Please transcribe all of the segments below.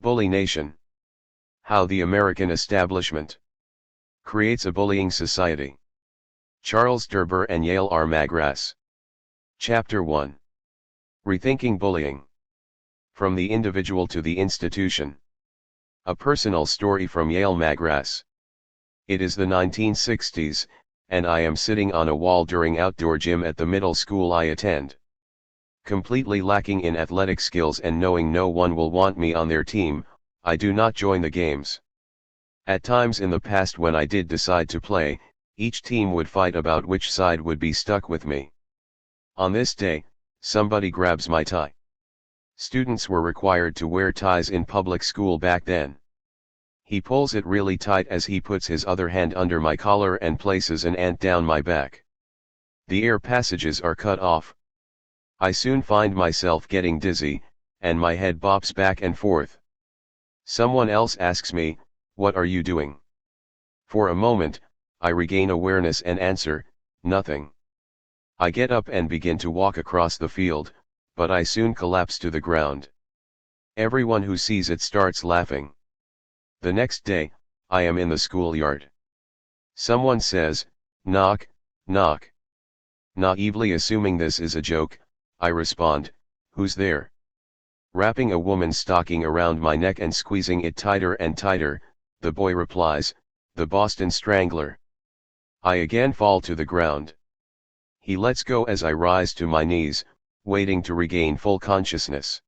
Bully Nation. How the American Establishment Creates a Bullying Society. Charles Derber and Yale are MagrasS. Chapter 1. Rethinking Bullying. From the Individual to the Institution. A personal story from Yale MagrasS. It is the 1960s, and I am sitting on a wall during outdoor gym at the middle school I attend. Completely lacking in athletic skills and knowing no one will want me on their team, I do not join the games. At times in the past when I did decide to play, each team would fight about which side would be stuck with me. On this day, somebody grabs my tie. Students were required to wear ties in public school back then. He pulls it really tight as he puts his other hand under my collar and places an ant down my back. The air passages are cut off. I soon find myself getting dizzy, and my head bops back and forth. Someone else asks me, "What are you doing?" For a moment, I regain awareness and answer, "Nothing." I get up and begin to walk across the field, but I soon collapse to the ground. Everyone who sees it starts laughing. The next day, I am in the schoolyard. Someone says, "Knock, knock." Naively assuming this is a joke, I respond, "Who's there?" Wrapping a woman's stocking around my neck and squeezing it tighter and tighter, the boy replies, "The Boston Strangler." I again fall to the ground. He lets go as I rise to my knees, waiting to regain full consciousness.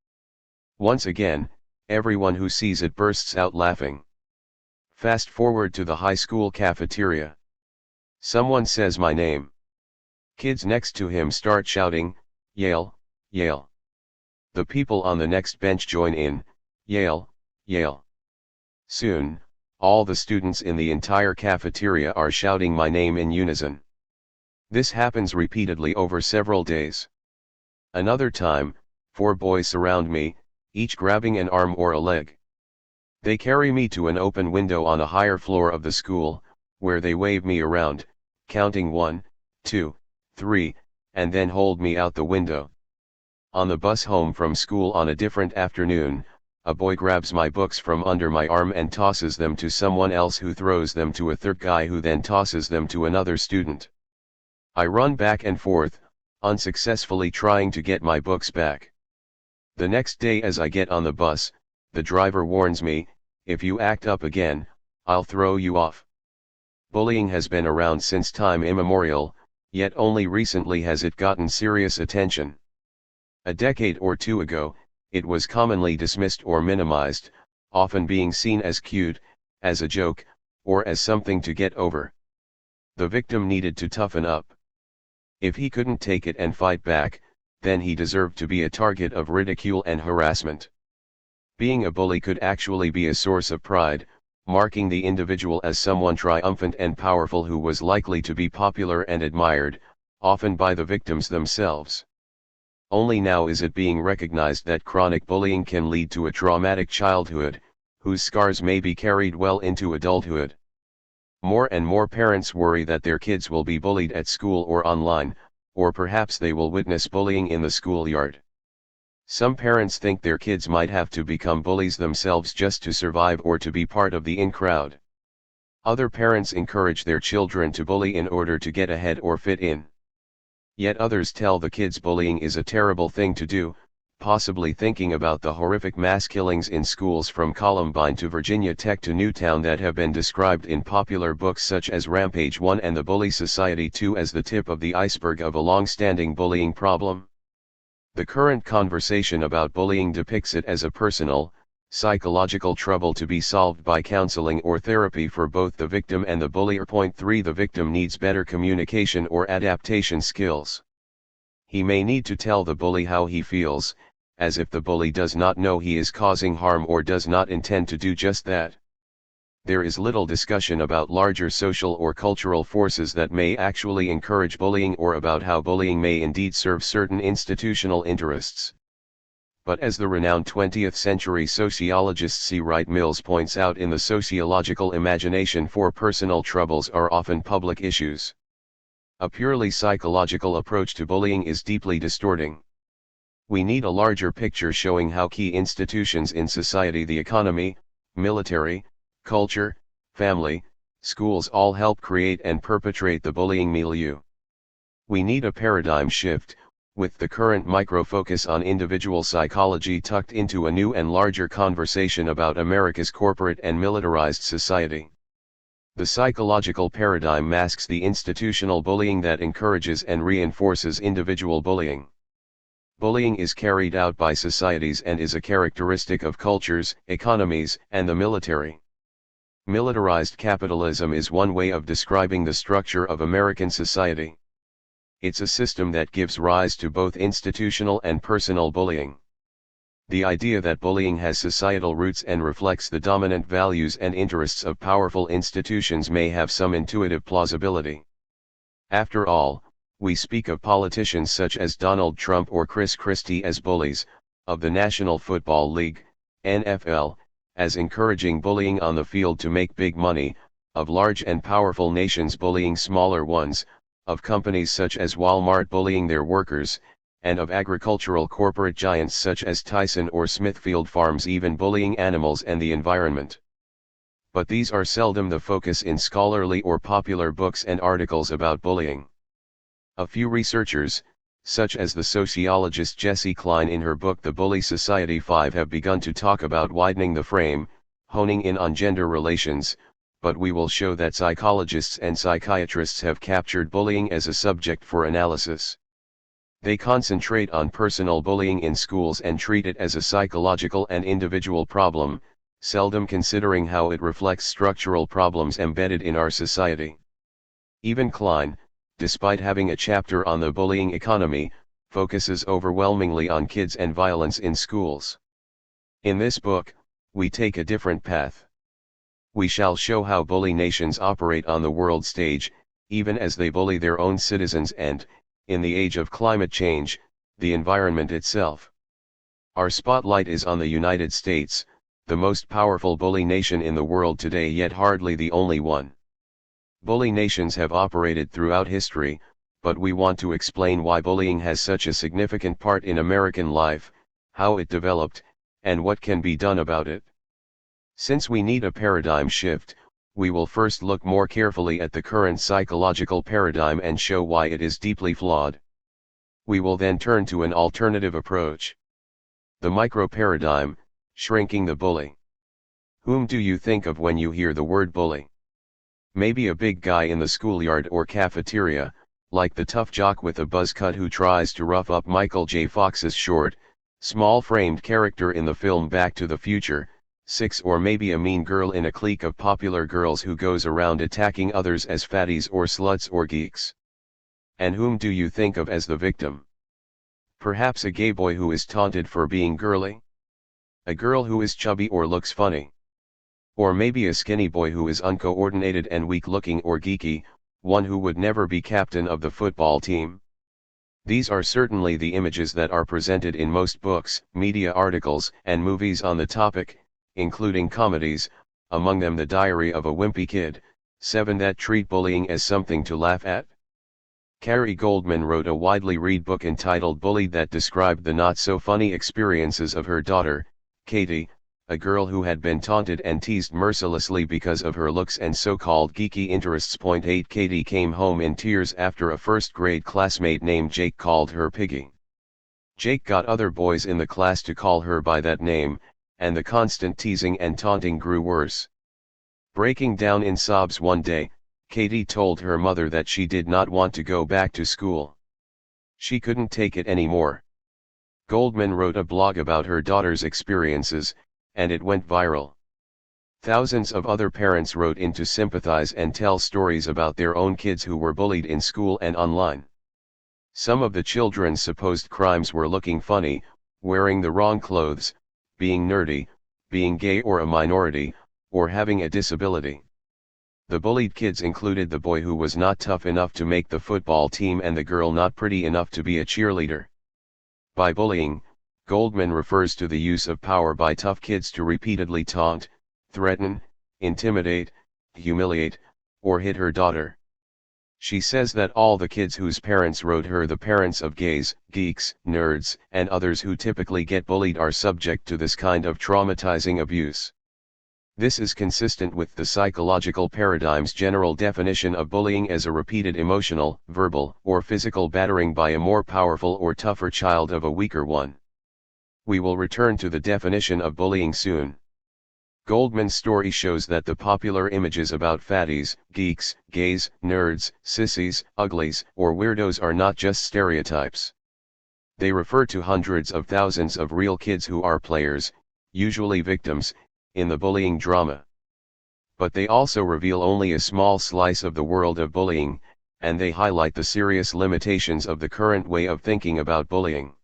Once again, everyone who sees it bursts out laughing. Fast forward to the high school cafeteria. Someone says my name. Kids next to him start shouting, "Yale, Yale." The people on the next bench join in, "Yale, Yale." Soon, all the students in the entire cafeteria are shouting my name in unison. This happens repeatedly over several days. Another time, 4 boys surround me, each grabbing an arm or a leg. They carry me to an open window on a higher floor of the school, where they wave me around, counting 1, 2, 3, and then hold me out the window. On the bus home from school on a different afternoon, a boy grabs my books from under my arm and tosses them to someone else who throws them to a third guy who then tosses them to another student. I run back and forth, unsuccessfully trying to get my books back. The next day as I get on the bus, the driver warns me, "If you act up again, I'll throw you off." Bullying has been around since time immemorial, yet only recently has it gotten serious attention. A decade or two ago, it was commonly dismissed or minimized, often being seen as cute, as a joke, or as something to get over. The victim needed to toughen up. If he couldn't take it and fight back, then he deserved to be a target of ridicule and harassment. Being a bully could actually be a source of pride, marking the individual as someone triumphant and powerful who was likely to be popular and admired, often by the victims themselves. Only now is it being recognized that chronic bullying can lead to a traumatic childhood, whose scars may be carried well into adulthood. More and more parents worry that their kids will be bullied at school or online, or perhaps they will witness bullying in the schoolyard. Some parents think their kids might have to become bullies themselves just to survive or to be part of the in crowd. Other parents encourage their children to bully in order to get ahead or fit in. Yet others tell the kids bullying is a terrible thing to do, possibly thinking about the horrific mass killings in schools from Columbine to Virginia Tech to Newtown that have been described in popular books such as Rampage 1 and The Bully Society 2 as the tip of the iceberg of a long-standing bullying problem. The current conversation about bullying depicts it as a personal, psychological trouble to be solved by counseling or therapy for both the victim and the bullier. 3 The victim needs better communication or adaptation skills. He may need to tell the bully how he feels, as if the bully does not know he is causing harm or does not intend to do just that. There is little discussion about larger social or cultural forces that may actually encourage bullying or about how bullying may indeed serve certain institutional interests. But as the renowned 20th century sociologist C. Wright Mills points out in The Sociological Imagination, for personal troubles are often public issues. A purely psychological approach to bullying is deeply distorting. We need a larger picture showing how key institutions in society, the economy, military, culture, family, schools all help create and perpetrate the bullying milieu. We need a paradigm shift, with the current micro-focus on individual psychology tucked into a new and larger conversation about America's corporate and militarized society. The psychological paradigm masks the institutional bullying that encourages and reinforces individual bullying. Bullying is carried out by societies and is a characteristic of cultures, economies, and the military. Militarized capitalism is one way of describing the structure of American society. It's a system that gives rise to both institutional and personal bullying. The idea that bullying has societal roots and reflects the dominant values and interests of powerful institutions may have some intuitive plausibility. After all, we speak of politicians such as Donald Trump or Chris Christie as bullies, of the National Football League, NFL, as encouraging bullying on the field to make big money, of large and powerful nations bullying smaller ones, of companies such as Walmart bullying their workers, and of agricultural corporate giants such as Tyson or Smithfield Farms even bullying animals and the environment. But these are seldom the focus in scholarly or popular books and articles about bullying. A few researchers, such as the sociologist Jessie Klein in her book The Bully Society 5, have begun to talk about widening the frame, honing in on gender relations, but we will show that psychologists and psychiatrists have captured bullying as a subject for analysis. They concentrate on personal bullying in schools and treat it as a psychological and individual problem, seldom considering how it reflects structural problems embedded in our society. Even Klein, despite having a chapter on the bullying economy, focuses overwhelmingly on kids and violence in schools. In this book, we take a different path. We shall show how bully nations operate on the world stage, even as they bully their own citizens and, in the age of climate change, the environment itself. Our spotlight is on the United States, the most powerful bully nation in the world today, yet hardly the only one. Bully nations have operated throughout history, but we want to explain why bullying has such a significant part in American life, how it developed, and what can be done about it. Since we need a paradigm shift, we will first look more carefully at the current psychological paradigm and show why it is deeply flawed. We will then turn to an alternative approach. The micro-paradigm, shrinking the bully. Whom do you think of when you hear the word bully? Maybe a big guy in the schoolyard or cafeteria, like the tough jock with a buzz cut who tries to rough up Michael J. Fox's short, small-framed character in the film Back to the Future, 6, or maybe a mean girl in a clique of popular girls who goes around attacking others as fatties or sluts or geeks. And whom do you think of as the victim? Perhaps a gay boy who is taunted for being girly? A girl who is chubby or looks funny? Or maybe a skinny boy who is uncoordinated and weak-looking or geeky, one who would never be captain of the football team? These are certainly the images that are presented in most books, media articles, and movies on the topic, including comedies, among them The Diary of a Wimpy Kid, 7, that treat bullying as something to laugh at. Carrie Goldman wrote a widely read book entitled Bullied that described the not-so-funny experiences of her daughter, Katie, a girl who had been taunted and teased mercilessly because of her looks and so-called geeky interests. 8 Katie came home in tears after a first-grade classmate named Jake called her Piggy. Jake got other boys in the class to call her by that name, and the constant teasing and taunting grew worse. Breaking down in sobs one day, Katie told her mother that she did not want to go back to school. She couldn't take it anymore. Goldman wrote a blog about her daughter's experiences, and it went viral. Thousands of other parents wrote in to sympathize and tell stories about their own kids who were bullied in school and online. Some of the children's supposed crimes were looking funny, wearing the wrong clothes, being nerdy, being gay or a minority, or having a disability. The bullied kids included the boy who was not tough enough to make the football team and the girl not pretty enough to be a cheerleader. By bullying, Goldman refers to the use of power by tough kids to repeatedly taunt, threaten, intimidate, humiliate, or hit her daughter. She says that all the kids whose parents wrote her the parents of gays, geeks, nerds, and others who typically get bullied are subject to this kind of traumatizing abuse. This is consistent with the psychological paradigm's general definition of bullying as a repeated emotional, verbal, or physical battering by a more powerful or tougher child of a weaker one. We will return to the definition of bullying soon. Goldman's story shows that the popular images about fatties, geeks, gays, nerds, sissies, uglies, or weirdos are not just stereotypes. They refer to hundreds of thousands of real kids who are players, usually victims, in the bullying drama. But they also reveal only a small slice of the world of bullying, and they highlight the serious limitations of the current way of thinking about bullying.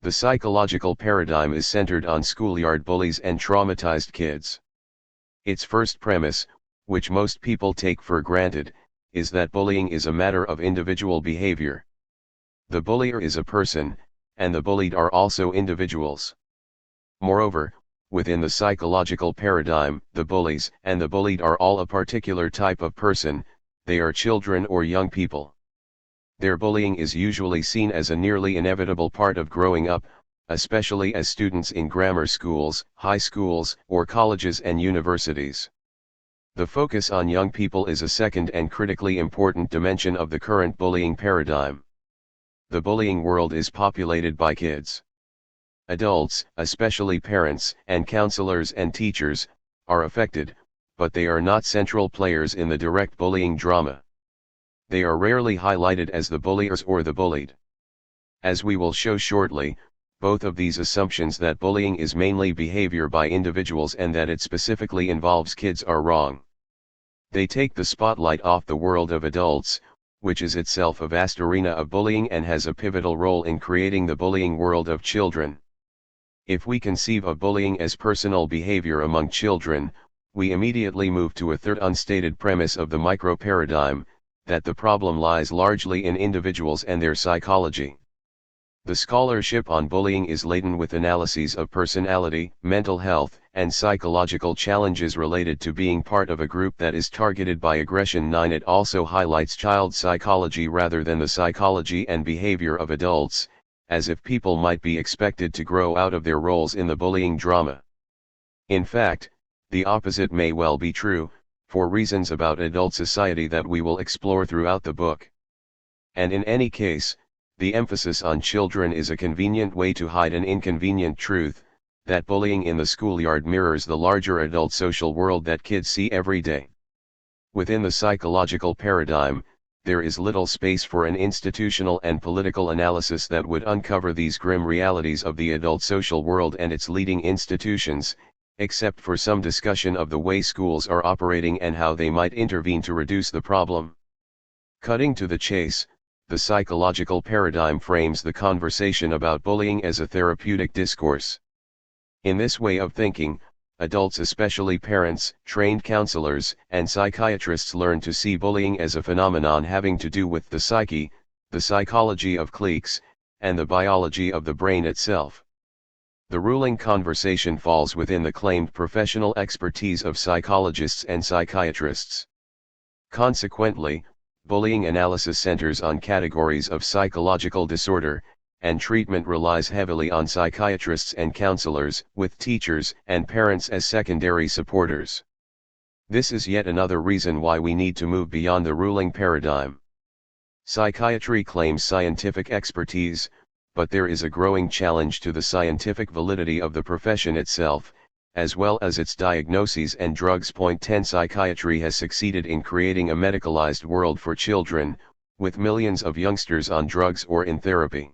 The psychological paradigm is centered on schoolyard bullies and traumatized kids. Its first premise, which most people take for granted, is that bullying is a matter of individual behavior. The bullier is a person, and the bullied are also individuals. Moreover, within the psychological paradigm, the bullies and the bullied are all a particular type of person, they are children or young people. Their bullying is usually seen as a nearly inevitable part of growing up, especially as students in grammar schools, high schools, or colleges and universities. The focus on young people is a second and critically important dimension of the current bullying paradigm. The bullying world is populated by kids. Adults, especially parents and counselors and teachers, are affected, but they are not central players in the direct bullying drama. They are rarely highlighted as the bulliers or the bullied. As we will show shortly, both of these assumptions that bullying is mainly behavior by individuals and that it specifically involves kids are wrong. They take the spotlight off the world of adults, which is itself a vast arena of bullying and has a pivotal role in creating the bullying world of children. If we conceive of bullying as personal behavior among children, we immediately move to a third unstated premise of the micro-paradigm, that the problem lies largely in individuals and their psychology. The scholarship on bullying is laden with analyses of personality, mental health, and psychological challenges related to being part of a group that is targeted by aggression. 9. It also highlights child psychology rather than the psychology and behavior of adults, as if people might be expected to grow out of their roles in the bullying drama. In fact, the opposite may well be true, for reasons about adult society that we will explore throughout the book. And in any case, the emphasis on children is a convenient way to hide an inconvenient truth, that bullying in the schoolyard mirrors the larger adult social world that kids see every day. Within the psychological paradigm, there is little space for an institutional and political analysis that would uncover these grim realities of the adult social world and its leading institutions, except for some discussion of the way schools are operating and how they might intervene to reduce the problem. Cutting to the chase, the psychological paradigm frames the conversation about bullying as a therapeutic discourse. In this way of thinking, adults, especially parents, trained counselors, and psychiatrists, learn to see bullying as a phenomenon having to do with the psyche, the psychology of cliques, and the biology of the brain itself. The ruling conversation falls within the claimed professional expertise of psychologists and psychiatrists. Consequently, bullying analysis centers on categories of psychological disorder, and treatment relies heavily on psychiatrists and counselors, with teachers and parents as secondary supporters. This is yet another reason why we need to move beyond the ruling paradigm. Psychiatry claims scientific expertise, but there is a growing challenge to the scientific validity of the profession itself, as well as its diagnoses and drugs. 10 Psychiatry has succeeded in creating a medicalized world for children, with millions of youngsters on drugs or in therapy.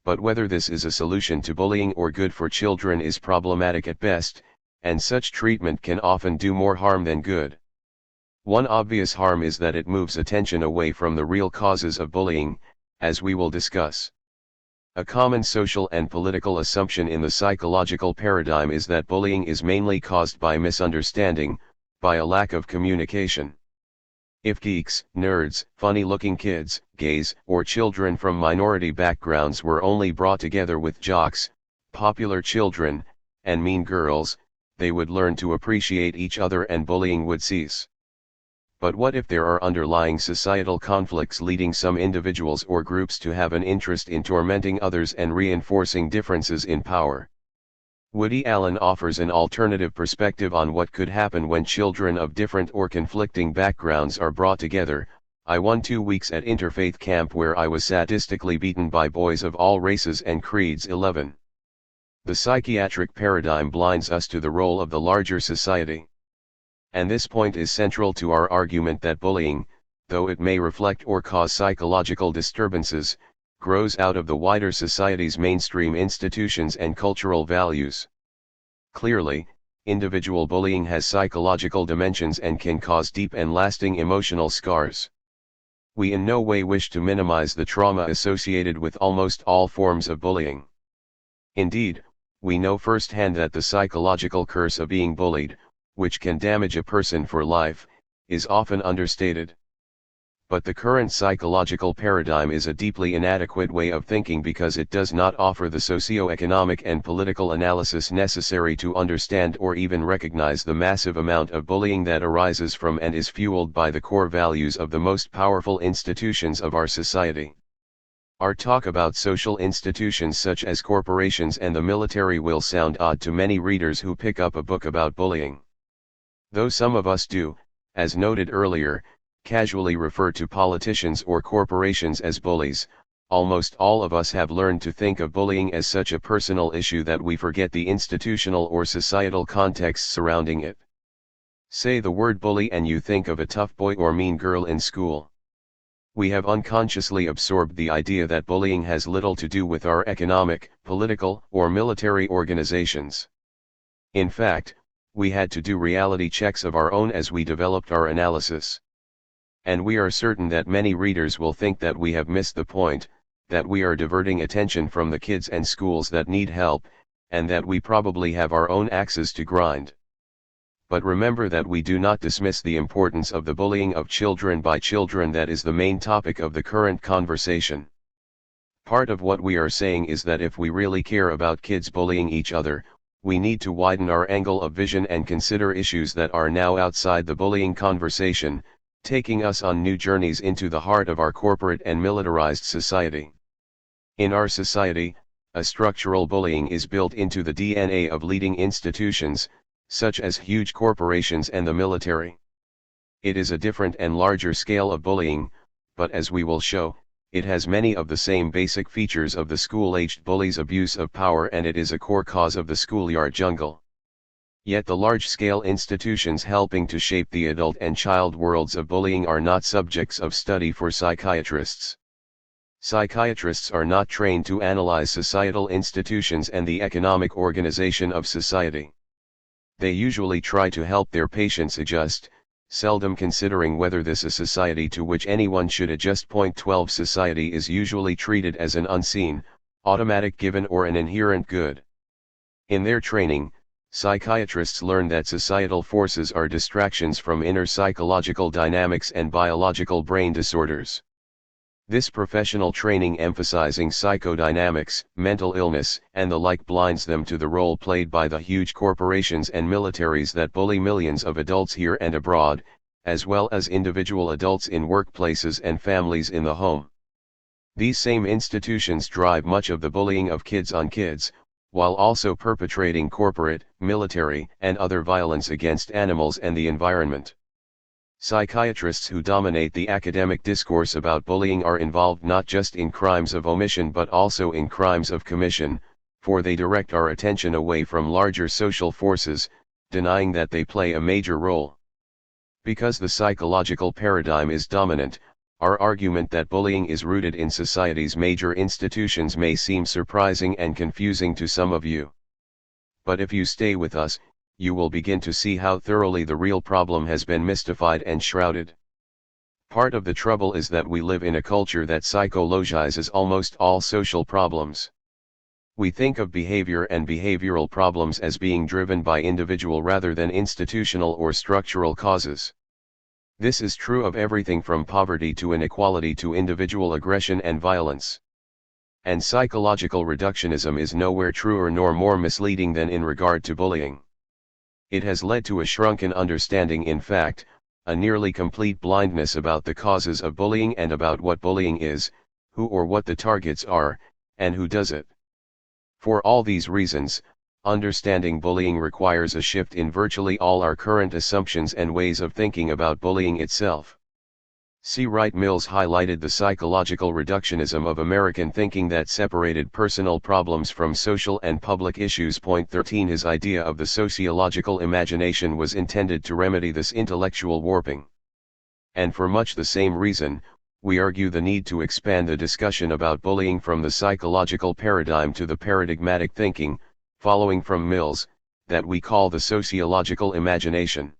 But whether this is a solution to bullying or good for children is problematic at best, and such treatment can often do more harm than good. One obvious harm is that it moves attention away from the real causes of bullying, as we will discuss. A common social and political assumption in the psychological paradigm is that bullying is mainly caused by misunderstanding, by a lack of communication. If geeks, nerds, funny-looking kids, gays, or children from minority backgrounds were only brought together with jocks, popular children, and mean girls, they would learn to appreciate each other and bullying would cease. But what if there are underlying societal conflicts leading some individuals or groups to have an interest in tormenting others and reinforcing differences in power? Woody Allen offers an alternative perspective on what could happen when children of different or conflicting backgrounds are brought together. I won 2 weeks at interfaith camp where I was sadistically beaten by boys of all races and creeds. 11. The psychiatric paradigm blinds us to the role of the larger society. And this point is central to our argument that bullying, though it may reflect or cause psychological disturbances, grows out of the wider society's mainstream institutions and cultural values. Clearly, individual bullying has psychological dimensions and can cause deep and lasting emotional scars. We in no way wish to minimize the trauma associated with almost all forms of bullying. Indeed, we know firsthand that the psychological curse of being bullied, which can damage a person for life, is often understated. But the current psychological paradigm is a deeply inadequate way of thinking because it does not offer the socio-economic and political analysis necessary to understand or even recognize the massive amount of bullying that arises from and is fueled by the core values of the most powerful institutions of our society. Our talk about social institutions such as corporations and the military will sound odd to many readers who pick up a book about bullying. Though some of us do, as noted earlier, casually refer to politicians or corporations as bullies, almost all of us have learned to think of bullying as such a personal issue that we forget the institutional or societal context surrounding it. Say the word bully and you think of a tough boy or mean girl in school. We have unconsciously absorbed the idea that bullying has little to do with our economic, political, or military organizations. In fact, we had to do reality checks of our own as we developed our analysis. And we are certain that many readers will think that we have missed the point, that we are diverting attention from the kids and schools that need help, and that we probably have our own axes to grind. But remember that we do not dismiss the importance of the bullying of children by children that is the main topic of the current conversation. Part of what we are saying is that if we really care about kids bullying each other, we need to widen our angle of vision and consider issues that are now outside the bullying conversation, taking us on new journeys into the heart of our corporate and militarized society. In our society, a structural bullying is built into the DNA of leading institutions, such as huge corporations and the military. It is a different and larger scale of bullying, but as we will show, it has many of the same basic features of the school-aged bully's abuse of power, and it is a core cause of the schoolyard jungle. Yet the large-scale institutions helping to shape the adult and child worlds of bullying are not subjects of study for psychiatrists. Psychiatrists are not trained to analyze societal institutions and the economic organization of society. They usually try to help their patients adjust, seldom considering whether this is a society to which anyone should adjust. 12 Society is usually treated as an unseen, automatic given or an inherent good. In their training, psychiatrists learn that societal forces are distractions from inner psychological dynamics and biological brain disorders. This professional training emphasizing psychodynamics, mental illness, and the like blinds them to the role played by the huge corporations and militaries that bully millions of adults here and abroad, as well as individual adults in workplaces and families in the home. These same institutions drive much of the bullying of kids on kids, while also perpetrating corporate, military, and other violence against animals and the environment. Psychiatrists who dominate the academic discourse about bullying are involved not just in crimes of omission but also in crimes of commission, for they direct our attention away from larger social forces, denying that they play a major role. Because the psychological paradigm is dominant, our argument that bullying is rooted in society's major institutions may seem surprising and confusing to some of you. But if you stay with us, you will begin to see how thoroughly the real problem has been mystified and shrouded. Part of the trouble is that we live in a culture that psychologizes almost all social problems. We think of behavior and behavioral problems as being driven by individual rather than institutional or structural causes. This is true of everything from poverty to inequality to individual aggression and violence. And psychological reductionism is nowhere truer nor more misleading than in regard to bullying. It has led to a shrunken understanding, in fact, a nearly complete blindness about the causes of bullying and about what bullying is, who or what the targets are, and who does it. For all these reasons, understanding bullying requires a shift in virtually all our current assumptions and ways of thinking about bullying itself. C. Wright Mills highlighted the psychological reductionism of American thinking that separated personal problems from social and public issues. Point 13 His idea of the sociological imagination was intended to remedy this intellectual warping. And for much the same reason, we argue the need to expand the discussion about bullying from the psychological paradigm to the paradigmatic thinking, following from Mills, that we call the sociological imagination.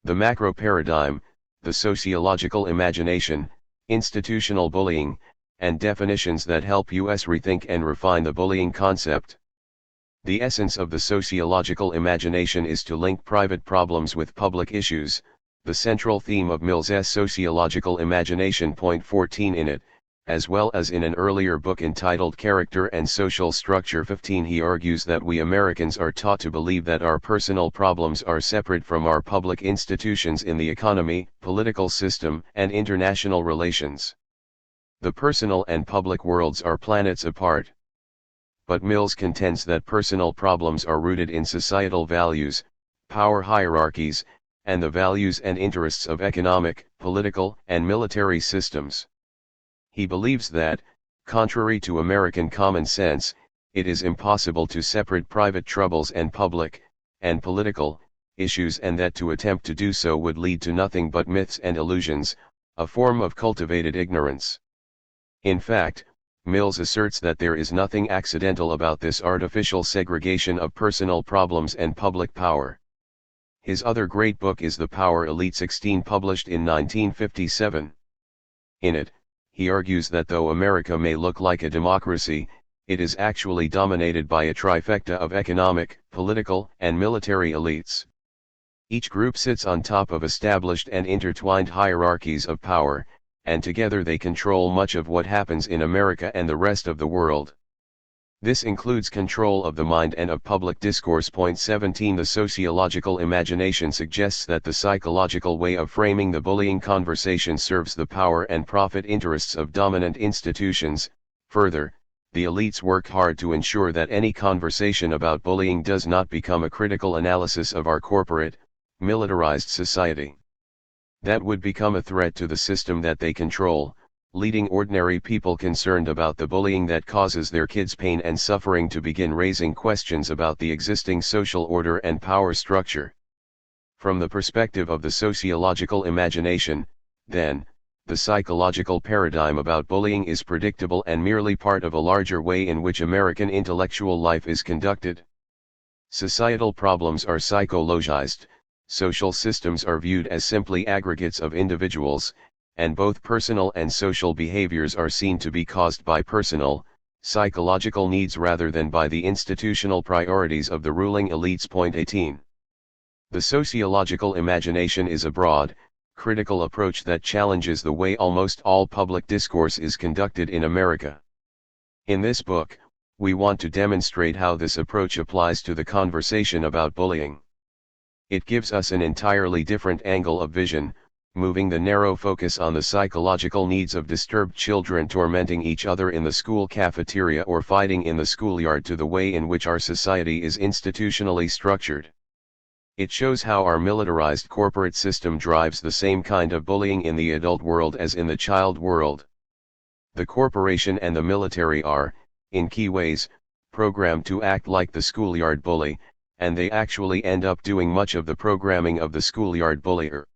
The macro paradigm, the sociological imagination, institutional bullying, and definitions that help us rethink and refine the bullying concept. The essence of the sociological imagination is to link private problems with public issues, the central theme of Mills's sociological imagination. Point 14 In it, as well as in an earlier book entitled Character and Social Structure 15, he argues that we Americans are taught to believe that our personal problems are separate from our public institutions in the economy, political system, and international relations. The personal and public worlds are planets apart. But Mills contends that personal problems are rooted in societal values, power hierarchies, and the values and interests of economic, political, and military systems. He believes that, contrary to American common sense, it is impossible to separate private troubles and public, and political, issues, and that to attempt to do so would lead to nothing but myths and illusions, a form of cultivated ignorance. In fact, Mills asserts that there is nothing accidental about this artificial segregation of personal problems and public power. His other great book is The Power Elite 16, published in 1957. In it, he argues that though America may look like a democracy, it is actually dominated by a trifecta of economic, political, and military elites. Each group sits on top of established and intertwined hierarchies of power, and together they control much of what happens in America and the rest of the world. This includes control of the mind and of public discourse. Point 17 The sociological imagination suggests that the psychological way of framing the bullying conversation serves the power and profit interests of dominant institutions. Further, the elites work hard to ensure that any conversation about bullying does not become a critical analysis of our corporate, militarized society. That would become a threat to the system that they control, leading ordinary people concerned about the bullying that causes their kids pain and suffering to begin raising questions about the existing social order and power structure. From the perspective of the sociological imagination, then, the psychological paradigm about bullying is predictable and merely part of a larger way in which American intellectual life is conducted. Societal problems are psychologized, social systems are viewed as simply aggregates of individuals, and both personal and social behaviors are seen to be caused by personal, psychological needs rather than by the institutional priorities of the ruling elites. Point 18. The sociological imagination is a broad, critical approach that challenges the way almost all public discourse is conducted in America. In this book, we want to demonstrate how this approach applies to the conversation about bullying. It gives us an entirely different angle of vision, moving the narrow focus on the psychological needs of disturbed children tormenting each other in the school cafeteria or fighting in the schoolyard to the way in which our society is institutionally structured. It shows how our militarized corporate system drives the same kind of bullying in the adult world as in the child world. The corporation and the military are, in key ways, programmed to act like the schoolyard bully, and they actually end up doing much of the programming of the schoolyard bullier.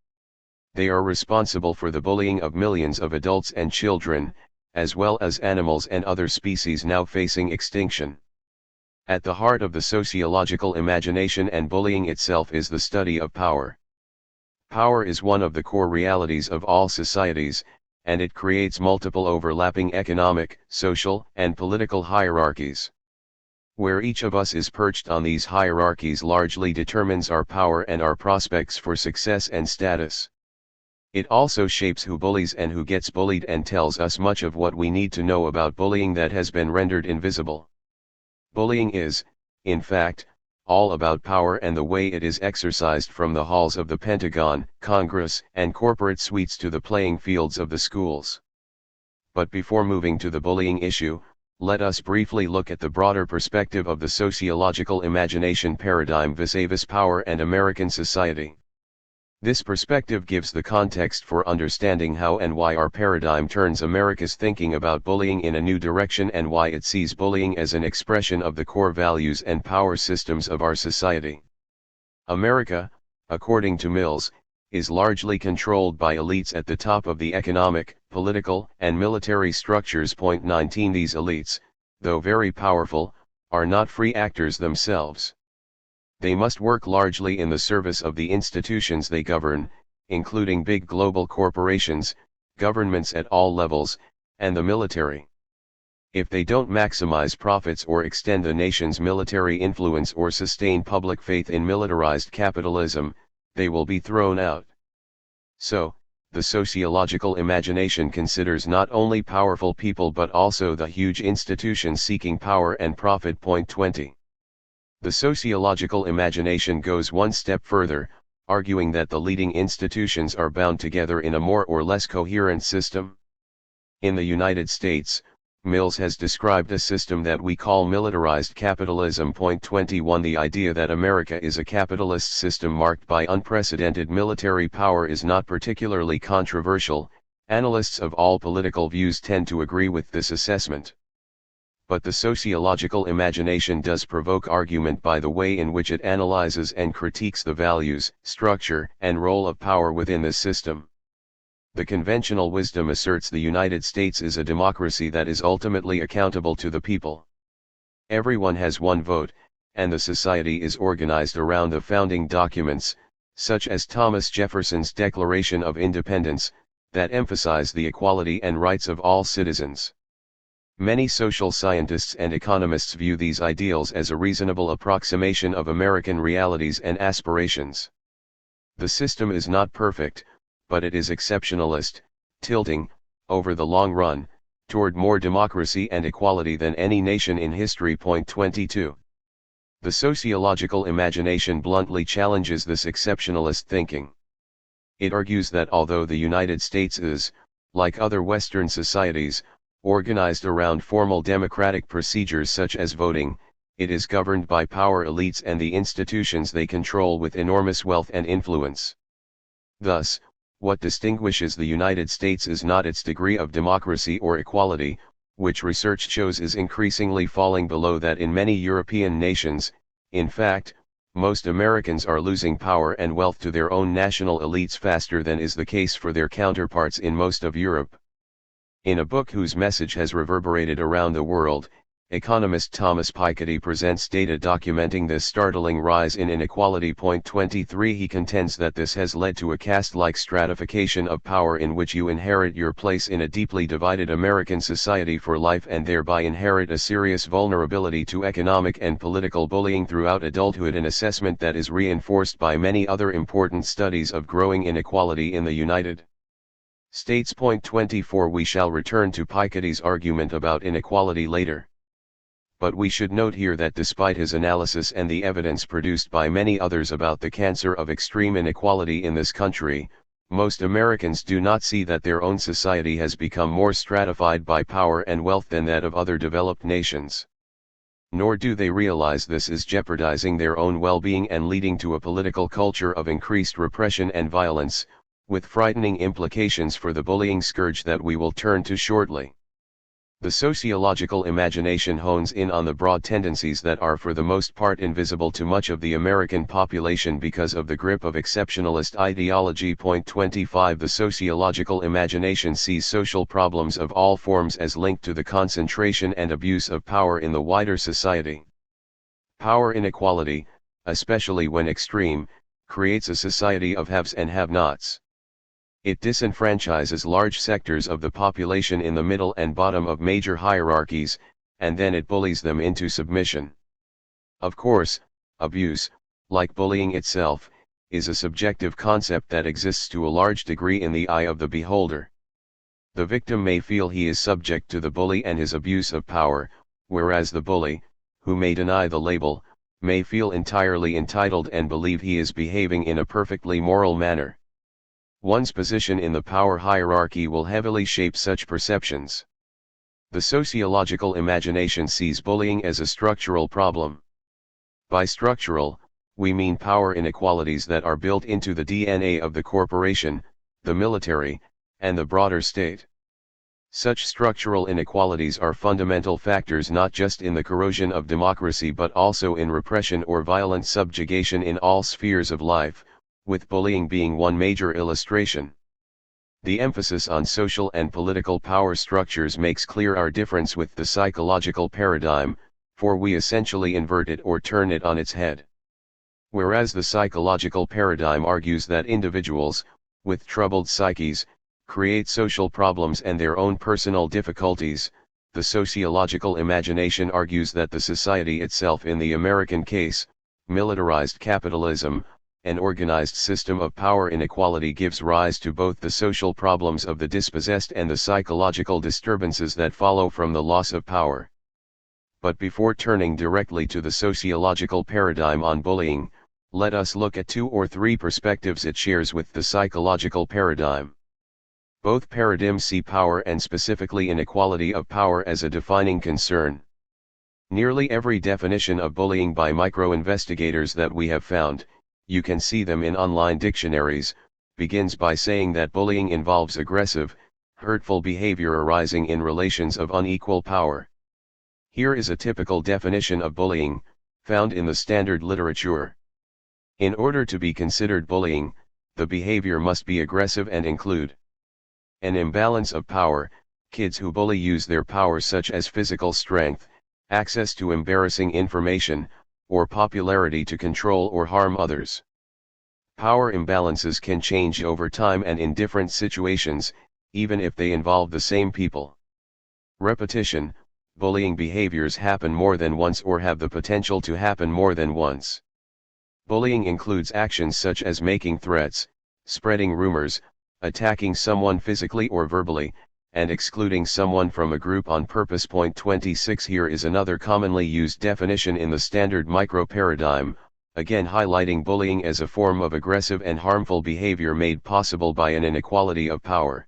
They are responsible for the bullying of millions of adults and children, as well as animals and other species now facing extinction. At the heart of the sociological imagination and bullying itself is the study of power. Power is one of the core realities of all societies, and it creates multiple overlapping economic, social, and political hierarchies. Where each of us is perched on these hierarchies largely determines our power and our prospects for success and status. It also shapes who bullies and who gets bullied and tells us much of what we need to know about bullying that has been rendered invisible. Bullying is, in fact, all about power and the way it is exercised from the halls of the Pentagon, Congress, and corporate suites to the playing fields of the schools. But before moving to the bullying issue, let us briefly look at the broader perspective of the sociological imagination paradigm vis-a-vis power and American society. This perspective gives the context for understanding how and why our paradigm turns America's thinking about bullying in a new direction and why it sees bullying as an expression of the core values and power systems of our society. America, according to Mills, is largely controlled by elites at the top of the economic, political, and military structures. 19 These elites, though very powerful, are not free actors themselves. They must work largely in the service of the institutions they govern, including big global corporations, governments at all levels, and the military. If they don't maximize profits or extend the nation's military influence or sustain public faith in militarized capitalism, they will be thrown out. So, the sociological imagination considers not only powerful people but also the huge institutions seeking power and profit. 20. The sociological imagination goes one step further, arguing that the leading institutions are bound together in a more or less coherent system. In the United States, Mills has described a system that we call militarized capitalism. 21 The idea that America is a capitalist system marked by unprecedented military power is not particularly controversial. Analysts of all political views tend to agree with this assessment. But the sociological imagination does provoke argument by the way in which it analyzes and critiques the values, structure, and role of power within this system. The conventional wisdom asserts the United States is a democracy that is ultimately accountable to the people. Everyone has one vote, and the society is organized around the founding documents, such as Thomas Jefferson's Declaration of Independence, that emphasize the equality and rights of all citizens. Many social scientists and economists view these ideals as a reasonable approximation of American realities and aspirations. The system is not perfect, but it is exceptionalist, tilting, over the long run, toward more democracy and equality than any nation in history. 22. The sociological imagination bluntly challenges this exceptionalist thinking. It argues that although the United States is, like other Western societies, organized around formal democratic procedures such as voting, it is governed by power elites and the institutions they control with enormous wealth and influence. Thus, what distinguishes the United States is not its degree of democracy or equality, which research shows is increasingly falling below that in many European nations. In fact, most Americans are losing power and wealth to their own national elites faster than is the case for their counterparts in most of Europe. In a book whose message has reverberated around the world, economist Thomas Piketty presents data documenting this startling rise in inequality. 23 He contends that this has led to a caste-like stratification of power in which you inherit your place in a deeply divided American society for life and thereby inherit a serious vulnerability to economic and political bullying throughout adulthood, an assessment that is reinforced by many other important studies of growing inequality in the United States. 24 We shall return to Piketty's argument about inequality later. But we should note here that despite his analysis and the evidence produced by many others about the cancer of extreme inequality in this country, most Americans do not see that their own society has become more stratified by power and wealth than that of other developed nations. Nor do they realize this is jeopardizing their own well-being and leading to a political culture of increased repression and violence, with frightening implications for the bullying scourge that we will turn to shortly. The sociological imagination hones in on the broad tendencies that are for the most part invisible to much of the American population because of the grip of exceptionalist ideology. 25 The sociological imagination sees social problems of all forms as linked to the concentration and abuse of power in the wider society. Power inequality, especially when extreme, creates a society of haves and have-nots. It disenfranchises large sectors of the population in the middle and bottom of major hierarchies, and then it bullies them into submission. Of course, abuse, like bullying itself, is a subjective concept that exists to a large degree in the eye of the beholder. The victim may feel he is subject to the bully and his abuse of power, whereas the bully, who may deny the label, may feel entirely entitled and believe he is behaving in a perfectly moral manner. One's position in the power hierarchy will heavily shape such perceptions. The sociological imagination sees bullying as a structural problem. By structural, we mean power inequalities that are built into the DNA of the corporation, the military, and the broader state. Such structural inequalities are fundamental factors not just in the corrosion of democracy but also in repression or violent subjugation in all spheres of life, with bullying being one major illustration. The emphasis on social and political power structures makes clear our difference with the psychological paradigm, for we essentially invert it or turn it on its head. Whereas the psychological paradigm argues that individuals, with troubled psyches, create social problems and their own personal difficulties, the sociological imagination argues that the society itself, in the American case, militarized capitalism, an organized system of power inequality, gives rise to both the social problems of the dispossessed and the psychological disturbances that follow from the loss of power. But before turning directly to the sociological paradigm on bullying, let us look at 2 or 3 perspectives it shares with the psychological paradigm. Both paradigms see power and specifically inequality of power as a defining concern. Nearly every definition of bullying by micro-investigators that we have found, you can see them in online dictionaries, begins by saying that bullying involves aggressive, hurtful behavior arising in relations of unequal power. Here is a typical definition of bullying, found in the standard literature. In order to be considered bullying, the behavior must be aggressive and include an imbalance of power. Kids who bully use their power, such as physical strength, access to embarrassing information, or popularity, to control or harm others. Power imbalances can change over time and in different situations, even if they involve the same people. Repetition: bullying behaviors happen more than once or have the potential to happen more than once. Bullying includes actions such as making threats, spreading rumors, attacking someone physically or verbally, and excluding someone from a group on purpose. Point 26. Here is another commonly used definition in the standard micro-paradigm, again highlighting bullying as a form of aggressive and harmful behavior made possible by an inequality of power.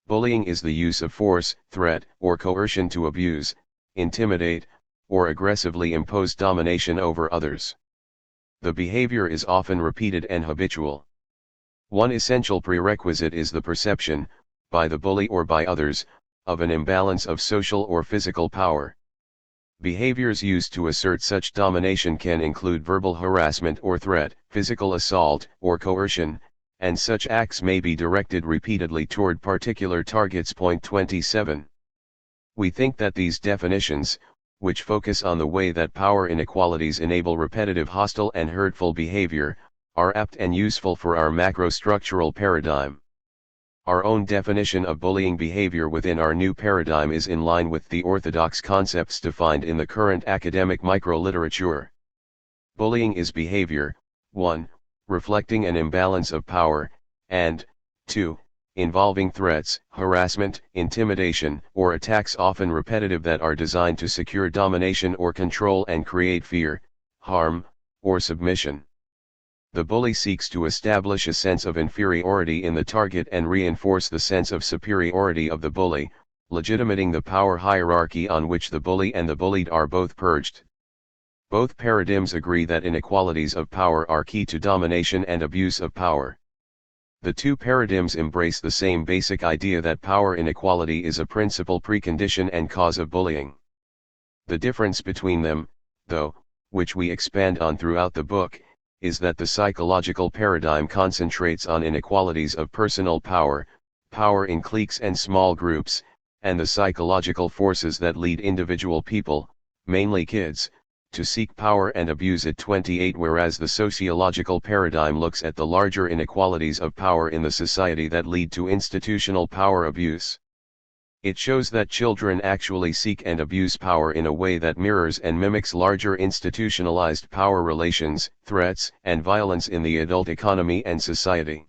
Bullying is the use of force, threat, or coercion to abuse, intimidate, or aggressively impose domination over others. The behavior is often repeated and habitual. One essential prerequisite is the perception, by the bully or by others, of an imbalance of social or physical power. Behaviors used to assert such domination can include verbal harassment or threat, physical assault, or coercion, and such acts may be directed repeatedly toward particular targets. Point 27. We think that these definitions, which focus on the way that power inequalities enable repetitive hostile and hurtful behavior, are apt and useful for our macrostructural paradigm. Our own definition of bullying behavior within our new paradigm is in line with the orthodox concepts defined in the current academic microliterature. Bullying is behavior, 1. reflecting an imbalance of power, and 2. involving threats, harassment, intimidation, or attacks, often repetitive, that are designed to secure domination or control and create fear, harm, or submission. The bully seeks to establish a sense of inferiority in the target and reinforce the sense of superiority of the bully, legitimating the power hierarchy on which the bully and the bullied are both perched. Both paradigms agree that inequalities of power are key to domination and abuse of power. The two paradigms embrace the same basic idea that power inequality is a principal precondition and cause of bullying. The difference between them, though, which we expand on throughout the book, is that the psychological paradigm concentrates on inequalities of personal power, power in cliques and small groups, and the psychological forces that lead individual people, mainly kids, to seek power and abuse it. 28. Whereas the sociological paradigm looks at the larger inequalities of power in the society that lead to institutional power abuse. It shows that children actually seek and abuse power in a way that mirrors and mimics larger institutionalized power relations, threats, and violence in the adult economy and society.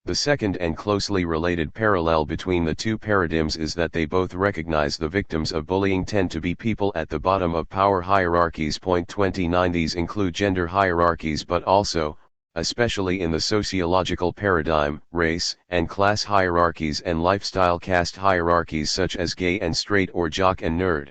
The second and closely related parallel between the two paradigms is that they both recognize the victims of bullying tend to be people at the bottom of power hierarchies. Point 29. These include gender hierarchies but also, especially in the sociological paradigm, race and class hierarchies and lifestyle caste hierarchies such as gay and straight or jock and nerd.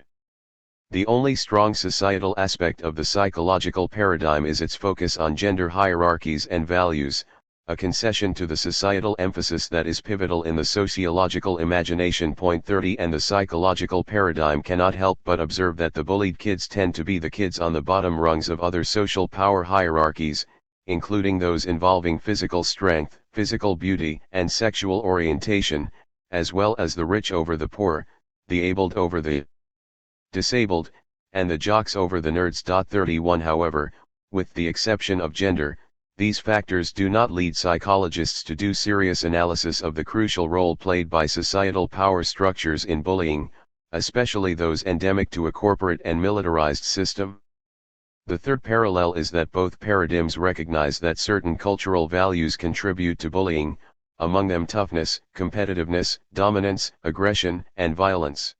The only strong societal aspect of the psychological paradigm is its focus on gender hierarchies and values, a concession to the societal emphasis that is pivotal in the sociological imagination. Point 30. And the psychological paradigm cannot help but observe that the bullied kids tend to be the kids on the bottom rungs of other social power hierarchies, including those involving physical strength, physical beauty, and sexual orientation, as well as the rich over the poor, the abled over the disabled, and the jocks over the nerds. 31. However, with the exception of gender, these factors do not lead psychologists to do serious analysis of the crucial role played by societal power structures in bullying, especially those endemic to a corporate and militarized system. The third parallel is that both paradigms recognize that certain cultural values contribute to bullying, among them toughness, competitiveness, dominance, aggression, and violence.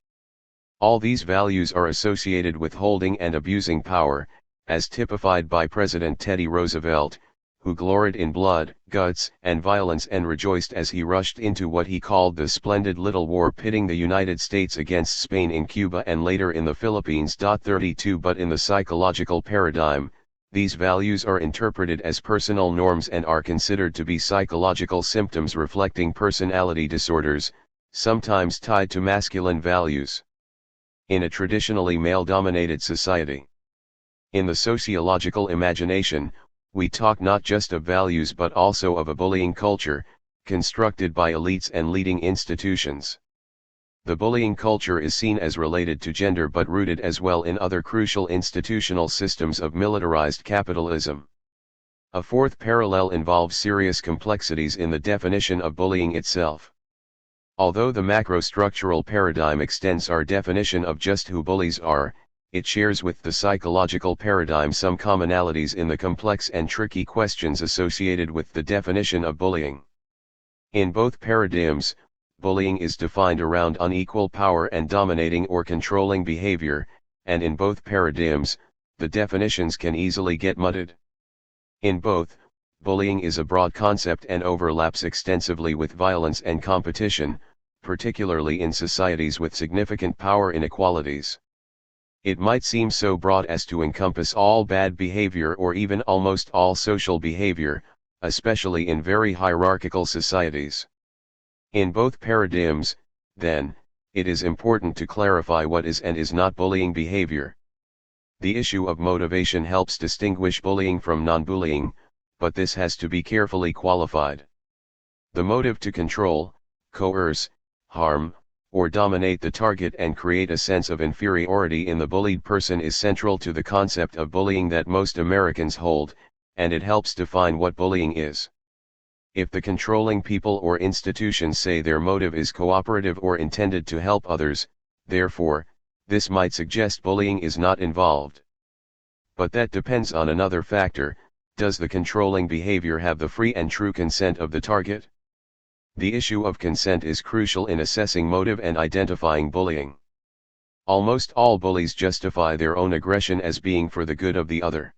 All these values are associated with holding and abusing power, as typified by President Teddy Roosevelt, who gloried in blood, guts, and violence and rejoiced as he rushed into what he called the splendid little war pitting the United States against Spain in Cuba and later in the Philippines. 32. But in the psychological paradigm, these values are interpreted as personal norms and are considered to be psychological symptoms reflecting personality disorders, sometimes tied to masculine values. In a traditionally male-dominated society. In the sociological imagination, we talk not just of values but also of a bullying culture, constructed by elites and leading institutions. The bullying culture is seen as related to gender but rooted as well in other crucial institutional systems of militarized capitalism. A fourth parallel involves serious complexities in the definition of bullying itself. Although the macrostructural paradigm extends our definition of just who bullies are, it shares with the psychological paradigm some commonalities in the complex and tricky questions associated with the definition of bullying. In both paradigms, bullying is defined around unequal power and dominating or controlling behavior, and in both paradigms, the definitions can easily get muddled. In both, bullying is a broad concept and overlaps extensively with violence and competition, particularly in societies with significant power inequalities. It might seem so broad as to encompass all bad behavior or even almost all social behavior, especially in very hierarchical societies. In both paradigms, then, it is important to clarify what is and is not bullying behavior. The issue of motivation helps distinguish bullying from non-bullying, but this has to be carefully qualified. The motive to control, coerce, harm, or dominate the target and create a sense of inferiority in the bullied person is central to the concept of bullying that most Americans hold, and it helps define what bullying is. If the controlling people or institutions say their motive is cooperative or intended to help others, therefore, this might suggest bullying is not involved. But that depends on another factor: does the controlling behavior have the free and true consent of the target? The issue of consent is crucial in assessing motive and identifying bullying. Almost all bullies justify their own aggression as being for the good of the other.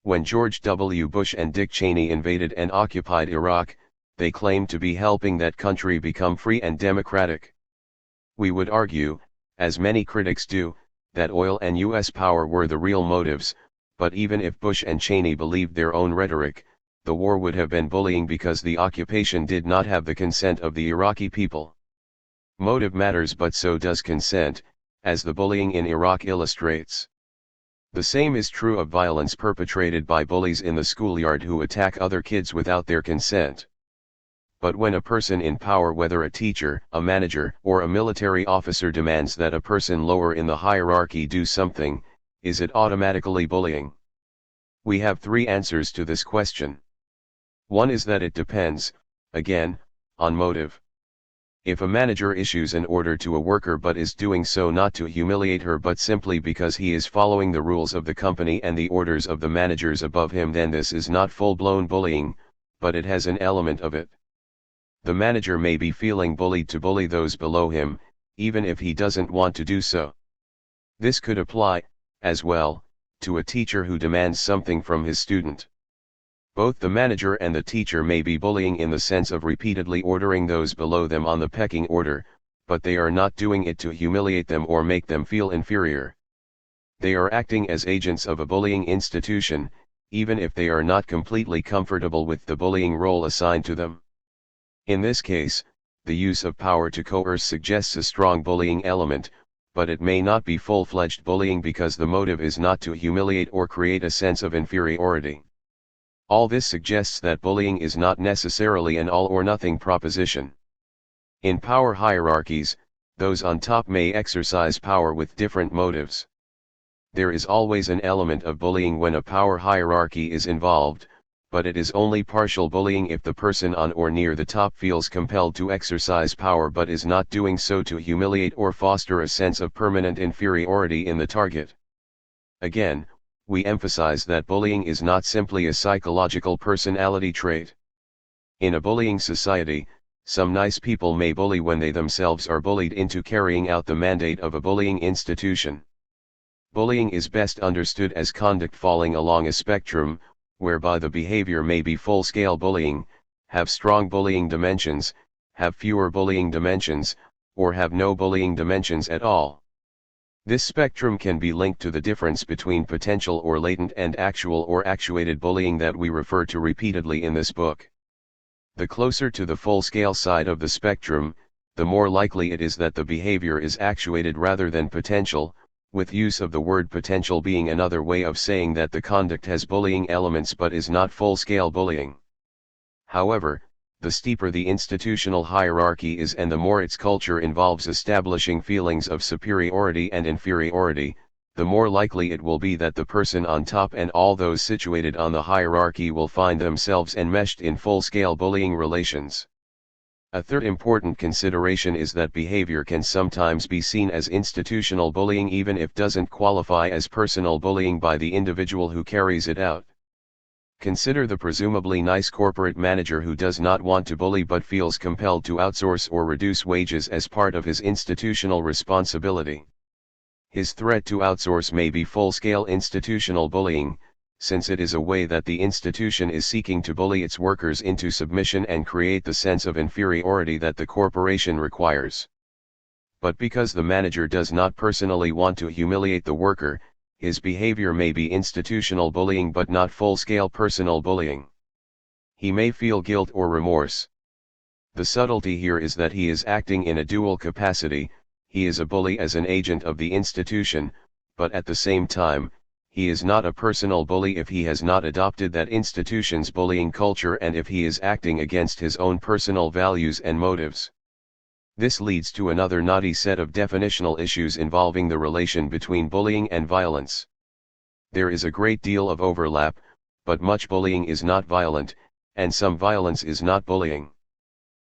When George W. Bush and Dick Cheney invaded and occupied Iraq, they claimed to be helping that country become free and democratic. We would argue, as many critics do, that oil and U.S. power were the real motives, but even if Bush and Cheney believed their own rhetoric, the war would have been bullying because the occupation did not have the consent of the Iraqi people. Motive matters, but so does consent, as the bullying in Iraq illustrates. The same is true of violence perpetrated by bullies in the schoolyard who attack other kids without their consent. But when a person in power, whether a teacher, a manager, or a military officer, demands that a person lower in the hierarchy do something, is it automatically bullying? We have three answers to this question. One is that it depends, again, on motive. If a manager issues an order to a worker but is doing so not to humiliate her but simply because he is following the rules of the company and the orders of the managers above him, then this is not full-blown bullying, but it has an element of it. The manager may be feeling bullied to bully those below him, even if he doesn't want to do so. This could apply, as well, to a teacher who demands something from his student. Both the manager and the teacher may be bullying in the sense of repeatedly ordering those below them on the pecking order, but they are not doing it to humiliate them or make them feel inferior. They are acting as agents of a bullying institution, even if they are not completely comfortable with the bullying role assigned to them. In this case, the use of power to coerce suggests a strong bullying element, but it may not be full-fledged bullying because the motive is not to humiliate or create a sense of inferiority. All this suggests that bullying is not necessarily an all-or-nothing proposition. In power hierarchies, those on top may exercise power with different motives. There is always an element of bullying when a power hierarchy is involved, but it is only partial bullying if the person on or near the top feels compelled to exercise power but is not doing so to humiliate or foster a sense of permanent inferiority in the target. Again, we emphasize that bullying is not simply a psychological personality trait. In a bullying society, some nice people may bully when they themselves are bullied into carrying out the mandate of a bullying institution. Bullying is best understood as conduct falling along a spectrum, whereby the behavior may be full-scale bullying, have strong bullying dimensions, have fewer bullying dimensions, or have no bullying dimensions at all. This spectrum can be linked to the difference between potential or latent and actual or actuated bullying that we refer to repeatedly in this book. The closer to the full-scale side of the spectrum, the more likely it is that the behavior is actuated rather than potential, with use of the word potential being another way of saying that the conduct has bullying elements but is not full-scale bullying. However, the steeper the institutional hierarchy is and the more its culture involves establishing feelings of superiority and inferiority, the more likely it will be that the person on top and all those situated on the hierarchy will find themselves enmeshed in full-scale bullying relations. A third important consideration is that behavior can sometimes be seen as institutional bullying even if doesn't qualify as personal bullying by the individual who carries it out. Consider the presumably nice corporate manager who does not want to bully but feels compelled to outsource or reduce wages as part of his institutional responsibility. His threat to outsource may be full-scale institutional bullying, since it is a way that the institution is seeking to bully its workers into submission and create the sense of inferiority that the corporation requires. But because the manager does not personally want to humiliate the worker, his behavior may be institutional bullying but not full-scale personal bullying. He may feel guilt or remorse. The subtlety here is that he is acting in a dual capacity. He is a bully as an agent of the institution, but at the same time, he is not a personal bully if he has not adopted that institution's bullying culture and if he is acting against his own personal values and motives. This leads to another knotty set of definitional issues involving the relation between bullying and violence. There is a great deal of overlap, but much bullying is not violent, and some violence is not bullying.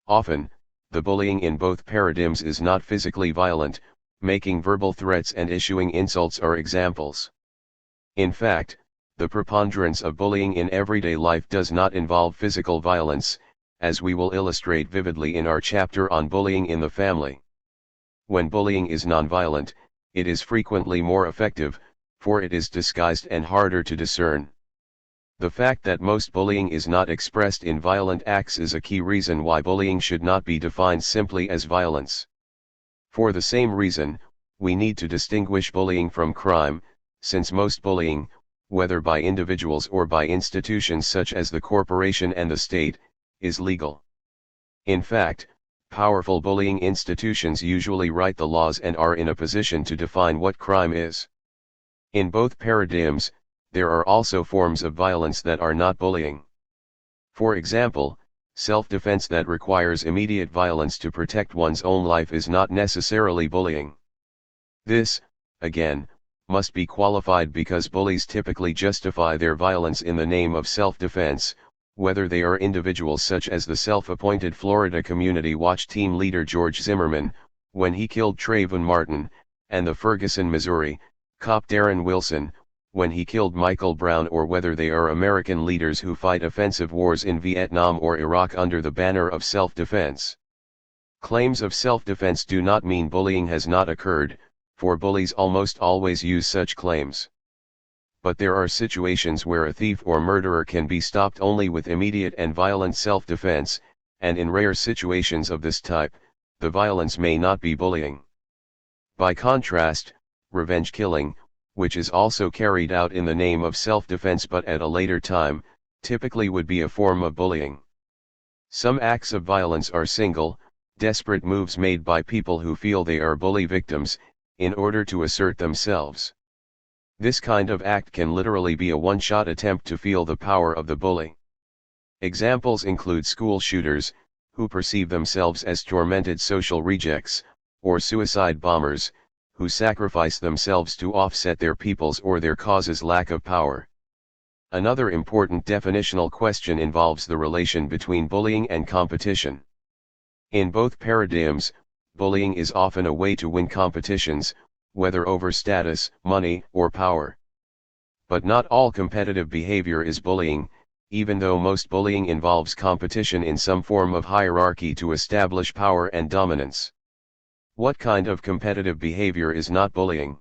Often, the bullying in both paradigms is not physically violent. Making verbal threats and issuing insults are examples. In fact, the preponderance of bullying in everyday life does not involve physical violence, as we will illustrate vividly in our chapter on bullying in the family. When bullying is nonviolent, it is frequently more effective, for it is disguised and harder to discern. The fact that most bullying is not expressed in violent acts is a key reason why bullying should not be defined simply as violence. For the same reason, we need to distinguish bullying from crime, since most bullying, whether by individuals or by institutions such as the corporation and the state, is legal. In fact, powerful bullying institutions usually write the laws and are in a position to define what crime is. In both paradigms, there are also forms of violence that are not bullying. For example, self-defense that requires immediate violence to protect one's own life is not necessarily bullying. This, again, must be qualified because bullies typically justify their violence in the name of self-defense, whether they are individuals such as the self-appointed Florida Community Watch team leader George Zimmerman, when he killed Trayvon Martin, and the Ferguson, Missouri, cop Darren Wilson, when he killed Michael Brown, or whether they are American leaders who fight offensive wars in Vietnam or Iraq under the banner of self-defense. Claims of self-defense do not mean bullying has not occurred, for bullies almost always use such claims. But there are situations where a thief or murderer can be stopped only with immediate and violent self-defense, and in rare situations of this type, the violence may not be bullying. By contrast, revenge killing, which is also carried out in the name of self-defense but at a later time, typically would be a form of bullying. Some acts of violence are single, desperate moves made by people who feel they are bully victims, in order to assert themselves. This kind of act can literally be a one-shot attempt to feel the power of the bully. Examples include school shooters, who perceive themselves as tormented social rejects, or suicide bombers, who sacrifice themselves to offset their people's or their cause's lack of power. Another important definitional question involves the relation between bullying and competition. In both paradigms, bullying is often a way to win competitions, whether over status, money, or power. But not all competitive behavior is bullying, even though most bullying involves competition in some form of hierarchy to establish power and dominance. What kind of competitive behavior is not bullying?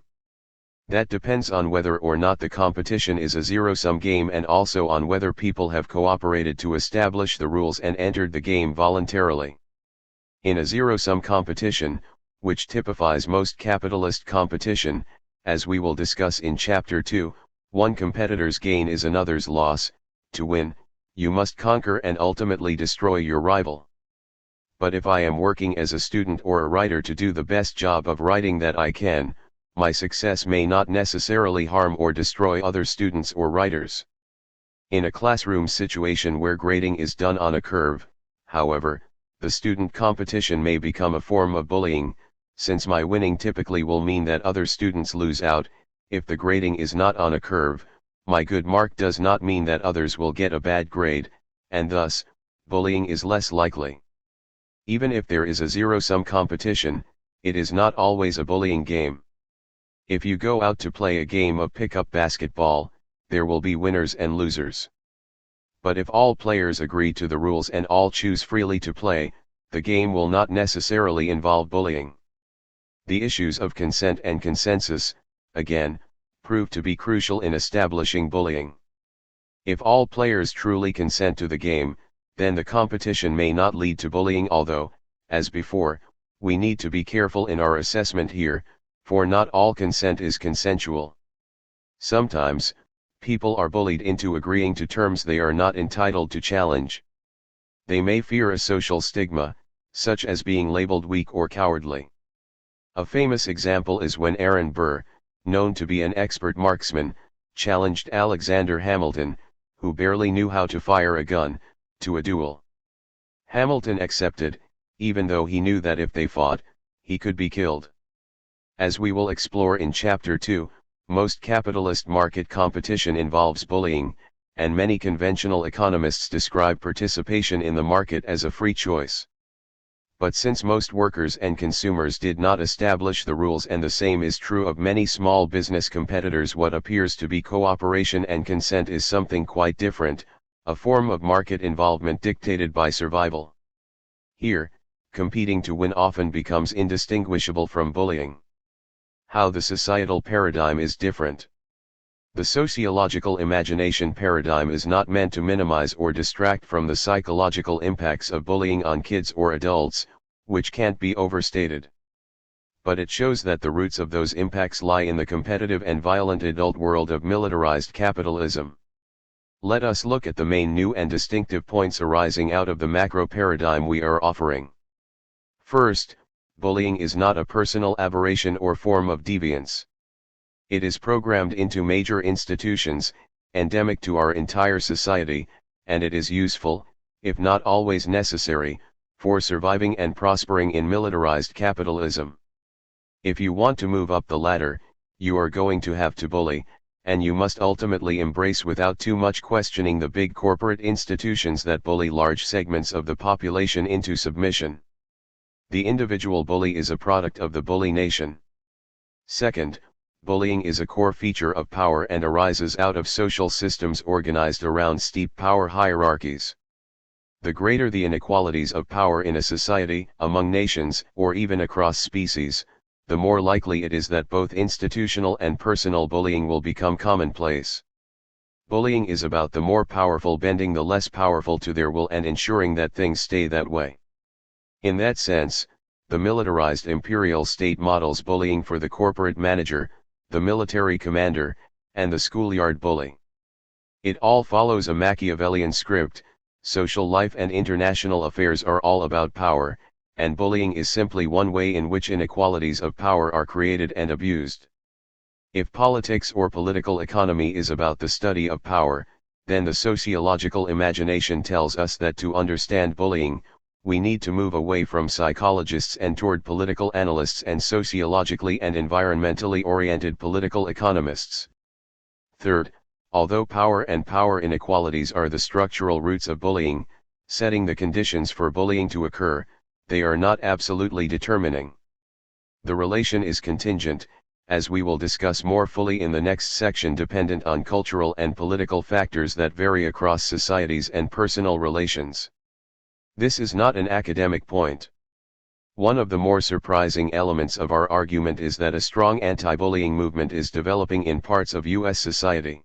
That depends on whether or not the competition is a zero-sum game, and also on whether people have cooperated to establish the rules and entered the game voluntarily. In a zero-sum competition, which typifies most capitalist competition, as we will discuss in Chapter 2, one competitor's gain is another's loss. To win, you must conquer and ultimately destroy your rival. But if I am working as a student or a writer to do the best job of writing that I can, my success may not necessarily harm or destroy other students or writers. In a classroom situation where grading is done on a curve, however, the student competition may become a form of bullying, since my winning typically will mean that other students lose out. If the grading is not on a curve, my good mark does not mean that others will get a bad grade, and thus, bullying is less likely. Even if there is a zero-sum competition, it is not always a bullying game. If you go out to play a game of pickup basketball, there will be winners and losers. But if all players agree to the rules and all choose freely to play, the game will not necessarily involve bullying. The issues of consent and consensus, again, prove to be crucial in establishing bullying. If all players truly consent to the game, then the competition may not lead to bullying, although, as before, we need to be careful in our assessment here, for not all consent is consensual. Sometimes, people are bullied into agreeing to terms they are not entitled to challenge. They may fear a social stigma, such as being labeled weak or cowardly. A famous example is when Aaron Burr, known to be an expert marksman, challenged Alexander Hamilton, who barely knew how to fire a gun, to a duel. Hamilton accepted, even though he knew that if they fought, he could be killed. As we will explore in Chapter 2, most capitalist market competition involves bullying, and many conventional economists describe participation in the market as a free choice. But since most workers and consumers did not establish the rules, and the same is true of many small business competitors, what appears to be cooperation and consent is something quite different, a form of market involvement dictated by survival. Here, competing to win often becomes indistinguishable from bullying. How the societal paradigm is different. The sociological imagination paradigm is not meant to minimize or distract from the psychological impacts of bullying on kids or adults, which can't be overstated. But it shows that the roots of those impacts lie in the competitive and violent adult world of militarized capitalism. Let us look at the main new and distinctive points arising out of the macro paradigm we are offering. First, bullying is not a personal aberration or form of deviance. It is programmed into major institutions, endemic to our entire society, and it is useful, if not always necessary, for surviving and prospering in militarized capitalism. If you want to move up the ladder, you are going to have to bully, and you must ultimately embrace without too much questioning the big corporate institutions that bully large segments of the population into submission. The individual bully is a product of the bully nation. Second, Bullying is a core feature of power and arises out of social systems organized around steep power hierarchies. The greater the inequalities of power in a society, among nations, or even across species, the more likely it is that both institutional and personal bullying will become commonplace. Bullying is about the more powerful bending the less powerful to their will and ensuring that things stay that way. In that sense, the militarized imperial state models bullying for the corporate manager, the military commander, and the schoolyard bully. It all follows a Machiavellian script. Social life and international affairs are all about power, and bullying is simply one way in which inequalities of power are created and abused. If politics or political economy is about the study of power, then the sociological imagination tells us that to understand bullying, we need to move away from psychologists and toward political analysts and sociologically and environmentally oriented political economists. Third, although power and power inequalities are the structural roots of bullying, setting the conditions for bullying to occur, they are not absolutely determining. The relation is contingent, as we will discuss more fully in the next section, dependent on cultural and political factors that vary across societies and personal relations. This is not an academic point. One of the more surprising elements of our argument is that a strong anti-bullying movement is developing in parts of U.S. society.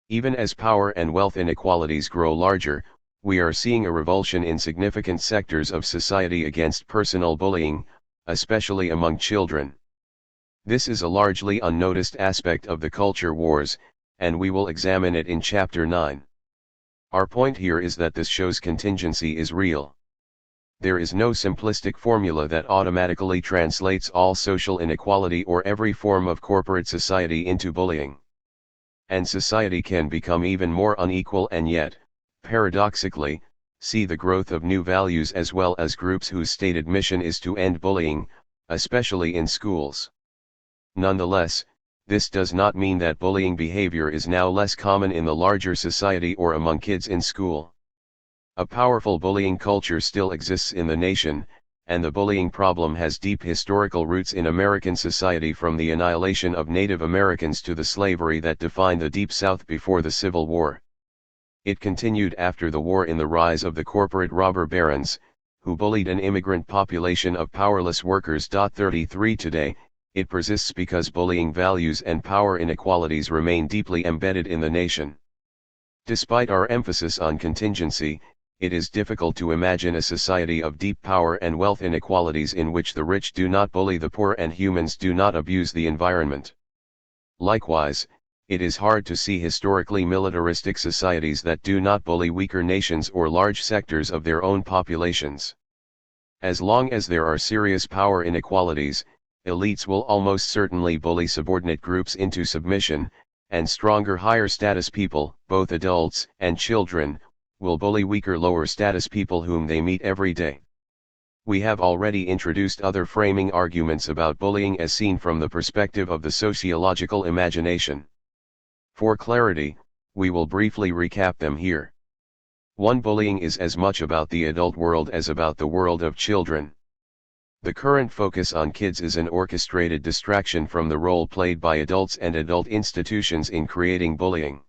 Even as power and wealth inequalities grow larger, we are seeing a revulsion in significant sectors of society against personal bullying, especially among children. This is a largely unnoticed aspect of the culture wars, and we will examine it in Chapter 9. Our point here is that this shows contingency is real. There is no simplistic formula that automatically translates all social inequality or every form of corporate society into bullying. And society can become even more unequal and yet, paradoxically, see the growth of new values as well as groups whose stated mission is to end bullying, especially in schools. Nonetheless, this does not mean that bullying behavior is now less common in the larger society or among kids in school. A powerful bullying culture still exists in the nation, and the bullying problem has deep historical roots in American society, from the annihilation of Native Americans to the slavery that defined the Deep South before the Civil War. It continued after the war in the rise of the corporate robber barons, who bullied an immigrant population of powerless workers. 33 Today, it persists because bullying values and power inequalities remain deeply embedded in the nation. Despite our emphasis on contingency, it is difficult to imagine a society of deep power and wealth inequalities in which the rich do not bully the poor and humans do not abuse the environment. Likewise, it is hard to see historically militaristic societies that do not bully weaker nations or large sectors of their own populations. As long as there are serious power inequalities, elites will almost certainly bully subordinate groups into submission, and stronger higher status people, both adults and children, will bully weaker lower status people whom they meet every day. We have already introduced other framing arguments about bullying as seen from the perspective of the sociological imagination. For clarity, we will briefly recap them here. 1. Bullying is as much about the adult world as about the world of children. The current focus on kids is an orchestrated distraction from the role played by adults and adult institutions in creating bullying.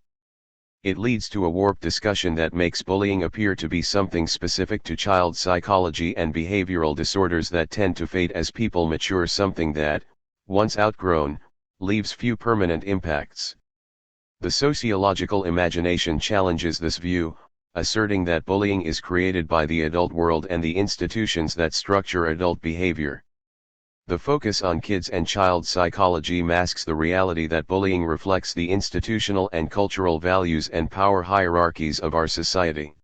It leads to a warped discussion that makes bullying appear to be something specific to child psychology and behavioral disorders that tend to fade as people mature, something that, once outgrown, leaves few permanent impacts. The sociological imagination challenges this view, asserting that bullying is created by the adult world and the institutions that structure adult behavior. The focus on kids and child psychology masks the reality that bullying reflects the institutional and cultural values and power hierarchies of our society.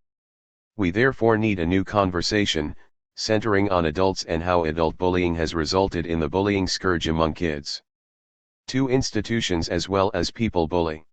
We therefore need a new conversation, centering on adults and how adult bullying has resulted in the bullying scourge among kids. 2. Institutions as well as people bully.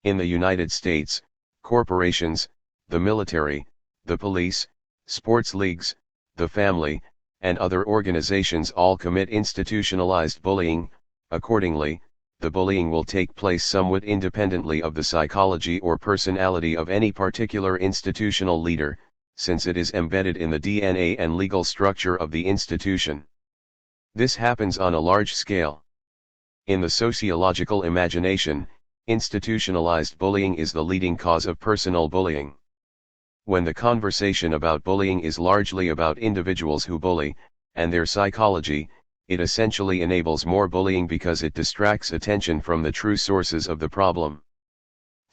In the United States, corporations, the military, the police, sports leagues, the family, and other organizations all commit institutionalized bullying. Accordingly, the bullying will take place somewhat independently of the psychology or personality of any particular institutional leader, since it is embedded in the DNA and legal structure of the institution. This happens on a large scale. In the sociological imagination, institutionalized bullying is the leading cause of personal bullying. When the conversation about bullying is largely about individuals who bully, and their psychology, it essentially enables more bullying because it distracts attention from the true sources of the problem.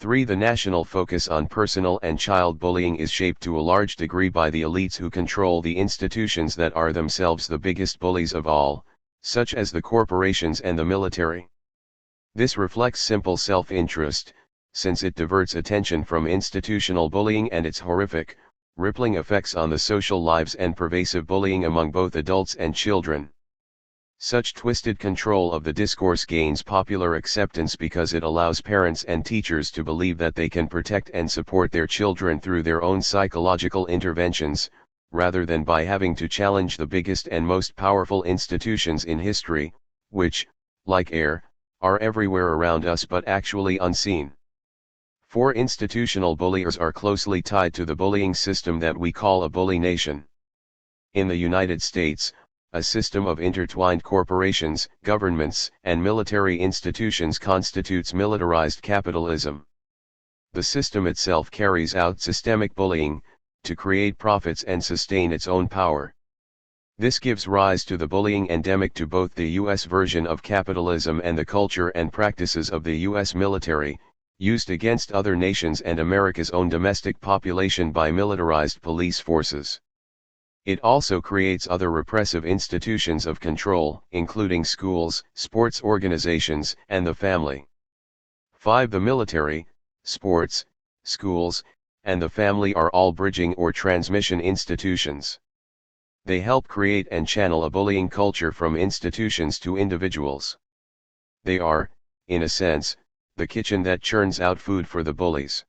3. The national focus on personal and child bullying is shaped to a large degree by the elites who control the institutions that are themselves the biggest bullies of all, such as the corporations and the military. This reflects simple self-interest, since it diverts attention from institutional bullying and its horrific, rippling effects on the social lives and pervasive bullying among both adults and children. Such twisted control of the discourse gains popular acceptance because it allows parents and teachers to believe that they can protect and support their children through their own psychological interventions, rather than by having to challenge the biggest and most powerful institutions in history, which, like air, are everywhere around us but actually unseen. 4. Institutional bulliers are closely tied to the bullying system that we call a bully nation. In the United States, a system of intertwined corporations, governments, and military institutions constitutes militarized capitalism. The system itself carries out systemic bullying, to create profits and sustain its own power. This gives rise to the bullying endemic to both the U.S. version of capitalism and the culture and practices of the U.S. military, used against other nations and America's own domestic population by militarized police forces. It also creates other repressive institutions of control, including schools, sports organizations, and the family. 5. The military, sports, schools, and the family are all bridging or transmission institutions. They help create and channel a bullying culture from institutions to individuals. They are, in a sense, the kitchen that churns out food for the bullies.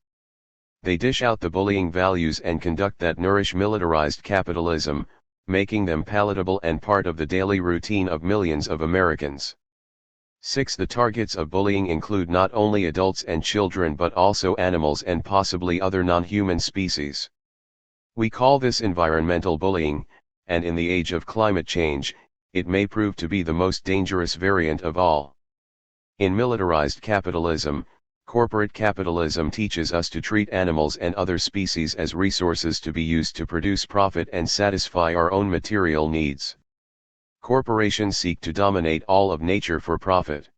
They dish out the bullying values and conduct that nourish militarized capitalism, making them palatable and part of the daily routine of millions of Americans. 6. The targets of bullying include not only adults and children but also animals and possibly other non-human species. We call this environmental bullying, and in the age of climate change, it may prove to be the most dangerous variant of all. In militarized capitalism, corporate capitalism teaches us to treat animals and other species as resources to be used to produce profit and satisfy our own material needs. Corporations seek to dominate all of nature for profit.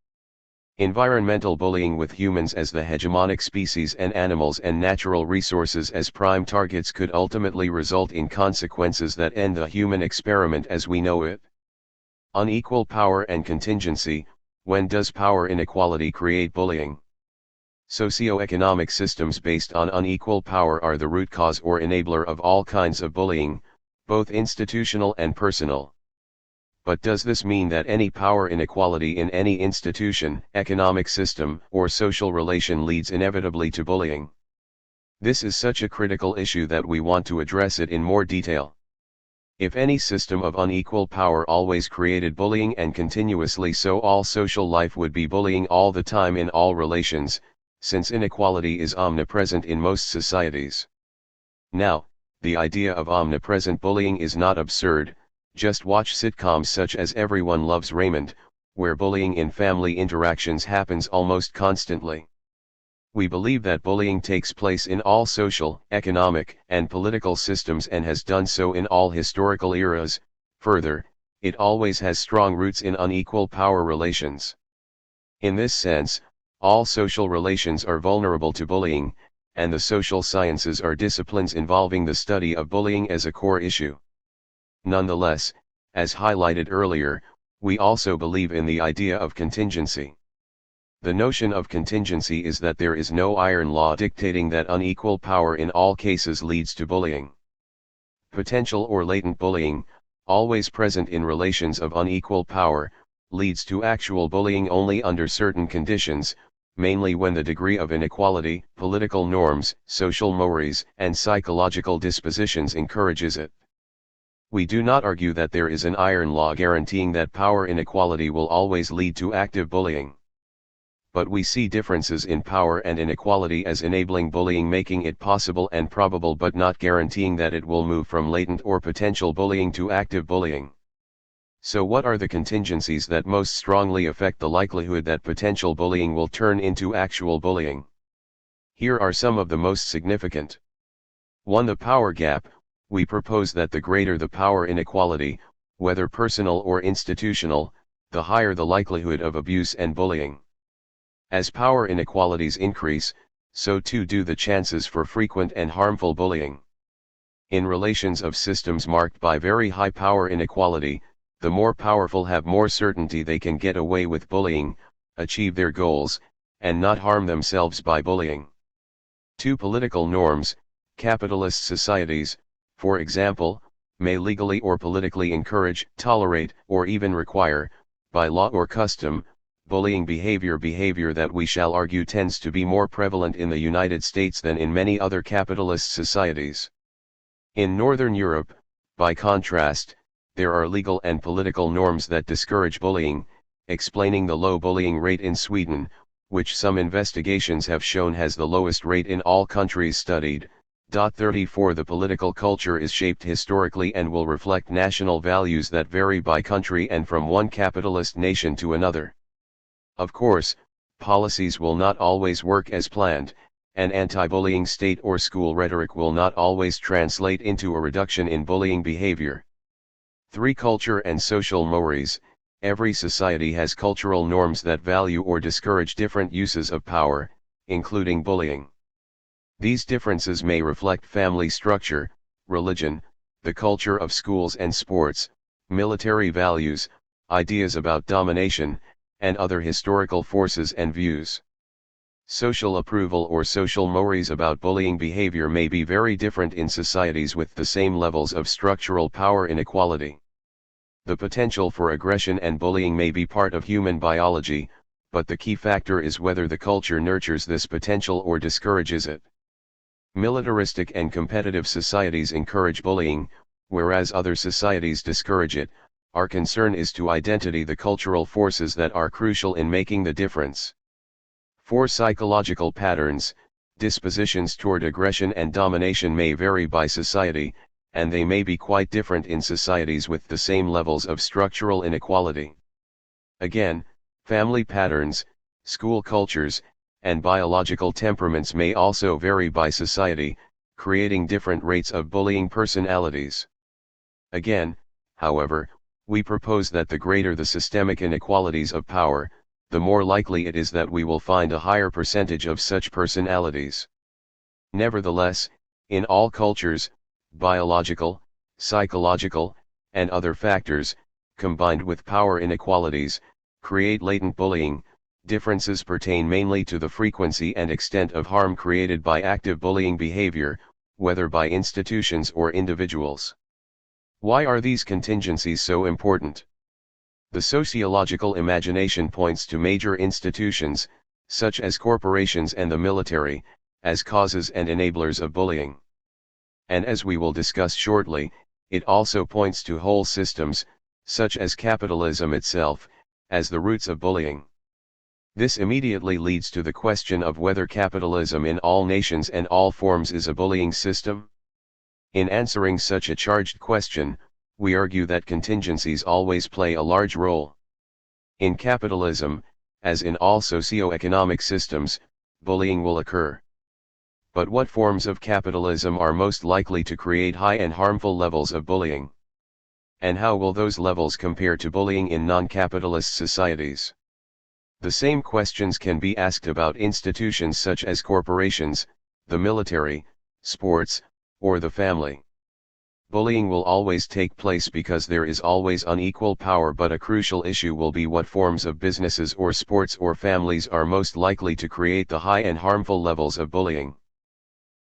Environmental bullying with humans as the hegemonic species and animals and natural resources as prime targets could ultimately result in consequences that end the human experiment as we know it. Unequal power and contingency. When does power inequality create bullying? Socioeconomic systems based on unequal power are the root cause or enabler of all kinds of bullying, both institutional and personal. But does this mean that any power inequality in any institution, economic system, or social relation leads inevitably to bullying? This is such a critical issue that we want to address it in more detail. If any system of unequal power always created bullying and continuously so, all social life would be bullying all the time in all relations, since inequality is omnipresent in most societies. Now, the idea of omnipresent bullying is not absurd. Just watch sitcoms such as Everyone Loves Raymond, where bullying in family interactions happens almost constantly. We believe that bullying takes place in all social, economic, and political systems and has done so in all historical eras. Further, it always has strong roots in unequal power relations. In this sense, all social relations are vulnerable to bullying, and the social sciences are disciplines involving the study of bullying as a core issue. Nonetheless, as highlighted earlier, we also believe in the idea of contingency. The notion of contingency is that there is no iron law dictating that unequal power in all cases leads to bullying. Potential or latent bullying, always present in relations of unequal power, leads to actual bullying only under certain conditions, mainly when the degree of inequality, political norms, social mores, and psychological dispositions encourages it. We do not argue that there is an iron law guaranteeing that power inequality will always lead to active bullying. But we see differences in power and inequality as enabling bullying, making it possible and probable but not guaranteeing that it will move from latent or potential bullying to active bullying. So what are the contingencies that most strongly affect the likelihood that potential bullying will turn into actual bullying? Here are some of the most significant. 1. The power gap. We propose that the greater the power inequality, whether personal or institutional, the higher the likelihood of abuse and bullying. As power inequalities increase, so too do the chances for frequent and harmful bullying. In relations of systems marked by very high power inequality, the more powerful have more certainty they can get away with bullying, achieve their goals, and not harm themselves by bullying. 2. Political norms. Capitalist societies, for example, may legally or politically encourage, tolerate, or even require, by law or custom, bullying behavior that we shall argue tends to be more prevalent in the United States than in many other capitalist societies. In Northern Europe, by contrast, there are legal and political norms that discourage bullying, explaining the low bullying rate in Sweden, which some investigations have shown has the lowest rate in all countries studied. 34 The political culture is shaped historically and will reflect national values that vary by country and from one capitalist nation to another. Of course, policies will not always work as planned, and anti-bullying state or school rhetoric will not always translate into a reduction in bullying behavior. 3. Culture and social mores. Every society has cultural norms that value or discourage different uses of power, including bullying. These differences may reflect family structure, religion, the culture of schools and sports, military values, ideas about domination, and other historical forces and views. Social approval or social mores about bullying behavior may be very different in societies with the same levels of structural power inequality. The potential for aggression and bullying may be part of human biology, but the key factor is whether the culture nurtures this potential or discourages it. Militaristic and competitive societies encourage bullying, whereas other societies discourage it. Our concern is to identify the cultural forces that are crucial in making the difference. 4. Psychological patterns. Dispositions toward aggression and domination may vary by society, and they may be quite different in societies with the same levels of structural inequality. Again, family patterns, school cultures, and biological temperaments may also vary by society, creating different rates of bullying personalities. Again, however, we propose that the greater the systemic inequalities of power, the more likely it is that we will find a higher percentage of such personalities. Nevertheless, in all cultures, biological, psychological, and other factors, combined with power inequalities, create latent bullying. Differences pertain mainly to the frequency and extent of harm created by active bullying behavior, whether by institutions or individuals. Why are these contingencies so important? The sociological imagination points to major institutions, such as corporations and the military, as causes and enablers of bullying. And as we will discuss shortly, it also points to whole systems, such as capitalism itself, as the roots of bullying. This immediately leads to the question of whether capitalism in all nations and all forms is a bullying system. In answering such a charged question, we argue that contingencies always play a large role. In capitalism, as in all socio-economic systems, bullying will occur. But what forms of capitalism are most likely to create high and harmful levels of bullying? And how will those levels compare to bullying in non-capitalist societies? The same questions can be asked about institutions such as corporations, the military, sports, or the family. Bullying will always take place because there is always unequal power, but a crucial issue will be what forms of businesses or sports or families are most likely to create the high and harmful levels of bullying.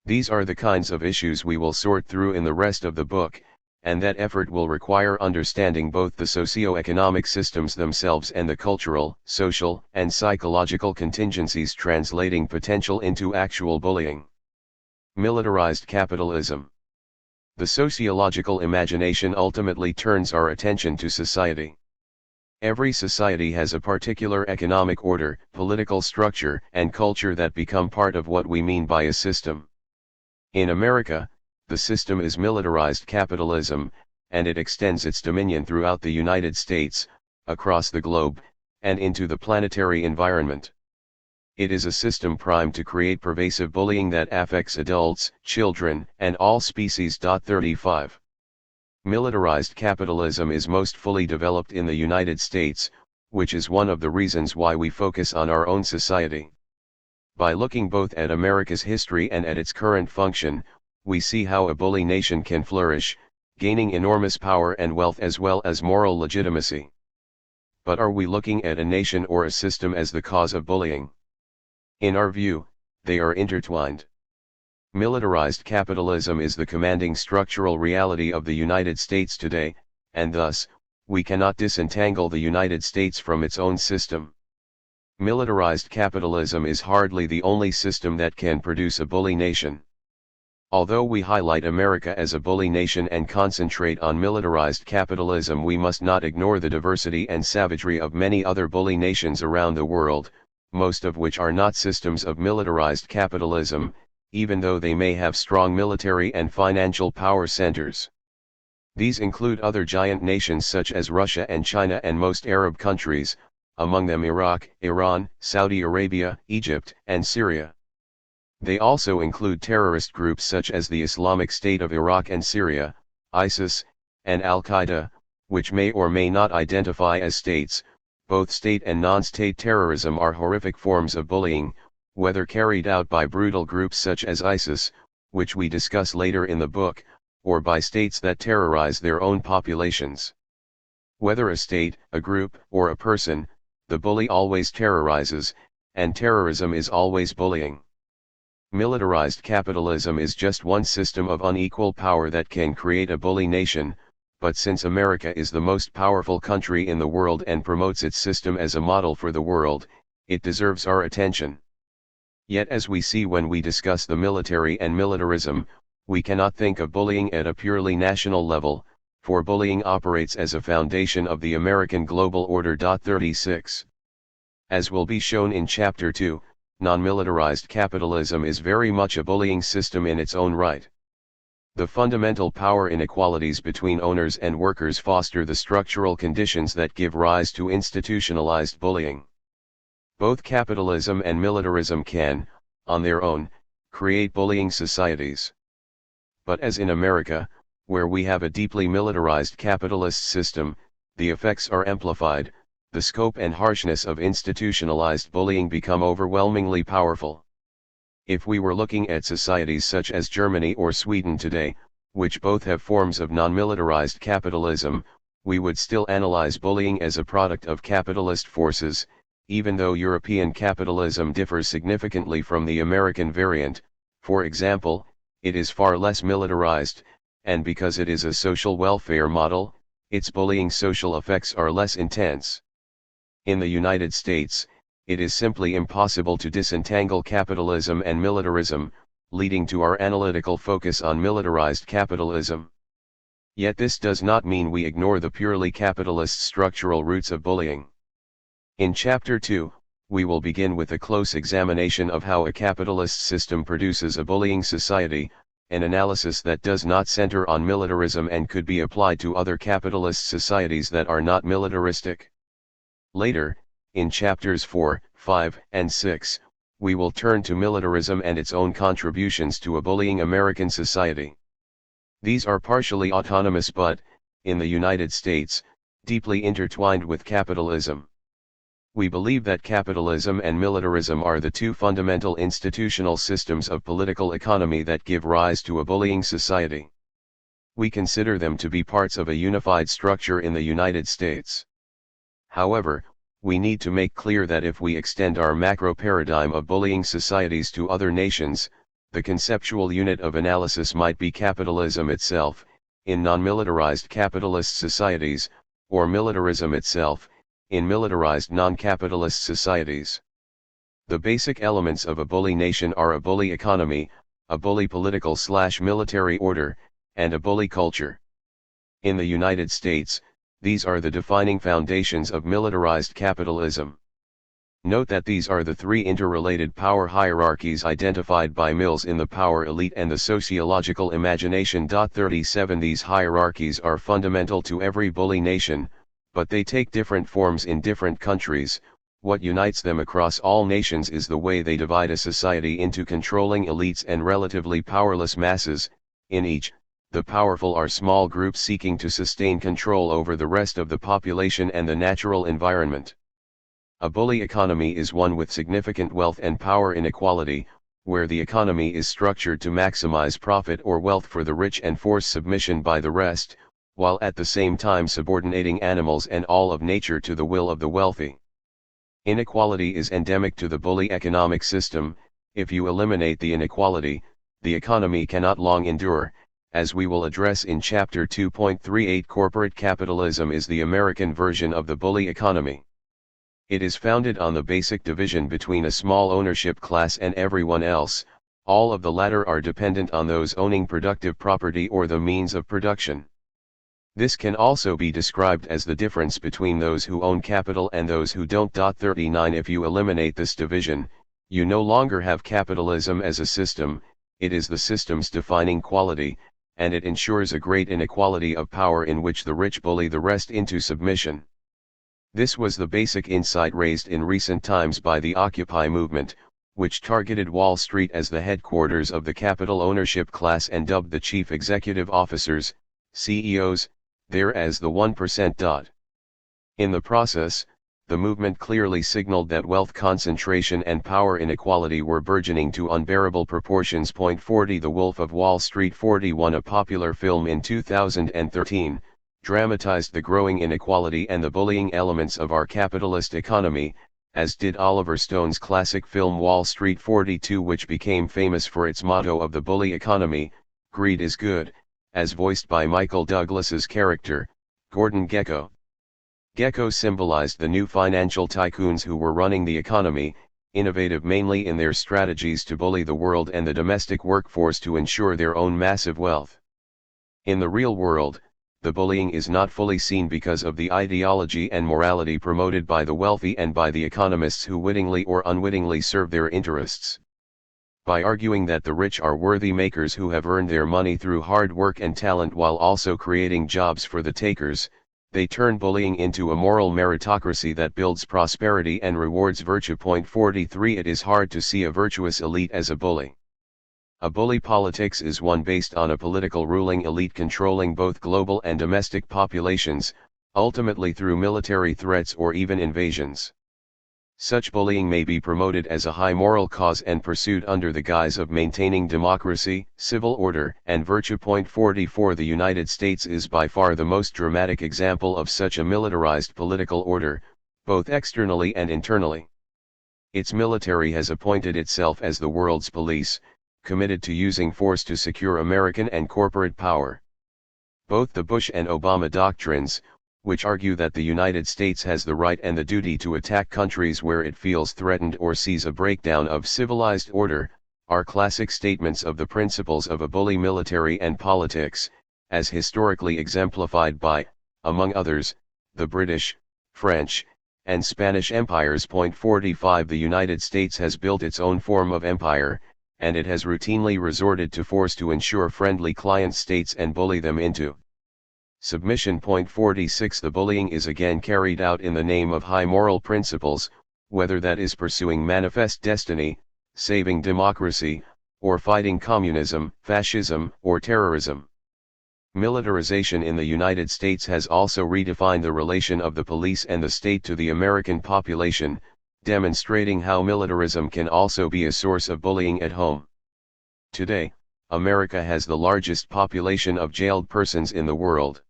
These are the kinds of issues we will sort through in the rest of the book, and that effort will require understanding both the socio-economic systems themselves and the cultural, social, and psychological contingencies translating potential into actual bullying. Militarized capitalism. The sociological imagination ultimately turns our attention to society. Every society has a particular economic order, political structure, and culture that become part of what we mean by a system. In America, the system is militarized capitalism, and it extends its dominion throughout the United States, across the globe, and into the planetary environment. It is a system primed to create pervasive bullying that affects adults, children, and all species. 35. Militarized capitalism is most fully developed in the United States, which is one of the reasons why we focus on our own society. By looking both at America's history and at its current function, we see how a bully nation can flourish, gaining enormous power and wealth as well as moral legitimacy. But are we looking at a nation or a system as the cause of bullying? In our view, they are intertwined. Militarized capitalism is the commanding structural reality of the United States today, and thus, we cannot disentangle the United States from its own system. Militarized capitalism is hardly the only system that can produce a bully nation. Although we highlight America as a bully nation and concentrate on militarized capitalism, we must not ignore the diversity and savagery of many other bully nations around the world, most of which are not systems of militarized capitalism, even though they may have strong military and financial power centers. These include other giant nations such as Russia and China and most Arab countries, among them Iraq, Iran, Saudi Arabia, Egypt, and Syria. They also include terrorist groups such as the Islamic State of Iraq and Syria, ISIS, and Al-Qaeda, which may or may not identify as states. Both state and non-state terrorism are horrific forms of bullying, whether carried out by brutal groups such as ISIS, which we discuss later in the book, or by states that terrorize their own populations. Whether a state, a group, or a person, the bully always terrorizes, and terrorism is always bullying. Militarized capitalism is just one system of unequal power that can create a bully nation, but since America is the most powerful country in the world and promotes its system as a model for the world, it deserves our attention. Yet as we see when we discuss the military and militarism, we cannot think of bullying at a purely national level, for bullying operates as a foundation of the American global order. 36. As will be shown in Chapter 2, non-militarized capitalism is very much a bullying system in its own right. The fundamental power inequalities between owners and workers foster the structural conditions that give rise to institutionalized bullying. Both capitalism and militarism can, on their own, create bullying societies. But as in America, where we have a deeply militarized capitalist system, the effects are amplified, the scope and harshness of institutionalized bullying become overwhelmingly powerful. If we were looking at societies such as Germany or Sweden today, which both have forms of non-militarized capitalism, we would still analyze bullying as a product of capitalist forces, even though European capitalism differs significantly from the American variant. For example, it is far less militarized, and because it is a social welfare model, its bullying social effects are less intense. In the United States, it is simply impossible to disentangle capitalism and militarism, leading to our analytical focus on militarized capitalism. Yet this does not mean we ignore the purely capitalist structural roots of bullying. In Chapter 2, we will begin with a close examination of how a capitalist system produces a bullying society, an analysis that does not center on militarism and could be applied to other capitalist societies that are not militaristic. Later, in Chapters 4, 5, and 6, we will turn to militarism and its own contributions to a bullying American society. These are partially autonomous but, in the United States, deeply intertwined with capitalism. We believe that capitalism and militarism are the two fundamental institutional systems of political economy that give rise to a bullying society. We consider them to be parts of a unified structure in the United States. However, we need to make clear that if we extend our macro paradigm of bullying societies to other nations, the conceptual unit of analysis might be capitalism itself, in non-militarized capitalist societies, or militarism itself, in militarized non-capitalist societies. The basic elements of a bully nation are a bully economy, a bully political/military order, and a bully culture. In the United States, these are the defining foundations of militarized capitalism. Note that these are the three interrelated power hierarchies identified by Mills in The Power Elite and the Sociological Imagination. 37 These hierarchies are fundamental to every bully nation, but they take different forms in different countries. What unites them across all nations is the way they divide a society into controlling elites and relatively powerless masses. In each, the powerful are small groups seeking to sustain control over the rest of the population and the natural environment. A bully economy is one with significant wealth and power inequality, where the economy is structured to maximize profit or wealth for the rich and force submission by the rest, while at the same time subordinating animals and all of nature to the will of the wealthy. Inequality is endemic to the bully economic system. If you eliminate the inequality, the economy cannot long endure, as we will address in Chapter 2.38. Corporate capitalism is the American version of the bully economy. It is founded on the basic division between a small ownership class and everyone else. All of the latter are dependent on those owning productive property or the means of production. This can also be described as the difference between those who own capital and those who don't. 39 If you eliminate this division, you no longer have capitalism as a system, it is the system's defining quality, and it ensures a great inequality of power in which the rich bully the rest into submission. This was the basic insight raised in recent times by the Occupy movement, which targeted Wall Street as the headquarters of the capital ownership class and dubbed the chief executive officers, CEOs, there as the 1%. In the process, the movement clearly signaled that wealth concentration and power inequality were burgeoning to unbearable proportions. 40 The Wolf of Wall Street 41 A popular film in 2013, dramatized the growing inequality and the bullying elements of our capitalist economy, as did Oliver Stone's classic film Wall Street 42, which became famous for its motto of the bully economy, "Greed is good," as voiced by Michael Douglas's character, Gordon Gekko. Gekko symbolized the new financial tycoons who were running the economy, innovative mainly in their strategies to bully the world and the domestic workforce to ensure their own massive wealth. In the real world, the bullying is not fully seen because of the ideology and morality promoted by the wealthy and by the economists who wittingly or unwittingly serve their interests. By arguing that the rich are worthy makers who have earned their money through hard work and talent while also creating jobs for the takers, they turn bullying into a moral meritocracy that builds prosperity and rewards virtue. 43 It is hard to see a virtuous elite as a bully. A bully politics is one based on a political ruling elite controlling both global and domestic populations, ultimately through military threats or even invasions. Such bullying may be promoted as a high moral cause and pursued under the guise of maintaining democracy, civil order, and virtue. 44 The United States is by far the most dramatic example of such a militarized political order, both externally and internally. Its military has appointed itself as the world's police, committed to using force to secure American and corporate power. Both the Bush and Obama doctrines, which argue that the United States has the right and the duty to attack countries where it feels threatened or sees a breakdown of civilized order, are classic statements of the principles of a bully military and politics, as historically exemplified by, among others, the British, French, and Spanish empires. 45 The United States has built its own form of empire, and it has routinely resorted to force to ensure friendly client states and bully them into submission. 46 The bullying is again carried out in the name of high moral principles, whether that is pursuing manifest destiny, saving democracy, or fighting communism, fascism, or terrorism. Militarization in the United States has also redefined the relation of the police and the state to the American population, demonstrating how militarism can also be a source of bullying at home. Today, America has the largest population of jailed persons in the world.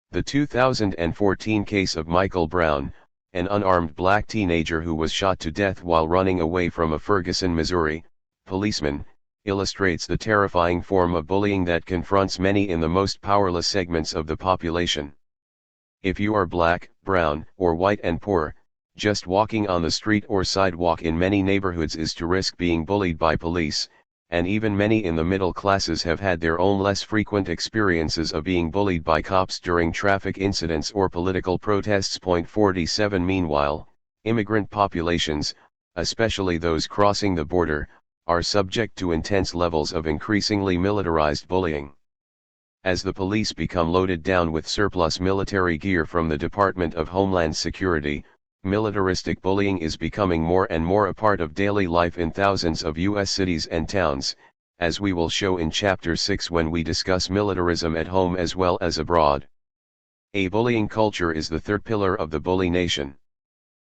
The 2014 case of Michael Brown, an unarmed black teenager who was shot to death while running away from a Ferguson, Missouri, policeman, illustrates the terrifying form of bullying that confronts many in the most powerless segments of the population. If you are black, brown, or white and poor, just walking on the street or sidewalk in many neighborhoods is to risk being bullied by police, and even many in the middle classes have had their own less frequent experiences of being bullied by cops during traffic incidents or political protests. 47 Meanwhile, Immigrant populations, especially those crossing the border, are subject to intense levels of increasingly militarized bullying. As the police become loaded down with surplus military gear from the Department of Homeland Security, militaristic bullying is becoming more and more a part of daily life in thousands of U.S. cities and towns, as we will show in Chapter 6 when we discuss militarism at home as well as abroad. A bullying culture is the third pillar of the bully nation.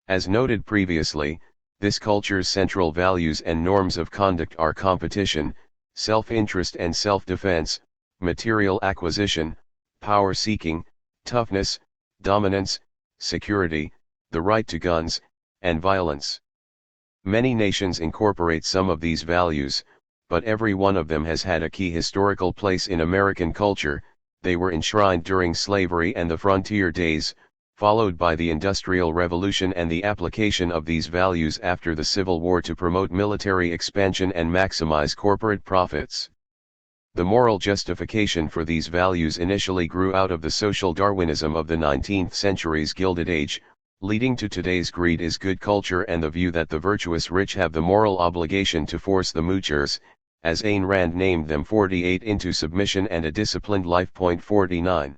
As noted previously, this culture's central values and norms of conduct are competition, self-interest and self-defense, material acquisition, power-seeking, toughness, dominance, security, the right to guns, and violence. Many nations incorporate some of these values, but every one of them has had a key historical place in American culture. They were enshrined during slavery and the frontier days, followed by the Industrial Revolution and the application of these values after the Civil War to promote military expansion and maximize corporate profits. The moral justification for these values initially grew out of the social Darwinism of the 19th century's Gilded Age, leading to today's greed is good culture and the view that the virtuous rich have the moral obligation to force the moochers, as Ayn Rand named them, 48 into submission and a disciplined life. 49.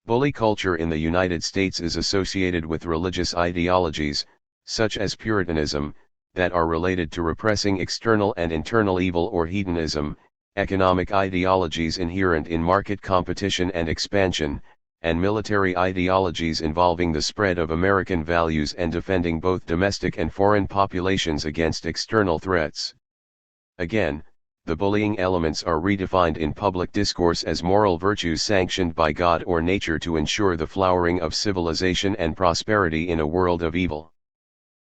Bully culture in the United States is associated with religious ideologies, such as Puritanism, that are related to repressing external and internal evil or hedonism, economic ideologies inherent in market competition and expansion, and military ideologies involving the spread of American values and defending both domestic and foreign populations against external threats. Again, the bullying elements are redefined in public discourse as moral virtues sanctioned by God or nature to ensure the flowering of civilization and prosperity in a world of evil.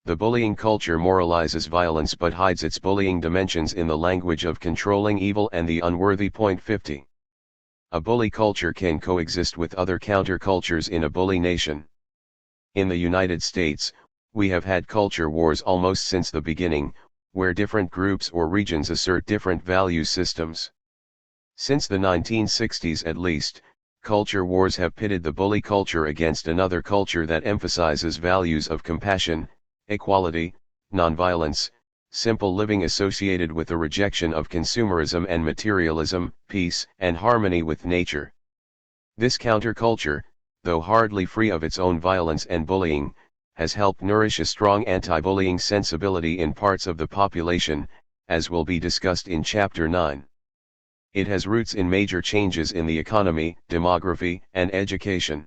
The bullying culture moralizes violence but hides its bullying dimensions in the language of controlling evil and the unworthy. 50. A bully culture can coexist with other countercultures in a bully nation. In the United States, we have had culture wars almost since the beginning, where different groups or regions assert different value systems. Since the 1960s at least, culture wars have pitted the bully culture against another culture that emphasizes values of compassion, equality, nonviolence, simple living associated with a rejection of consumerism and materialism, peace and harmony with nature. This counterculture, though hardly free of its own violence and bullying, has helped nourish a strong anti-bullying sensibility in parts of the population, as will be discussed in Chapter 9. It has roots in major changes in the economy, demography, and education.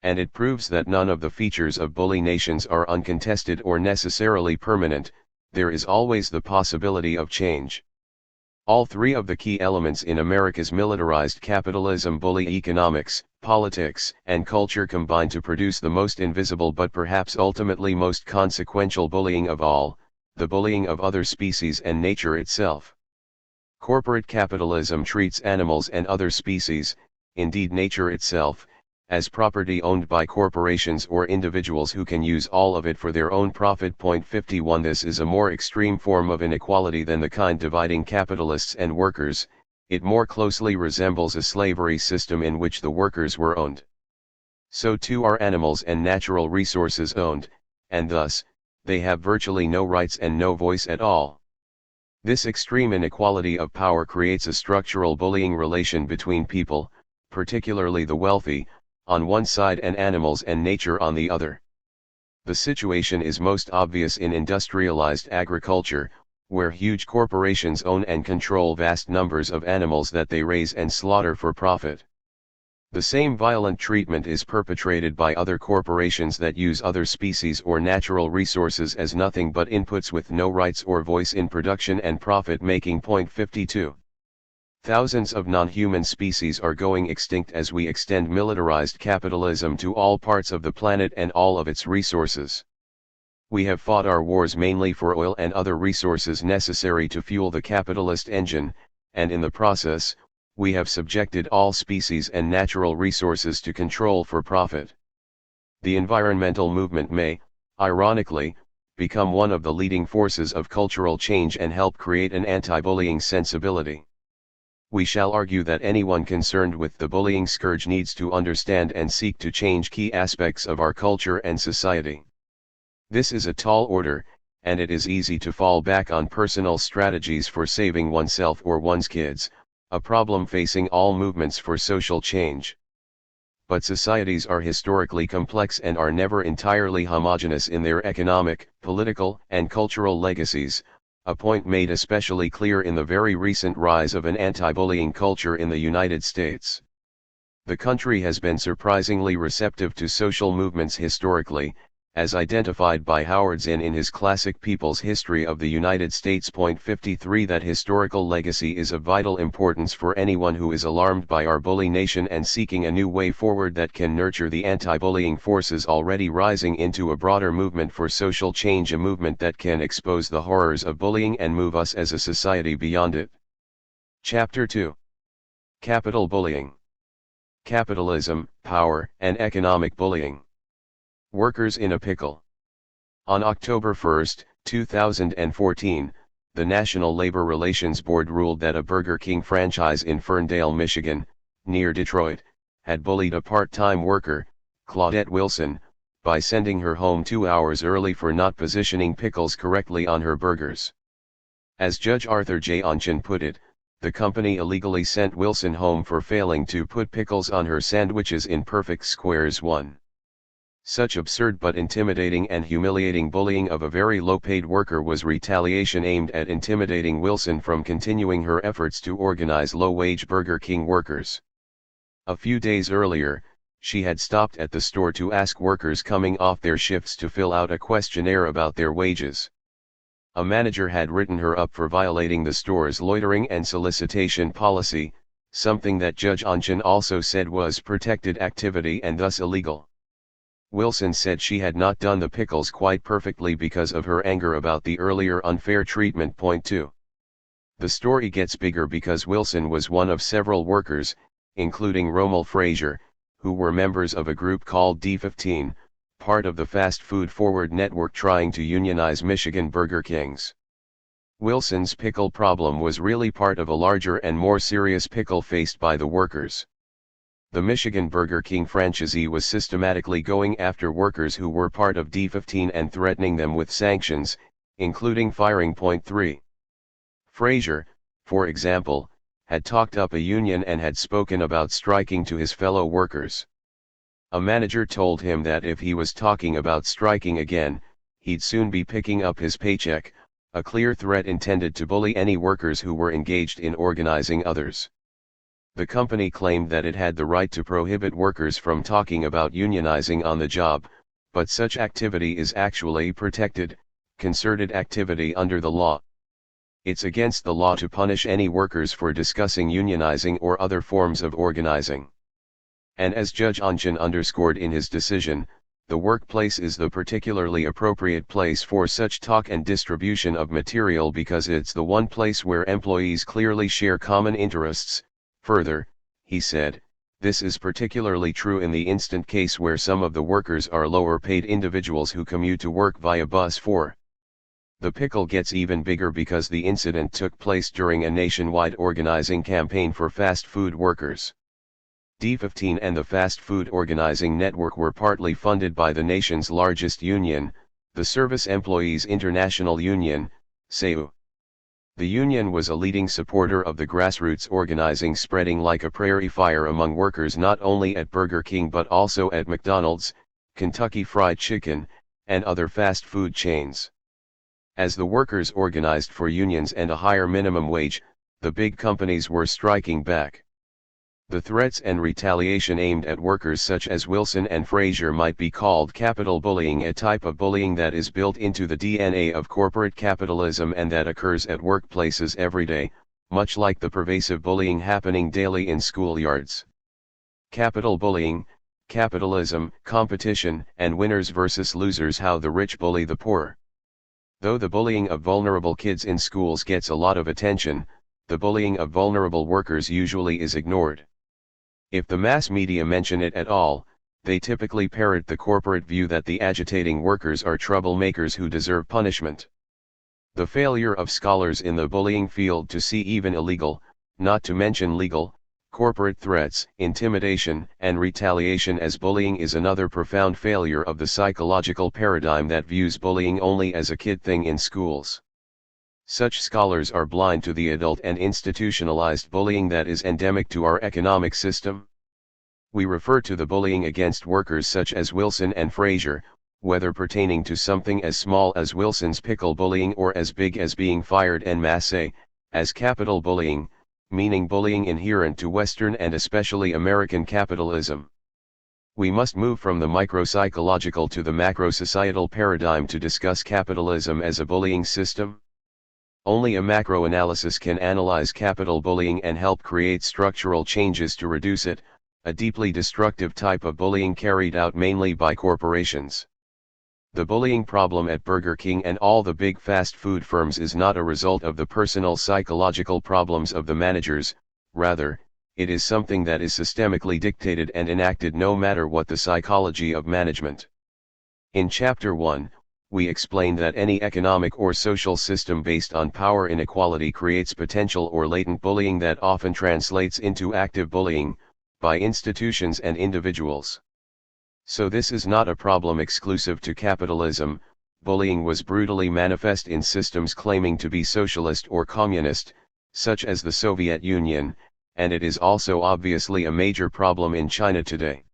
And it proves that none of the features of bully nations are uncontested or necessarily permanent. There is always the possibility of change. All three of the key elements in America's militarized capitalism, bully economics, politics, and culture, combine to produce the most invisible but perhaps ultimately most consequential bullying of all, the bullying of other species and nature itself. Corporate capitalism treats animals and other species, indeed nature itself, as property owned by corporations or individuals who can use all of it for their own profit. 51. This is a more extreme form of inequality than the kind dividing capitalists and workers. It more closely resembles a slavery system in which the workers were owned. So too are animals and natural resources owned, and thus, they have virtually no rights and no voice at all. This extreme inequality of power creates a structural bullying relation between people, particularly the wealthy, on one side and animals and nature on the other. The situation is most obvious in industrialized agriculture, where huge corporations own and control vast numbers of animals that they raise and slaughter for profit. The same violent treatment is perpetrated by other corporations that use other species or natural resources as nothing but inputs with no rights or voice in production and profit making. 52. Thousands of non-human species are going extinct as we extend militarized capitalism to all parts of the planet and all of its resources. We have fought our wars mainly for oil and other resources necessary to fuel the capitalist engine, and in the process, we have subjected all species and natural resources to control for profit. The environmental movement may, ironically, become one of the leading forces of cultural change and help create an anti-bullying sensibility. We shall argue that anyone concerned with the bullying scourge needs to understand and seek to change key aspects of our culture and society. This is a tall order, and it is easy to fall back on personal strategies for saving oneself or one's kids, a problem facing all movements for social change. But societies are historically complex and are never entirely homogeneous in their economic, political, and cultural legacies, a point made especially clear in the very recent rise of an anti-bullying culture in the United States. The country has been surprisingly receptive to social movements historically, as identified by Howard Zinn in his classic People's History of the United States. 53 That historical legacy is of vital importance for anyone who is alarmed by our bully nation and seeking a new way forward that can nurture the anti-bullying forces already rising into a broader movement for social change, a movement that can expose the horrors of bullying and move us as a society beyond it. Chapter 2. Capital Bullying. Capitalism, Power, and Economic Bullying. Workers in a pickle. On October 1, 2014, the National Labor Relations Board ruled that a Burger King franchise in Ferndale, Michigan, near Detroit, had bullied a part-time worker, Claudette Wilson, by sending her home 2 hours early for not positioning pickles correctly on her burgers. As Judge Arthur J. Onchin put it, the company illegally sent Wilson home for failing to put pickles on her sandwiches in perfect squares. 1. Such absurd but intimidating and humiliating bullying of a very low-paid worker was retaliation aimed at intimidating Wilson from continuing her efforts to organize low-wage Burger King workers. A few days earlier, she had stopped at the store to ask workers coming off their shifts to fill out a questionnaire about their wages. A manager had written her up for violating the store's loitering and solicitation policy, something that Judge Onchin also said was protected activity and thus illegal. Wilson said she had not done the pickles quite perfectly because of her anger about the earlier unfair treatment. 2. The story gets bigger because Wilson was one of several workers, including Rommel Frazier, who were members of a group called D15, part of the Fast Food Forward network trying to unionize Michigan Burger Kings. Wilson's pickle problem was really part of a larger and more serious pickle faced by the workers. The Michigan Burger King franchisee was systematically going after workers who were part of D15 and threatening them with sanctions, including firing. 3. Frazier, for example, had talked up a union and had spoken about striking to his fellow workers. A manager told him that if he was talking about striking again, he'd soon be picking up his paycheck, a clear threat intended to bully any workers who were engaged in organizing others. The company claimed that it had the right to prohibit workers from talking about unionizing on the job, but such activity is actually protected, concerted activity under the law. It's against the law to punish any workers for discussing unionizing or other forms of organizing. And as Judge Onchin underscored in his decision, the workplace is the particularly appropriate place for such talk and distribution of material because it's the one place where employees clearly share common interests. Further, he said, this is particularly true in the instant case where some of the workers are lower-paid individuals who commute to work via bus. 4. The pickle gets even bigger because the incident took place during a nationwide organizing campaign for fast food workers. D15 and the Fast Food Organizing Network were partly funded by the nation's largest union, the Service Employees International Union, SEU. The union was a leading supporter of the grassroots organizing spreading like a prairie fire among workers not only at Burger King but also at McDonald's, Kentucky Fried Chicken, and other fast food chains. As the workers organized for unions and a higher minimum wage, the big companies were striking back. The threats and retaliation aimed at workers such as Wilson and Frazier might be called capital bullying, a type of bullying that is built into the DNA of corporate capitalism and that occurs at workplaces every day, much like the pervasive bullying happening daily in schoolyards. Capital bullying, capitalism, competition, and winners versus losers, how the rich bully the poor. Though the bullying of vulnerable kids in schools gets a lot of attention, the bullying of vulnerable workers usually is ignored. If the mass media mention it at all, they typically parrot the corporate view that the agitating workers are troublemakers who deserve punishment. The failure of scholars in the bullying field to see even illegal, not to mention legal, Corporate threats, intimidation, and retaliation as bullying is another profound failure of the psychological paradigm that views bullying only as a kid thing in schools. Such scholars are blind to the adult and institutionalized bullying that is endemic to our economic system. We refer to the bullying against workers such as Wilson and Fraser, whether pertaining to something as small as Wilson's pickle bullying or as big as being fired en masse, as capital bullying, meaning bullying inherent to Western and especially American capitalism. We must move from the micropsychological to the macro-societal paradigm to discuss capitalism as a bullying system. Only a macro analysis can analyze capital bullying and help create structural changes to reduce it, a deeply destructive type of bullying carried out mainly by corporations. The bullying problem at Burger King and all the big fast food firms is not a result of the personal psychological problems of the managers, rather, it is something that is systemically dictated and enacted no matter what the psychology of management. In Chapter 1, we explained that any economic or social system based on power inequality creates potential or latent bullying that often translates into active bullying, by institutions and individuals. So this is not a problem exclusive to capitalism. Bullying was brutally manifest in systems claiming to be socialist or communist, such as the Soviet Union, and it is also obviously a major problem in China today.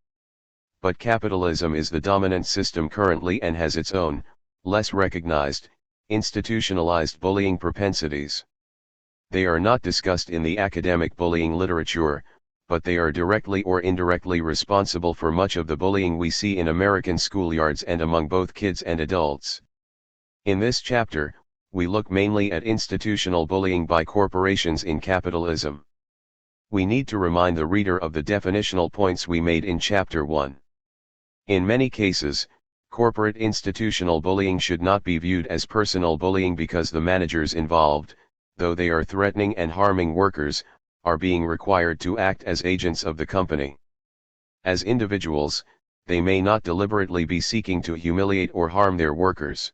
But capitalism is the dominant system currently and has its own, less recognized, institutionalized bullying propensities. They are not discussed in the academic bullying literature, but they are directly or indirectly responsible for much of the bullying we see in American schoolyards and among both kids and adults. In this chapter, we look mainly at institutional bullying by corporations in capitalism. We need to remind the reader of the definitional points we made in Chapter 1. In many cases, corporate institutional bullying should not be viewed as personal bullying because the managers involved, though they are threatening and harming workers, are being required to act as agents of the company. As individuals, they may not deliberately be seeking to humiliate or harm their workers.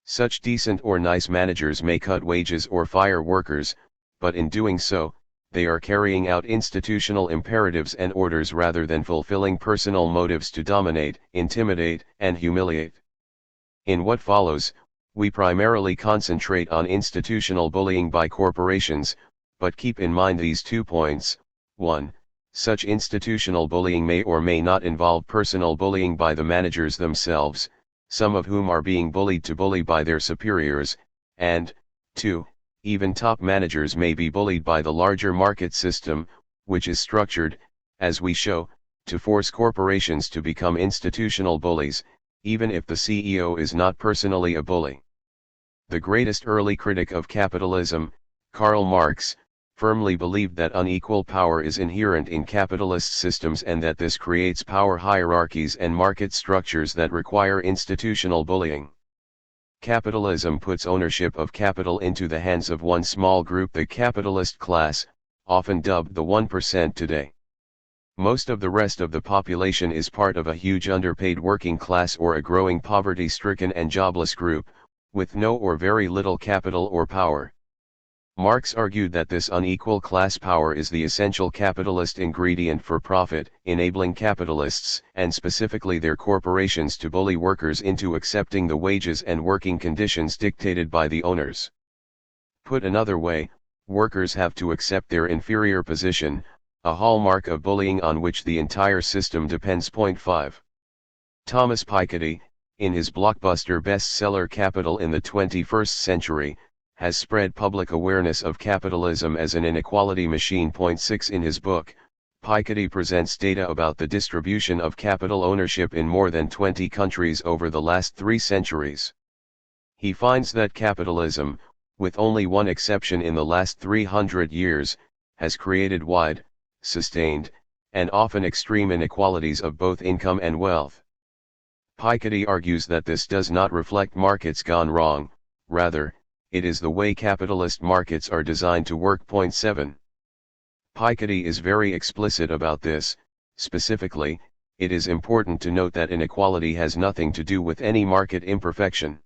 Such decent or nice managers may cut wages or fire workers, but in doing so, they are carrying out institutional imperatives and orders rather than fulfilling personal motives to dominate, intimidate, and humiliate. In what follows, we primarily concentrate on institutional bullying by corporations, but keep in mind these 2 points. 1. Such institutional bullying may or may not involve personal bullying by the managers themselves, some of whom are being bullied to bully by their superiors, and 2. Even top managers may be bullied by the larger market system, which is structured, as we show, to force corporations to become institutional bullies, even if the CEO is not personally a bully. The greatest early critic of capitalism, Karl Marx, firmly believed that unequal power is inherent in capitalist systems and that this creates power hierarchies and market structures that require institutional bullying. Capitalism puts ownership of capital into the hands of one small group, the capitalist class, often dubbed the 1% today. Most of the rest of the population is part of a huge underpaid working class or a growing poverty-stricken and jobless group, with no or very little capital or power. Marx argued that this unequal class power is the essential capitalist ingredient for profit, enabling capitalists, and specifically their corporations, to bully workers into accepting the wages and working conditions dictated by the owners. Put another way, workers have to accept their inferior position, a hallmark of bullying on which the entire system depends. 5. Thomas Piketty, in his blockbuster bestseller Capital in the 21st Century, has spread public awareness of capitalism as an inequality machine. 6. In his book, Piketty presents data about the distribution of capital ownership in more than 20 countries over the last 3 centuries. He finds that capitalism, with only one exception in the last 300 years, has created wide, sustained, and often extreme inequalities of both income and wealth. Piketty argues that this does not reflect markets gone wrong, rather, it is the way capitalist markets are designed to work. 7. Piketty is very explicit about this. Specifically, it is important to note that inequality has nothing to do with any market imperfection.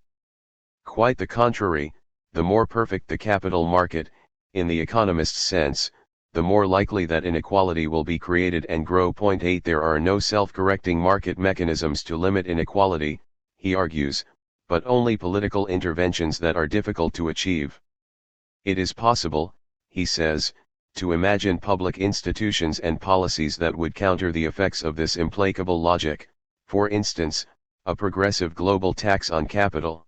Quite the contrary, the more perfect the capital market, in the economist's sense, the more likely that inequality will be created and grow. 8 There are no self-correcting market mechanisms to limit inequality, he argues, but only political interventions that are difficult to achieve. It is possible, he says, to imagine public institutions and policies that would counter the effects of this implacable logic, for instance, a progressive global tax on capital.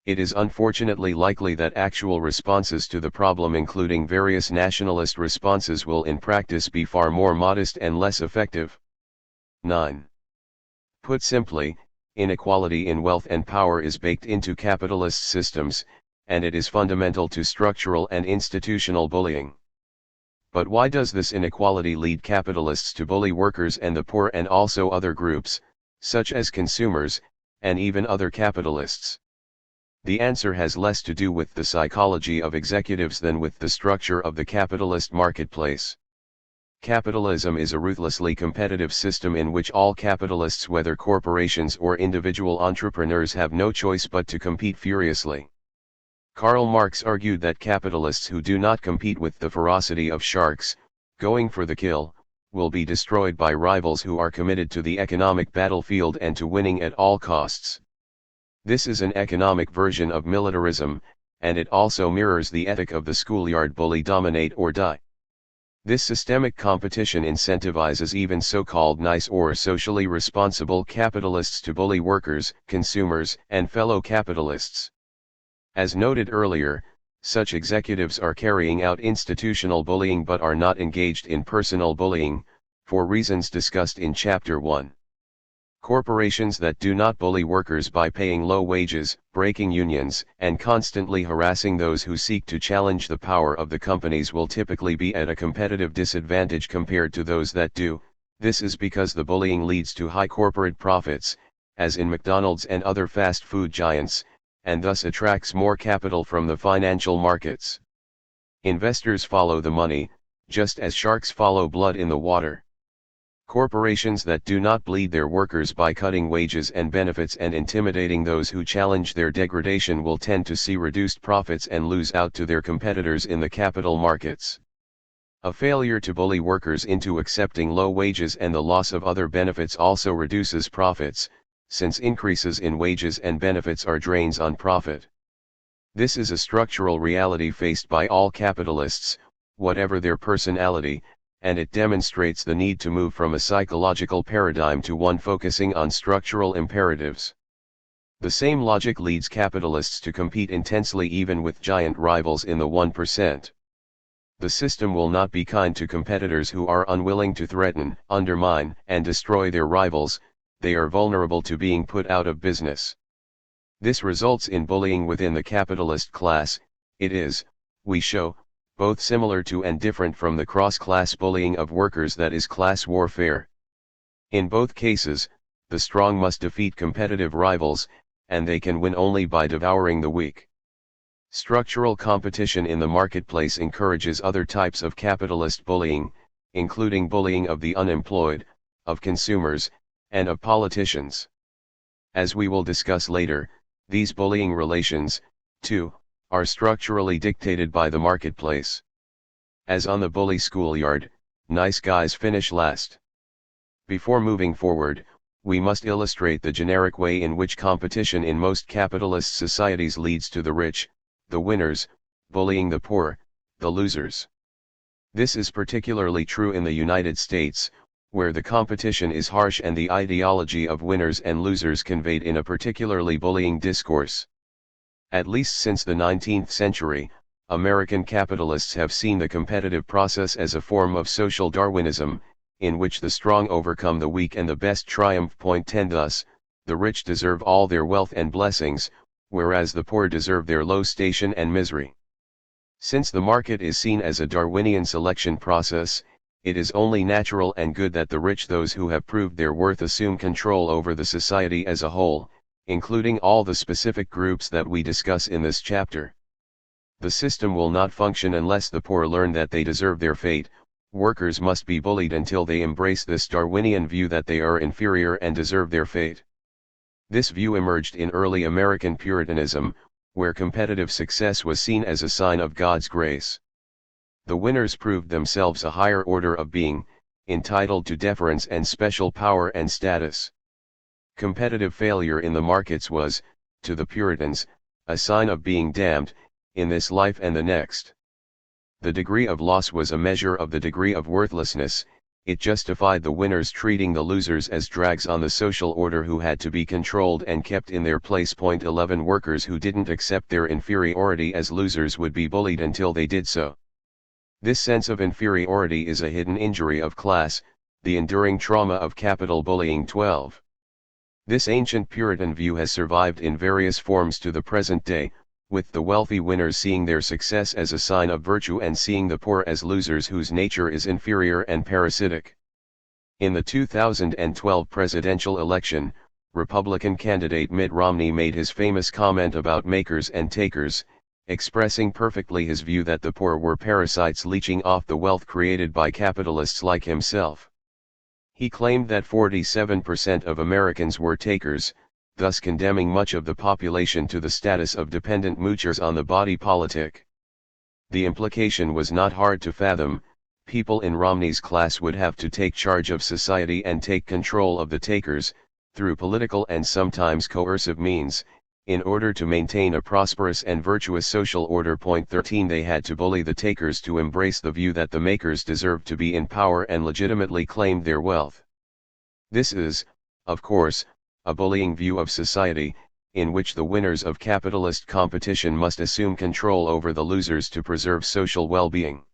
It is unfortunately likely that actual responses to the problem, including various nationalist responses, will in practice be far more modest and less effective. 9. Put simply, inequality in wealth and power is baked into capitalist systems, and it is fundamental to structural and institutional bullying. But why does this inequality lead capitalists to bully workers and the poor, and also other groups, such as consumers, and even other capitalists? The answer has less to do with the psychology of executives than with the structure of the capitalist marketplace. Capitalism is a ruthlessly competitive system in which all capitalists, whether corporations or individual entrepreneurs, have no choice but to compete furiously. Karl Marx argued that capitalists who do not compete with the ferocity of sharks, going for the kill, will be destroyed by rivals who are committed to the economic battlefield and to winning at all costs. This is an economic version of militarism, and it also mirrors the ethic of the schoolyard bully: dominate or die. This systemic competition incentivizes even so-called nice or socially responsible capitalists to bully workers, consumers, and fellow capitalists. As noted earlier, such executives are carrying out institutional bullying but are not engaged in personal bullying, for reasons discussed in Chapter 1. Corporations that do not bully workers by paying low wages, breaking unions, and constantly harassing those who seek to challenge the power of the companies will typically be at a competitive disadvantage compared to those that do. This is because the bullying leads to high corporate profits, as in McDonald's and other fast food giants, and thus attracts more capital from the financial markets. Investors follow the money, just as sharks follow blood in the water. Corporations that do not bleed their workers by cutting wages and benefits and intimidating those who challenge their degradation will tend to see reduced profits and lose out to their competitors in the capital markets. A failure to bully workers into accepting low wages and the loss of other benefits also reduces profits, since increases in wages and benefits are drains on profit. This is a structural reality faced by all capitalists, whatever their personality, and it demonstrates the need to move from a psychological paradigm to one focusing on structural imperatives. The same logic leads capitalists to compete intensely even with giant rivals in the 1%. The system will not be kind to competitors who are unwilling to threaten, undermine, and destroy their rivals. They are vulnerable to being put out of business. This results in bullying within the capitalist class. It is, we show, both similar to and different from the cross-class bullying of workers that is class warfare. In both cases, the strong must defeat competitive rivals, and they can win only by devouring the weak. Structural competition in the marketplace encourages other types of capitalist bullying, including bullying of the unemployed, of consumers, and of politicians. As we will discuss later, these bullying relations, too, are structurally dictated by the marketplace. As on the bully schoolyard, nice guys finish last. Before moving forward, we must illustrate the generic way in which competition in most capitalist societies leads to the rich, the winners, bullying the poor, the losers. This is particularly true in the United States, where the competition is harsh and the ideology of winners and losers conveyed in a particularly bullying discourse. At least since the 19th century, American capitalists have seen the competitive process as a form of social Darwinism, in which the strong overcome the weak and the best triumph. 10 Thus, the rich deserve all their wealth and blessings, whereas the poor deserve their low station and misery. Since the market is seen as a Darwinian selection process, it is only natural and good that the rich, those who have proved their worth, assume control over the society as a whole, including all the specific groups that we discuss in this chapter. The system will not function unless the poor learn that they deserve their fate. Workers must be bullied until they embrace this Darwinian view that they are inferior and deserve their fate. This view emerged in early American Puritanism, where competitive success was seen as a sign of God's grace. The winners proved themselves a higher order of being, entitled to deference and special power and status. Competitive failure in the markets was, to the Puritans, a sign of being damned, in this life and the next. The degree of loss was a measure of the degree of worthlessness. It justified the winners treating the losers as drags on the social order who had to be controlled and kept in their place. 11 Workers who didn't accept their inferiority as losers would be bullied until they did so. This sense of inferiority is a hidden injury of class, the enduring trauma of capital bullying. 12. This ancient Puritan view has survived in various forms to the present day, with the wealthy winners seeing their success as a sign of virtue and seeing the poor as losers whose nature is inferior and parasitic. In the 2012 presidential election, Republican candidate Mitt Romney made his famous comment about makers and takers, expressing perfectly his view that the poor were parasites leeching off the wealth created by capitalists like himself. He claimed that 47% of Americans were takers, thus condemning much of the population to the status of dependent moochers on the body politic. The implication was not hard to fathom. People in Romney's class would have to take charge of society and take control of the takers, through political and sometimes coercive means, in order to maintain a prosperous and virtuous social order. 13 They had to bully the takers to embrace the view that the makers deserved to be in power and legitimately claimed their wealth. This is, of course, a bullying view of society, in which the winners of capitalist competition must assume control over the losers to preserve social well-being.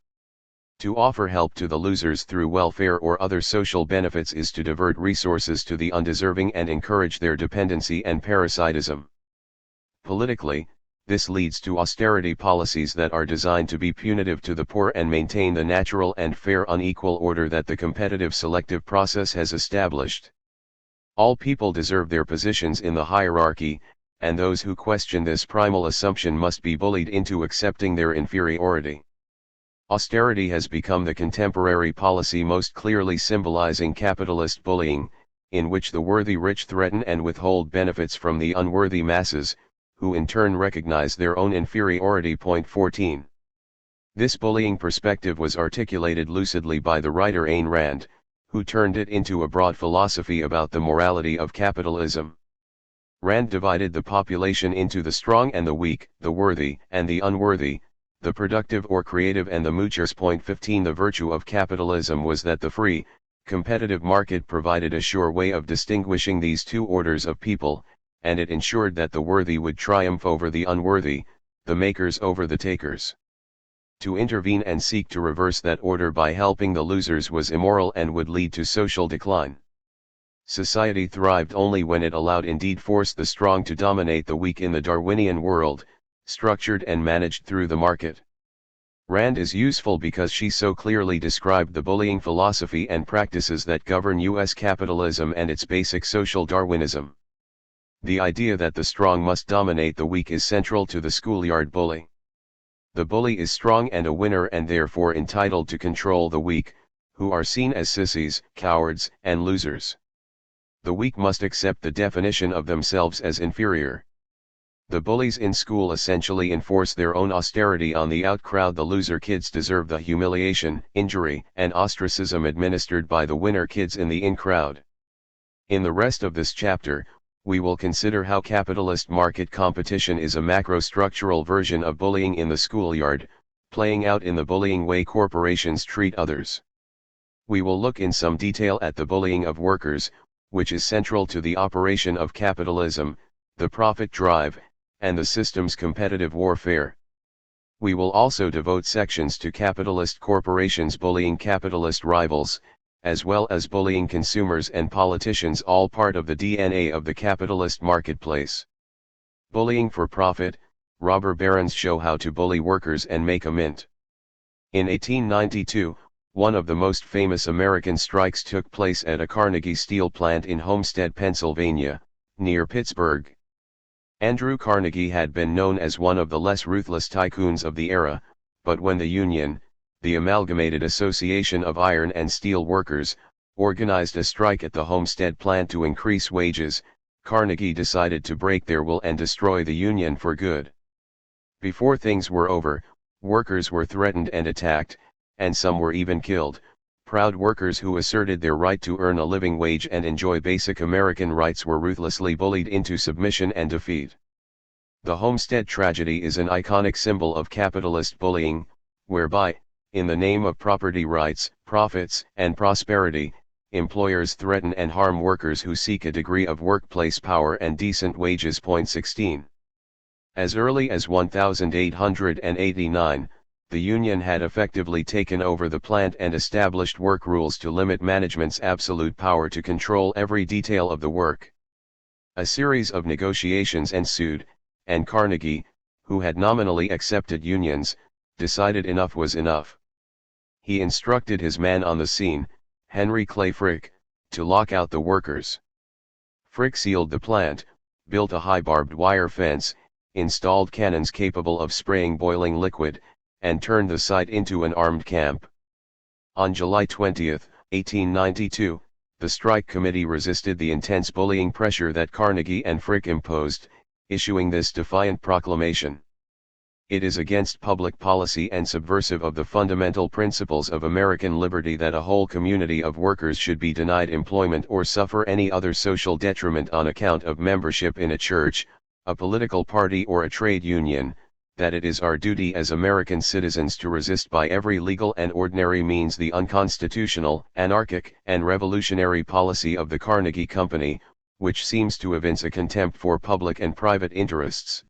To offer help to the losers through welfare or other social benefits is to divert resources to the undeserving and encourage their dependency and parasitism. Politically, this leads to austerity policies that are designed to be punitive to the poor and maintain the natural and fair unequal order that the competitive selective process has established. All people deserve their positions in the hierarchy, and those who question this primal assumption must be bullied into accepting their inferiority. Austerity has become the contemporary policy most clearly symbolizing capitalist bullying, in which the worthy rich threaten and withhold benefits from the unworthy masses, who in turn recognize their own inferiority. 14. This bullying perspective was articulated lucidly by the writer Ayn Rand, who turned it into a broad philosophy about the morality of capitalism. Rand divided the population into the strong and the weak, the worthy and the unworthy, the productive or creative and the moochers. 15 The virtue of capitalism was that the free, competitive market provided a sure way of distinguishing these two orders of people, and it ensured that the worthy would triumph over the unworthy, the makers over the takers. To intervene and seek to reverse that order by helping the losers was immoral and would lead to social decline. Society thrived only when it allowed, indeed forced, the strong to dominate the weak in the Darwinian world, structured and managed through the market. Rand is useful because she so clearly described the bullying philosophy and practices that govern U.S. capitalism and its basic social Darwinism. The idea that the strong must dominate the weak is central to the schoolyard bully. The bully is strong and a winner and therefore entitled to control the weak, who are seen as sissies, cowards, and losers. The weak must accept the definition of themselves as inferior. The bullies in school essentially enforce their own austerity on the outcrowd. The loser kids deserve the humiliation, injury, and ostracism administered by the winner kids in the in-crowd. In the rest of this chapter, we will consider how capitalist market competition is a macro-structural version of bullying in the schoolyard, playing out in the bullying way corporations treat others. We will look in some detail at the bullying of workers, which is central to the operation of capitalism, the profit drive, and the system's competitive warfare. We will also devote sections to capitalist corporations bullying capitalist rivals, as well as bullying consumers and politicians, all part of the DNA of the capitalist marketplace. Bullying for profit, robber barons show how to bully workers and make a mint. In 1892, one of the most famous American strikes took place at a Carnegie steel plant in Homestead, Pennsylvania, near Pittsburgh. Andrew Carnegie had been known as one of the less ruthless tycoons of the era, but when the Union, the Amalgamated Association of Iron and Steel Workers, organized a strike at the Homestead plant to increase wages, Carnegie decided to break their will and destroy the Union for good. Before things were over, Workers were threatened and attacked, and some were even killed. Proud workers who asserted their right to earn a living wage and enjoy basic American rights were ruthlessly bullied into submission and defeat. The Homestead tragedy is an iconic symbol of capitalist bullying, whereby, in the name of property rights, profits, and prosperity, employers threaten and harm workers who seek a degree of workplace power and decent wages. 16. As early as 1889, the Union had effectively taken over the plant and established work rules to limit management's absolute power to control every detail of the work. A series of negotiations ensued, and Carnegie, who had nominally accepted unions, decided enough was enough. He instructed his man on the scene, Henry Clay Frick, to lock out the workers. Frick sealed the plant, built a high barbed wire fence, installed cannons capable of spraying boiling liquid, and turned the site into an armed camp. On July 20, 1892, the strike committee resisted the intense bullying pressure that Carnegie and Frick imposed, issuing this defiant proclamation. It is against public policy and subversive of the fundamental principles of American liberty that a whole community of workers should be denied employment or suffer any other social detriment on account of membership in a church, a political party or a trade union, that it is our duty as American citizens to resist by every legal and ordinary means the unconstitutional, anarchic, and revolutionary policy of the Carnegie Company, which seems to evince a contempt for public and private interests,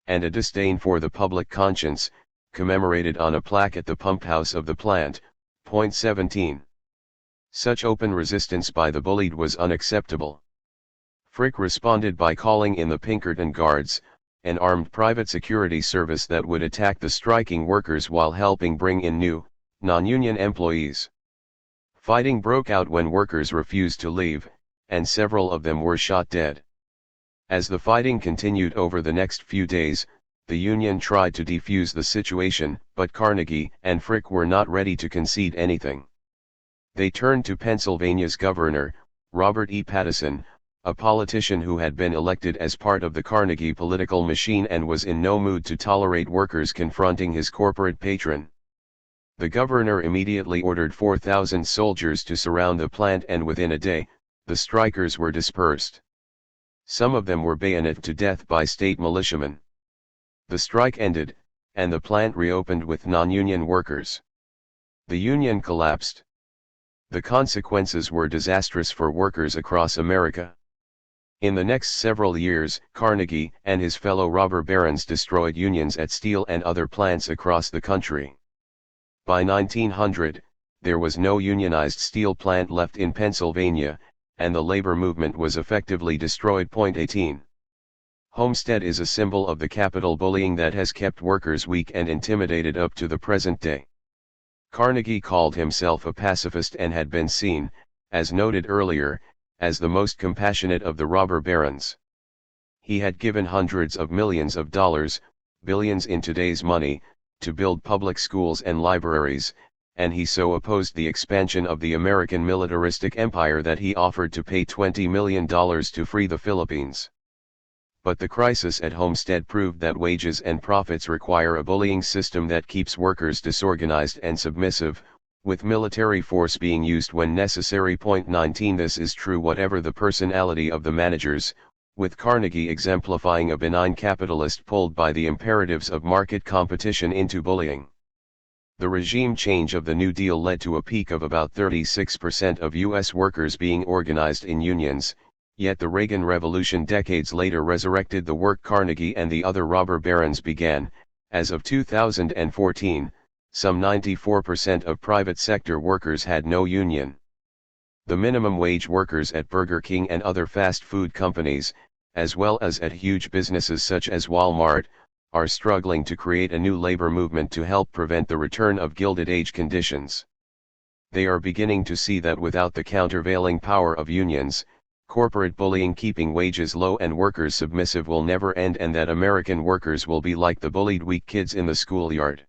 and a disdain for the public conscience, commemorated on a plaque at the pump house of the plant. 17. Such open resistance by the bullied was unacceptable. Frick responded by calling in the Pinkerton Guards, an armed private security service that would attack the striking workers while helping bring in new, non-union employees. Fighting broke out when workers refused to leave, and several of them were shot dead. As the fighting continued over the next few days, the Union tried to defuse the situation, but Carnegie and Frick were not ready to concede anything. They turned to Pennsylvania's governor, Robert E. Pattison, a politician who had been elected as part of the Carnegie political machine and was in no mood to tolerate workers confronting his corporate patron. The governor immediately ordered 4,000 soldiers to surround the plant, and within a day, the strikers were dispersed. Some of them were bayoneted to death by state militiamen. The strike ended, and the plant reopened with non-union workers. The union collapsed. The consequences were disastrous for workers across America. In the next several years, Carnegie and his fellow robber barons destroyed unions at steel and other plants across the country. By 1900, there was no unionized steel plant left in Pennsylvania, and the labor movement was effectively destroyed. 18. Homestead is a symbol of the capital bullying that has kept workers weak and intimidated up to the present day. Carnegie called himself a pacifist and had been seen, as noted earlier, as the most compassionate of the robber barons. He had given hundreds of millions of dollars, billions in today's money, to build public schools and libraries, and he so opposed the expansion of the American militaristic empire that he offered to pay $20 million to free the Philippines. But the crisis at Homestead proved that wages and profits require a bullying system that keeps workers disorganized and submissive, with military force being used when necessary. 19. This is true whatever the personality of the managers, with Carnegie exemplifying a benign capitalist pulled by the imperatives of market competition into bullying. The regime change of the New Deal led to a peak of about 36% of U.S. workers being organized in unions, yet the Reagan Revolution decades later resurrected the work Carnegie and the other robber barons began. As of 2014, some 94% of private sector workers had no union. The minimum wage workers at Burger King and other fast food companies, as well as at huge businesses such as Walmart, are struggling to create a new labor movement to help prevent the return of Gilded Age conditions. They are beginning to see that without the countervailing power of unions, corporate bullying keeping wages low and workers submissive will never end, and that American workers will be like the bullied weak kids in the schoolyard.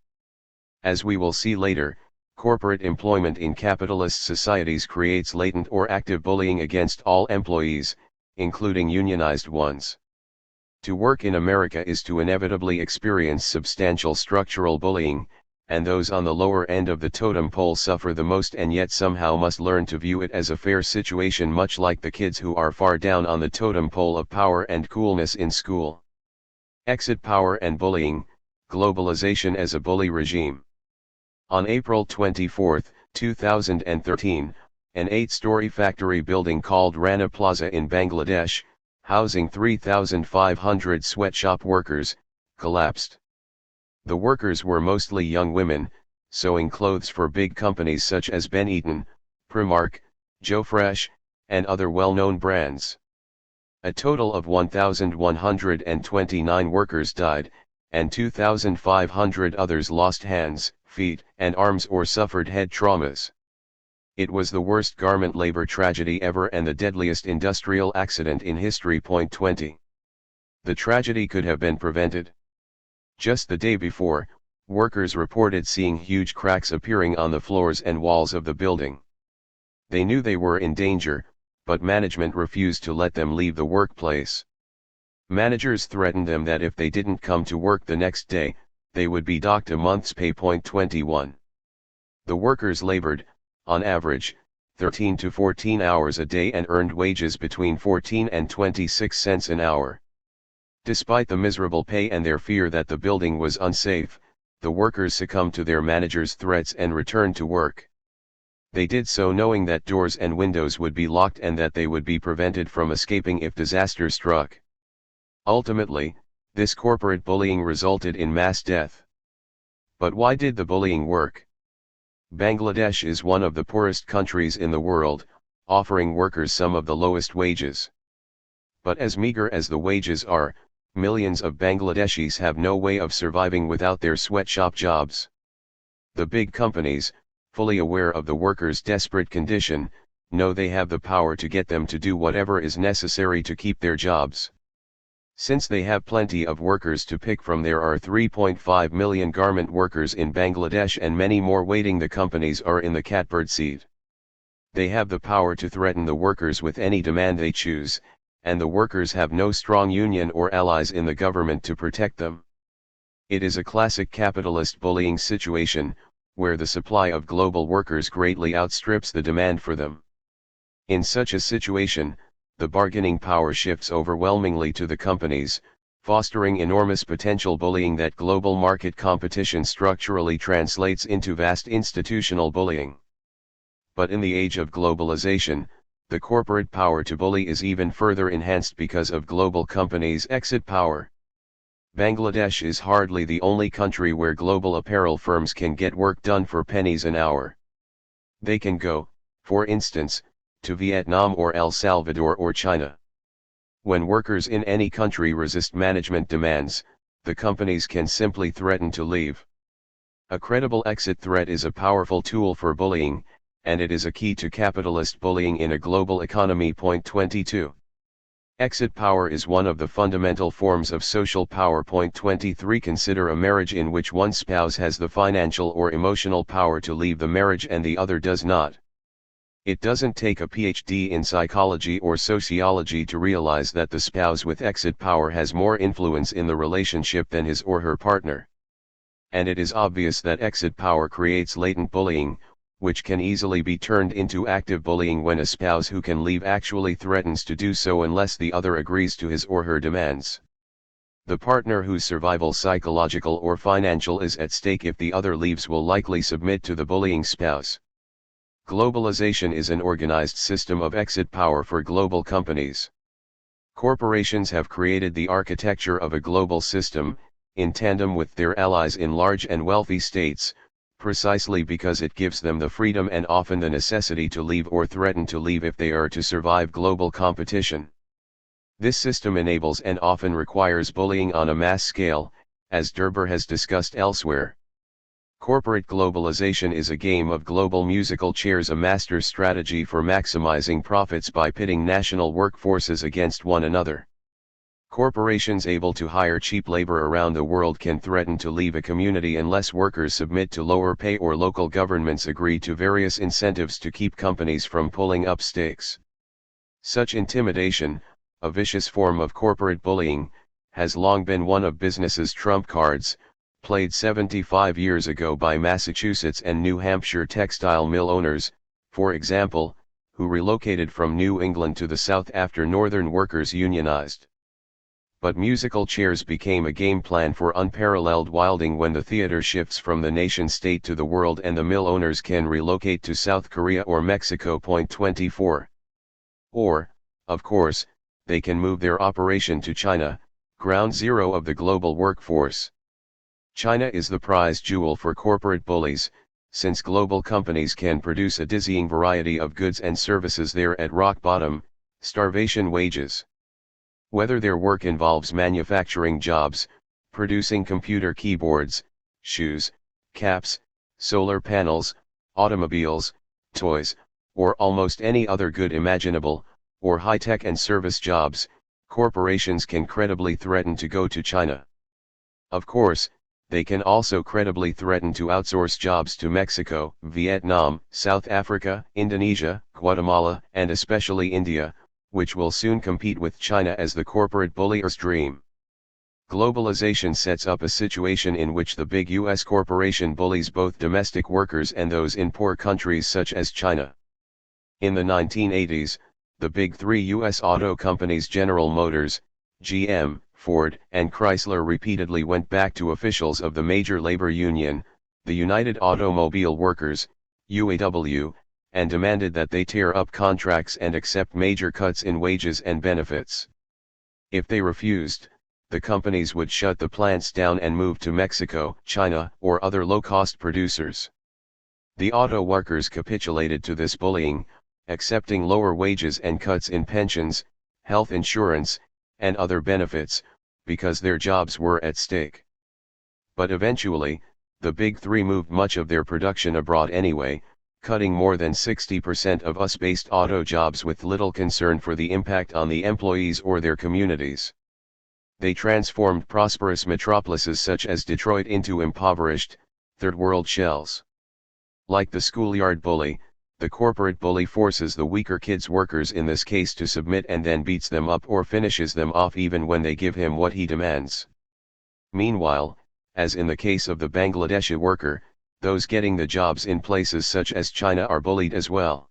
As we will see later, corporate employment in capitalist societies creates latent or active bullying against all employees, including unionized ones. To work in America is to inevitably experience substantial structural bullying, and those on the lower end of the totem pole suffer the most and yet somehow must learn to view it as a fair situation, much like the kids who are far down on the totem pole of power and coolness in school. Exit power and bullying, globalization as a bully regime. On April 24, 2013, an 8-story factory building called Rana Plaza in Bangladesh, housing 3,500 sweatshop workers, collapsed. The workers were mostly young women, sewing clothes for big companies such as Benetton, Primark, Joe Fresh, and other well-known brands. A total of 1,129 workers died, and 2,500 others lost hands, feet, and arms or suffered head traumas. It was the worst garment labor tragedy ever and the deadliest industrial accident in history. 20. The tragedy could have been prevented. Just the day before, workers reported seeing huge cracks appearing on the floors and walls of the building. They knew they were in danger, but management refused to let them leave the workplace. Managers threatened them that if they didn't come to work the next day, they would be docked a month's pay. 21. The workers labored, on average, 13 to 14 hours a day and earned wages between 14 and 26 cents an hour. Despite the miserable pay and their fear that the building was unsafe, the workers succumbed to their managers' threats and returned to work. They did so knowing that doors and windows would be locked and that they would be prevented from escaping if disaster struck. Ultimately, this corporate bullying resulted in mass death. But why did the bullying work? Bangladesh is one of the poorest countries in the world, offering workers some of the lowest wages. But as meager as the wages are, millions of Bangladeshis have no way of surviving without their sweatshop jobs. The big companies, fully aware of the workers' desperate condition, know they have the power to get them to do whatever is necessary to keep their jobs. Since they have plenty of workers to pick from, there are 3.5 million garment workers in Bangladesh and many more waiting. The companies are in the catbird seat. They have the power to threaten the workers with any demand they choose, and the workers have no strong union or allies in the government to protect them. It is a classic capitalist bullying situation, where the supply of global workers greatly outstrips the demand for them. In such a situation, the bargaining power shifts overwhelmingly to the companies, fostering enormous potential bullying. That global market competition structurally translates into vast institutional bullying. But in the age of globalization, the corporate power to bully is even further enhanced because of global companies' exit power. Bangladesh is hardly the only country where global apparel firms can get work done for pennies an hour. They can go, for instance, to Vietnam or El Salvador or China. When workers in any country resist management demands, the companies can simply threaten to leave. A credible exit threat is a powerful tool for bullying, and it is a key to capitalist bullying in a global economy. 22. Exit power is one of the fundamental forms of social power. 23. Consider a marriage in which one spouse has the financial or emotional power to leave the marriage and the other does not. It doesn't take a PhD in psychology or sociology to realize that the spouse with exit power has more influence in the relationship than his or her partner. And it is obvious that exit power creates latent bullying, which can easily be turned into active bullying when a spouse who can leave actually threatens to do so unless the other agrees to his or her demands. The partner whose survival, psychological or financial, is at stake if the other leaves will likely submit to the bullying spouse. Globalization is an organized system of exit power for global companies. Corporations have created the architecture of a global system, in tandem with their allies in large and wealthy states, precisely because it gives them the freedom and often the necessity to leave or threaten to leave if they are to survive global competition. This system enables and often requires bullying on a mass scale, as Derber has discussed elsewhere. Corporate globalization is a game of global musical chairs, a master strategy for maximizing profits by pitting national workforces against one another. Corporations able to hire cheap labor around the world can threaten to leave a community unless workers submit to lower pay or local governments agree to various incentives to keep companies from pulling up stakes. Such intimidation, a vicious form of corporate bullying, has long been one of business's trump cards, played 75 years ago by Massachusetts and New Hampshire textile mill owners, for example, who relocated from New England to the South after Northern workers unionized. But musical chairs became a game plan for unparalleled wilding when the theater shifts from the nation-state to the world and the mill owners can relocate to South Korea or Mexico. 24. Or, of course, they can move their operation to China, ground zero of the global workforce. China is the prize jewel for corporate bullies, since global companies can produce a dizzying variety of goods and services there at rock bottom, starvation wages. Whether their work involves manufacturing jobs, producing computer keyboards, shoes, caps, solar panels, automobiles, toys, or almost any other good imaginable, or high-tech and service jobs, corporations can credibly threaten to go to China. Of course, they can also credibly threaten to outsource jobs to Mexico, Vietnam, South Africa, Indonesia, Guatemala, and especially India, which will soon compete with China as the corporate bullier's dream. Globalization sets up a situation in which the big US corporation bullies both domestic workers and those in poor countries such as China. In the 1980s, the big three US auto companies General Motors, GM, Ford, and Chrysler repeatedly went back to officials of the major labor union, the United Automobile Workers, UAW, and demanded that they tear up contracts and accept major cuts in wages and benefits. If they refused, the companies would shut the plants down and move to Mexico, China, or other low-cost producers. The auto workers capitulated to this bullying, accepting lower wages and cuts in pensions, health insurance, and other benefits, because their jobs were at stake. But eventually, the big three moved much of their production abroad anyway, cutting more than 60% of US-based auto jobs with little concern for the impact on the employees or their communities. They transformed prosperous metropolises such as Detroit into impoverished, third-world shells. Like the schoolyard bully, the corporate bully forces the weaker kids' workers in this case to submit and then beats them up or finishes them off even when they give him what he demands. Meanwhile, as in the case of the Bangladeshi worker, those getting the jobs in places such as China are bullied as well.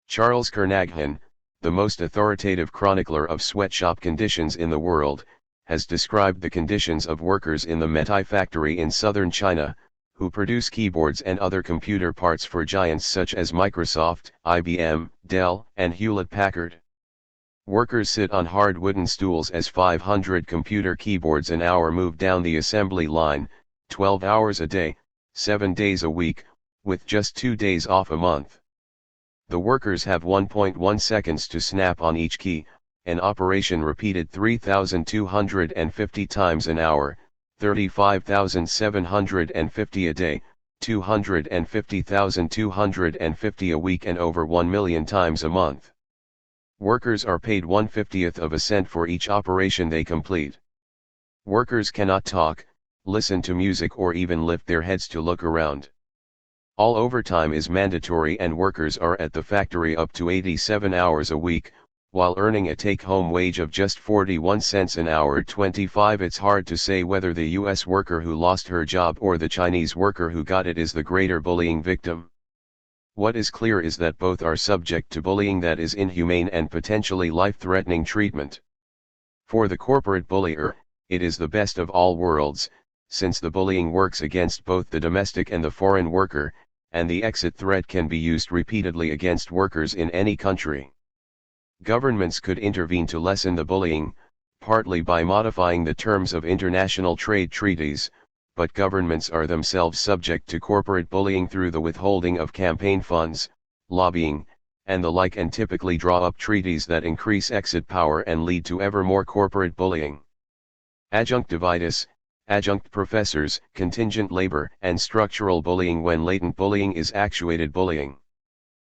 Charles Kernaghan, the most authoritative chronicler of sweatshop conditions in the world, has described the conditions of workers in the Metai factory in southern China, who produce keyboards and other computer parts for giants such as Microsoft, IBM, Dell, and Hewlett-Packard. Workers sit on hard wooden stools as 500 computer keyboards an hour move down the assembly line, 12 hours a day, 7 days a week, with just 2 days off a month. The workers have 1.1 seconds to snap on each key, an operation repeated 3,250 times an hour, 35,750 a day, 250,250 a week and over 1 million times a month. Workers are paid 1/50th of a cent for each operation they complete. Workers cannot talk, listen to music or even lift their heads to look around. All overtime is mandatory and workers are at the factory up to 87 hours a week, while earning a take-home wage of just 41 cents an hour. 25. It's hard to say whether the US worker who lost her job or the Chinese worker who got it is the greater bullying victim. What is clear is that both are subject to bullying that is inhumane and potentially life-threatening treatment. For the corporate bullier, it is the best of all worlds, since the bullying works against both the domestic and the foreign worker, and the exit threat can be used repeatedly against workers in any country. Governments could intervene to lessen the bullying, partly by modifying the terms of international trade treaties, but governments are themselves subject to corporate bullying through the withholding of campaign funds, lobbying, and the like, and typically draw up treaties that increase exit power and lead to ever more corporate bullying. Adjunctivitis, adjunct professors, contingent labor, and structural bullying when latent bullying is actuated bullying.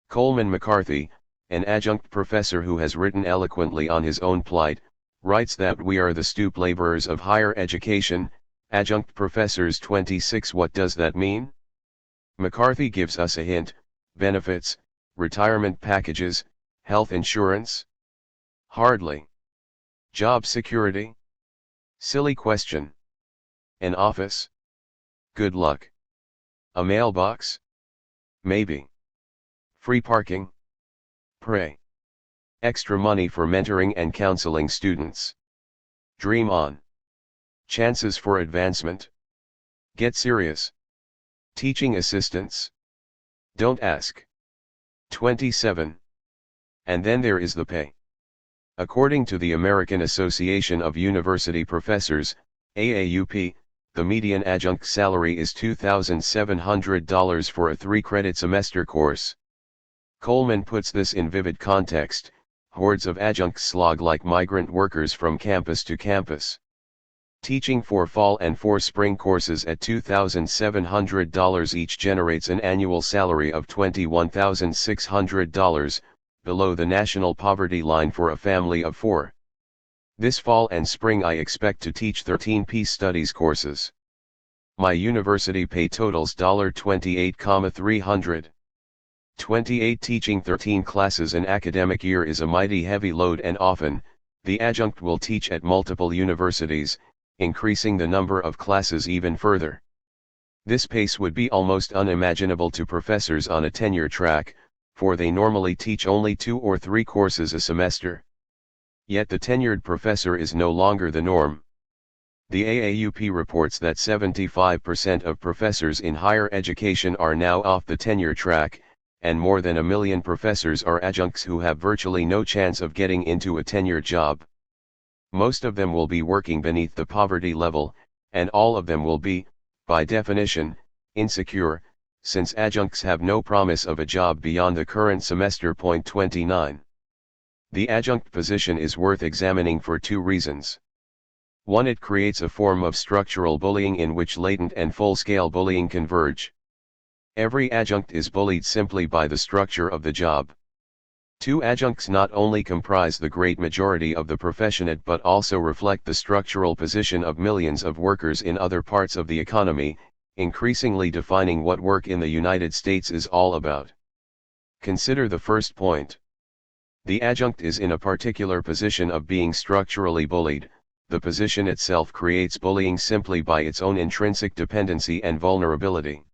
Coleman McCarthy, an adjunct professor who has written eloquently on his own plight, writes that we are the stoop laborers of higher education, adjunct professors. 26. What does that mean? McCarthy gives us a hint: benefits, retirement packages, health insurance? Hardly. Job security? Silly question. An office? Good luck. A mailbox? Maybe. Free parking? Pray. Extra money for mentoring and counseling students. Dream on. Chances for advancement? Get serious. Teaching assistants? Don't ask. 27. And then there is the pay. According to the American Association of University Professors, AAUP, the median adjunct salary is $2,700 for a 3-credit semester course. Coleman puts this in vivid context: hordes of adjuncts slog like migrant workers from campus to campus. Teaching 4 fall and 4 spring courses at $2,700 each generates an annual salary of $21,600, below the national poverty line for a family of 4. This fall and spring I expect to teach 13 peace studies courses. My university pay totals $28,300. 28 teaching 13 classes an academic year is a mighty heavy load, and often, the adjunct will teach at multiple universities, increasing the number of classes even further. This pace would be almost unimaginable to professors on a tenure track, for they normally teach only 2 or 3 courses a semester. Yet the tenured professor is no longer the norm. The AAUP reports that 75% of professors in higher education are now off the tenure track, and more than 1 million professors are adjuncts who have virtually no chance of getting into a tenured job. Most of them will be working beneath the poverty level, and all of them will be, by definition, insecure, since adjuncts have no promise of a job beyond the current semester. 29. The adjunct position is worth examining for 2 reasons. 1. It creates a form of structural bullying in which latent and full-scale bullying converge. Every adjunct is bullied simply by the structure of the job. 2. Adjuncts not only comprise the great majority of the professionate but also reflect the structural position of millions of workers in other parts of the economy, increasingly defining what work in the United States is all about. Consider the first point. The adjunct is in a particular position of being structurally bullied. The position itself creates bullying simply by its own intrinsic dependency and vulnerability.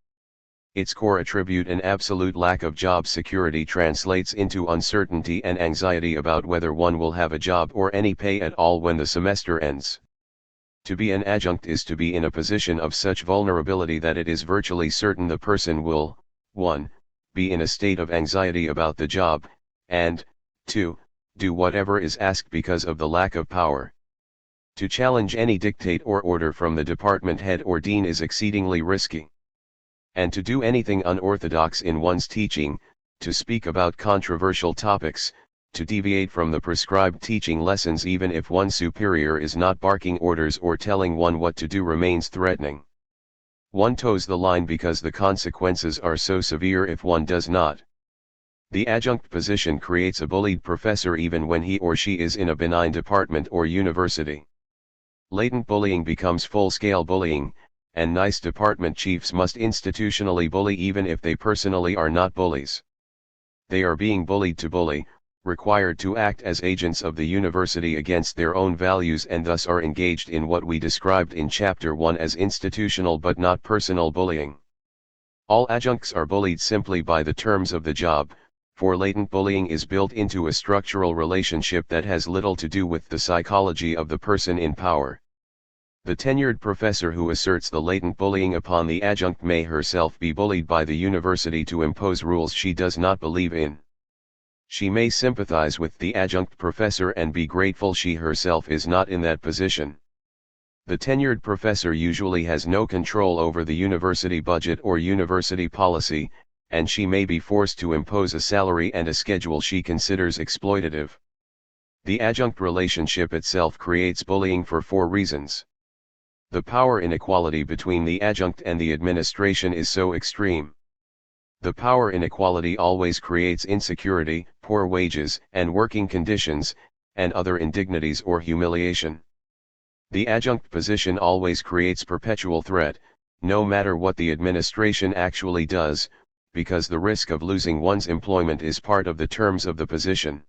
Its core attribute, an absolute lack of job security, translates into uncertainty and anxiety about whether one will have a job or any pay at all when the semester ends. To be an adjunct is to be in a position of such vulnerability that it is virtually certain the person will, 1. be in a state of anxiety about the job, and, 2. do whatever is asked because of the lack of power. To challenge any dictate or order from the department head or dean is exceedingly risky. And to do anything unorthodox in one's teaching, to speak about controversial topics, to deviate from the prescribed teaching lessons even if one's superior is not barking orders or telling one what to do, remains threatening. One toes the line because the consequences are so severe if one does not. The adjunct position creates a bullied professor even when he or she is in a benign department or university. Latent bullying becomes full-scale bullying, and nice department chiefs must institutionally bully even if they personally are not bullies. They are being bullied to bully, required to act as agents of the university against their own values, and thus are engaged in what we described in Chapter 1 as institutional but not personal bullying. All adjuncts are bullied simply by the terms of the job, for latent bullying is built into a structural relationship that has little to do with the psychology of the person in power. The tenured professor who asserts the latent bullying upon the adjunct may herself be bullied by the university to impose rules she does not believe in. She may sympathize with the adjunct professor and be grateful she herself is not in that position. The tenured professor usually has no control over the university budget or university policy, and she may be forced to impose a salary and a schedule she considers exploitative. The adjunct relationship itself creates bullying for 4 reasons. The power inequality between the adjunct and the administration is so extreme. The power inequality always creates insecurity, poor wages and working conditions, and other indignities or humiliation. The adjunct position always creates perpetual threat, no matter what the administration actually does, because the risk of losing one's employment is part of the terms of the position.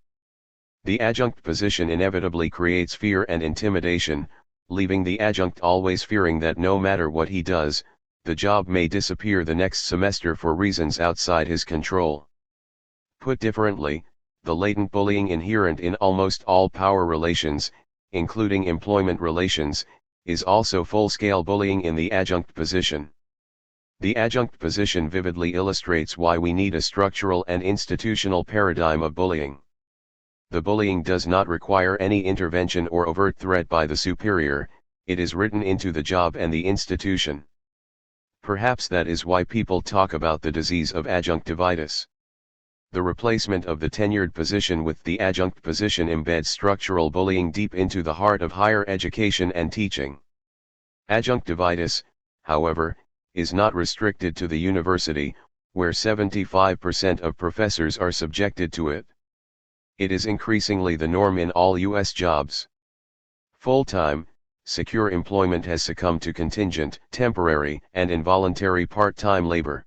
The adjunct position inevitably creates fear and intimidation, leaving the adjunct always fearing that no matter what he does, the job may disappear the next semester for reasons outside his control. Put differently, the latent bullying inherent in almost all power relations, including employment relations, is also full-scale bullying in the adjunct position. The adjunct position vividly illustrates why we need a structural and institutional paradigm of bullying. The bullying does not require any intervention or overt threat by the superior, it is written into the job and the institution. Perhaps that is why people talk about the disease of adjunctivitis. The replacement of the tenured position with the adjunct position embeds structural bullying deep into the heart of higher education and teaching. Adjunctivitis, however, is not restricted to the university, where 75% of professors are subjected to it. It is increasingly the norm in all U.S. jobs. Full-time, secure employment has succumbed to contingent, temporary, and involuntary part-time labor.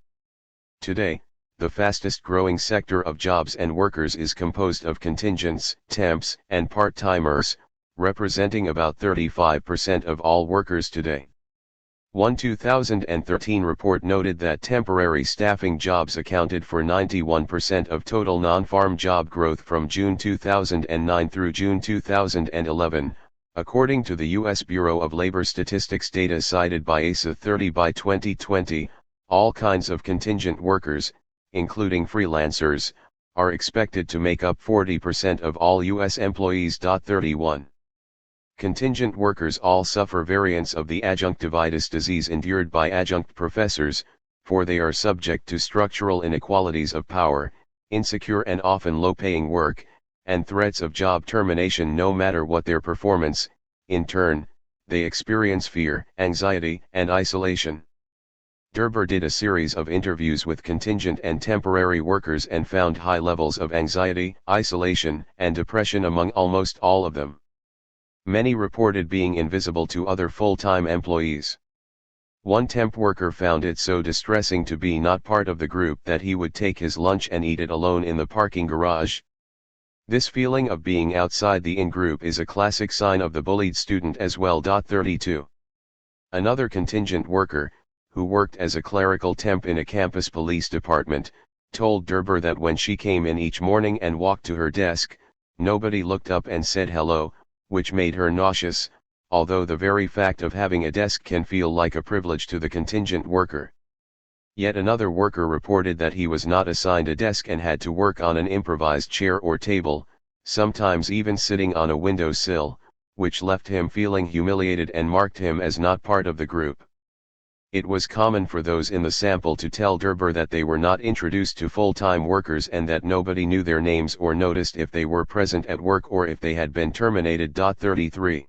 Today, the fastest-growing sector of jobs and workers is composed of contingents, temps, and part-timers, representing about 35% of all workers today. One 2013 report noted that temporary staffing jobs accounted for 91% of total non-farm job growth from June 2009 through June 2011, according to the U.S. Bureau of Labor Statistics data cited by ASA 30 by 2020. All kinds of contingent workers, including freelancers, are expected to make up 40% of all U.S. employees. 31. Contingent workers all suffer variants of the adjunctivitis disease endured by adjunct professors, for they are subject to structural inequalities of power, insecure and often low-paying work, and threats of job termination no matter what their performance. In turn, they experience fear, anxiety, and isolation. Derber did a series of interviews with contingent and temporary workers and found high levels of anxiety, isolation, and depression among almost all of them. Many reported being invisible to other full-time employees. One temp worker found it so distressing to be not part of the group that he would take his lunch and eat it alone in the parking garage. This feeling of being outside the in-group is a classic sign of the bullied student as well. 32. Another contingent worker, who worked as a clerical temp in a campus police department, told Derber that when she came in each morning and walked to her desk, nobody looked up and said hello, which made her nauseous, although the very fact of having a desk can feel like a privilege to the contingent worker. Yet another worker reported that he was not assigned a desk and had to work on an improvised chair or table, sometimes even sitting on a windowsill, which left him feeling humiliated and marked him as not part of the group. It was common for those in the sample to tell Derber that they were not introduced to full-time workers and that nobody knew their names or noticed if they were present at work or if they had been terminated. 33.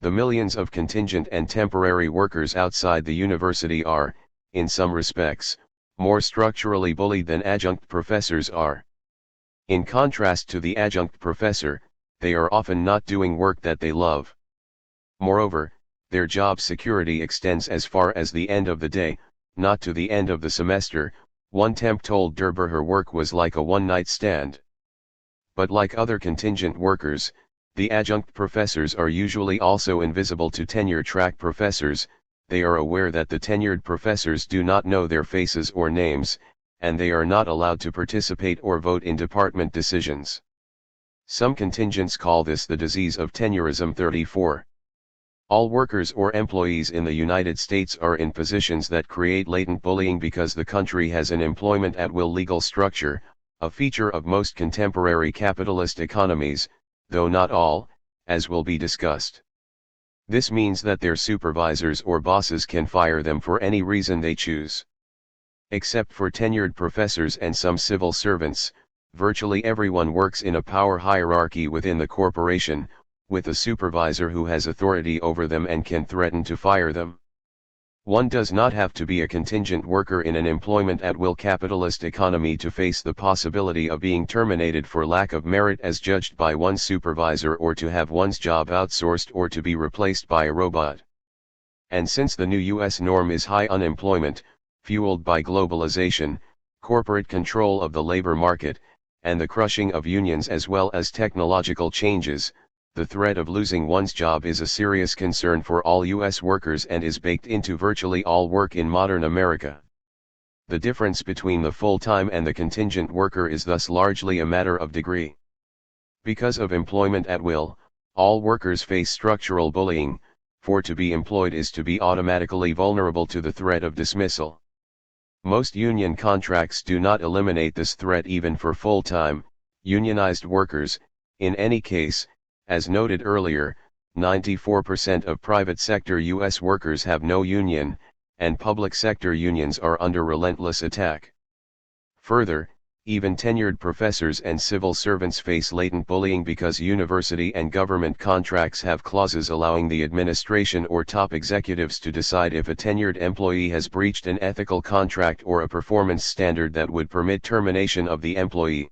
The millions of contingent and temporary workers outside the university are, in some respects, more structurally bullied than adjunct professors are. In contrast to the adjunct professor, they are often not doing work that they love. Moreover, their job security extends as far as the end of the day, not to the end of the semester. One temp told Derber her work was like a one-night stand. But like other contingent workers, the adjunct professors are usually also invisible to tenure-track professors. They are aware that the tenured professors do not know their faces or names, and they are not allowed to participate or vote in department decisions. Some contingents call this the disease of tenurism. 34. All workers or employees in the United States are in positions that create latent bullying because the country has an employment at will legal structure, a feature of most contemporary capitalist economies, though not all, as will be discussed. This means that their supervisors or bosses can fire them for any reason they choose. Except for tenured professors and some civil servants, virtually everyone works in a power hierarchy within the corporation, with a supervisor who has authority over them and can threaten to fire them. One does not have to be a contingent worker in an employment at will capitalist economy to face the possibility of being terminated for lack of merit as judged by one's supervisor, or to have one's job outsourced or to be replaced by a robot. And since the new U.S. norm is high unemployment, fueled by globalization, corporate control of the labor market, and the crushing of unions as well as technological changes, the threat of losing one's job is a serious concern for all U.S. workers and is baked into virtually all work in modern America. The difference between the full-time and the contingent worker is thus largely a matter of degree. Because of employment at will, all workers face structural bullying, for to be employed is to be automatically vulnerable to the threat of dismissal. Most union contracts do not eliminate this threat even for full-time, unionized workers. In any case, as noted earlier, 94% of private sector U.S. workers have no union, and public sector unions are under relentless attack. Further, even tenured professors and civil servants face latent bullying because university and government contracts have clauses allowing the administration or top executives to decide if a tenured employee has breached an ethical contract or a performance standard that would permit termination of the employee.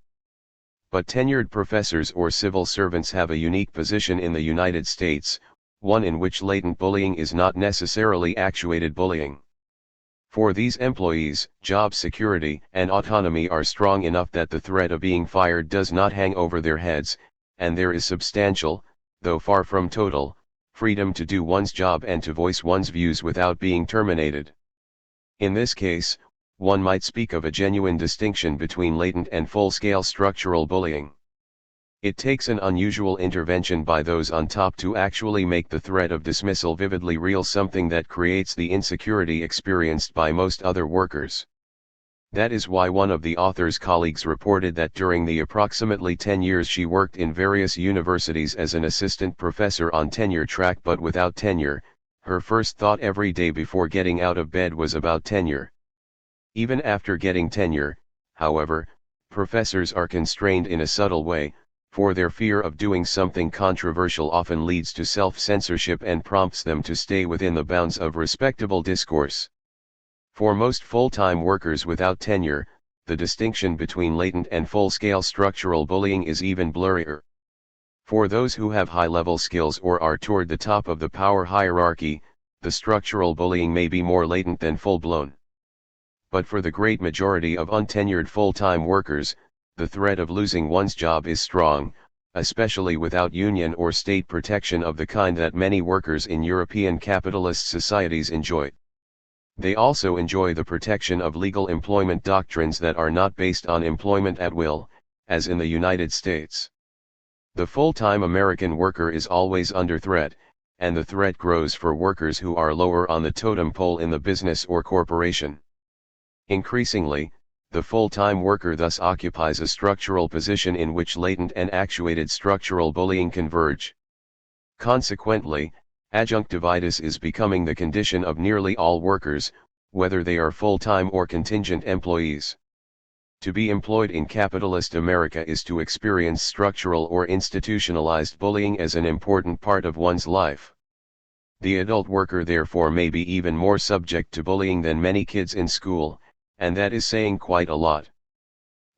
But tenured professors or civil servants have a unique position in the United States, one in which latent bullying is not necessarily actuated bullying. For these employees, job security and autonomy are strong enough that the threat of being fired does not hang over their heads, and there is substantial, though far from total, freedom to do one's job and to voice one's views without being terminated. In this case, one might speak of a genuine distinction between latent and full-scale structural bullying. It takes an unusual intervention by those on top to actually make the threat of dismissal vividly real, something that creates the insecurity experienced by most other workers. That is why one of the author's colleagues reported that during the approximately 10 years she worked in various universities as an assistant professor on tenure track but without tenure, her first thought every day before getting out of bed was about tenure. Even after getting tenure, however, professors are constrained in a subtle way, for their fear of doing something controversial often leads to self-censorship and prompts them to stay within the bounds of respectable discourse. For most full-time workers without tenure, the distinction between latent and full-scale structural bullying is even blurrier. For those who have high-level skills or are toward the top of the power hierarchy, the structural bullying may be more latent than full-blown. But for the great majority of untenured full-time workers, the threat of losing one's job is strong, especially without union or state protection of the kind that many workers in European capitalist societies enjoy. They also enjoy the protection of legal employment doctrines that are not based on employment at will, as in the United States. The full-time American worker is always under threat, and the threat grows for workers who are lower on the totem pole in the business or corporation. Increasingly, the full-time worker thus occupies a structural position in which latent and actuated structural bullying converge. Consequently, adjunctivitis is becoming the condition of nearly all workers, whether they are full-time or contingent employees. To be employed in capitalist America is to experience structural or institutionalized bullying as an important part of one's life. The adult worker therefore may be even more subject to bullying than many kids in school, and that is saying quite a lot.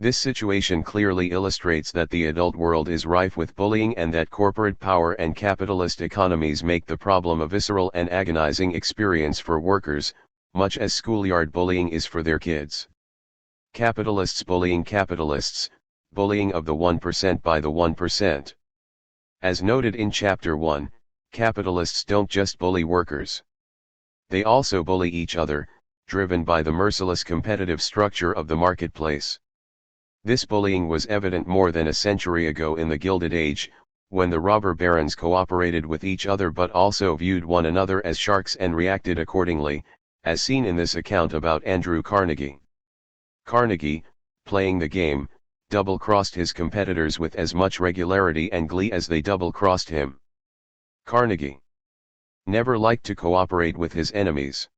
This situation clearly illustrates that the adult world is rife with bullying and that corporate power and capitalist economies make the problem a visceral and agonizing experience for workers, much as schoolyard bullying is for their kids. Capitalists bullying capitalists, bullying of the 1% by the 1%. As noted in Chapter 1, capitalists don't just bully workers. They also bully each other, driven by the merciless competitive structure of the marketplace. This bullying was evident more than a century ago in the Gilded Age, when the robber barons cooperated with each other but also viewed one another as sharks and reacted accordingly, as seen in this account about Andrew Carnegie. Carnegie, playing the game, double-crossed his competitors with as much regularity and glee as they double-crossed him. Carnegie never liked to cooperate with his enemies.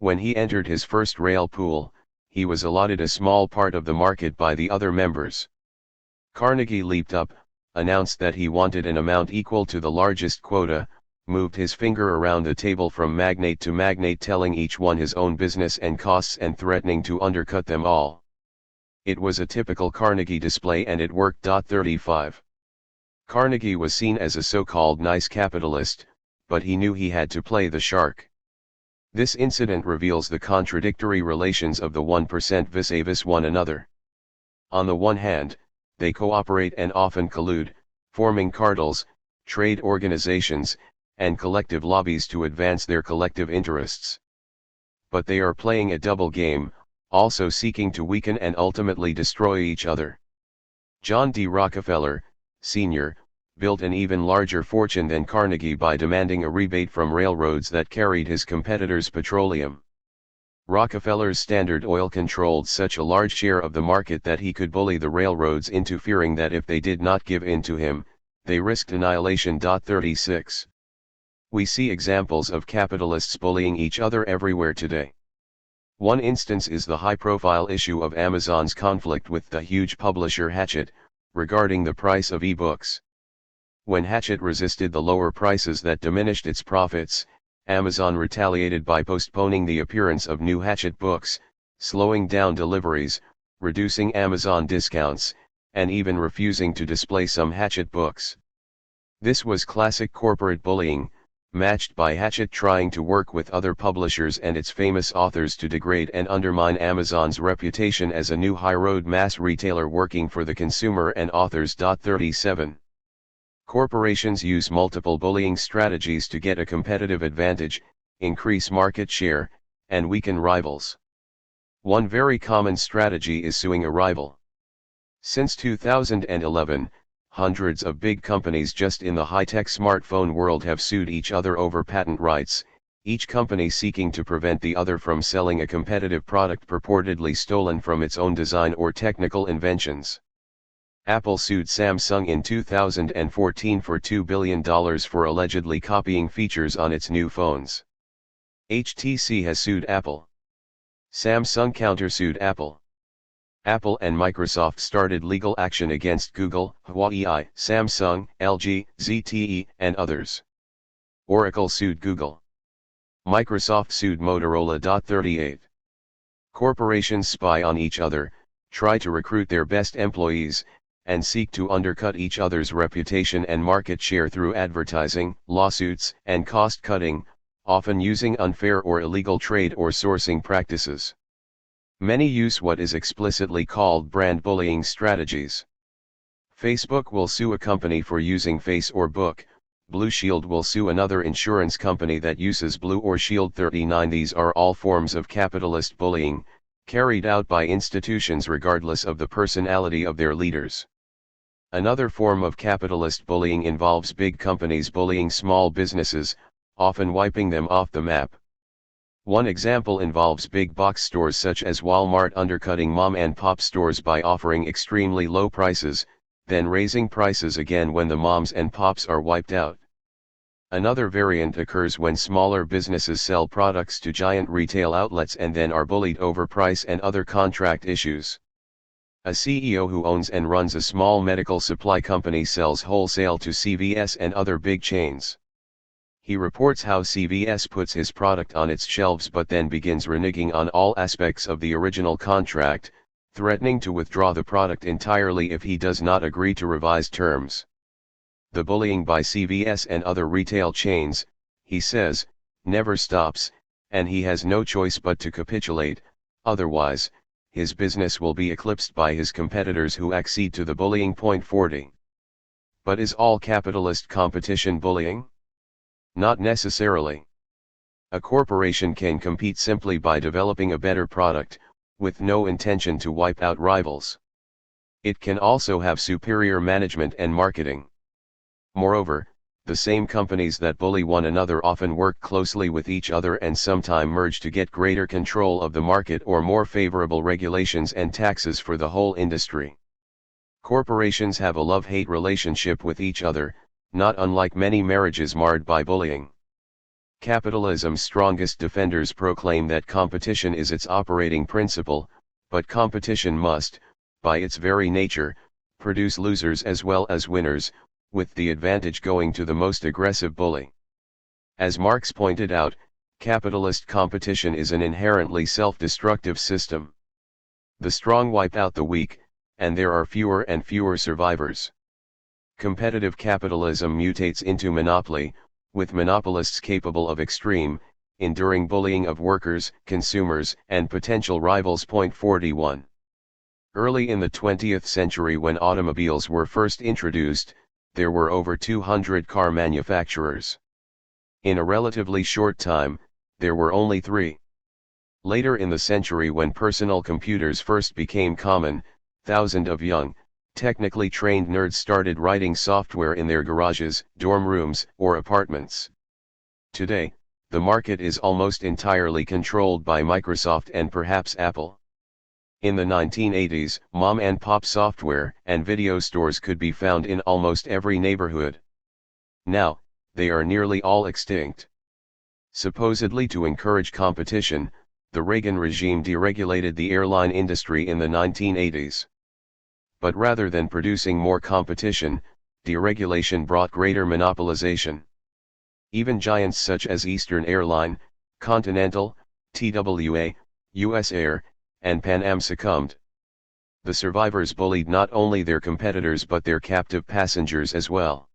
When he entered his first rail pool, he was allotted a small part of the market by the other members. Carnegie leaped up, announced that he wanted an amount equal to the largest quota, moved his finger around the table from magnate to magnate, telling each one his own business and costs and threatening to undercut them all. It was a typical Carnegie display and it worked. 35. Carnegie was seen as a so-called nice capitalist, but he knew he had to play the shark. This incident reveals the contradictory relations of the 1% vis-a-vis one another. On the one hand, they cooperate and often collude, forming cartels, trade organizations, and collective lobbies to advance their collective interests. But they are playing a double game, also seeking to weaken and ultimately destroy each other. John D. Rockefeller, Sr., built an even larger fortune than Carnegie by demanding a rebate from railroads that carried his competitors' petroleum. Rockefeller's Standard Oil controlled such a large share of the market that he could bully the railroads into fearing that if they did not give in to him, they risked annihilation. 36. We see examples of capitalists bullying each other everywhere today. One instance is the high-profile issue of Amazon's conflict with the huge publisher Hachette, regarding the price of e-books. When Hachette resisted the lower prices that diminished its profits, Amazon retaliated by postponing the appearance of new Hachette books, slowing down deliveries, reducing Amazon discounts, and even refusing to display some Hachette books. This was classic corporate bullying, matched by Hachette trying to work with other publishers and its famous authors to degrade and undermine Amazon's reputation as a new high-road mass retailer working for the consumer and authors. 37. Corporations use multiple bullying strategies to get a competitive advantage, increase market share, and weaken rivals. One very common strategy is suing a rival. Since 2011, hundreds of big companies just in the high-tech smartphone world have sued each other over patent rights, each company seeking to prevent the other from selling a competitive product purportedly stolen from its own design or technical inventions. Apple sued Samsung in 2014 for $2 billion for allegedly copying features on its new phones. HTC has sued Apple. Samsung countersued Apple. Apple and Microsoft started legal action against Google, Huawei, Samsung, LG, ZTE, and others. Oracle sued Google. Microsoft sued Motorola. 38. Corporations spy on each other, try to recruit their best employees, and seek to undercut each other's reputation and market share through advertising, lawsuits, and cost-cutting, often using unfair or illegal trade or sourcing practices. Many use what is explicitly called brand bullying strategies. Facebook will sue a company for using Face or Book, Blue Shield will sue another insurance company that uses Blue or Shield. 39. These are all forms of capitalist bullying, carried out by institutions regardless of the personality of their leaders. Another form of capitalist bullying involves big companies bullying small businesses, often wiping them off the map. One example involves big box stores such as Walmart undercutting mom-and-pop stores by offering extremely low prices, then raising prices again when the moms and pops are wiped out. Another variant occurs when smaller businesses sell products to giant retail outlets and then are bullied over price and other contract issues. A CEO who owns and runs a small medical supply company sells wholesale to CVS and other big chains. He reports how CVS puts his product on its shelves but then begins reneging on all aspects of the original contract, threatening to withdraw the product entirely if he does not agree to revised terms. The bullying by CVS and other retail chains, he says, never stops, and he has no choice but to capitulate, otherwise, his business will be eclipsed by his competitors who accede to the bullying. 40. But is all capitalist competition bullying? Not necessarily. A corporation can compete simply by developing a better product, with no intention to wipe out rivals. It can also have superior management and marketing. Moreover, the same companies that bully one another often work closely with each other and sometimes merge to get greater control of the market or more favorable regulations and taxes for the whole industry. Corporations have a love-hate relationship with each other, not unlike many marriages marred by bullying. Capitalism's strongest defenders proclaim that competition is its operating principle, but competition must, by its very nature, produce losers as well as winners, with the advantage going to the most aggressive bully. As Marx pointed out, capitalist competition is an inherently self-destructive system. The strong wipe out the weak, and there are fewer and fewer survivors. Competitive capitalism mutates into monopoly, with monopolists capable of extreme, enduring bullying of workers, consumers, and potential rivals. 41. Early in the 20th century when automobiles were first introduced, there were over 200 car manufacturers. In a relatively short time, there were only 3. Later in the century, when personal computers first became common, thousands of young, technically trained nerds started writing software in their garages, dorm rooms, or apartments. Today, the market is almost entirely controlled by Microsoft and perhaps Apple. In the 1980s, mom-and-pop software and video stores could be found in almost every neighborhood. Now, they are nearly all extinct. Supposedly to encourage competition, the Reagan regime deregulated the airline industry in the 1980s. But rather than producing more competition, deregulation brought greater monopolization. Even giants such as Eastern Airline, Continental, TWA, US Air, and Pan Am succumbed. The survivors bullied not only their competitors but their captive passengers as well.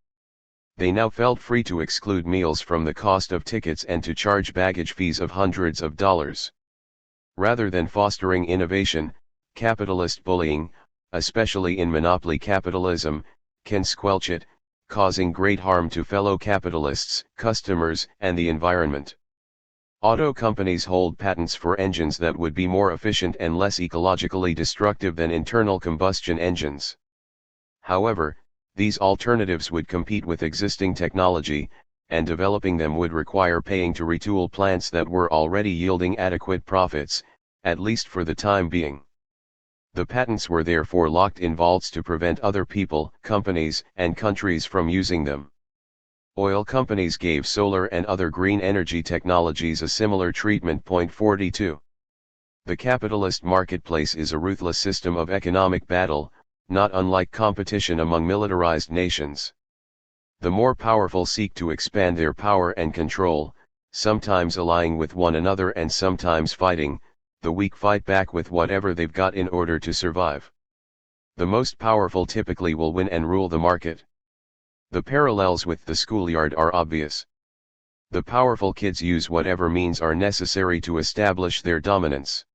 They now felt free to exclude meals from the cost of tickets and to charge baggage fees of hundreds of dollars. Rather than fostering innovation, capitalist bullying, especially in monopoly capitalism, can squelch it, causing great harm to fellow capitalists, customers, and the environment. Auto companies hold patents for engines that would be more efficient and less ecologically destructive than internal combustion engines. However, these alternatives would compete with existing technology, and developing them would require paying to retool plants that were already yielding adequate profits, at least for the time being. The patents were therefore locked in vaults to prevent other people, companies, and countries from using them. Oil companies gave solar and other green energy technologies a similar treatment. 42. The capitalist marketplace is a ruthless system of economic battle, not unlike competition among militarized nations. The more powerful seek to expand their power and control, sometimes allying with one another and sometimes fighting. The weak fight back with whatever they've got in order to survive. The most powerful typically will win and rule the market. The parallels with the schoolyard are obvious. The powerful kids use whatever means are necessary to establish their dominance.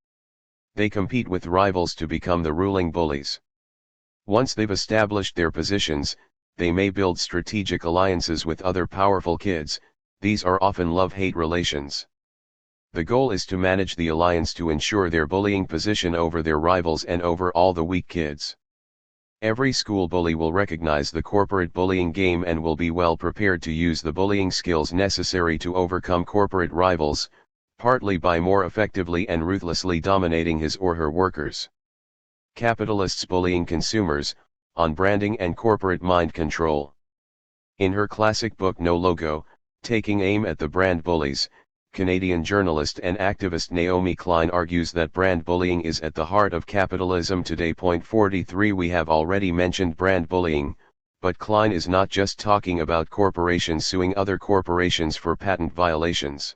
They compete with rivals to become the ruling bullies. Once they've established their positions, they may build strategic alliances with other powerful kids. These are often love-hate relations. The goal is to manage the alliance to ensure their bullying position over their rivals and over all the weak kids. Every school bully will recognize the corporate bullying game and will be well prepared to use the bullying skills necessary to overcome corporate rivals, partly by more effectively and ruthlessly dominating his or her workers. Capitalists bullying consumers, on branding and corporate mind control. In her classic book No Logo, Taking Aim at the Brand Bullies, Canadian journalist and activist Naomi Klein argues that brand bullying is at the heart of capitalism today. 43 We have already mentioned brand bullying, but Klein is not just talking about corporations suing other corporations for patent violations.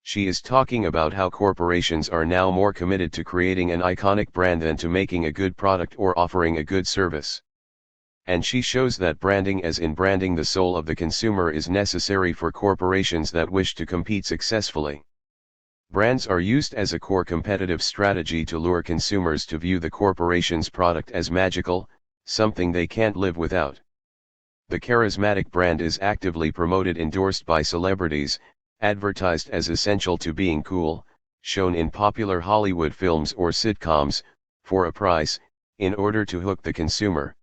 She is talking about how corporations are now more committed to creating an iconic brand than to making a good product or offering a good service. And she shows that branding, as in branding the soul of the consumer, is necessary for corporations that wish to compete successfully. Brands are used as a core competitive strategy to lure consumers to view the corporation's product as magical, something they can't live without. The charismatic brand is actively promoted, endorsed by celebrities, advertised as essential to being cool, shown in popular Hollywood films or sitcoms, for a price, in order to hook the consumer.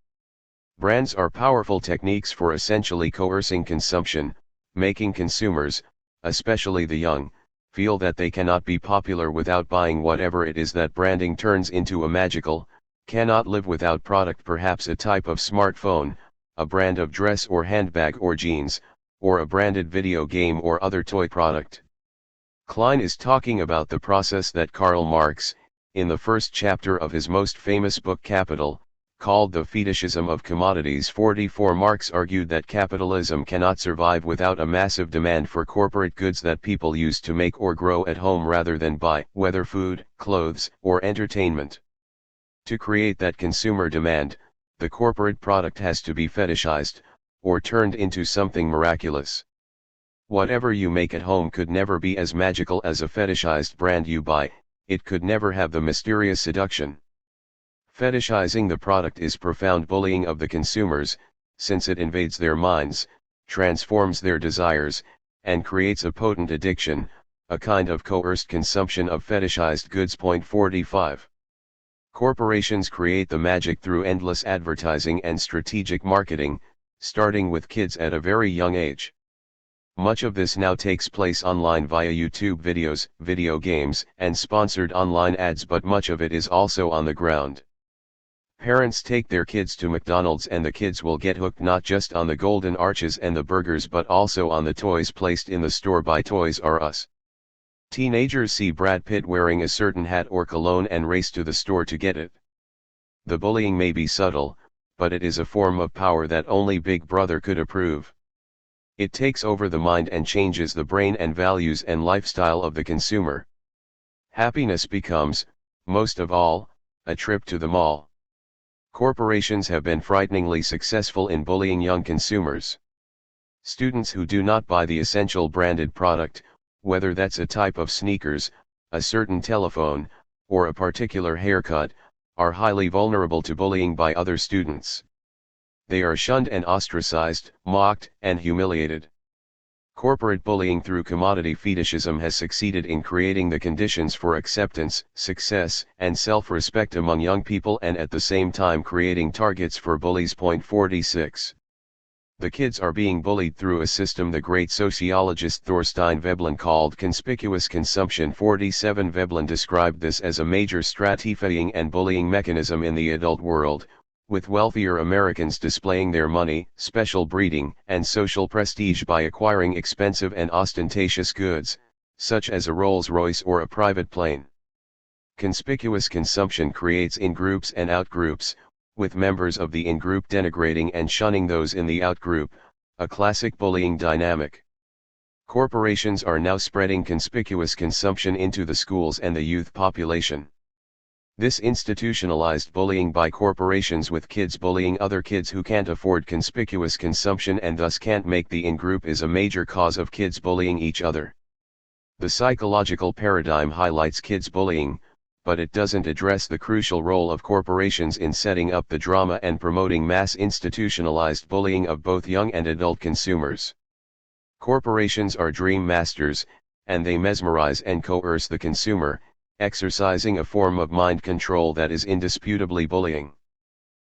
Brands are powerful techniques for essentially coercing consumption, making consumers, especially the young, feel that they cannot be popular without buying whatever it is that branding turns into a magical, cannot live without product, perhaps a type of smartphone, a brand of dress or handbag or jeans, or a branded video game or other toy product. Klein is talking about the process that Karl Marx, in the first chapter of his most famous book Capital, called the fetishism of commodities. 44 Marx argued that capitalism cannot survive without a massive demand for corporate goods that people use to make or grow at home rather than buy, whether food, clothes, or entertainment. To create that consumer demand, the corporate product has to be fetishized, or turned into something miraculous. Whatever you make at home could never be as magical as a fetishized brand you buy. It could never have the mysterious seduction. Fetishizing the product is profound bullying of the consumers, since it invades their minds, transforms their desires, and creates a potent addiction, a kind of coerced consumption of fetishized goods. 45. Corporations create the magic through endless advertising and strategic marketing, starting with kids at a very young age. Much of this now takes place online via YouTube videos, video games, and sponsored online ads, but much of it is also on the ground. Parents take their kids to McDonald's and the kids will get hooked not just on the golden arches and the burgers but also on the toys placed in the store by Toys R Us. Teenagers see Brad Pitt wearing a certain hat or cologne and race to the store to get it. The bullying may be subtle, but it is a form of power that only Big Brother could approve. It takes over the mind and changes the brain and values and lifestyle of the consumer. Happiness becomes, most of all, a trip to the mall. Corporations have been frighteningly successful in bullying young consumers. Students who do not buy the essential branded product, whether that's a type of sneakers, a certain telephone, or a particular haircut, are highly vulnerable to bullying by other students. They are shunned and ostracized, mocked, and humiliated. Corporate bullying through commodity fetishism has succeeded in creating the conditions for acceptance, success, and self-respect among young people and at the same time creating targets for bullies. 46. The kids are being bullied through a system the great sociologist Thorstein Veblen called conspicuous consumption. 47. Veblen described this as a major stratifying and bullying mechanism in the adult world, with wealthier Americans displaying their money, special breeding, and social prestige by acquiring expensive and ostentatious goods, such as a Rolls-Royce or a private plane. Conspicuous consumption creates in-groups and out-groups, with members of the in-group denigrating and shunning those in the out-group, a classic bullying dynamic. Corporations are now spreading conspicuous consumption into the schools and the youth population. This institutionalized bullying by corporations with kids bullying other kids who can't afford conspicuous consumption and thus can't make the in-group is a major cause of kids bullying each other. The psychological paradigm highlights kids bullying, but it doesn't address the crucial role of corporations in setting up the drama and promoting mass institutionalized bullying of both young and adult consumers. Corporations are dream masters, and they mesmerize and coerce the consumer, exercising a form of mind control that is indisputably bullying.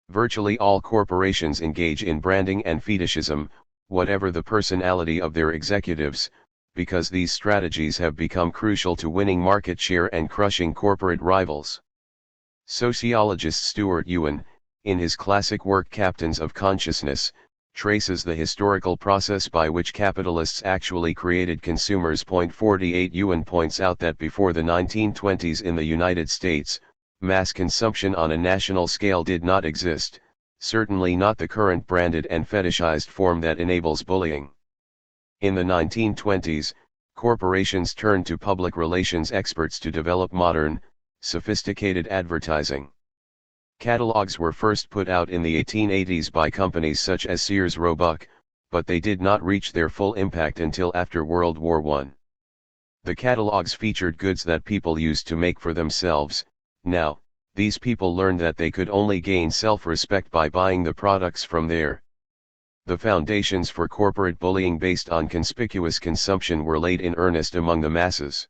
Virtually all corporations engage in branding and fetishism, whatever the personality of their executives, because these strategies have become crucial to winning market share and crushing corporate rivals. Sociologist Stuart Ewan, in his classic work Captains of Consciousness, traces the historical process by which capitalists actually created consumers. 48. Ewan points out that before the 1920s in the United States, mass consumption on a national scale did not exist, certainly not the current branded and fetishized form that enables bullying. In the 1920s, corporations turned to public relations experts to develop modern, sophisticated advertising. Catalogs were first put out in the 1880s by companies such as Sears Roebuck, but they did not reach their full impact until after World War I. The catalogs featured goods that people used to make for themselves. Now, these people learned that they could only gain self-respect by buying the products from there. The foundations for corporate bullying based on conspicuous consumption were laid in earnest among the masses.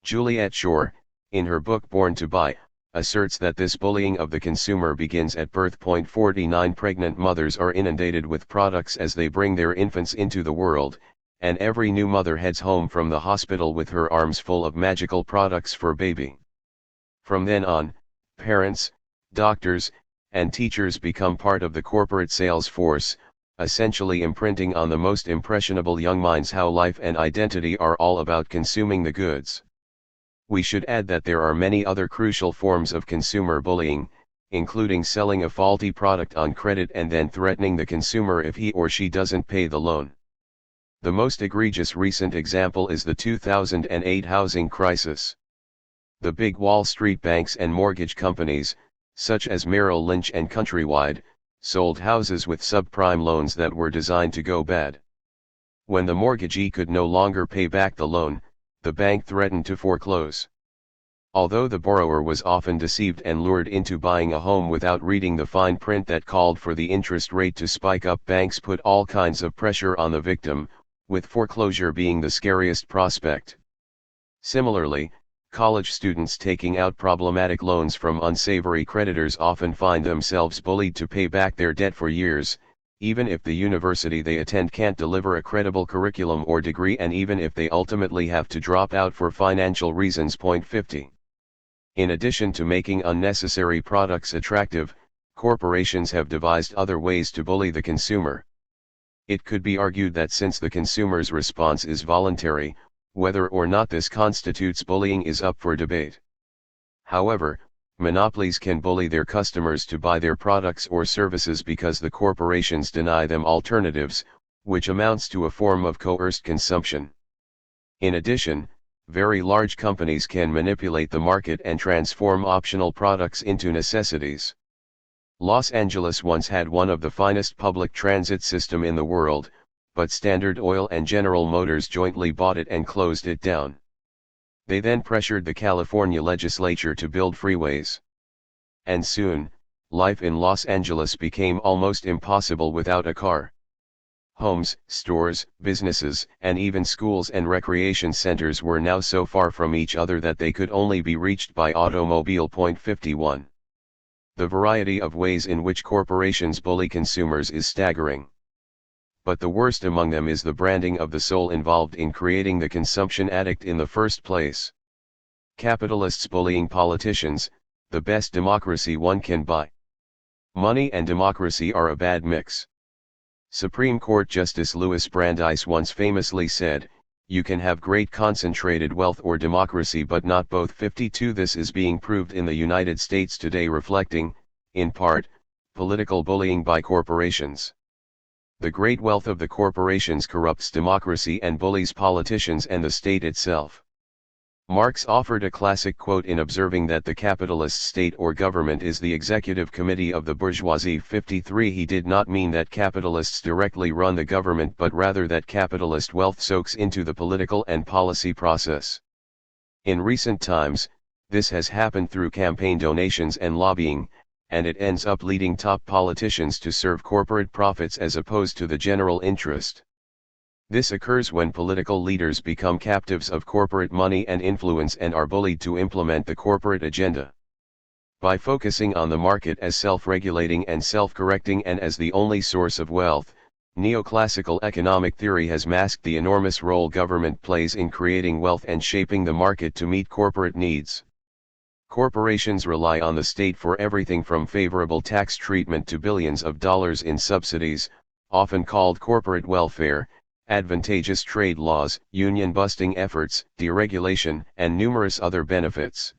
Juliet Shore, in her book Born to Buy, asserts that this bullying of the consumer begins at birth. 49. Pregnant mothers are inundated with products as they bring their infants into the world, and every new mother heads home from the hospital with her arms full of magical products for baby. From then on, parents, doctors, and teachers become part of the corporate sales force, essentially imprinting on the most impressionable young minds how life and identity are all about consuming the goods. We should add that there are many other crucial forms of consumer bullying, including selling a faulty product on credit and then threatening the consumer if he or she doesn't pay the loan. The most egregious recent example is the 2008 housing crisis. The big Wall Street banks and mortgage companies, such as Merrill Lynch and Countrywide, sold houses with subprime loans that were designed to go bad. When the mortgagee could no longer pay back the loan, the bank threatened to foreclose. Although the borrower was often deceived and lured into buying a home without reading the fine print that called for the interest rate to spike up, banks put all kinds of pressure on the victim, with foreclosure being the scariest prospect. Similarly, college students taking out problematic loans from unsavory creditors often find themselves bullied to pay back their debt for years, even if the university they attend can't deliver a credible curriculum or degree, and even if they ultimately have to drop out for financial reasons. 50. In addition to making unnecessary products attractive, corporations have devised other ways to bully the consumer. It could be argued that since the consumer's response is voluntary, whether or not this constitutes bullying is up for debate. However, monopolies can bully their customers to buy their products or services because the corporations deny them alternatives, which amounts to a form of coerced consumption. In addition, very large companies can manipulate the market and transform optional products into necessities. Los Angeles once had one of the finest public transit system in the world, but Standard Oil and General Motors jointly bought it and closed it down. They then pressured the California legislature to build freeways. And soon, life in Los Angeles became almost impossible without a car. Homes, stores, businesses, and even schools and recreation centers were now so far from each other that they could only be reached by automobile. 51. The variety of ways in which corporations bully consumers is staggering. But the worst among them is the branding of the soul involved in creating the consumption addict in the first place. Capitalists bullying politicians, the best democracy one can buy. Money and democracy are a bad mix. Supreme Court Justice Louis Brandeis once famously said, "You can have great concentrated wealth or democracy but not both." 52. This is being proved in the United States today, reflecting, in part, political bullying by corporations. The great wealth of the corporations corrupts democracy and bullies politicians and the state itself. Marx offered a classic quote in observing that the capitalist state or government is the executive committee of the bourgeoisie. 53. He did not mean that capitalists directly run the government, but rather that capitalist wealth soaks into the political and policy process. In recent times, this has happened through campaign donations and lobbying, and it ends up leading top politicians to serve corporate profits as opposed to the general interest. This occurs when political leaders become captives of corporate money and influence and are bullied to implement the corporate agenda. By focusing on the market as self-regulating and self-correcting and as the only source of wealth, neoclassical economic theory has masked the enormous role government plays in creating wealth and shaping the market to meet corporate needs. Corporations rely on the state for everything from favorable tax treatment to billions of dollars in subsidies, often called corporate welfare, advantageous trade laws, union-busting efforts, deregulation, and numerous other benefits.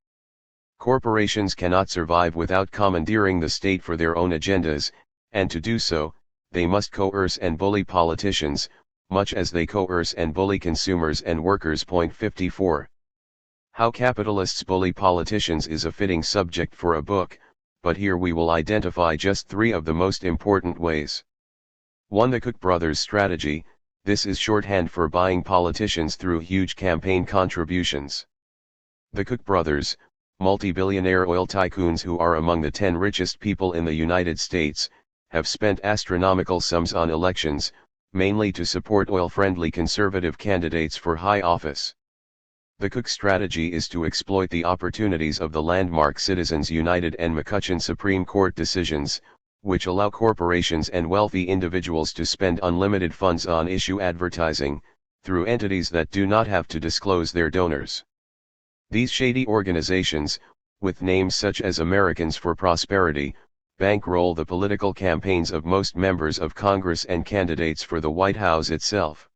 Corporations cannot survive without commandeering the state for their own agendas, and to do so, they must coerce and bully politicians, much as they coerce and bully consumers and workers. 54. How capitalists bully politicians is a fitting subject for a book, but here we will identify just 3 of the most important ways. 1. The Koch brothers strategy. This is shorthand for buying politicians through huge campaign contributions. The Koch brothers, multi-billionaire oil tycoons who are among the 10 richest people in the United States, have spent astronomical sums on elections, mainly to support oil-friendly conservative candidates for high office. The Koch strategy is to exploit the opportunities of the landmark Citizens United and McCutcheon Supreme Court decisions, which allow corporations and wealthy individuals to spend unlimited funds on issue advertising, through entities that do not have to disclose their donors. These shady organizations, with names such as Americans for Prosperity, bankroll the political campaigns of most members of Congress and candidates for the White House itself.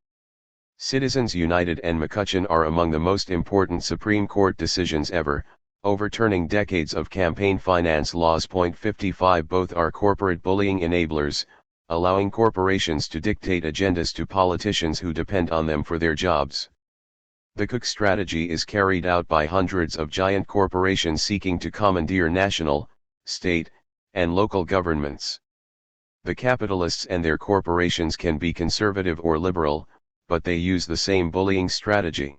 Citizens United and McCutcheon are among the most important Supreme Court decisions ever, overturning decades of campaign finance laws. 55. Both are corporate bullying enablers, allowing corporations to dictate agendas to politicians who depend on them for their jobs. The Koch strategy is carried out by hundreds of giant corporations seeking to commandeer national, state, and local governments. The capitalists and their corporations can be conservative or liberal, but they use the same bullying strategy.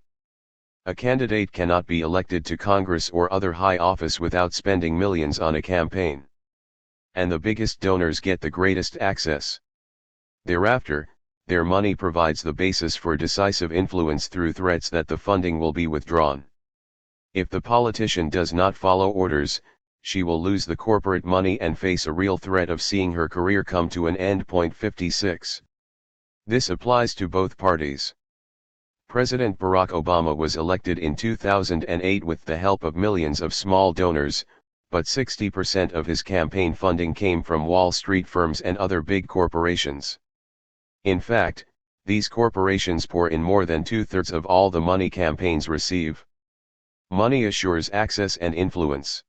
A candidate cannot be elected to Congress or other high office without spending millions on a campaign. And the biggest donors get the greatest access. Thereafter, their money provides the basis for decisive influence through threats that the funding will be withdrawn. If the politician does not follow orders, she will lose the corporate money and face a real threat of seeing her career come to an end. 56. This applies to both parties. President Barack Obama was elected in 2008 with the help of millions of small donors, but 60% of his campaign funding came from Wall Street firms and other big corporations. In fact, these corporations pour in more than 2/3 of all the money campaigns receive. Money assures access and influence.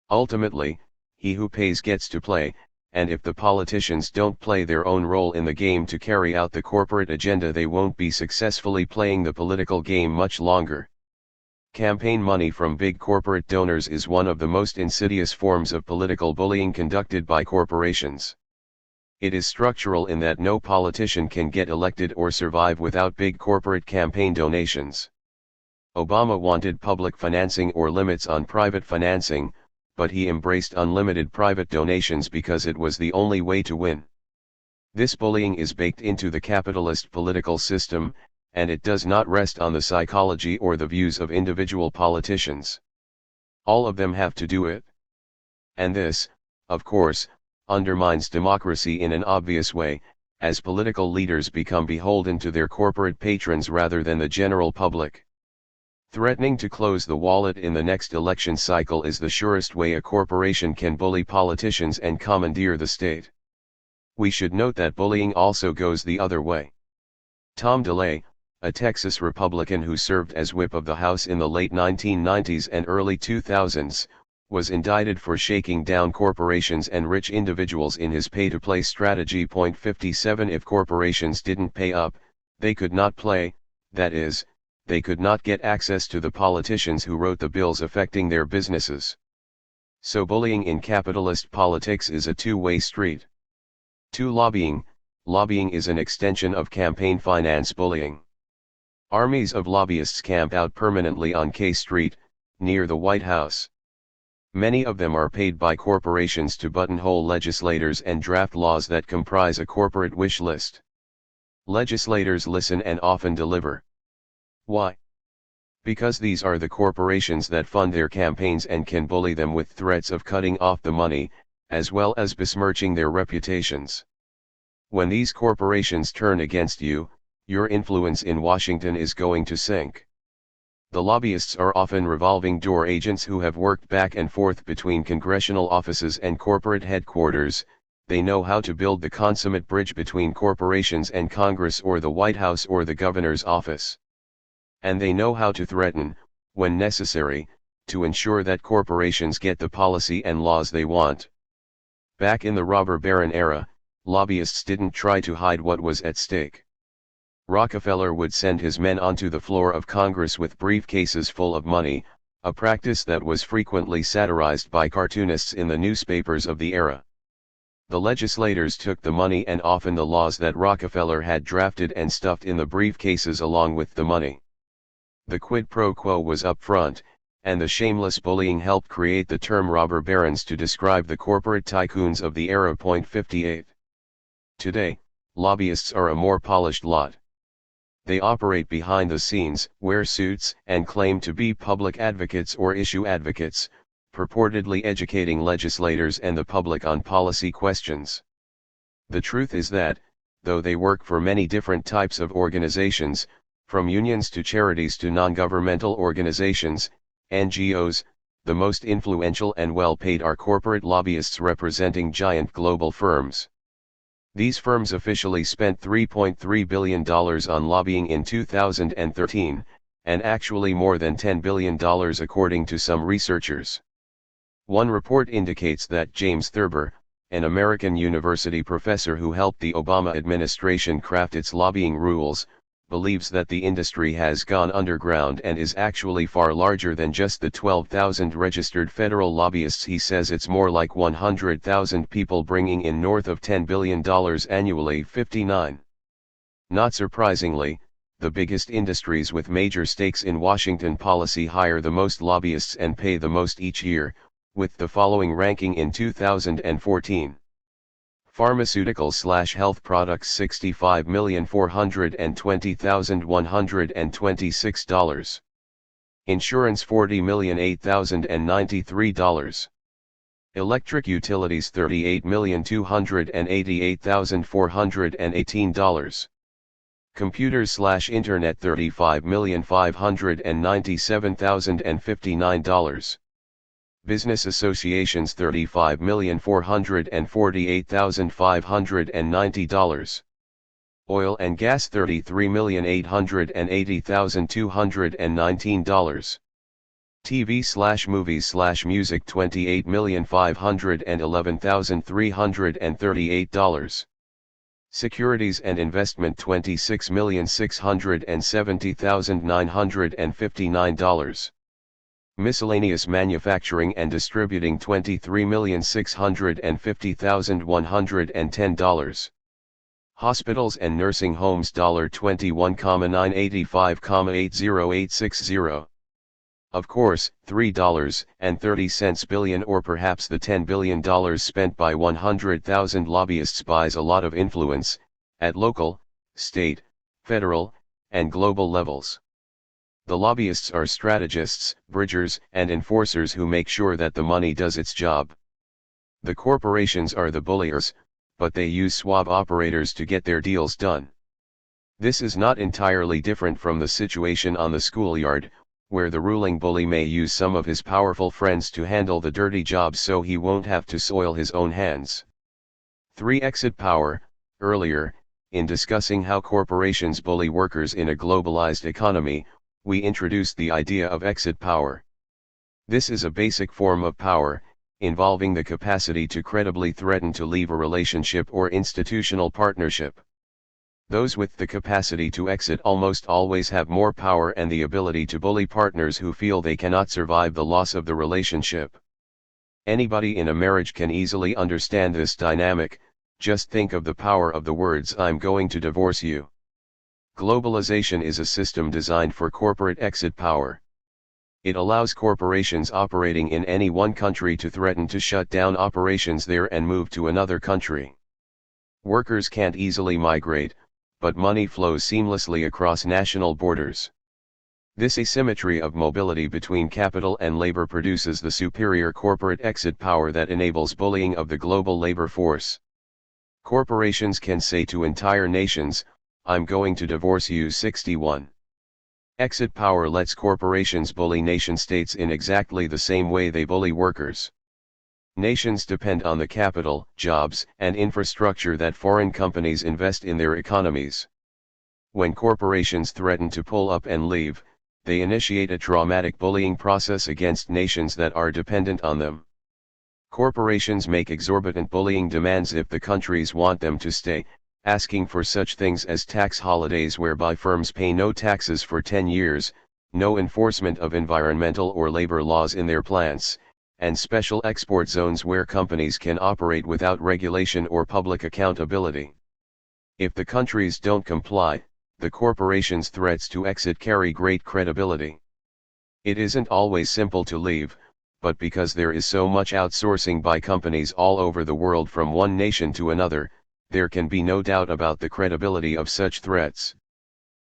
Ultimately, he who pays gets to play, and if the politicians don't play their own role in the game to carry out the corporate agenda, they won't be successfully playing the political game much longer. Campaign money from big corporate donors is one of the most insidious forms of political bullying conducted by corporations. It is structural in that no politician can get elected or survive without big corporate campaign donations. Obama wanted public financing or limits on private financing, but he embraced unlimited private donations because it was the only way to win. This bullying is baked into the capitalist political system, and it does not rest on the psychology or the views of individual politicians. All of them have to do it. And this, of course, undermines democracy in an obvious way, as political leaders become beholden to their corporate patrons rather than the general public. Threatening to close the wallet in the next election cycle is the surest way a corporation can bully politicians and commandeer the state. We should note that bullying also goes the other way. Tom DeLay, a Texas Republican who served as whip of the House in the late 1990s and early 2000s, was indicted for shaking down corporations and rich individuals in his pay-to-play strategy. 57 If corporations didn't pay up, they could not play, that is, they could not get access to the politicians who wrote the bills affecting their businesses. So bullying in capitalist politics is a two-way street. 2. Lobbying. Lobbying is an extension of campaign finance bullying. Armies of lobbyists camp out permanently on K Street, near the White House. Many of them are paid by corporations to buttonhole legislators and draft laws that comprise a corporate wish list. Legislators listen and often deliver. Why? Because these are the corporations that fund their campaigns and can bully them with threats of cutting off the money, as well as besmirching their reputations. When these corporations turn against you, your influence in Washington is going to sink. The lobbyists are often revolving door agents who have worked back and forth between congressional offices and corporate headquarters. They know how to build the consummate bridge between corporations and Congress or the White House or the governor's office. And they know how to threaten, when necessary, to ensure that corporations get the policy and laws they want. Back in the robber baron era, lobbyists didn't try to hide what was at stake. Rockefeller would send his men onto the floor of Congress with briefcases full of money, a practice that was frequently satirized by cartoonists in the newspapers of the era. The legislators took the money and often the laws that Rockefeller had drafted and stuffed in the briefcases along with the money. The quid pro quo was up front, and the shameless bullying helped create the term robber barons to describe the corporate tycoons of the era. 58. Today, lobbyists are a more polished lot. They operate behind the scenes, wear suits, and claim to be public advocates or issue advocates, purportedly educating legislators and the public on policy questions. The truth is that, though they work for many different types of organizations, from unions to charities to non-governmental organizations, NGOs, the most influential and well-paid are corporate lobbyists representing giant global firms. These firms officially spent $3.3 billion on lobbying in 2013, and actually more than $10 billion according to some researchers. One report indicates that James Derber, an American university professor who helped the Obama administration craft its lobbying rules, believes that the industry has gone underground and is actually far larger than just the 12,000 registered federal lobbyists. He says it's more like 100,000 people bringing in north of $10 billion annually. 59. Not surprisingly, the biggest industries with major stakes in Washington policy hire the most lobbyists and pay the most each year, with the following ranking in 2014. Pharmaceuticals/health products $65,420,126. Insurance $40,008,093. Electric utilities $38,288,418. Computers/internet $35,597,059. Business associations $35,448,590. Oil and gas $33,880,219. TV/movies/music $28,511,338. Securities and investment $26,670,959. Miscellaneous manufacturing and distributing $23,650,110. Hospitals and nursing homes $21,985,80860. Of course, $3.30 billion or perhaps the $10 billion spent by 100,000 lobbyists buys a lot of influence, at local, state, federal, and global levels. The lobbyists are strategists, bridgers, and enforcers who make sure that the money does its job. The corporations are the bulliers, but they use swab operators to get their deals done. This is not entirely different from the situation on the schoolyard, where the ruling bully may use some of his powerful friends to handle the dirty jobs so he won't have to soil his own hands. 3. Exit power. Earlier, in discussing how corporations bully workers in a globalized economy, we introduced the idea of exit power. This is a basic form of power, involving the capacity to credibly threaten to leave a relationship or institutional partnership. Those with the capacity to exit almost always have more power and the ability to bully partners who feel they cannot survive the loss of the relationship. Anybody in a marriage can easily understand this dynamic. Just think of the power of the words "I'm going to divorce you." Globalization is a system designed for corporate exit power. It allows corporations operating in any one country to threaten to shut down operations there and move to another country. Workers can't easily migrate, but money flows seamlessly across national borders. This asymmetry of mobility between capital and labor produces the superior corporate exit power that enables bullying of the global labor force. Corporations can say to entire nations, "I'm going to divorce you." 61. Exit power lets corporations bully nation-states in exactly the same way they bully workers. Nations depend on the capital, jobs, and infrastructure that foreign companies invest in their economies. When corporations threaten to pull up and leave, they initiate a traumatic bullying process against nations that are dependent on them. Corporations make exorbitant bullying demands if the countries want them to stay, asking for such things as tax holidays whereby firms pay no taxes for 10 years, no enforcement of environmental or labor laws in their plants, and special export zones where companies can operate without regulation or public accountability. If the countries don't comply, the corporations' threats to exit carry great credibility. It isn't always simple to leave, but because there is so much outsourcing by companies all over the world from one nation to another, there can be no doubt about the credibility of such threats.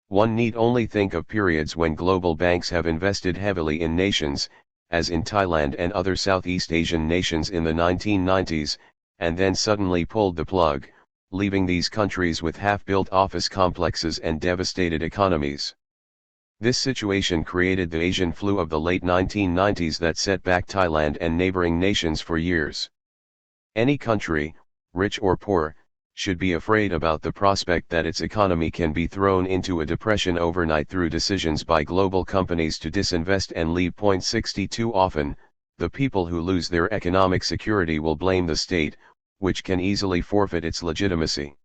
One need only think of periods when global banks have invested heavily in nations, as in Thailand and other Southeast Asian nations in the 1990s, and then suddenly pulled the plug, leaving these countries with half-built office complexes and devastated economies. This situation created the Asian flu of the late 1990s that set back Thailand and neighboring nations for years. Any country, rich or poor, should be afraid about the prospect that its economy can be thrown into a depression overnight through decisions by global companies to disinvest and leave. 62 Often, the people who lose their economic security will blame the state, which can easily forfeit its legitimacy.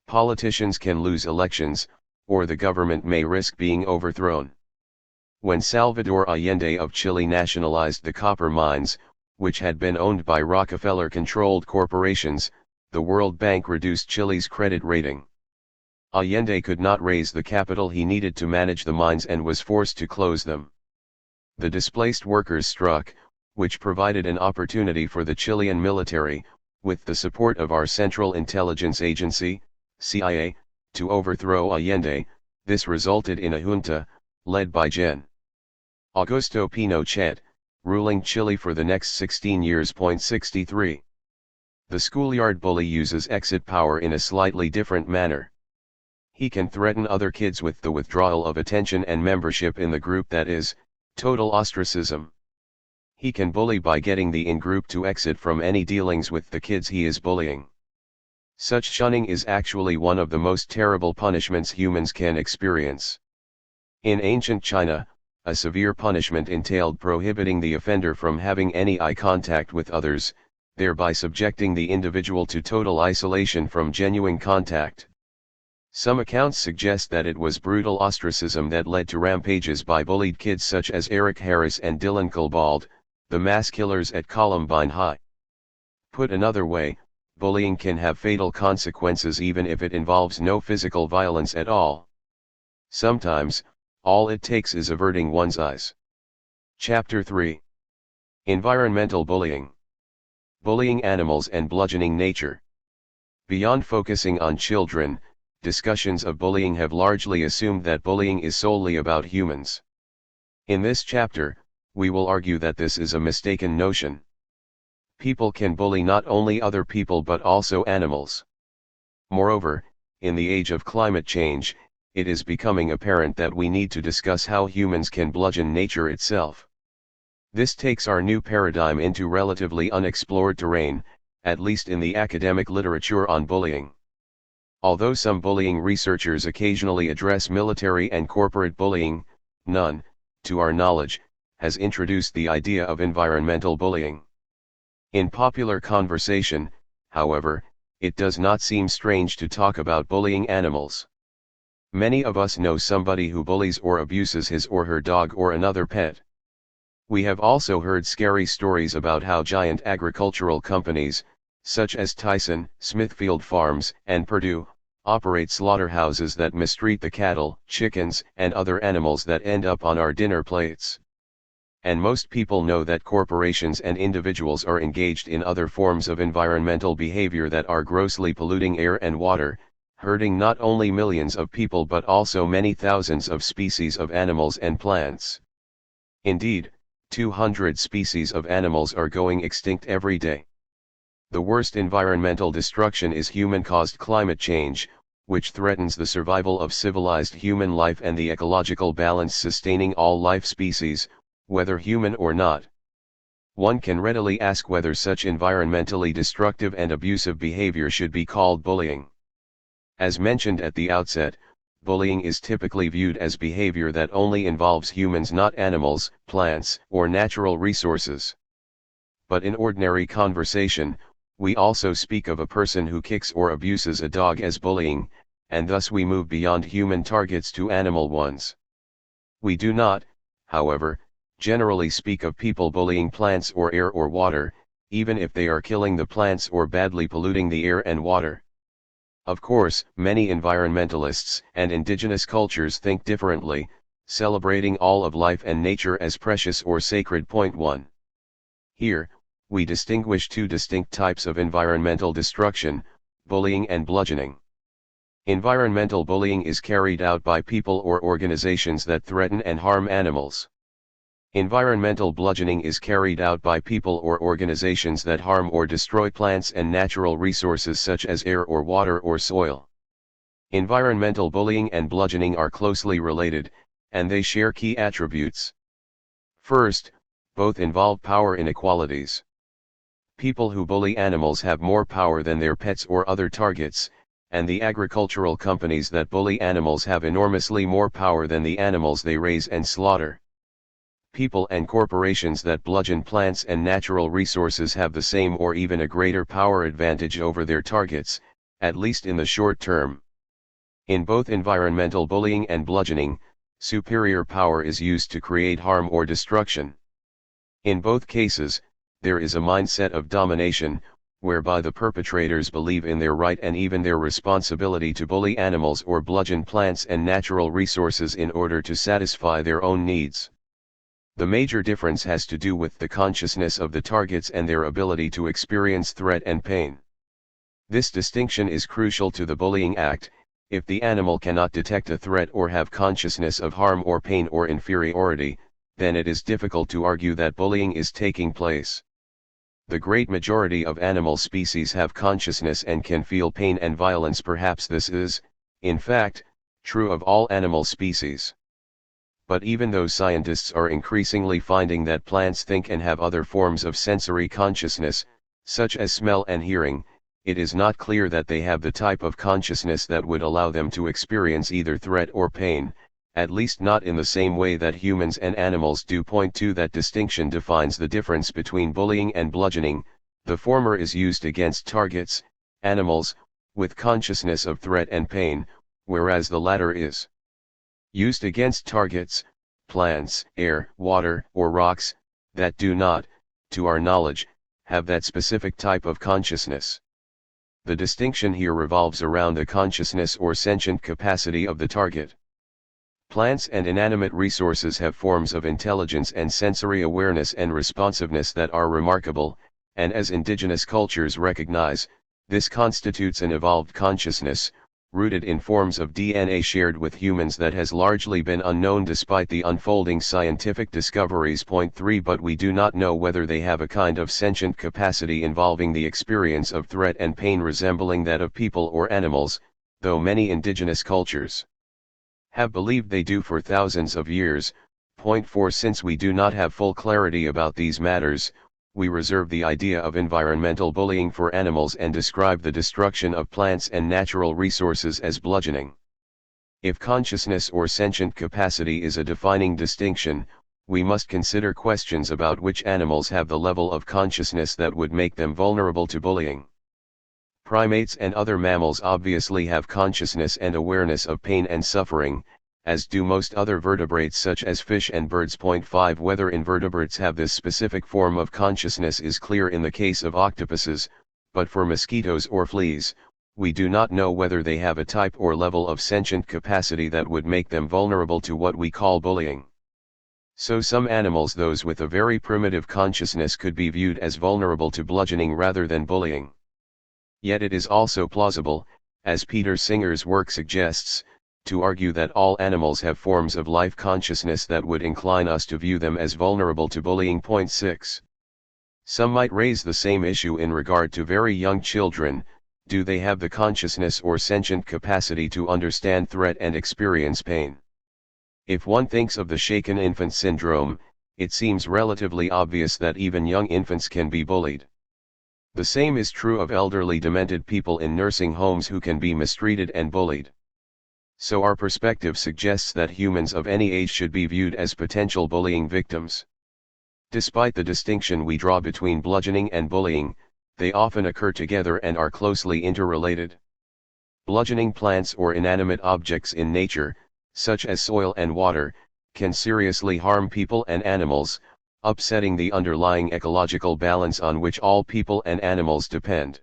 Politicians can lose elections, or the government may risk being overthrown. When Salvador Allende of Chile nationalized the copper mines, which had been owned by Rockefeller-controlled corporations, the World Bank reduced Chile's credit rating. Allende could not raise the capital he needed to manage the mines and was forced to close them. The displaced workers struck, which provided an opportunity for the Chilean military, with the support of our Central Intelligence Agency, CIA, to overthrow Allende. This resulted in a junta, led by Gen. Augusto Pinochet, ruling Chile for the next 16 years. 63. The schoolyard bully uses exit power in a slightly different manner. He can threaten other kids with the withdrawal of attention and membership in the group, that is, total ostracism. He can bully by getting the in-group to exit from any dealings with the kids he is bullying. Such shunning is actually one of the most terrible punishments humans can experience. In ancient China, a severe punishment entailed prohibiting the offender from having any eye contact with others, thereby subjecting the individual to total isolation from genuine contact. Some accounts suggest that it was brutal ostracism that led to rampages by bullied kids such as Eric Harris and Dylan Klebold, the mass killers at Columbine High. Put another way, bullying can have fatal consequences even if it involves no physical violence at all. Sometimes, all it takes is averting one's eyes. Chapter 3. Environmental bullying. Bullying animals and bludgeoning nature. Beyond focusing on children, discussions of bullying have largely assumed that bullying is solely about humans. In this chapter, we will argue that this is a mistaken notion. People can bully not only other people but also animals. Moreover, in the age of climate change, it is becoming apparent that we need to discuss how humans can bludgeon nature itself. This takes our new paradigm into relatively unexplored terrain, at least in the academic literature on bullying. Although some bullying researchers occasionally address military and corporate bullying, none, to our knowledge, has introduced the idea of environmental bullying. In popular conversation, however, it does not seem strange to talk about bullying animals. Many of us know somebody who bullies or abuses his or her dog or another pet. We have also heard scary stories about how giant agricultural companies, such as Tyson, Smithfield Farms, and Purdue, operate slaughterhouses that mistreat the cattle, chickens, and other animals that end up on our dinner plates. And most people know that corporations and individuals are engaged in other forms of environmental behavior that are grossly polluting air and water, hurting not only millions of people but also many thousands of species of animals and plants. Indeed, 200 species of animals are going extinct every day. The worst environmental destruction is human-caused climate change, which threatens the survival of civilized human life and the ecological balance sustaining all life species, whether human or not. One can readily ask whether such environmentally destructive and abusive behavior should be called bullying. As mentioned at the outset, bullying is typically viewed as behavior that only involves humans, not animals, plants, or natural resources. But in ordinary conversation, we also speak of a person who kicks or abuses a dog as bullying, and thus we move beyond human targets to animal ones. We do not, however, generally speak of people bullying plants or air or water, even if they are killing the plants or badly polluting the air and water. Of course, many environmentalists and indigenous cultures think differently, celebrating all of life and nature as precious or sacred. Point 1. Here, we distinguish two distinct types of environmental destruction, bullying and bludgeoning. Environmental bullying is carried out by people or organizations that threaten and harm animals. Environmental bludgeoning is carried out by people or organizations that harm or destroy plants and natural resources such as air or water or soil. Environmental bullying and bludgeoning are closely related, and they share key attributes. First, both involve power inequalities. People who bully animals have more power than their pets or other targets, and the agricultural companies that bully animals have enormously more power than the animals they raise and slaughter. People and corporations that bludgeon plants and natural resources have the same or even a greater power advantage over their targets, at least in the short term. In both environmental bullying and bludgeoning, superior power is used to create harm or destruction. In both cases, there is a mindset of domination, whereby the perpetrators believe in their right and even their responsibility to bully animals or bludgeon plants and natural resources in order to satisfy their own needs. The major difference has to do with the consciousness of the targets and their ability to experience threat and pain. This distinction is crucial to the bullying act. If the animal cannot detect a threat or have consciousness of harm or pain or inferiority, then it is difficult to argue that bullying is taking place. The great majority of animal species have consciousness and can feel pain and violence. Perhaps this is, in fact, true of all animal species. But even though scientists are increasingly finding that plants think and have other forms of sensory consciousness, such as smell and hearing, it is not clear that they have the type of consciousness that would allow them to experience either threat or pain, at least not in the same way that humans and animals do. Point 2. That distinction defines the difference between bullying and bludgeoning. The former is used against targets, animals, with consciousness of threat and pain, whereas the latter is used against targets, plants, air, water, or rocks, that do not, to our knowledge, have that specific type of consciousness. The distinction here revolves around the consciousness or sentient capacity of the target. Plants and inanimate resources have forms of intelligence and sensory awareness and responsiveness that are remarkable, and as indigenous cultures recognize, this constitutes an evolved consciousness, rooted in forms of DNA shared with humans that has largely been unknown despite the unfolding scientific discoveries. Point 3. But we do not know whether they have a kind of sentient capacity involving the experience of threat and pain resembling that of people or animals, though many indigenous cultures have believed they do for thousands of years. Point 4. Since we do not have full clarity about these matters, we reserve the idea of environmental bullying for animals and describe the destruction of plants and natural resources as bludgeoning. If consciousness or sentient capacity is a defining distinction, we must consider questions about which animals have the level of consciousness that would make them vulnerable to bullying. Primates and other mammals obviously have consciousness and awareness of pain and suffering, as do most other vertebrates such as fish and birds. Point 5. Whether invertebrates have this specific form of consciousness is clear in the case of octopuses, but for mosquitoes or fleas, we do not know whether they have a type or level of sentient capacity that would make them vulnerable to what we call bullying. So some animals, those with a very primitive consciousness, could be viewed as vulnerable to bludgeoning rather than bullying. Yet it is also plausible, as Peter Singer's work suggests, to argue that all animals have forms of life consciousness that would incline us to view them as vulnerable to bullying. Point 6. Some might raise the same issue in regard to very young children. Do they have the consciousness or sentient capacity to understand threat and experience pain? If one thinks of the shaken infant syndrome, it seems relatively obvious that even young infants can be bullied. The same is true of elderly demented people in nursing homes who can be mistreated and bullied. So our perspective suggests that humans of any age should be viewed as potential bullying victims. Despite the distinction we draw between bludgeoning and bullying, they often occur together and are closely interrelated. Bludgeoning plants or inanimate objects in nature, such as soil and water, can seriously harm people and animals, upsetting the underlying ecological balance on which all people and animals depend.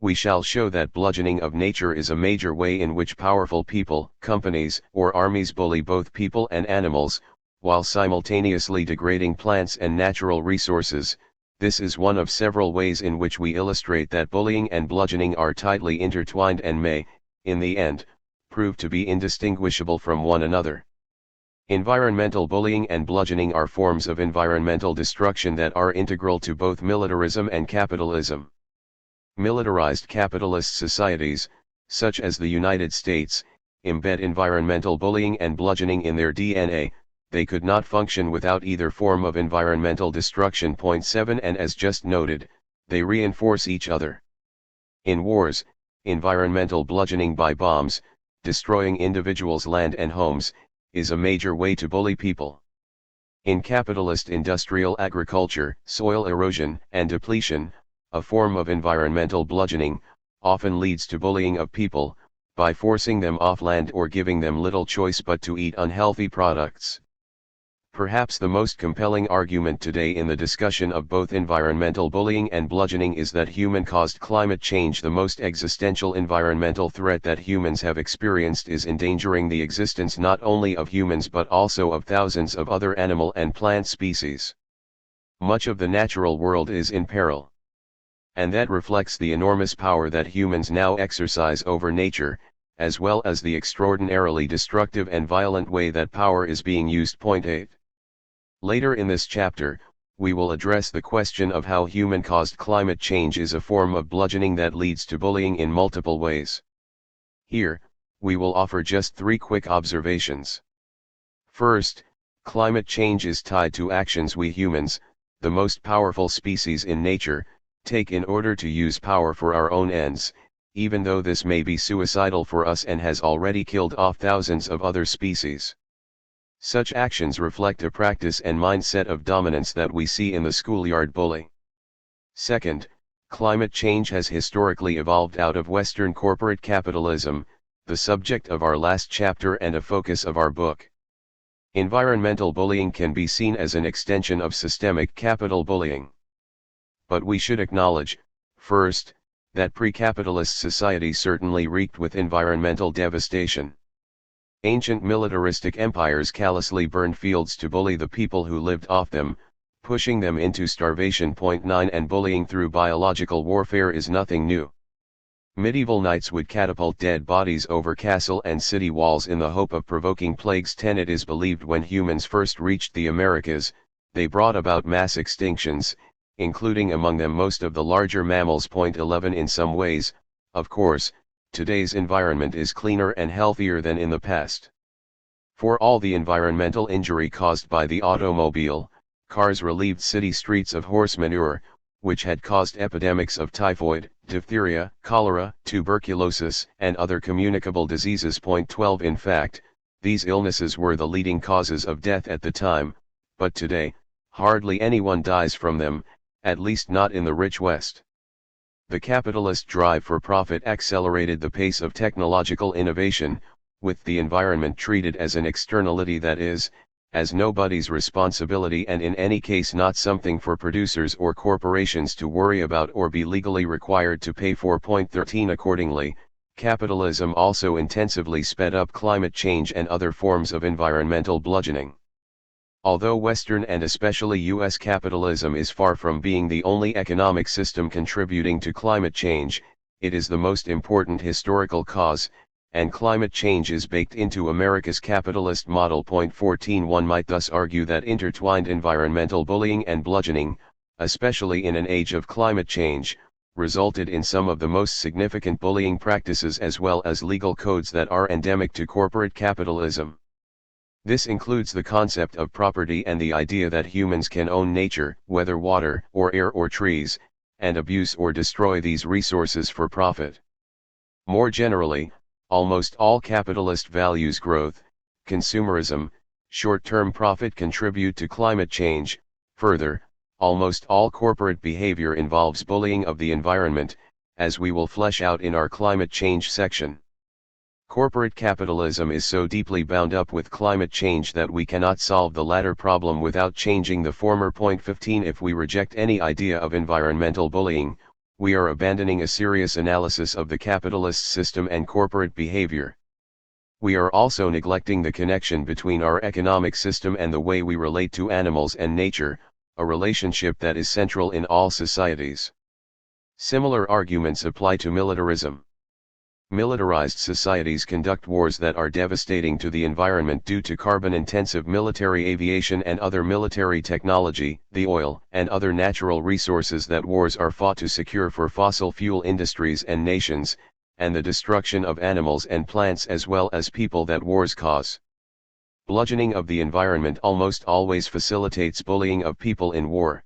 We shall show that bludgeoning of nature is a major way in which powerful people, companies, or armies bully both people and animals, while simultaneously degrading plants and natural resources. This is one of several ways in which we illustrate that bullying and bludgeoning are tightly intertwined and may, in the end, prove to be indistinguishable from one another. Environmental bullying and bludgeoning are forms of environmental destruction that are integral to both militarism and capitalism. Militarized capitalist societies, such as the United States, embed environmental bullying and bludgeoning in their DNA. They could not function without either form of environmental destruction. Point 7. And as just noted, they reinforce each other. In wars, environmental bludgeoning by bombs, destroying individuals' land and homes, is a major way to bully people. In capitalist industrial agriculture, soil erosion and depletion, a form of environmental bludgeoning, often leads to bullying of people, by forcing them off land or giving them little choice but to eat unhealthy products. Perhaps the most compelling argument today in the discussion of both environmental bullying and bludgeoning is that human-caused climate change, the most existential environmental threat that humans have experienced, is endangering the existence not only of humans but also of thousands of other animal and plant species. Much of the natural world is in peril. And that reflects the enormous power that humans now exercise over nature, as well as the extraordinarily destructive and violent way that power is being used. Point 8. Later in this chapter, we will address the question of how human-caused climate change is a form of bludgeoning that leads to bullying in multiple ways. Here, we will offer just 3 quick observations. First, climate change is tied to actions we humans, the most powerful species in nature, take in order to use power for our own ends, even though this may be suicidal for us and has already killed off thousands of other species. Such actions reflect a practice and mindset of dominance that we see in the schoolyard bully. Second, climate change has historically evolved out of Western corporate capitalism, the subject of our last chapter and a focus of our book. Environmental bullying can be seen as an extension of systemic capital bullying. But we should acknowledge, first, that pre-capitalist society certainly reeked with environmental devastation. Ancient militaristic empires callously burned fields to bully the people who lived off them, pushing them into starvation. Point 9. And bullying through biological warfare is nothing new. Medieval knights would catapult dead bodies over castle and city walls in the hope of provoking plagues. 10. It is believed when humans first reached the Americas, they brought about mass extinctions, including among them most of the larger mammals. Point 11. In some ways, of course, today's environment is cleaner and healthier than in the past. For all the environmental injury caused by the automobile, cars relieved city streets of horse manure, which had caused epidemics of typhoid, diphtheria, cholera, tuberculosis, and other communicable diseases. Point 12. In fact, these illnesses were the leading causes of death at the time, but today, hardly anyone dies from them, at least not in the rich West. The capitalist drive for profit accelerated the pace of technological innovation, with the environment treated as an externality that is, as nobody's responsibility and in any case not something for producers or corporations to worry about or be legally required to pay for. Point 13. Accordingly, capitalism also intensively sped up climate change and other forms of environmental bludgeoning. Although Western and especially U.S. capitalism is far from being the only economic system contributing to climate change, it is the most important historical cause, and climate change is baked into America's capitalist model. Point 14. One might thus argue that intertwined environmental bullying and bludgeoning, especially in an age of climate change, resulted in some of the most significant bullying practices as well as legal codes that are endemic to corporate capitalism. This includes the concept of property and the idea that humans can own nature, whether water or air or trees, and abuse or destroy these resources for profit. More generally, almost all capitalist values growth, consumerism, short-term profit contribute to climate change. Further, almost all corporate behavior involves bullying of the environment, as we will flesh out in our climate change section. Corporate capitalism is so deeply bound up with climate change that we cannot solve the latter problem without changing the former. Point 15. If we reject any idea of environmental bullying, we are abandoning a serious analysis of the capitalist system and corporate behavior. We are also neglecting the connection between our economic system and the way we relate to animals and nature, a relationship that is central in all societies. Similar arguments apply to militarism. Militarized societies conduct wars that are devastating to the environment due to carbon-intensive military aviation and other military technology, the oil and other natural resources that wars are fought to secure for fossil fuel industries and nations, and the destruction of animals and plants as well as people that wars cause. Bludgeoning of the environment almost always facilitates bullying of people in war.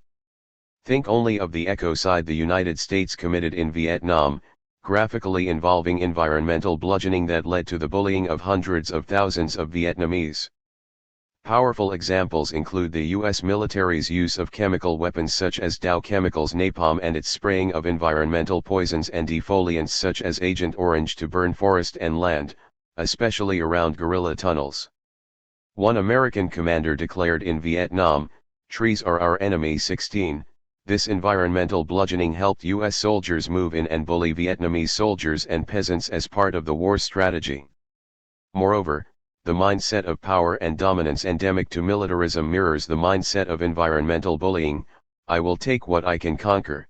Think only of the ecocide the United States committed in Vietnam, graphically involving environmental bludgeoning that led to the bullying of hundreds of thousands of Vietnamese. Powerful examples include the U.S. military's use of chemical weapons such as Dow Chemicals napalm and its spraying of environmental poisons and defoliants such as Agent Orange to burn forest and land, especially around guerrilla tunnels. One American commander declared in Vietnam, "Trees are our enemy." 16. This environmental bludgeoning helped U.S. soldiers move in and bully Vietnamese soldiers and peasants as part of the war strategy. Moreover, the mindset of power and dominance endemic to militarism mirrors the mindset of environmental bullying: I will take what I can conquer.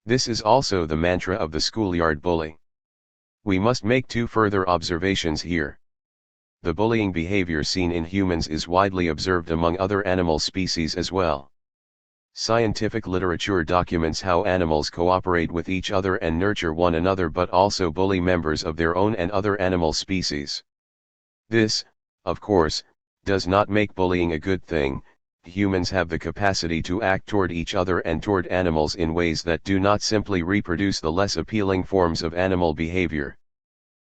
This is also the mantra of the schoolyard bully. We must make two further observations here. The bullying behavior seen in humans is widely observed among other animal species as well. Scientific literature documents how animals cooperate with each other and nurture one another, but also bully members of their own and other animal species. This, of course, does not make bullying a good thing. Humans have the capacity to act toward each other and toward animals in ways that do not simply reproduce the less appealing forms of animal behavior.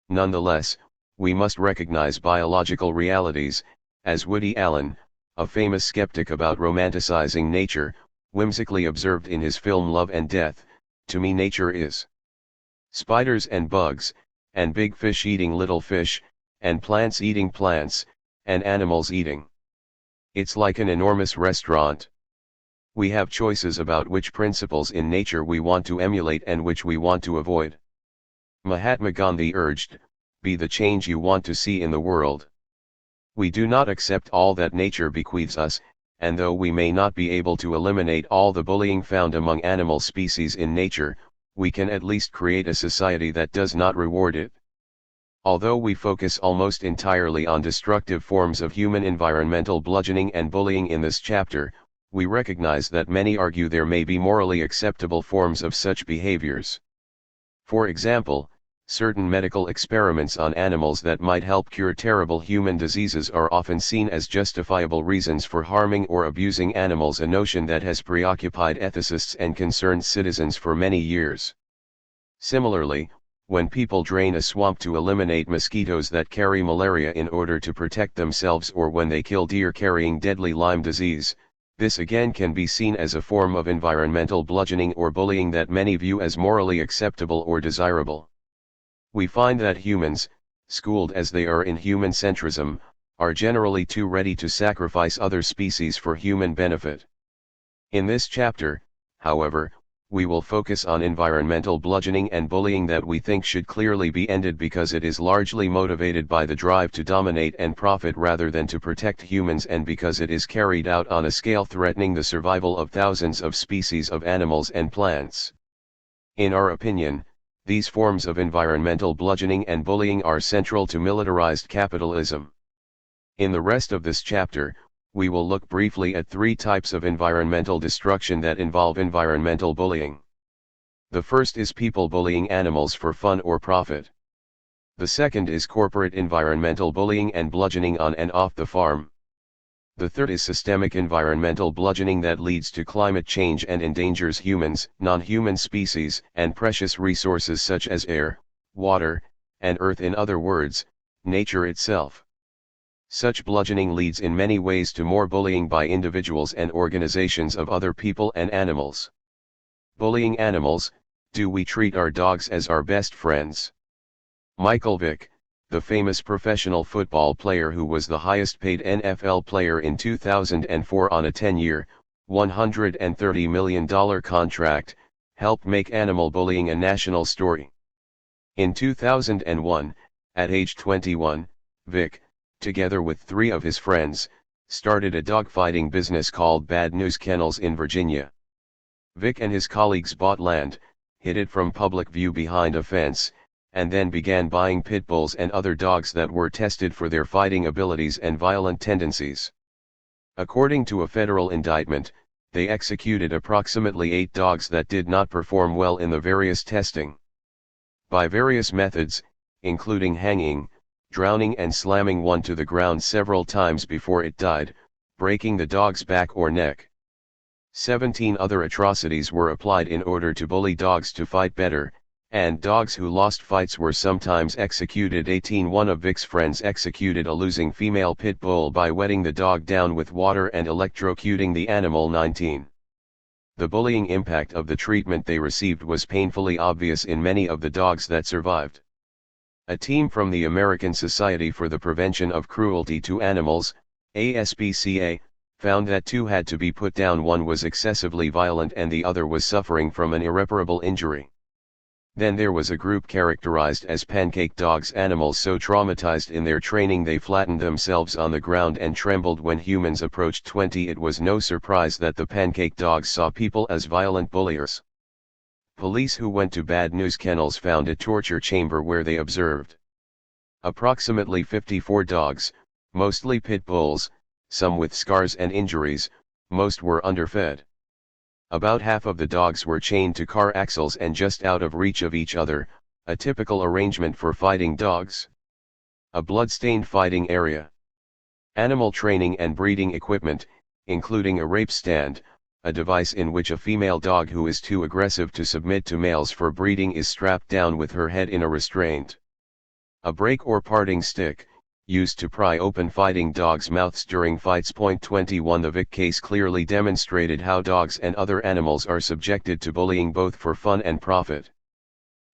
Nonetheless, we must recognize biological realities, as Woody Allen, a famous skeptic about romanticizing nature, whimsically observed in his film Love and Death. To me, nature is spiders and bugs, and big fish eating little fish, and plants eating plants, and animals eating. It's like an enormous restaurant. We have choices about which principles in nature we want to emulate and which we want to avoid. Mahatma Gandhi urged, "Be the change you want to see in the world." We do not accept all that nature bequeaths us, and though we may not be able to eliminate all the bullying found among animal species in nature, we can at least create a society that does not reward it. Although we focus almost entirely on destructive forms of human environmental bludgeoning and bullying in this chapter, we recognize that many argue there may be morally acceptable forms of such behaviors. For example, certain medical experiments on animals that might help cure terrible human diseases are often seen as justifiable reasons for harming or abusing animals, a notion that has preoccupied ethicists and concerned citizens for many years. Similarly, when people drain a swamp to eliminate mosquitoes that carry malaria in order to protect themselves, or when they kill deer carrying deadly Lyme disease, this again can be seen as a form of environmental bludgeoning or bullying that many view as morally acceptable or desirable. We find that humans, schooled as they are in human centrism, are generally too ready to sacrifice other species for human benefit. In this chapter, however, we will focus on environmental bludgeoning and bullying that we think should clearly be ended because it is largely motivated by the drive to dominate and profit rather than to protect humans, and because it is carried out on a scale threatening the survival of thousands of species of animals and plants. In our opinion, these forms of environmental bludgeoning and bullying are central to militarized capitalism. In the rest of this chapter, we will look briefly at three types of environmental destruction that involve environmental bullying. The first is people bullying animals for fun or profit. The second is corporate environmental bullying and bludgeoning on and off the farm. The third is systemic environmental bludgeoning that leads to climate change and endangers humans, non-human species, and precious resources such as air, water, and earth, in other words, nature itself. Such bludgeoning leads in many ways to more bullying by individuals and organizations of other people and animals. Bullying animals: do we treat our dogs as our best friends? Michael Vick, the famous professional football player who was the highest paid NFL player in 2004 on a 10-year, $130 million contract, helped make animal bullying a national story. In 2001, at age 21, Vick, together with 3 of his friends, started a dogfighting business called Bad News Kennels in Virginia. Vick and his colleagues bought land, hid it from public view behind a fence, and then began buying pit bulls and other dogs that were tested for their fighting abilities and violent tendencies. According to a federal indictment, they executed approximately 8 dogs that did not perform well in the various testing. By various methods, including hanging, drowning and slamming one to the ground several times before it died, breaking the dog's back or neck. 17 other atrocities were applied in order to bully dogs to fight better, and dogs who lost fights were sometimes executed. 18 One of Vick's friends executed a losing female pit bull by wetting the dog down with water and electrocuting the animal. 19. The bullying impact of the treatment they received was painfully obvious in many of the dogs that survived. A team from the American Society for the Prevention of Cruelty to Animals, ASPCA found that two had to be put down. One was excessively violent and the other was suffering from an irreparable injury. Then there was a group characterized as pancake dogs, animals so traumatized in their training they flattened themselves on the ground and trembled when humans approached. 20 It was no surprise that the pancake dogs saw people as violent bulliers. Police who went to bad news kennels found a torture chamber where they observed approximately 54 dogs, mostly pit bulls, some with scars and injuries, most were underfed. About half of the dogs were chained to car axles and just out of reach of each other, a typical arrangement for fighting dogs. A blood-stained fighting area. Animal training and breeding equipment, including a rape stand, a device in which a female dog who is too aggressive to submit to males for breeding is strapped down with her head in a restraint. A break or parting stick, used to pry open fighting dogs' mouths during fights. 21 The Vic case clearly demonstrated how dogs and other animals are subjected to bullying both for fun and profit.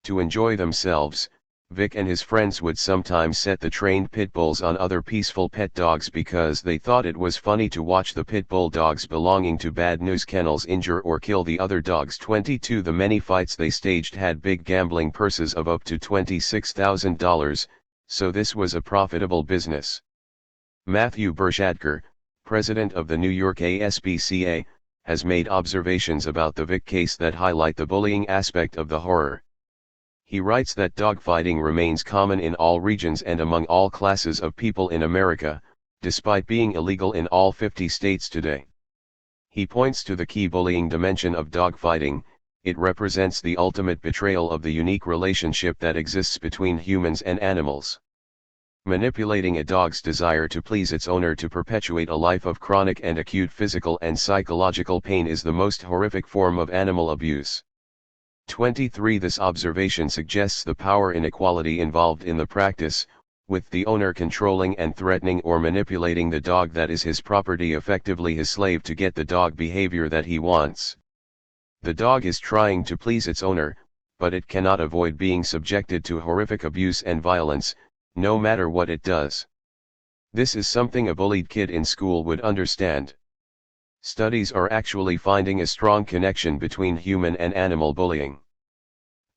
To enjoy themselves, Vic and his friends would sometimes set the trained pit bulls on other peaceful pet dogs because they thought it was funny to watch the pit bull dogs belonging to bad news kennels injure or kill the other dogs. 22 The many fights they staged had big gambling purses of up to $26,000, so this was a profitable business. Matthew Bershadker, president of the New York ASPCA, has made observations about the Vic case that highlight the bullying aspect of the horror. He writes that dogfighting remains common in all regions and among all classes of people in America, despite being illegal in all 50 states today. He points to the key bullying dimension of dogfighting. It represents the ultimate betrayal of the unique relationship that exists between humans and animals. Manipulating a dog's desire to please its owner to perpetuate a life of chronic and acute physical and psychological pain is the most horrific form of animal abuse. 23 This observation suggests the power inequality involved in the practice, with the owner controlling and threatening or manipulating the dog that is his property, effectively his slave, to get the dog behavior that he wants. The dog is trying to please its owner, but it cannot avoid being subjected to horrific abuse and violence, no matter what it does. This is something a bullied kid in school would understand. Studies are actually finding a strong connection between human and animal bullying.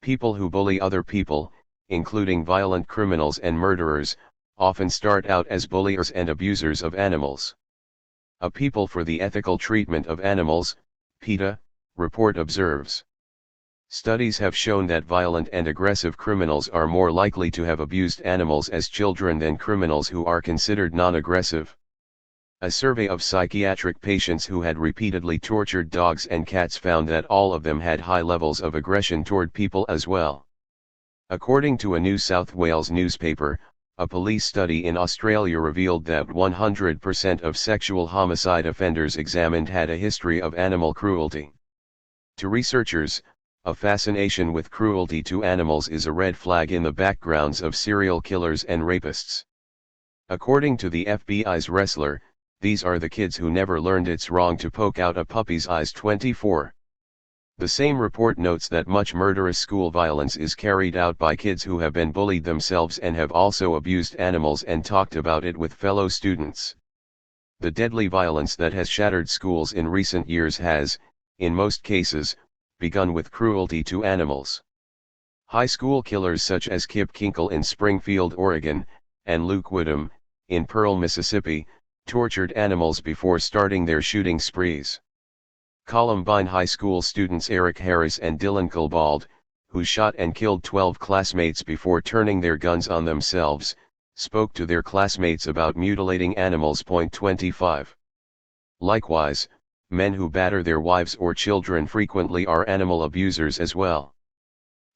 People who bully other people, including violent criminals and murderers, often start out as bulliers and abusers of animals. A People for the Ethical Treatment of Animals, PETA, report observes. Studies have shown that violent and aggressive criminals are more likely to have abused animals as children than criminals who are considered non-aggressive. A survey of psychiatric patients who had repeatedly tortured dogs and cats found that all of them had high levels of aggression toward people as well. According to a New South Wales newspaper, a police study in Australia revealed that 100% of sexual homicide offenders examined had a history of animal cruelty. To researchers, a fascination with cruelty to animals is a red flag in the backgrounds of serial killers and rapists. According to the FBI's wrestler, these are the kids who never learned it's wrong to poke out a puppy's eyes. 24. The same report notes that much murderous school violence is carried out by kids who have been bullied themselves and have also abused animals and talked about it with fellow students. The deadly violence that has shattered schools in recent years has, in most cases, begun with cruelty to animals. High school killers such as Kip Kinkle in Springfield, Oregon, and Luke Woodham, in Pearl, Mississippi, tortured animals before starting their shooting sprees. Columbine High School students Eric Harris and Dylan Klebold, who shot and killed 12 classmates before turning their guns on themselves, spoke to their classmates about mutilating animals. 25. Likewise, men who batter their wives or children frequently are animal abusers as well.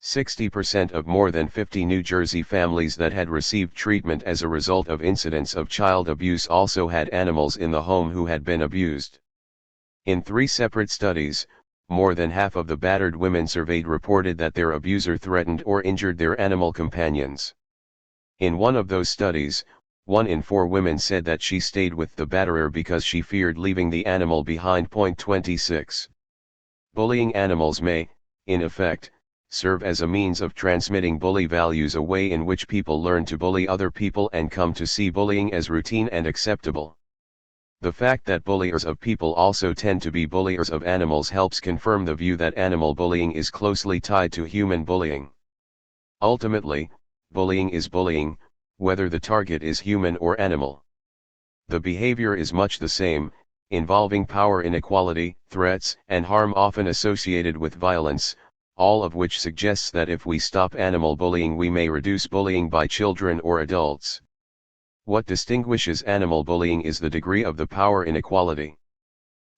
60% of more than 50 New Jersey families that had received treatment as a result of incidents of child abuse also had animals in the home who had been abused. In 3 separate studies, more than half of the battered women surveyed reported that their abuser threatened or injured their animal companions. In one of those studies, 1 in 4 women said that she stayed with the batterer because she feared leaving the animal behind. 26. Bullying animals may, in effect, serve as a means of transmitting bully values, a way in which people learn to bully other people and come to see bullying as routine and acceptable. The fact that bulliers of people also tend to be bulliers of animals helps confirm the view that animal bullying is closely tied to human bullying. Ultimately, bullying is bullying, whether the target is human or animal. The behavior is much the same, involving power inequality, threats, and harm often associated with violence, all of which suggests that if we stop animal bullying we may reduce bullying by children or adults. What distinguishes animal bullying is the degree of the power inequality.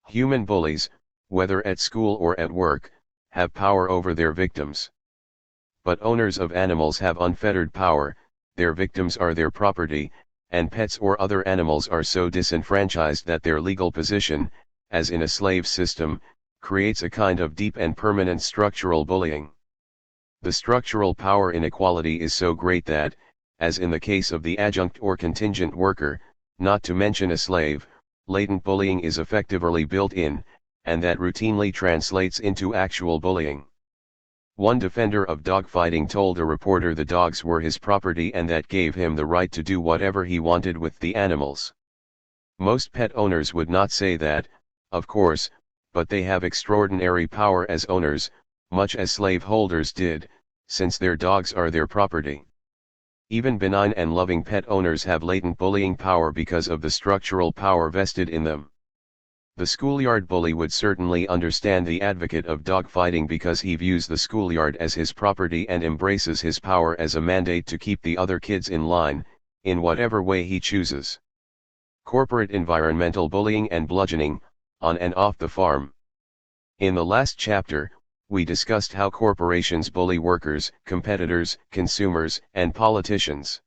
Human bullies, whether at school or at work, have power over their victims. But owners of animals have unfettered power, their victims are their property, and pets or other animals are so disenfranchised that their legal position, as in a slave system, creates a kind of deep and permanent structural bullying. The structural power inequality is so great that, as in the case of the adjunct or contingent worker, not to mention a slave, latent bullying is effectively built in, and that routinely translates into actual bullying. One defender of dogfighting told a reporter the dogs were his property and that gave him the right to do whatever he wanted with the animals. Most pet owners would not say that, of course, but they have extraordinary power as owners, much as slave holders did, since their dogs are their property. Even benign and loving pet owners have latent bullying power because of the structural power vested in them. The schoolyard bully would certainly understand the advocate of dogfighting because he views the schoolyard as his property and embraces his power as a mandate to keep the other kids in line, in whatever way he chooses. Corporate environmental bullying and bludgeoning, on and off the farm. In the last chapter, we discussed how corporations bully workers, competitors, consumers, and politicians.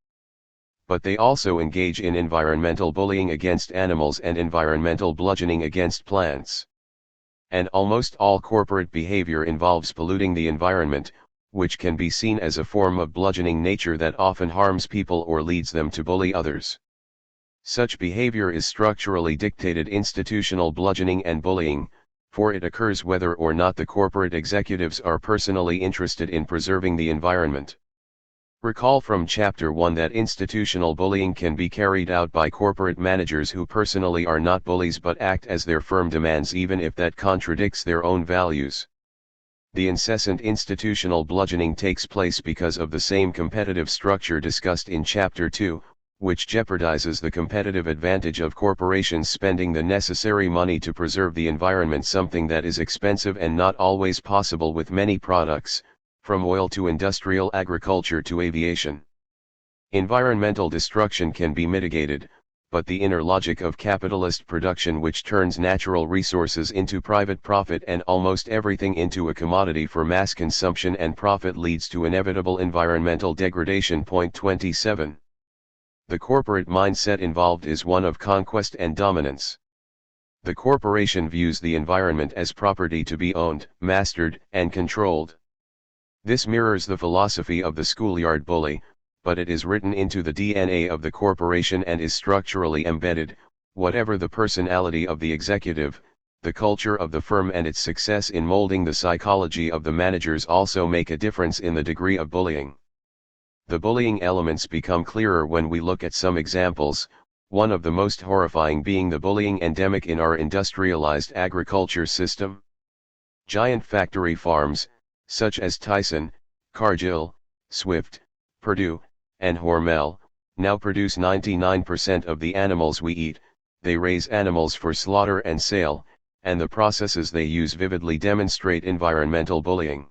But they also engage in environmental bullying against animals and environmental bludgeoning against plants. And almost all corporate behavior involves polluting the environment, which can be seen as a form of bludgeoning nature that often harms people or leads them to bully others. Such behavior is structurally dictated institutional bludgeoning and bullying, for it occurs whether or not the corporate executives are personally interested in preserving the environment. Recall from Chapter 1 that institutional bullying can be carried out by corporate managers who personally are not bullies but act as their firm demands even if that contradicts their own values. The incessant institutional bludgeoning takes place because of the same competitive structure discussed in Chapter 2, which jeopardizes the competitive advantage of corporations spending the necessary money to preserve the environment, something that is expensive and not always possible with many products, from oil to industrial agriculture to aviation. Environmental destruction can be mitigated, but the inner logic of capitalist production, which turns natural resources into private profit and almost everything into a commodity for mass consumption and profit, leads to inevitable environmental degradation. Point 27. The corporate mindset involved is one of conquest and dominance. The corporation views the environment as property to be owned, mastered, and controlled. This mirrors the philosophy of the schoolyard bully, but it is written into the DNA of the corporation and is structurally embedded. Whatever the personality of the executive, the culture of the firm and its success in molding the psychology of the managers also make a difference in the degree of bullying. The bullying elements become clearer when we look at some examples, one of the most horrifying being the bullying endemic in our industrialized agriculture system. Giant factory farms, such as Tyson, Cargill, Swift, Purdue, and Hormel, now produce 99% of the animals we eat. They raise animals for slaughter and sale, and the processes they use vividly demonstrate environmental bullying.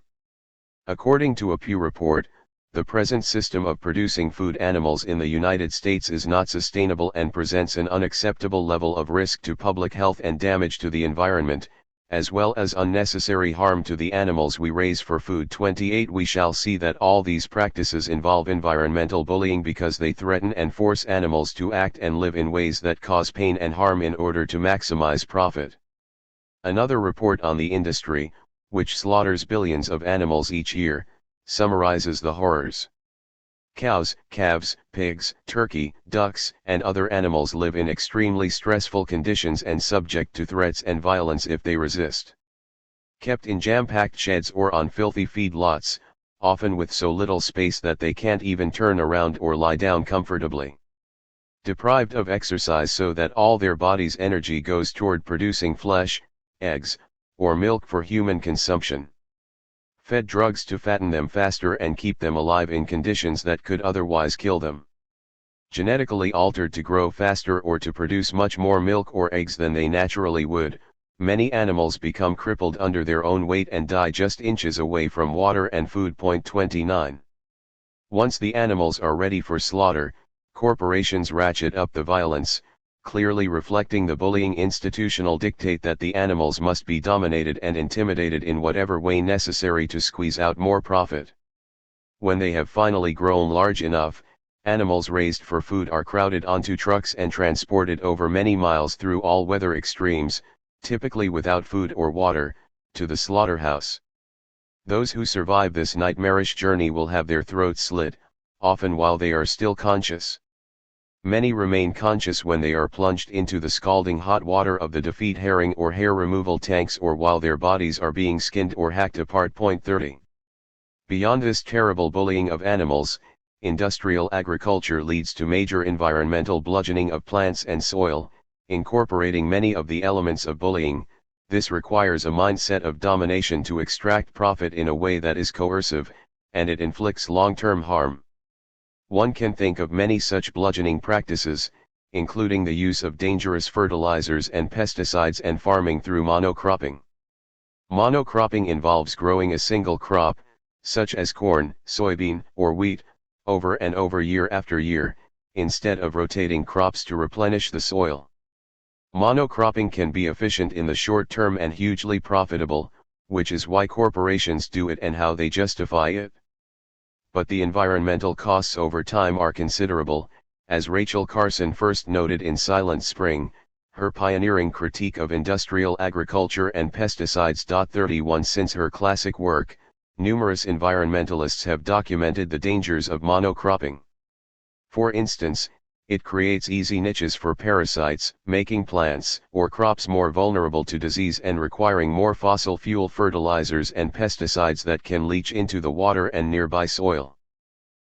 According to a Pew report, the present system of producing food animals in the United States is not sustainable and presents an unacceptable level of risk to public health and damage to the environment, as well as unnecessary harm to the animals we raise for food. 28. We shall see that all these practices involve environmental bullying because they threaten and force animals to act and live in ways that cause pain and harm in order to maximize profit. Another report on the industry, which slaughters billions of animals each year, summarizes the horrors. Cows, calves, pigs, turkey, ducks, and other animals live in extremely stressful conditions and subject to threats and violence if they resist. Kept in jam-packed sheds or on filthy feedlots, often with so little space that they can't even turn around or lie down comfortably. Deprived of exercise so that all their body's energy goes toward producing flesh, eggs, or milk for human consumption. Fed drugs to fatten them faster and keep them alive in conditions that could otherwise kill them. Genetically altered to grow faster or to produce much more milk or eggs than they naturally would, many animals become crippled under their own weight and die just inches away from water and food. 29. Once the animals are ready for slaughter, corporations ratchet up the violence, clearly reflecting the bullying institutional dictate that the animals must be dominated and intimidated in whatever way necessary to squeeze out more profit. When they have finally grown large enough, animals raised for food are crowded onto trucks and transported over many miles through all weather extremes, typically without food or water, to the slaughterhouse. Those who survive this nightmarish journey will have their throats slit, often while they are still conscious. Many remain conscious when they are plunged into the scalding hot water of the defeat herring or hair removal tanks or while their bodies are being skinned or hacked apart. 30. Beyond this terrible bullying of animals, industrial agriculture leads to major environmental bludgeoning of plants and soil, incorporating many of the elements of bullying. This requires a mindset of domination to extract profit in a way that is coercive, and it inflicts long-term harm. One can think of many such bludgeoning practices, including the use of dangerous fertilizers and pesticides and farming through monocropping. Monocropping involves growing a single crop, such as corn, soybean, or wheat, over and over year after year, instead of rotating crops to replenish the soil. Monocropping can be efficient in the short term and hugely profitable, which is why corporations do it and how they justify it. But the environmental costs over time are considerable, as Rachel Carson first noted in Silent Spring, her pioneering critique of industrial agriculture and pesticides. 31 Since her classic work, numerous environmentalists have documented the dangers of monocropping. For instance, it creates easy niches for parasites, making plants or crops more vulnerable to disease and requiring more fossil fuel fertilizers and pesticides that can leach into the water and nearby soil.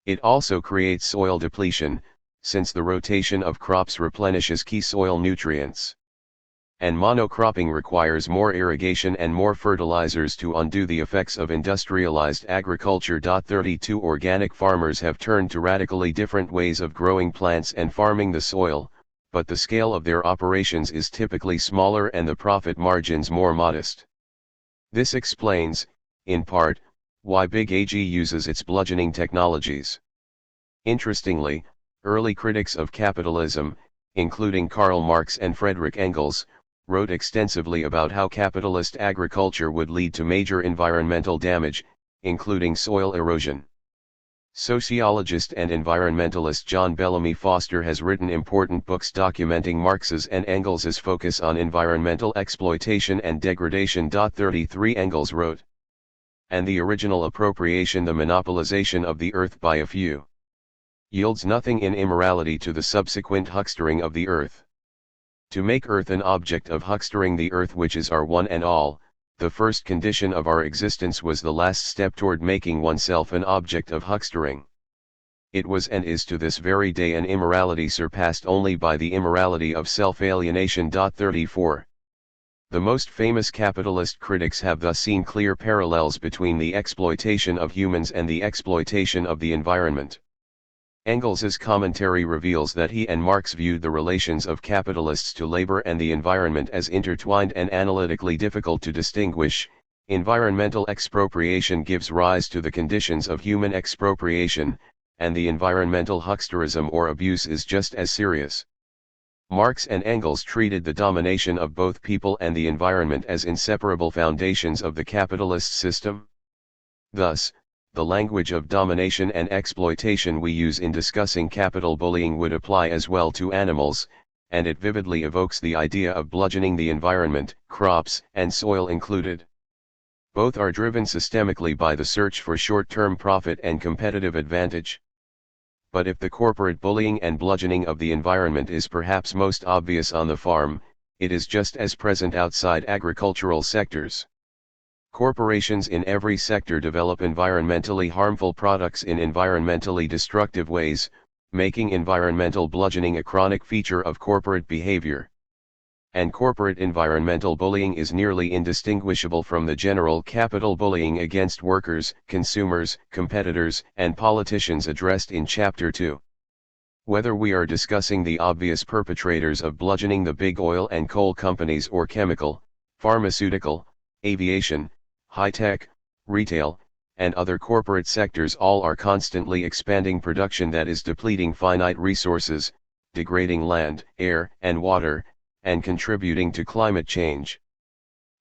It also creates soil depletion, since the rotation of crops replenishes key soil nutrients. And monocropping requires more irrigation and more fertilizers to undo the effects of industrialized agriculture. 32 Organic farmers have turned to radically different ways of growing plants and farming the soil, but the scale of their operations is typically smaller and the profit margins more modest. This explains, in part, why Big AG uses its bludgeoning technologies. Interestingly, early critics of capitalism, including Karl Marx and Friedrich Engels, wrote extensively about how capitalist agriculture would lead to major environmental damage, including soil erosion. Sociologist and environmentalist John Bellamy Foster has written important books documenting Marx's and Engels's focus on environmental exploitation and degradation. 33 Engels wrote, "And the original appropriation, the monopolization of the earth by a few, yields nothing in immorality to the subsequent huckstering of the earth. To make earth an object of huckstering, the earth which is our one and all, the first condition of our existence, was the last step toward making oneself an object of huckstering. It was and is to this very day an immorality surpassed only by the immorality of self-alienation." 34. The most famous capitalist critics have thus seen clear parallels between the exploitation of humans and the exploitation of the environment. Engels's commentary reveals that he and Marx viewed the relations of capitalists to labor and the environment as intertwined and analytically difficult to distinguish. Environmental expropriation gives rise to the conditions of human expropriation, and the environmental hucksterism or abuse is just as serious. Marx and Engels treated the domination of both people and the environment as inseparable foundations of the capitalist system. Thus, the language of domination and exploitation we use in discussing capital bullying would apply as well to animals, and it vividly evokes the idea of bludgeoning the environment, crops and soil included. Both are driven systemically by the search for short-term profit and competitive advantage. But if the corporate bullying and bludgeoning of the environment is perhaps most obvious on the farm, it is just as present outside agricultural sectors. Corporations in every sector develop environmentally harmful products in environmentally destructive ways, making environmental bludgeoning a chronic feature of corporate behavior. And corporate environmental bullying is nearly indistinguishable from the general capital bullying against workers, consumers, competitors, and politicians addressed in Chapter 2. Whether we are discussing the obvious perpetrators of bludgeoning, the big oil and coal companies, or chemical, pharmaceutical, aviation, high-tech, retail, and other corporate sectors, all are constantly expanding production that is depleting finite resources, degrading land, air, and water, and contributing to climate change.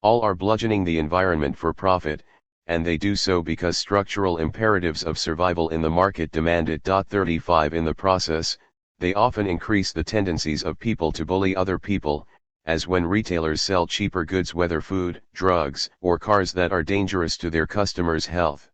All are bludgeoning the environment for profit, and they do so because structural imperatives of survival in the market demand it. 35 In the process, they often increase the tendencies of people to bully other people, as when retailers sell cheaper goods, whether food, drugs, or cars, that are dangerous to their customers' health.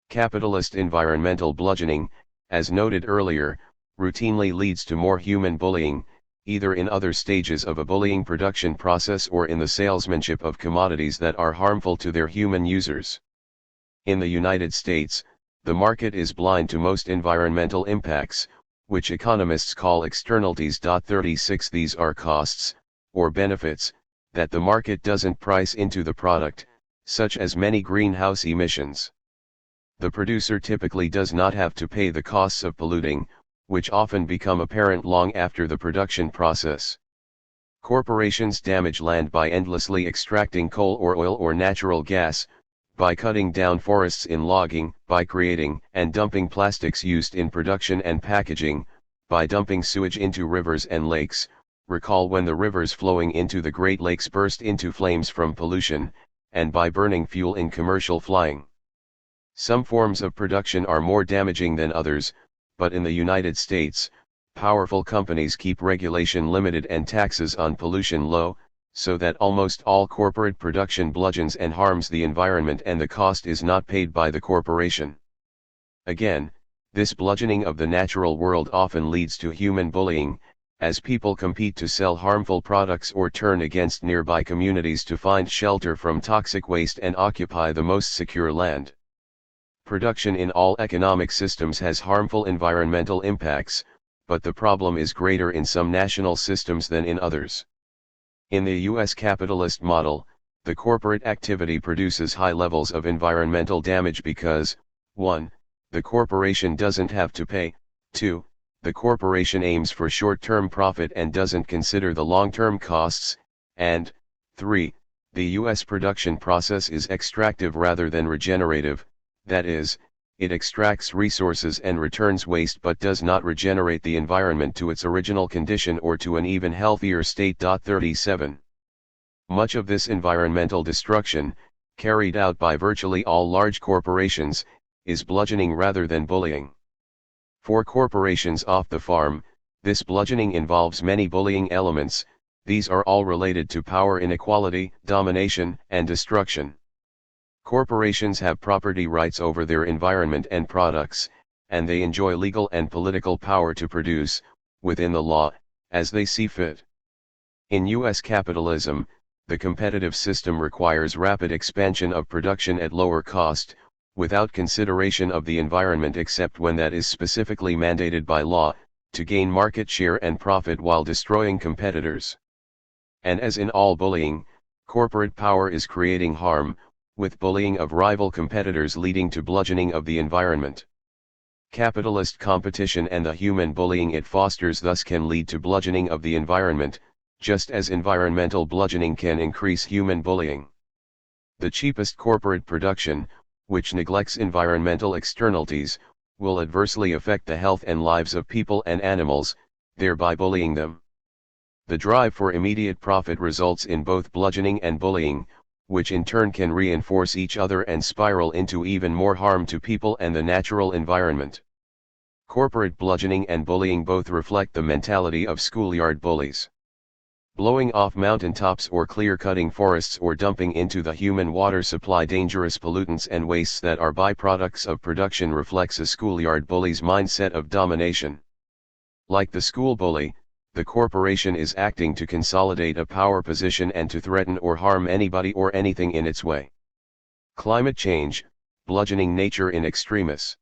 Capitalist environmental bludgeoning, as noted earlier, routinely leads to more human bullying, either in other stages of a bullying production process or in the salesmanship of commodities that are harmful to their human users. In the United States, the market is blind to most environmental impacts, which economists call externalities. 36 These are costs, or benefits, that the market doesn't price into the product, such as many greenhouse emissions. The producer typically does not have to pay the costs of polluting, which often become apparent long after the production process. Corporations damage land by endlessly extracting coal or oil or natural gas, by cutting down forests in logging, by creating and dumping plastics used in production and packaging, by dumping sewage into rivers and lakes. Recall when the rivers flowing into the Great Lakes burst into flames from pollution, and by burning fuel in commercial flying. Some forms of production are more damaging than others, but in the United States, powerful companies keep regulation limited and taxes on pollution low, so that almost all corporate production bludgeons and harms the environment, and the cost is not paid by the corporation. Again, this bludgeoning of the natural world often leads to human bullying, as people compete to sell harmful products or turn against nearby communities to find shelter from toxic waste and occupy the most secure land. Production in all economic systems has harmful environmental impacts, but the problem is greater in some national systems than in others. In the U.S. capitalist model, the corporate activity produces high levels of environmental damage because, 1. The corporation doesn't have to pay, 2. The corporation aims for short-term profit and doesn't consider the long-term costs, and 3. The U.S. production process is extractive rather than regenerative. That is, it extracts resources and returns waste but does not regenerate the environment to its original condition or to an even healthier state. 37. Much of this environmental destruction, carried out by virtually all large corporations, is bludgeoning rather than bullying. For corporations off the farm, this bludgeoning involves many bullying elements. These are all related to power inequality, domination, and destruction. Corporations have property rights over their environment and products, and they enjoy legal and political power to produce, within the law, as they see fit. In U.S. capitalism, the competitive system requires rapid expansion of production at lower cost, without consideration of the environment except when that is specifically mandated by law, to gain market share and profit while destroying competitors. And as in all bullying, corporate power is creating harm, with bullying of rival competitors leading to bludgeoning of the environment. Capitalist competition and the human bullying it fosters thus can lead to bludgeoning of the environment, just as environmental bludgeoning can increase human bullying. The cheapest corporate production, which neglects environmental externalities, will adversely affect the health and lives of people and animals, thereby bullying them. The drive for immediate profit results in both bludgeoning and bullying, which in turn can reinforce each other and spiral into even more harm to people and the natural environment. Corporate bludgeoning and bullying both reflect the mentality of schoolyard bullies. Blowing off mountaintops or clear-cutting forests or dumping into the human water supply dangerous pollutants and wastes that are byproducts of production reflects a schoolyard bully's mindset of domination. Like the school bully, the corporation is acting to consolidate a power position and to threaten or harm anybody or anything in its way. Climate change, bludgeoning nature in extremis.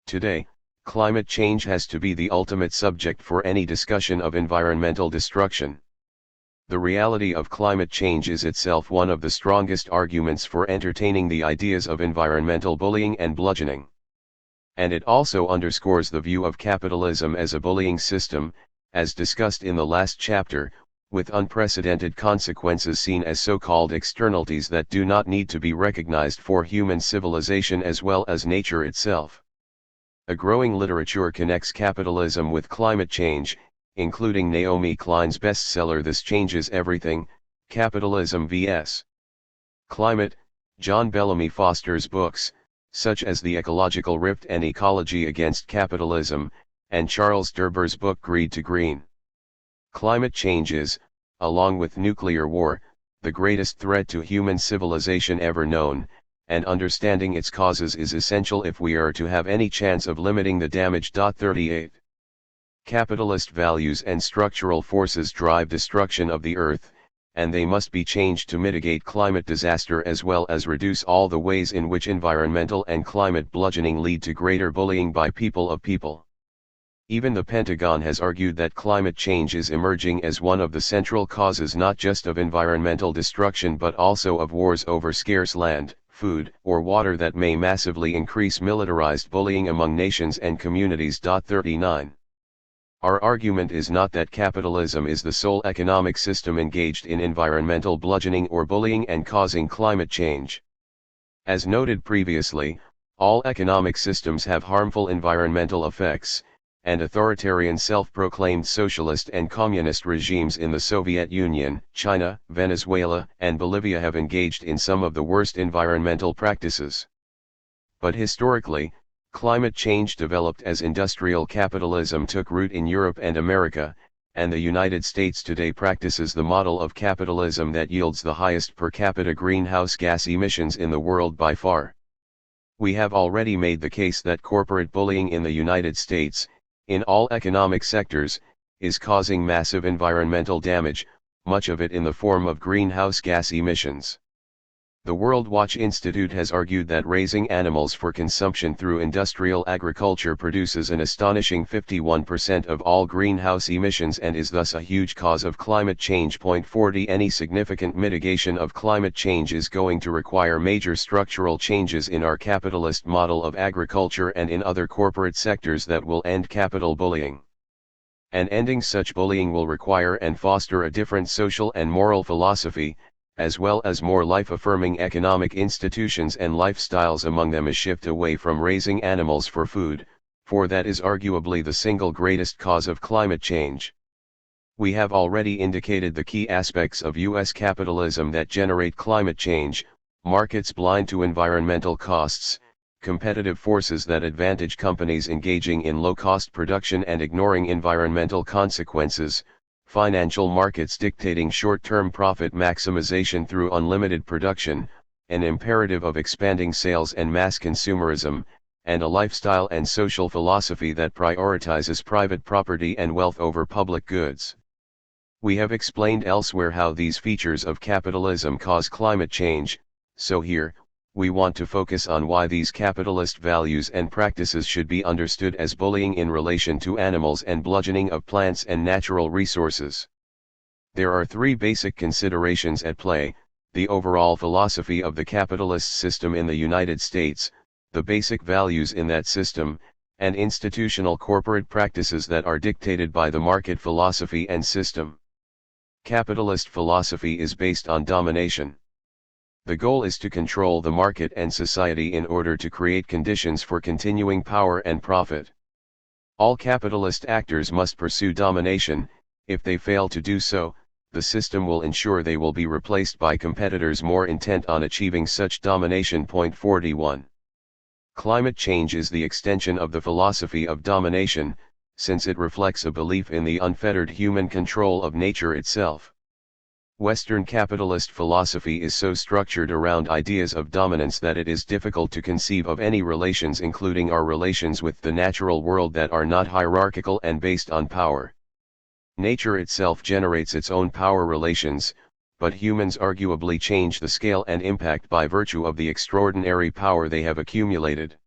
Today, Climate change has to be the ultimate subject for any discussion of environmental destruction. The reality of climate change is itself one of the strongest arguments for entertaining the ideas of environmental bullying and bludgeoning. And it also underscores the view of capitalism as a bullying system, as discussed in the last chapter, with unprecedented consequences seen as so-called externalities that do not need to be recognized for human civilization as well as nature itself. A growing literature connects capitalism with climate change, including Naomi Klein's bestseller This Changes Everything, Capitalism vs. Climate, John Bellamy Foster's books, such as The Ecological Rift and Ecology Against Capitalism, and Charles Derber's book Greed to Green. Climate change is, along with nuclear war, the greatest threat to human civilization ever known, and understanding its causes is essential if we are to have any chance of limiting the damage. 38. Capitalist values and structural forces drive destruction of the earth, and they must be changed to mitigate climate disaster as well as reduce all the ways in which environmental and climate bludgeoning lead to greater bullying by people of people. Even the Pentagon has argued that climate change is emerging as one of the central causes not just of environmental destruction but also of wars over scarce land, food, or water that may massively increase militarized bullying among nations and communities. 39. Our argument is not that capitalism is the sole economic system engaged in environmental bludgeoning or bullying and causing climate change. As noted previously, all economic systems have harmful environmental effects, and authoritarian self-proclaimed socialist and communist regimes in the Soviet Union, China, Venezuela, and Bolivia have engaged in some of the worst environmental practices. But historically, climate change developed as industrial capitalism took root in Europe and America, and the United States today practices the model of capitalism that yields the highest per capita greenhouse gas emissions in the world by far. We have already made the case that corporate bullying in the United States, in all economic sectors, is causing massive environmental damage, much of it in the form of greenhouse gas emissions. The World Watch Institute has argued that raising animals for consumption through industrial agriculture produces an astonishing 51% of all greenhouse emissions and is thus a huge cause of climate change. 40 Any significant mitigation of climate change is going to require major structural changes in our capitalist model of agriculture and in other corporate sectors that will end capital bullying. And ending such bullying will require and foster a different social and moral philosophy, as well as more life-affirming economic institutions and lifestyles, among them a shift away from raising animals for food, for that is arguably the single greatest cause of climate change. We have already indicated the key aspects of U.S. capitalism that generate climate change: markets blind to environmental costs, competitive forces that advantage companies engaging in low-cost production and ignoring environmental consequences, financial markets dictating short-term profit maximization through unlimited production, an imperative of expanding sales and mass consumerism, and a lifestyle and social philosophy that prioritizes private property and wealth over public goods. We have explained elsewhere how these features of capitalism cause climate change, so here, we want to focus on why these capitalist values and practices should be understood as bullying in relation to animals and bludgeoning of plants and natural resources. There are three basic considerations at play: the overall philosophy of the capitalist system in the United States, the basic values in that system, and institutional corporate practices that are dictated by the market philosophy and system. Capitalist philosophy is based on domination. The goal is to control the market and society in order to create conditions for continuing power and profit. All capitalist actors must pursue domination. If they fail to do so, the system will ensure they will be replaced by competitors more intent on achieving such domination. 41. Climate change is the extension of the philosophy of domination, since it reflects a belief in the unfettered human control of nature itself. Western capitalist philosophy is so structured around ideas of dominance that it is difficult to conceive of any relations, including our relations with the natural world, that are not hierarchical and based on power. Nature itself generates its own power relations, but humans arguably change the scale and impact by virtue of the extraordinary power they have accumulated.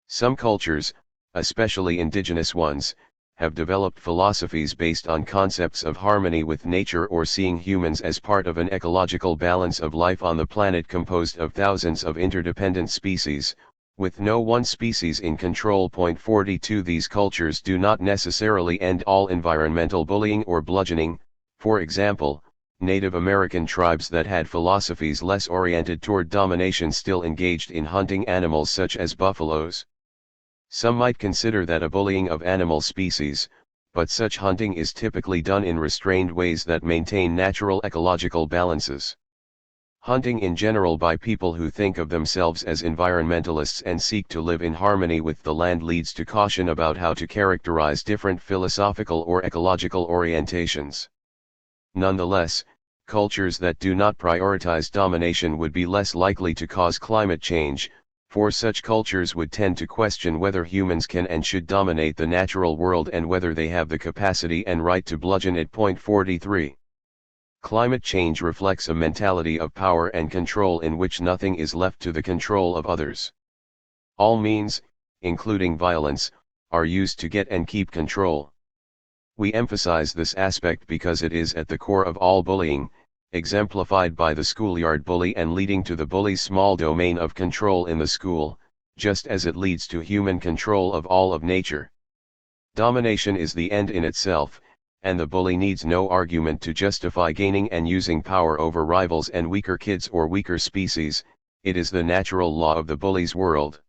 Some cultures, especially indigenous ones, have developed philosophies based on concepts of harmony with nature or seeing humans as part of an ecological balance of life on the planet composed of thousands of interdependent species, with no one species in control. 42 These cultures do not necessarily end all environmental bullying or bludgeoning. For example, Native American tribes that had philosophies less oriented toward domination still engaged in hunting animals such as buffaloes. Some might consider that a bullying of animal species, but such hunting is typically done in restrained ways that maintain natural ecological balances. Hunting in general by people who think of themselves as environmentalists and seek to live in harmony with the land leads to caution about how to characterize different philosophical or ecological orientations. Nonetheless, cultures that do not prioritize domination would be less likely to cause climate change, for such cultures would tend to question whether humans can and should dominate the natural world and whether they have the capacity and right to bludgeon it. 43. Climate change reflects a mentality of power and control in which nothing is left to the control of others. All means, including violence, are used to get and keep control. We emphasize this aspect because it is at the core of all bullying, exemplified by the schoolyard bully and leading to the bully's small domain of control in the school, just as it leads to human control of all of nature. Domination is the end in itself, and the bully needs no argument to justify gaining and using power over rivals and weaker kids or weaker species. It is the natural law of the bully's world.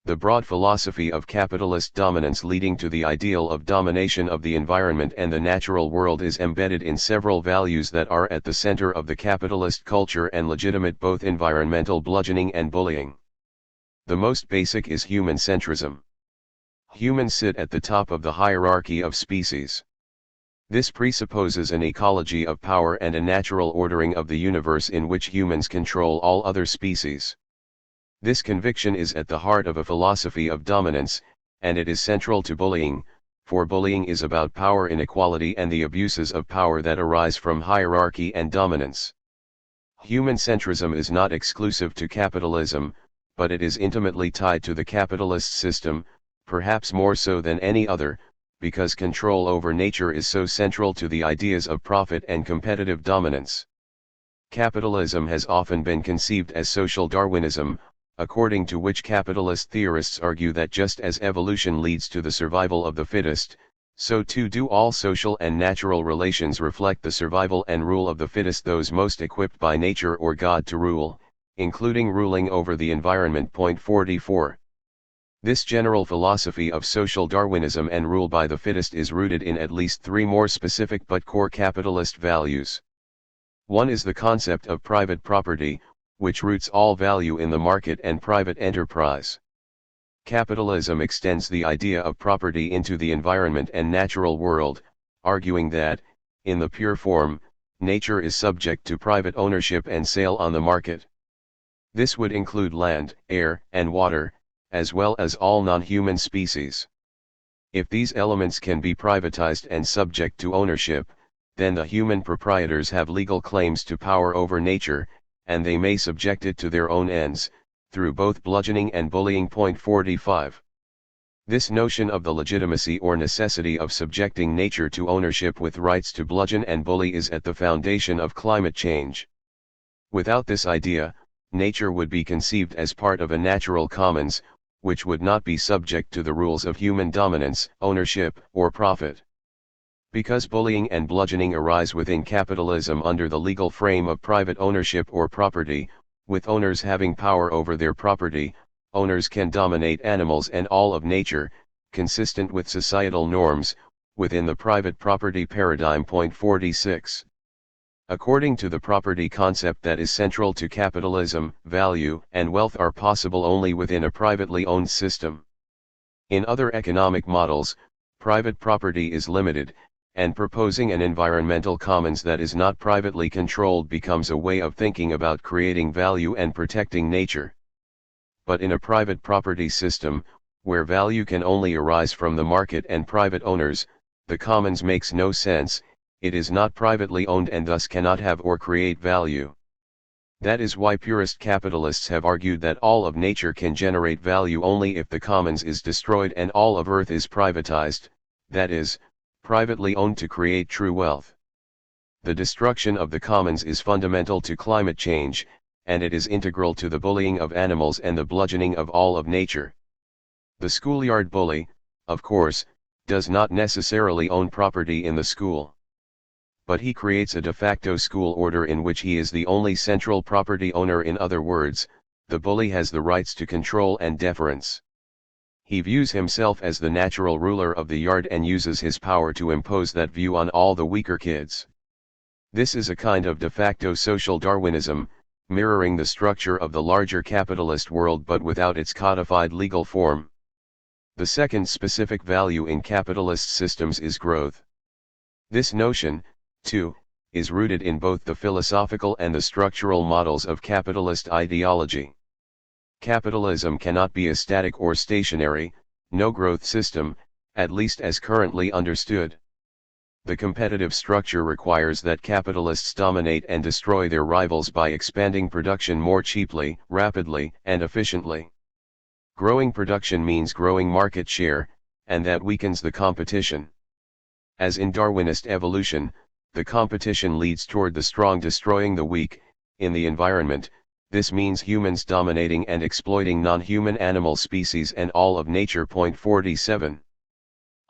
The broad philosophy of capitalist dominance leading to the ideal of domination of the environment and the natural world is embedded in several values that are at the center of the capitalist culture and legitimate both environmental bludgeoning and bullying. The most basic is human centrism. Humans sit at the top of the hierarchy of species. This presupposes an ecology of power and a natural ordering of the universe in which humans control all other species. This conviction is at the heart of a philosophy of dominance, and it is central to bullying, for bullying is about power inequality and the abuses of power that arise from hierarchy and dominance. Human centrism is not exclusive to capitalism, but it is intimately tied to the capitalist system, perhaps more so than any other, because control over nature is so central to the ideas of profit and competitive dominance. Capitalism has often been conceived as social Darwinism, according to which capitalist theorists argue that just as evolution leads to the survival of the fittest, so too do all social and natural relations reflect the survival and rule of the fittest, those most equipped by nature or God to rule, including ruling over the environment. 44. This general philosophy of social Darwinism and rule by the fittest is rooted in at least three more specific but core capitalist values. One is the concept of private property, which roots all value in the market and private enterprise. Capitalism extends the idea of property into the environment and natural world, arguing that, in the pure form, nature is subject to private ownership and sale on the market. This would include land, air, and water, as well as all non-human species. If these elements can be privatized and subject to ownership, then the human proprietors have legal claims to power over nature, and they may subject it to their own ends, through both bludgeoning and bullying. 45. This notion of the legitimacy or necessity of subjecting nature to ownership with rights to bludgeon and bully is at the foundation of climate change. Without this idea, nature would be conceived as part of a natural commons, which would not be subject to the rules of human dominance, ownership, or profit. Because bullying and bludgeoning arise within capitalism under the legal frame of private ownership or property, with owners having power over their property, owners can dominate animals and all of nature, consistent with societal norms, within the private property paradigm. 46. According to the property concept that is central to capitalism, value and wealth are possible only within a privately owned system. In other economic models, private property is limited, and proposing an environmental commons that is not privately controlled becomes a way of thinking about creating value and protecting nature. But in a private property system, where value can only arise from the market and private owners, the commons makes no sense. It is not privately owned and thus cannot have or create value. That is why purist capitalists have argued that all of nature can generate value only if the commons is destroyed and all of Earth is privatized, that is, privately owned to create true wealth. The destruction of the commons is fundamental to climate change, and it is integral to the bullying of animals and the bludgeoning of all of nature. The schoolyard bully, of course, does not necessarily own property in the school. But he creates a de facto school order in which he is the only central property owner. In other words, the bully has the rights to control and deference. He views himself as the natural ruler of the yard and uses his power to impose that view on all the weaker kids. This is a kind of de facto social Darwinism, mirroring the structure of the larger capitalist world but without its codified legal form. The second specific value in capitalist systems is growth. This notion, too, is rooted in both the philosophical and the structural models of capitalist ideology. Capitalism cannot be a static or stationary, no-growth system, at least as currently understood. The competitive structure requires that capitalists dominate and destroy their rivals by expanding production more cheaply, rapidly, and efficiently. Growing production means growing market share, and that weakens the competition. As in Darwinist evolution, the competition leads toward the strong destroying the weak. In the environment, this means humans dominating and exploiting non-human animal species and all of nature. 47.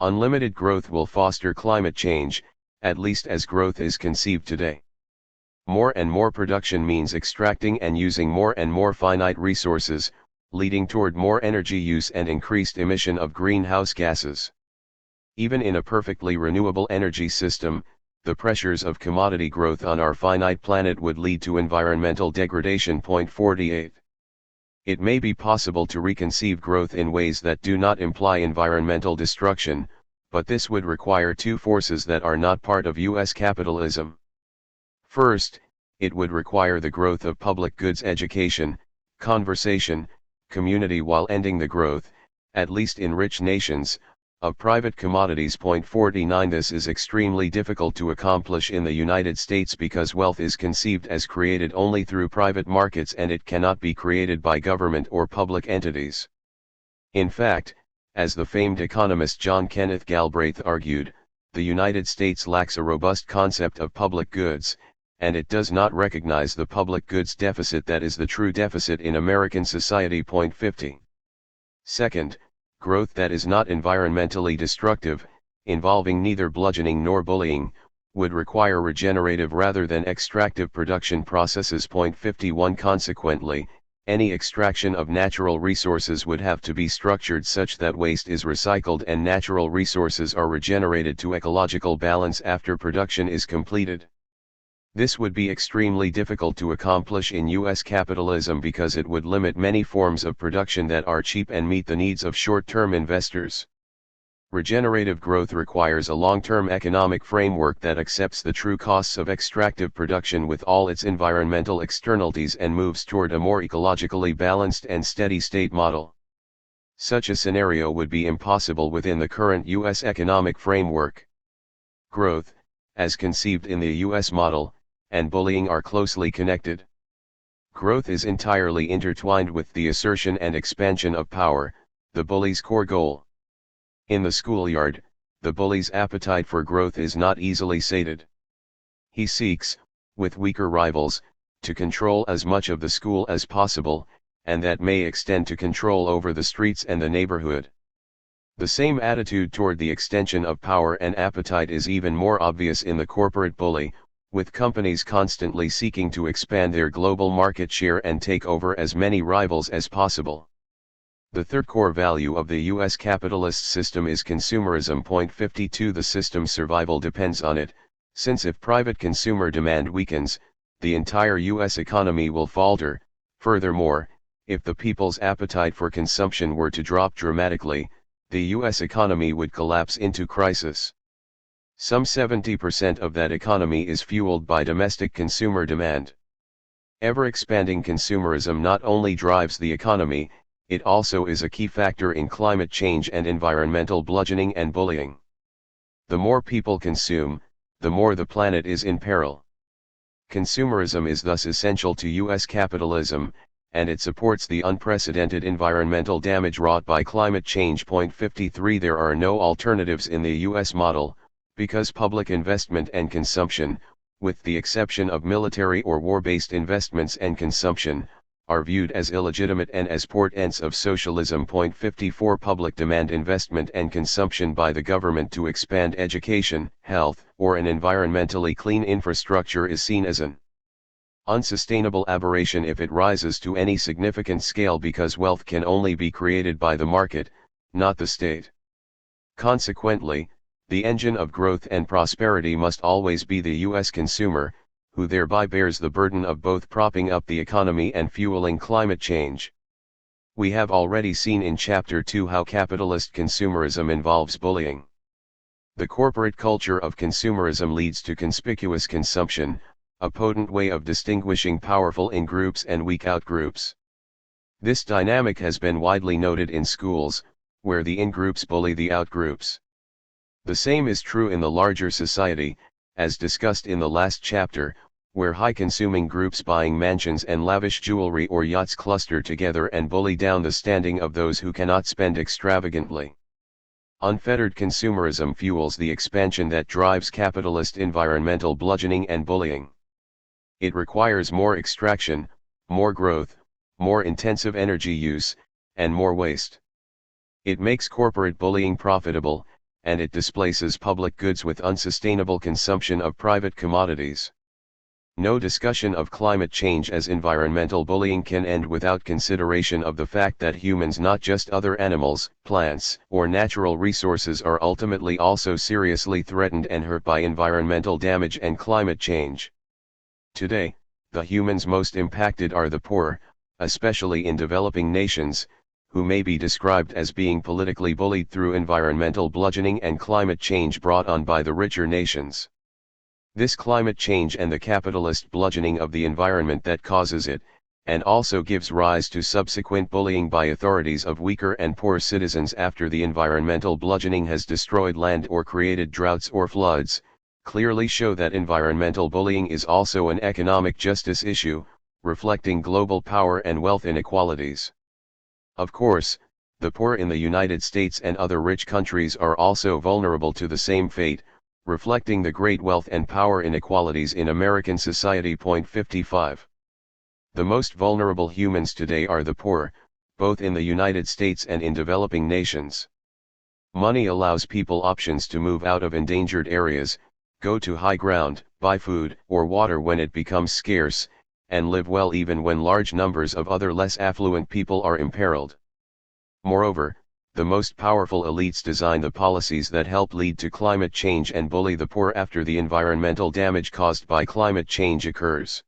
Unlimited growth will foster climate change, at least as growth is conceived today. More and more production means extracting and using more and more finite resources, leading toward more energy use and increased emission of greenhouse gases. Even in a perfectly renewable energy system, the pressures of commodity growth on our finite planet would lead to environmental degradation. 48. It may be possible to reconceive growth in ways that do not imply environmental destruction, but this would require two forces that are not part of U.S. capitalism. First, it would require the growth of public goods education, conversation, community while ending the growth, at least in rich nations, of private commodities. 49. This is extremely difficult to accomplish in the United States because wealth is conceived as created only through private markets and it cannot be created by government or public entities. In fact, as the famed economist John Kenneth Galbraith argued, the United States lacks a robust concept of public goods, and it does not recognize the public goods deficit that is the true deficit in American society. 50. Second, growth that is not environmentally destructive, involving neither bludgeoning nor bullying, would require regenerative rather than extractive production processes. 51. Consequently, any extraction of natural resources would have to be structured such that waste is recycled and natural resources are regenerated to ecological balance after production is completed. This would be extremely difficult to accomplish in U.S. capitalism because it would limit many forms of production that are cheap and meet the needs of short-term investors. Regenerative growth requires a long-term economic framework that accepts the true costs of extractive production with all its environmental externalities and moves toward a more ecologically balanced and steady-state model. Such a scenario would be impossible within the current U.S. economic framework. Growth, as conceived in the U.S. model, and bullying are closely connected. Growth is entirely intertwined with the assertion and expansion of power, the bully's core goal. In the schoolyard, the bully's appetite for growth is not easily sated. He seeks, with weaker rivals, to control as much of the school as possible, and that may extend to control over the streets and the neighborhood. The same attitude toward the extension of power and appetite is even more obvious in the corporate bully, with companies constantly seeking to expand their global market share and take over as many rivals as possible. The third core value of the U.S. capitalist system is consumerism. 52. The system's survival depends on it, since if private consumer demand weakens, the entire U.S. economy will falter. Furthermore, if the people's appetite for consumption were to drop dramatically, the U.S. economy would collapse into crisis. Some 70% of that economy is fueled by domestic consumer demand. Ever-expanding consumerism not only drives the economy, it also is a key factor in climate change and environmental bludgeoning and bullying. The more people consume, the more the planet is in peril. Consumerism is thus essential to U.S. capitalism, and it supports the unprecedented environmental damage wrought by climate change. 53 There are no alternatives in the U.S. model, because public investment and consumption, with the exception of military or war-based investments and consumption, are viewed as illegitimate and as portents of socialism. 54 Public demand investment and consumption by the government to expand education, health, or an environmentally clean infrastructure is seen as an unsustainable aberration if it rises to any significant scale, because wealth can only be created by the market, not the state. Consequently, the engine of growth and prosperity must always be the U.S. consumer, who thereby bears the burden of both propping up the economy and fueling climate change. We have already seen in Chapter 2 how capitalist consumerism involves bullying. The corporate culture of consumerism leads to conspicuous consumption, a potent way of distinguishing powerful in-groups and weak-out groups. This dynamic has been widely noted in schools, where the in-groups bully the out-groups. The same is true in the larger society, as discussed in the last chapter, where high-consuming groups buying mansions and lavish jewelry or yachts cluster together and bully down the standing of those who cannot spend extravagantly. Unfettered consumerism fuels the expansion that drives capitalist environmental bludgeoning and bullying. It requires more extraction, more growth, more intensive energy use, and more waste. It makes corporate bullying profitable, and it displaces public goods with unsustainable consumption of private commodities. No discussion of climate change as environmental bullying can end without consideration of the fact that humans, not just other animals, plants, or natural resources, are ultimately also seriously threatened and hurt by environmental damage and climate change. Today, the humans most impacted are the poor, especially in developing nations, who may be described as being politically bullied through environmental bludgeoning and climate change brought on by the richer nations. This climate change and the capitalist bludgeoning of the environment that causes it, and also gives rise to subsequent bullying by authorities of weaker and poor citizens after the environmental bludgeoning has destroyed land or created droughts or floods, clearly show that environmental bullying is also an economic justice issue, reflecting global power and wealth inequalities. Of course, the poor in the United States and other rich countries are also vulnerable to the same fate, reflecting the great wealth and power inequalities in American society. 55. The most vulnerable humans today are the poor, both in the United States and in developing nations. Money allows people options to move out of endangered areas, go to high ground, buy food or water when it becomes scarce, and live well even when large numbers of other less affluent people are imperiled. Moreover, the most powerful elites design the policies that help lead to climate change and bully the poor after the environmental damage caused by climate change occurs.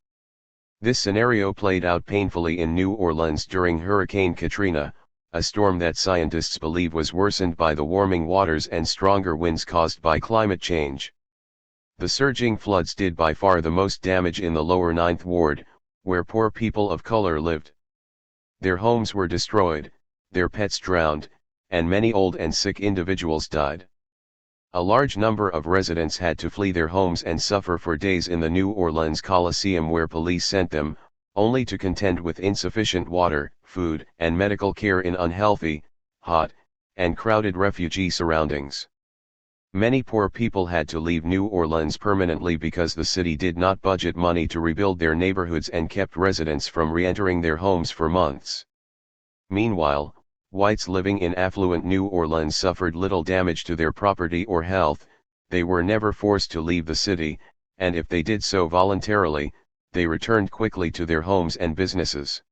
This scenario played out painfully in New Orleans during Hurricane Katrina, a storm that scientists believe was worsened by the warming waters and stronger winds caused by climate change. The surging floods did by far the most damage in the lower Ninth Ward, where poor people of color lived. Their homes were destroyed, their pets drowned, and many old and sick individuals died. A large number of residents had to flee their homes and suffer for days in the New Orleans Coliseum, where police sent them, only to contend with insufficient water, food, and medical care in unhealthy, hot, and crowded refugee surroundings. Many poor people had to leave New Orleans permanently because the city did not budget money to rebuild their neighborhoods and kept residents from re-entering their homes for months. Meanwhile, whites living in affluent New Orleans suffered little damage to their property or health. They were never forced to leave the city, and if they did so voluntarily, they returned quickly to their homes and businesses.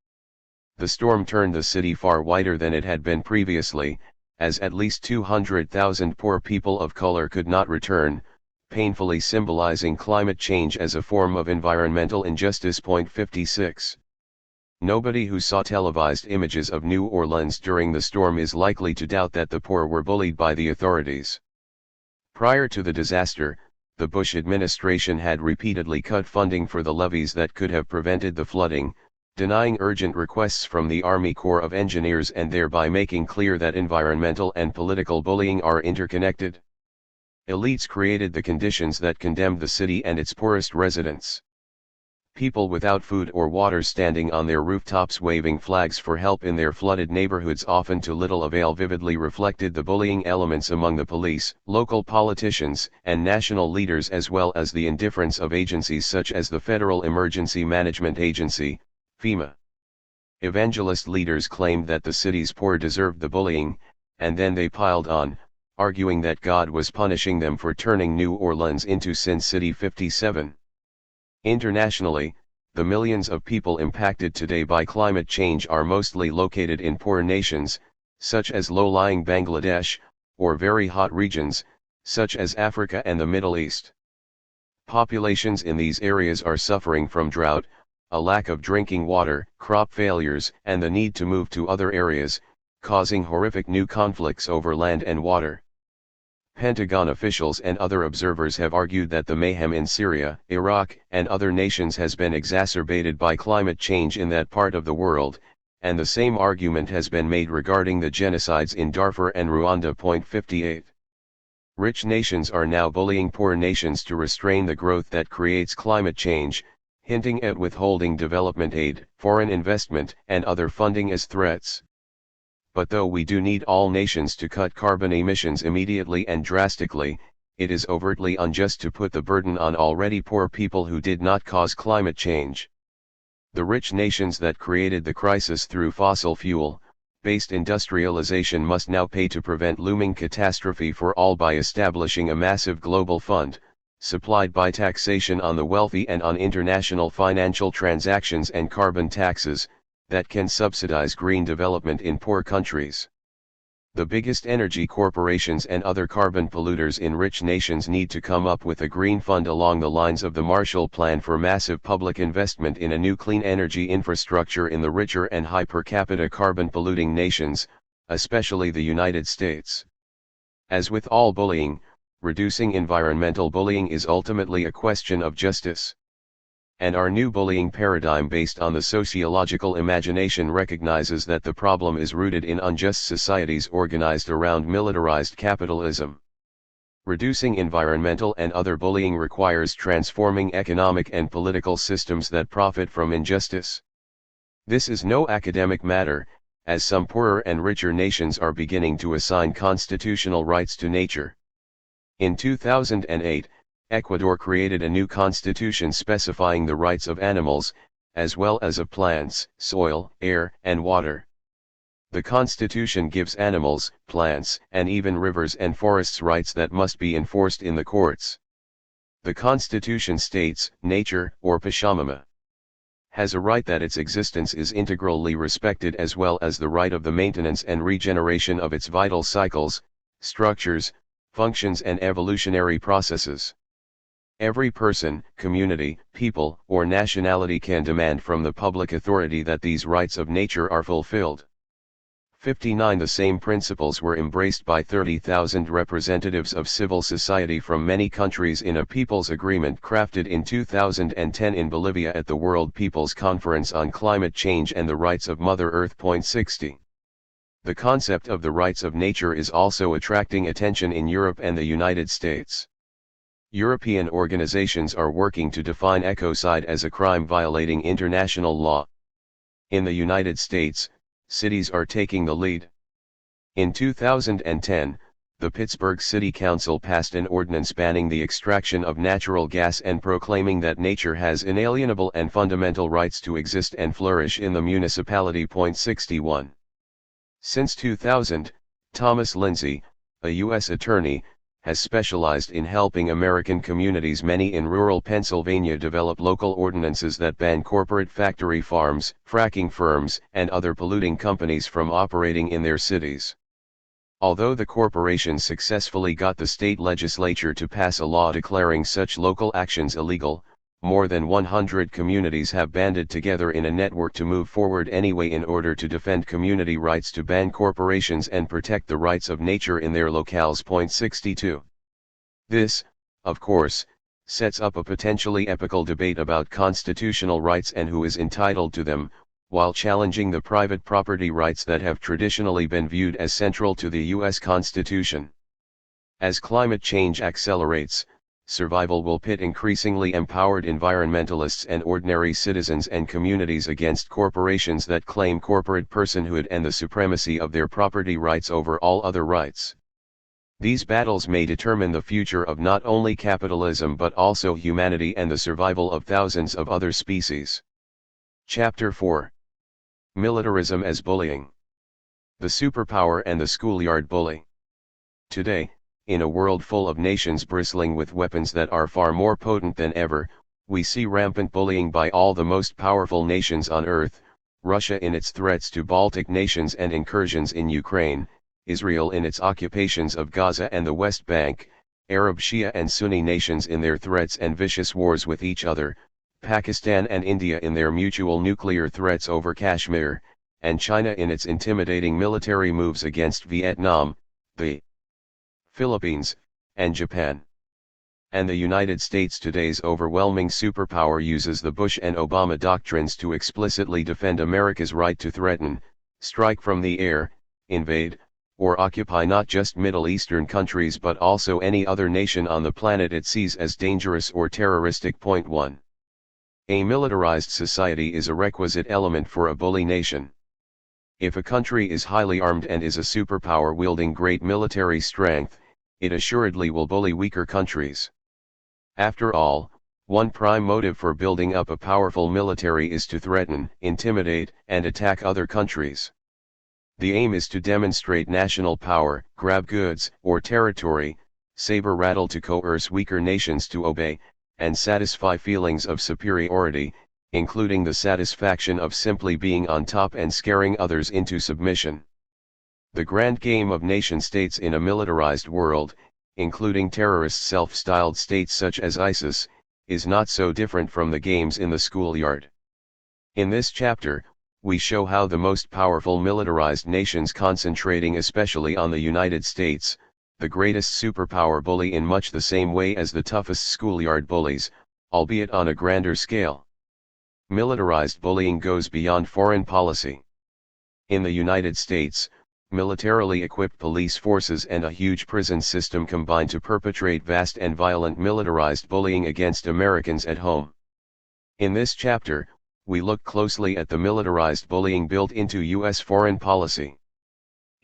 The storm turned the city far whiter than it had been previously, as at least 200,000 poor people of color could not return, painfully symbolizing climate change as a form of environmental injustice. 56. Nobody who saw televised images of New Orleans during the storm is likely to doubt that the poor were bullied by the authorities. Prior to the disaster, the Bush administration had repeatedly cut funding for the levees that could have prevented the flooding, denying urgent requests from the Army Corps of Engineers and thereby making clear that environmental and political bullying are interconnected. Elites created the conditions that condemned the city and its poorest residents. People without food or water standing on their rooftops waving flags for help in their flooded neighborhoods, often to little avail, vividly reflected the bullying elements among the police, local politicians, and national leaders, as well as the indifference of agencies such as the Federal Emergency Management Agency, FEMA. Evangelist leaders claimed that the city's poor deserved the bullying, and then they piled on, arguing that God was punishing them for turning New Orleans into Sin City 57. Internationally, the millions of people impacted today by climate change are mostly located in poor nations, such as low-lying Bangladesh, or very hot regions, such as Africa and the Middle East. Populations in these areas are suffering from drought, a lack of drinking water, crop failures, and the need to move to other areas, causing horrific new conflicts over land and water. Pentagon officials and other observers have argued that the mayhem in Syria, Iraq, and other nations has been exacerbated by climate change in that part of the world, and the same argument has been made regarding the genocides in Darfur and Rwanda. 58. Rich nations are now bullying poor nations to restrain the growth that creates climate change, hinting at withholding development aid, foreign investment, and other funding as threats. But though we do need all nations to cut carbon emissions immediately and drastically, it is overtly unjust to put the burden on already poor people who did not cause climate change. The rich nations that created the crisis through fossil fuel-based industrialization must now pay to prevent looming catastrophe for all by establishing a massive global fund, supplied by taxation on the wealthy and on international financial transactions and carbon taxes, that can subsidize green development in poor countries. The biggest energy corporations and other carbon polluters in rich nations need to come up with a green fund along the lines of the Marshall Plan for massive public investment in a new clean energy infrastructure in the richer and high per capita carbon polluting nations, especially the United States. As with all bullying, reducing environmental bullying is ultimately a question of justice. And our new bullying paradigm based on the sociological imagination recognizes that the problem is rooted in unjust societies organized around militarized capitalism. Reducing environmental and other bullying requires transforming economic and political systems that profit from injustice. This is no academic matter, as some poorer and richer nations are beginning to assign constitutional rights to nature. In 2008, Ecuador created a new constitution specifying the rights of animals, as well as of plants, soil, air, and water. The constitution gives animals, plants, and even rivers and forests rights that must be enforced in the courts. The constitution states, nature, or Pachamama, has a right that its existence is integrally respected, as well as the right of the maintenance and regeneration of its vital cycles, structures, functions and evolutionary processes. Every person, community, people, or nationality can demand from the public authority that these rights of nature are fulfilled. 59. The same principles were embraced by 30,000 representatives of civil society from many countries in a People's Agreement crafted in 2010 in Bolivia at the World People's Conference on Climate Change and the Rights of Mother Earth. 60. The concept of the rights of nature is also attracting attention in Europe and the United States. European organizations are working to define ecocide as a crime violating international law. In the United States, cities are taking the lead. In 2010, the Pittsburgh City Council passed an ordinance banning the extraction of natural gas and proclaiming that nature has inalienable and fundamental rights to exist and flourish in the municipality. 61. Since 2000, Thomas Lindsay, a U.S. attorney, has specialized in helping American communities, many in rural Pennsylvania, develop local ordinances that ban corporate factory farms, fracking firms, and other polluting companies from operating in their cities. Although the corporations successfully got the state legislature to pass a law declaring such local actions illegal, more than 100 communities have banded together in a network to move forward anyway in order to defend community rights to ban corporations and protect the rights of nature in their locales. 62. This, of course, sets up a potentially epical debate about constitutional rights and who is entitled to them, while challenging the private property rights that have traditionally been viewed as central to the U.S. Constitution. As climate change accelerates, survival will pit increasingly empowered environmentalists and ordinary citizens and communities against corporations that claim corporate personhood and the supremacy of their property rights over all other rights. These battles may determine the future of not only capitalism but also humanity and the survival of thousands of other species. Chapter 4. Militarism as Bullying. The Superpower and the Schoolyard Bully. Today, in a world full of nations bristling with weapons that are far more potent than ever, we see rampant bullying by all the most powerful nations on earth: Russia in its threats to Baltic nations and incursions in Ukraine, Israel in its occupations of Gaza and the West Bank, Arab Shia and Sunni nations in their threats and vicious wars with each other, Pakistan and India in their mutual nuclear threats over Kashmir, and China in its intimidating military moves against Vietnam, the Philippines, and Japan. And the United States, today's overwhelming superpower, uses the Bush and Obama doctrines to explicitly defend America's right to threaten, strike from the air, invade, or occupy not just Middle Eastern countries but also any other nation on the planet it sees as dangerous or terroristic. 1. A militarized society is a requisite element for a bully nation. If a country is highly armed and is a superpower wielding great military strength, it assuredly will bully weaker countries. After all, one prime motive for building up a powerful military is to threaten, intimidate, and attack other countries. The aim is to demonstrate national power, grab goods or territory, saber-rattle to coerce weaker nations to obey, and satisfy feelings of superiority, including the satisfaction of simply being on top and scaring others into submission. The grand game of nation-states in a militarized world, including terrorist self-styled states such as ISIS, is not so different from the games in the schoolyard. In this chapter, we show how the most powerful militarized nations, concentrating especially on the United States, the greatest superpower, bully in much the same way as the toughest schoolyard bullies, albeit on a grander scale. Militarized bullying goes beyond foreign policy. In the United States, militarily equipped police forces and a huge prison system combine to perpetrate vast and violent militarized bullying against Americans at home. In this chapter, we look closely at the militarized bullying built into U.S. foreign policy.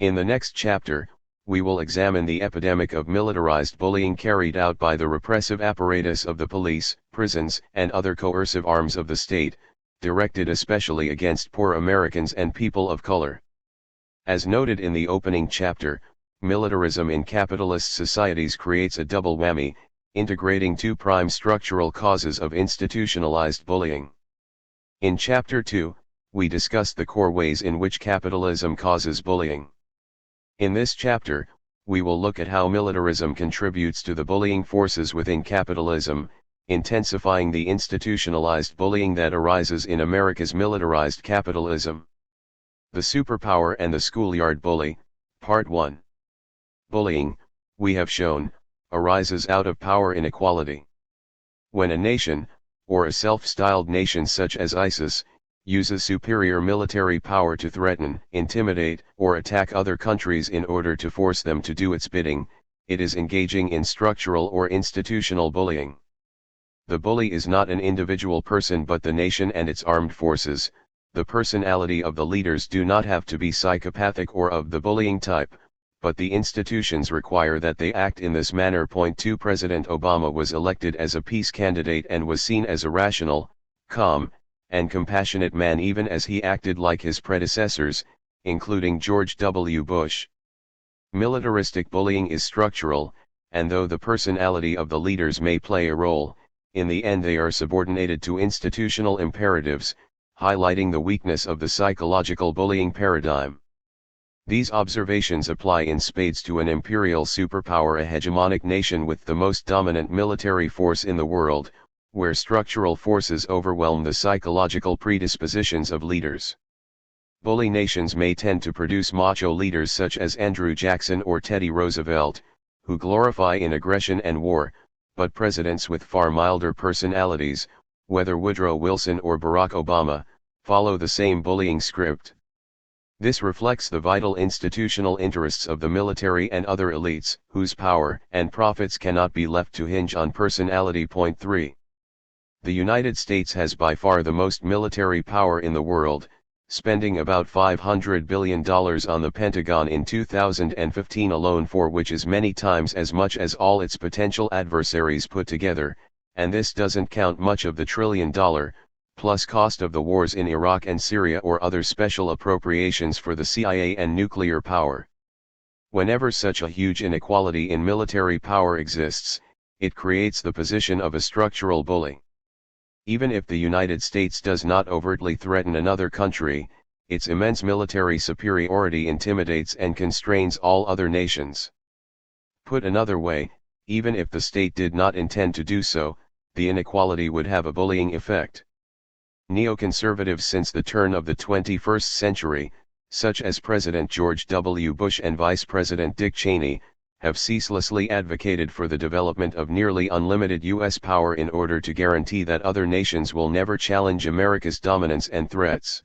In the next chapter, we will examine the epidemic of militarized bullying carried out by the repressive apparatus of the police, prisons, and other coercive arms of the state, directed especially against poor Americans and people of color. As noted in the opening chapter, militarism in capitalist societies creates a double whammy, integrating two prime structural causes of institutionalized bullying. In Chapter 2, we discuss the core ways in which capitalism causes bullying. In this chapter, we will look at how militarism contributes to the bullying forces within capitalism, intensifying the institutionalized bullying that arises in America's militarized capitalism. The Superpower and the Schoolyard Bully, Part 1. Bullying, we have shown, arises out of power inequality. When a nation, or a self-styled nation such as ISIS, uses superior military power to threaten, intimidate, or attack other countries in order to force them to do its bidding, it is engaging in structural or institutional bullying. The bully is not an individual person but the nation and its armed forces. The personality of the leaders do not have to be psychopathic or of the bullying type, but the institutions require that they act in this manner. 2. President Obama was elected as a peace candidate and was seen as a rational, calm, and compassionate man, even as he acted like his predecessors, including George W. Bush. Militaristic bullying is structural, and though the personality of the leaders may play a role, in the end they are subordinated to institutional imperatives, highlighting the weakness of the psychological bullying paradigm. These observations apply in spades to an imperial superpower, a hegemonic nation with the most dominant military force in the world, where structural forces overwhelm the psychological predispositions of leaders. Bully nations may tend to produce macho leaders such as Andrew Jackson or Teddy Roosevelt, who glorify in aggression and war, but presidents with far milder personalities, whether Woodrow Wilson or Barack Obama, follow the same bullying script. This reflects the vital institutional interests of the military and other elites, whose power and profits cannot be left to hinge on personality. Point 3. The United States has by far the most military power in the world, spending about $500 billion on the Pentagon in 2015 alone, for which is many times as much as all its potential adversaries put together, and this doesn't count much of the trillion-dollar plus cost of the wars in Iraq and Syria or other special appropriations for the CIA and nuclear power. Whenever such a huge inequality in military power exists, it creates the position of a structural bully. Even if the United States does not overtly threaten another country, its immense military superiority intimidates and constrains all other nations. Put another way, even if the state did not intend to do so, the inequality would have a bullying effect. Neoconservatives since the turn of the 21st century, such as President George W. Bush and Vice President Dick Cheney, have ceaselessly advocated for the development of nearly unlimited U.S. power in order to guarantee that other nations will never challenge America's dominance and threats.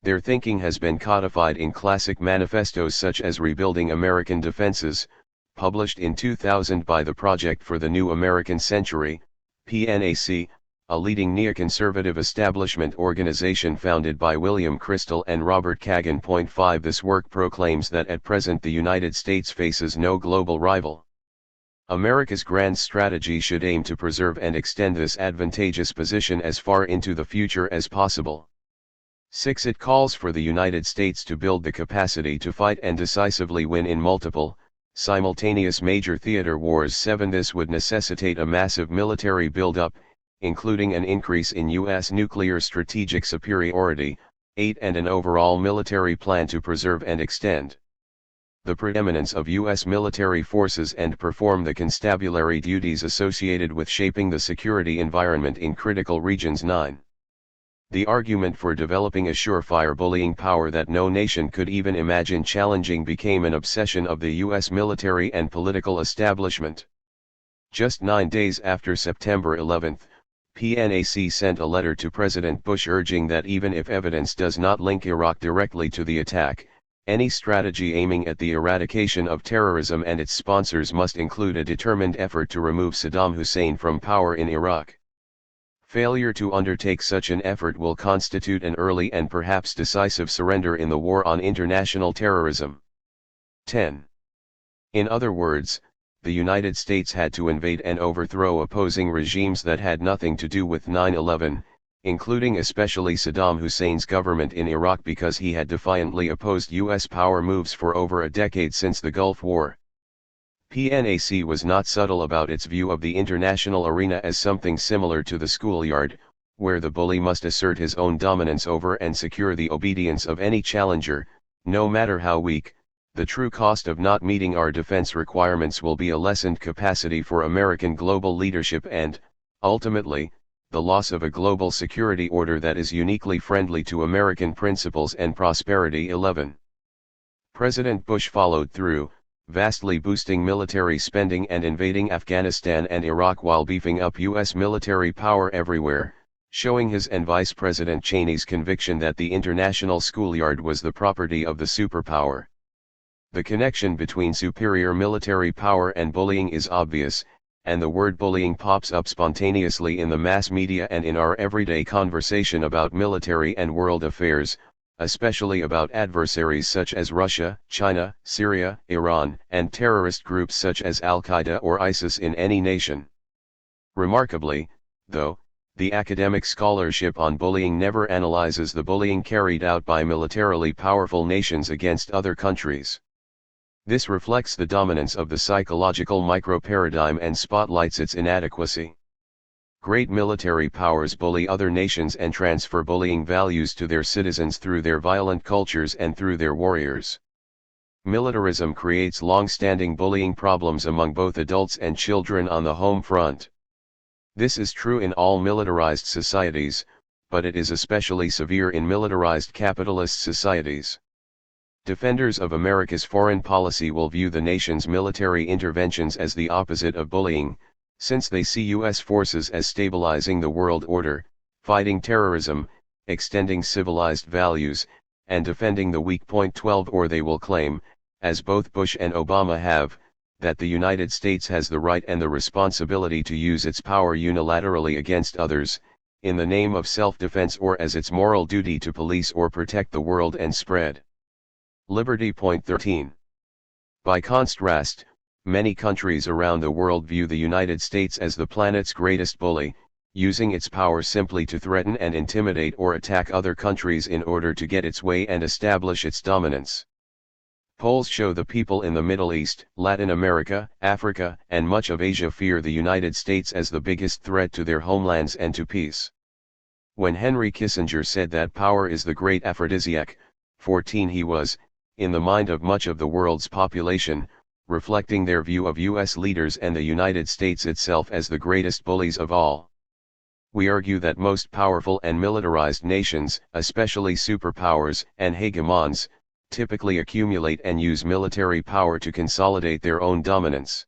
Their thinking has been codified in classic manifestos such as Rebuilding American Defenses, published in 2000 by the Project for the New American Century, PNAC, a leading neoconservative establishment organization founded by William Kristol and Robert Kagan. Point 5. This work proclaims that at present the United States faces no global rival. America's grand strategy should aim to preserve and extend this advantageous position as far into the future as possible. 6. It calls for the United States to build the capacity to fight and decisively win in multiple, simultaneous major theater wars. 7. This would necessitate a massive military buildup, including an increase in U.S. nuclear strategic superiority. 8. And an overall military plan to preserve and extend the preeminence of U.S. military forces and perform the constabulary duties associated with shaping the security environment in critical regions. 9. The argument for developing a surefire bullying power that no nation could even imagine challenging became an obsession of the U.S. military and political establishment. Just 9 days after September 11, PNAC sent a letter to President Bush urging that even if evidence does not link Iraq directly to the attack, any strategy aiming at the eradication of terrorism and its sponsors must include a determined effort to remove Saddam Hussein from power in Iraq. Failure to undertake such an effort will constitute an early and perhaps decisive surrender in the war on international terrorism. 10. In other words, the United States had to invade and overthrow opposing regimes that had nothing to do with 9/11, including especially Saddam Hussein's government in Iraq, because he had defiantly opposed U.S. power moves for over a decade since the Gulf War. PNAC was not subtle about its view of the international arena as something similar to the schoolyard, where the bully must assert his own dominance over and secure the obedience of any challenger, no matter how weak. The true cost of not meeting our defense requirements will be a lessened capacity for American global leadership and, ultimately, the loss of a global security order that is uniquely friendly to American principles and prosperity. 11. President Bush followed through, vastly boosting military spending and invading Afghanistan and Iraq while beefing up U.S. military power everywhere, showing his and Vice President Cheney's conviction that the international schoolyard was the property of the superpower. The connection between superior military power and bullying is obvious, and the word bullying pops up spontaneously in the mass media and in our everyday conversation about military and world affairs, especially about adversaries such as Russia, China, Syria, Iran, and terrorist groups such as Al-Qaeda or ISIS in any nation. Remarkably, though, the academic scholarship on bullying never analyzes the bullying carried out by militarily powerful nations against other countries. This reflects the dominance of the psychological micro-paradigm and spotlights its inadequacy. Great military powers bully other nations and transfer bullying values to their citizens through their violent cultures and through their warriors. Militarism creates long-standing bullying problems among both adults and children on the home front. This is true in all militarized societies, but it is especially severe in militarized capitalist societies. Defenders of America's foreign policy will view the nation's military interventions as the opposite of bullying, since they see U.S. forces as stabilizing the world order, fighting terrorism, extending civilized values, and defending the weak. 12 Or they will claim, as both Bush and Obama have, that the United States has the right and the responsibility to use its power unilaterally against others, in the name of self-defense or as its moral duty to police or protect the world and spread liberty. 13 By contrast, many countries around the world view the United States as the planet's greatest bully, using its power simply to threaten and intimidate or attack other countries in order to get its way and establish its dominance. Polls show the people in the Middle East, Latin America, Africa, and much of Asia fear the United States as the biggest threat to their homelands and to peace. When Henry Kissinger said that power is the great aphrodisiac, 14 he was, in the mind of much of the world's population, reflecting their view of U.S. leaders and the United States itself as the greatest bullies of all. We argue that most powerful and militarized nations, especially superpowers and hegemons, typically accumulate and use military power to consolidate their own dominance.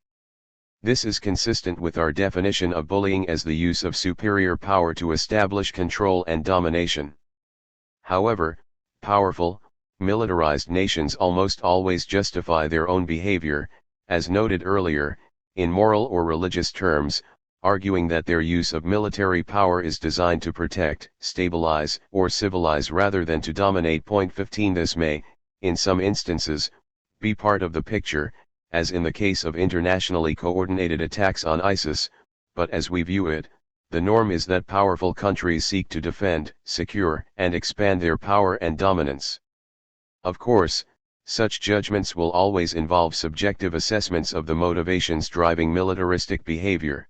This is consistent with our definition of bullying as the use of superior power to establish control and domination. However, powerful, militarized nations almost always justify their own behavior, as noted earlier, in moral or religious terms, arguing that their use of military power is designed to protect, stabilize, or civilize rather than to dominate. 15 This may, in some instances, be part of the picture, as in the case of internationally coordinated attacks on ISIS, but as we view it, the norm is that powerful countries seek to defend, secure, and expand their power and dominance. Of course, such judgments will always involve subjective assessments of the motivations driving militaristic behavior.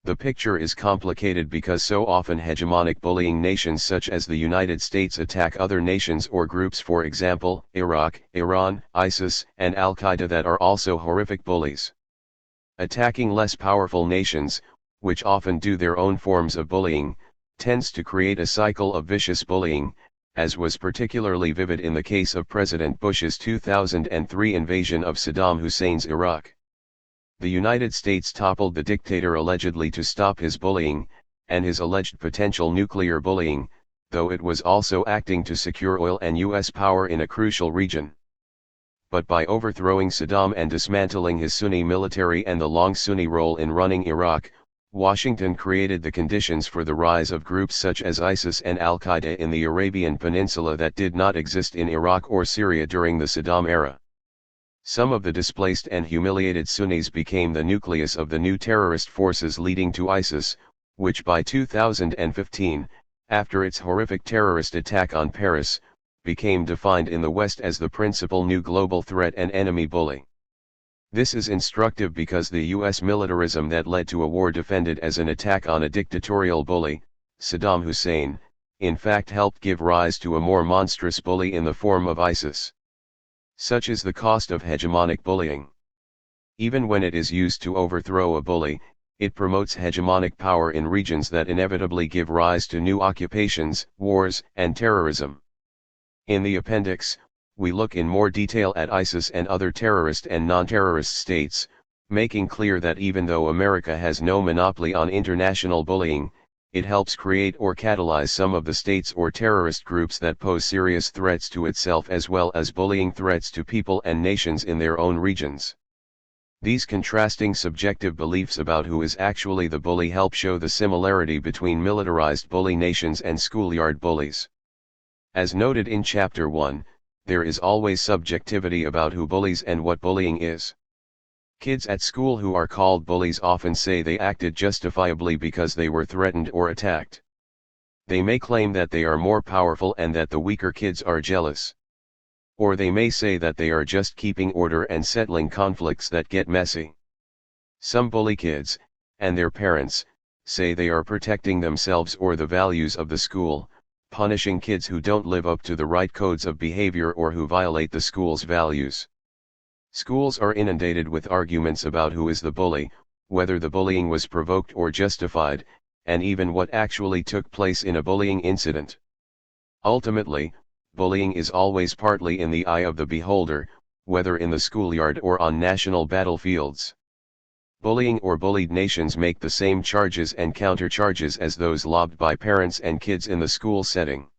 The picture is complicated because so often hegemonic bullying nations such as the United States attack other nations or groups, for example, Iraq, Iran, ISIS, and Al-Qaeda, that are also horrific bullies. Attacking less powerful nations, which often do their own forms of bullying, tends to create a cycle of vicious bullying, as was particularly vivid in the case of President Bush's 2003 invasion of Saddam Hussein's Iraq. The United States toppled the dictator allegedly to stop his bullying, and his alleged potential nuclear bullying, though it was also acting to secure oil and U.S. power in a crucial region. But by overthrowing Saddam and dismantling his Sunni military and the long Sunni role in running Iraq, Washington created the conditions for the rise of groups such as ISIS and Al-Qaeda in the Arabian Peninsula that did not exist in Iraq or Syria during the Saddam era. Some of the displaced and humiliated Sunnis became the nucleus of the new terrorist forces leading to ISIS, which by 2015, after its horrific terrorist attack on Paris, became defined in the West as the principal new global threat and enemy bully. This is instructive because the U.S. militarism that led to a war defended as an attack on a dictatorial bully, Saddam Hussein, in fact helped give rise to a more monstrous bully in the form of ISIS. Such is the cost of hegemonic bullying. Even when it is used to overthrow a bully, it promotes hegemonic power in regions that inevitably give rise to new occupations, wars, and terrorism. In the appendix, we look in more detail at ISIS and other terrorist and non-terrorist states, making clear that even though America has no monopoly on international bullying, it helps create or catalyze some of the states or terrorist groups that pose serious threats to itself as well as bullying threats to people and nations in their own regions. These contrasting subjective beliefs about who is actually the bully help show the similarity between militarized bully nations and schoolyard bullies. As noted in Chapter 1, there is always subjectivity about who bullies and what bullying is. Kids at school who are called bullies often say they acted justifiably because they were threatened or attacked. They may claim that they are more powerful and that the weaker kids are jealous. Or they may say that they are just keeping order and settling conflicts that get messy. Some bully kids, and their parents, say they are protecting themselves or the values of the school, punishing kids who don't live up to the right codes of behavior or who violate the school's values. Schools are inundated with arguments about who is the bully, whether the bullying was provoked or justified, and even what actually took place in a bullying incident. Ultimately, bullying is always partly in the eye of the beholder, whether in the schoolyard or on national battlefields. Bullying or bullied nations make the same charges and countercharges as those lobbed by parents and kids in the school setting.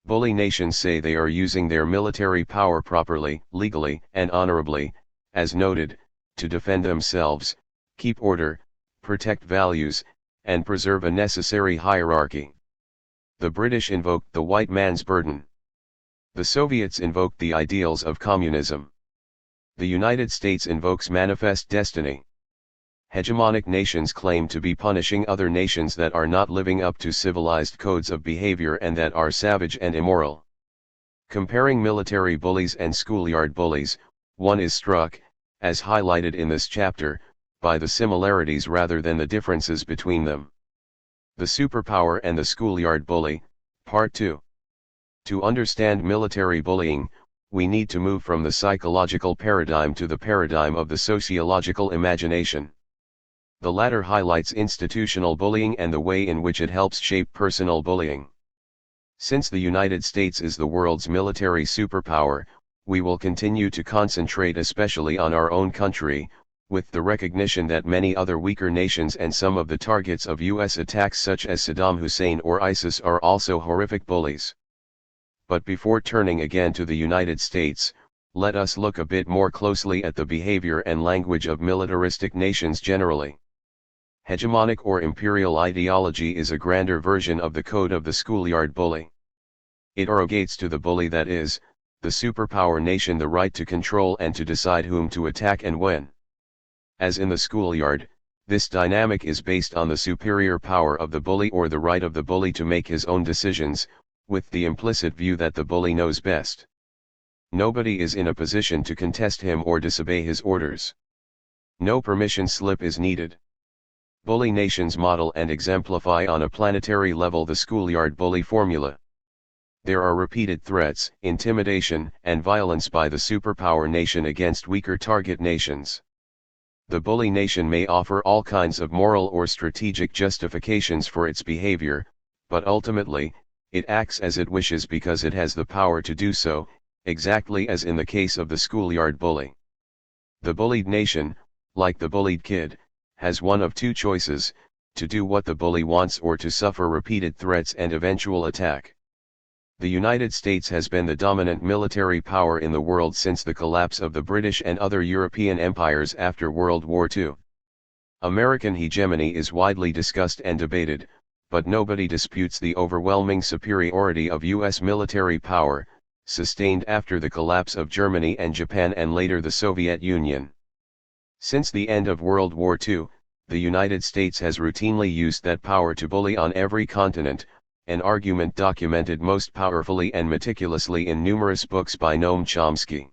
Bully nations say they are using their military power properly, legally, and honorably, as noted, to defend themselves, keep order, protect values, and preserve a necessary hierarchy. The British invoked the white man's burden. The Soviets invoked the ideals of communism. The United States invokes manifest destiny. Hegemonic nations claim to be punishing other nations that are not living up to civilized codes of behavior and that are savage and immoral. Comparing military bullies and schoolyard bullies, one is struck, as highlighted in this chapter, by the similarities rather than the differences between them. The Superpower and the Schoolyard Bully, Part 2. To understand military bullying, we need to move from the psychological paradigm to the paradigm of the sociological imagination. The latter highlights institutional bullying and the way in which it helps shape personal bullying. Since the United States is the world's military superpower, we will continue to concentrate especially on our own country, with the recognition that many other weaker nations and some of the targets of US attacks such as Saddam Hussein or ISIS are also horrific bullies. But before turning again to the United States, let us look a bit more closely at the behavior and language of militaristic nations generally. Hegemonic or imperial ideology is a grander version of the code of the schoolyard bully. It arrogates to the bully, that is, the superpower nation, the right to control and to decide whom to attack and when. As in the schoolyard, this dynamic is based on the superior power of the bully or the right of the bully to make his own decisions, with the implicit view that the bully knows best. Nobody is in a position to contest him or disobey his orders. No permission slip is needed. Bully nations model and exemplify on a planetary level the schoolyard bully formula. There are repeated threats, intimidation, and violence by the superpower nation against weaker target nations. The bully nation may offer all kinds of moral or strategic justifications for its behavior, but ultimately, it acts as it wishes because it has the power to do so, exactly as in the case of the schoolyard bully. The bullied nation, like the bullied kid, has one of two choices: to do what the bully wants or to suffer repeated threats and eventual attack. The United States has been the dominant military power in the world since the collapse of the British and other European empires after World War II. American hegemony is widely discussed and debated, but nobody disputes the overwhelming superiority of US military power, sustained after the collapse of Germany and Japan and later the Soviet Union. Since the end of World War II, the United States has routinely used that power to bully on every continent, an argument documented most powerfully and meticulously in numerous books by Noam Chomsky.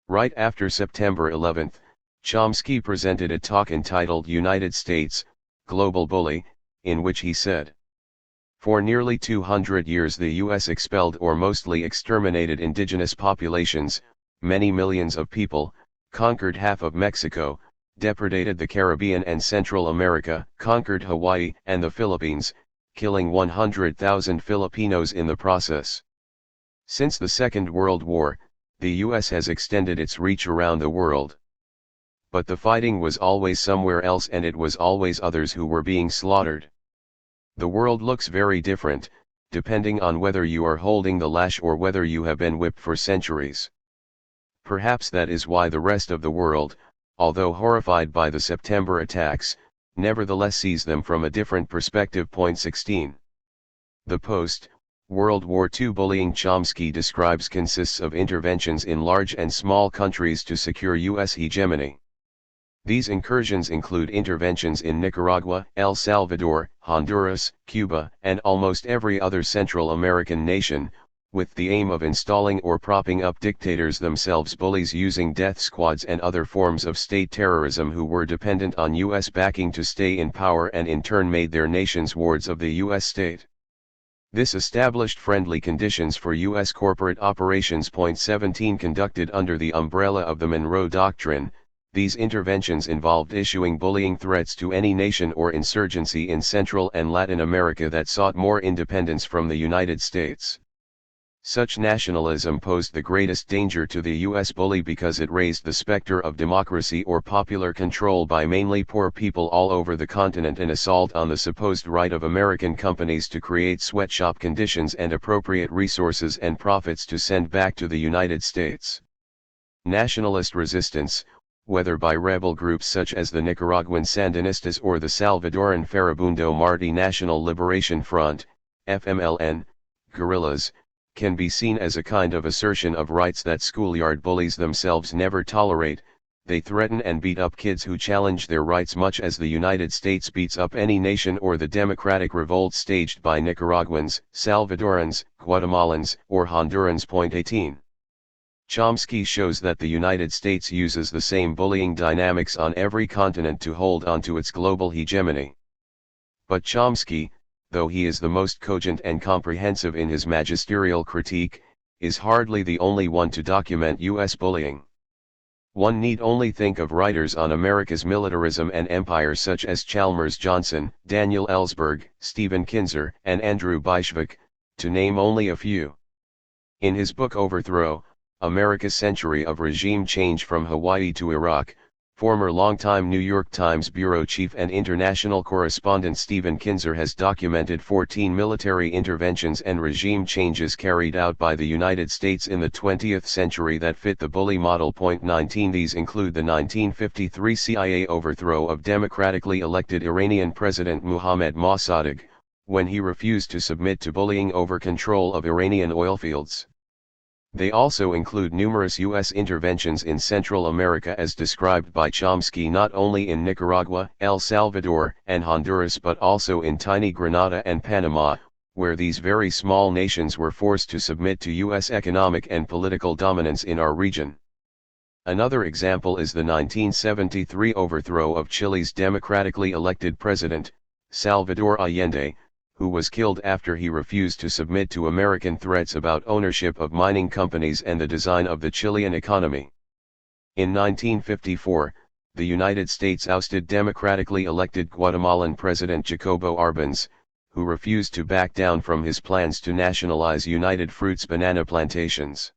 Right after September 11, Chomsky presented a talk entitled United States, Global Bully, in which he said, "For nearly 200 years the US expelled or mostly exterminated indigenous populations, many millions of people, conquered half of Mexico, depredated the Caribbean and Central America, conquered Hawaii and the Philippines, killing 100,000 Filipinos in the process. Since the Second World War, the US has extended its reach around the world. But the fighting was always somewhere else and it was always others who were being slaughtered. The world looks very different, depending on whether you are holding the lash or whether you have been whipped for centuries. Perhaps that is why the rest of the world, although horrified by the September attacks, nevertheless sees them from a different perspective." 16. The post-World War II bullying Chomsky describes consists of interventions in large and small countries to secure US hegemony. These incursions include interventions in Nicaragua, El Salvador, Honduras, Cuba, and almost every other Central American nation, with the aim of installing or propping up dictators, themselves bullies, using death squads and other forms of state terrorism who were dependent on US backing to stay in power and in turn made their nations wards of the US state. This established friendly conditions for US corporate operations. 17 Conducted under the umbrella of the Monroe Doctrine, these interventions involved issuing bullying threats to any nation or insurgency in Central and Latin America that sought more independence from the United States. Such nationalism posed the greatest danger to the U.S. bully because it raised the specter of democracy or popular control by mainly poor people all over the continent, an assault on the supposed right of American companies to create sweatshop conditions and appropriate resources and profits to send back to the United States. Nationalist resistance, whether by rebel groups such as the Nicaraguan Sandinistas or the Salvadoran Farabundo Martí National Liberation Front, FMLN, guerrillas, can be seen as a kind of assertion of rights that schoolyard bullies themselves never tolerate. They threaten and beat up kids who challenge their rights, much as the United States beats up any nation or the democratic revolt staged by Nicaraguans, Salvadorans, Guatemalans, or Hondurans. 18. Chomsky shows that the United States uses the same bullying dynamics on every continent to hold on to its global hegemony. But Chomsky, though he is the most cogent and comprehensive in his magisterial critique, is hardly the only one to document U.S. bullying. One need only think of writers on America's militarism and empire such as Chalmers Johnson, Daniel Ellsberg, Stephen Kinzer, and Andrew Bishvik, to name only a few. In his book Overthrow, America's Century of Regime Change from Hawaii to Iraq, former longtime New York Times bureau chief and international correspondent Stephen Kinzer has documented 14 military interventions and regime changes carried out by the United States in the 20th century that fit the bully model. 19 These include the 1953 CIA overthrow of democratically elected Iranian President Mohammad Mossadegh, when he refused to submit to bullying over control of Iranian oil fields. They also include numerous U.S. interventions in Central America as described by Chomsky, not only in Nicaragua, El Salvador, and Honduras but also in tiny Grenada and Panama, where these very small nations were forced to submit to U.S. economic and political dominance in our region. Another example is the 1973 overthrow of Chile's democratically elected president, Salvador Allende, who was killed after he refused to submit to American threats about ownership of mining companies and the design of the Chilean economy. In 1954, the United States ousted democratically elected Guatemalan President Jacobo Arbenz, who refused to back down from his plans to nationalize United Fruit's banana plantations.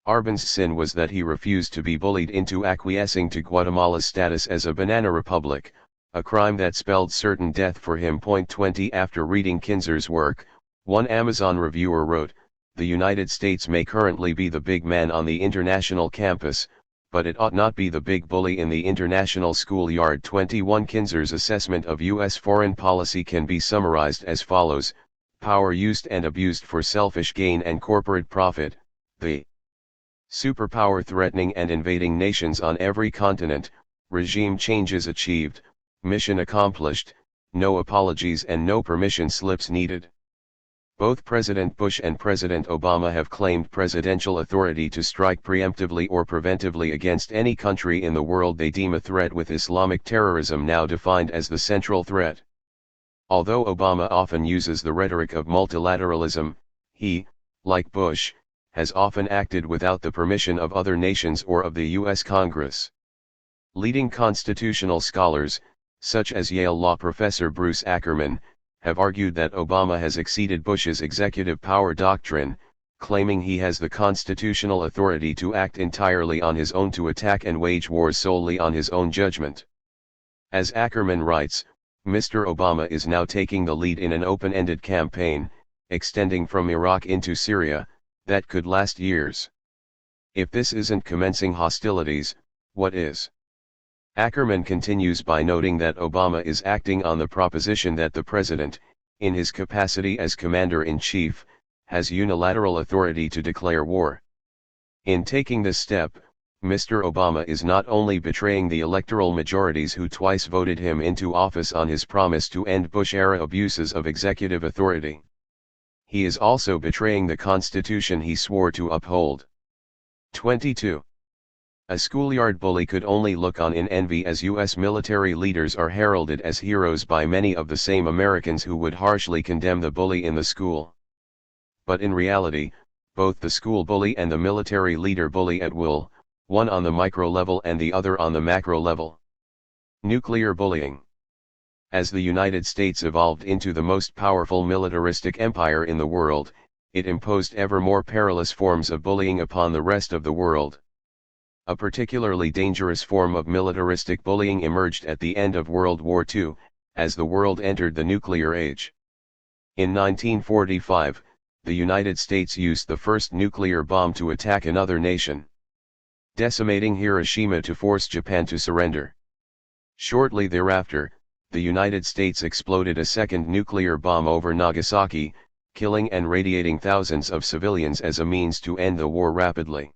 Arbenz's sin was that he refused to be bullied into acquiescing to Guatemala's status as a banana republic, a crime that spelled certain death for him. 20 After reading Kinzer's work, one Amazon reviewer wrote, "The United States may currently be the big man on the international campus, but it ought not be the big bully in the international schoolyard." 21 Kinzer's assessment of U.S. foreign policy can be summarized as follows: power used and abused for selfish gain and corporate profit, the superpower threatening and invading nations on every continent, regime changes achieved, mission accomplished, no apologies and no permission slips needed. Both President Bush and President Obama have claimed presidential authority to strike preemptively or preventively against any country in the world they deem a threat, with Islamic terrorism now defined as the central threat. Although Obama often uses the rhetoric of multilateralism, he, like Bush, has often acted without the permission of other nations or of the U.S. Congress. Leading constitutional scholars, such as Yale law professor Bruce Ackerman, have argued that Obama has exceeded Bush's executive power doctrine, claiming he has the constitutional authority to act entirely on his own, to attack and wage wars solely on his own judgment. As Ackerman writes, Mr. Obama is now taking the lead in an open-ended campaign, extending from Iraq into Syria, that could last years. If this isn't commencing hostilities, what is? Ackerman continues by noting that Obama is acting on the proposition that the president, in his capacity as commander-in-chief, has unilateral authority to declare war. In taking this step, Mr. Obama is not only betraying the electoral majorities who twice voted him into office on his promise to end Bush-era abuses of executive authority. He is also betraying the Constitution he swore to uphold. 22. A schoolyard bully could only look on in envy as U.S. military leaders are heralded as heroes by many of the same Americans who would harshly condemn the bully in the school. But in reality, both the school bully and the military leader bully at will, one on the micro level and the other on the macro level. Nuclear bullying. As the United States evolved into the most powerful militaristic empire in the world, it imposed ever more perilous forms of bullying upon the rest of the world. A particularly dangerous form of militaristic bullying emerged at the end of World War II, as the world entered the nuclear age. In 1945, the United States used the first nuclear bomb to attack another nation, decimating Hiroshima to force Japan to surrender. Shortly thereafter, the United States exploded a second nuclear bomb over Nagasaki, killing and radiating thousands of civilians as a means to end the war rapidly.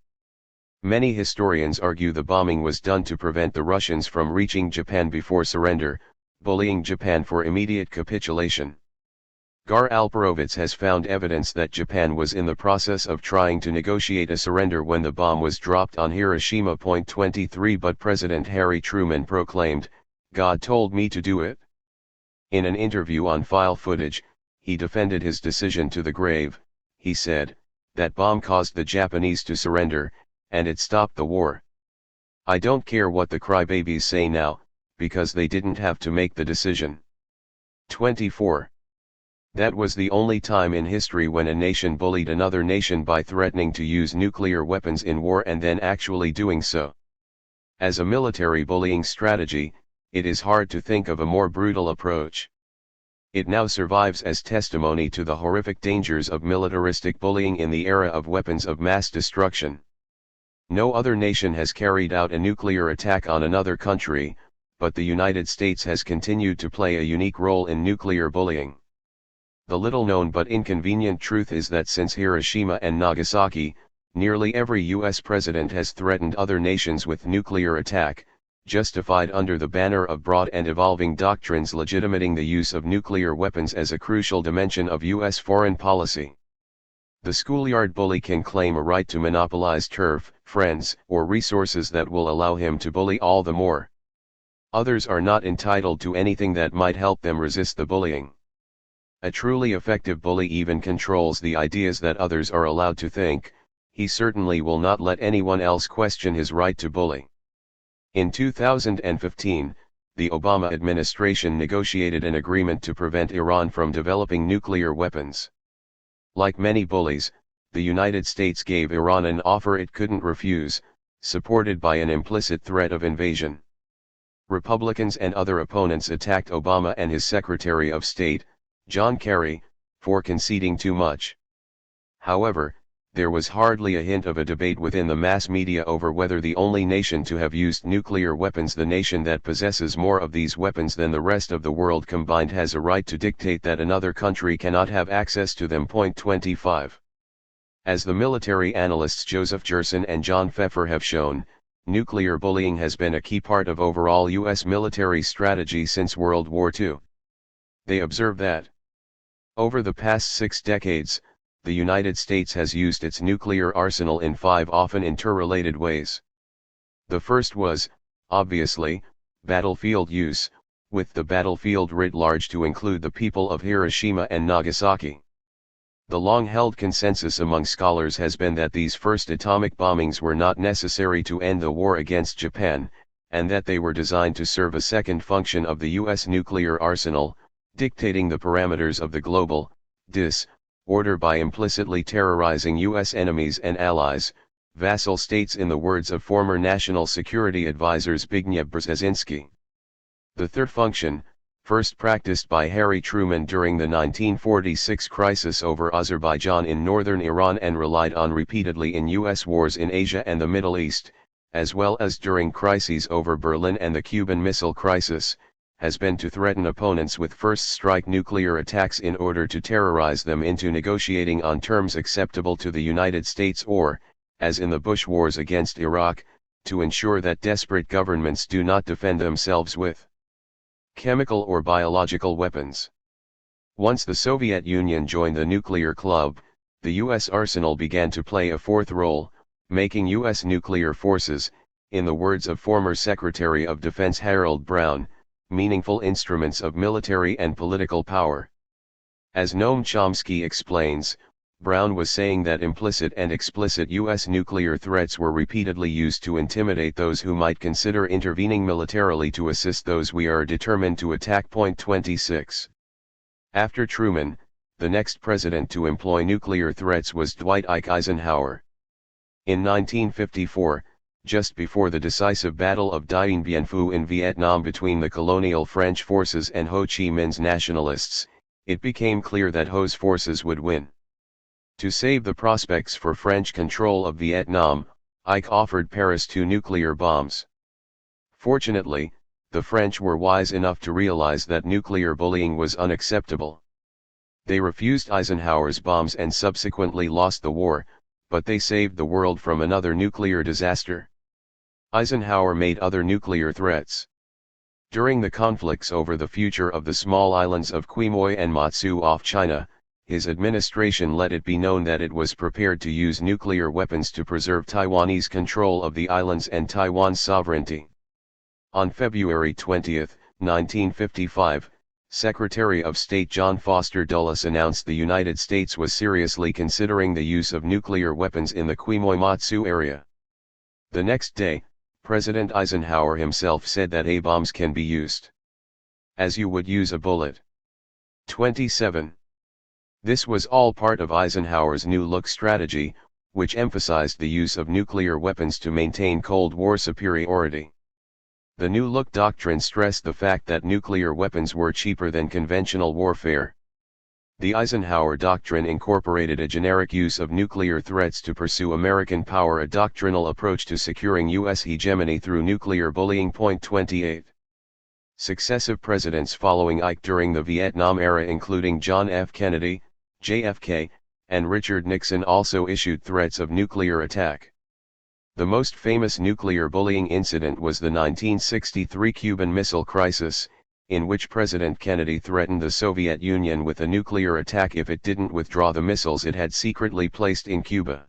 Many historians argue the bombing was done to prevent the Russians from reaching Japan before surrender, bullying Japan for immediate capitulation. Gar Alperovitz has found evidence that Japan was in the process of trying to negotiate a surrender when the bomb was dropped on Hiroshima. 23 But President Harry Truman proclaimed, "God told me to do it." In an interview on file footage, he defended his decision to the grave. He said, "That bomb caused the Japanese to surrender, and it stopped the war. I don't care what the crybabies say now, because they didn't have to make the decision." 24. That was the only time in history when a nation bullied another nation by threatening to use nuclear weapons in war and then actually doing so. As a military bullying strategy, it is hard to think of a more brutal approach. It now survives as testimony to the horrific dangers of militaristic bullying in the era of weapons of mass destruction. No other nation has carried out a nuclear attack on another country, but the United States has continued to play a unique role in nuclear bullying. The little-known but inconvenient truth is that since Hiroshima and Nagasaki, nearly every U.S. president has threatened other nations with nuclear attack, justified under the banner of broad and evolving doctrines legitimating the use of nuclear weapons as a crucial dimension of U.S. foreign policy. The schoolyard bully can claim a right to monopolize turf, friends, or resources that will allow him to bully all the more. Others are not entitled to anything that might help them resist the bullying. A truly effective bully even controls the ideas that others are allowed to think. He certainly will not let anyone else question his right to bully. In 2015, the Obama administration negotiated an agreement to prevent Iran from developing nuclear weapons. Like many bullies, the United States gave Iran an offer it couldn't refuse, supported by an implicit threat of invasion. Republicans and other opponents attacked Obama and his Secretary of State, John Kerry, for conceding too much. However, there was hardly a hint of a debate within the mass media over whether the only nation to have used nuclear weapons, the nation that possesses more of these weapons than the rest of the world combined, has a right to dictate that another country cannot have access to them. 25. As the military analysts Joseph Gerson and John Pfeffer have shown, nuclear bullying has been a key part of overall U.S. military strategy since World War II. They observe that over the past 6 decades, the United States has used its nuclear arsenal in 5 often interrelated ways. The first was, obviously, battlefield use, with the battlefield writ large to include the people of Hiroshima and Nagasaki. The long-held consensus among scholars has been that these first atomic bombings were not necessary to end the war against Japan, and that they were designed to serve a second function of the U.S. nuclear arsenal, dictating the parameters of the global order by implicitly terrorizing U.S. enemies and allies, vassal states, in the words of former National Security Advisor Zbigniew Brzezinski. The third function, first practiced by Harry Truman during the 1946 crisis over Azerbaijan in northern Iran and relied on repeatedly in U.S. wars in Asia and the Middle East, as well as during crises over Berlin and the Cuban Missile Crisis, has been to threaten opponents with first-strike nuclear attacks in order to terrorize them into negotiating on terms acceptable to the United States, or, as in the Bush wars against Iraq, to ensure that desperate governments do not defend themselves with chemical or biological weapons. Once the Soviet Union joined the nuclear club, the U.S. arsenal began to play a fourth role, making U.S. nuclear forces, in the words of former Secretary of Defense Harold Brown, meaningful instruments of military and political power. As Noam Chomsky explains, Brown was saying that implicit and explicit U.S. nuclear threats were repeatedly used to intimidate those who might consider intervening militarily to assist those we are determined to attack. 26. After Truman, The next president to employ nuclear threats was Dwight Eisenhower. In 1954, just before the decisive Battle of Dien Bien Phu in Vietnam between the colonial French forces and Ho Chi Minh's nationalists, it became clear that Ho's forces would win. To save the prospects for French control of Vietnam, Ike offered Paris 2 nuclear bombs. Fortunately, the French were wise enough to realize that nuclear bullying was unacceptable. They refused Eisenhower's bombs and subsequently lost the war, but they saved the world from another nuclear disaster. Eisenhower made other nuclear threats. During the conflicts over the future of the small islands of Quemoy and Matsu off China, his administration let it be known that it was prepared to use nuclear weapons to preserve Taiwanese control of the islands and Taiwan's sovereignty. On February 20, 1955, Secretary of State John Foster Dulles announced the United States was seriously considering the use of nuclear weapons in the Quemoy-Matsu area. The next day, President Eisenhower himself said that A-bombs can be used as you would use a bullet. 27. This was all part of Eisenhower's New Look strategy, which emphasized the use of nuclear weapons to maintain Cold War superiority. The New Look doctrine stressed the fact that nuclear weapons were cheaper than conventional warfare. The Eisenhower doctrine incorporated a generic use of nuclear threats to pursue American power, a doctrinal approach to securing U.S. hegemony through nuclear bullying. 28. Successive presidents following Ike during the Vietnam era, including John F. Kennedy, JFK, and Richard Nixon, also issued threats of nuclear attack. The most famous nuclear bullying incident was the 1963 Cuban Missile Crisis, in which President Kennedy threatened the Soviet Union with a nuclear attack if it didn't withdraw the missiles it had secretly placed in Cuba.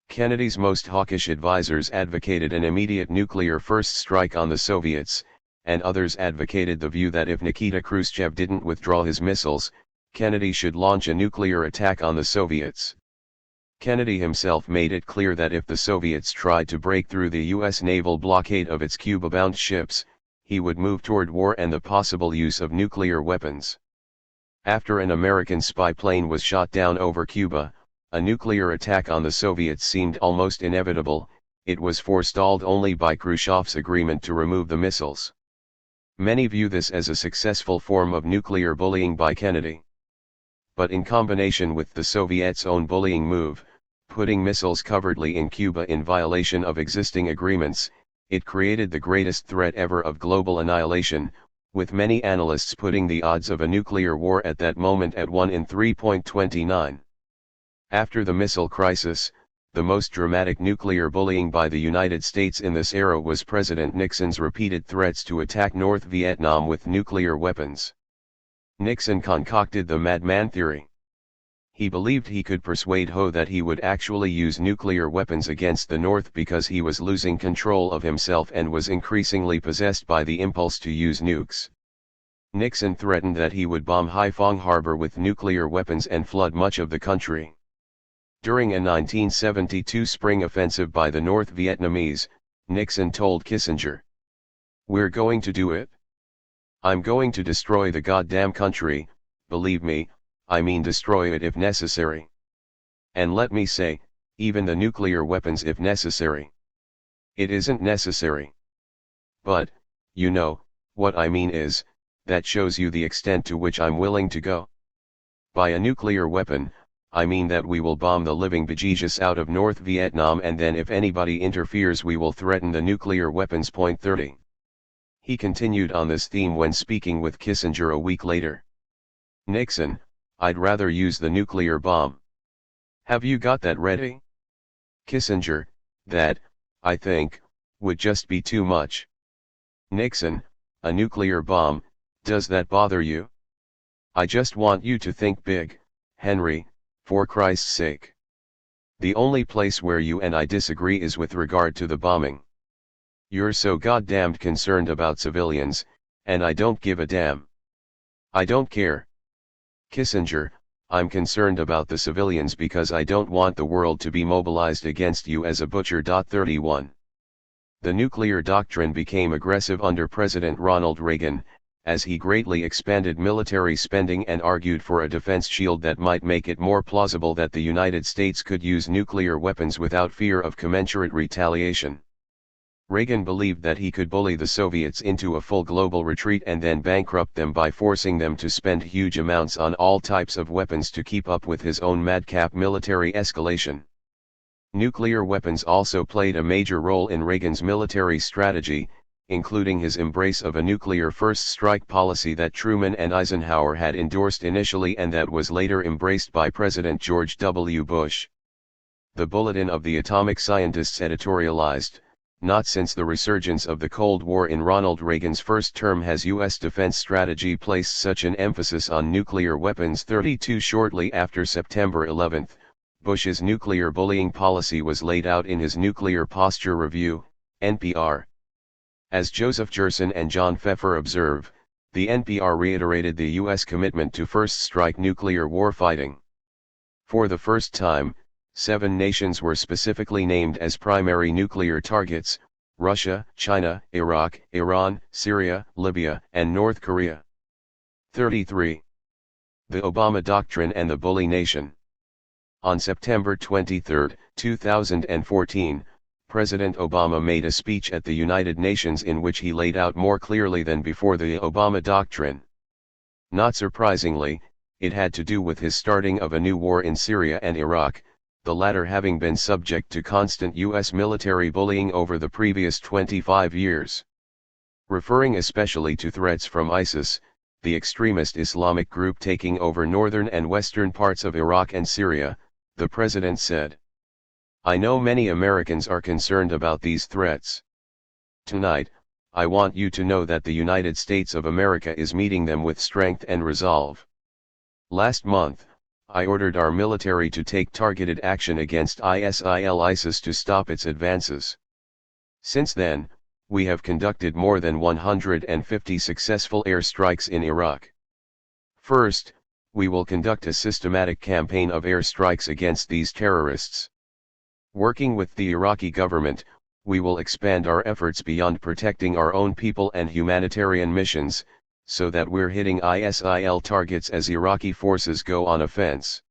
Kennedy's most hawkish advisors advocated an immediate nuclear first strike on the Soviets, and others advocated the view that if Nikita Khrushchev didn't withdraw his missiles, Kennedy should launch a nuclear attack on the Soviets. Kennedy himself made it clear that if the Soviets tried to break through the U.S. naval blockade of its Cuba-bound ships, he would move toward war and the possible use of nuclear weapons. After an American spy plane was shot down over Cuba, a nuclear attack on the Soviets seemed almost inevitable. It was forestalled only by Khrushchev's agreement to remove the missiles. Many view this as a successful form of nuclear bullying by Kennedy. But in combination with the Soviets' own bullying move, putting missiles covertly in Cuba in violation of existing agreements, it created the greatest threat ever of global annihilation, with many analysts putting the odds of a nuclear war at that moment at 1 in 3.29. After the missile crisis, the most dramatic nuclear bullying by the United States in this era was President Nixon's repeated threats to attack North Vietnam with nuclear weapons. Nixon concocted the madman theory. He believed he could persuade Ho that he would actually use nuclear weapons against the North because he was losing control of himself and was increasingly possessed by the impulse to use nukes. Nixon threatened that he would bomb Haiphong Harbor with nuclear weapons and flood much of the country. During a 1972 spring offensive by the North Vietnamese, Nixon told Kissinger, "We're going to do it. I'm going to destroy the goddamn country, believe me, I mean destroy it if necessary. And let me say, even the nuclear weapons if necessary. It isn't necessary. But, you know, what I mean is, that shows you the extent to which I'm willing to go. By a nuclear weapon, I mean that we will bomb the living bejesus out of North Vietnam, and then if anybody interferes we will threaten the nuclear weapons." 30. He continued on this theme when speaking with Kissinger a week later. Nixon, "I'd rather use the nuclear bomb. Have you got that ready?" Kissinger, "That, I think, would just be too much." Nixon, "A nuclear bomb, does that bother you? I just want you to think big, Henry, for Christ's sake. The only place where you and I disagree is with regard to the bombing. You're so goddamned concerned about civilians, and I don't give a damn. I don't care." Kissinger, "I'm concerned about the civilians because I don't want the world to be mobilized against you as a butcher." 31. The nuclear doctrine became aggressive under President Ronald Reagan, as he greatly expanded military spending and argued for a defense shield that might make it more plausible that the United States could use nuclear weapons without fear of commensurate retaliation. Reagan believed that he could bully the Soviets into a full global retreat and then bankrupt them by forcing them to spend huge amounts on all types of weapons to keep up with his own madcap military escalation. Nuclear weapons also played a major role in Reagan's military strategy, including his embrace of a nuclear first strike policy that Truman and Eisenhower had endorsed initially and that was later embraced by President George W. Bush. The Bulletin of the Atomic Scientists editorialized, "Not since the resurgence of the Cold War in Ronald Reagan's first term has U.S. defense strategy placed such an emphasis on nuclear weapons." 32 Shortly after September 11, Bush's nuclear bullying policy was laid out in his Nuclear Posture Review, NPR. As Joseph Gerson and John Pfeffer observe, the NPR reiterated the U.S. commitment to first strike nuclear warfighting. For the first time, 7 nations were specifically named as primary nuclear targets: Russia, China, Iraq, Iran, Syria, Libya, and North Korea. 33. The Obama Doctrine and the Bully Nation. On September 23, 2014, President Obama made a speech at the United Nations in which he laid out more clearly than before the Obama Doctrine. Not surprisingly, it had to do with his starting of a new war in Syria and Iraq, the latter having been subject to constant U.S. military bullying over the previous 25 years. Referring especially to threats from ISIS, the extremist Islamic group taking over northern and western parts of Iraq and Syria, the president said, "I know many Americans are concerned about these threats. Tonight, I want you to know that the United States of America is meeting them with strength and resolve. Last month, I ordered our military to take targeted action against ISIS to stop its advances. Since then, we have conducted more than 150 successful airstrikes in Iraq. First, we will conduct a systematic campaign of airstrikes against these terrorists. Working with the Iraqi government, we will expand our efforts beyond protecting our own people and humanitarian missions, so that we're hitting ISIL targets as Iraqi forces go on offense.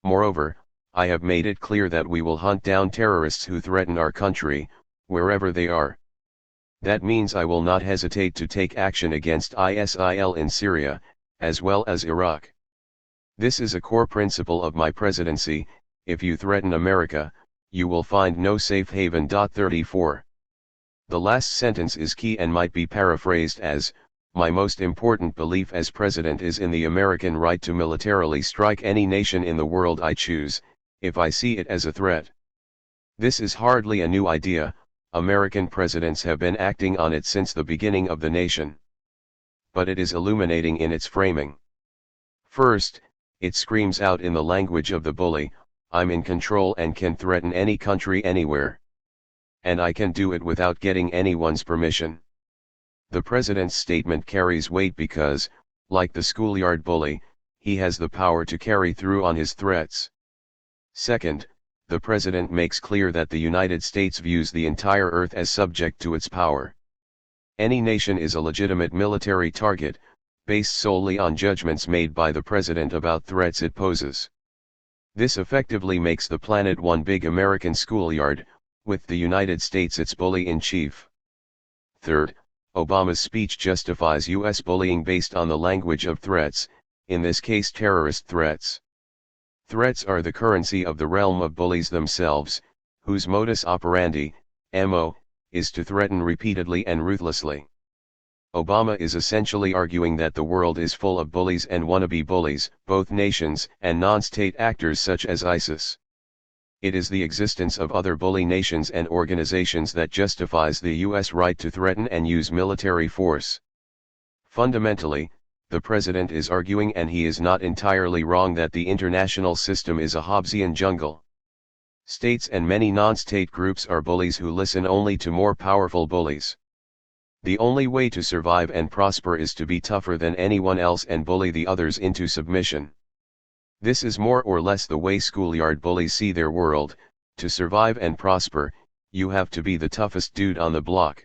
Moreover, I have made it clear that we will hunt down terrorists who threaten our country, wherever they are. That means I will not hesitate to take action against ISIL in Syria, as well as Iraq. This is a core principle of my presidency: if you threaten America, you will find no safe haven. 34. The last sentence is key and might be paraphrased as, "My most important belief as president is in the American right to militarily strike any nation in the world I choose, if I see it as a threat." This is hardly a new idea. American presidents have been acting on it since the beginning of the nation. But it is illuminating in its framing. First, it screams out in the language of the bully, "I'm in control and can threaten any country anywhere. And I can do it without getting anyone's permission." The president's statement carries weight because, like the schoolyard bully, he has the power to carry through on his threats. Second, the president makes clear that the United States views the entire earth as subject to its power. Any nation is a legitimate military target, based solely on judgments made by the president about threats it poses. This effectively makes the planet one big American schoolyard, with the United States its bully-in-chief. Third, Obama's speech justifies U.S. bullying based on the language of threats, in this case terrorist threats. Threats are the currency of the realm of bullies themselves, whose modus operandi, MO, is to threaten repeatedly and ruthlessly. Obama is essentially arguing that the world is full of bullies and wannabe bullies, both nations and non-state actors such as ISIS. It is the existence of other bully nations and organizations that justifies the U.S. right to threaten and use military force. Fundamentally, the president is arguing, and he is not entirely wrong, that the international system is a Hobbesian jungle. States and many non-state groups are bullies who listen only to more powerful bullies. The only way to survive and prosper is to be tougher than anyone else and bully the others into submission. This is more or less the way schoolyard bullies see their world. To survive and prosper, you have to be the toughest dude on the block.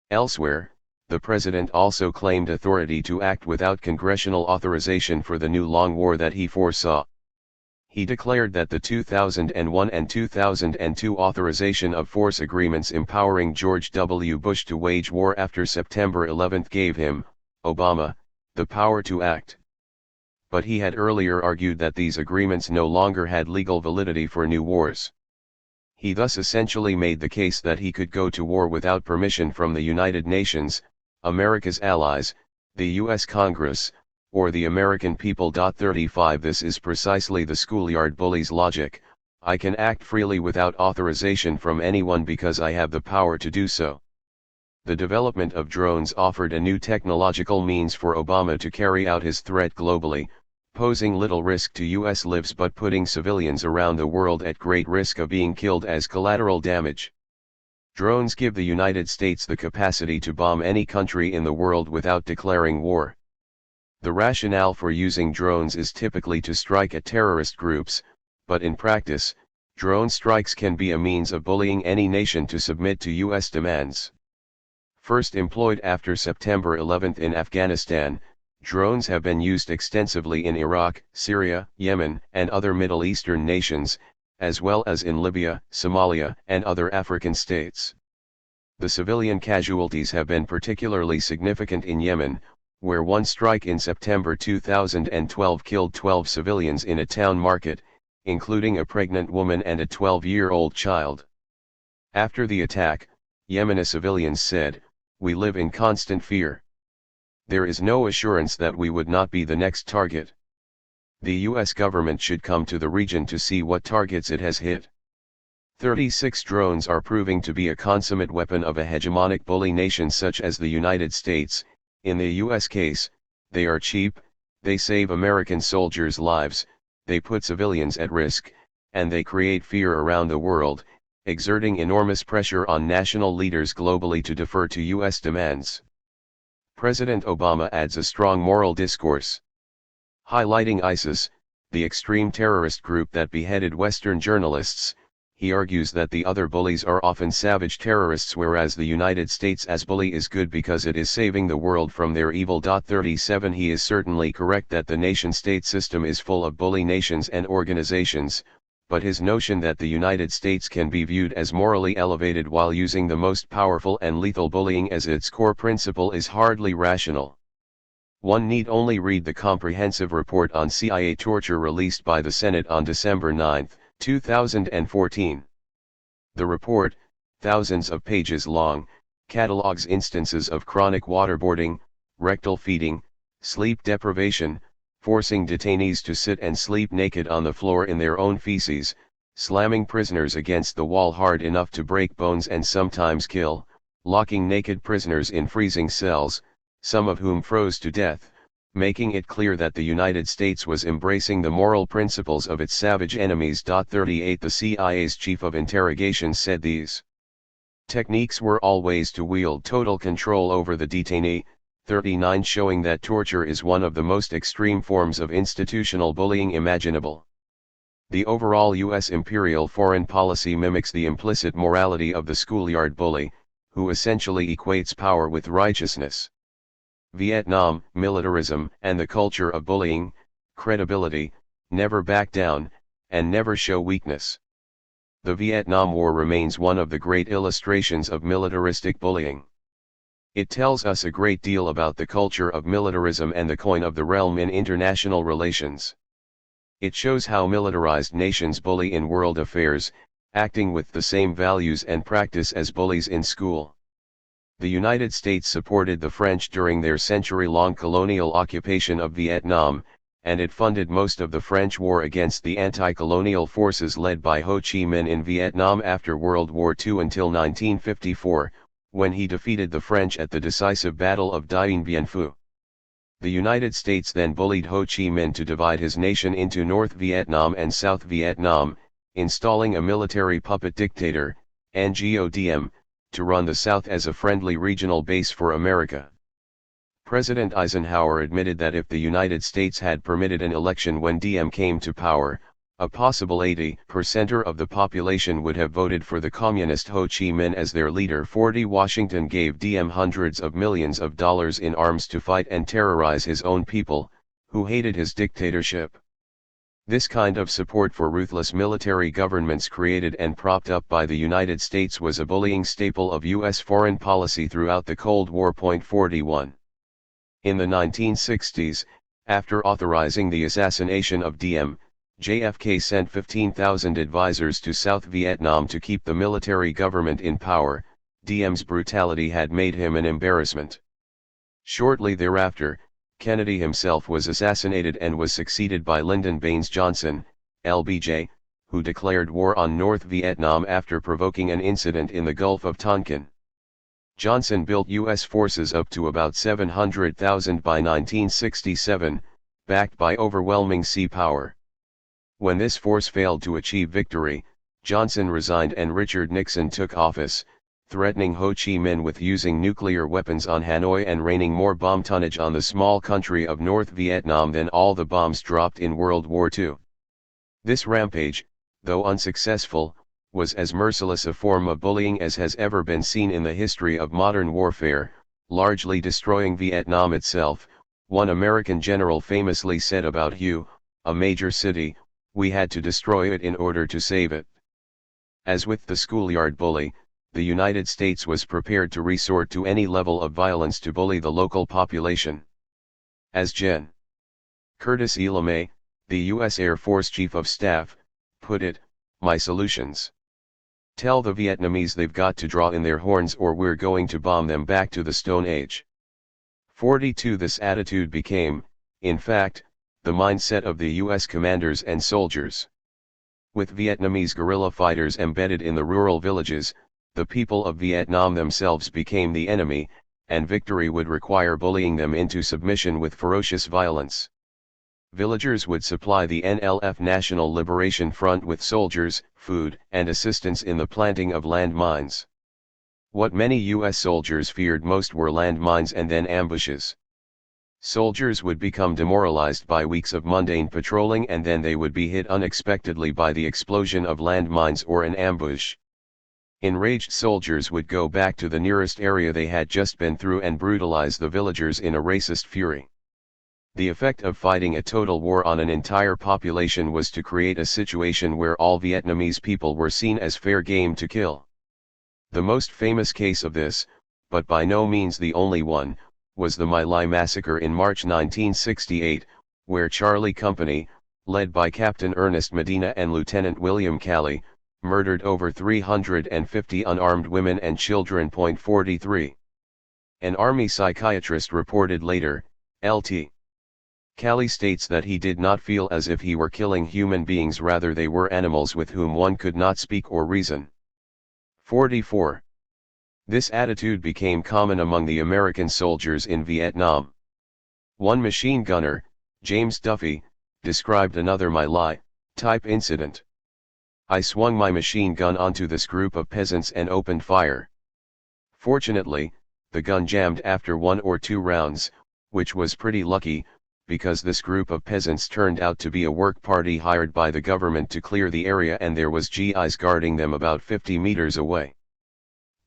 Elsewhere, The president also claimed authority to act without congressional authorization for the new long war that he foresaw. He declared that the 2001 and 2002 authorization of force agreements empowering George W. Bush to wage war after September 11 gave him, Obama, the power to act. But he had earlier argued that these agreements no longer had legal validity for new wars. He thus essentially made the case that he could go to war without permission from the United Nations, America's allies, the U.S. Congress, or the American people. 35 This is precisely the schoolyard bully's logic: I can act freely without authorization from anyone because I have the power to do so. The development of drones offered a new technological means for Obama to carry out his threat globally, posing little risk to U.S. lives but putting civilians around the world at great risk of being killed as collateral damage. Drones give the United States the capacity to bomb any country in the world without declaring war. The rationale for using drones is typically to strike at terrorist groups, but in practice, drone strikes can be a means of bullying any nation to submit to U.S. demands. First employed after September 11 in Afghanistan, drones have been used extensively in Iraq, Syria, Yemen, and other Middle Eastern nations, as well as in Libya, Somalia, and other African states. The civilian casualties have been particularly significant in Yemen, where one strike in September 2012 killed 12 civilians in a town market, including a pregnant woman and a 12-year-old child. After the attack, Yemeni civilians said, "We live in constant fear. There is no assurance that we would not be the next target. The U.S. government should come to the region to see what targets it has hit." 36 Drones are proving to be a consummate weapon of a hegemonic bully nation such as the United States. In the U.S. case, they are cheap, they save American soldiers' lives, they put civilians at risk, and they create fear around the world, exerting enormous pressure on national leaders globally to defer to U.S. demands. President Obama adds a strong moral discourse. Highlighting ISIS, the extreme terrorist group that beheaded Western journalists, he argues that the other bullies are often savage terrorists, whereas the United States as bully is good because it is saving the world from their evil. 37 He is certainly correct that the nation-state system is full of bully nations and organizations, but his notion that the United States can be viewed as morally elevated while using the most powerful and lethal bullying as its core principle is hardly rational. One need only read the comprehensive report on CIA torture released by the Senate on December 9, 2014. The report, thousands of pages long, catalogs instances of chronic waterboarding, rectal feeding, sleep deprivation, forcing detainees to sit and sleep naked on the floor in their own feces, slamming prisoners against the wall hard enough to break bones and sometimes kill, locking naked prisoners in freezing cells, some of whom froze to death, making it clear that the United States was embracing the moral principles of its savage enemies. 38 The CIA's chief of interrogation said these techniques were all ways to wield total control over the detainee. 39 Showing that torture is one of the most extreme forms of institutional bullying imaginable. The overall U.S. imperial foreign policy mimics the implicit morality of the schoolyard bully, who essentially equates power with righteousness. Vietnam, militarism, and the culture of bullying, credibility, never back down, and never show weakness. The Vietnam War remains one of the great illustrations of militaristic bullying. It tells us a great deal about the culture of militarism and the coin of the realm in international relations. It shows how militarized nations bully in world affairs, acting with the same values and practice as bullies in school. The United States supported the French during their century-long colonial occupation of Vietnam, and it funded most of the French war against the anti-colonial forces led by Ho Chi Minh in Vietnam after World War II until 1954, when he defeated the French at the decisive Battle of Dien Bien Phu. The United States then bullied Ho Chi Minh to divide his nation into North Vietnam and South Vietnam, installing a military puppet dictator, NGODM, to run the South as a friendly regional base for America. President Eisenhower admitted that if the United States had permitted an election when Diem came to power, A possible 80% of the population would have voted for the communist Ho Chi Minh as their leader. 40 Washington gave DM hundreds of millions of dollars in arms to fight and terrorize his own people, who hated his dictatorship. This kind of support for ruthless military governments created and propped up by the United States was a bullying staple of U.S. foreign policy throughout the Cold War. 41. In the 1960s, after authorizing the assassination of DM, JFK sent 15,000 advisors to South Vietnam to keep the military government in power. DM's brutality had made him an embarrassment. Shortly thereafter, Kennedy himself was assassinated and was succeeded by Lyndon Baines Johnson, LBJ, who declared war on North Vietnam after provoking an incident in the Gulf of Tonkin. Johnson built U.S. forces up to about 700,000 by 1967, backed by overwhelming sea power. When this force failed to achieve victory, Johnson resigned and Richard Nixon took office, threatening Ho Chi Minh with using nuclear weapons on Hanoi and raining more bomb tonnage on the small country of North Vietnam than all the bombs dropped in World War II. This rampage, though unsuccessful, was as merciless a form of bullying as has ever been seen in the history of modern warfare, largely destroying Vietnam itself. One American general famously said about Hue, a major city, "We had to destroy it in order to save it." As with the schoolyard bully, the United States was prepared to resort to any level of violence to bully the local population. As Gen. Curtis E. LeMay, the U.S. Air Force Chief of Staff, put it, "My solutions. Tell the Vietnamese they've got to draw in their horns or we're going to bomb them back to the Stone Age." 42. This attitude became, in fact, the mindset of the U.S. commanders and soldiers. With Vietnamese guerrilla fighters embedded in the rural villages, the people of Vietnam themselves became the enemy, and victory would require bullying them into submission with ferocious violence. Villagers would supply the NLF National Liberation Front with soldiers, food, and assistance in the planting of landmines. What many U.S. soldiers feared most were landmines and then ambushes. Soldiers would become demoralized by weeks of mundane patrolling and then they would be hit unexpectedly by the explosion of landmines or an ambush. Enraged soldiers would go back to the nearest area they had just been through and brutalize the villagers in a racist fury. The effect of fighting a total war on an entire population was to create a situation where all Vietnamese people were seen as fair game to kill. The most famous case of this, but by no means the only one, was the My Lai massacre in March 1968, where Charlie Company, led by Captain Ernest Medina and Lieutenant William Calley, murdered over 350 unarmed women and children. 43. An army psychiatrist reported later, Lt. Calley states that he did not feel as if he were killing human beings, rather they were animals with whom one could not speak or reason. 44. This attitude became common among the American soldiers in Vietnam. One machine gunner, James Duffy, described another My Lai type incident. "I swung my machine gun onto this group of peasants and opened fire. Fortunately, the gun jammed after 1 or 2 rounds, which was pretty lucky, because this group of peasants turned out to be a work party hired by the government to clear the area and there was GIs guarding them about 50 meters away.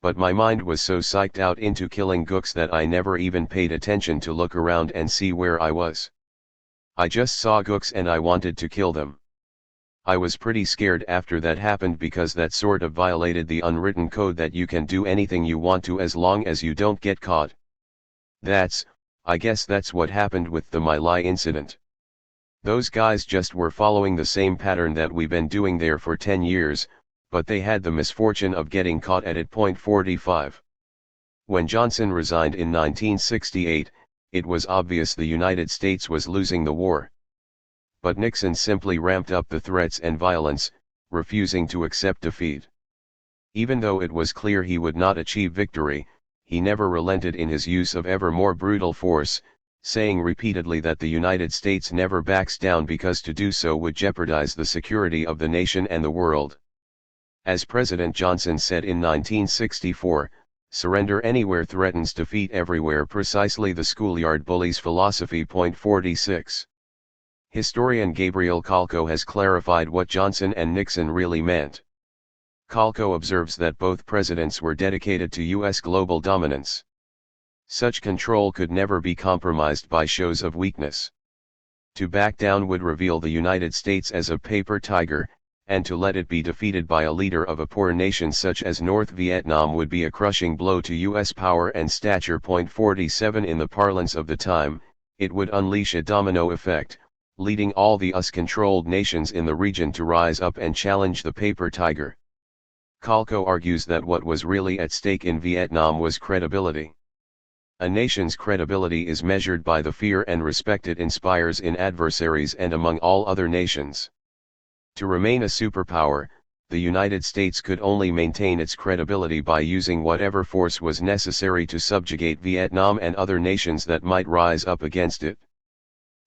But my mind was so psyched out into killing gooks that I never even paid attention to look around and see where I was. I just saw gooks and I wanted to kill them. I was pretty scared after that happened because that sort of violated the unwritten code that you can do anything you want to as long as you don't get caught. I guess that's what happened with the My Lai incident. Those guys just were following the same pattern that we've been doing there for 10 years, but they had the misfortune of getting caught at it. 45. When Johnson resigned in 1968, it was obvious the United States was losing the war. But Nixon simply ramped up the threats and violence, refusing to accept defeat. Even though it was clear he would not achieve victory, he never relented in his use of ever more brutal force, saying repeatedly that the United States never backs down because to do so would jeopardize the security of the nation and the world. As President Johnson said in 1964, "Surrender anywhere threatens defeat everywhere," precisely the schoolyard bully's philosophy. 46. Historian Gabriel Calco has clarified what Johnson and Nixon really meant. Calco observes that both presidents were dedicated to U.S. global dominance. Such control could never be compromised by shows of weakness. To back down would reveal the United States as a paper tiger, and to let it be defeated by a leader of a poor nation such as North Vietnam would be a crushing blow to U.S. power and stature. 47 In the parlance of the time, it would unleash a domino effect, leading all the US-controlled nations in the region to rise up and challenge the paper tiger. Calco argues that what was really at stake in Vietnam was credibility. A nation's credibility is measured by the fear and respect it inspires in adversaries and among all other nations. To remain a superpower, the United States could only maintain its credibility by using whatever force was necessary to subjugate Vietnam and other nations that might rise up against it.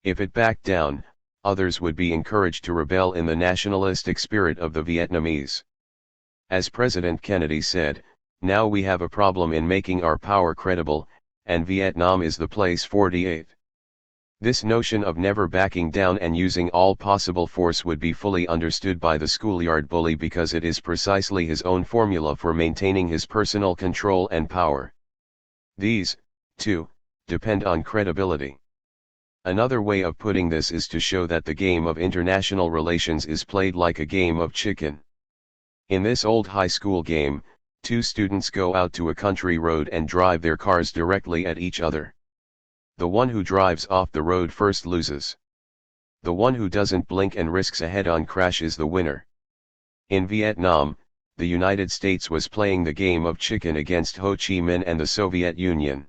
If it backed down, others would be encouraged to rebel in the nationalistic spirit of the Vietnamese. As President Kennedy said, "Now we have a problem in making our power credible, and Vietnam is the place." 48. This notion of never backing down and using all possible force would be fully understood by the schoolyard bully because it is precisely his own formula for maintaining his personal control and power. These, too, depend on credibility. Another way of putting this is to show that the game of international relations is played like a game of chicken. In this old high school game, two students go out to a country road and drive their cars directly at each other. The one who drives off the road first loses. The one who doesn't blink and risks a head-on crash is the winner. In Vietnam, the United States was playing the game of chicken against Ho Chi Minh and the Soviet Union.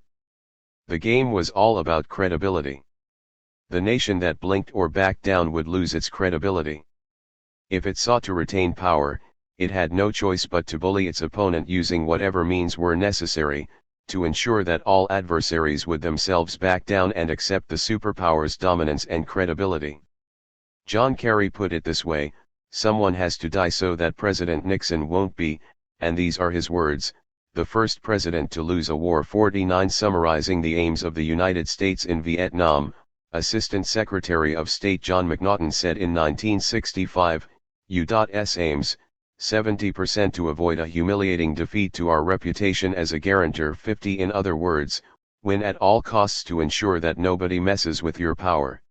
The game was all about credibility. The nation that blinked or backed down would lose its credibility. If it sought to retain power, it had no choice but to bully its opponent using whatever means were necessary, to ensure that all adversaries would themselves back down and accept the superpower's dominance and credibility. John Kerry put it this way: "Someone has to die so that President Nixon won't be," and these are his words, the first president to lose a war. 49 Summarizing the aims of the United States in Vietnam, Assistant Secretary of State John McNaughton said in 1965, U.S. aims, 70% to avoid a humiliating defeat to our reputation as a guarantor. 50 In other words, win at all costs to ensure that nobody messes with your power.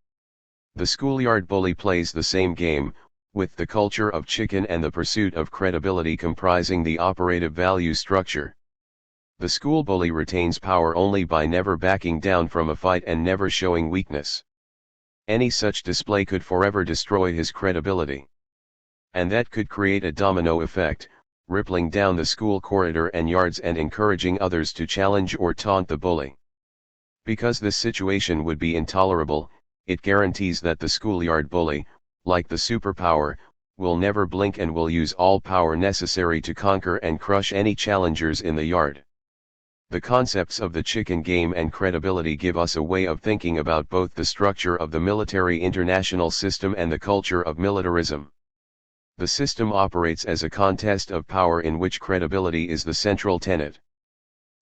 The schoolyard bully plays the same game, with the culture of chicken and the pursuit of credibility comprising the operative value structure. The school bully retains power only by never backing down from a fight and never showing weakness. Any such display could forever destroy his credibility. And that could create a domino effect, rippling down the school corridor and yards and encouraging others to challenge or taunt the bully. Because this situation would be intolerable, it guarantees that the schoolyard bully, like the superpower, will never blink and will use all power necessary to conquer and crush any challengers in the yard. The concepts of the chicken game and credibility give us a way of thinking about both the structure of the military international system and the culture of militarism. The system operates as a contest of power in which credibility is the central tenet.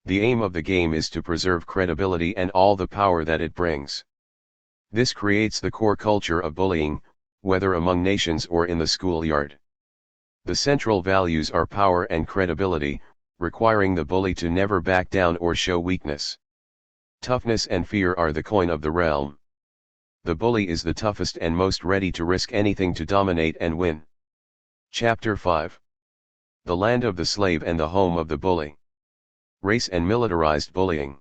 The aim of the game is to preserve credibility and all the power that it brings. This creates the core culture of bullying, whether among nations or in the schoolyard. The central values are power and credibility, requiring the bully to never back down or show weakness. Toughness and fear are the coin of the realm. The bully is the toughest and most ready to risk anything to dominate and win. Chapter 5. The Land of the Slave and the Home of the Bully. Race and Militarized Bullying.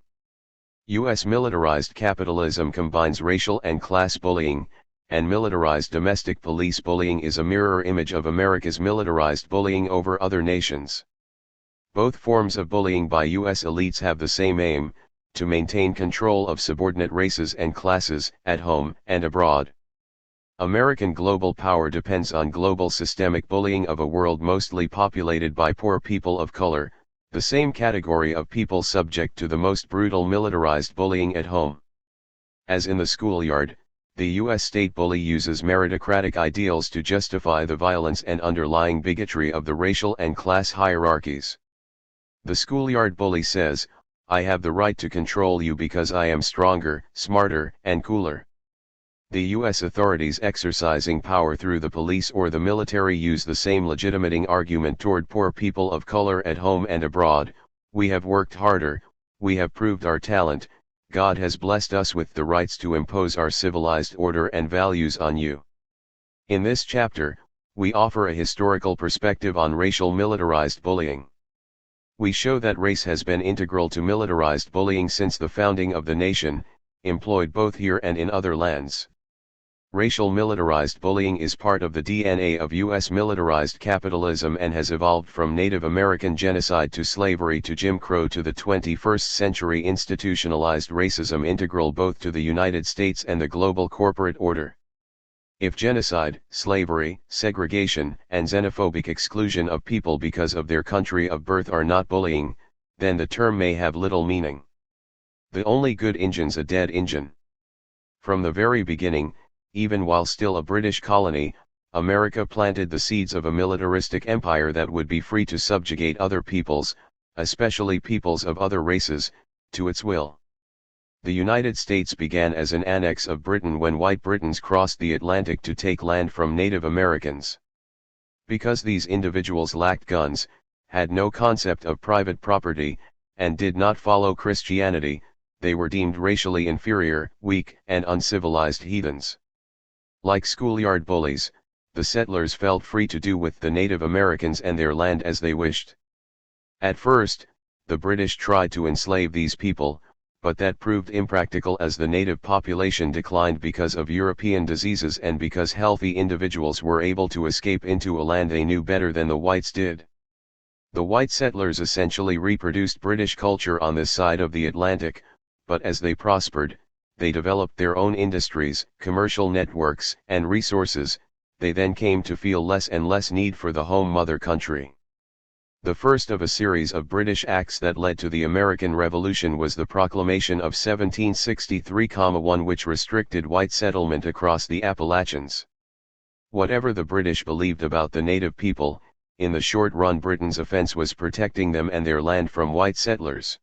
U.S. militarized capitalism combines racial and class bullying, and militarized domestic police bullying is a mirror image of America's militarized bullying over other nations. Both forms of bullying by U.S. elites have the same aim, to maintain control of subordinate races and classes, at home and abroad. American global power depends on global systemic bullying of a world mostly populated by poor people of color, the same category of people subject to the most brutal militarized bullying at home. As in the schoolyard, the U.S. state bully uses meritocratic ideals to justify the violence and underlying bigotry of the racial and class hierarchies. The schoolyard bully says, "I have the right to control you because I am stronger, smarter, and cooler." The U.S. authorities exercising power through the police or the military use the same legitimating argument toward poor people of color at home and abroad: we have worked harder, we have proved our talent, God has blessed us with the rights to impose our civilized order and values on you. In this chapter, we offer a historical perspective on racial militarized bullying. We show that race has been integral to militarized bullying since the founding of the nation, employed both here and in other lands. Racial militarized bullying is part of the DNA of U.S. militarized capitalism and has evolved from Native American genocide to slavery to Jim Crow to the 21st century institutionalized racism integral both to the United States and the global corporate order. If genocide, slavery, segregation, and xenophobic exclusion of people because of their country of birth are not bullying, then the term may have little meaning. The only good Injun's a dead Injun. From the very beginning, even while still a British colony, America planted the seeds of a militaristic empire that would be free to subjugate other peoples, especially peoples of other races, to its will. The United States began as an annex of Britain when white Britons crossed the Atlantic to take land from Native Americans. Because these individuals lacked guns, had no concept of private property, and did not follow Christianity, they were deemed racially inferior, weak, and uncivilized heathens. Like schoolyard bullies, the settlers felt free to do with the Native Americans and their land as they wished. At first, the British tried to enslave these people, but that proved impractical as the native population declined because of European diseases and because healthy individuals were able to escape into a land they knew better than the whites did. The white settlers essentially reproduced British culture on this side of the Atlantic, but as they prospered, they developed their own industries, commercial networks, and resources. They then came to feel less and less need for the home mother country. The first of a series of British acts that led to the American Revolution was the Proclamation of 1763-1, which restricted white settlement across the Appalachians. Whatever the British believed about the native people, in the short run Britain's offense was protecting them and their land from white settlers.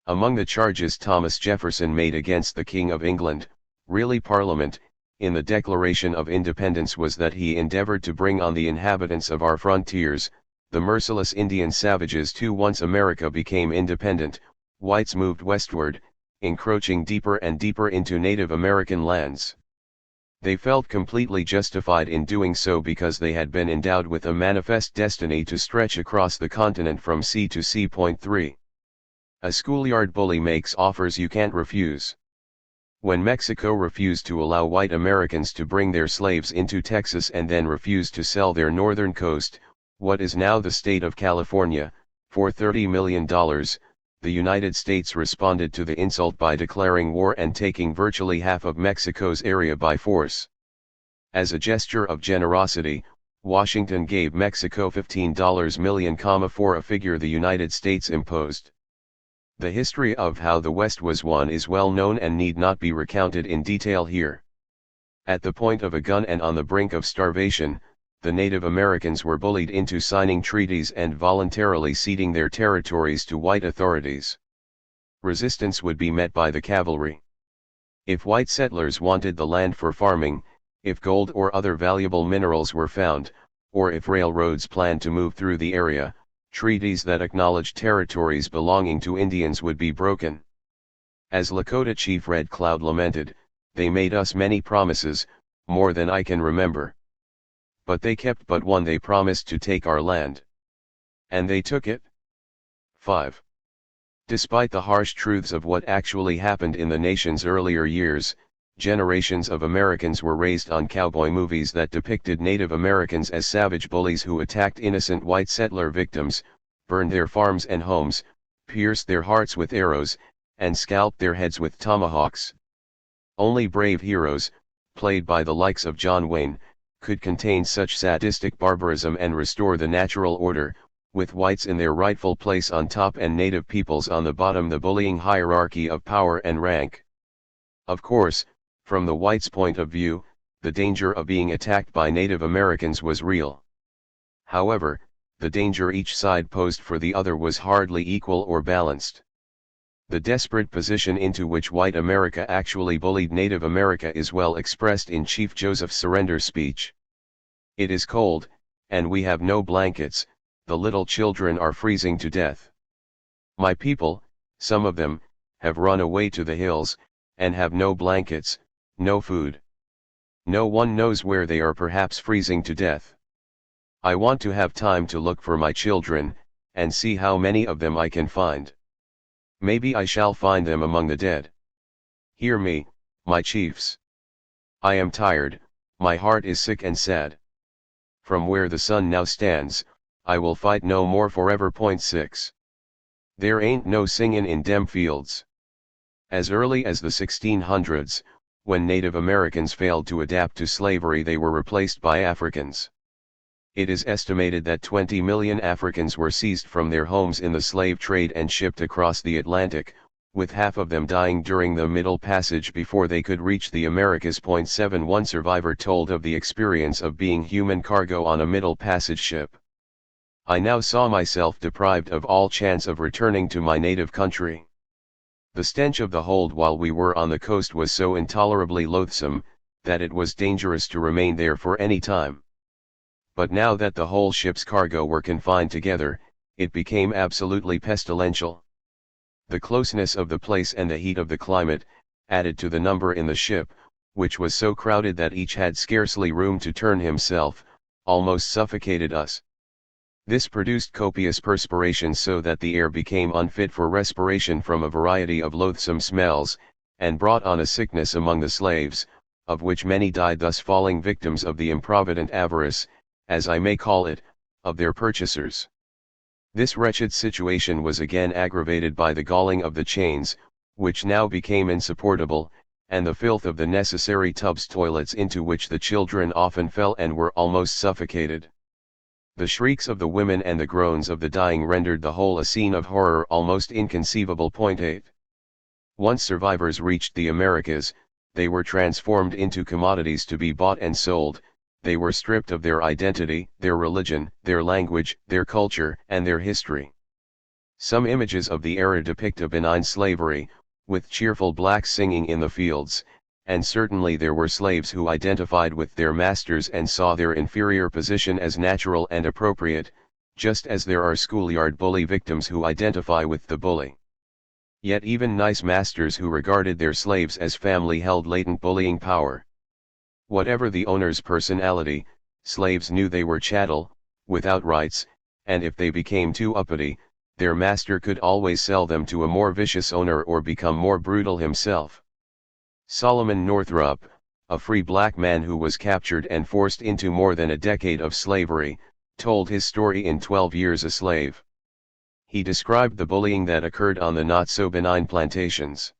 Among the charges Thomas Jefferson made against the King of England, really Parliament, in the Declaration of Independence was that he endeavored to bring on the inhabitants of our frontiers, the merciless Indian savages too. Once America became independent, whites moved westward, encroaching deeper and deeper into Native American lands. They felt completely justified in doing so because they had been endowed with a manifest destiny to stretch across the continent from sea to sea. Point 3. A schoolyard bully makes offers you can't refuse. When Mexico refused to allow white Americans to bring their slaves into Texas and then refused to sell their northern coast, what is now the state of California, for $30 million, the United States responded to the insult by declaring war and taking virtually half of Mexico's area by force. As a gesture of generosity, Washington gave Mexico $15 million, for a figure the United States imposed. The history of how the West was won is well known and need not be recounted in detail here. At the point of a gun and on the brink of starvation, the Native Americans were bullied into signing treaties and voluntarily ceding their territories to white authorities. Resistance would be met by the cavalry. If white settlers wanted the land for farming, if gold or other valuable minerals were found, or if railroads planned to move through the area, treaties that acknowledged territories belonging to Indians would be broken. As Lakota Chief Red Cloud lamented, "They made us many promises, more than I can remember. But they kept but one: they promised to take our land. And they took it." 5. Despite the harsh truths of what actually happened in the nation's earlier years, generations of Americans were raised on cowboy movies that depicted Native Americans as savage bullies who attacked innocent white settler victims, burned their farms and homes, pierced their hearts with arrows, and scalped their heads with tomahawks. Only brave heroes, played by the likes of John Wayne, could contain such sadistic barbarism and restore the natural order, with whites in their rightful place on top and native peoples on the bottom, the bullying hierarchy of power and rank. Of course, from the whites' point of view, the danger of being attacked by Native Americans was real. However, the danger each side posed for the other was hardly equal or balanced. The desperate position into which white America actually bullied Native America is well expressed in Chief Joseph's surrender speech. "It is cold, and we have no blankets, the little children are freezing to death. My people, some of them, have run away to the hills, and have no blankets, no food. No one knows where they are, perhaps freezing to death. I want to have time to look for my children, and see how many of them I can find. Maybe I shall find them among the dead. Hear me, my chiefs. I am tired, my heart is sick and sad. From where the sun now stands, I will fight no more forever. 6. There ain't no singin' in dem fields." As early as the 1600s, when Native Americans failed to adapt to slavery, they were replaced by Africans. It is estimated that 20 million Africans were seized from their homes in the slave trade and shipped across the Atlantic, with half of them dying during the Middle Passage before they could reach the Americas. 7. One survivor told of the experience of being human cargo on a Middle Passage ship. "I now saw myself deprived of all chance of returning to my native country. The stench of the hold while we were on the coast was so intolerably loathsome, that it was dangerous to remain there for any time. But now that the whole ship's cargo were confined together, it became absolutely pestilential. The closeness of the place and the heat of the climate, added to the number in the ship, which was so crowded that each had scarcely room to turn himself, almost suffocated us. This produced copious perspiration so that the air became unfit for respiration from a variety of loathsome smells, and brought on a sickness among the slaves, of which many died, thus falling victims of the improvident avarice, as I may call it, of their purchasers. This wretched situation was again aggravated by the galling of the chains, which now became insupportable, and the filth of the necessary tubs toilets into which the children often fell and were almost suffocated. The shrieks of the women and the groans of the dying rendered the whole a scene of horror almost inconceivable. 8. Once survivors reached the Americas, they were transformed into commodities to be bought and sold. They were stripped of their identity, their religion, their language, their culture, and their history. Some images of the era depict a benign slavery, with cheerful blacks singing in the fields, and certainly there were slaves who identified with their masters and saw their inferior position as natural and appropriate, just as there are schoolyard bully victims who identify with the bully. Yet even nice masters who regarded their slaves as family held latent bullying power. Whatever the owner's personality, slaves knew they were chattel, without rights, and if they became too uppity, their master could always sell them to a more vicious owner or become more brutal himself. Solomon Northrop, a free black man who was captured and forced into more than a decade of slavery, told his story in 12 Years a Slave. He described the bullying that occurred on the not-so-benign plantations.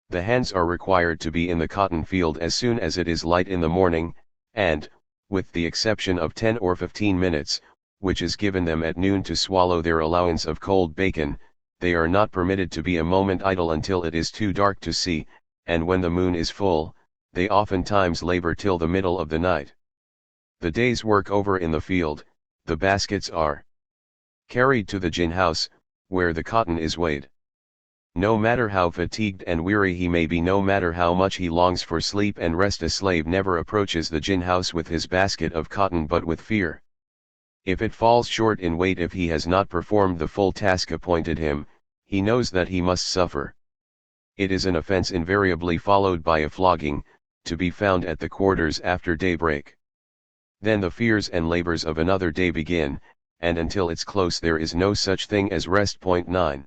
The hens are required to be in the cotton field as soon as it is light in the morning, and, with the exception of 10 or 15 minutes, which is given them at noon to swallow their allowance of cold bacon, they are not permitted to be a moment idle until it is too dark to see, and when the moon is full, they oftentimes labor till the middle of the night. The day's work over in the field, the baskets are carried to the gin house, where the cotton is weighed. No matter how fatigued and weary he may be, no matter how much he longs for sleep and rest, a slave never approaches the gin house with his basket of cotton but with fear. If it falls short in weight, if he has not performed the full task appointed him, he knows that he must suffer. It is an offense invariably followed by a flogging, to be found at the quarters after daybreak. Then the fears and labors of another day begin, and until its close there is no such thing as rest. 9.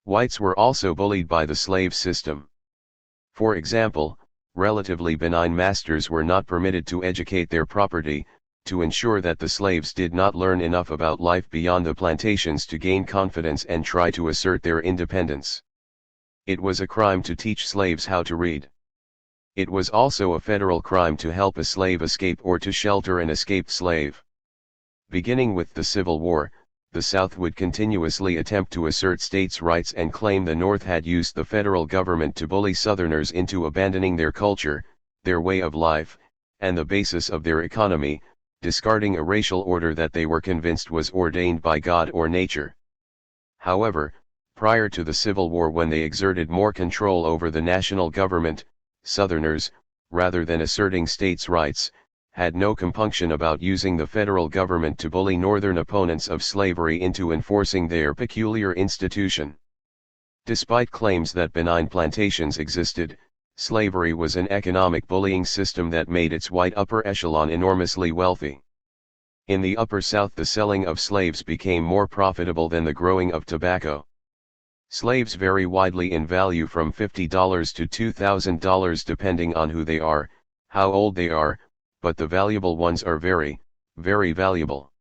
Whites were also bullied by the slave system. For example, relatively benign masters were not permitted to educate their property, to ensure that the slaves did not learn enough about life beyond the plantations to gain confidence and try to assert their independence. It was a crime to teach slaves how to read. It was also a federal crime to help a slave escape or to shelter an escaped slave. Beginning with the Civil War, the South would continuously attempt to assert states' rights and claim the North had used the federal government to bully Southerners into abandoning their culture, their way of life, and the basis of their economy, discarding a racial order that they were convinced was ordained by God or nature. However, Prior to the Civil War, when they exerted more control over the national government, Southerners, rather than asserting states' rights, had no compunction about using the federal government to bully Northern opponents of slavery into enforcing their peculiar institution. Despite claims that benign plantations existed, slavery was an economic bullying system that made its white upper echelon enormously wealthy. In the Upper South, the selling of slaves became more profitable than the growing of tobacco. Slaves vary widely in value from $50 to $2,000 depending on who they are, how old they are, but the valuable ones are very, very valuable.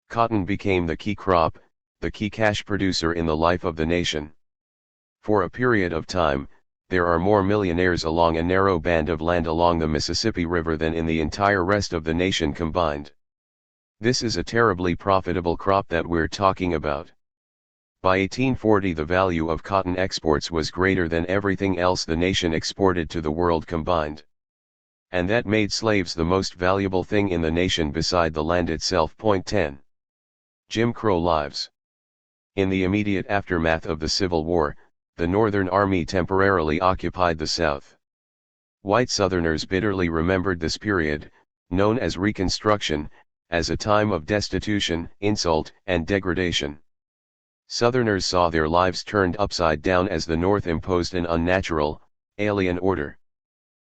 Cotton became the key crop, the key cash producer in the life of the nation. For a period of time, there are more millionaires along a narrow band of land along the Mississippi River than in the entire rest of the nation combined. This is a terribly profitable crop that we're talking about. By 1840, the value of cotton exports was greater than everything else the nation exported to the world combined. And that made slaves the most valuable thing in the nation beside the land itself. Point 10. Jim Crow lives. In the immediate aftermath of the Civil War, the Northern Army temporarily occupied the South. White Southerners bitterly remembered this period, known as Reconstruction, as a time of destitution, insult, and degradation. Southerners saw their lives turned upside down as the North imposed an unnatural, alien order.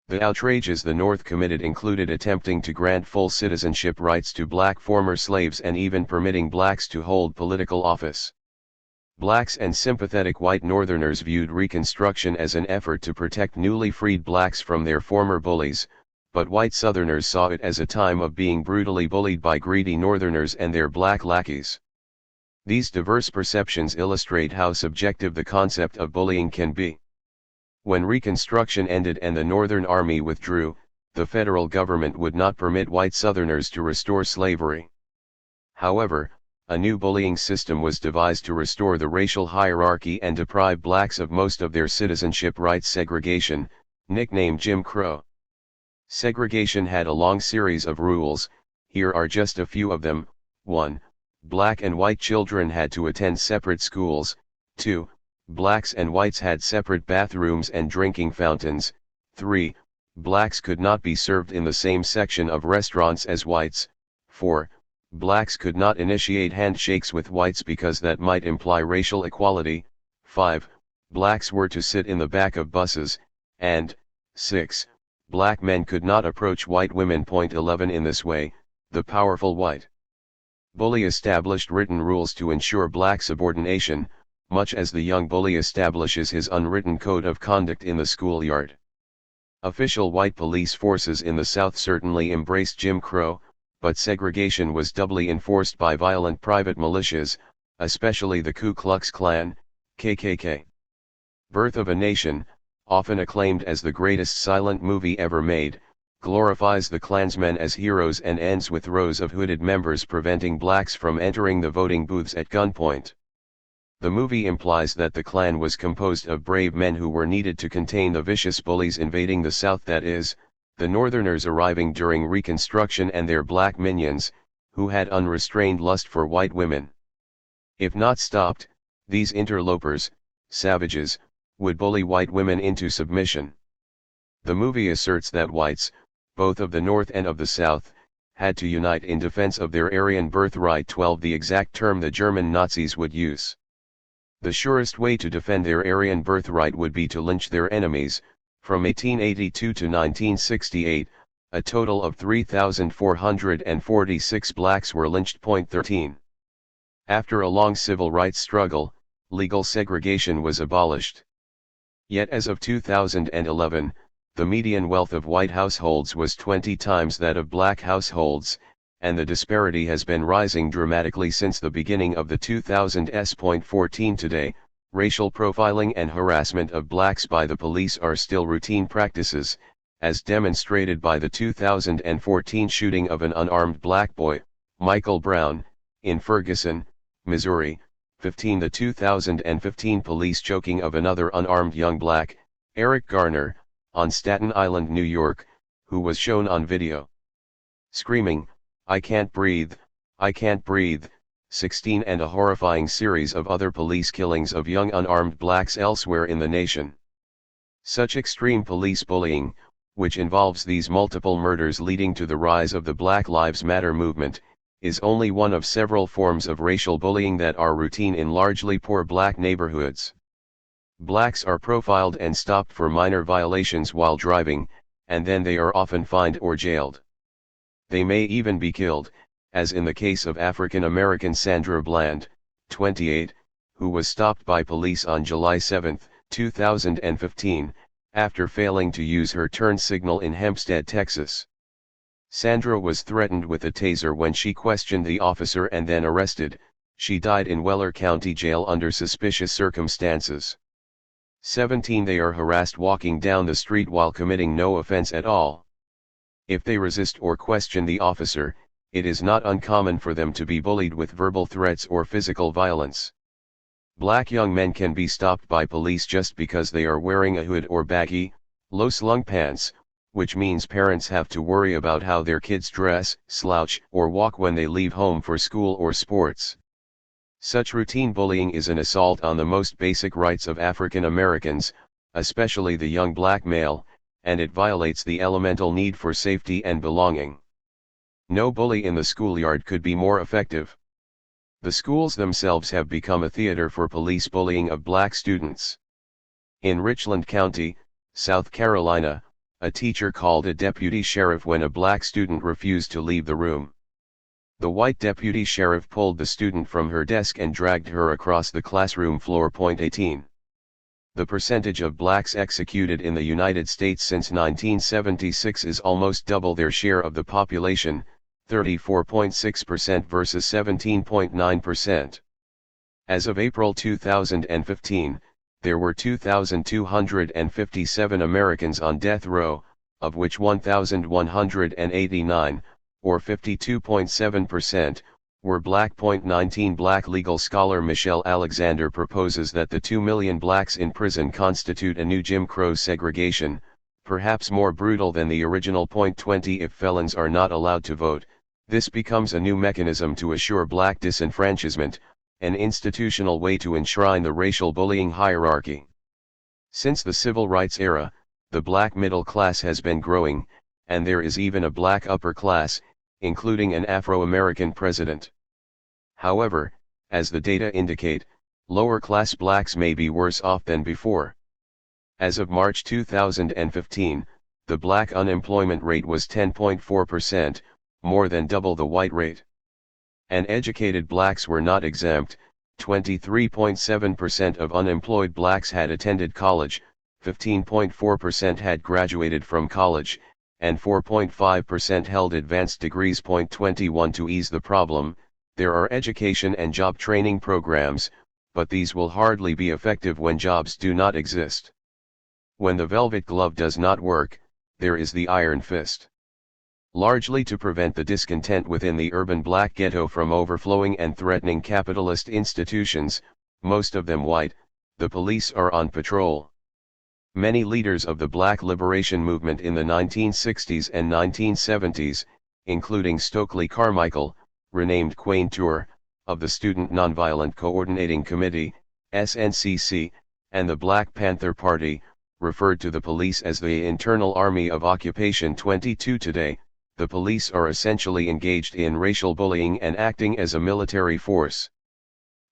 The outrages the North committed included attempting to grant full citizenship rights to black former slaves and even permitting blacks to hold political office. Blacks and sympathetic white Northerners viewed Reconstruction as an effort to protect newly freed blacks from their former bullies, but white Southerners saw it as a time of being brutally bullied by greedy Northerners and their black lackeys. These diverse perceptions illustrate how subjective the concept of bullying can be. When Reconstruction ended and the Northern Army withdrew, the federal government would not permit white Southerners to restore slavery. However, a new bullying system was devised to restore the racial hierarchy and deprive blacks of most of their citizenship rights: segregation, nicknamed Jim Crow. Segregation had a long series of rules. Here are just a few of them. 1. Black and white children had to attend separate schools. 2. Blacks and whites had separate bathrooms and drinking fountains. 3. Blacks could not be served in the same section of restaurants as whites. 4. Blacks could not initiate handshakes with whites because that might imply racial equality. 5. Blacks were to sit in the back of buses. And 6. Black men could not approach white women. Point 11. In this way, the powerful white bully established written rules to ensure black subordination, much as the young bully establishes his unwritten code of conduct in the schoolyard. Official white police forces in the South certainly embraced Jim Crow, but segregation was doubly enforced by violent private militias, especially the Ku Klux Klan, KKK. Birth of a Nation, often acclaimed as the greatest silent movie ever made, glorifies the Klansmen as heroes and ends with rows of hooded members preventing blacks from entering the voting booths at gunpoint. The movie implies that the Klan was composed of brave men who were needed to contain the vicious bullies invading the South, that is, the Northerners arriving during Reconstruction and their black minions, who had unrestrained lust for white women. If not stopped, these interlopers, savages, would bully white women into submission. The movie asserts that whites, both of the North and of the South, had to unite in defense of their Aryan birthright. 12. The exact term the German Nazis would use. The surest way to defend their Aryan birthright would be to lynch their enemies. From 1882 to 1968, a total of 3,446 blacks were lynched. Point 13. After a long civil rights struggle, legal segregation was abolished. Yet as of 2011, the median wealth of white households was 20 times that of black households, and the disparity has been rising dramatically since the beginning of the 2000s. Point 14. Today, racial profiling and harassment of blacks by the police are still routine practices, as demonstrated by the 2014 shooting of an unarmed black boy, Michael Brown, in Ferguson, Missouri. 15. The 2015 police choking of another unarmed young black, Eric Garner, on Staten Island, New York, who was shown on video screaming, "I can't breathe, I can't breathe," 16 and a horrifying series of other police killings of young unarmed blacks elsewhere in the nation. Such extreme police bullying, which involves these multiple murders leading to the rise of the Black Lives Matter movement, is only one of several forms of racial bullying that are routine in largely poor black neighborhoods. Blacks are profiled and stopped for minor violations while driving, and then they are often fined or jailed. They may even be killed, as in the case of African American Sandra Bland, 28, who was stopped by police on July 7, 2015, after failing to use her turn signal in Hempstead, Texas. Sandra was threatened with a taser when she questioned the officer and then arrested. She died in Weller County Jail under suspicious circumstances. 17 They are harassed walking down the street while committing no offense at all. If they resist or question the officer, it is not uncommon for them to be bullied with verbal threats or physical violence. Black young men can be stopped by police just because they are wearing a hood or baggy, low-slung pants, which means parents have to worry about how their kids dress, slouch, or walk when they leave home for school or sports. Such routine bullying is an assault on the most basic rights of African Americans, especially the young black male, and it violates the elemental need for safety and belonging. No bully in the schoolyard could be more effective. The schools themselves have become a theater for police bullying of black students. In Richland County, South Carolina, a teacher called a deputy sheriff when a black student refused to leave the room. The white deputy sheriff pulled the student from her desk and dragged her across the classroom floor. 18. The percentage of blacks executed in the United States since 1976 is almost double their share of the population, 34.6% versus 17.9%. As of April 2015, there were 2,257 Americans on death row, of which 1,189, or 52.7%, were black. 19 Black legal scholar Michelle Alexander proposes that the 2 million blacks in prison constitute a new Jim Crow segregation, perhaps more brutal than the original. 20 If felons are not allowed to vote, this becomes a new mechanism to assure black disenfranchisement, an institutional way to enshrine the racial bullying hierarchy. Since the civil rights era, the black middle class has been growing, and there is even a black upper class, including an Afro-American president. However, as the data indicate, lower-class blacks may be worse off than before. As of March 2015, the black unemployment rate was 10.4%, more than double the white rate. And educated blacks were not exempt. 23.7% of unemployed blacks had attended college, 15.4% had graduated from college, and 4.5% held advanced degrees. 21 To ease the problem, there are education and job training programs, but these will hardly be effective when jobs do not exist. When the velvet glove does not work, there is the iron fist. Largely to prevent the discontent within the urban black ghetto from overflowing and threatening capitalist institutions, most of them white, the police are on patrol. Many leaders of the black liberation movement in the 1960s and 1970s, including Stokely Carmichael, renamed Quayne Tour, of the Student Nonviolent Coordinating Committee, SNCC, and the Black Panther Party, referred to the police as the Internal Army of Occupation. 22 Today, the police are essentially engaged in racial bullying and acting as a military force.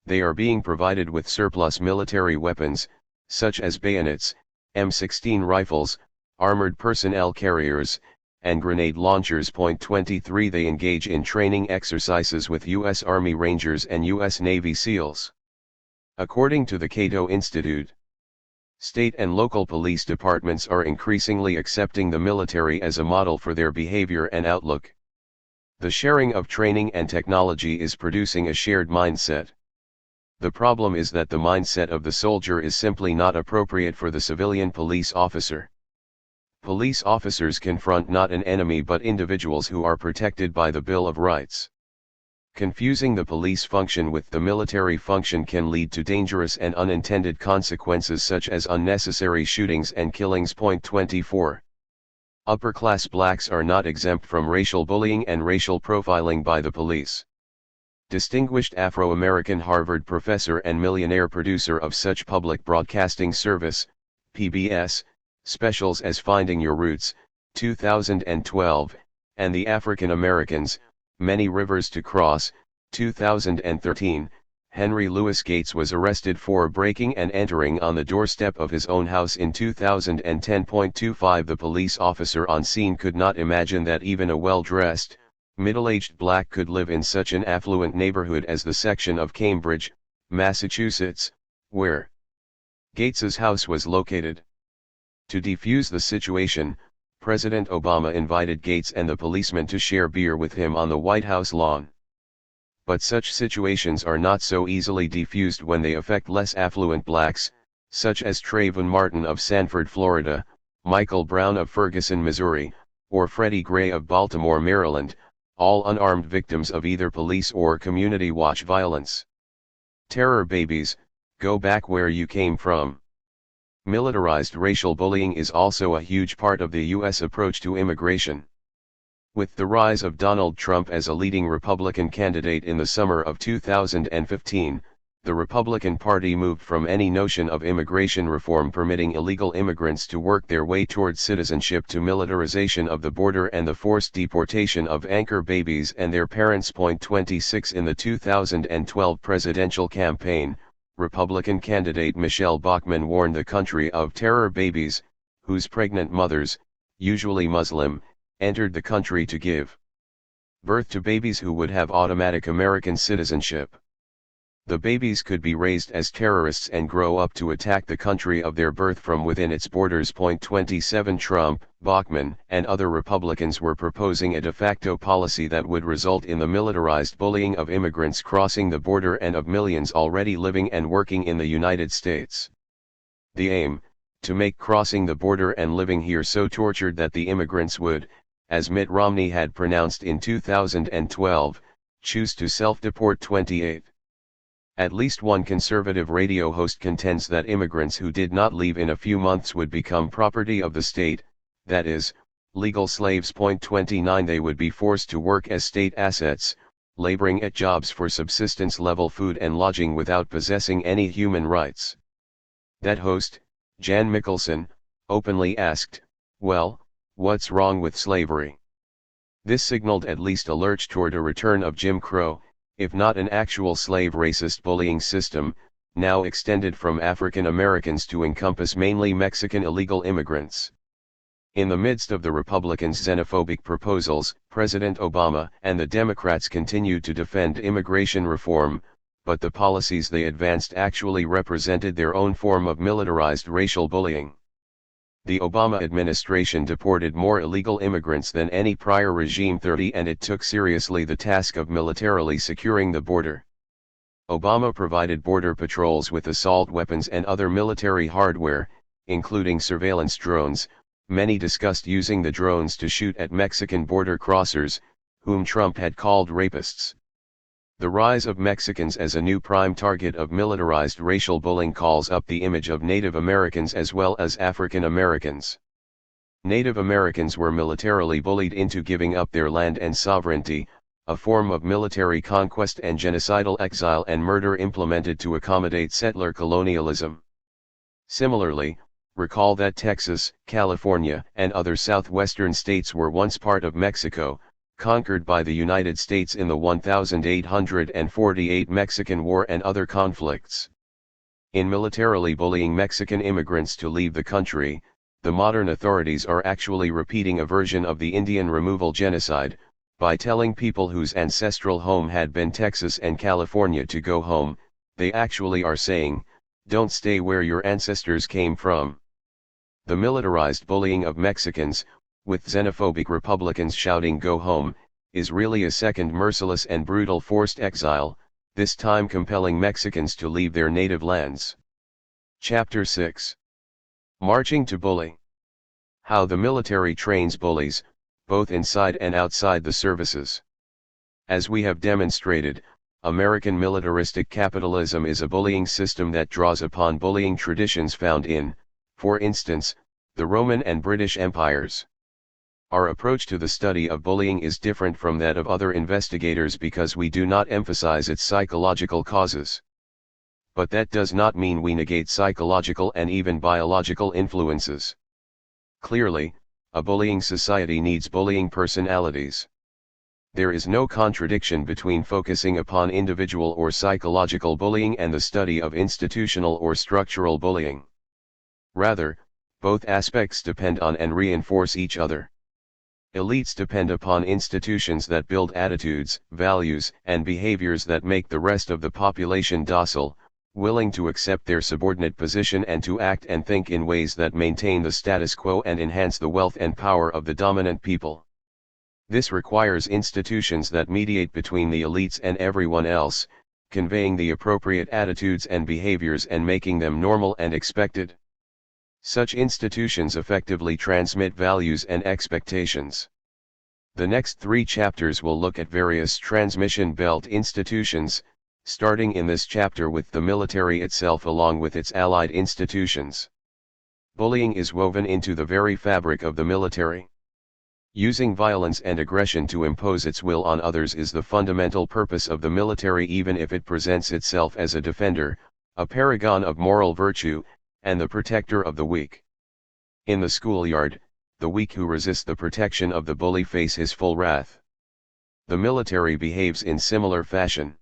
They are being provided with surplus military weapons, such as bayonets, M16 rifles, armored personnel carriers, and grenade launchers. 23 They engage in training exercises with U.S. Army Rangers and U.S. Navy SEALs. According to the Cato Institute, state and local police departments are increasingly accepting the military as a model for their behavior and outlook. The sharing of training and technology is producing a shared mindset. The problem is that the mindset of the soldier is simply not appropriate for the civilian police officer. Police officers confront not an enemy but individuals who are protected by the Bill of Rights. Confusing the police function with the military function can lead to dangerous and unintended consequences such as unnecessary shootings and killings. 24. Upper-class blacks are not exempt from racial bullying and racial profiling by the police. distinguished Afro-American Harvard professor and millionaire producer of such public broadcasting service, PBS, specials as Finding Your Roots, 2012, and The African Americans, Many Rivers to Cross, 2013, Henry Louis Gates was arrested for breaking and entering on the doorstep of his own house in 2010.25. The police officer on scene could not imagine that even a well-dressed, middle-aged black could live in such an affluent neighborhood as the section of Cambridge, Massachusetts, where Gates's house was located. To defuse the situation, President Obama invited Gates and the policeman to share beer with him on the White House lawn. But such situations are not so easily defused when they affect less affluent blacks, such as Trayvon Martin of Sanford, Florida, Michael Brown of Ferguson, Missouri, or Freddie Gray of Baltimore, Maryland, all unarmed victims of either police or community watch violence. Terror babies, go back where you came from. Militarized racial bullying is also a huge part of the U.S. approach to immigration. With the rise of Donald Trump as a leading Republican candidate in the summer of 2015, the Republican Party moved from any notion of immigration reform permitting illegal immigrants to work their way towards citizenship to militarization of the border and the forced deportation of anchor babies and their parents. 26 In the 2012 presidential campaign, Republican candidate Michelle Bachmann warned the country of terror babies, whose pregnant mothers, usually Muslim, entered the country to give birth to babies who would have automatic American citizenship. The babies could be raised as terrorists and grow up to attack the country of their birth from within its borders. 27 Trump, Bachmann, and other Republicans were proposing a de facto policy that would result in the militarized bullying of immigrants crossing the border and of millions already living and working in the United States. The aim, to make crossing the border and living here so tortured that the immigrants would, as Mitt Romney had pronounced in 2012, choose to self-deport. 28. At least one conservative radio host contends that immigrants who did not leave in a few months would become property of the state, that is, legal slaves. 29 They would be forced to work as state assets, laboring at jobs for subsistence-level food and lodging without possessing any human rights. That host, Jan Mickelson, openly asked, "Well, what's wrong with slavery?" This signaled at least a lurch toward a return of Jim Crow, if not an actual slave racist bullying system, now extended from African Americans to encompass mainly Mexican illegal immigrants. In the midst of the Republicans' xenophobic proposals, President Obama and the Democrats continued to defend immigration reform, but the policies they advanced actually represented their own form of militarized racial bullying. The Obama administration deported more illegal immigrants than any prior regime. 30 And it took seriously the task of militarily securing the border. Obama provided border patrols with assault weapons and other military hardware, including surveillance drones. Many discussed using the drones to shoot at Mexican border crossers, whom Trump had called rapists. The rise of Mexicans as a new prime target of militarized racial bullying calls up the image of Native Americans as well as African Americans. Native Americans were militarily bullied into giving up their land and sovereignty, a form of military conquest and genocidal exile and murder implemented to accommodate settler colonialism. Similarly, recall that Texas, California, and other southwestern states were once part of Mexico, conquered by the United States in the 1848 Mexican War and other conflicts. In militarily bullying Mexican immigrants to leave the country, the modern authorities are actually repeating a version of the Indian removal genocide, by telling people whose ancestral home had been Texas and California to go home. They actually are saying, "Don't stay where your ancestors came from." The militarized bullying of Mexicans, with xenophobic Republicans shouting "Go home," is really a second merciless and brutal forced exile, this time compelling Mexicans to leave their native lands. Chapter 6. Marching to Bully. How the military trains bullies, both inside and outside the services. As we have demonstrated, American militaristic capitalism is a bullying system that draws upon bullying traditions found in, for instance, the Roman and British empires. Our approach to the study of bullying is different from that of other investigators because we do not emphasize its psychological causes. But that does not mean we negate psychological and even biological influences. Clearly, a bullying society needs bullying personalities. There is no contradiction between focusing upon individual or psychological bullying and the study of institutional or structural bullying. Rather, both aspects depend on and reinforce each other. Elites depend upon institutions that build attitudes, values, and behaviors that make the rest of the population docile, willing to accept their subordinate position and to act and think in ways that maintain the status quo and enhance the wealth and power of the dominant people. This requires institutions that mediate between the elites and everyone else, conveying the appropriate attitudes and behaviors and making them normal and expected. Such institutions effectively transmit values and expectations. The next 3 chapters will look at various transmission belt institutions, starting in this chapter with the military itself along with its allied institutions. Bullying is woven into the very fabric of the military. Using violence and aggression to impose its will on others is the fundamental purpose of the military, even if it presents itself as a defender, a paragon of moral virtue, and the protector of the weak. In the schoolyard, the weak who resist the protection of the bully face his full wrath. The military behaves in similar fashion.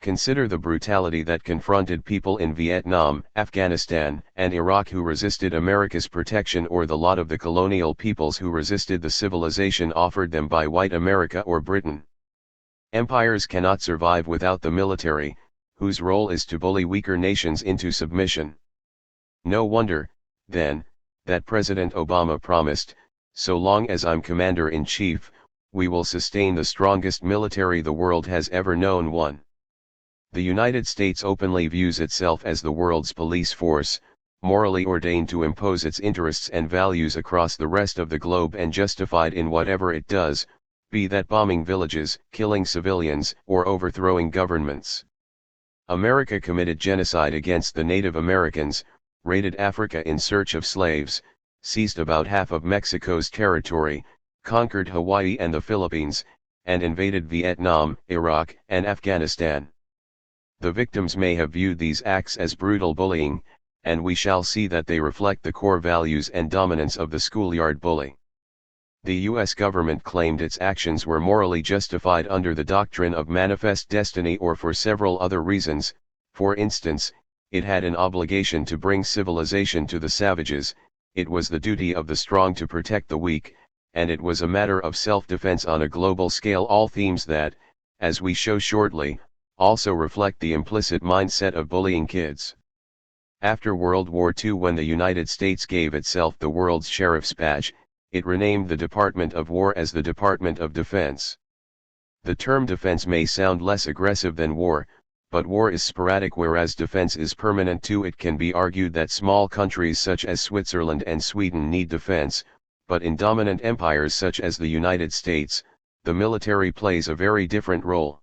Consider the brutality that confronted people in Vietnam, Afghanistan, and Iraq who resisted America's protection, or the lot of the colonial peoples who resisted the civilization offered them by white America or Britain. Empires cannot survive without the military, whose role is to bully weaker nations into submission. No wonder, then, that President Obama promised, "So long as I'm commander-in-chief, we will sustain the strongest military the world has ever known." 1. The United States openly views itself as the world's police force, morally ordained to impose its interests and values across the rest of the globe and justified in whatever it does, be that bombing villages, killing civilians, or overthrowing governments. America committed genocide against the Native Americans, raided Africa in search of slaves, seized about half of Mexico's territory, conquered Hawaii and the Philippines, and invaded Vietnam, Iraq, and Afghanistan. The victims may have viewed these acts as brutal bullying, and we shall see that they reflect the core values and dominance of the schoolyard bully. The U.S. government claimed its actions were morally justified under the doctrine of manifest destiny or for several other reasons. For instance, it had an obligation to bring civilization to the savages, it was the duty of the strong to protect the weak, and it was a matter of self-defense on a global scale. All themes that, as we show shortly, also reflect the implicit mindset of bullying kids. After World War II, when the United States gave itself the world's sheriff's badge, it renamed the Department of War as the Department of Defense. The term defense may sound less aggressive than war, but war is sporadic whereas defense is permanent too. It can be argued that small countries such as Switzerland and Sweden need defense, but in dominant empires such as the United States, the military plays a very different role.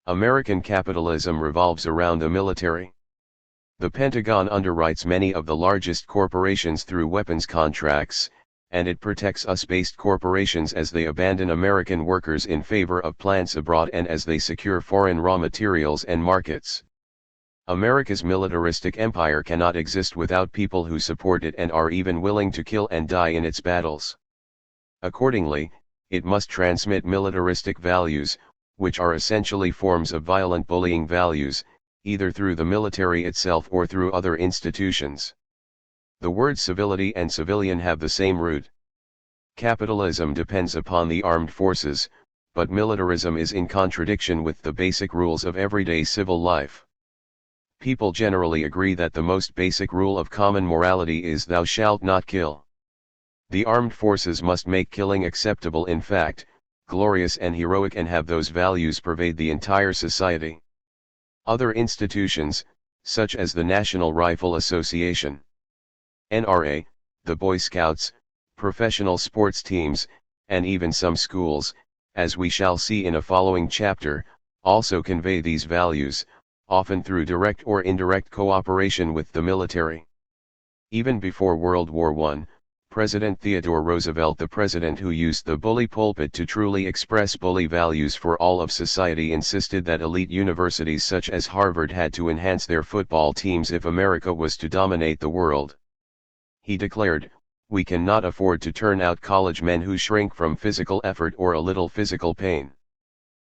American capitalism revolves around the military. The Pentagon underwrites many of the largest corporations through weapons contracts, and it protects US-based corporations as they abandon American workers in favor of plants abroad and as they secure foreign raw materials and markets. America's militaristic empire cannot exist without people who support it and are even willing to kill and die in its battles. Accordingly, it must transmit militaristic values, which are essentially forms of violent bullying values, either through the military itself or through other institutions. The words civility and civilian have the same root. Capitalism depends upon the armed forces, but militarism is in contradiction with the basic rules of everyday civil life. People generally agree that the most basic rule of common morality is "thou shalt not kill." The armed forces must make killing acceptable, in fact, glorious and heroic, and have those values pervade the entire society. Other institutions, such as the National Rifle Association, NRA, the Boy Scouts, professional sports teams, and even some schools, as we shall see in a following chapter, also convey these values, often through direct or indirect cooperation with the military. Even before World War I, President Theodore Roosevelt, the president who used the bully pulpit to truly express bully values for all of society, insisted that elite universities such as Harvard had to enhance their football teams if America was to dominate the world. He declared, "We cannot afford to turn out college men who shrink from physical effort or a little physical pain.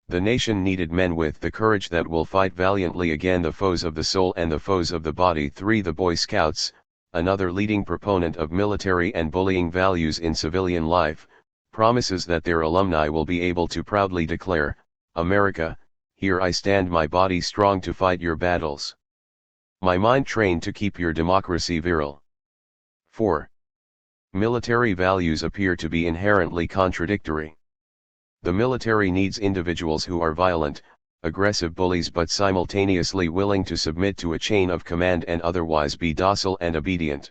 The nation needed men with the courage that will fight valiantly against the foes of the soul and the foes of the body." 3. The Boy Scouts, another leading proponent of military and bullying values in civilian life, promises that their alumni will be able to proudly declare, "America, here I stand, my body strong to fight your battles. My mind trained to keep your democracy virile." 4. Military values appear to be inherently contradictory. The military needs individuals who are violent, aggressive bullies but simultaneously willing to submit to a chain of command and otherwise be docile and obedient.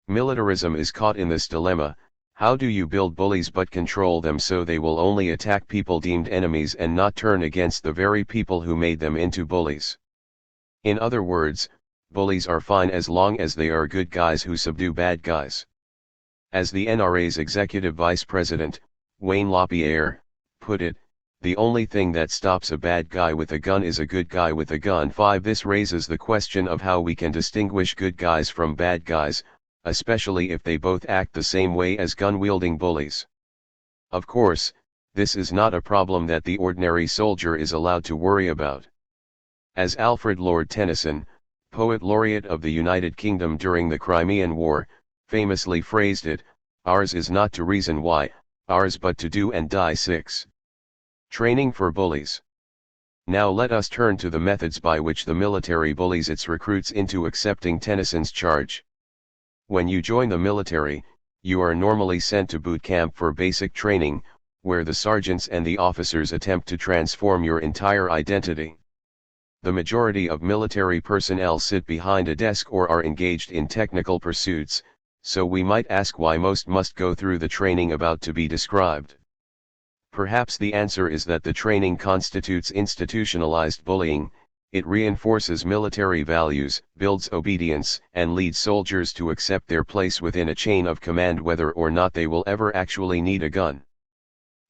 Militarism is caught in this dilemma: how do you build bullies but control them so they will only attack people deemed enemies and not turn against the very people who made them into bullies? In other words, bullies are fine as long as they are good guys who subdue bad guys. As the NRA's executive vice president, Wayne LaPierre, put it, "The only thing that stops a bad guy with a gun is a good guy with a gun." 5. This raises the question of how we can distinguish good guys from bad guys, especially if they both act the same way as gun-wielding bullies. Of course, this is not a problem that the ordinary soldier is allowed to worry about. As Alfred Lord Tennyson, poet laureate of the United Kingdom during the Crimean War, famously phrased it, "Ours is not to reason why, ours but to do and die." 6. Training for bullies. Now let us turn to the methods by which the military bullies its recruits into accepting Tennyson's charge. When you join the military, you are normally sent to boot camp for basic training, where the sergeants and the officers attempt to transform your entire identity. The majority of military personnel sit behind a desk or are engaged in technical pursuits, so we might ask why most must go through the training about to be described. Perhaps the answer is that the training constitutes institutionalized bullying. It reinforces military values, builds obedience, and leads soldiers to accept their place within a chain of command whether or not they will ever actually need a gun.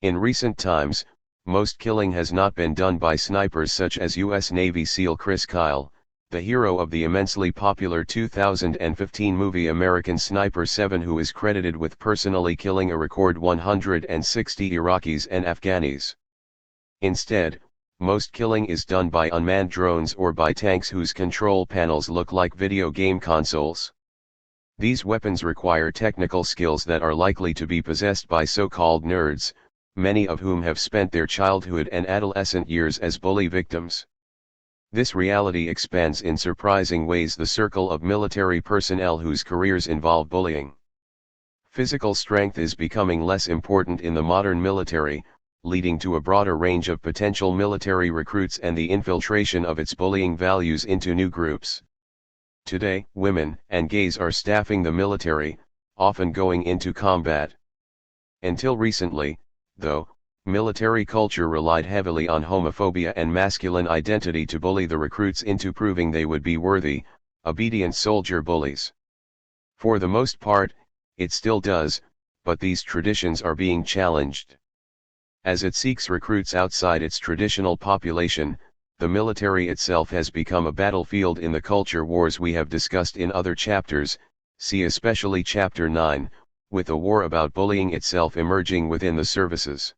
In recent times, most killing has not been done by snipers such as U.S. Navy SEAL Chris Kyle, the hero of the immensely popular 2015 movie American Sniper 7, who is credited with personally killing a record 160 Iraqis and Afghanis. Instead, most killing is done by unmanned drones or by tanks whose control panels look like video game consoles. These weapons require technical skills that are likely to be possessed by so-called nerds, many of whom have spent their childhood and adolescent years as bully victims. This reality expands in surprising ways the circle of military personnel whose careers involve bullying. Physical strength is becoming less important in the modern military, leading to a broader range of potential military recruits and the infiltration of its bullying values into new groups. Today, women and gays are staffing the military, often going into combat. Until recently, though, military culture relied heavily on homophobia and masculine identity to bully the recruits into proving they would be worthy, obedient soldier bullies. For the most part, it still does, but these traditions are being challenged. As it seeks recruits outside its traditional population, the military itself has become a battlefield in the culture wars we have discussed in other chapters, see especially Chapter 9, with a war about bullying itself emerging within the services.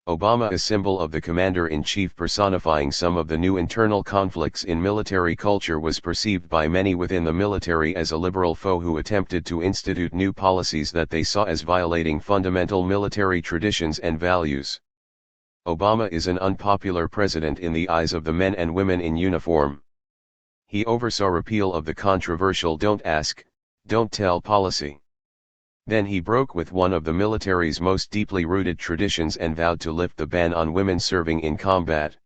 Obama, a symbol of the commander-in-chief personifying some of the new internal conflicts in military culture, was perceived by many within the military as a liberal foe who attempted to institute new policies that they saw as violating fundamental military traditions and values. Obama is an unpopular president in the eyes of the men and women in uniform. He oversaw repeal of the controversial "Don't Ask, Don't Tell" policy. Then he broke with one of the military's most deeply rooted traditions and vowed to lift the ban on women serving in combat.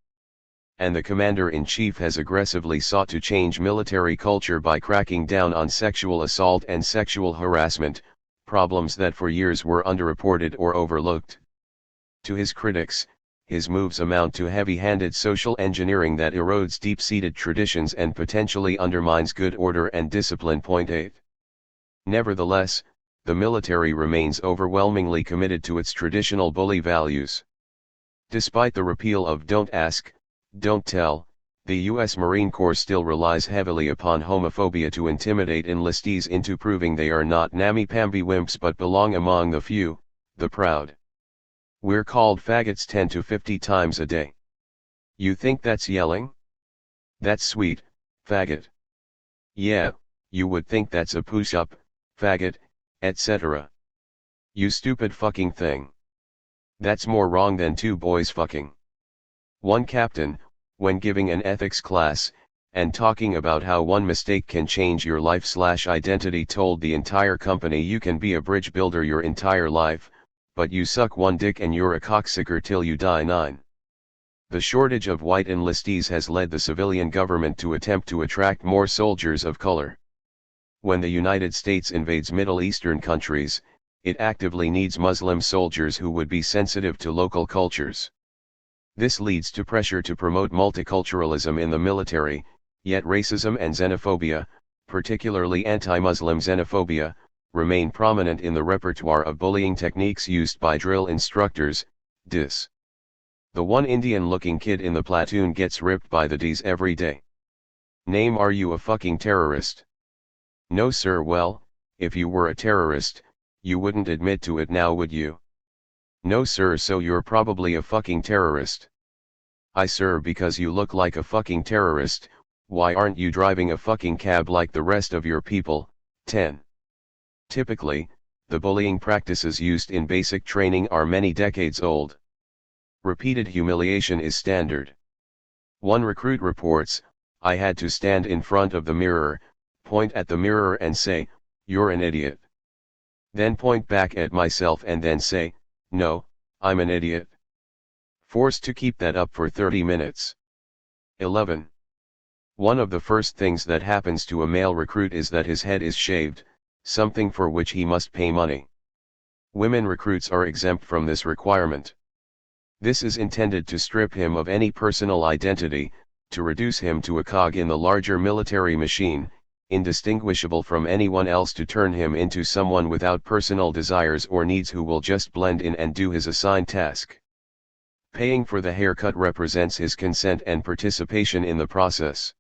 And the commander-in-chief has aggressively sought to change military culture by cracking down on sexual assault and sexual harassment, problems that for years were underreported or overlooked. To his critics, his moves amount to heavy-handed social engineering that erodes deep-seated traditions and potentially undermines good order and discipline. 8. Nevertheless, the military remains overwhelmingly committed to its traditional bully values. Despite the repeal of Don't Ask, Don't Tell, the U.S. Marine Corps still relies heavily upon homophobia to intimidate enlistees into proving they are not namby-pamby wimps but belong among the few, the proud. We're called faggots 10 to 50 times a day. You think that's yelling? That's sweet, faggot. Yeah, you would think that's a push-up, faggot, etc. You stupid fucking thing. That's more wrong than two boys fucking. One captain, when giving an ethics class, and talking about how one mistake can change your life/identity, told the entire company you can be a bridge builder your entire life, but you suck one dick and you're a cocksucker till you die. 9. The shortage of white enlistees has led the civilian government to attempt to attract more soldiers of color. When the United States invades Middle Eastern countries, it actively needs Muslim soldiers who would be sensitive to local cultures. This leads to pressure to promote multiculturalism in the military, yet racism and xenophobia, particularly anti-Muslim xenophobia, remain prominent in the repertoire of bullying techniques used by drill instructors. Dis. The one Indian-looking kid in the platoon gets ripped by the Ds every day. Name: are you a fucking terrorist? No sir. Well, if you were a terrorist, you wouldn't admit to it now, would you? No sir. So you're probably a fucking terrorist. I sir, because you look like a fucking terrorist. Why aren't you driving a fucking cab like the rest of your people? 10. Typically, the bullying practices used in basic training are many decades old. Repeated humiliation is standard. One recruit reports, I had to stand in front of the mirror, point at the mirror and say, "You're an idiot." Then point back at myself and then say, "No, I'm an idiot." Forced to keep that up for 30 minutes. 11. One of the first things that happens to a male recruit is that his head is shaved, something for which he must pay money. Women recruits are exempt from this requirement. This is intended to strip him of any personal identity, to reduce him to a cog in the larger military machine, indistinguishable from anyone else, to turn him into someone without personal desires or needs who will just blend in and do his assigned task. Paying for the haircut represents his consent and participation in the process.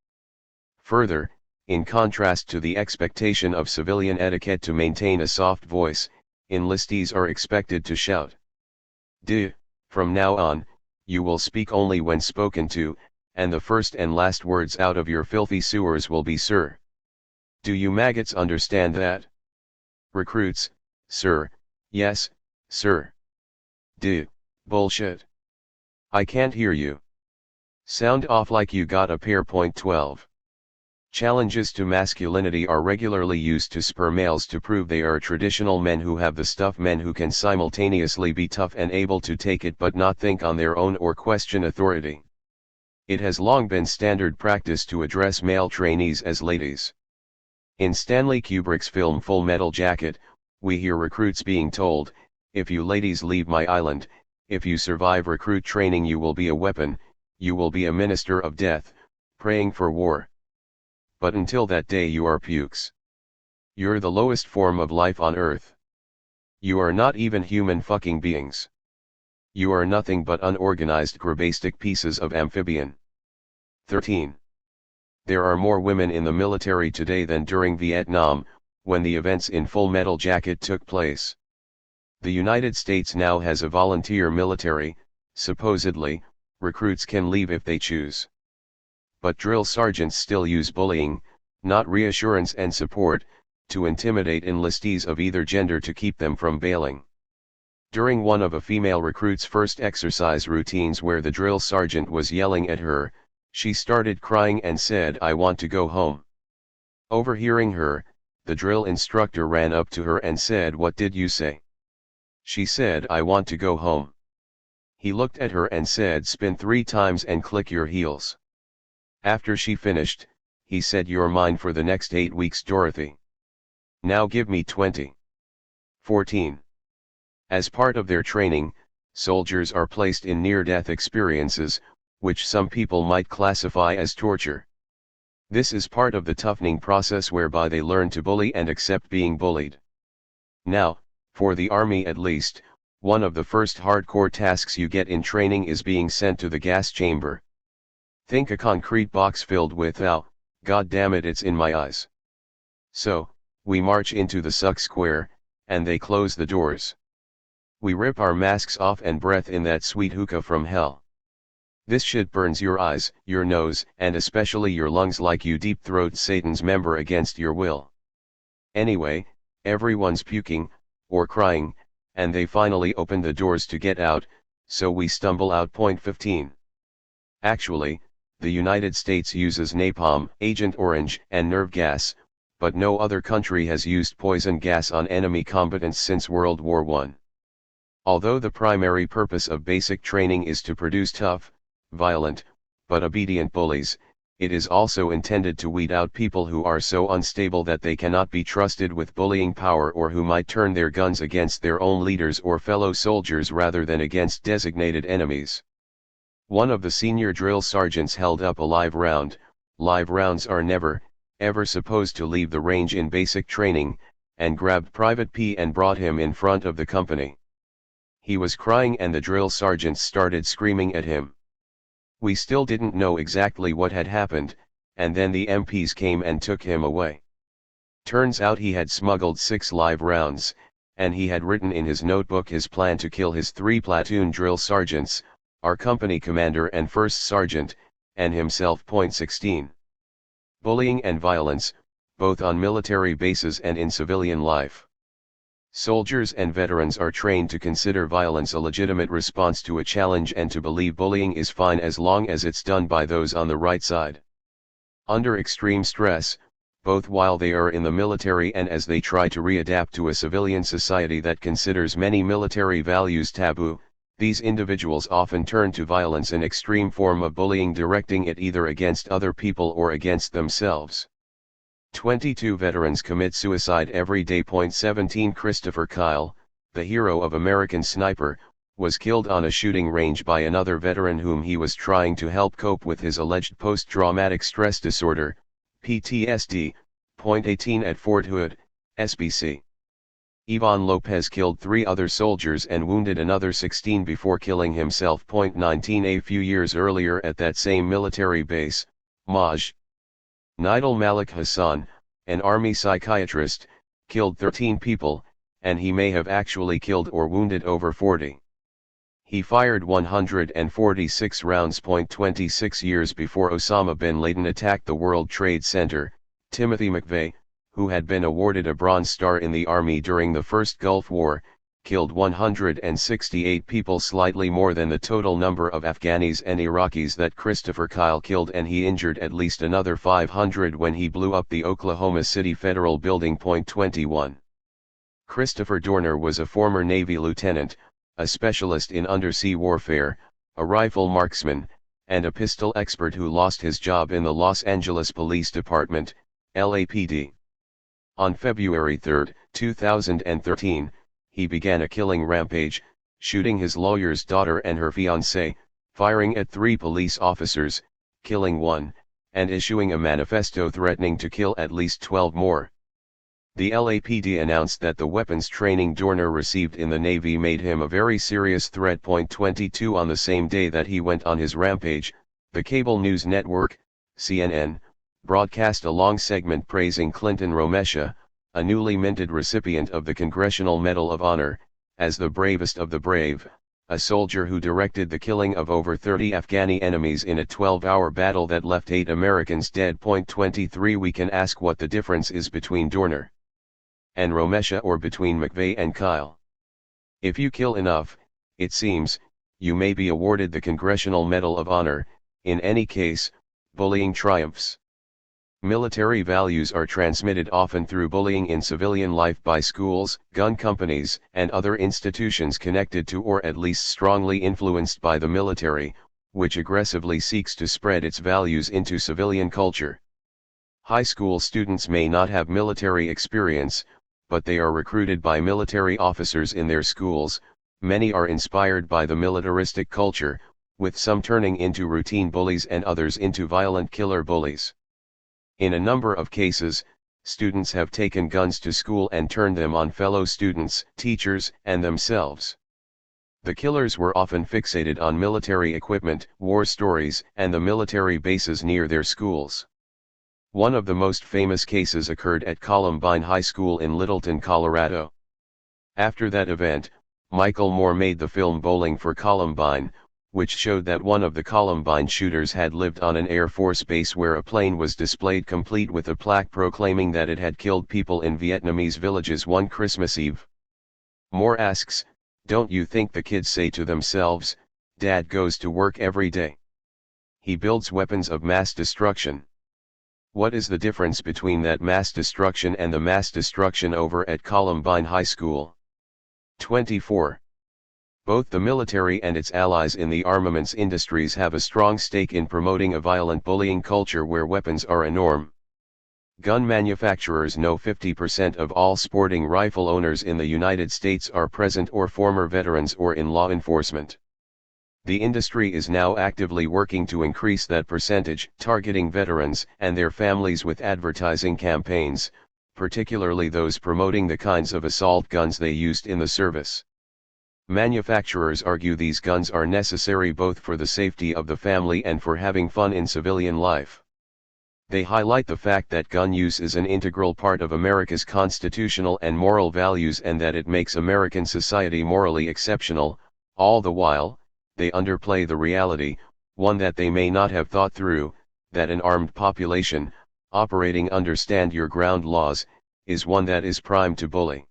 Further, in contrast to the expectation of civilian etiquette to maintain a soft voice, enlistees are expected to shout. From now on, you will speak only when spoken to, and the first and last words out of your filthy sewers will be "sir." Do you maggots understand that? Recruits: sir, yes, sir. Bullshit. I can't hear you. Sound off like you got a pair. 12. Challenges to masculinity are regularly used to spur males to prove they are traditional men who have the stuff, men who can simultaneously be tough and able to take it but not think on their own or question authority. It has long been standard practice to address male trainees as ladies. In Stanley Kubrick's film Full Metal Jacket, we hear recruits being told, "If you ladies leave my island, if you survive recruit training, you will be a weapon, you will be a minister of death, praying for war. But until that day you are pukes. You're the lowest form of life on earth. You are not even human fucking beings. You are nothing but unorganized grabastic pieces of amphibian." 13. There are more women in the military today than during Vietnam, when the events in Full Metal Jacket took place. The United States now has a volunteer military. Supposedly, recruits can leave if they choose. But drill sergeants still use bullying, not reassurance and support, to intimidate enlistees of either gender to keep them from bailing. During one of a female recruit's first exercise routines where the drill sergeant was yelling at her, she started crying and said, "I want to go home." Overhearing her, the drill instructor ran up to her and said, "What did you say?" She said, "I want to go home." He looked at her and said, "Spin 3 times and click your heels." After she finished, he said, "You're mine for the next 8 weeks, Dorothy. Now give me 20. 14. As part of their training, soldiers are placed in near-death experiences, which some people might classify as torture. This is part of the toughening process whereby they learn to bully and accept being bullied. Now, for the army at least, one of the first hardcore tasks you get in training is being sent to the gas chamber. Think a concrete box filled with God damn it, it's in my eyes. So, we march into the suck square, and they close the doors. We rip our masks off and breath in that sweet hookah from hell. This shit burns your eyes, your nose, and especially your lungs like you deep throat Satan's member against your will. Anyway, everyone's puking, or crying, and they finally open the doors to get out, so we stumble out. 15. Actually, the United States uses napalm, Agent Orange, and nerve gas, but no other country has used poison gas on enemy combatants since World War I. Although the primary purpose of basic training is to produce tough, violent, but obedient bullies, it is also intended to weed out people who are so unstable that they cannot be trusted with bullying power or who might turn their guns against their own leaders or fellow soldiers rather than against designated enemies. One of the senior drill sergeants held up a live round. Live rounds are never, ever supposed to leave the range in basic training, and grabbed Private P and brought him in front of the company. He was crying and the drill sergeants started screaming at him. We still didn't know exactly what had happened, and then the MPs came and took him away. Turns out he had smuggled 6 live rounds, and he had written in his notebook his plan to kill his 3 platoon drill sergeants, our company commander and first sergeant, and himself. 16. Bullying and violence, both on military bases and in civilian life. Soldiers and veterans are trained to consider violence a legitimate response to a challenge and to believe bullying is fine as long as it's done by those on the right side. Under extreme stress, both while they are in the military and as they try to readapt to a civilian society that considers many military values taboo, these individuals often turn to violence, an extreme form of bullying, directing it either against other people or against themselves. 22 veterans commit suicide every day. 17 Christopher Kyle, the hero of American Sniper, was killed on a shooting range by another veteran whom he was trying to help cope with his alleged post-traumatic stress disorder, PTSD. 18 At Fort Hood, SBC. Ivan Lopez killed 3 other soldiers and wounded another 16 before killing himself. 19 A few years earlier at that same military base, Maj. Nidal Malik Hassan, an army psychiatrist, killed 13 people, and he may have actually killed or wounded over 40. He fired 146 rounds. 26 years before Osama bin Laden attacked the World Trade Center, Timothy McVeigh, who had been awarded a Bronze Star in the Army during the First Gulf War, killed 168 people, slightly more than the total number of Afghanis and Iraqis that Christopher Kyle killed, and he injured at least another 500 when he blew up the Oklahoma City Federal Building. 21. Christopher Dorner was a former Navy lieutenant, a specialist in undersea warfare, a rifle marksman, and a pistol expert who lost his job in the Los Angeles Police Department, LAPD. On February 3, 2013, he began a killing rampage, shooting his lawyer's daughter and her fiancé, firing at 3 police officers, killing 1, and issuing a manifesto threatening to kill at least 12 more. The LAPD announced that the weapons training Dorner received in the Navy made him a very serious threat. 22 On the same day that he went on his rampage, the cable news network, CNN, broadcast a long segment praising Clinton Romesha, a newly minted recipient of the Congressional Medal of Honor, as the bravest of the brave, a soldier who directed the killing of over 30 Afghani enemies in a 12-hour battle that left 8 Americans dead. 23 We can ask what the difference is between Dorner and Romesha, or between McVeigh and Kyle. If you kill enough, it seems, you may be awarded the Congressional Medal of Honor. In any case, bullying triumphs. Military values are transmitted often through bullying in civilian life by schools, gun companies, and other institutions connected to or at least strongly influenced by the military, which aggressively seeks to spread its values into civilian culture. High school students may not have military experience, but they are recruited by military officers in their schools. Many are inspired by the militaristic culture, with some turning into routine bullies and others into violent killer bullies. In a number of cases, Students have taken guns to school and turned them on fellow students, teachers, and themselves. The killers were often fixated on military equipment, war stories, and the military bases near their schools. One of the most famous cases occurred at Columbine High School in Littleton, Colorado. After that event, Michael Moore made the film Bowling for Columbine, which showed that one of the Columbine shooters had lived on an Air Force base where a plane was displayed complete with a plaque proclaiming that it had killed people in Vietnamese villages one Christmas Eve. Moore asks, "Don't you think the kids say to themselves, 'Dad goes to work every day. He builds weapons of mass destruction'? What is the difference between that mass destruction and the mass destruction over at Columbine High School?" 24. Both the military and its allies in the armaments industries have a strong stake in promoting a violent bullying culture where weapons are a norm. Gun manufacturers know 50% of all sporting rifle owners in the United States are present or former veterans or in law enforcement. The industry is now actively working to increase that percentage, targeting veterans and their families with advertising campaigns, particularly those promoting the kinds of assault guns they used in the service. Manufacturers argue these guns are necessary both for the safety of the family and for having fun in civilian life. They highlight the fact that gun use is an integral part of America's constitutional and moral values and that it makes American society morally exceptional. All the while, they underplay the reality, one that they may not have thought through, that an armed population, operating under stand your ground laws, is one that is primed to bully.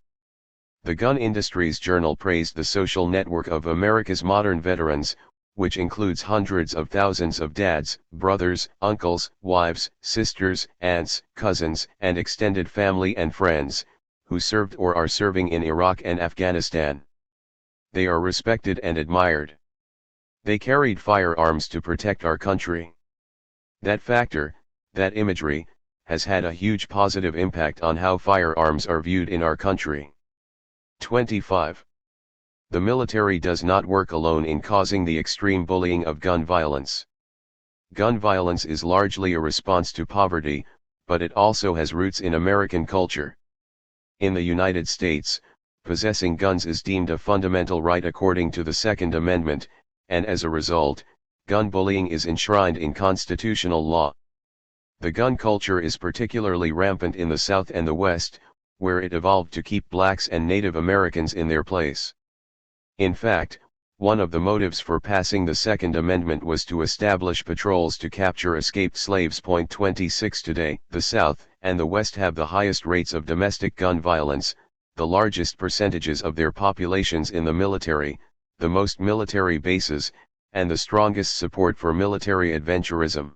The Gun Industries Journal praised the social network of America's modern veterans, which includes hundreds of thousands of dads, brothers, uncles, wives, sisters, aunts, cousins, and extended family and friends, who served or are serving in Iraq and Afghanistan. They are respected and admired. They carried firearms to protect our country. That factor, that imagery, has had a huge positive impact on how firearms are viewed in our country. 25. The military does not work alone in causing the extreme bullying of gun violence. Gun violence is largely a response to poverty, but it also has roots in American culture. In the United States, possessing guns is deemed a fundamental right according to the Second Amendment, and as a result, gun bullying is enshrined in constitutional law. The gun culture is particularly rampant in the South and the West, where it evolved to keep blacks and Native Americans in their place. In fact, one of the motives for passing the Second Amendment was to establish patrols to capture escaped slaves. 26 Today, the South and the West have the highest rates of domestic gun violence, the largest percentages of their populations in the military, the most military bases, and the strongest support for military adventurism.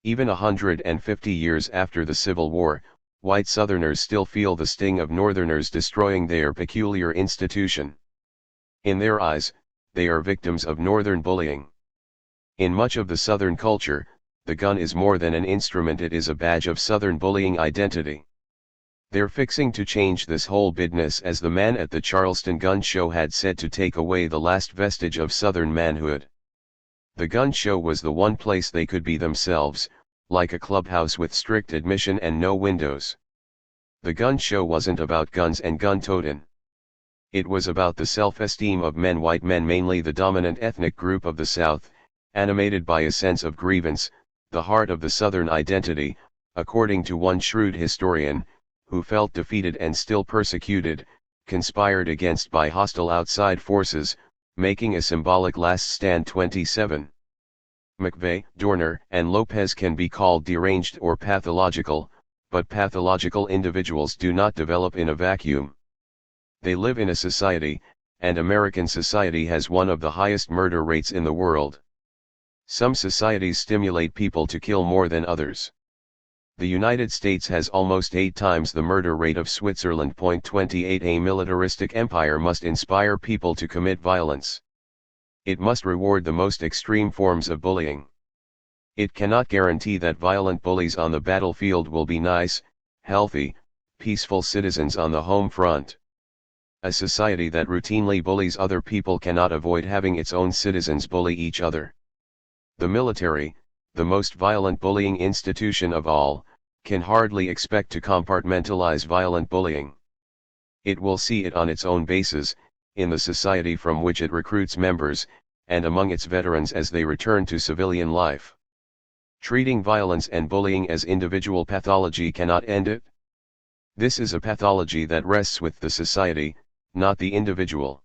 Even 150 years after the Civil War, white Southerners still feel the sting of Northerners destroying their peculiar institution. In their eyes, they are victims of Northern bullying. In much of the Southern culture, the gun is more than an instrument, it is a badge of Southern bullying identity. They're fixing to change this whole business, as the man at the Charleston gun show had said, to take away the last vestige of Southern manhood. The gun show was the one place they could be themselves, like a clubhouse with strict admission and no windows. The gun show wasn't about guns and gun toting. It was about the self-esteem of men, white men, mainly the dominant ethnic group of the South, animated by a sense of grievance, the heart of the Southern identity, according to one shrewd historian, who felt defeated and still persecuted, conspired against by hostile outside forces, making a symbolic last stand. 27. McVeigh, Dorner, and Lopez can be called deranged or pathological, but pathological individuals do not develop in a vacuum. They live in a society, and American society has one of the highest murder rates in the world. Some societies stimulate people to kill more than others. The United States has almost 8 times the murder rate of Switzerland. 28 A militaristic empire must inspire people to commit violence. It must reward the most extreme forms of bullying. It cannot guarantee that violent bullies on the battlefield will be nice, healthy, peaceful citizens on the home front. A society that routinely bullies other people cannot avoid having its own citizens bully each other. The military, the most violent bullying institution of all, can hardly expect to compartmentalize violent bullying. It will see it on its own basis, in the society from which it recruits members, and among its veterans as they return to civilian life. Treating violence and bullying as individual pathology cannot end it. This is a pathology that rests with the society, not the individual.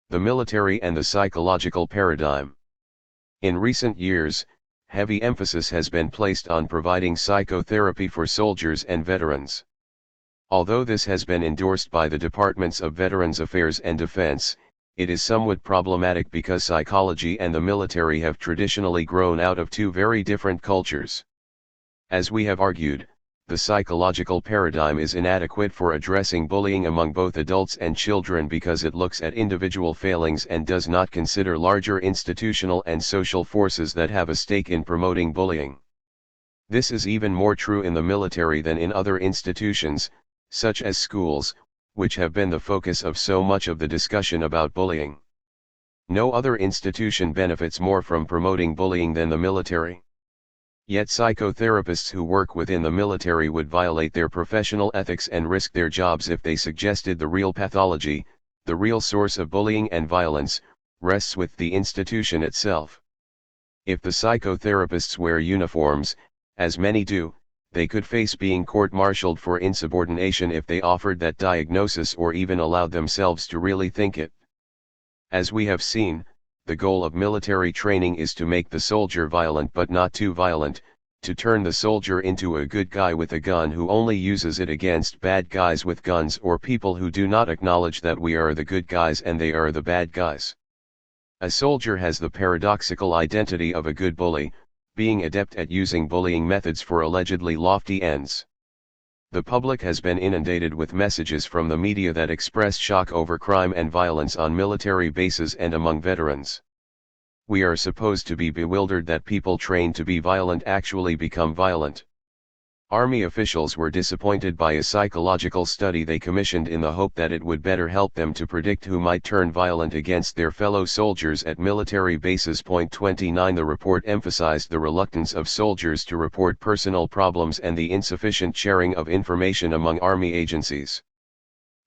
The military and the psychological paradigm. In recent years, heavy emphasis has been placed on providing psychotherapy for soldiers and veterans. Although this has been endorsed by the Departments of Veterans Affairs and Defense, it is somewhat problematic because psychology and the military have traditionally grown out of two very different cultures. As we have argued, the psychological paradigm is inadequate for addressing bullying among both adults and children because it looks at individual failings and does not consider larger institutional and social forces that have a stake in promoting bullying. This is even more true in the military than in other institutions, such as schools, which have been the focus of so much of the discussion about bullying. No other institution benefits more from promoting bullying than the military. Yet psychotherapists who work within the military would violate their professional ethics and risk their jobs if they suggested the real pathology, the real source of bullying and violence, rests with the institution itself. If the psychotherapists wear uniforms, as many do, they could face being court-martialed for insubordination if they offered that diagnosis or even allowed themselves to really think it. As we have seen, the goal of military training is to make the soldier violent but not too violent, to turn the soldier into a good guy with a gun who only uses it against bad guys with guns or people who do not acknowledge that we are the good guys and they are the bad guys. A soldier has the paradoxical identity of a good bully, being adept at using bullying methods for allegedly lofty ends. The public has been inundated with messages from the media that express shock over crime and violence on military bases and among veterans. We are supposed to be bewildered that people trained to be violent actually become violent. Army officials were disappointed by a psychological study they commissioned in the hope that it would better help them to predict who might turn violent against their fellow soldiers at military bases. 29 The report emphasized the reluctance of soldiers to report personal problems and the insufficient sharing of information among Army agencies.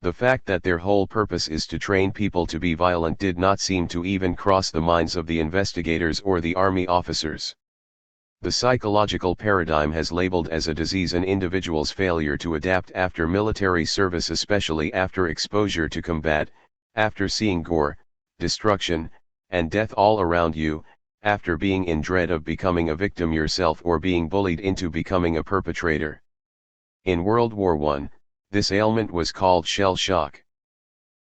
The fact that their whole purpose is to train people to be violent did not seem to even cross the minds of the investigators or the Army officers. The psychological paradigm has labeled as a disease an individual's failure to adapt after military service, especially after exposure to combat, after seeing gore, destruction, and death all around you, after being in dread of becoming a victim yourself or being bullied into becoming a perpetrator. In World War I, this ailment was called shell shock.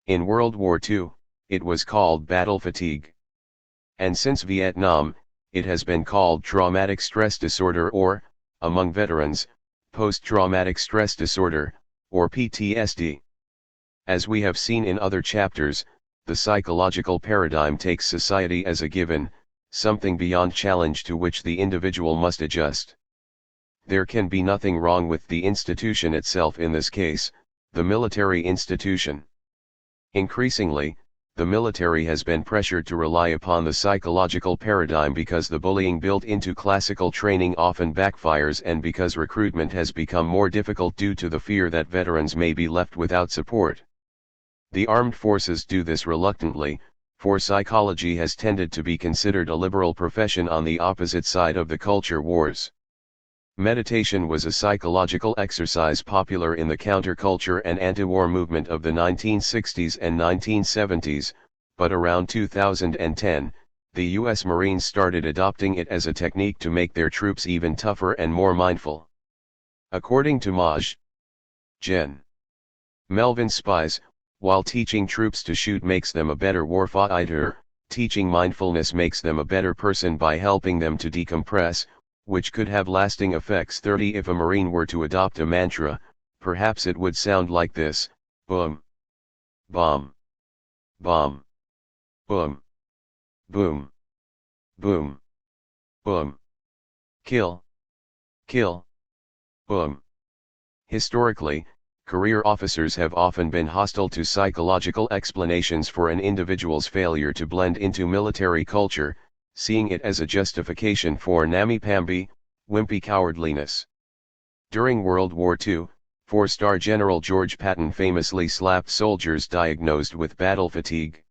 In World War II, it was called battle fatigue. And since Vietnam, it has been called traumatic stress disorder or, among veterans, post-traumatic stress disorder, or PTSD. As we have seen in other chapters, the psychological paradigm takes society as a given, something beyond challenge to which the individual must adjust. There can be nothing wrong with the institution itself in this case, the military institution. Increasingly, the military has been pressured to rely upon the psychological paradigm because the bullying built into classical training often backfires and because recruitment has become more difficult due to the fear that veterans may be left without support. The armed forces do this reluctantly, for psychology has tended to be considered a liberal profession on the opposite side of the culture wars. Meditation was a psychological exercise popular in the counterculture and anti-war movement of the 1960s and 1970s, but around 2010, the U.S. Marines started adopting it as a technique to make their troops even tougher and more mindful. According to Maj. Gen. Melvin Spies, while teaching troops to shoot makes them a better warfighter, teaching mindfulness makes them a better person by helping them to decompress, which could have lasting effects. 30 If a Marine were to adopt a mantra, perhaps it would sound like this: boom, bomb, bomb, boom, boom, boom, boom, kill, kill, boom. Historically, career officers have often been hostile to psychological explanations for an individual's failure to blend into military culture, seeing it as a justification for namby-pamby, wimpy cowardliness. During World War II, four-star General George Patton famously slapped soldiers diagnosed with battle fatigue.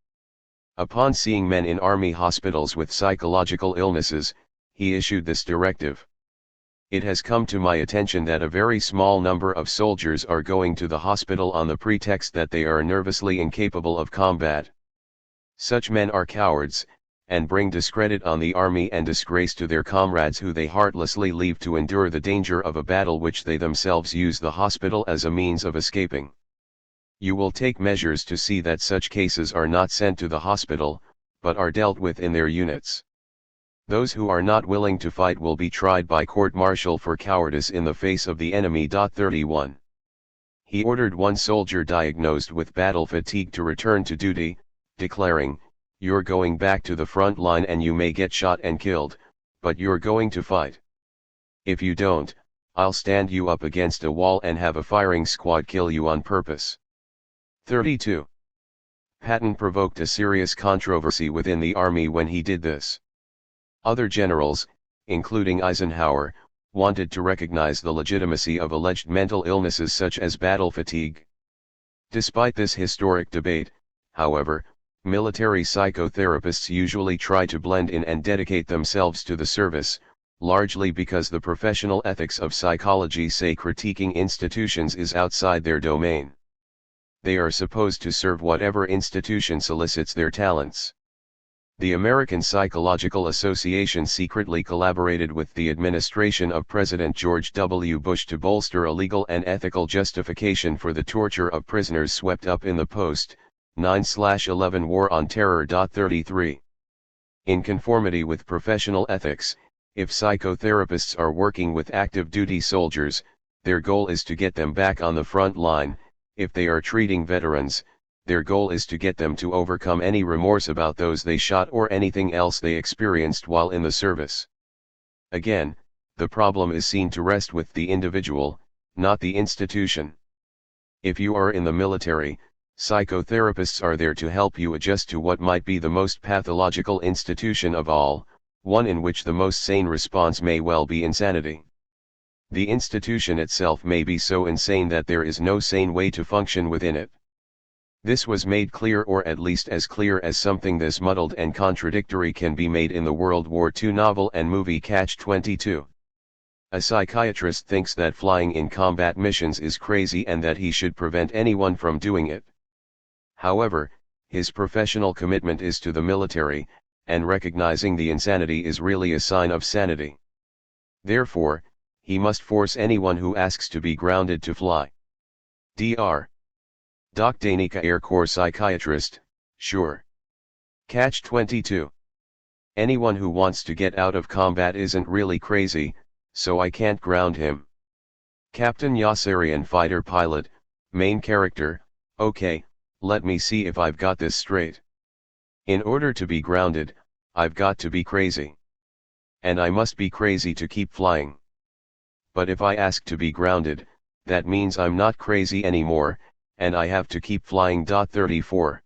Upon seeing men in army hospitals with psychological illnesses, he issued this directive. It has come to my attention that a very small number of soldiers are going to the hospital on the pretext that they are nervously incapable of combat. Such men are cowards, and bring discredit on the army and disgrace to their comrades who they heartlessly leave to endure the danger of a battle which they themselves use the hospital as a means of escaping. You will take measures to see that such cases are not sent to the hospital, but are dealt with in their units. Those who are not willing to fight will be tried by court-martial for cowardice in the face of the enemy. 31. He ordered one soldier diagnosed with battle fatigue to return to duty, declaring, "You're going back to the front line and you may get shot and killed, but you're going to fight. If you don't, I'll stand you up against a wall and have a firing squad kill you on purpose." 32. Patton provoked a serious controversy within the army when he did this. Other generals, including Eisenhower, wanted to recognize the legitimacy of alleged mental illnesses such as battle fatigue. Despite this historic debate, however, military psychotherapists usually try to blend in and dedicate themselves to the service, largely because the professional ethics of psychology say critiquing institutions is outside their domain. They are supposed to serve whatever institution solicits their talents. The American Psychological Association secretly collaborated with the administration of President George W. Bush to bolster a legal and ethical justification for the torture of prisoners swept up in the post-9/11 War on Terror. 33. In conformity with professional ethics, if psychotherapists are working with active duty soldiers, their goal is to get them back on the front line. If they are treating veterans, their goal is to get them to overcome any remorse about those they shot or anything else they experienced while in the service. Again, the problem is seen to rest with the individual, not the institution. If you are in the military, psychotherapists are there to help you adjust to what might be the most pathological institution of all, one in which the most sane response may well be insanity. The institution itself may be so insane that there is no sane way to function within it. This was made clear, or at least as clear as something this muddled and contradictory can be made, in the World War II novel and movie Catch-22. A psychiatrist thinks that flying in combat missions is crazy and that he should prevent anyone from doing it. However, his professional commitment is to the military, and recognizing the insanity is really a sign of sanity. Therefore, he must force anyone who asks to be grounded to fly. Dr. Doc Danica, Air Corps psychiatrist, sure. Catch-22. Anyone who wants to get out of combat isn't really crazy, so I can't ground him. Captain Yassarian, fighter pilot, main character, okay, let me see if I've got this straight. In order to be grounded, I've got to be crazy. And I must be crazy to keep flying. But if I ask to be grounded, that means I'm not crazy anymore, and I have to keep flying. 34.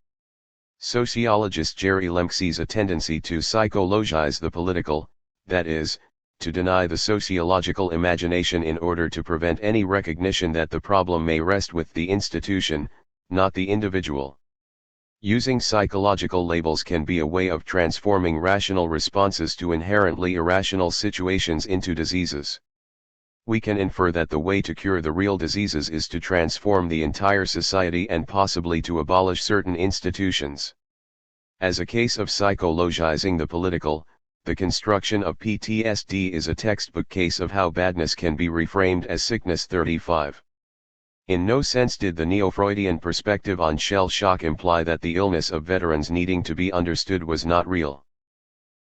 Sociologist Jerry Lemke sees a tendency to psychologize the political, that is, to deny the sociological imagination in order to prevent any recognition that the problem may rest with the institution, not the individual. Using psychological labels can be a way of transforming rational responses to inherently irrational situations into diseases. We can infer that the way to cure the real diseases is to transform the entire society and possibly to abolish certain institutions. As a case of psychologizing the political, the construction of PTSD is a textbook case of how badness can be reframed as sickness. 35. In no sense did the neo-Freudian perspective on shell shock imply that the illness of veterans needing to be understood was not real.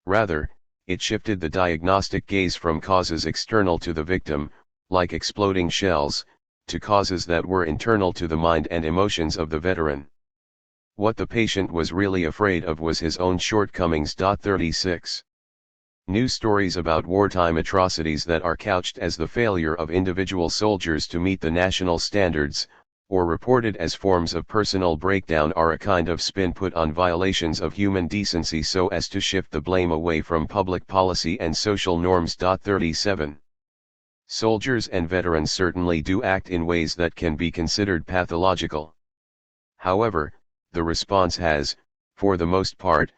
Rather, it shifted the diagnostic gaze from causes external to the victim, like exploding shells, to causes that were internal to the mind and emotions of the veteran. What the patient was really afraid of was his own shortcomings. 36. News stories about wartime atrocities that are couched as the failure of individual soldiers to meet the national standards, or reported as forms of personal breakdown, are a kind of spin put on violations of human decency so as to shift the blame away from public policy and social norms. 37. Soldiers and veterans certainly do act in ways that can be considered pathological. However, the response has, for the most part,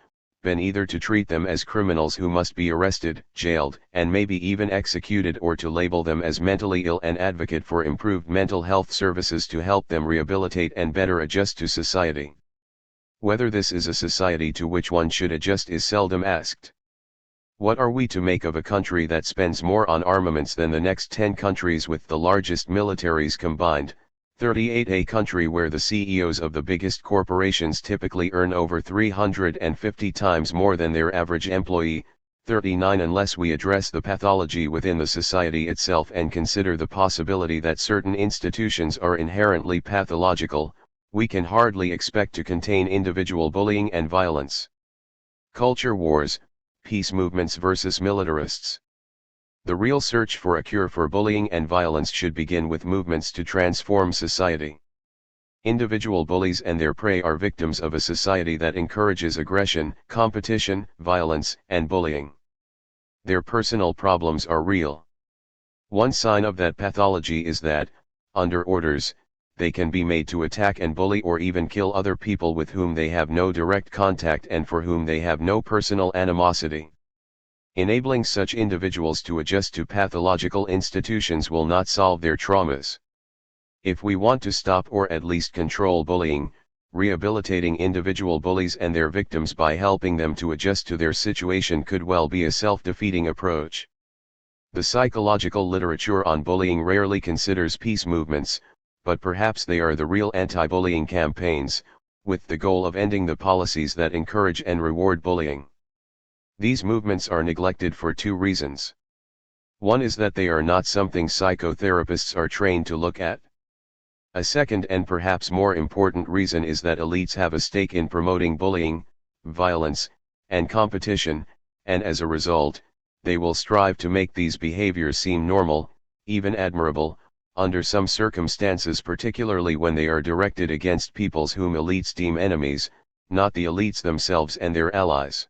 been either to treat them as criminals who must be arrested, jailed, and maybe even executed, or to label them as mentally ill and advocate for improved mental health services to help them rehabilitate and better adjust to society. Whether this is a society to which one should adjust is seldom asked. What are we to make of a country that spends more on armaments than the next 10 countries with the largest militaries combined, 38, a country where the CEOs of the biggest corporations typically earn over 350 times more than their average employee, 39, unless we address the pathology within the society itself and consider the possibility that certain institutions are inherently pathological, we can hardly expect to contain individual bullying and violence. Culture wars, peace movements versus militarists. The real search for a cure for bullying and violence should begin with movements to transform society. Individual bullies and their prey are victims of a society that encourages aggression, competition, violence, and bullying. Their personal problems are real. One sign of that pathology is that, under orders, they can be made to attack and bully or even kill other people with whom they have no direct contact and for whom they have no personal animosity. Enabling such individuals to adjust to pathological institutions will not solve their traumas. If we want to stop or at least control bullying, rehabilitating individual bullies and their victims by helping them to adjust to their situation could well be a self-defeating approach. The psychological literature on bullying rarely considers peace movements, but perhaps they are the real anti-bullying campaigns, with the goal of ending the policies that encourage and reward bullying. These movements are neglected for two reasons. One is that they are not something psychotherapists are trained to look at. A second and perhaps more important reason is that elites have a stake in promoting bullying, violence, and competition, and as a result, they will strive to make these behaviors seem normal, even admirable, under some circumstances, particularly when they are directed against peoples whom elites deem enemies, not the elites themselves and their allies.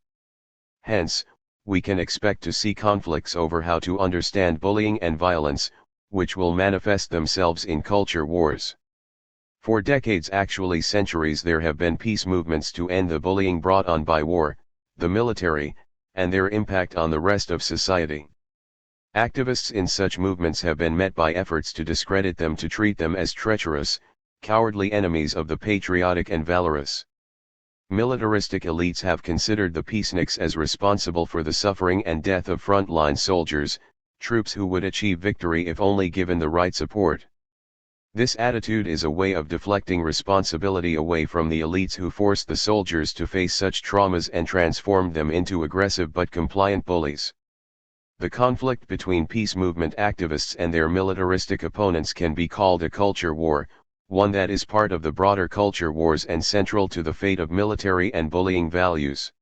Hence, we can expect to see conflicts over how to understand bullying and violence, which will manifest themselves in culture wars. For decades, actually centuries, there have been peace movements to end the bullying brought on by war, the military, and their impact on the rest of society. Activists in such movements have been met by efforts to discredit them, to treat them as treacherous, cowardly enemies of the patriotic and valorous. Militaristic elites have considered the peaceniks as responsible for the suffering and death of frontline soldiers, troops who would achieve victory if only given the right support. This attitude is a way of deflecting responsibility away from the elites who forced the soldiers to face such traumas and transformed them into aggressive but compliant bullies. The conflict between peace movement activists and their militaristic opponents can be called a culture war, one that is part of the broader culture wars and central to the fate of military and bullying values.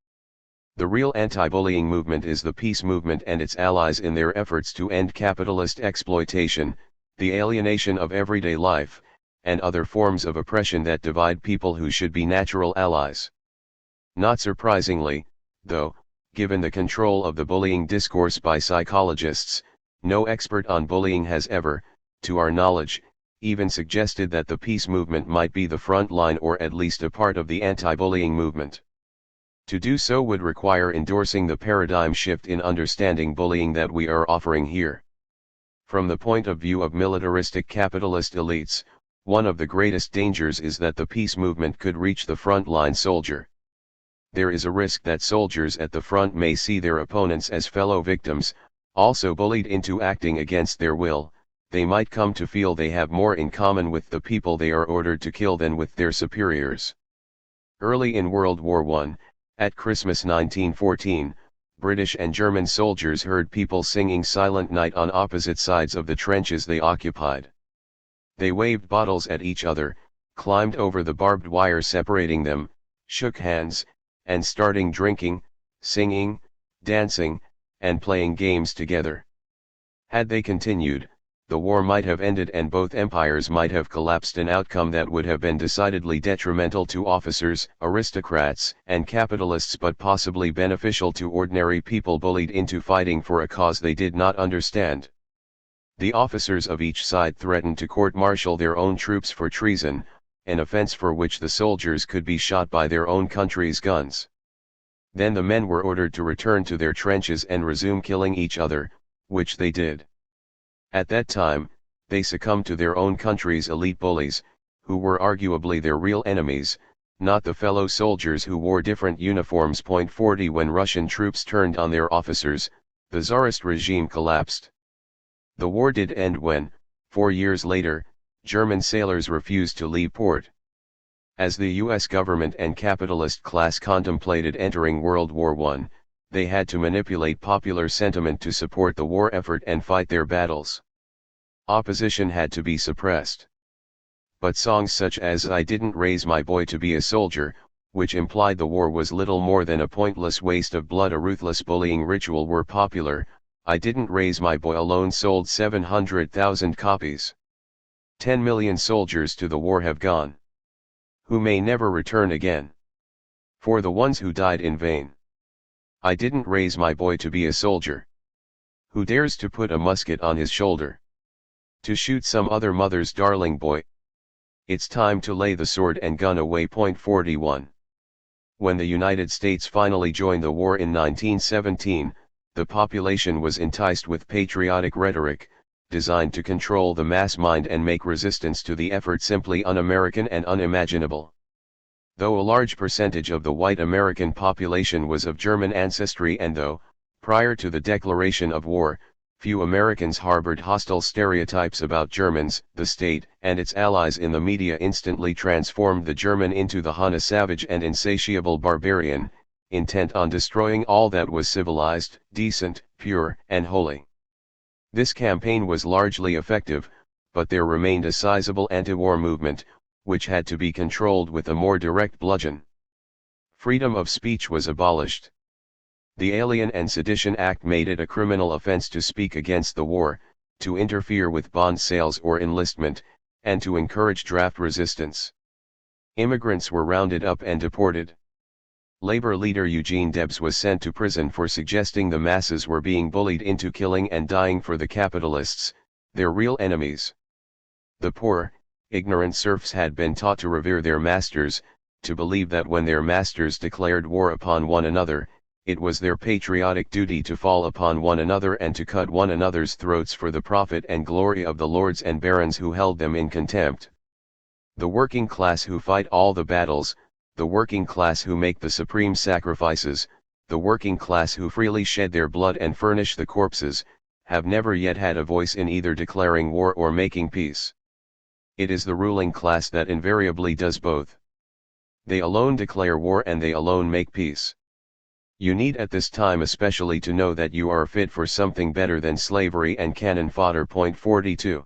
The real anti-bullying movement is the peace movement and its allies in their efforts to end capitalist exploitation, the alienation of everyday life, and other forms of oppression that divide people who should be natural allies. Not surprisingly, though, given the control of the bullying discourse by psychologists, no expert on bullying has ever, to our knowledge, even suggested that the peace movement might be the front line or at least a part of the anti-bullying movement. To do so would require endorsing the paradigm shift in understanding bullying that we are offering here. From the point of view of militaristic capitalist elites, one of the greatest dangers is that the peace movement could reach the front-line soldier. There is a risk that soldiers at the front may see their opponents as fellow victims, also bullied into acting against their will. They might come to feel they have more in common with the people they are ordered to kill than with their superiors. Early in World War I, at Christmas 1914, British and German soldiers heard people singing Silent Night on opposite sides of the trenches they occupied. They waved bottles at each other, climbed over the barbed wire separating them, shook hands, and started drinking, singing, dancing, and playing games together. Had they continued, the war might have ended and both empires might have collapsed, an outcome that would have been decidedly detrimental to officers, aristocrats, and capitalists, but possibly beneficial to ordinary people bullied into fighting for a cause they did not understand. The officers of each side threatened to court-martial their own troops for treason, an offense for which the soldiers could be shot by their own country's guns. Then the men were ordered to return to their trenches and resume killing each other, which they did. At that time, they succumbed to their own country's elite bullies, who were arguably their real enemies, not the fellow soldiers who wore different uniforms. 40 When Russian troops turned on their officers, the Tsarist regime collapsed. The war did end when, 4 years later, German sailors refused to leave port. As the US government and capitalist class contemplated entering World War I, they had to manipulate popular sentiment to support the war effort and fight their battles. Opposition had to be suppressed. But songs such as "I Didn't Raise My Boy to Be a Soldier," which implied the war was little more than a pointless waste of blood, a ruthless bullying ritual, were popular. "I Didn't Raise My Boy" alone sold 700,000 copies. 10 million soldiers to the war have gone, who may never return again. For the ones who died in vain, I didn't raise my boy to be a soldier. Who dares to put a musket on his shoulder, to shoot some other mother's darling boy? It's time to lay the sword and gun away. 41. When the United States finally joined the war in 1917, the population was enticed with patriotic rhetoric, designed to control the mass mind and make resistance to the effort simply un-American and unimaginable. Though a large percentage of the white American population was of German ancestry, and though, prior to the declaration of war, few Americans harbored hostile stereotypes about Germans, the state and its allies in the media instantly transformed the German into the Hun, a savage and insatiable barbarian, intent on destroying all that was civilized, decent, pure, and holy. This campaign was largely effective, but there remained a sizable anti-war movement, which had to be controlled with a more direct bludgeon. Freedom of speech was abolished. The Alien and Sedition Act made it a criminal offense to speak against the war, to interfere with bond sales or enlistment, and to encourage draft resistance. Immigrants were rounded up and deported. Labor leader Eugene Debs was sent to prison for suggesting the masses were being bullied into killing and dying for the capitalists, their real enemies. The poor, ignorant serfs had been taught to revere their masters, to believe that when their masters declared war upon one another, it was their patriotic duty to fall upon one another and to cut one another's throats for the profit and glory of the lords and barons who held them in contempt. The working class who fight all the battles, the working class who make the supreme sacrifices, the working class who freely shed their blood and furnish the corpses, have never yet had a voice in either declaring war or making peace. It is the ruling class that invariably does both. They alone declare war and they alone make peace. You need at this time especially to know that you are fit for something better than slavery and cannon fodder. 42.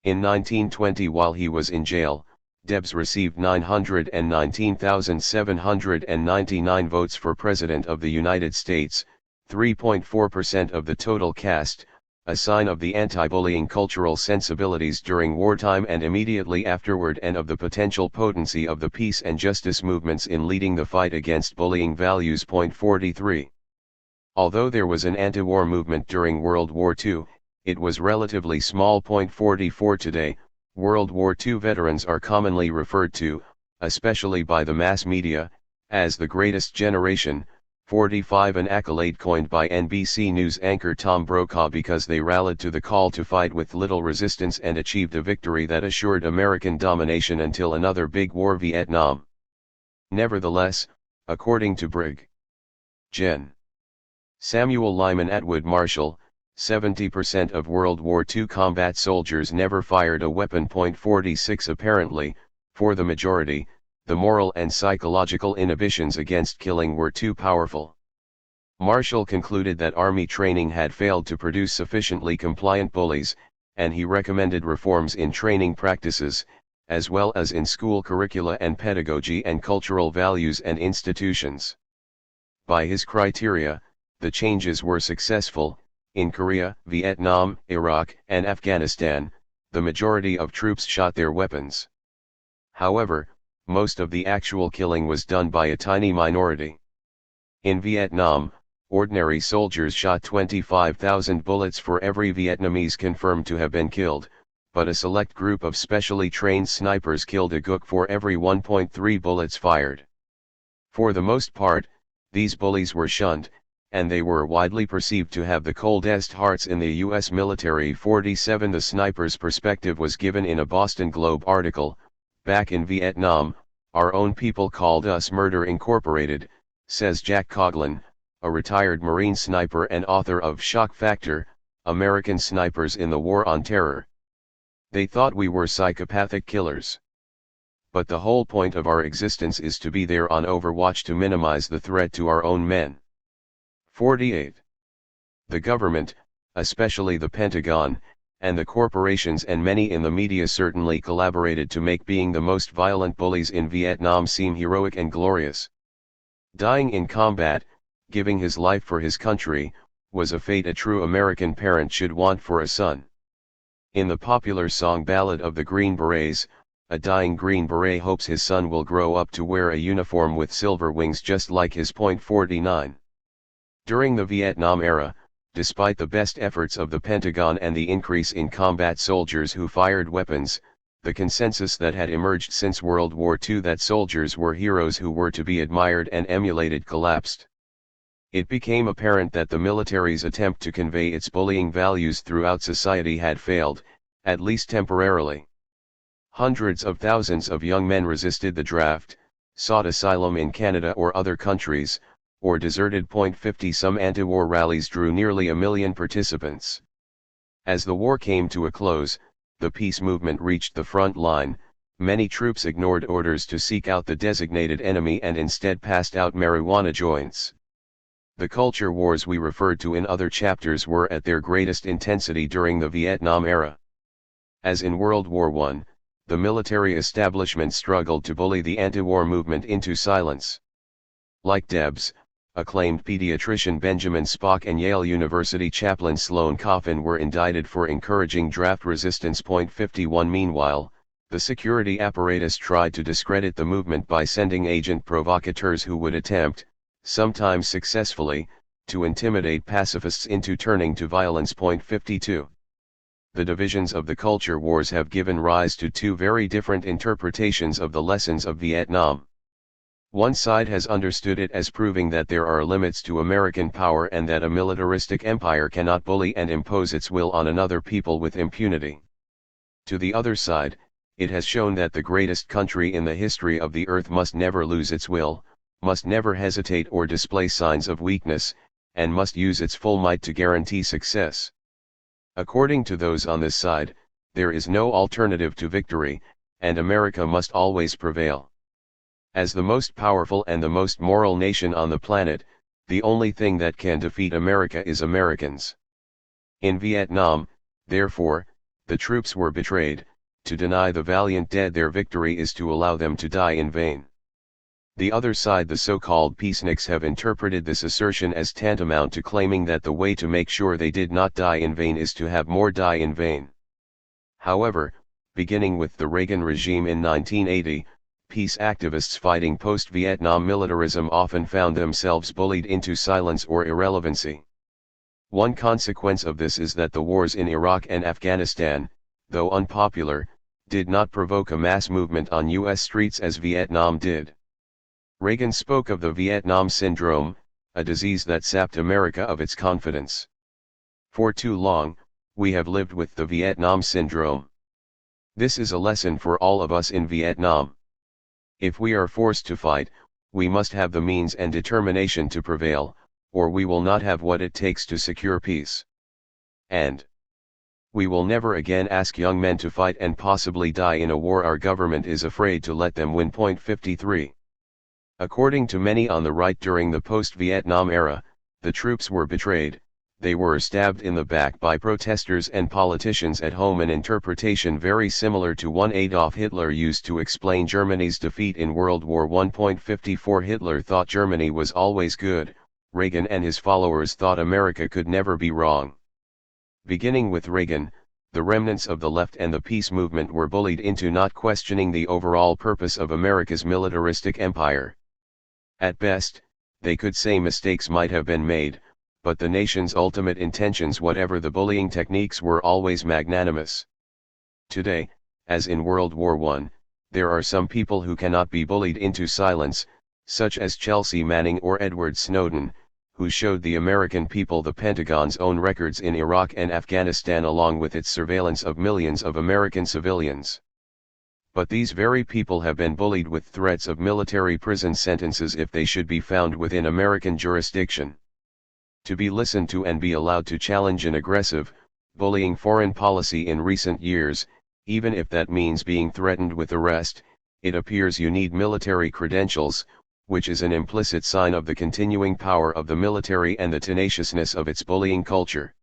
In 1920, while he was in jail, Debs received 919,799 votes for President of the United States, 3.4% of the total cast, a sign of the anti-bullying cultural sensibilities during wartime and immediately afterward, and of the potential potency of the peace and justice movements in leading the fight against bullying values. 43. Although there was an anti-war movement during World War II, it was relatively small. 44. Today, World War II veterans are commonly referred to, especially by the mass media, as the greatest generation. 45. An accolade coined by NBC News anchor Tom Brokaw because they rallied to the call to fight with little resistance and achieved a victory that assured American domination until another big war, Vietnam. Nevertheless, according to Brig. Gen. Samuel Lyman Atwood Marshall, 70% of World War II combat soldiers never fired a weapon. 46. Apparently, for the majority, the moral and psychological inhibitions against killing were too powerful. Marshall concluded that Army training had failed to produce sufficiently compliant bullies, and he recommended reforms in training practices, as well as in school curricula and pedagogy and cultural values and institutions. By his criteria, the changes were successful. In Korea, Vietnam, Iraq, and Afghanistan, the majority of troops shot their weapons. However, most of the actual killing was done by a tiny minority. In Vietnam, ordinary soldiers shot 25,000 bullets for every Vietnamese confirmed to have been killed, but a select group of specially trained snipers killed a Guk for every 1.3 bullets fired. For the most part, these bullies were shunned, and they were widely perceived to have the coldest hearts in the U.S. military. 47 The sniper's perspective was given in a Boston Globe article. Back in Vietnam, our own people called us Murder Incorporated, says Jack Coughlin, a retired Marine sniper and author of Shock Factor, American Snipers in the War on Terror. They thought we were psychopathic killers. But the whole point of our existence is to be there on overwatch to minimize the threat to our own men. 48. The government, especially the Pentagon, and the corporations and many in the media certainly collaborated to make being the most violent bullies in Vietnam seem heroic and glorious. Dying in combat, giving his life for his country, was a fate a true American parent should want for a son. In the popular song Ballad of the Green Berets, a dying Green Beret hopes his son will grow up to wear a uniform with silver wings just like his. 49. During the Vietnam era, despite the best efforts of the Pentagon and the increase in combat soldiers who fired weapons, the consensus that had emerged since World War II that soldiers were heroes who were to be admired and emulated collapsed. It became apparent that the military's attempt to convey its bullying values throughout society had failed, at least temporarily. Hundreds of thousands of young men resisted the draft, sought asylum in Canada or other countries, or deserted. 50 Some anti-war rallies drew nearly 1 million participants. As the war came to a close, the peace movement reached the front line. Many troops ignored orders to seek out the designated enemy and instead passed out marijuana joints. The culture wars we referred to in other chapters were at their greatest intensity during the Vietnam era. As in World War I, the military establishment struggled to bully the anti-war movement into silence. Like Debs, acclaimed pediatrician Benjamin Spock and Yale University chaplain Sloan Coffin were indicted for encouraging draft resistance. 51 Meanwhile, the security apparatus tried to discredit the movement by sending agent provocateurs who would attempt, sometimes successfully, to intimidate pacifists into turning to violence. 52. The divisions of the culture wars have given rise to two very different interpretations of the lessons of Vietnam. One side has understood it as proving that there are limits to American power and that a militaristic empire cannot bully and impose its will on another people with impunity. To the other side, it has shown that the greatest country in the history of the earth must never lose its will, must never hesitate or display signs of weakness, and must use its full might to guarantee success. According to those on this side, there is no alternative to victory, and America must always prevail. As the most powerful and the most moral nation on the planet, the only thing that can defeat America is Americans. In Vietnam, therefore, the troops were betrayed. To deny the valiant dead their victory is to allow them to die in vain. The other side, the so-called peaceniks, have interpreted this assertion as tantamount to claiming that the way to make sure they did not die in vain is to have more die in vain. However, beginning with the Reagan regime in 1980, peace activists fighting post-Vietnam militarism often found themselves bullied into silence or irrelevancy. One consequence of this is that the wars in Iraq and Afghanistan, though unpopular, did not provoke a mass movement on U.S. streets as Vietnam did. Reagan spoke of the Vietnam Syndrome, a disease that sapped America of its confidence. For too long, we have lived with the Vietnam Syndrome. This is a lesson for all of us in Vietnam. If we are forced to fight, we must have the means and determination to prevail, or we will not have what it takes to secure peace. And we will never again ask young men to fight and possibly die in a war our government is afraid to let them win. 53. According to many on the right during the post-Vietnam era, the troops were betrayed. They were stabbed in the back by protesters and politicians at home, an interpretation very similar to one Adolf Hitler used to explain Germany's defeat in World War I. 54 Hitler thought Germany was always good. Reagan and his followers thought America could never be wrong. Beginning with Reagan, the remnants of the left and the peace movement were bullied into not questioning the overall purpose of America's militaristic empire. At best, they could say mistakes might have been made, but the nation's ultimate intentions, whatever the bullying techniques, were always magnanimous. Today, as in World War I, there are some people who cannot be bullied into silence, such as Chelsea Manning or Edward Snowden, who showed the American people the Pentagon's own records in Iraq and Afghanistan along with its surveillance of millions of American civilians. But these very people have been bullied with threats of military prison sentences if they should be found within American jurisdiction. To be listened to and be allowed to challenge an aggressive, bullying foreign policy in recent years, even if that means being threatened with arrest, it appears you need military credentials, which is an implicit sign of the continuing power of the military and the tenaciousness of its bullying culture.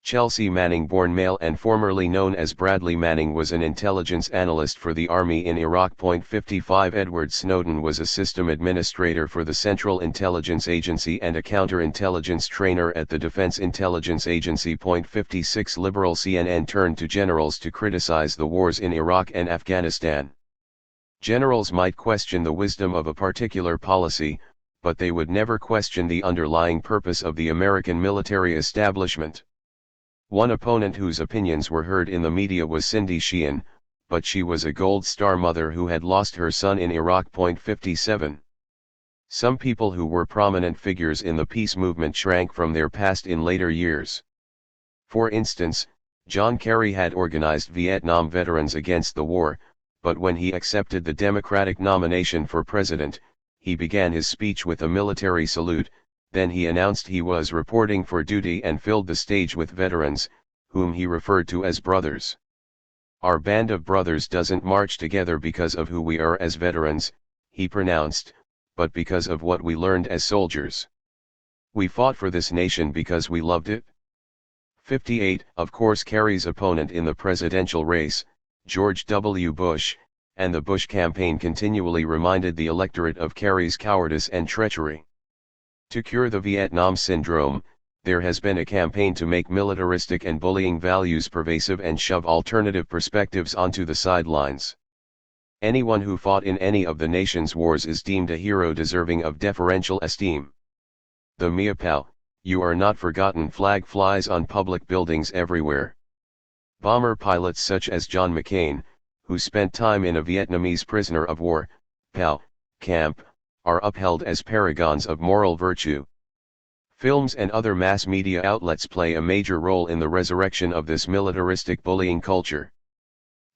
Chelsea Manning, born male and formerly known as Bradley Manning, was an intelligence analyst for the Army in Iraq. 55 Edward Snowden was a system administrator for the Central Intelligence Agency and a counterintelligence trainer at the Defense Intelligence Agency. 56 Liberal CNN turned to generals to criticize the wars in Iraq and Afghanistan. Generals might question the wisdom of a particular policy, but they would never question the underlying purpose of the American military establishment. One opponent whose opinions were heard in the media was Cindy Sheehan, but she was a Gold Star mother who had lost her son in Iraq. 57. Some people who were prominent figures in the peace movement shrank from their past in later years. For instance, John Kerry had organized Vietnam veterans against the war, but when he accepted the Democratic nomination for president, he began his speech with a military salute. Then he announced he was reporting for duty and filled the stage with veterans, whom he referred to as brothers. "Our band of brothers doesn't march together because of who we are as veterans," he pronounced, "but because of what we learned as soldiers. We fought for this nation because we loved it." 58. Of course, Kerry's opponent in the presidential race, George W. Bush, and the Bush campaign continually reminded the electorate of Kerry's cowardice and treachery. To cure the Vietnam syndrome, there has been a campaign to make militaristic and bullying values pervasive and shove alternative perspectives onto the sidelines. Anyone who fought in any of the nation's wars is deemed a hero deserving of deferential esteem. The Mia Pao, you are not forgotten flag flies on public buildings everywhere. Bomber pilots such as John McCain, who spent time in a Vietnamese prisoner of war (POW) camp, are upheld as paragons of moral virtue. Films and other mass media outlets play a major role in the resurrection of this militaristic bullying culture.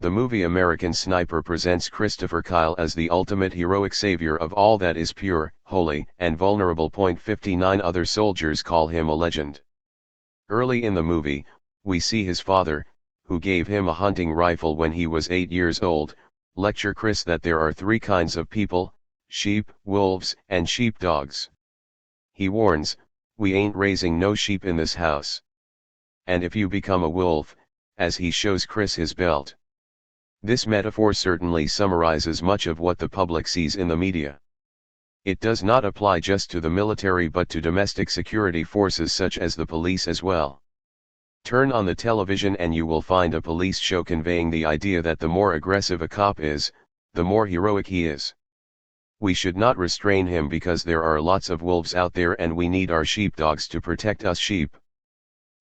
The movie American Sniper presents Christopher Kyle as the ultimate heroic savior of all that is pure, holy, and vulnerable. 59 Other soldiers call him a legend. Early in the movie, we see his father, who gave him a hunting rifle when he was 8 years old, lecture Chris that there are 3 kinds of people: sheep, wolves, and sheepdogs. He warns, "We ain't raising no sheep in this house. And if you become a wolf," as he shows Chris his belt. This metaphor certainly summarizes much of what the public sees in the media. It does not apply just to the military but to domestic security forces such as the police as well. Turn on the television and you will find a police show conveying the idea that the more aggressive a cop is, the more heroic he is. We should not restrain him because there are lots of wolves out there and we need our sheepdogs to protect us sheep.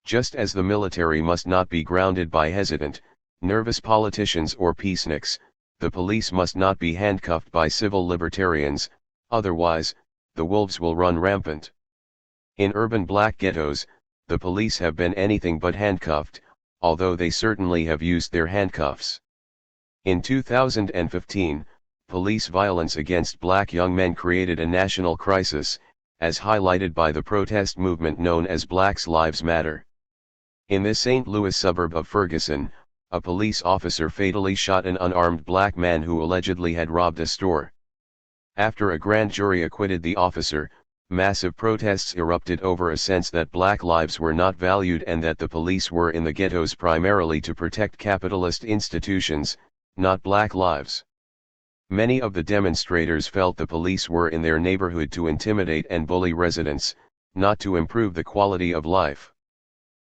Just as the military must not be grounded by hesitant, nervous politicians or peaceniks, the police must not be handcuffed by civil libertarians, otherwise, the wolves will run rampant. In urban black ghettos, the police have been anything but handcuffed, although they certainly have used their handcuffs. In 2015, police violence against black young men created a national crisis, as highlighted by the protest movement known as Black Lives Matter. In the St. Louis suburb of Ferguson, a police officer fatally shot an unarmed black man who allegedly had robbed a store. After a grand jury acquitted the officer, massive protests erupted over a sense that black lives were not valued and that the police were in the ghettos primarily to protect capitalist institutions, not black lives. Many of the demonstrators felt the police were in their neighborhood to intimidate and bully residents, not to improve the quality of life.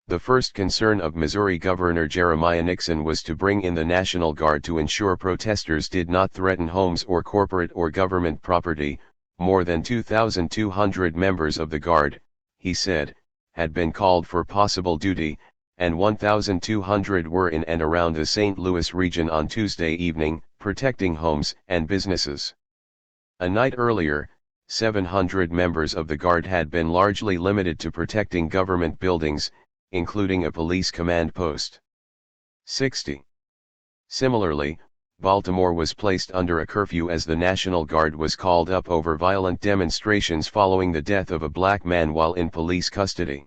The first concern of Missouri Governor Jeremiah Nixon was to bring in the National Guard to ensure protesters did not threaten homes or corporate or government property. More than 2,200 members of the Guard, he said, had been called for possible duty, and 1,200 were in and around the St. Louis region on Tuesday evening, protecting homes and businesses. A night earlier, 700 members of the Guard had been largely limited to protecting government buildings, including a police command post. 60. Similarly, Baltimore was placed under a curfew as the National Guard was called up over violent demonstrations following the death of a black man while in police custody.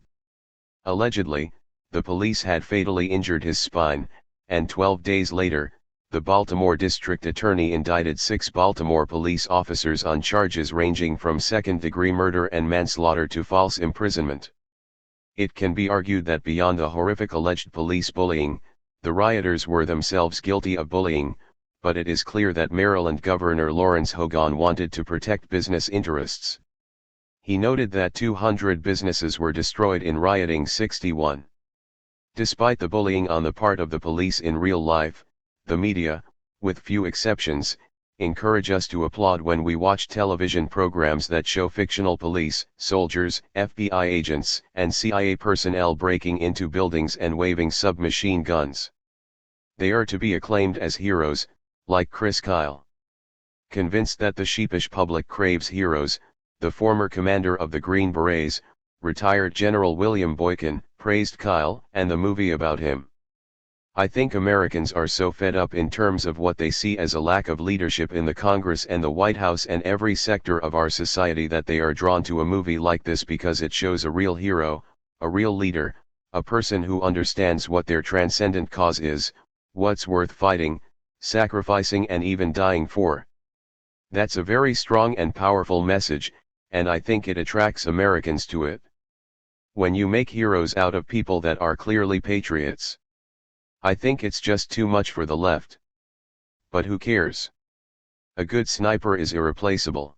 Allegedly, the police had fatally injured his spine, and 12 days later, the Baltimore District Attorney indicted 6 Baltimore police officers on charges ranging from second-degree murder and manslaughter to false imprisonment. It can be argued that beyond the horrific alleged police bullying, the rioters were themselves guilty of bullying, but it is clear that Maryland Governor Lawrence Hogan wanted to protect business interests. He noted that 200 businesses were destroyed in rioting. 61. Despite the bullying on the part of the police in real life, the media, with few exceptions, encourage us to applaud when we watch television programs that show fictional police, soldiers, FBI agents, and CIA personnel breaking into buildings and waving submachine guns. They are to be acclaimed as heroes, like Chris Kyle. Convinced that the sheepish public craves heroes, the former commander of the Green Berets, retired General William Boykin, praised Kyle and the movie about him. I think Americans are so fed up in terms of what they see as a lack of leadership in the Congress and the White House and every sector of our society that they are drawn to a movie like this because it shows a real hero, a real leader, a person who understands what their transcendent cause is, what's worth fighting, sacrificing and even dying for. That's a very strong and powerful message, and I think it attracts Americans to it. When you make heroes out of people that are clearly patriots, I think it's just too much for the left. But who cares? A good sniper is irreplaceable.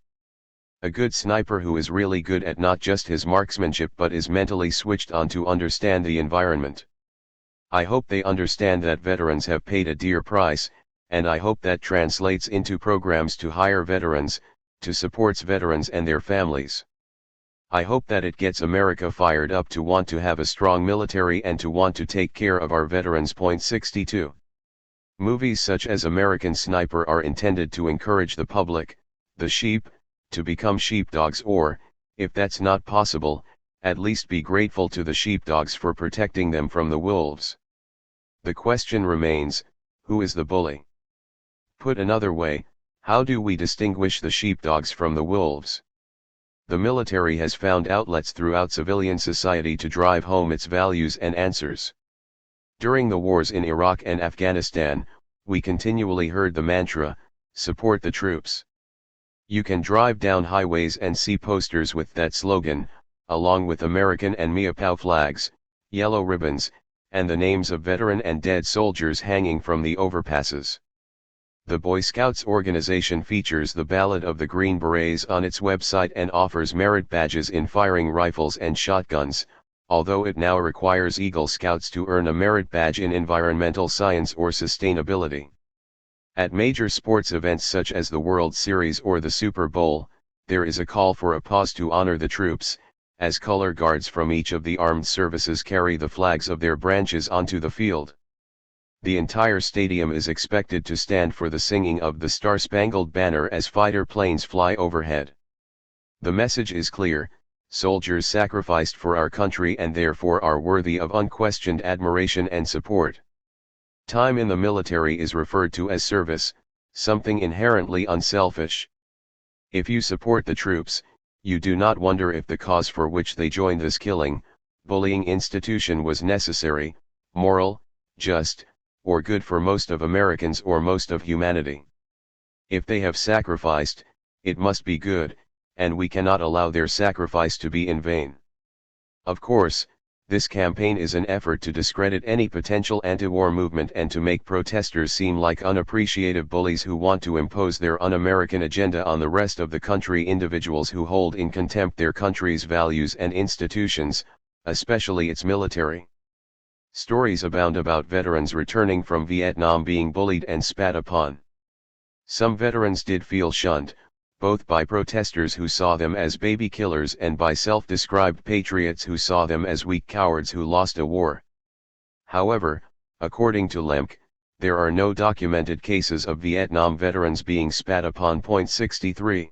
A good sniper who is really good at not just his marksmanship but is mentally switched on to understand the environment. I hope they understand that veterans have paid a dear price, and I hope that translates into programs to hire veterans, to supports veterans and their families. I hope that it gets America fired up to want to have a strong military and to want to take care of our veterans. 62. Movies such as American Sniper are intended to encourage the public, the sheep, to become sheepdogs or, if that's not possible, at least be grateful to the sheepdogs for protecting them from the wolves. The question remains, who is the bully? Put another way, how do we distinguish the sheepdogs from the wolves? The military has found outlets throughout civilian society to drive home its values and answers. During the wars in Iraq and Afghanistan, we continually heard the mantra, support the troops. You can drive down highways and see posters with that slogan, along with American and Meow flags, yellow ribbons, and the names of veteran and dead soldiers hanging from the overpasses. The Boy Scouts organization features the Ballad of the Green Berets on its website and offers merit badges in firing rifles and shotguns, although it now requires Eagle Scouts to earn a merit badge in environmental science or sustainability. At major sports events such as the World Series or the Super Bowl, there is a call for a pause to honor the troops, as color guards from each of the armed services carry the flags of their branches onto the field. The entire stadium is expected to stand for the singing of the Star-Spangled Banner as fighter planes fly overhead. The message is clear: soldiers sacrificed for our country and therefore are worthy of unquestioned admiration and support. Time in the military is referred to as service, something inherently unselfish. If you support the troops, you do not wonder if the cause for which they joined this killing, bullying institution was necessary, moral, just, or good for most of Americans or most of humanity. If they have sacrificed, it must be good, and we cannot allow their sacrifice to be in vain. Of course, this campaign is an effort to discredit any potential anti-war movement and to make protesters seem like unappreciative bullies who want to impose their un-American agenda on the rest of the country. Individuals who hold in contempt their country's values and institutions, especially its military. Stories abound about veterans returning from Vietnam being bullied and spat upon. Some veterans did feel shunned, both by protesters who saw them as baby killers and by self-described patriots who saw them as weak cowards who lost a war. However, according to Lemke, there are no documented cases of Vietnam veterans being spat upon. 63.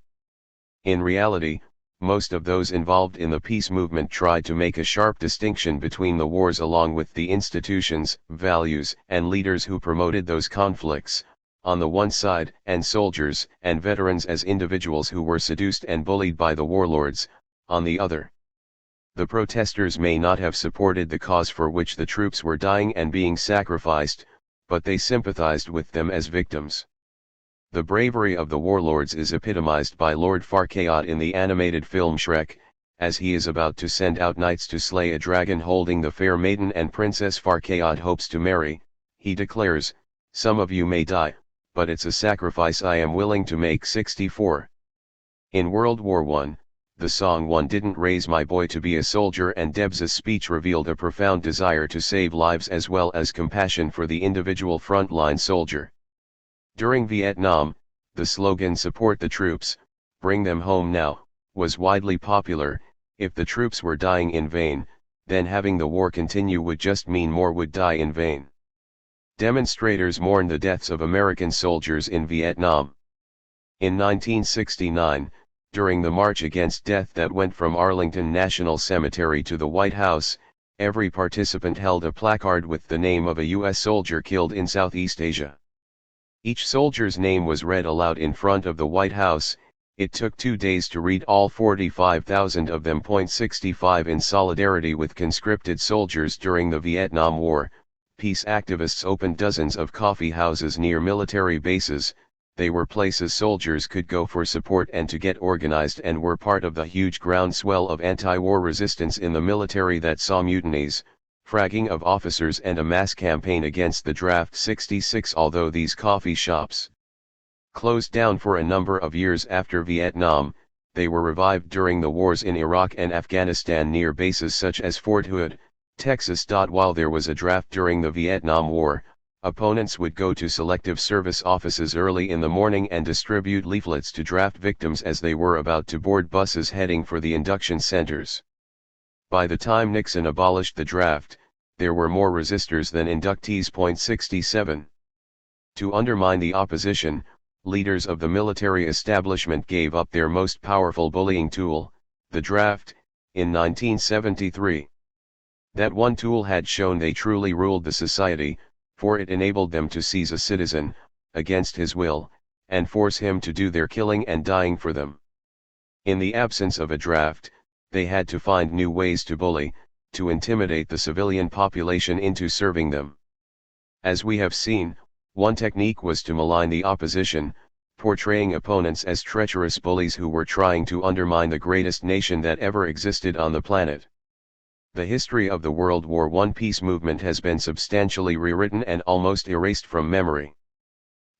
In reality, most of those involved in the peace movement tried to make a sharp distinction between the wars along with the institutions, values, and leaders who promoted those conflicts, on the one side, and soldiers and veterans as individuals who were seduced and bullied by the warlords, on the other. The protesters may not have supported the cause for which the troops were dying and being sacrificed, but they sympathized with them as victims. The bravery of the warlords is epitomized by Lord Farquaad in the animated film Shrek, as he is about to send out knights to slay a dragon holding the fair maiden and Princess Farquaad hopes to marry. He declares, "Some of you may die, but it's a sacrifice I am willing to make." 64. In World War I, the song "One Didn't Raise My Boy to Be a Soldier" and Debs's speech revealed a profound desire to save lives as well as compassion for the individual frontline soldier. During Vietnam, the slogan "Support the troops, bring them home now," was widely popular. If the troops were dying in vain, then having the war continue would just mean more would die in vain. Demonstrators mourned the deaths of American soldiers in Vietnam. In 1969, during the March Against Death that went from Arlington National Cemetery to the White House, every participant held a placard with the name of a U.S. soldier killed in Southeast Asia. Each soldier's name was read aloud in front of the White House. It took 2 days to read all 45,000 of them. 65 In solidarity with conscripted soldiers during the Vietnam War, peace activists opened dozens of coffee houses near military bases. They were places soldiers could go for support and to get organized, and were part of the huge groundswell of anti-war resistance in the military that saw mutinies, fragging of officers and a mass campaign against the draft. 66 Although these coffee shops closed down for a number of years after Vietnam, they were revived during the wars in Iraq and Afghanistan near bases such as Fort Hood, Texas. While there was a draft during the Vietnam War, opponents would go to selective service offices early in the morning and distribute leaflets to draft victims as they were about to board buses heading for the induction centers. By the time Nixon abolished the draft, there were more resistors than inductees. 67. To undermine the opposition, leaders of the military establishment gave up their most powerful bullying tool, the draft, in 1973. That one tool had shown they truly ruled the society, for it enabled them to seize a citizen, against his will, and force him to do their killing and dying for them. In the absence of a draft, they had to find new ways to bully, to intimidate the civilian population into serving them. As we have seen, one technique was to malign the opposition, portraying opponents as treacherous bullies who were trying to undermine the greatest nation that ever existed on the planet. The history of the World War I peace movement has been substantially rewritten and almost erased from memory.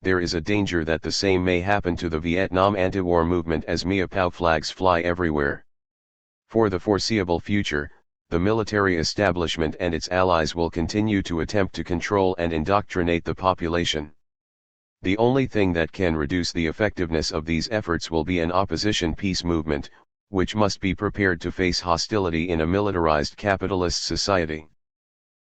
There is a danger that the same may happen to the Vietnam anti-war movement as Mia-Pow flags fly everywhere. For the foreseeable future, the military establishment and its allies will continue to attempt to control and indoctrinate the population. The only thing that can reduce the effectiveness of these efforts will be an opposition peace movement, which must be prepared to face hostility in a militarized capitalist society.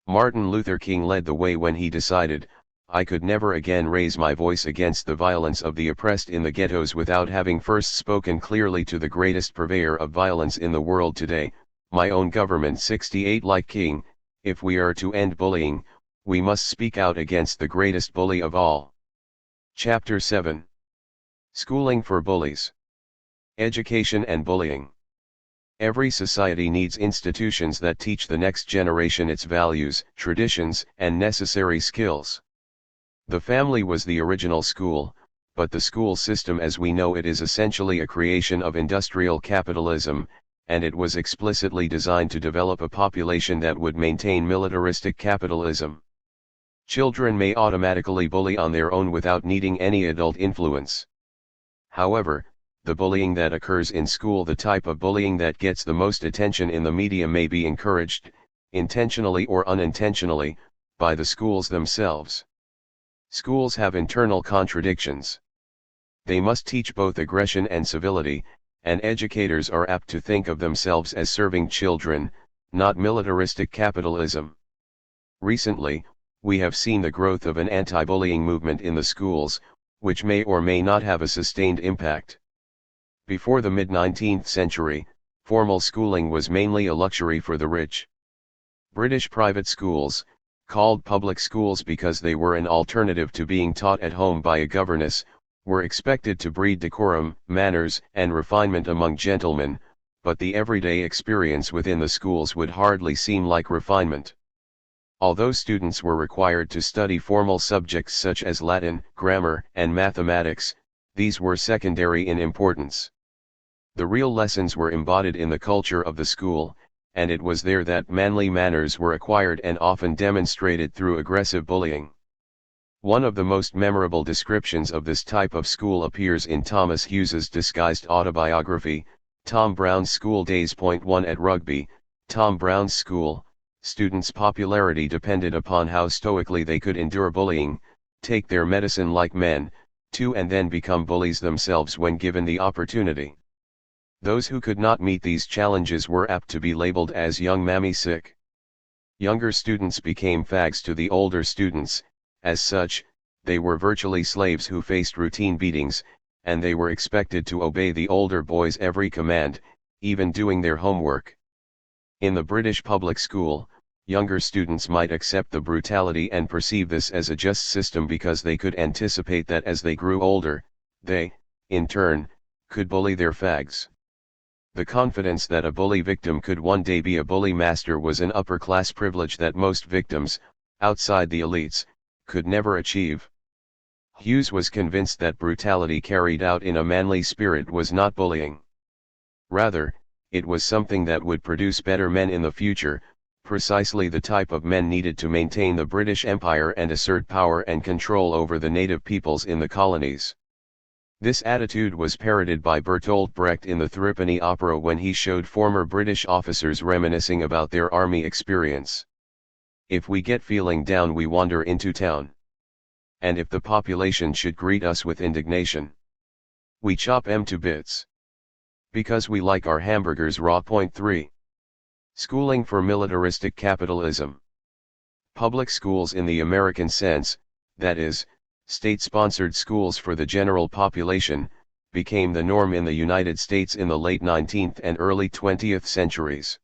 Martin Luther King led the way when he decided, "I could never again raise my voice against the violence of the oppressed in the ghettos without having first spoken clearly to the greatest purveyor of violence in the world today, my own government." 68 Like King, if we are to end bullying, we must speak out against the greatest bully of all. Chapter 7. Schooling for Bullies. Education and Bullying. Every society needs institutions that teach the next generation its values, traditions, and necessary skills. The family was the original school, but the school system as we know it is essentially a creation of industrial capitalism, and it was explicitly designed to develop a population that would maintain militaristic capitalism. Children may automatically bully on their own without needing any adult influence. However, the bullying that occurs in school, the type of bullying that gets the most attention in the media, may be encouraged, intentionally or unintentionally, by the schools themselves. Schools have internal contradictions. They must teach both aggression and civility, and educators are apt to think of themselves as serving children, not militaristic capitalism. Recently, we have seen the growth of an anti-bullying movement in the schools, which may or may not have a sustained impact. Before the mid-19th century, formal schooling was mainly a luxury for the rich. British private schools, called public schools because they were an alternative to being taught at home by a governess, were expected to breed decorum, manners, and refinement among gentlemen, but the everyday experience within the schools would hardly seem like refinement. Although students were required to study formal subjects such as Latin, grammar, and mathematics, these were secondary in importance. The real lessons were embodied in the culture of the school, and it was there that manly manners were acquired and often demonstrated through aggressive bullying. One of the most memorable descriptions of this type of school appears in Thomas Hughes's disguised autobiography, Tom Brown's School Days. 1 At Rugby, Tom Brown's school, students' popularity depended upon how stoically they could endure bullying, take their medicine like men, and then become bullies themselves when given the opportunity. Those who could not meet these challenges were apt to be labeled as young mammy sick. Younger students became fags to the older students. As such, they were virtually slaves who faced routine beatings, and they were expected to obey the older boys' every command, even doing their homework. In the British public school, younger students might accept the brutality and perceive this as a just system because they could anticipate that as they grew older, they, in turn, could bully their fags. The confidence that a bully victim could one day be a bully master was an upper-class privilege that most victims, outside the elites, could never achieve. Hughes was convinced that brutality carried out in a manly spirit was not bullying. Rather, it was something that would produce better men in the future, precisely the type of men needed to maintain the British Empire and assert power and control over the native peoples in the colonies. This attitude was parroted by Bertolt Brecht in the Threepenny Opera when he showed former British officers reminiscing about their army experience. If we get feeling down, we wander into town. And if the population should greet us with indignation, we chop 'em to bits. Because we like our hamburgers raw. 3. Schooling for militaristic capitalism. Public schools in the American sense, that is, state-sponsored schools for the general population, became the norm in the United States in the late 19th and early 20th centuries.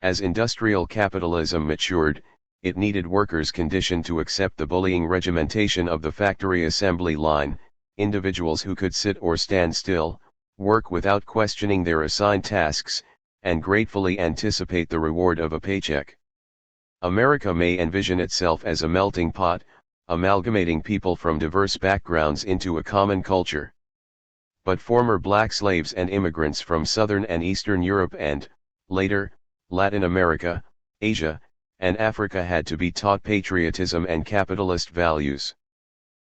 As industrial capitalism matured, it needed workers conditioned to accept the bullying regimentation of the factory assembly line, individuals who could sit or stand still, work without questioning their assigned tasks, and gratefully anticipate the reward of a paycheck. America may envision itself as a melting pot, amalgamating people from diverse backgrounds into a common culture. But former black slaves and immigrants from Southern and Eastern Europe and, later, Latin America, Asia, and Africa had to be taught patriotism and capitalist values.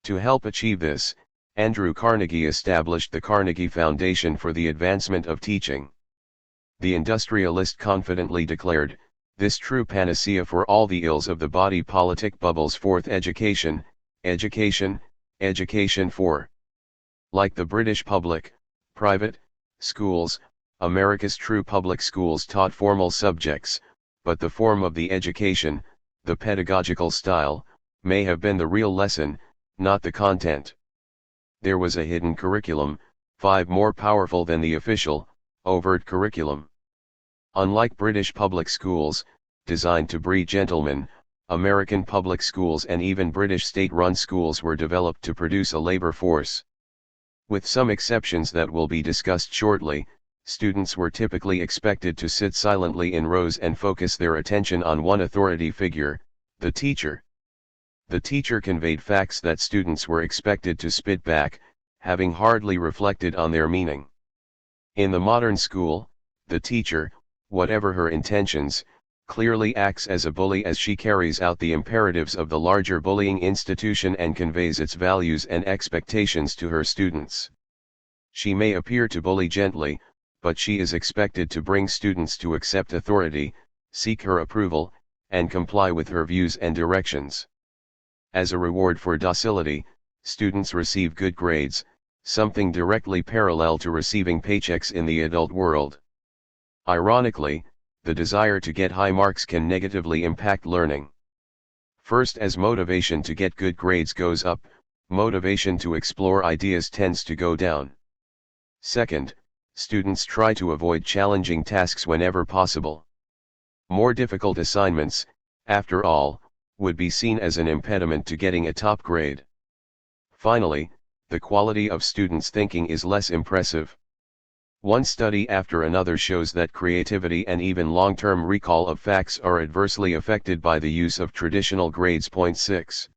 To help achieve this, Andrew Carnegie established the Carnegie Foundation for the Advancement of Teaching. The industrialist confidently declared, "This true panacea for all the ills of the body politic bubbles forth education, education, education for." Like the British public, private, schools, America's true public schools taught formal subjects, but the form of the education, the pedagogical style, may have been the real lesson, not the content. There was a hidden curriculum, more powerful than the official, overt curriculum. Unlike British public schools, designed to breed gentlemen, American public schools and even British state-run schools were developed to produce a labor force. With some exceptions that will be discussed shortly, students were typically expected to sit silently in rows and focus their attention on one authority figure, the teacher. The teacher conveyed facts that students were expected to spit back, having hardly reflected on their meaning. In the modern school, the teacher, whatever her intentions, clearly acts as a bully as she carries out the imperatives of the larger bullying institution and conveys its values and expectations to her students. She may appear to bully gently, but she is expected to bring students to accept authority, seek her approval, and comply with her views and directions. As a reward for docility, students receive good grades, something directly parallel to receiving paychecks in the adult world. Ironically, the desire to get high marks can negatively impact learning. First, as motivation to get good grades goes up, motivation to explore ideas tends to go down. Second, students try to avoid challenging tasks whenever possible. More difficult assignments, after all, would be seen as an impediment to getting a top grade. Finally, the quality of students' thinking is less impressive. One study after another shows that creativity and even long-term recall of facts are adversely affected by the use of traditional grades. Point 6.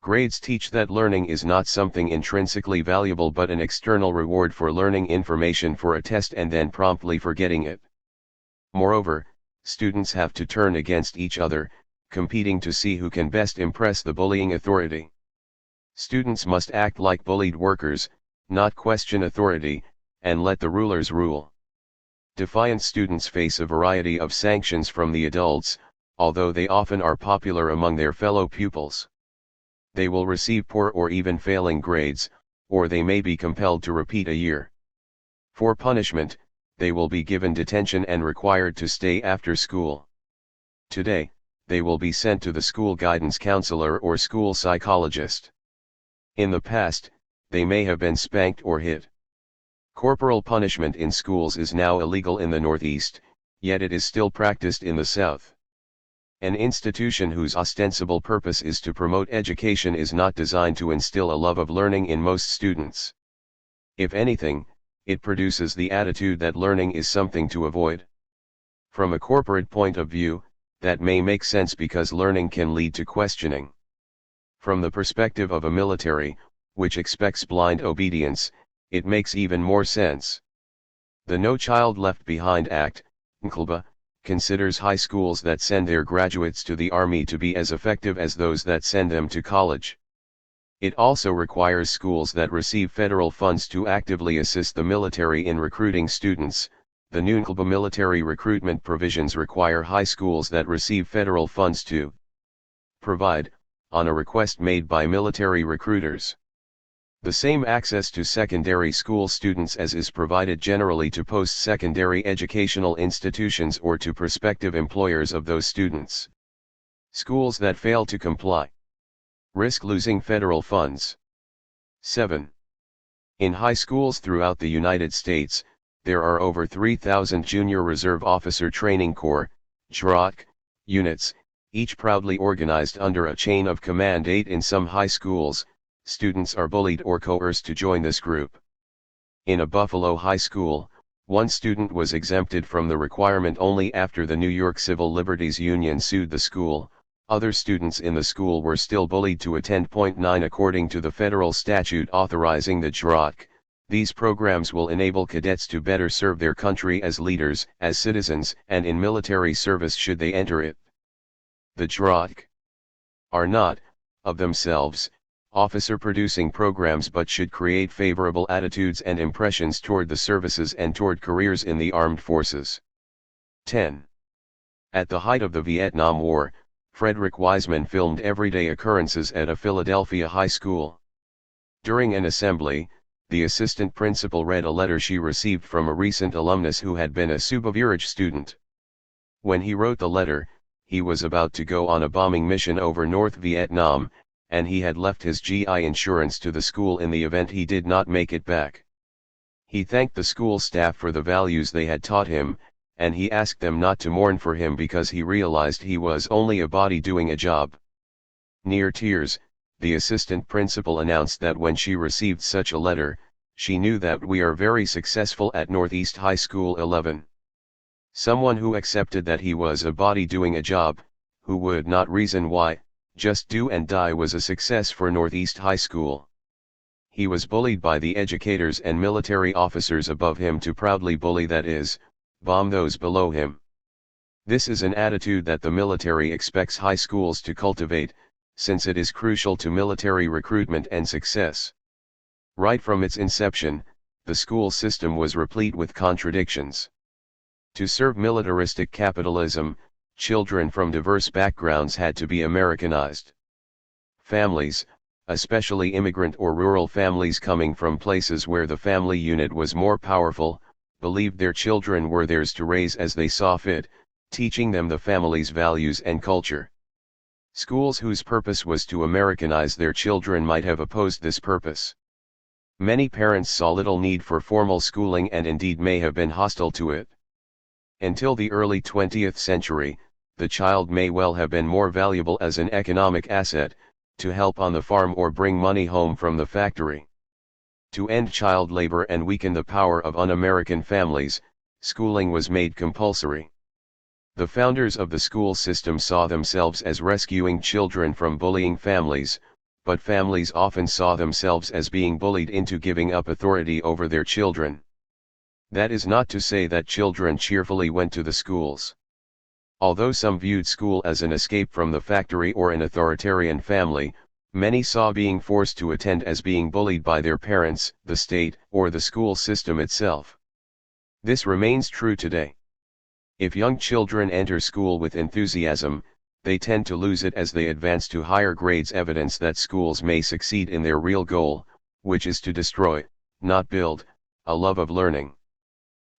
Grades teach that learning is not something intrinsically valuable but an external reward for learning information for a test and then promptly forgetting it. Moreover, students have to turn against each other, competing to see who can best impress the bullying authority. Students must act like bullied workers, not question authority, and let the rulers rule. Defiant students face a variety of sanctions from the adults, although they often are popular among their fellow pupils. They will receive poor or even failing grades, or they may be compelled to repeat a year. For punishment, they will be given detention and required to stay after school. Today, they will be sent to the school guidance counselor or school psychologist. In the past, they may have been spanked or hit. Corporal punishment in schools is now illegal in the Northeast, yet it is still practiced in the South. An institution whose ostensible purpose is to promote education is not designed to instill a love of learning in most students. If anything, it produces the attitude that learning is something to avoid. From a corporate point of view, that may make sense because learning can lead to questioning. From the perspective of a military, which expects blind obedience, it makes even more sense. The No Child Left Behind Act, NCLBA, considers high schools that send their graduates to the Army to be as effective as those that send them to college. It also requires schools that receive federal funds to actively assist the military in recruiting students. The new NCLBA military recruitment provisions require high schools that receive federal funds to provide, on a request made by military recruiters, the same access to secondary school students as is provided generally to post-secondary educational institutions or to prospective employers of those students. Schools that fail to comply risk losing federal funds. 7. In high schools throughout the United States, there are over 3,000 Junior Reserve Officer Training Corps, JROTC, units, each proudly organized under a chain of command. 8. In some high schools, students are bullied or coerced to join this group. In a Buffalo high school, one student was exempted from the requirement only after the New York Civil Liberties Union sued the school. Other students in the school were still bullied to attend. 9. According to the federal statute authorizing the JROTC, these programs will enable cadets to better serve their country as leaders, as citizens, and in military service should they enter it. The JROTC are not, of themselves, officer-producing programs but should create favorable attitudes and impressions toward the services and toward careers in the armed forces. 10. At the height of the Vietnam War, Frederick Wiseman filmed everyday occurrences at a Philadelphia high school. During an assembly, the assistant principal read a letter she received from a recent alumnus who had been a subavirage student. When he wrote the letter, he was about to go on a bombing mission over North Vietnam, and he had left his GI insurance to the school in the event he did not make it back. He thanked the school staff for the values they had taught him, and he asked them not to mourn for him because he realized he was only a body doing a job. Near tears, the assistant principal announced that when she received such a letter, she knew that we are very successful at Northeast High School 11. Someone who accepted that he was a body doing a job, who would not reason why, just do and die was a success for Northeast High School. He was bullied by the educators and military officers above him to proudly bully, that is, bomb those below him. This is an attitude that the military expects high schools to cultivate, since it is crucial to military recruitment and success. Right from its inception, the school system was replete with contradictions. To serve militaristic capitalism, children from diverse backgrounds had to be Americanized. Families, especially immigrant or rural families coming from places where the family unit was more powerful, believed their children were theirs to raise as they saw fit, teaching them the family's values and culture. Schools whose purpose was to Americanize their children might have opposed this purpose. Many parents saw little need for formal schooling and indeed may have been hostile to it. Until the early 20th century, the child may well have been more valuable as an economic asset, to help on the farm or bring money home from the factory. To end child labor and weaken the power of un-American families, schooling was made compulsory. The founders of the school system saw themselves as rescuing children from bullying families, but families often saw themselves as being bullied into giving up authority over their children. That is not to say that children cheerfully went to the schools. Although some viewed school as an escape from the factory or an authoritarian family, many saw being forced to attend as being bullied by their parents, the state, or the school system itself. This remains true today. If young children enter school with enthusiasm, they tend to lose it as they advance to higher grades, evidence that schools may succeed in their real goal, which is to destroy, not build, a love of learning.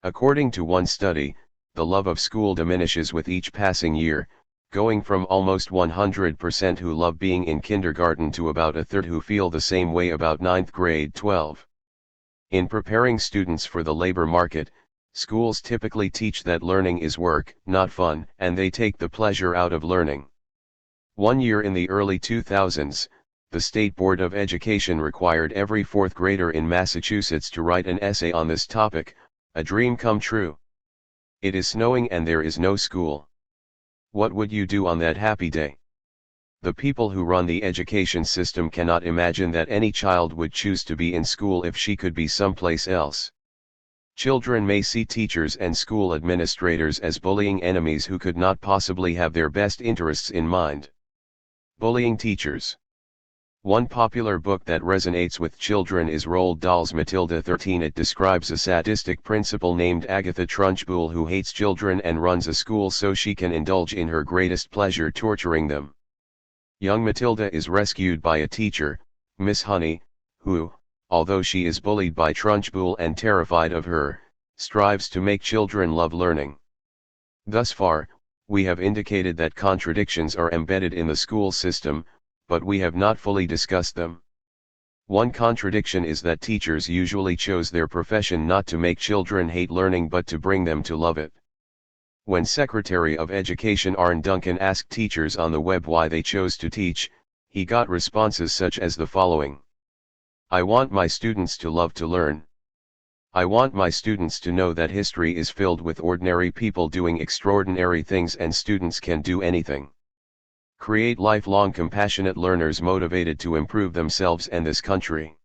According to one study, the love of school diminishes with each passing year, going from almost 100% who love being in kindergarten to about a third who feel the same way about 9th grade 12. In preparing students for the labor market, schools typically teach that learning is work, not fun, and they take the pleasure out of learning. One year in the early 2000s, the State Board of Education required every 4th grader in Massachusetts to write an essay on this topic, a dream come true. It is snowing and there is no school. What would you do on that happy day? The people who run the education system cannot imagine that any child would choose to be in school if she could be someplace else. Children may see teachers and school administrators as bullying enemies who could not possibly have their best interests in mind. Bullying teachers. One popular book that resonates with children is Roald Dahl's Matilda 13. It describes a sadistic principal named Agatha Trunchbull who hates children and runs a school so she can indulge in her greatest pleasure, torturing them. Young Matilda is rescued by a teacher, Miss Honey, who, although she is bullied by Trunchbull and terrified of her, strives to make children love learning. Thus far, we have indicated that contradictions are embedded in the school system, but we have not fully discussed them. One contradiction is that teachers usually chose their profession not to make children hate learning but to bring them to love it. When Secretary of Education Arne Duncan asked teachers on the web why they chose to teach, he got responses such as the following. I want my students to love to learn. I want my students to know that history is filled with ordinary people doing extraordinary things and students can do anything. Create lifelong compassionate learners motivated to improve themselves and this country.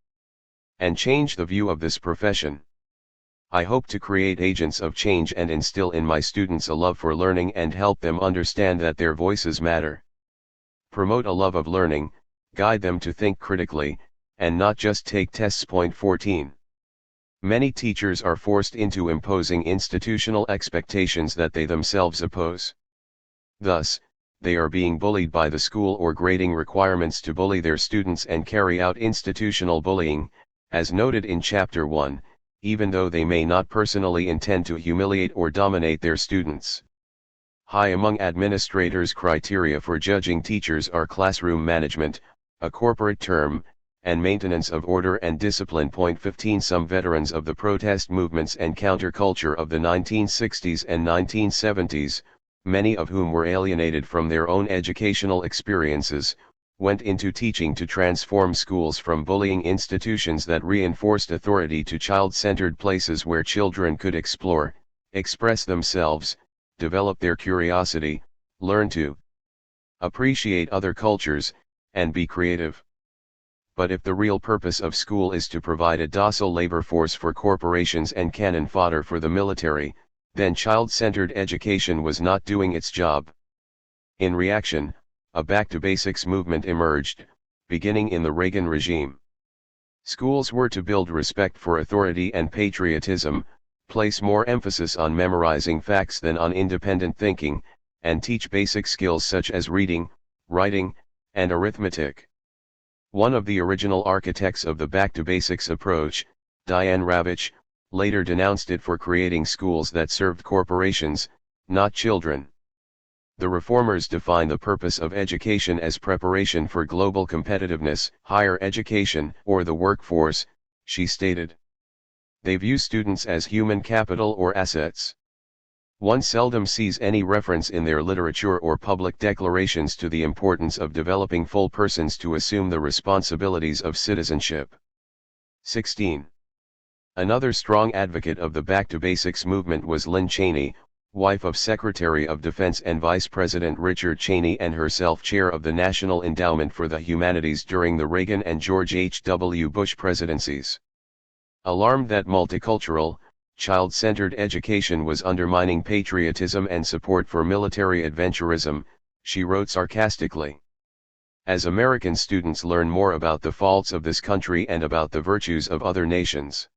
And change the view of this profession. I hope to create agents of change and instill in my students a love for learning and help them understand that their voices matter. Promote a love of learning, guide them to think critically, and not just take tests. Point 14. Many teachers are forced into imposing institutional expectations that they themselves oppose. Thus, they are being bullied by the school or grading requirements to bully their students and carry out institutional bullying, as noted in Chapter 1, even though they may not personally intend to humiliate or dominate their students. High among administrators' criteria for judging teachers are classroom management, a corporate term, and maintenance of order and discipline. Point 15. Some veterans of the protest movements and counterculture of the 1960s and 1970s, many of whom were alienated from their own educational experiences, went into teaching to transform schools from bullying institutions that reinforced authority to child-centered places where children could explore, express themselves, develop their curiosity, learn to appreciate other cultures, and be creative. But if the real purpose of school is to provide a docile labor force for corporations and cannon fodder for the military, then child-centered education was not doing its job. In reaction, a back-to-basics movement emerged, beginning in the Reagan regime. Schools were to build respect for authority and patriotism, place more emphasis on memorizing facts than on independent thinking, and teach basic skills such as reading, writing, and arithmetic. One of the original architects of the Back to Basics approach, Diane Ravitch, later denounced it for creating schools that served corporations, not children. The reformers define the purpose of education as preparation for global competitiveness, higher education, or the workforce, she stated. They view students as human capital or assets. One seldom sees any reference in their literature or public declarations to the importance of developing full persons to assume the responsibilities of citizenship. 16. Another strong advocate of the Back to Basics movement was Lynn Cheney, wife of Secretary of Defense and Vice President Richard Cheney, and herself chair of the National Endowment for the Humanities during the Reagan and George H.W. Bush presidencies. Alarmed that multicultural, child-centered education was undermining patriotism and support for military adventurism, she wrote sarcastically. As American students learn more about the faults of this country and about the virtues of other nations,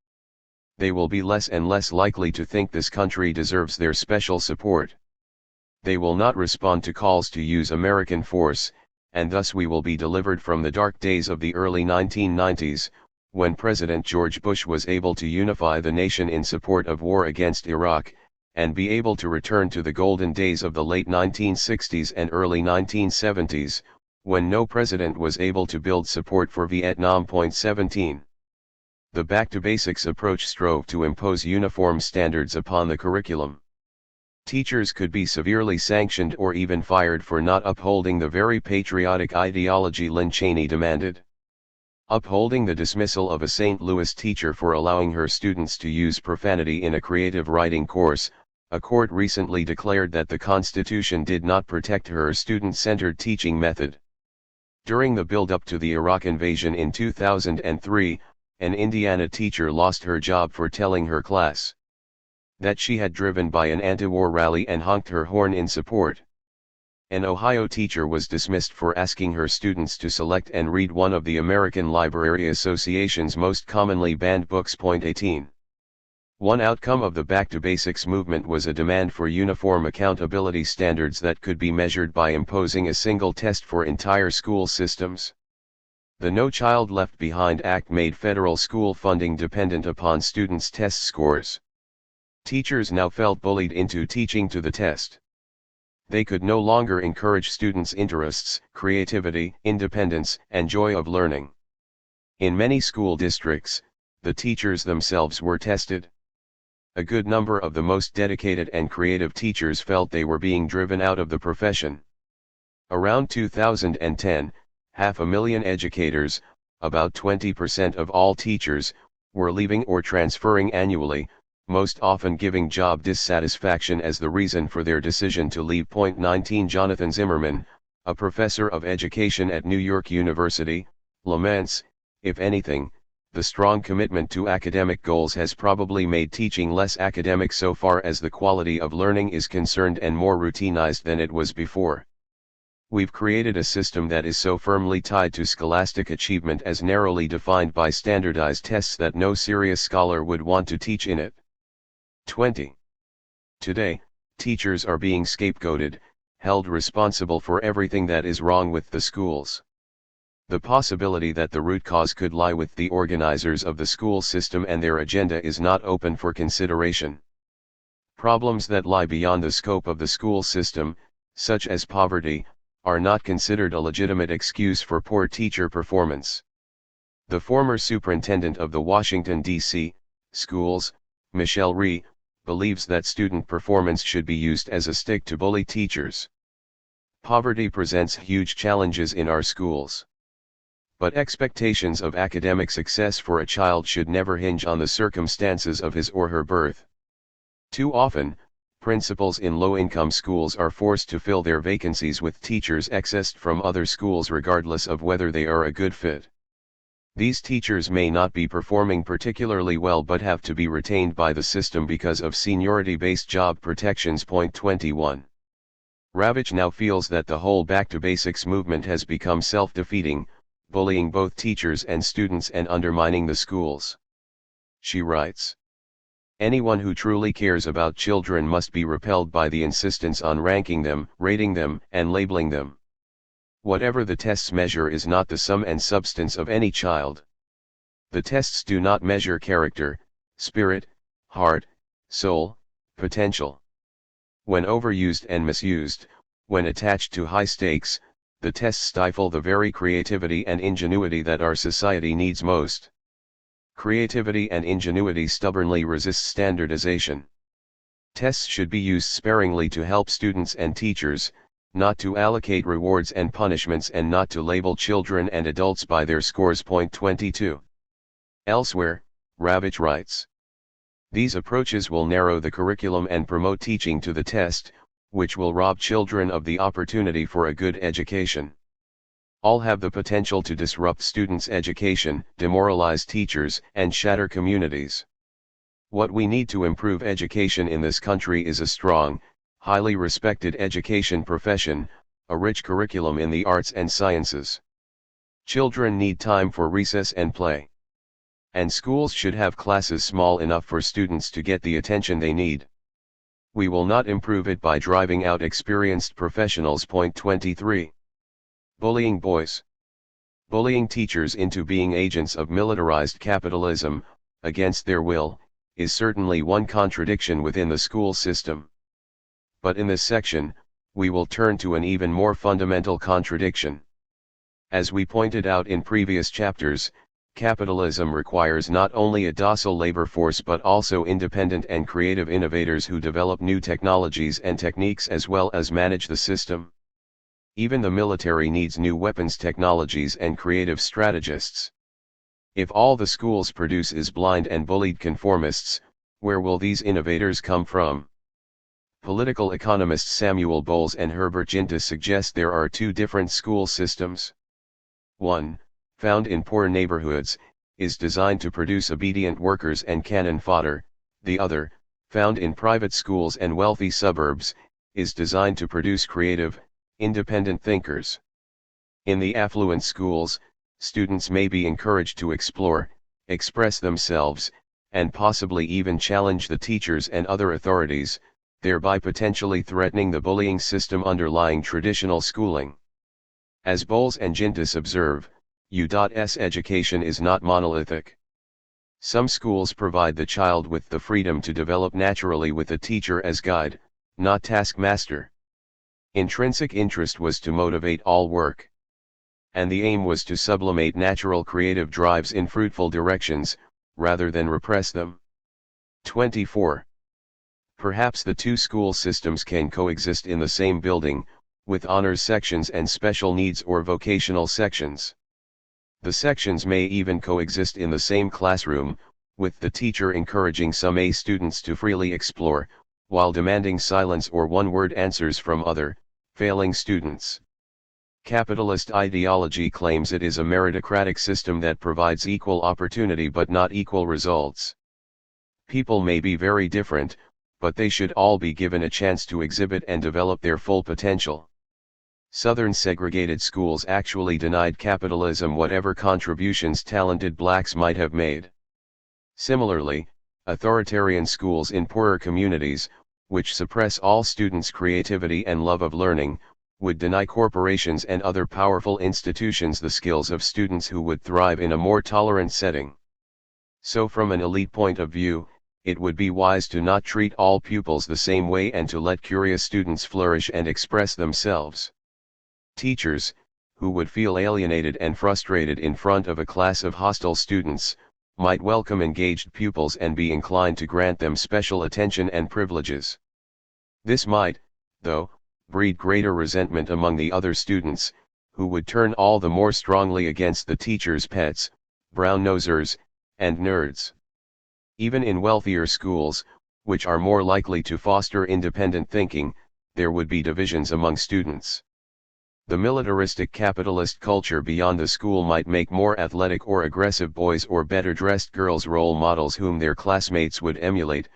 they will be less and less likely to think this country deserves their special support. They will not respond to calls to use American force, and thus we will be delivered from the dark days of the early 1990s, when President George Bush was able to unify the nation in support of war against Iraq, and be able to return to the golden days of the late 1960s and early 1970s, when no president was able to build support for Vietnam. 17. The Back to Basics approach strove to impose uniform standards upon the curriculum. Teachers could be severely sanctioned or even fired for not upholding the very patriotic ideology Lynn Cheney demanded. Upholding the dismissal of a St. Louis teacher for allowing her students to use profanity in a creative writing course, a court recently declared that the Constitution did not protect her student-centered teaching method. During the build-up to the Iraq invasion in 2003, an Indiana teacher lost her job for telling her class that she had driven by an anti-war rally and honked her horn in support. An Ohio teacher was dismissed for asking her students to select and read one of the American Library Association's most commonly banned books. 18. One outcome of the Back to Basics movement was a demand for uniform accountability standards that could be measured by imposing a single test for entire school systems. The No Child Left Behind Act made federal school funding dependent upon students' test scores. Teachers now felt bullied into teaching to the test. They could no longer encourage students' interests, creativity, independence, and joy of learning. In many school districts, the teachers themselves were tested. A good number of the most dedicated and creative teachers felt they were being driven out of the profession. Around 2010, 500,000 educators, about 20% of all teachers, were leaving or transferring annually, most often giving job dissatisfaction as the reason for their decision to leave. 19. Jonathan Zimmerman, a professor of education at New York University, laments, if anything, the strong commitment to academic goals has probably made teaching less academic so far as the quality of learning is concerned and more routinized than it was before. We've created a system that is so firmly tied to scholastic achievement as narrowly defined by standardized tests that no serious scholar would want to teach in it. 20. Today, teachers are being scapegoated, held responsible for everything that is wrong with the schools. The possibility that the root cause could lie with the organizers of the school system and their agenda is not open for consideration. Problems that lie beyond the scope of the school system, such as poverty, are not considered a legitimate excuse for poor teacher performance. The former superintendent of the Washington, D.C. schools, Michelle Rhee, believes that student performance should be used as a stick to bully teachers. Poverty presents huge challenges in our schools. But expectations of academic success for a child should never hinge on the circumstances of his or her birth. Too often, principals in low-income schools are forced to fill their vacancies with teachers accessed from other schools regardless of whether they are a good fit. These teachers may not be performing particularly well but have to be retained by the system because of seniority-based job protections. 21. Ravitch now feels that the whole Back to Basics movement has become self-defeating, bullying both teachers and students and undermining the schools. She writes, "Anyone who truly cares about children must be repelled by the insistence on ranking them, rating them, and labeling them. Whatever the tests measure is not the sum and substance of any child. The tests do not measure character, spirit, heart, soul, potential. When overused and misused, when attached to high stakes, the tests stifle the very creativity and ingenuity that our society needs most. Creativity and ingenuity stubbornly resist standardization. Tests should be used sparingly to help students and teachers, not to allocate rewards and punishments, and not to label children and adults by their scores. Point 22. Elsewhere, Ravitch writes. These approaches will narrow the curriculum and promote teaching to the test, which will rob children of the opportunity for a good education. All have the potential to disrupt students' education, demoralize teachers, and shatter communities. What we need to improve education in this country is a strong, highly respected education profession, a rich curriculum in the arts and sciences. Children need time for recess and play. And schools should have classes small enough for students to get the attention they need. We will not improve it by driving out experienced professionals. Point 23. Bullying boys. Bullying teachers into being agents of militarized capitalism, against their will, is certainly one contradiction within the school system. But in this section, we will turn to an even more fundamental contradiction. As we pointed out in previous chapters, capitalism requires not only a docile labor force but also independent and creative innovators who develop new technologies and techniques as well as manage the system. Even the military needs new weapons technologies and creative strategists. If all the schools produce is blind and bullied conformists, where will these innovators come from? Political economists Samuel Bowles and Herbert Gintis suggest there are two different school systems. One, found in poor neighborhoods, is designed to produce obedient workers and cannon fodder. The other, found in private schools and wealthy suburbs, is designed to produce creative, independent thinkers. In the affluent schools, students may be encouraged to explore, express themselves, and possibly even challenge the teachers and other authorities, thereby potentially threatening the bullying system underlying traditional schooling. As Bowles and Gintis observe, U.S. education is not monolithic. Some schools provide the child with the freedom to develop naturally with a teacher as guide, not taskmaster. Intrinsic interest was to motivate all work. And the aim was to sublimate natural creative drives in fruitful directions, rather than repress them. 24. Perhaps the two school systems can coexist in the same building, with honors sections and special needs or vocational sections. The sections may even coexist in the same classroom, with the teacher encouraging some A students to freely explore, while demanding silence or one-word answers from other, failing students. Capitalist ideology claims it is a meritocratic system that provides equal opportunity but not equal results. People may be very different, but they should all be given a chance to exhibit and develop their full potential. Southern segregated schools actually denied capitalism whatever contributions talented blacks might have made. Similarly, authoritarian schools in poorer communities, which suppress all students' creativity and love of learning, would deny corporations and other powerful institutions the skills of students who would thrive in a more tolerant setting. So from an elite point of view, it would be wise to not treat all pupils the same way and to let curious students flourish and express themselves. Teachers, who would feel alienated and frustrated in front of a class of hostile students, might welcome engaged pupils and be inclined to grant them special attention and privileges. This might, though, breed greater resentment among the other students, who would turn all the more strongly against the teacher's pets, brown-nosers, and nerds. Even in wealthier schools, which are more likely to foster independent thinking, there would be divisions among students. The militaristic capitalist culture beyond the school might make more athletic or aggressive boys or better-dressed girls role models whom their classmates would emulate,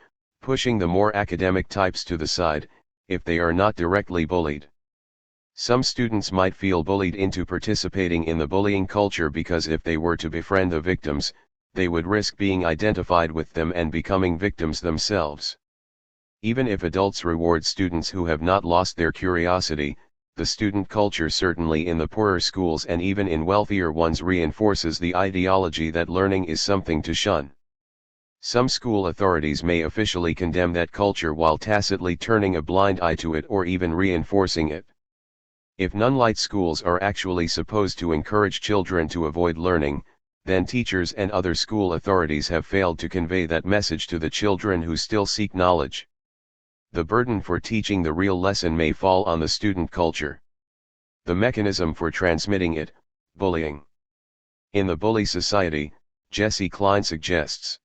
pushing the more academic types to the side, if they are not directly bullied. Some students might feel bullied into participating in the bullying culture because if they were to befriend the victims, they would risk being identified with them and becoming victims themselves. Even if adults reward students who have not lost their curiosity, the student culture certainly in the poorer schools and even in wealthier ones reinforces the ideology that learning is something to shun. Some school authorities may officially condemn that culture while tacitly turning a blind eye to it or even reinforcing it. If non-light schools are actually supposed to encourage children to avoid learning, then teachers and other school authorities have failed to convey that message to the children who still seek knowledge. The burden for teaching the real lesson may fall on the student culture. The mechanism for transmitting it, bullying. In the bully society, Jesse Klein suggests,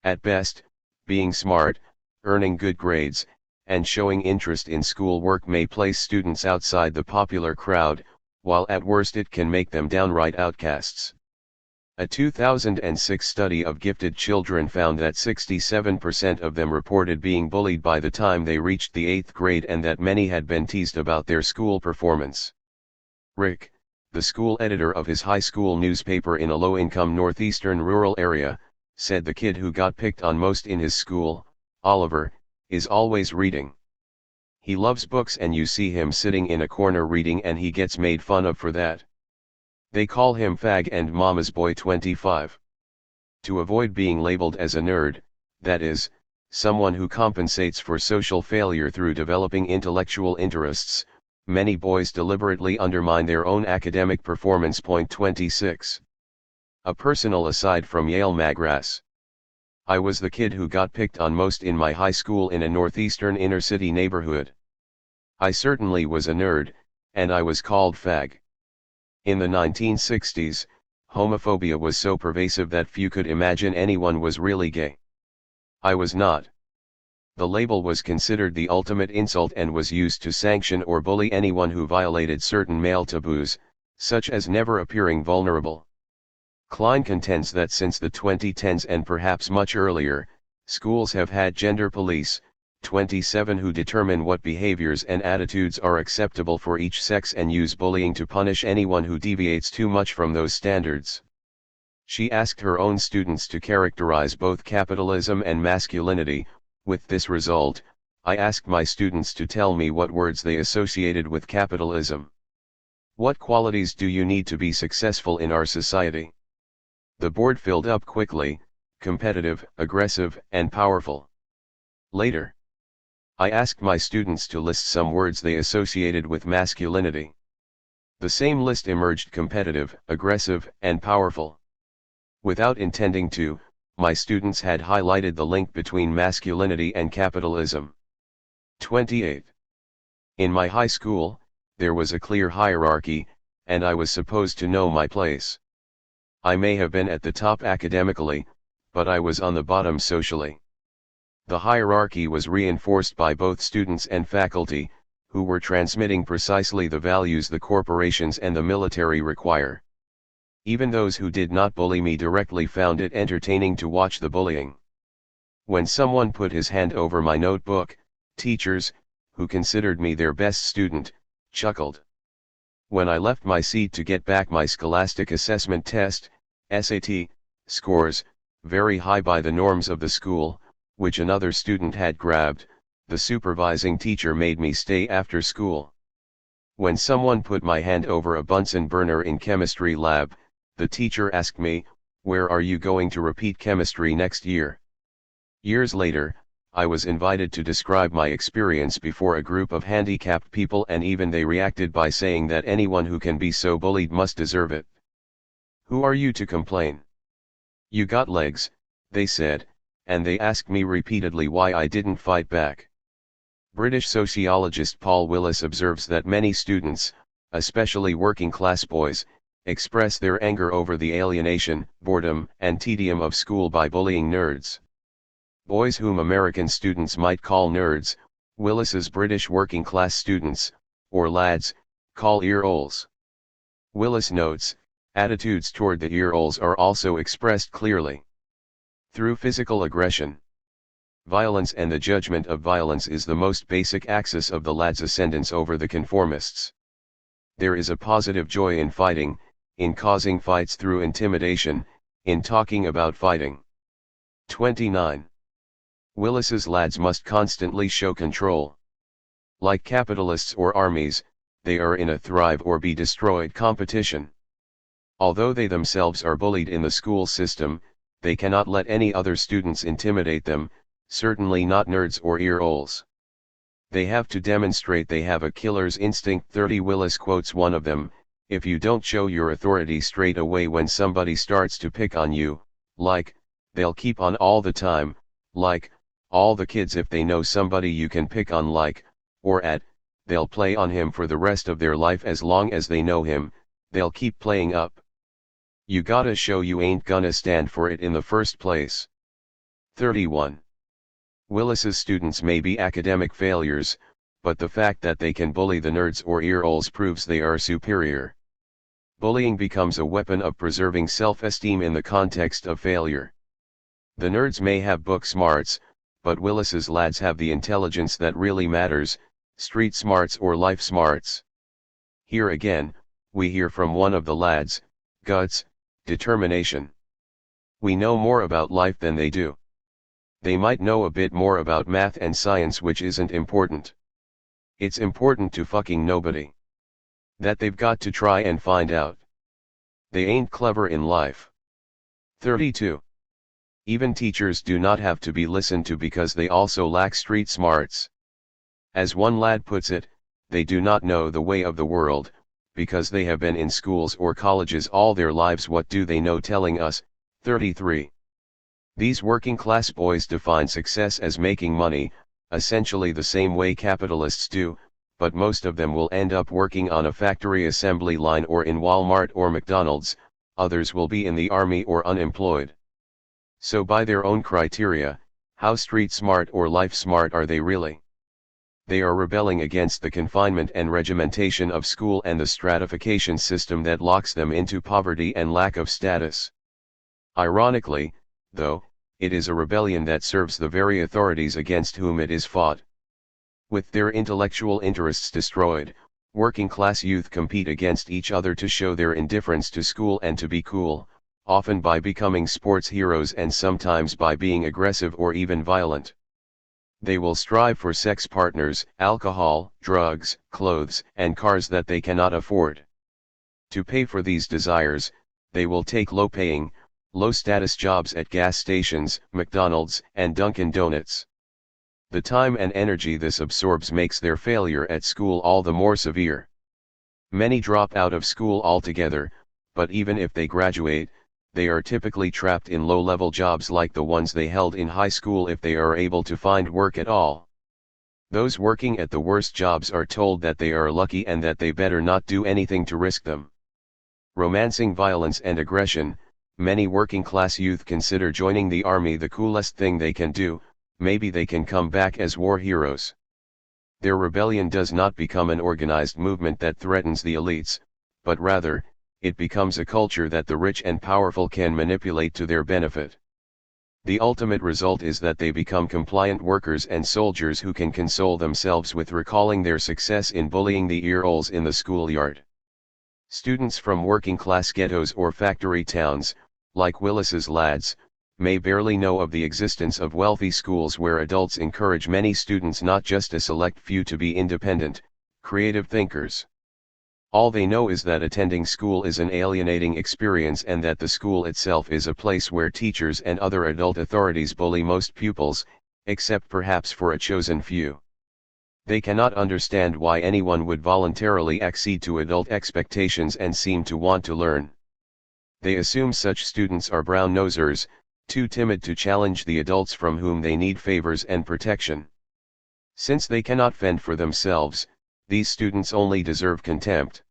at best, being smart, earning good grades, and showing interest in schoolwork may place students outside the popular crowd, while at worst it can make them downright outcasts. A 2006 study of gifted children found that 67% of them reported being bullied by the time they reached the 8th grade and that many had been teased about their school performance. Rick, the school editor of his high school newspaper in a low-income northeastern rural area, said the kid who got picked on most in his school, Oliver, is always reading. He loves books and you see him sitting in a corner reading and he gets made fun of for that. They call him fag and mama's boy 25. To avoid being labeled as a nerd, that is, someone who compensates for social failure through developing intellectual interests, many boys deliberately undermine their own academic performance. 26. A personal aside from Yale MagrasS. I was the kid who got picked on most in my high school in a northeastern inner-city neighborhood. I certainly was a nerd, and I was called fag. In the 1960s, homophobia was so pervasive that few could imagine anyone was really gay. I was not. The label was considered the ultimate insult and was used to sanction or bully anyone who violated certain male taboos, such as never appearing vulnerable. Klein contends that since the 2010s and perhaps much earlier, schools have had gender police, 27, who determine what behaviors and attitudes are acceptable for each sex and use bullying to punish anyone who deviates too much from those standards. She asked her own students to characterize both capitalism and masculinity. With this result, I asked my students to tell me what words they associated with capitalism. What qualities do you need to be successful in our society? The board filled up quickly: competitive, aggressive, and powerful. Later, I asked my students to list some words they associated with masculinity. The same list emerged: competitive, aggressive, and powerful. Without intending to, my students had highlighted the link between masculinity and capitalism. 28. In my high school, there was a clear hierarchy, and I was supposed to know my place. I may have been at the top academically, but I was on the bottom socially. The hierarchy was reinforced by both students and faculty, who were transmitting precisely the values the corporations and the military require. Even those who did not bully me directly found it entertaining to watch the bullying. When someone put his hand over my notebook, teachers, who considered me their best student, chuckled. When I left my seat to get back my Scholastic Assessment Test, SAT, scores, very high by the norms of the school, which another student had grabbed, the supervising teacher made me stay after school. When someone put my hand over a Bunsen burner in chemistry lab, the teacher asked me, "Where are you going to repeat chemistry next year?" Years later, I was invited to describe my experience before a group of handicapped people, and even they reacted by saying that anyone who can be so bullied must deserve it. Who are you to complain? You got legs, they said, and they asked me repeatedly why I didn't fight back. British sociologist Paul Willis observes that many students, especially working-class boys, express their anger over the alienation, boredom, and tedium of school by bullying nerds. Boys whom American students might call nerds, Willis's British working-class students, or lads, call ear-holes. Willis notes, attitudes toward the ear-holes are also expressed clearly through physical aggression. Violence and the judgment of violence is the most basic axis of the lads' ascendance over the conformists. There is a positive joy in fighting, in causing fights through intimidation, in talking about fighting. 29. Willis's lads must constantly show control. Like capitalists or armies, they are in a thrive or be destroyed competition. Although they themselves are bullied in the school system, they cannot let any other students intimidate them, certainly not nerds or ear-holes. They have to demonstrate they have a killer's instinct. 30 Willis quotes one of them, "If you don't show your authority straight away when somebody starts to pick on you, like, they'll keep on all the time, like, all the kids if they know somebody you can pick on like, or at, they'll play on him for the rest of their life as long as they know him, they'll keep playing up. You gotta show you ain't gonna stand for it in the first place." 31. Willis's students may be academic failures, but the fact that they can bully the nerds or ear-holes proves they are superior. Bullying becomes a weapon of preserving self-esteem in the context of failure. The nerds may have book smarts, but Willis's lads have the intelligence that really matters, street smarts or life smarts. Here again, we hear from one of the lads, guts, determination. We know more about life than they do. They might know a bit more about math and science, which isn't important. It's important to fucking nobody. That they've got to try and find out. They ain't clever in life. 32. Even teachers do not have to be listened to because they also lack street smarts. As one lad puts it, they do not know the way of the world, because they have been in schools or colleges all their lives. What do they know telling us? 33. These working class boys define success as making money, essentially the same way capitalists do, but most of them will end up working on a factory assembly line or in Walmart or McDonald's, others will be in the army or unemployed. So by their own criteria, how street smart or life smart are they really? They are rebelling against the confinement and regimentation of school and the stratification system that locks them into poverty and lack of status. Ironically, though, it is a rebellion that serves the very authorities against whom it is fought. With their intellectual interests destroyed, working-class youth compete against each other to show their indifference to school and to be cool, often by becoming sports heroes and sometimes by being aggressive or even violent. They will strive for sex partners, alcohol, drugs, clothes, and cars that they cannot afford. To pay for these desires, they will take low-paying, low-status jobs at gas stations, McDonald's, and Dunkin' Donuts. The time and energy this absorbs makes their failure at school all the more severe. Many drop out of school altogether, but even if they graduate, they are typically trapped in low-level jobs like the ones they held in high school if they are able to find work at all. Those working at the worst jobs are told that they are lucky and that they better not do anything to risk them. Romancing violence and aggression, many working-class youth consider joining the army the coolest thing they can do. Maybe they can come back as war heroes. Their rebellion does not become an organized movement that threatens the elites, but rather, it becomes a culture that the rich and powerful can manipulate to their benefit. The ultimate result is that they become compliant workers and soldiers who can console themselves with recalling their success in bullying the ear-holes in the schoolyard. Students from working-class ghettos or factory towns, like Willis's lads, may barely know of the existence of wealthy schools where adults encourage many students, not just a select few, to be independent, creative thinkers. All they know is that attending school is an alienating experience and that the school itself is a place where teachers and other adult authorities bully most pupils, except perhaps for a chosen few. They cannot understand why anyone would voluntarily accede to adult expectations and seem to want to learn. They assume such students are brown-nosers, too timid to challenge the adults from whom they need favors and protection. Since they cannot fend for themselves, these students only deserve contempt.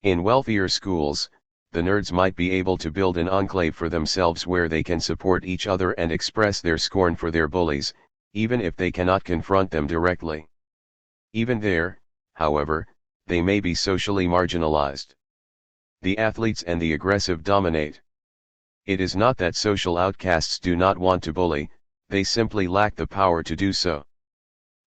In wealthier schools, the nerds might be able to build an enclave for themselves where they can support each other and express their scorn for their bullies, even if they cannot confront them directly. Even there, however, they may be socially marginalized. The athletes and the aggressive dominate. It is not that social outcasts do not want to bully, they simply lack the power to do so.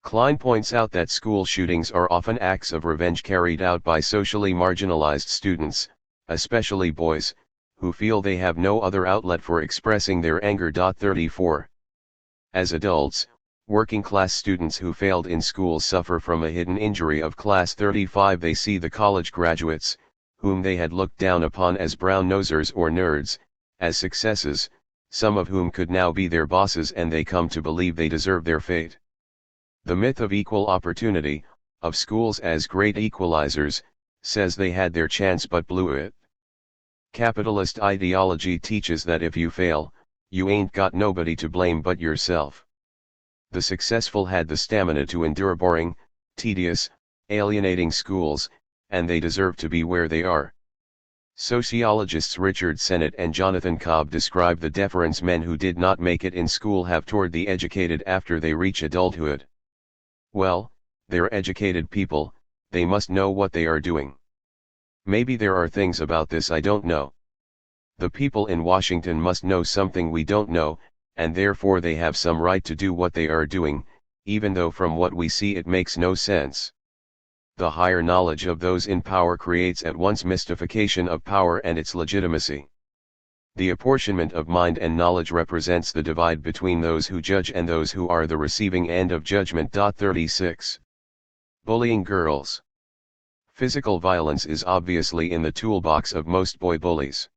Klein points out that school shootings are often acts of revenge carried out by socially marginalized students, especially boys, who feel they have no other outlet for expressing their anger. 34. As adults, Working class students who failed in school suffer from a hidden injury of class 35. They see the college graduates, whom they had looked down upon as brown-nosers or nerds, as successes, some of whom could now be their bosses, and they come to believe they deserve their fate. The myth of equal opportunity, of schools as great equalizers, says they had their chance but blew it. Capitalist ideology teaches that if you fail, you ain't got nobody to blame but yourself. The successful had the stamina to endure boring, tedious, alienating schools, and they deserve to be where they are. Sociologists Richard Sennett and Jonathan Cobb describe the deference men who did not make it in school have toward the educated after they reach adulthood. Well, they're educated people, they must know what they are doing. Maybe there are things about this I don't know. The people in Washington must know something we don't know, and therefore they have some right to do what they are doing, even though from what we see it makes no sense. The higher knowledge of those in power creates at once mystification of power and its legitimacy. The apportionment of mind and knowledge represents the divide between those who judge and those who are the receiving end of judgment. 36. Bullying girls. Physical violence is obviously in the toolbox of most boy bullies.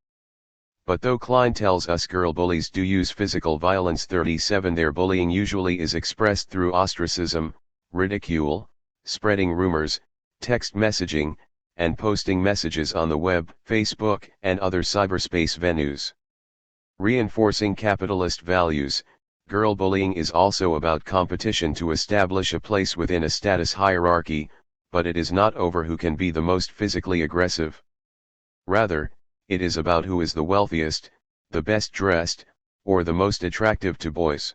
But though Klein tells us girl bullies do use physical violence, 37, their bullying usually is expressed through ostracism, ridicule, spreading rumors, text messaging, and posting messages on the web, Facebook, and other cyberspace venues. Reinforcing capitalist values, girl bullying is also about competition to establish a place within a status hierarchy, but it is not over who can be the most physically aggressive. Rather, it is about who is the wealthiest, the best dressed, or the most attractive to boys.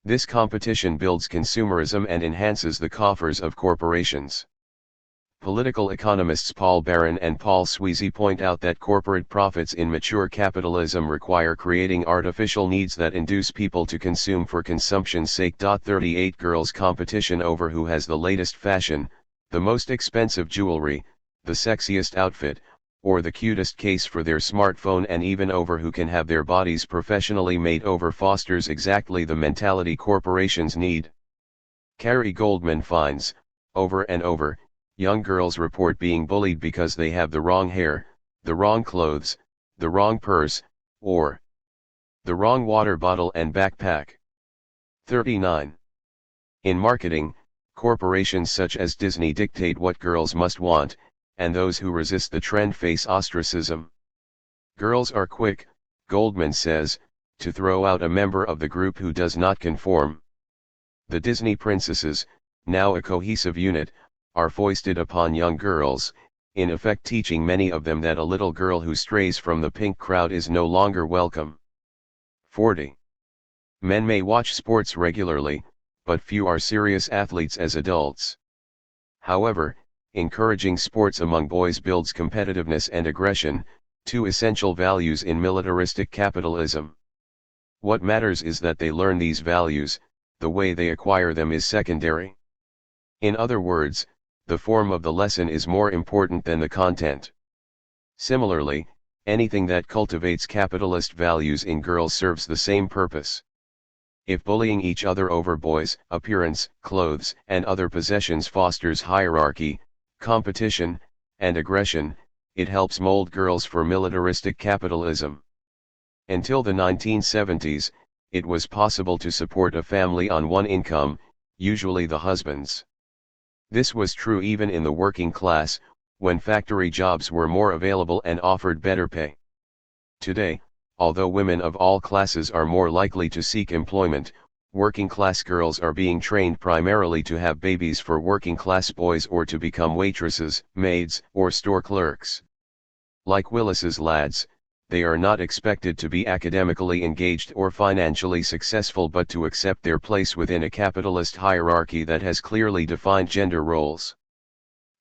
This competition builds consumerism and enhances the coffers of corporations. Political economists Paul Barron and Paul Sweezy point out that corporate profits in mature capitalism require creating artificial needs that induce people to consume for consumption's sake. 38 Girls' competition over who has the latest fashion, the most expensive jewelry, the sexiest outfit, or the cutest case for their smartphone, and even over who can have their bodies professionally made over, fosters exactly the mentality corporations need. Carrie Goldman finds, over and over, young girls report being bullied because they have the wrong hair, the wrong clothes, the wrong purse, or the wrong water bottle and backpack. 39. In marketing, corporations such as Disney dictate what girls must want, and those who resist the trend face ostracism. Girls are quick, Goldman says, to throw out a member of the group who does not conform. The Disney princesses, now a cohesive unit, are foisted upon young girls, in effect teaching many of them that a little girl who strays from the pink crowd is no longer welcome. 40. Men may watch sports regularly, but few are serious athletes as adults. However, encouraging sports among boys builds competitiveness and aggression, two essential values in militaristic capitalism. What matters is that they learn these values, the way they acquire them is secondary. In other words, the form of the lesson is more important than the content. Similarly, anything that cultivates capitalist values in girls serves the same purpose. If bullying each other over boys' appearance, clothes, and other possessions fosters hierarchy, competition, and aggression, it helps mold girls for militaristic capitalism. Until the 1970s, it was possible to support a family on one income, usually the husband's. This was true even in the working class, when factory jobs were more available and offered better pay. Today, although women of all classes are more likely to seek employment, working-class girls are being trained primarily to have babies for working-class boys or to become waitresses, maids, or store clerks. Like Willis's lads, they are not expected to be academically engaged or financially successful but to accept their place within a capitalist hierarchy that has clearly defined gender roles.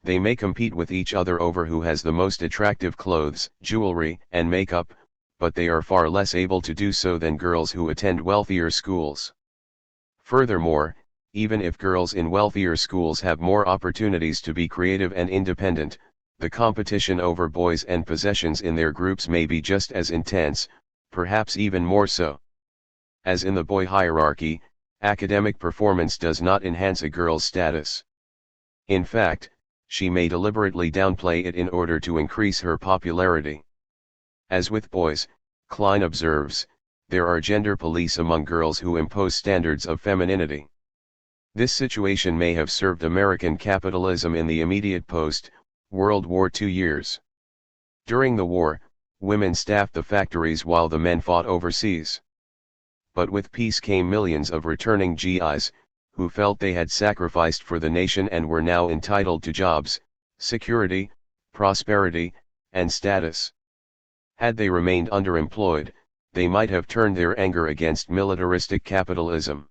They may compete with each other over who has the most attractive clothes, jewelry, and makeup, but they are far less able to do so than girls who attend wealthier schools. Furthermore, even if girls in wealthier schools have more opportunities to be creative and independent, the competition over boys and possessions in their groups may be just as intense, perhaps even more so. As in the boy hierarchy, Academic performance does not enhance a girl's status. In fact, she may deliberately downplay it in order to increase her popularity. As with boys, Klein observes, there are gender police among girls who impose standards of femininity. This situation may have served American capitalism in the immediate post-World War II years. During the war, women staffed the factories while the men fought overseas. But with peace came millions of returning GIs, who felt they had sacrificed for the nation and were now entitled to jobs, security, prosperity, and status. Had they remained underemployed, they might have turned their anger against militaristic capitalism.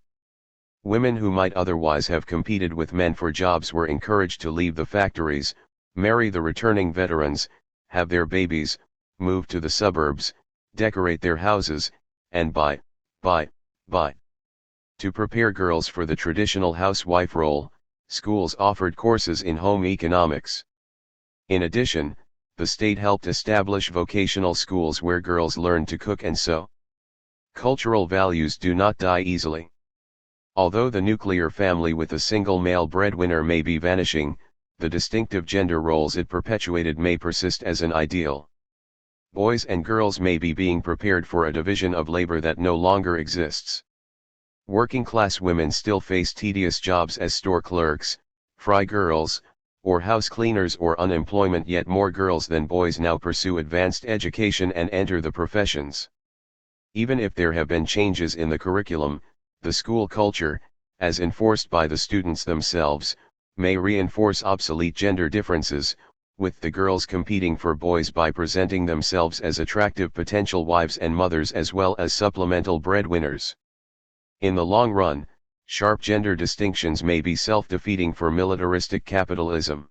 Women who might otherwise have competed with men for jobs were encouraged to leave the factories, marry the returning veterans, have their babies, move to the suburbs, decorate their houses, and buy. To prepare girls for the traditional housewife role, schools offered courses in home economics. In addition, the state helped establish vocational schools where girls learned to cook and sew. Cultural values do not die easily. Although the nuclear family with a single male breadwinner may be vanishing, the distinctive gender roles it perpetuated may persist as an ideal. Boys and girls may be being prepared for a division of labor that no longer exists. Working-class women still face tedious jobs as store clerks, fry girls, or house cleaners or unemployment, yet more girls than boys now pursue advanced education and enter the professions. Even if there have been changes in the curriculum, the school culture, as enforced by the students themselves, may reinforce obsolete gender differences, with the girls competing for boys by presenting themselves as attractive potential wives and mothers as well as supplemental breadwinners. In the long run, sharp gender distinctions may be self-defeating for militaristic capitalism.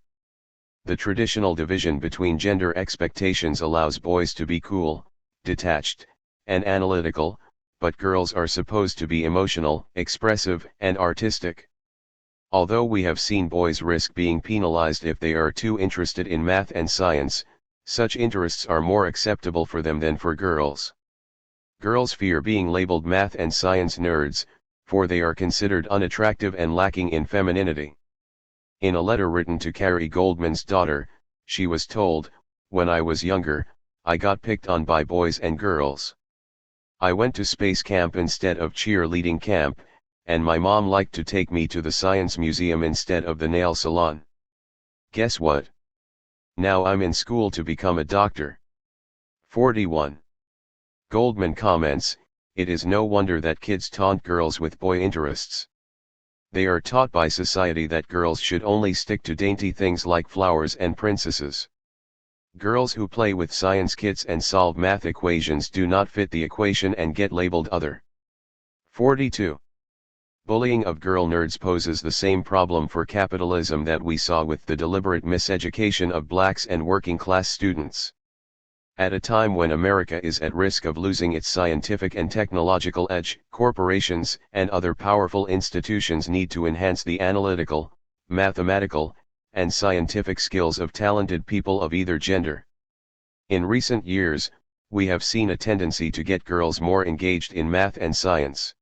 The traditional division between gender expectations allows boys to be cool, detached, and analytical, but girls are supposed to be emotional, expressive, and artistic. Although we have seen boys risk being penalized if they are too interested in math and science, such interests are more acceptable for them than for girls. Girls fear being labeled math and science nerds, for they are considered unattractive and lacking in femininity. In a letter written to Carrie Goldman's daughter, she was told, "When I was younger, I got picked on by boys and girls. I went to space camp instead of cheerleading camp, and my mom liked to take me to the science museum instead of the nail salon. Guess what? Now I'm in school to become a doctor." 41. Goldman comments, "It is no wonder that kids taunt girls with boy interests. They are taught by society that girls should only stick to dainty things like flowers and princesses. Girls who play with science kits and solve math equations do not fit the equation and get labeled other." 42. Bullying of girl nerds poses the same problem for capitalism that we saw with the deliberate miseducation of blacks and working-class students. At a time when America is at risk of losing its scientific and technological edge, corporations and other powerful institutions need to enhance the analytical, mathematical, and scientific skills of talented people of either gender. In recent years, we have seen a tendency to get girls more engaged in math and science.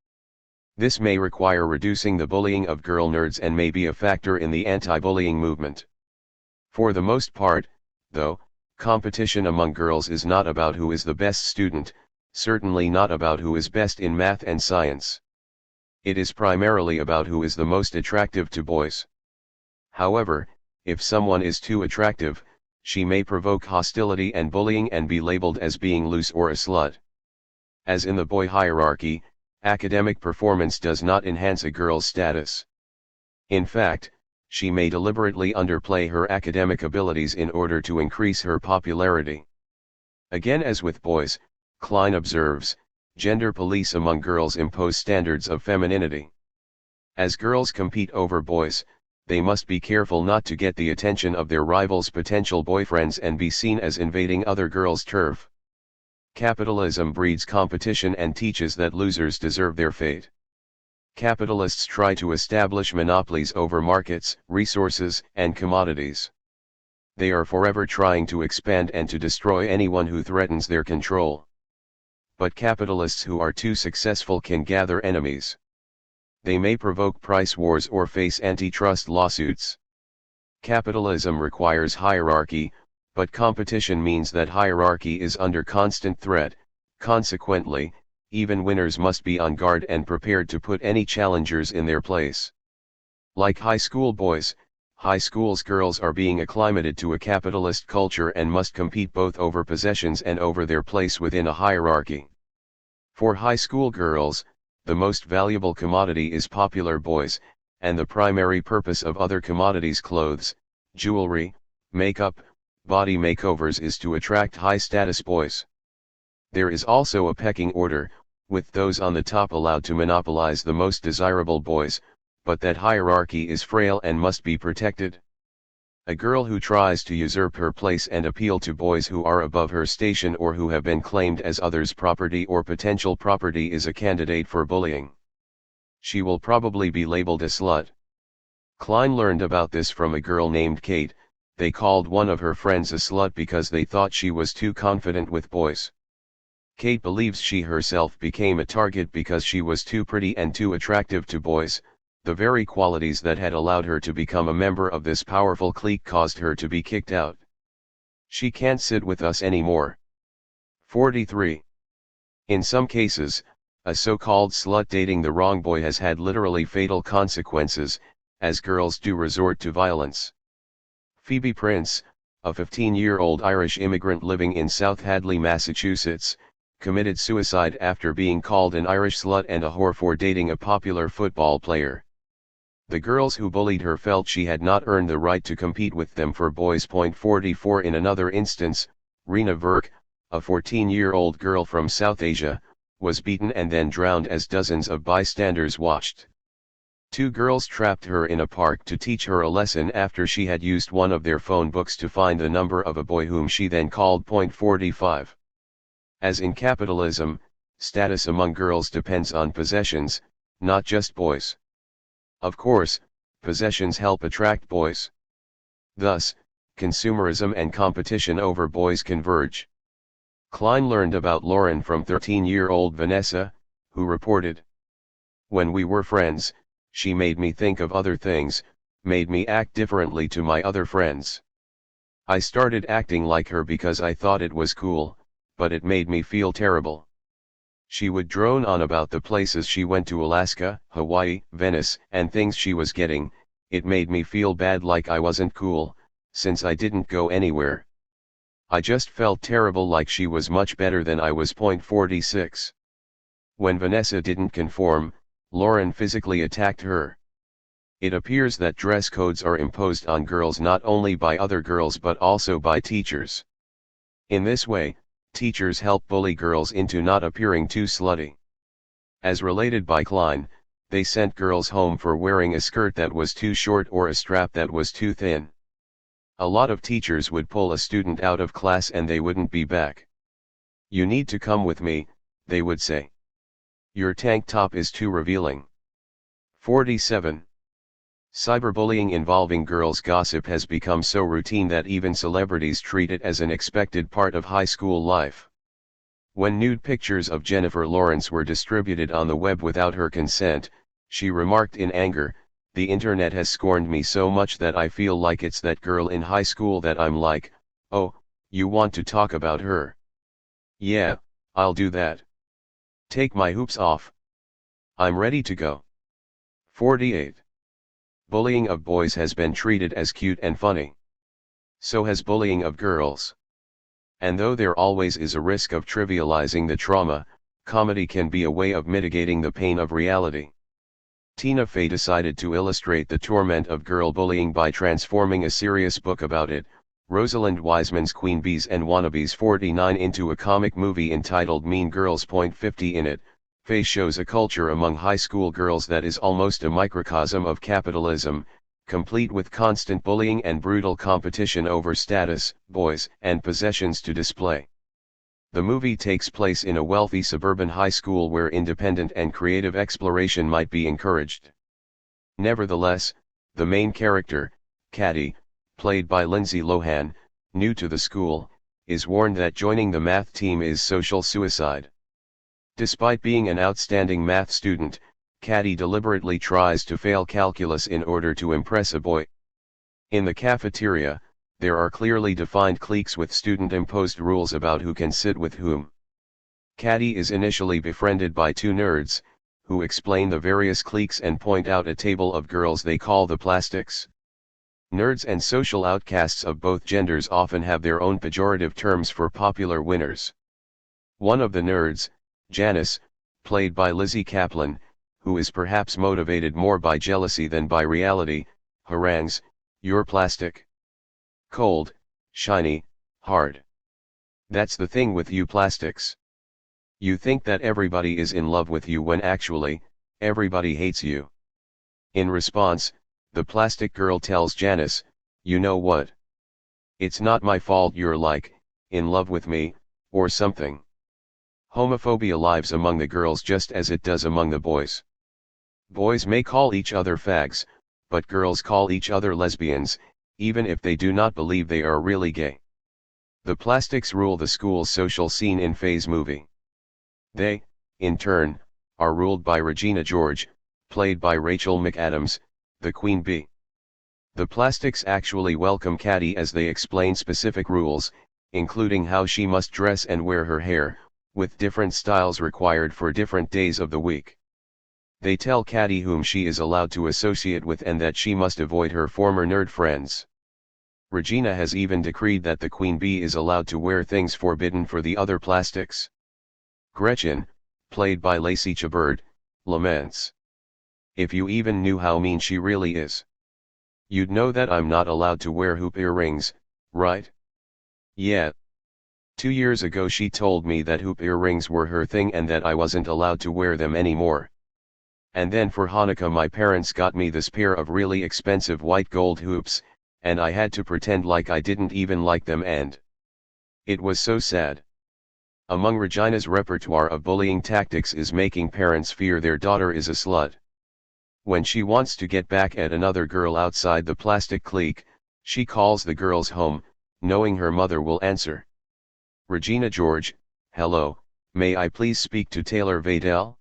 This may require reducing the bullying of girl nerds and may be a factor in the anti-bullying movement. For the most part, though, competition among girls is not about who is the best student, certainly not about who is best in math and science. It is primarily about who is the most attractive to boys. However, if someone is too attractive, she may provoke hostility and bullying and be labeled as being loose or a slut. As in the boy hierarchy, academic performance does not enhance a girl's status. In fact, she may deliberately underplay her academic abilities in order to increase her popularity. Again, as with boys, Klein observes, gender police among girls impose standards of femininity. As girls compete over boys, they must be careful not to get the attention of their rivals' potential boyfriends and be seen as invading other girls' turf. Capitalism breeds competition and teaches that losers deserve their fate. Capitalists try to establish monopolies over markets, resources, and commodities. They are forever trying to expand and to destroy anyone who threatens their control. But capitalists who are too successful can gather enemies. They may provoke price wars or face antitrust lawsuits. Capitalism requires hierarchy, but competition means that hierarchy is under constant threat. Consequently, even winners must be on guard and prepared to put any challengers in their place. Like high school boys, high school's girls are being acclimated to a capitalist culture and must compete both over possessions and over their place within a hierarchy. For high school girls, the most valuable commodity is popular boys, and the primary purpose of other commodities, clothes, jewelry, makeup, body makeovers, is to attract high-status boys. There is also a pecking order, with those on the top allowed to monopolize the most desirable boys, but that hierarchy is frail and must be protected. A girl who tries to usurp her place and appeal to boys who are above her station or who have been claimed as others' property or potential property is a candidate for bullying. She will probably be labeled a slut. Klein learned about this from a girl named Kate. They called one of her friends a slut because they thought she was too confident with boys. Kate believes she herself became a target because she was too pretty and too attractive to boys. The very qualities that had allowed her to become a member of this powerful clique caused her to be kicked out. She can't sit with us anymore. 43. In some cases, a so-called slut dating the wrong boy has had literally fatal consequences, as girls do resort to violence. Phoebe Prince, a 15-year-old Irish immigrant living in South Hadley, Massachusetts, committed suicide after being called an Irish slut and a whore for dating a popular football player. The girls who bullied her felt she had not earned the right to compete with them for boys. 44. In another instance, Rena Verk, a 14-year-old girl from South Asia, was beaten and then drowned as dozens of bystanders watched. Two girls trapped her in a park to teach her a lesson after she had used one of their phone books to find the number of a boy whom she then called. 45. As in capitalism, status among girls depends on possessions, not just boys. Of course, possessions help attract boys. Thus, consumerism and competition over boys converge. Klein learned about Lauren from 13-year-old Vanessa, who reported, "When we were friends, she made me think of other things, made me act differently to my other friends. I started acting like her because I thought it was cool, but it made me feel terrible. She would drone on about the places she went to: Alaska, Hawaii, Venice, and things she was getting. It made me feel bad, like I wasn't cool, since I didn't go anywhere. I just felt terrible, like she was much better than I was." 46. When Vanessa didn't conform, Lauren physically attacked her. It appears that dress codes are imposed on girls not only by other girls but also by teachers. In this way, teachers help bully girls into not appearing too slutty. As related by Klein, they sent girls home for wearing a skirt that was too short or a strap that was too thin. A lot of teachers would pull a student out of class and they wouldn't be back. "You need to come with me," they would say. "Your tank top is too revealing." 47. Cyberbullying involving girls' gossip has become so routine that even celebrities treat it as an expected part of high school life. When nude pictures of Jennifer Lawrence were distributed on the web without her consent, she remarked in anger, "The internet has scorned me so much that I feel like it's that girl in high school that I'm like, oh, you want to talk about her? Yeah, I'll do that. Take my hoops off. I'm ready to go." 48. Bullying of boys has been treated as cute and funny. So has bullying of girls. And though there always is a risk of trivializing the trauma, comedy can be a way of mitigating the pain of reality. Tina Fey decided to illustrate the torment of girl bullying by transforming a serious book about it, Rosalind Wiseman's Queen Bees and Wannabes 49, into a comic movie entitled Mean Girls. 50. In it, Fey shows a culture among high school girls that is almost a microcosm of capitalism, complete with constant bullying and brutal competition over status, boys, and possessions to display. The movie takes place in a wealthy suburban high school where independent and creative exploration might be encouraged. Nevertheless, the main character, Caddy, played by Lindsay Lohan, new to the school, is warned that joining the math team is social suicide. Despite being an outstanding math student, Caddy deliberately tries to fail calculus in order to impress a boy. In the cafeteria, there are clearly defined cliques with student-imposed rules about who can sit with whom. Caddy is initially befriended by two nerds, who explain the various cliques and point out a table of girls they call the plastics. Nerds and social outcasts of both genders often have their own pejorative terms for popular winners. One of the nerds, Janice, played by Lizzie Kaplan, who is perhaps motivated more by jealousy than by reality, harangues, "You're plastic. Cold, shiny, hard. That's the thing with you plastics. You think that everybody is in love with you when actually, everybody hates you." In response, the plastic girl tells Janice, "You know what? It's not my fault you're like, in love with me, or something." Homophobia lives among the girls just as it does among the boys. Boys may call each other fags, but girls call each other lesbians, even if they do not believe they are really gay. The plastics rule the school's social scene in Faye's movie. They, in turn, are ruled by Regina George, played by Rachel McAdams, the Queen Bee. The plastics actually welcome Caddy as they explain specific rules, including how she must dress and wear her hair, with different styles required for different days of the week. They tell Caddy whom she is allowed to associate with and that she must avoid her former nerd friends. Regina has even decreed that the Queen Bee is allowed to wear things forbidden for the other plastics. Gretchen, played by Lacey Chabert, laments, "If you even knew how mean she really is, you'd know that I'm not allowed to wear hoop earrings, right? Yeah. 2 years ago she told me that hoop earrings were her thing and that I wasn't allowed to wear them anymore. And then for Hanukkah my parents got me this pair of really expensive white gold hoops, and I had to pretend like I didn't even like them, and it was so sad." Among Regina's repertoire of bullying tactics is making parents fear their daughter is a slut. When she wants to get back at another girl outside the plastic clique, she calls the girls home, knowing her mother will answer. Regina George, "Hello, may I please speak to Taylor Vadell?"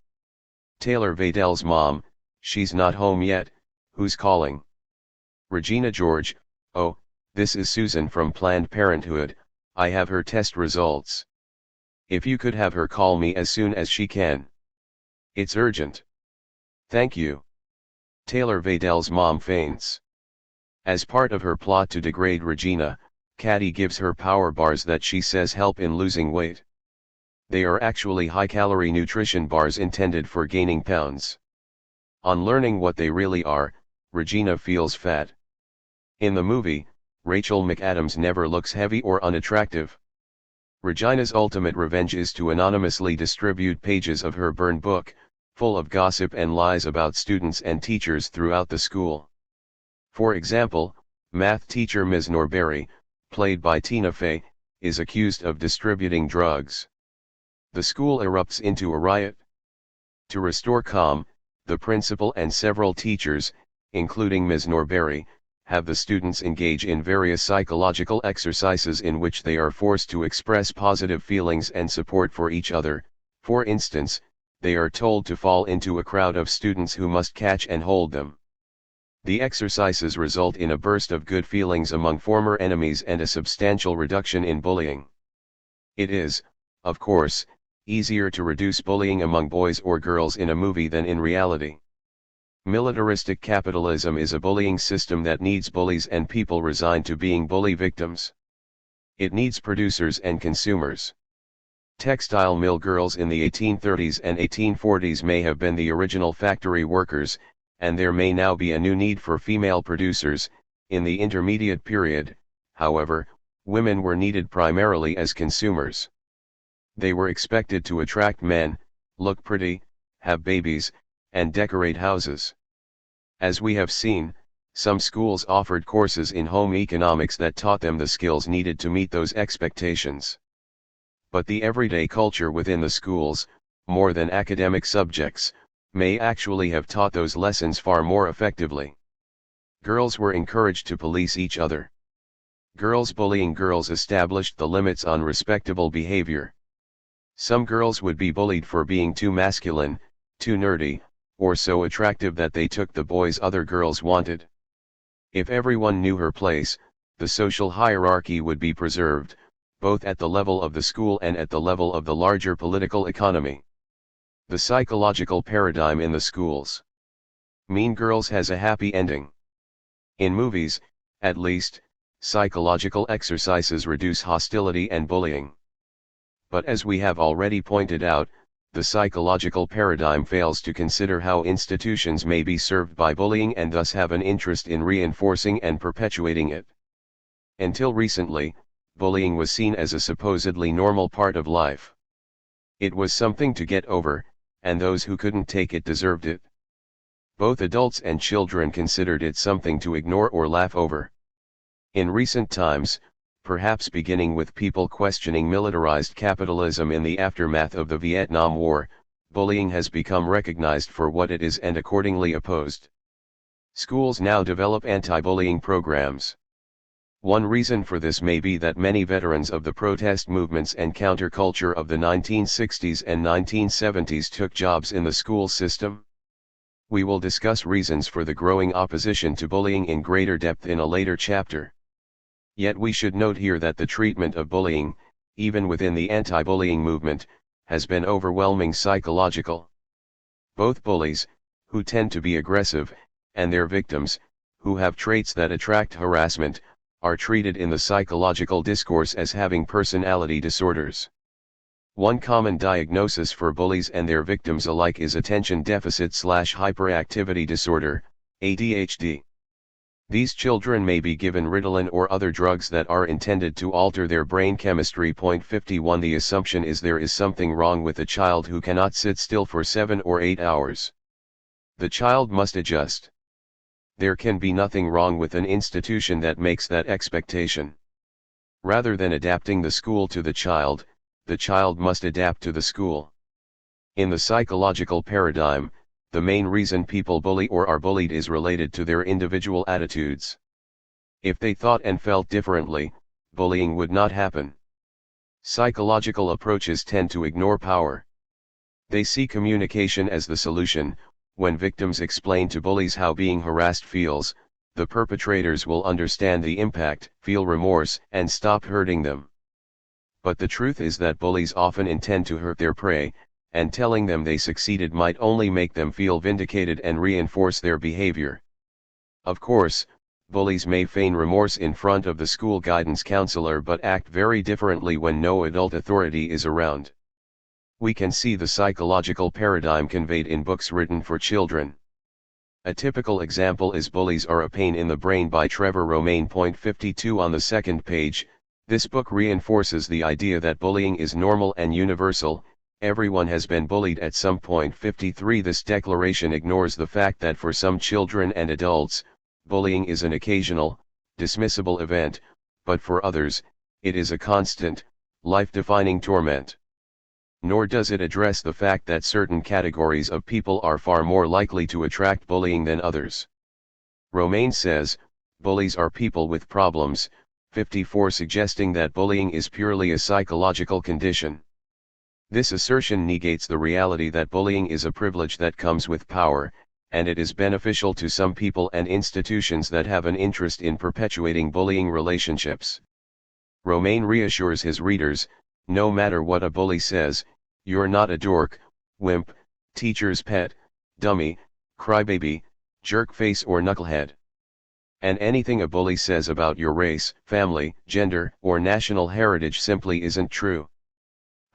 Taylor Vadell's mom, "She's not home yet, who's calling?" Regina George, "Oh, this is Susan from Planned Parenthood, I have her test results. If you could have her call me as soon as she can. It's urgent. Thank you." Taylor Vadell's mom faints. As part of her plot to degrade Regina, Caddy gives her power bars that she says help in losing weight. They are actually high-calorie nutrition bars intended for gaining pounds. On learning what they really are, Regina feels fat. In the movie, Rachel McAdams never looks heavy or unattractive. Regina's ultimate revenge is to anonymously distribute pages of her burn book, full of gossip and lies about students and teachers throughout the school. For example, math teacher Ms. Norberry, played by Tina Fey, is accused of distributing drugs. The school erupts into a riot. To restore calm, the principal and several teachers, including Ms. Norberry, have the students engage in various psychological exercises in which they are forced to express positive feelings and support for each other. For instance, they are told to fall into a crowd of students who must catch and hold them. The exercises result in a burst of good feelings among former enemies and a substantial reduction in bullying. It is, of course, easier to reduce bullying among boys or girls in a movie than in reality. Militaristic capitalism is a bullying system that needs bullies and people resigned to being bully victims. It needs producers and consumers. Textile mill girls in the 1830s and 1840s may have been the original factory workers, and there may now be a new need for female producers. In the intermediate period, however, women were needed primarily as consumers. They were expected to attract men, look pretty, have babies, and decorate houses. As we have seen, some schools offered courses in home economics that taught them the skills needed to meet those expectations. But the everyday culture within the schools, more than academic subjects, may actually have taught those lessons far more effectively. Girls were encouraged to police each other. Girls bullying girls established the limits on respectable behavior. Some girls would be bullied for being too masculine, too nerdy, or so attractive that they took the boys other girls wanted. If everyone knew her place, the social hierarchy would be preserved, both at the level of the school and at the level of the larger political economy. The psychological paradigm in the schools. Mean Girls has a happy ending. In movies, at least, psychological exercises reduce hostility and bullying. But as we have already pointed out, the psychological paradigm fails to consider how institutions may be served by bullying and thus have an interest in reinforcing and perpetuating it. Until recently, bullying was seen as a supposedly normal part of life. It was something to get over, and those who couldn't take it deserved it. Both adults and children considered it something to ignore or laugh over. In recent times, perhaps beginning with people questioning militarized capitalism in the aftermath of the Vietnam War, bullying has become recognized for what it is and accordingly opposed. Schools now develop anti-bullying programs. One reason for this may be that many veterans of the protest movements and counterculture of the 1960s and 1970s took jobs in the school system. We will discuss reasons for the growing opposition to bullying in greater depth in a later chapter. Yet we should note here that the treatment of bullying, even within the anti-bullying movement, has been overwhelming psychological. Both bullies, who tend to be aggressive, and their victims, who have traits that attract harassment, are treated in the psychological discourse as having personality disorders. One common diagnosis for bullies and their victims alike is attention deficit/hyperactivity disorder, ADHD. These children may be given Ritalin or other drugs that are intended to alter their brain chemistry. 51 The assumption is there is something wrong with a child who cannot sit still for 7 or 8 hours. The child must adjust. There can be nothing wrong with an institution that makes that expectation. Rather than adapting the school to the child must adapt to the school. In the psychological paradigm, the main reason people bully or are bullied is related to their individual attitudes. If they thought and felt differently, bullying would not happen. Psychological approaches tend to ignore power. They see communication as the solution. When victims explain to bullies how being harassed feels, the perpetrators will understand the impact, feel remorse, and stop hurting them. But the truth is that bullies often intend to hurt their prey, and telling them they succeeded might only make them feel vindicated and reinforce their behavior. Of course, bullies may feign remorse in front of the school guidance counselor but act very differently when no adult authority is around. We can see the psychological paradigm conveyed in books written for children. A typical example is Bullies Are a Pain in the Brain by Trevor Romain. 52 On the second page, this book reinforces the idea that bullying is normal and universal. Everyone has been bullied at some point. 53 This declaration ignores the fact that for some children and adults, bullying is an occasional, dismissible event, but for others, it is a constant, life-defining torment. Nor does it address the fact that certain categories of people are far more likely to attract bullying than others. Romain says, bullies are people with problems, 54 suggesting that bullying is purely a psychological condition. This assertion negates the reality that bullying is a privilege that comes with power, and it is beneficial to some people and institutions that have an interest in perpetuating bullying relationships. Romain reassures his readers, no matter what a bully says, you're not a dork, wimp, teacher's pet, dummy, crybaby, jerkface or knucklehead. And anything a bully says about your race, family, gender, or national heritage simply isn't true.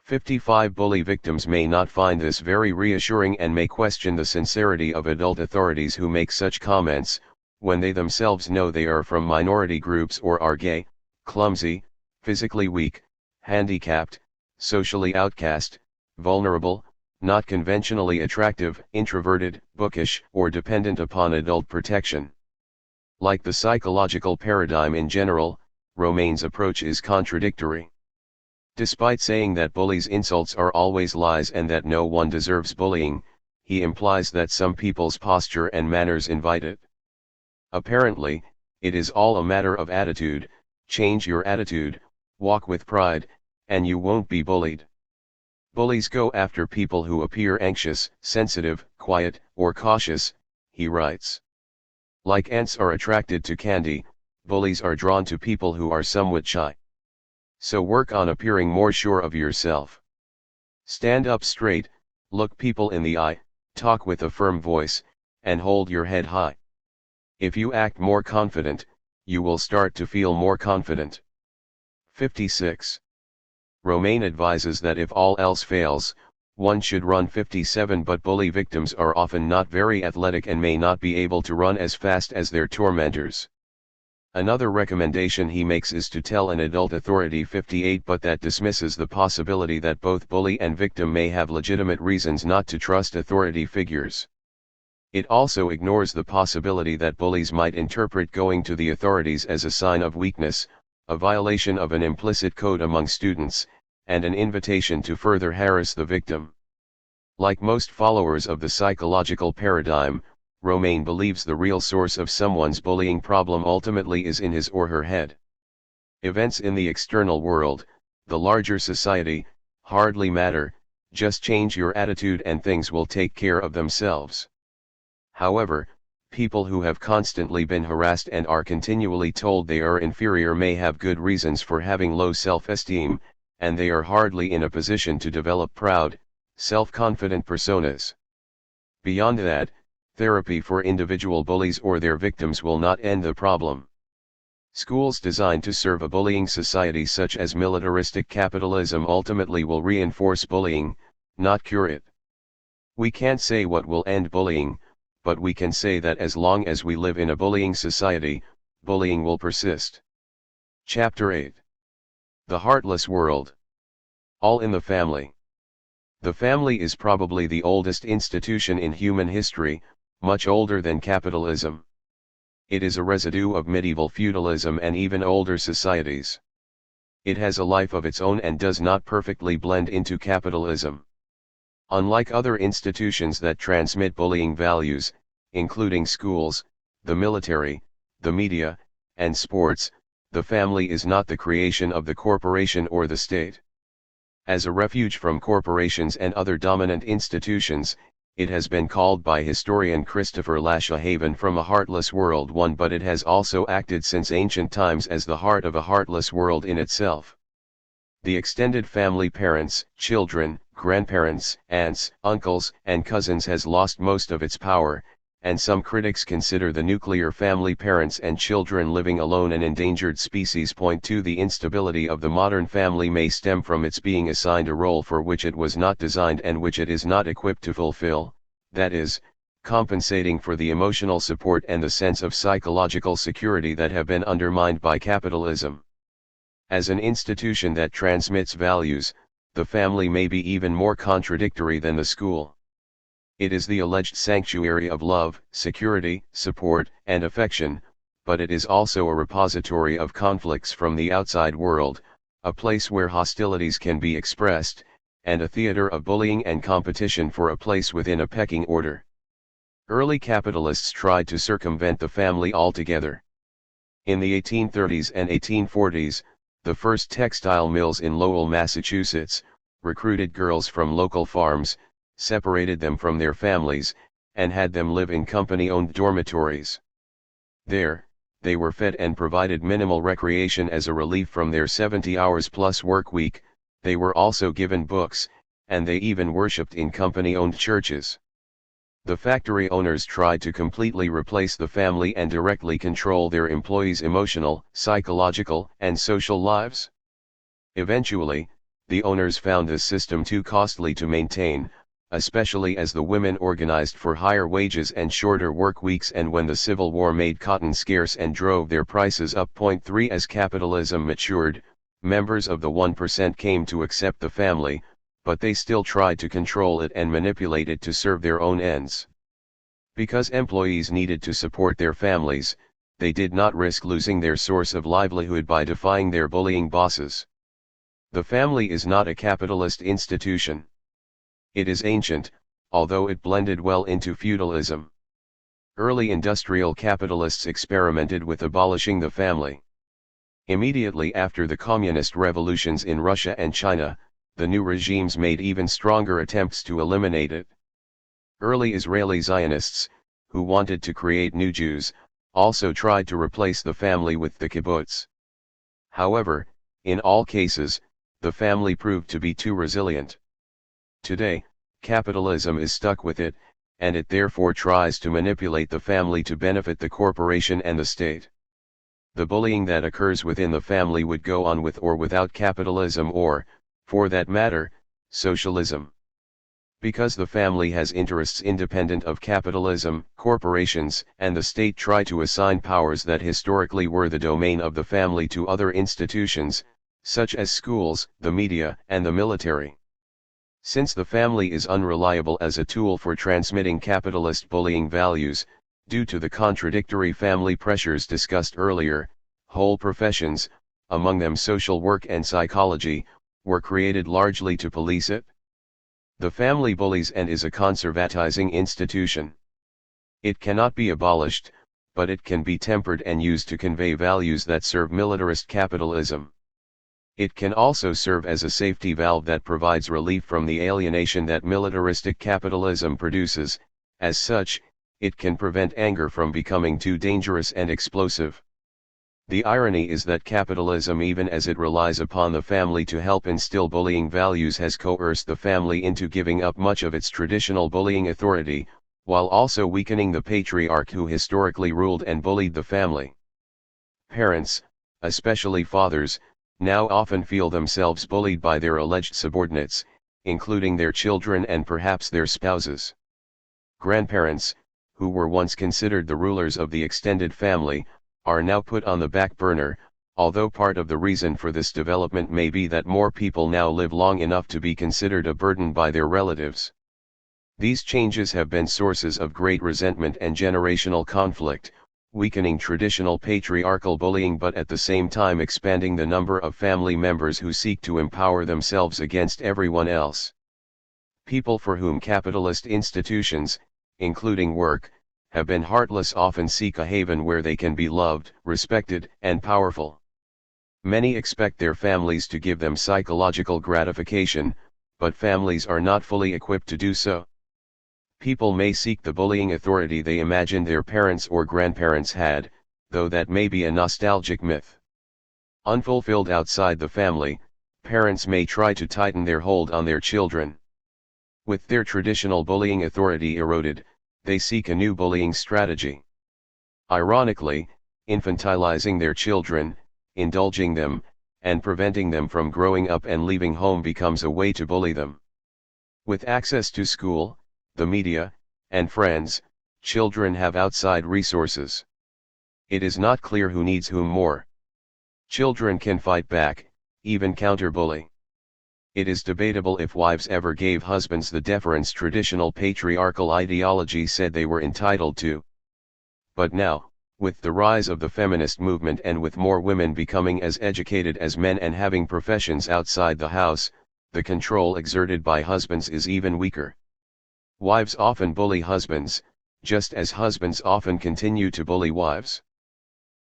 55 Bully victims may not find this very reassuring and may question the sincerity of adult authorities who make such comments, when they themselves know they are from minority groups or are gay, clumsy, physically weak, handicapped, socially outcast, vulnerable, not conventionally attractive, introverted, bookish, or dependent upon adult protection. Like the psychological paradigm in general, Romain's approach is contradictory. Despite saying that bullies' insults are always lies and that no one deserves bullying, he implies that some people's posture and manners invite it. Apparently, it is all a matter of attitude. Change your attitude, walk with pride, and you won't be bullied. Bullies go after people who appear anxious, sensitive, quiet, or cautious, he writes. Like ants are attracted to candy, bullies are drawn to people who are somewhat shy. So work on appearing more sure of yourself. Stand up straight, look people in the eye, talk with a firm voice, and hold your head high. If you act more confident, you will start to feel more confident. 56. Romain advises that if all else fails, one should run. 57. But bully victims are often not very athletic and may not be able to run as fast as their tormentors. Another recommendation he makes is to tell an adult authority. 58. But that dismisses the possibility that both bully and victim may have legitimate reasons not to trust authority figures. It also ignores the possibility that bullies might interpret going to the authorities as a sign of weakness, a violation of an implicit code among students, and an invitation to further harass the victim. Like most followers of the psychological paradigm, Romain believes the real source of someone's bullying problem ultimately is in his or her head. Events in the external world, the larger society, hardly matter, just change your attitude and things will take care of themselves. However, people who have constantly been harassed and are continually told they are inferior may have good reasons for having low self-esteem, and they are hardly in a position to develop proud, self-confident personas. Beyond that, therapy for individual bullies or their victims will not end the problem. Schools designed to serve a bullying society such as militaristic capitalism ultimately will reinforce bullying, not cure it. We can't say what will end bullying, but we can say that as long as we live in a bullying society, bullying will persist. Chapter 8. The Heartless World. All in the family. The family is probably the oldest institution in human history, much older than capitalism. It is a residue of medieval feudalism and even older societies. It has a life of its own and does not perfectly blend into capitalism. Unlike other institutions that transmit bullying values, including schools, the military, the media, and sports, the family is not the creation of the corporation or the state. As a refuge from corporations and other dominant institutions, it has been called by historian Christopher Lasch a haven from a heartless world. But it has also acted since ancient times as the heart of a heartless world in itself. The extended family, parents, children, grandparents, aunts, uncles, and cousins has lost most of its power, and some critics consider the nuclear family, parents and children living alone, an endangered species. Point 2. The instability of the modern family may stem from its being assigned a role for which it was not designed and which it is not equipped to fulfill, that is, compensating for the emotional support and the sense of psychological security that have been undermined by capitalism. As an institution that transmits values, the family may be even more contradictory than the school. It is the alleged sanctuary of love, security, support, and affection, but it is also a repository of conflicts from the outside world, a place where hostilities can be expressed, and a theater of bullying and competition for a place within a pecking order. Early capitalists tried to circumvent the family altogether. In the 1830s and 1840s, the first textile mills in Lowell, Massachusetts, recruited girls from local farms, separated them from their families, and had them live in company-owned dormitories. There, they were fed and provided minimal recreation as a relief from their 70 hours plus work week. They were also given books, and they even worshipped in company-owned churches. The factory owners tried to completely replace the family and directly control their employees' emotional, psychological, and social lives. Eventually, the owners found this system too costly to maintain, especially as the women organized for higher wages and shorter work weeks, and when the Civil War made cotton scarce and drove their prices up. Point 3. As capitalism matured, members of the 1% came to accept the family, but they still tried to control it and manipulate it to serve their own ends. Because employees needed to support their families, they did not risk losing their source of livelihood by defying their bullying bosses. The family is not a capitalist institution. It is ancient, although it blended well into feudalism. Early industrial capitalists experimented with abolishing the family. Immediately after the communist revolutions in Russia and China, the new regimes made even stronger attempts to eliminate it. Early Israeli Zionists, who wanted to create new Jews, also tried to replace the family with the kibbutz. However, in all cases, the family proved to be too resilient. Today, capitalism is stuck with it, and it therefore tries to manipulate the family to benefit the corporation and the state. The bullying that occurs within the family would go on with or without capitalism or, for that matter, socialism. Because the family has interests independent of capitalism, corporations and the state try to assign powers that historically were the domain of the family to other institutions, such as schools, the media, and the military. Since the family is unreliable as a tool for transmitting capitalist bullying values, due to the contradictory family pressures discussed earlier, whole professions, among them social work and psychology, were created largely to police it. The family bullies and is a conservatizing institution. It cannot be abolished, but it can be tempered and used to convey values that serve militarist capitalism. It can also serve as a safety valve that provides relief from the alienation that militaristic capitalism produces. As such, it can prevent anger from becoming too dangerous and explosive. The irony is that capitalism, even as it relies upon the family to help instill bullying values, has coerced the family into giving up much of its traditional bullying authority, while also weakening the patriarch who historically ruled and bullied the family. Parents, especially fathers, now often feel themselves bullied by their alleged subordinates, including their children and perhaps their spouses. Grandparents, who were once considered the rulers of the extended family, are now put on the back burner, although part of the reason for this development may be that more people now live long enough to be considered a burden by their relatives. These changes have been sources of great resentment and generational conflict, weakening traditional patriarchal bullying but at the same time expanding the number of family members who seek to empower themselves against everyone else. People for whom capitalist institutions, including work, have been heartless often seek a haven where they can be loved, respected, and powerful. Many expect their families to give them psychological gratification, but families are not fully equipped to do so. People may seek the bullying authority they imagine their parents or grandparents had, though that may be a nostalgic myth. Unfulfilled outside the family, parents may try to tighten their hold on their children. With their traditional bullying authority eroded, they seek a new bullying strategy. Ironically, infantilizing their children, indulging them, and preventing them from growing up and leaving home becomes a way to bully them. With access to school, the media, and friends, children have outside resources. It is not clear who needs whom more. Children can fight back, even counter-bully. It is debatable if wives ever gave husbands the deference traditional patriarchal ideology said they were entitled to. But now, with the rise of the feminist movement and with more women becoming as educated as men and having professions outside the house, the control exerted by husbands is even weaker. Wives often bully husbands, just as husbands often continue to bully wives.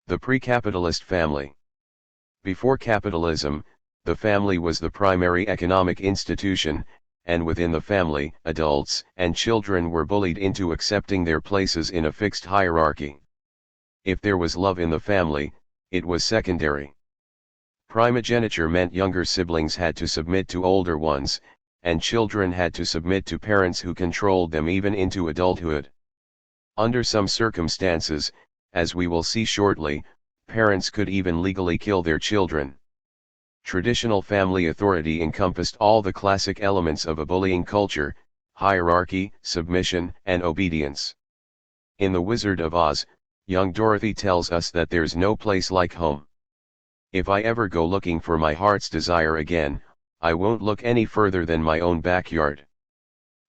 The pre-capitalist family. Before capitalism, the family was the primary economic institution, and within the family, adults and children were bullied into accepting their places in a fixed hierarchy. If there was love in the family, it was secondary. Primogeniture meant younger siblings had to submit to older ones, and children had to submit to parents who controlled them even into adulthood. Under some circumstances, as we will see shortly, parents could even legally kill their children. Traditional family authority encompassed all the classic elements of a bullying culture: hierarchy, submission, and obedience. In The Wizard of Oz, young Dorothy tells us that there's no place like home. If I ever go looking for my heart's desire again, I won't look any further than my own backyard.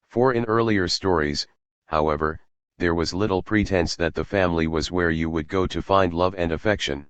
For in earlier stories, however, there was little pretense that the family was where you would go to find love and affection.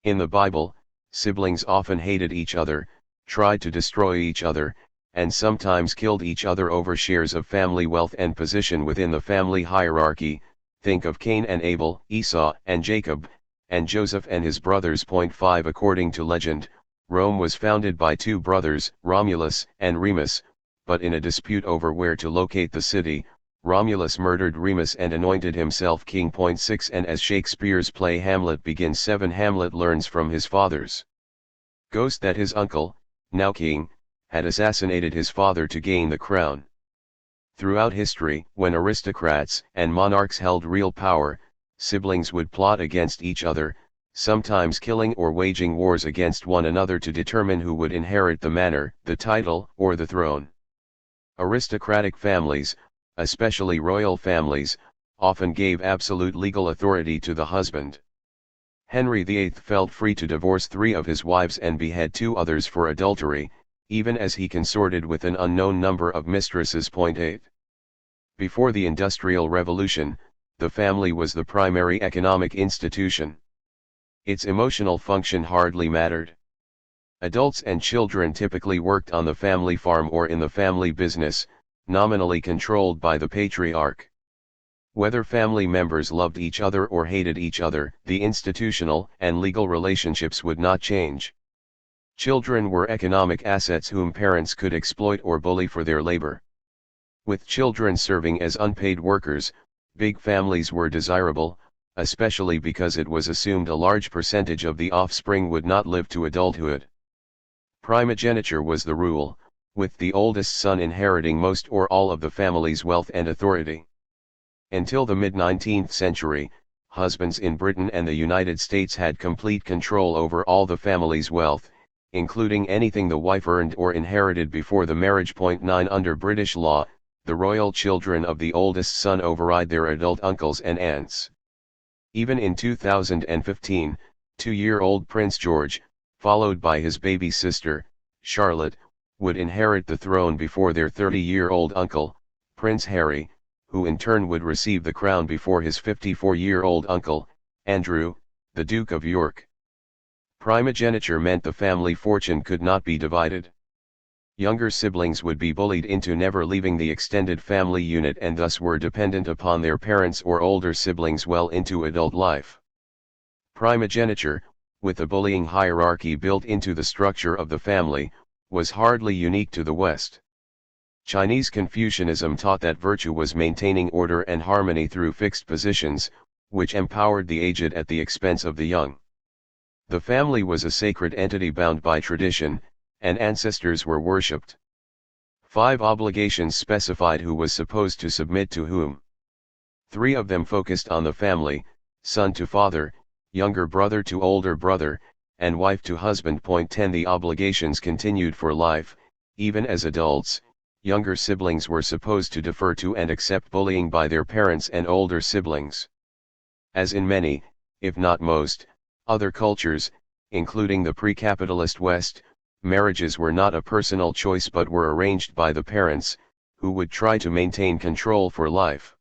In the Bible, siblings often hated each other, tried to destroy each other, and sometimes killed each other over shares of family wealth and position within the family hierarchy. Think of Cain and Abel, Esau and Jacob, and Joseph and his brothers. 5 According to legend, Rome was founded by two brothers, Romulus and Remus, but in a dispute over where to locate the city, Romulus murdered Remus and anointed himself king. 6 And as Shakespeare's play Hamlet begins 7, Hamlet learns from his father's ghost that his uncle, now king, had assassinated his father to gain the crown. Throughout history, when aristocrats and monarchs held real power, siblings would plot against each other, sometimes killing or waging wars against one another to determine who would inherit the manor, the title, or the throne. Aristocratic families, especially royal families, often gave absolute legal authority to the husband. Henry VIII felt free to divorce 3 of his wives and behead 2 others for adultery, even as he consorted with an unknown number of mistresses. 8. Before the Industrial Revolution, the family was the primary economic institution. Its emotional function hardly mattered. Adults and children typically worked on the family farm or in the family business, nominally controlled by the patriarch. Whether family members loved each other or hated each other, the institutional and legal relationships would not change. Children were economic assets whom parents could exploit or bully for their labor. With children serving as unpaid workers, big families were desirable, especially because it was assumed a large percentage of the offspring would not live to adulthood. Primogeniture was the rule, with the oldest son inheriting most or all of the family's wealth and authority. Until the mid-19th century, husbands in Britain and the United States had complete control over all the family's wealth, including anything the wife earned or inherited before the marriage. 9 Under British law, the royal children of the oldest son override their adult uncles and aunts. Even in 2015, 2-year-old Prince George, followed by his baby sister, Charlotte, would inherit the throne before their 30-year-old uncle, Prince Harry, who in turn would receive the crown before his 54-year-old uncle, Andrew, the Duke of York. Primogeniture meant the family fortune could not be divided. Younger siblings would be bullied into never leaving the extended family unit and thus were dependent upon their parents or older siblings well into adult life. Primogeniture, with a bullying hierarchy built into the structure of the family, was hardly unique to the West. Chinese Confucianism taught that virtue was maintaining order and harmony through fixed positions, which empowered the aged at the expense of the young. The family was a sacred entity bound by tradition, and ancestors were worshipped. 5 obligations specified who was supposed to submit to whom. 3 of them focused on the family: son to father, younger brother to older brother, and wife to husband. 10 The obligations continued for life. Even as adults, younger siblings were supposed to defer to and accept bullying by their parents and older siblings. As in many, if not most, other cultures, including the pre-capitalist West, marriages were not a personal choice but were arranged by the parents, who would try to maintain control for life.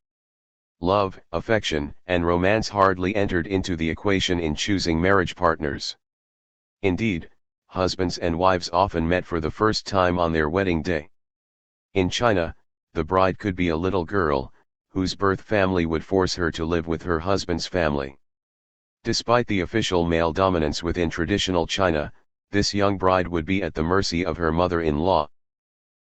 Love, affection, and romance hardly entered into the equation in choosing marriage partners. Indeed, husbands and wives often met for the first time on their wedding day. In China, the bride could be a little girl, whose birth family would force her to live with her husband's family. Despite the official male dominance within traditional China, this young bride would be at the mercy of her mother-in-law.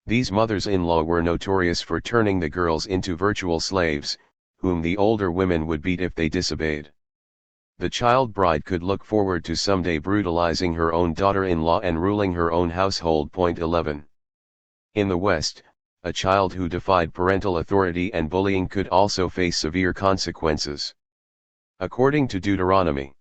These mothers-in-law were notorious for turning the girls into virtual slaves, whom the older women would beat if they disobeyed. The child bride could look forward to someday brutalizing her own daughter-in-law and ruling her own household. 11. In the West, a child who defied parental authority and bullying could also face severe consequences. According to Deuteronomy,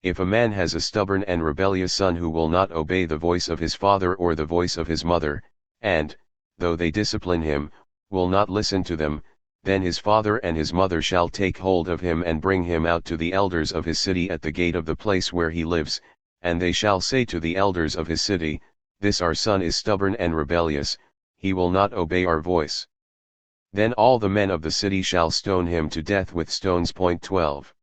if a man has a stubborn and rebellious son who will not obey the voice of his father or the voice of his mother, and, though they discipline him, will not listen to them, then his father and his mother shall take hold of him and bring him out to the elders of his city at the gate of the place where he lives, and they shall say to the elders of his city, This our son is stubborn and rebellious, he will not obey our voice. Then all the men of the city shall stone him to death with stones. 12.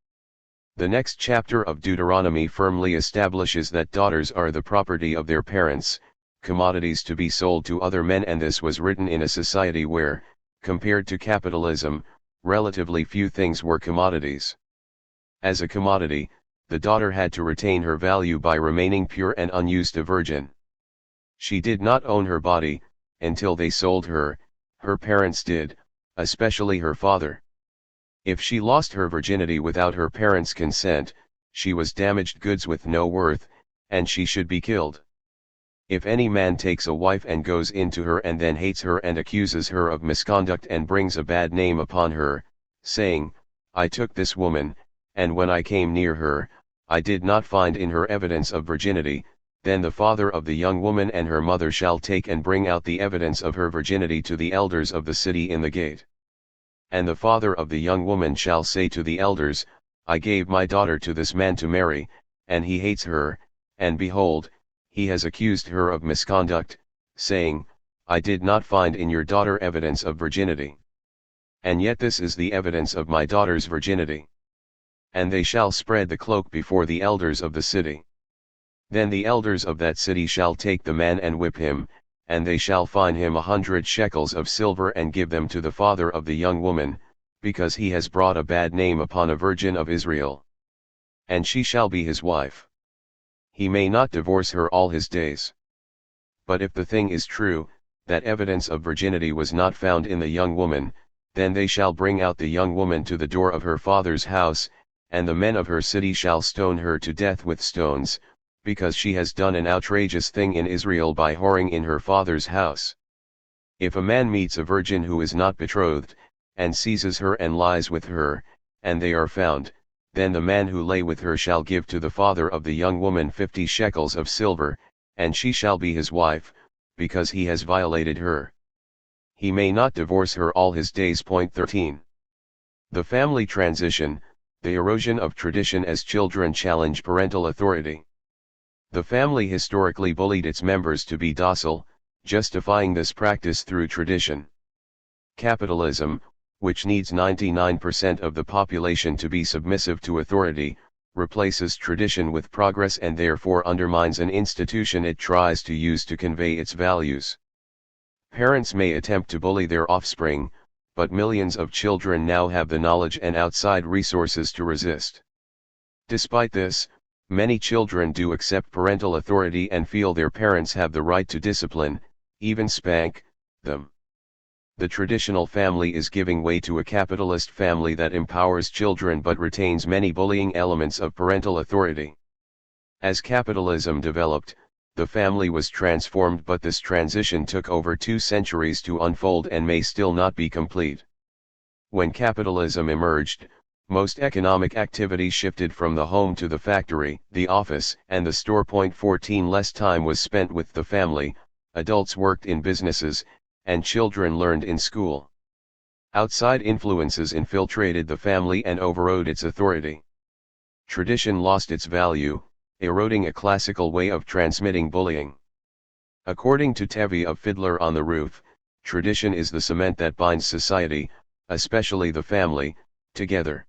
The next chapter of Deuteronomy firmly establishes that daughters are the property of their parents, commodities to be sold to other men, and this was written in a society where, compared to capitalism, relatively few things were commodities. As a commodity, the daughter had to retain her value by remaining pure and unused a virgin. She did not own her body, until they sold her, her parents did, especially her father. If she lost her virginity without her parents' consent, she was damaged goods with no worth, and she should be killed. If any man takes a wife and goes into her and then hates her and accuses her of misconduct and brings a bad name upon her, saying, I took this woman, and when I came near her, I did not find in her evidence of virginity, then the father of the young woman and her mother shall take and bring out the evidence of her virginity to the elders of the city in the gate. And the father of the young woman shall say to the elders, I gave my daughter to this man to marry, and he hates her, and behold, he has accused her of misconduct, saying, I did not find in your daughter evidence of virginity. And yet this is the evidence of my daughter's virginity. And they shall spread the cloak before the elders of the city. Then the elders of that city shall take the man and whip him, and they shall fine him 100 shekels of silver and give them to the father of the young woman, because he has brought a bad name upon a virgin of Israel. And she shall be his wife. He may not divorce her all his days. But if the thing is true, that evidence of virginity was not found in the young woman, then they shall bring out the young woman to the door of her father's house, and the men of her city shall stone her to death with stones, because she has done an outrageous thing in Israel by whoring in her father's house. If a man meets a virgin who is not betrothed, and seizes her and lies with her, and they are found, then the man who lay with her shall give to the father of the young woman 50 shekels of silver, and she shall be his wife, because he has violated her. He may not divorce her all his days. 13. The family transition, the erosion of tradition as children challenge parental authority. The family historically bullied its members to be docile, justifying this practice through tradition. Capitalism, which needs 99% of the population to be submissive to authority, replaces tradition with progress and therefore undermines an institution it tries to use to convey its values. Parents may attempt to bully their offspring, but millions of children now have the knowledge and outside resources to resist. Despite this, many children do accept parental authority and feel their parents have the right to discipline, even spank, them. The traditional family is giving way to a capitalist family that empowers children but retains many bullying elements of parental authority. As capitalism developed, the family was transformed, but this transition took over 2 centuries to unfold and may still not be complete. When capitalism emerged, most economic activity shifted from the home to the factory, the office, and the store. 14 Less time was spent with the family, adults worked in businesses, and children learned in school. Outside influences infiltrated the family and overrode its authority. Tradition lost its value, eroding a classical way of transmitting bullying. According to Tevi of Fiddler on the Roof, tradition is the cement that binds society, especially the family, together.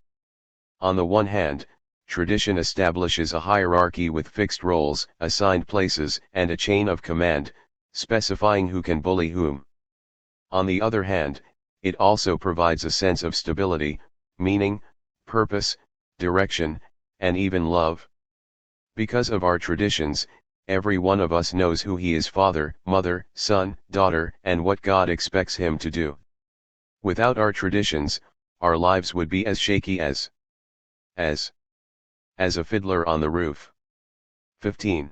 On the one hand, tradition establishes a hierarchy with fixed roles, assigned places, and a chain of command, specifying who can bully whom. On the other hand, it also provides a sense of stability, meaning, purpose, direction, and even love. Because of our traditions, every one of us knows who he is: father, mother, son, daughter, and what God expects him to do. Without our traditions, our lives would be as shaky as a fiddler on the roof. 15.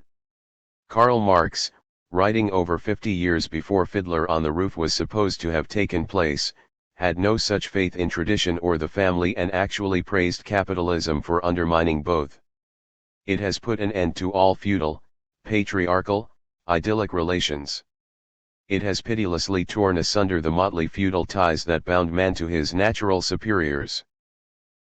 Karl Marx, writing over 50 years before Fiddler on the Roof was supposed to have taken place, had no such faith in tradition or the family and actually praised capitalism for undermining both. It has put an end to all feudal, patriarchal, idyllic relations. It has pitilessly torn asunder the motley feudal ties that bound man to his natural superiors.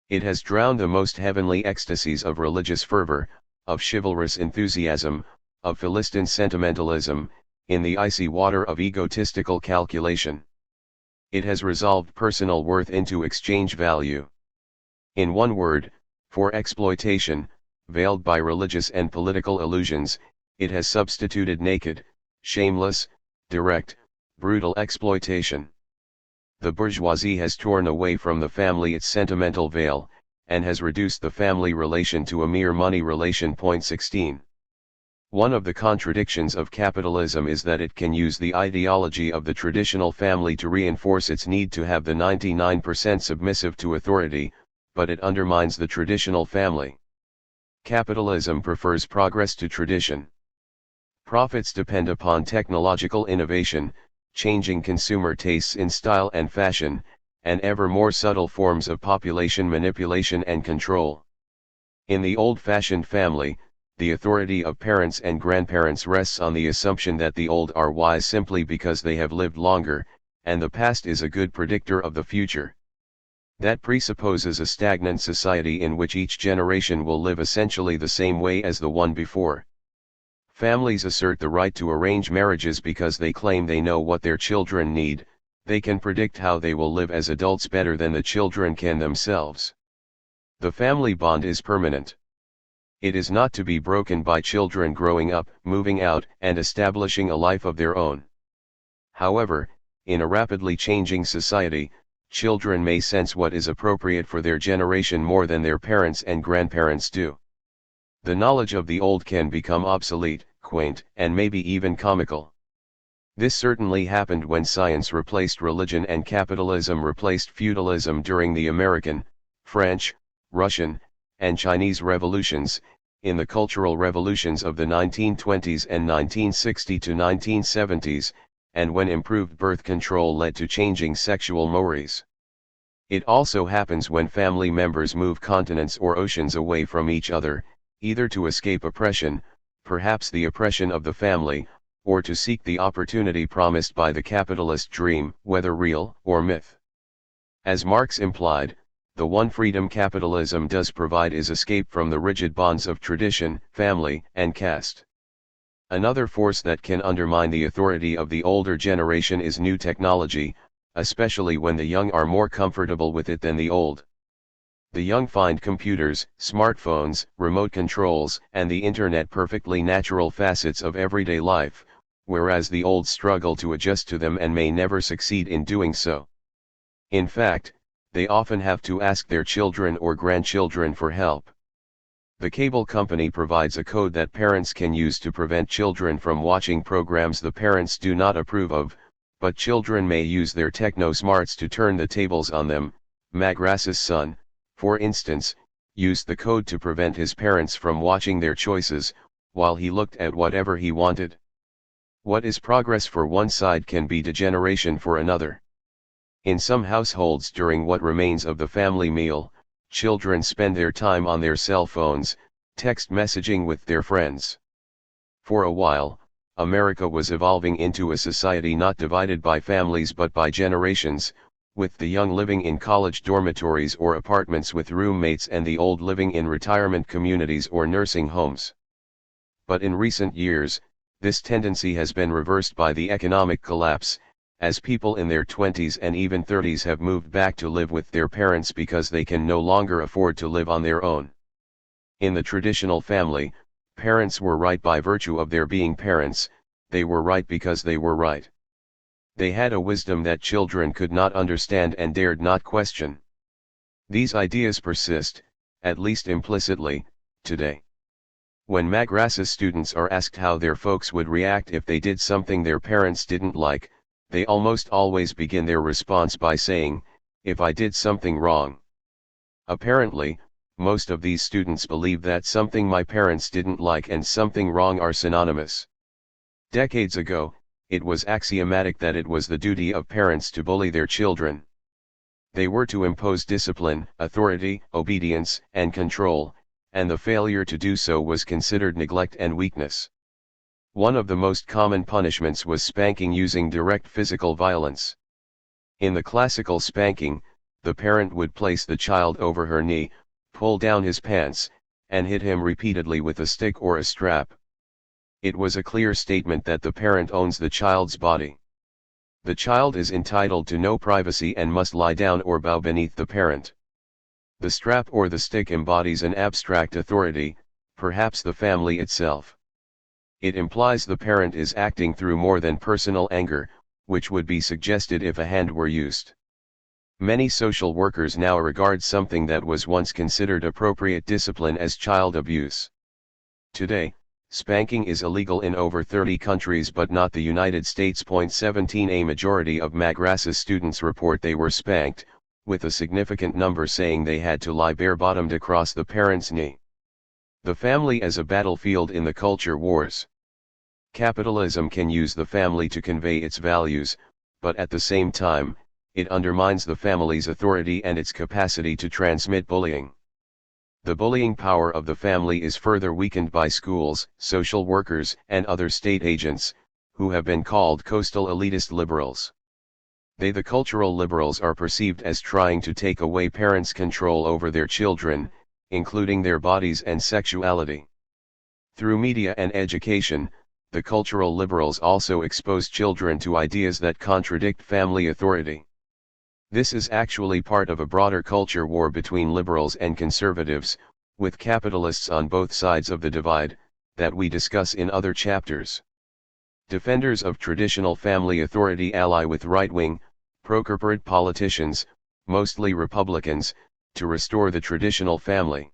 It has drowned the most heavenly ecstasies of religious fervor, of chivalrous enthusiasm, of Philistine sentimentalism, in the icy water of egotistical calculation. It has resolved personal worth into exchange value. In one word, for exploitation, veiled by religious and political illusions, it has substituted naked, shameless, direct, brutal exploitation. The bourgeoisie has torn away from the family its sentimental veil, and has reduced the family relation to a mere money relation. Point 16. One of the contradictions of capitalism is that it can use the ideology of the traditional family to reinforce its need to have the 99% submissive to authority, but it undermines the traditional family. Capitalism prefers progress to tradition. Profits depend upon technological innovation, changing consumer tastes in style and fashion, and ever more subtle forms of population manipulation and control. In the old-fashioned family, the authority of parents and grandparents rests on the assumption that the old are wise simply because they have lived longer, and the past is a good predictor of the future. That presupposes a stagnant society in which each generation will live essentially the same way as the one before. Families assert the right to arrange marriages because they claim they know what their children need. They can predict how they will live as adults better than the children can themselves. The family bond is permanent. It is not to be broken by children growing up, moving out, and establishing a life of their own. However, in a rapidly changing society, children may sense what is appropriate for their generation more than their parents and grandparents do. The knowledge of the old can become obsolete, quaint, and maybe even comical. This certainly happened when science replaced religion and capitalism replaced feudalism during the American, French, Russian, and Chinese revolutions, in the cultural revolutions of the 1920s and 1960 to 1970s, and when improved birth control led to changing sexual mores. It also happens when family members move continents or oceans away from each other, either to escape oppression, perhaps the oppression of the family, or to seek the opportunity promised by the capitalist dream, whether real or myth. As Marx implied, the one freedom capitalism does provide is escape from the rigid bonds of tradition, family, and caste. Another force that can undermine the authority of the older generation is new technology, especially when the young are more comfortable with it than the old. The young find computers, smartphones, remote controls, and the internet perfectly natural facets of everyday life, whereas the old struggle to adjust to them and may never succeed in doing so. In fact, they often have to ask their children or grandchildren for help. The cable company provides a code that parents can use to prevent children from watching programs the parents do not approve of, but children may use their techno-smarts to turn the tables on them. MagrasS' son, for instance, used the code to prevent his parents from watching their choices, while he looked at whatever he wanted. What is progress for one side can be degeneration for another. In some households during what remains of the family meal, children spend their time on their cell phones, text messaging with their friends. For a while, America was evolving into a society not divided by families but by generations, with the young living in college dormitories or apartments with roommates and the old living in retirement communities or nursing homes. But in recent years, this tendency has been reversed by the economic collapse, as people in their 20s and even 30s have moved back to live with their parents because they can no longer afford to live on their own. In the traditional family, parents were right by virtue of their being parents, they were right because they were right. They had a wisdom that children could not understand and dared not question. These ideas persist, at least implicitly, today. When MagrasS students are asked how their folks would react if they did something their parents didn't like, they almost always begin their response by saying, "If I did something wrong." Apparently, most of these students believe that something my parents didn't like and something wrong are synonymous. Decades ago, it was axiomatic that it was the duty of parents to bully their children. They were to impose discipline, authority, obedience, and control, and the failure to do so was considered neglect and weakness. One of the most common punishments was spanking using direct physical violence. In the classical spanking, the parent would place the child over her knee, pull down his pants, and hit him repeatedly with a stick or a strap. It was a clear statement that the parent owns the child's body. The child is entitled to no privacy and must lie down or bow beneath the parent. The strap or the stick embodies an abstract authority, perhaps the family itself. It implies the parent is acting through more than personal anger, which would be suggested if a hand were used. Many social workers now regard something that was once considered appropriate discipline as child abuse. Today, spanking is illegal in over 30 countries but not the United States. 17 A majority of MagrasS students report they were spanked, with a significant number saying they had to lie bare-bottomed across the parent's knee. The family as a battlefield in the culture wars. Capitalism can use the family to convey its values, but at the same time, it undermines the family's authority and its capacity to transmit bullying. The bullying power of the family is further weakened by schools, social workers, and other state agents, who have been called coastal elitist liberals. They, the cultural liberals, are perceived as trying to take away parents' control over their children, including their bodies and sexuality. Through media and education, the cultural liberals also expose children to ideas that contradict family authority. This is actually part of a broader culture war between liberals and conservatives, with capitalists on both sides of the divide, that we discuss in other chapters. Defenders of traditional family authority ally with right-wing, pro-corporate politicians, mostly Republicans, to restore the traditional family.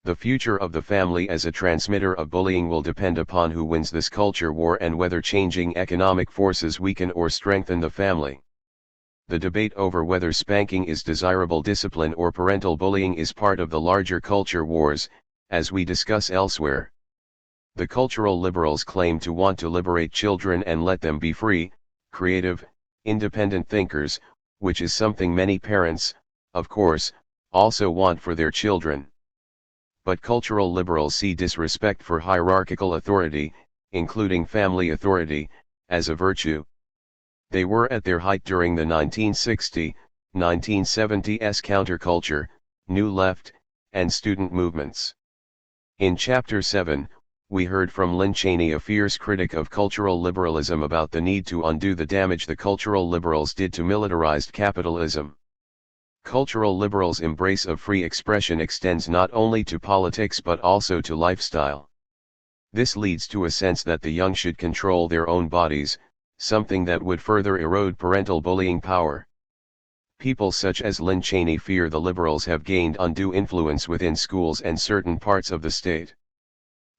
The future of the family as a transmitter of bullying will depend upon who wins this culture war and whether changing economic forces weaken or strengthen the family. The debate over whether spanking is desirable discipline or parental bullying is part of the larger culture wars, as we discuss elsewhere. The cultural liberals claim to want to liberate children and let them be free, creative, independent thinkers, which is something many parents, of course, also want for their children. But cultural liberals see disrespect for hierarchical authority, including family authority, as a virtue. They were at their height during the 1960-1970s counterculture, New Left, and student movements. In Chapter 7, we heard from Lynn Cheney, a fierce critic of cultural liberalism, about the need to undo the damage the cultural liberals did to militarized capitalism. Cultural liberals' embrace of free expression extends not only to politics but also to lifestyle. This leads to a sense that the young should control their own bodies, something that would further erode parental bullying power. People such as Lynn Cheney fear the liberals have gained undue influence within schools and certain parts of the state.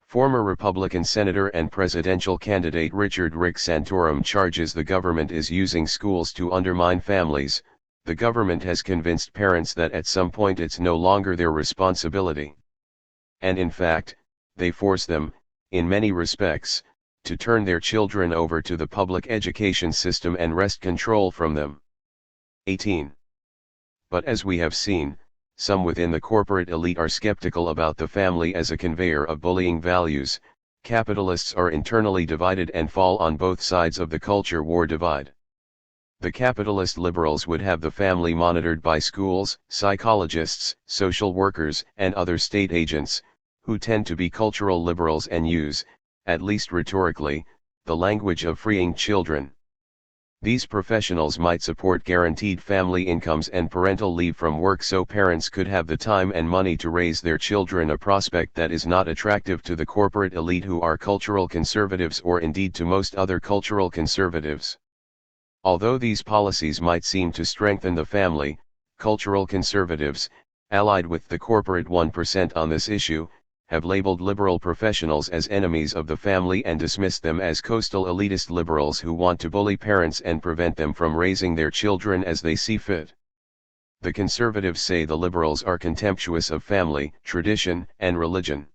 Former Republican Senator and presidential candidate Richard "Rick" Santorum charges the government is using schools to undermine families. The government has convinced parents that at some point it's no longer their responsibility. And in fact, they force them, in many respects, to turn their children over to the public education system and wrest control from them. 18. But as we have seen, some within the corporate elite are skeptical about the family as a conveyor of bullying values. Capitalists are internally divided and fall on both sides of the culture war divide. The capitalist liberals would have the family monitored by schools, psychologists, social workers, and other state agents, who tend to be cultural liberals and use, at least rhetorically, the language of freeing children. These professionals might support guaranteed family incomes and parental leave from work so parents could have the time and money to raise their children, a prospect that is not attractive to the corporate elite who are cultural conservatives, or indeed to most other cultural conservatives. Although these policies might seem to strengthen the family, cultural conservatives, allied with the corporate 1% on this issue, have labeled liberal professionals as enemies of the family and dismissed them as coastal elitist liberals who want to bully parents and prevent them from raising their children as they see fit. The conservatives say the liberals are contemptuous of family, tradition, and religion.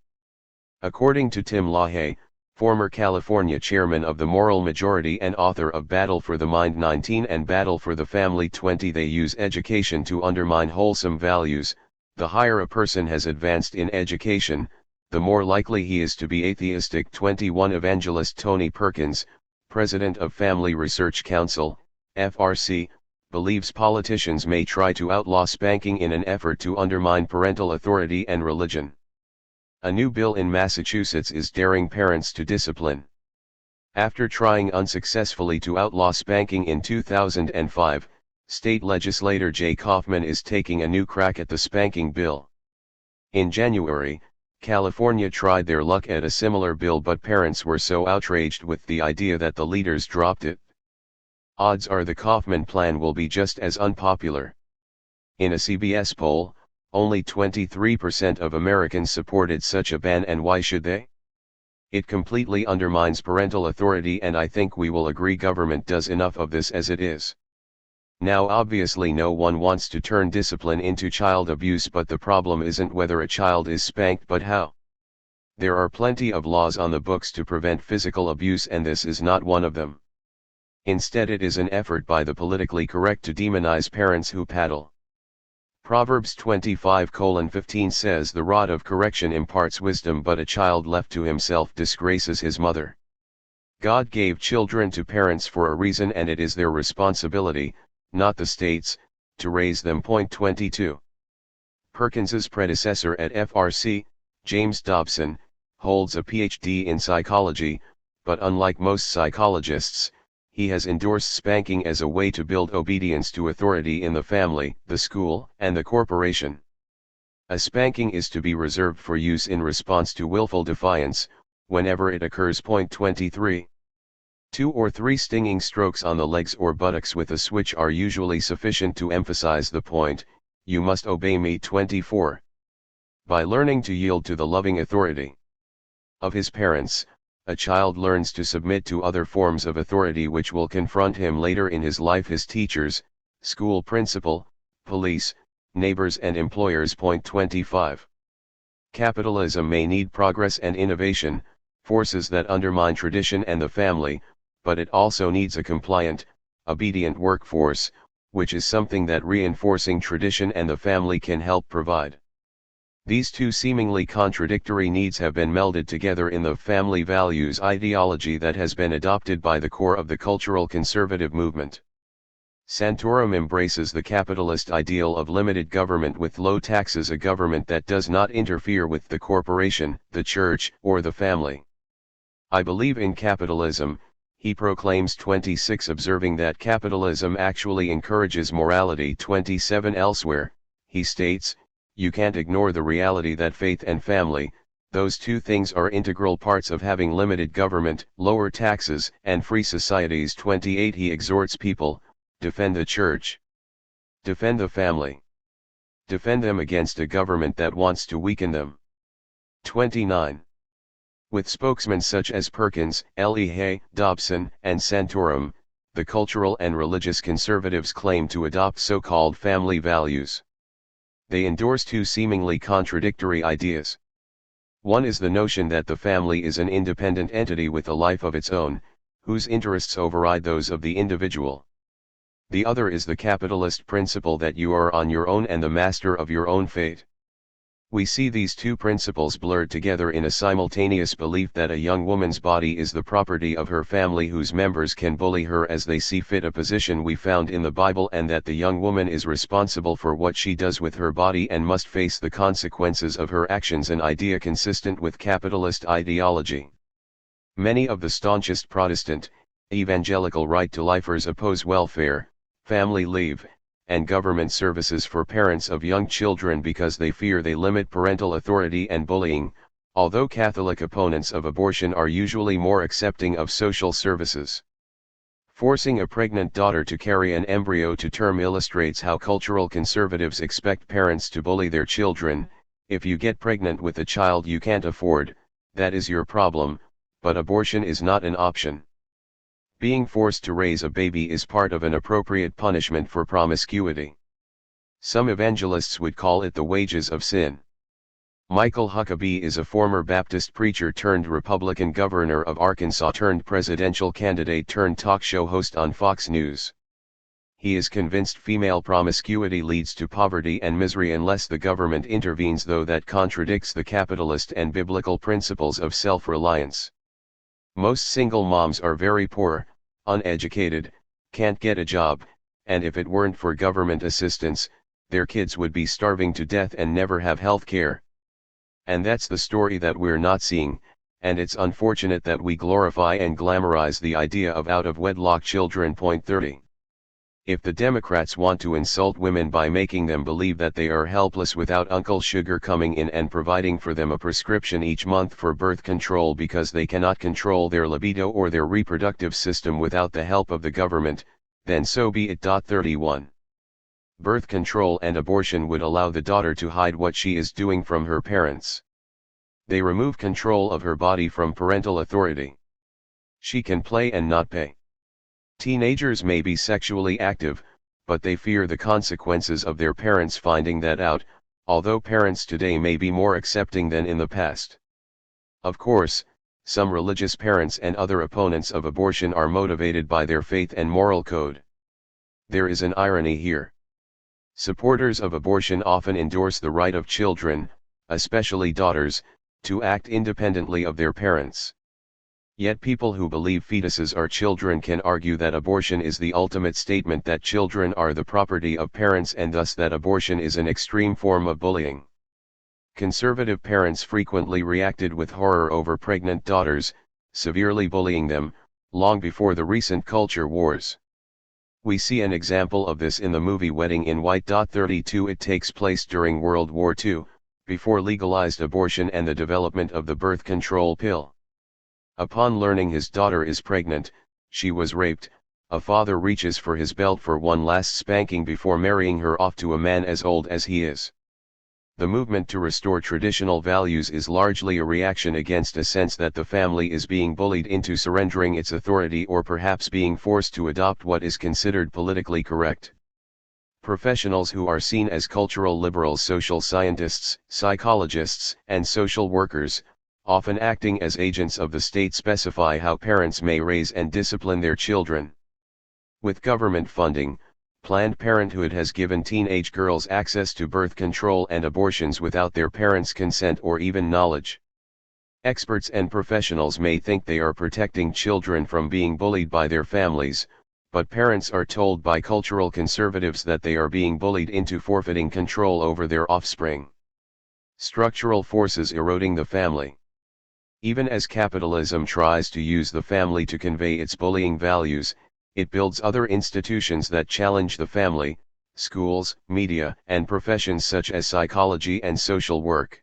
According to Tim LaHaye, former California chairman of the Moral Majority and author of Battle for the Mind 19 and Battle for the Family 20, they use education to undermine wholesome values. The higher a person has advanced in education, the more likely he is to be atheistic. 21 Evangelist Tony Perkins, president of Family Research Council, FRC, believes politicians may try to outlaw spanking in an effort to undermine parental authority and religion. A new bill in Massachusetts is daring parents to discipline. After trying unsuccessfully to outlaw spanking in 2005, state legislator Jay Kaufman is taking a new crack at the spanking bill. In January, California tried their luck at a similar bill, but parents were so outraged with the idea that the leaders dropped it. Odds are the Kaufman plan will be just as unpopular. In a CBS poll, only 23% of Americans supported such a ban, and why should they? It completely undermines parental authority, and I think we will agree government does enough of this as it is. Now obviously no one wants to turn discipline into child abuse, but the problem isn't whether a child is spanked but how. There are plenty of laws on the books to prevent physical abuse, and this is not one of them. Instead, it is an effort by the politically correct to demonize parents who paddle. Proverbs 25:15 says, "The rod of correction imparts wisdom, but a child left to himself disgraces his mother." God gave children to parents for a reason, and it is their responsibility, not the state's, to raise them. 22. Perkins's predecessor at FRC, James Dobson, holds a PhD in psychology, but unlike most psychologists, he has endorsed spanking as a way to build obedience to authority in the family, the school, and the corporation. A spanking is to be reserved for use in response to willful defiance, whenever it occurs. 23. 2 or 3 stinging strokes on the legs or buttocks with a switch are usually sufficient to emphasize the point, "You must obey me." 24. By learning to yield to the loving authority of his parents, a child learns to submit to other forms of authority which will confront him later in his life: his teachers, school principal, police, neighbors, and employers. 25. Capitalism may need progress and innovation, forces that undermine tradition and the family, but it also needs a compliant, obedient workforce, which is something that reinforcing tradition and the family can help provide. These two seemingly contradictory needs have been melded together in the family values ideology that has been adopted by the core of the cultural conservative movement. Santorum embraces the capitalist ideal of limited government with low taxes, a government that does not interfere with the corporation, the church, or the family. "I believe in capitalism," he proclaims. 26. Observing that capitalism actually encourages morality. 27. Elsewhere, he states, "You can't ignore the reality that faith and family, those two things are integral parts of having limited government, lower taxes, and free societies." 28. He exhorts people, defend the church. Defend the family. Defend them against a government that wants to weaken them. 29. With spokesmen such as Perkins, Leahy, Dobson, and Santorum, the cultural and religious conservatives claim to adopt so-called family values. They endorse two seemingly contradictory ideas. One is the notion that the family is an independent entity with a life of its own, whose interests override those of the individual. The other is the capitalist principle that you are on your own and the master of your own fate. We see these two principles blurred together in a simultaneous belief that a young woman's body is the property of her family whose members can bully her as they see fit, a position we found in the Bible, and that the young woman is responsible for what she does with her body and must face the consequences of her actions, an idea consistent with capitalist ideology. Many of the staunchest Protestant, evangelical right-to-lifers oppose welfare, family leave, and government services for parents of young children because they fear they limit parental authority and bullying, although Catholic opponents of abortion are usually more accepting of social services. Forcing a pregnant daughter to carry an embryo to term illustrates how cultural conservatives expect parents to bully their children. If you get pregnant with a child you can't afford, that is your problem, but abortion is not an option. Being forced to raise a baby is part of an appropriate punishment for promiscuity. Some evangelists would call it the wages of sin. Michael Huckabee is a former Baptist preacher turned Republican governor of Arkansas turned presidential candidate turned talk show host on Fox News. He is convinced female promiscuity leads to poverty and misery unless the government intervenes, though that contradicts the capitalist and biblical principles of self-reliance. Most single moms are very poor, uneducated, can't get a job, and if it weren't for government assistance, their kids would be starving to death and never have health care. And that's the story that we're not seeing, and it's unfortunate that we glorify and glamorize the idea of out-of-wedlock children. 30. If the Democrats want to insult women by making them believe that they are helpless without Uncle Sugar coming in and providing for them a prescription each month for birth control because they cannot control their libido or their reproductive system without the help of the government, then so be it. 31. Birth control and abortion would allow the daughter to hide what she is doing from her parents. They remove control of her body from parental authority. She can play and not pay. Teenagers may be sexually active, but they fear the consequences of their parents finding that out, although parents today may be more accepting than in the past. Of course, some religious parents and other opponents of abortion are motivated by their faith and moral code. There is an irony here. Supporters of abortion often endorse the right of children, especially daughters, to act independently of their parents. Yet people who believe fetuses are children can argue that abortion is the ultimate statement that children are the property of parents and thus that abortion is an extreme form of bullying. Conservative parents frequently reacted with horror over pregnant daughters, severely bullying them, long before the recent culture wars. We see an example of this in the movie Wedding in White. 32 It takes place during World War II, before legalized abortion and the development of the birth control pill. Upon learning his daughter is pregnant, she was raped, a father reaches for his belt for one last spanking before marrying her off to a man as old as he is. The movement to restore traditional values is largely a reaction against a sense that the family is being bullied into surrendering its authority or perhaps being forced to adopt what is considered politically correct. Professionals who are seen as cultural liberals, social scientists, psychologists, and social workers, often acting as agents of the state, specify how parents may raise and discipline their children. With government funding, Planned Parenthood has given teenage girls access to birth control and abortions without their parents' consent or even knowledge. Experts and professionals may think they are protecting children from being bullied by their families, but parents are told by cultural conservatives that they are being bullied into forfeiting control over their offspring. Structural forces eroding the family. Even as capitalism tries to use the family to convey its bullying values, it builds other institutions that challenge the family: schools, media, and professions such as psychology and social work.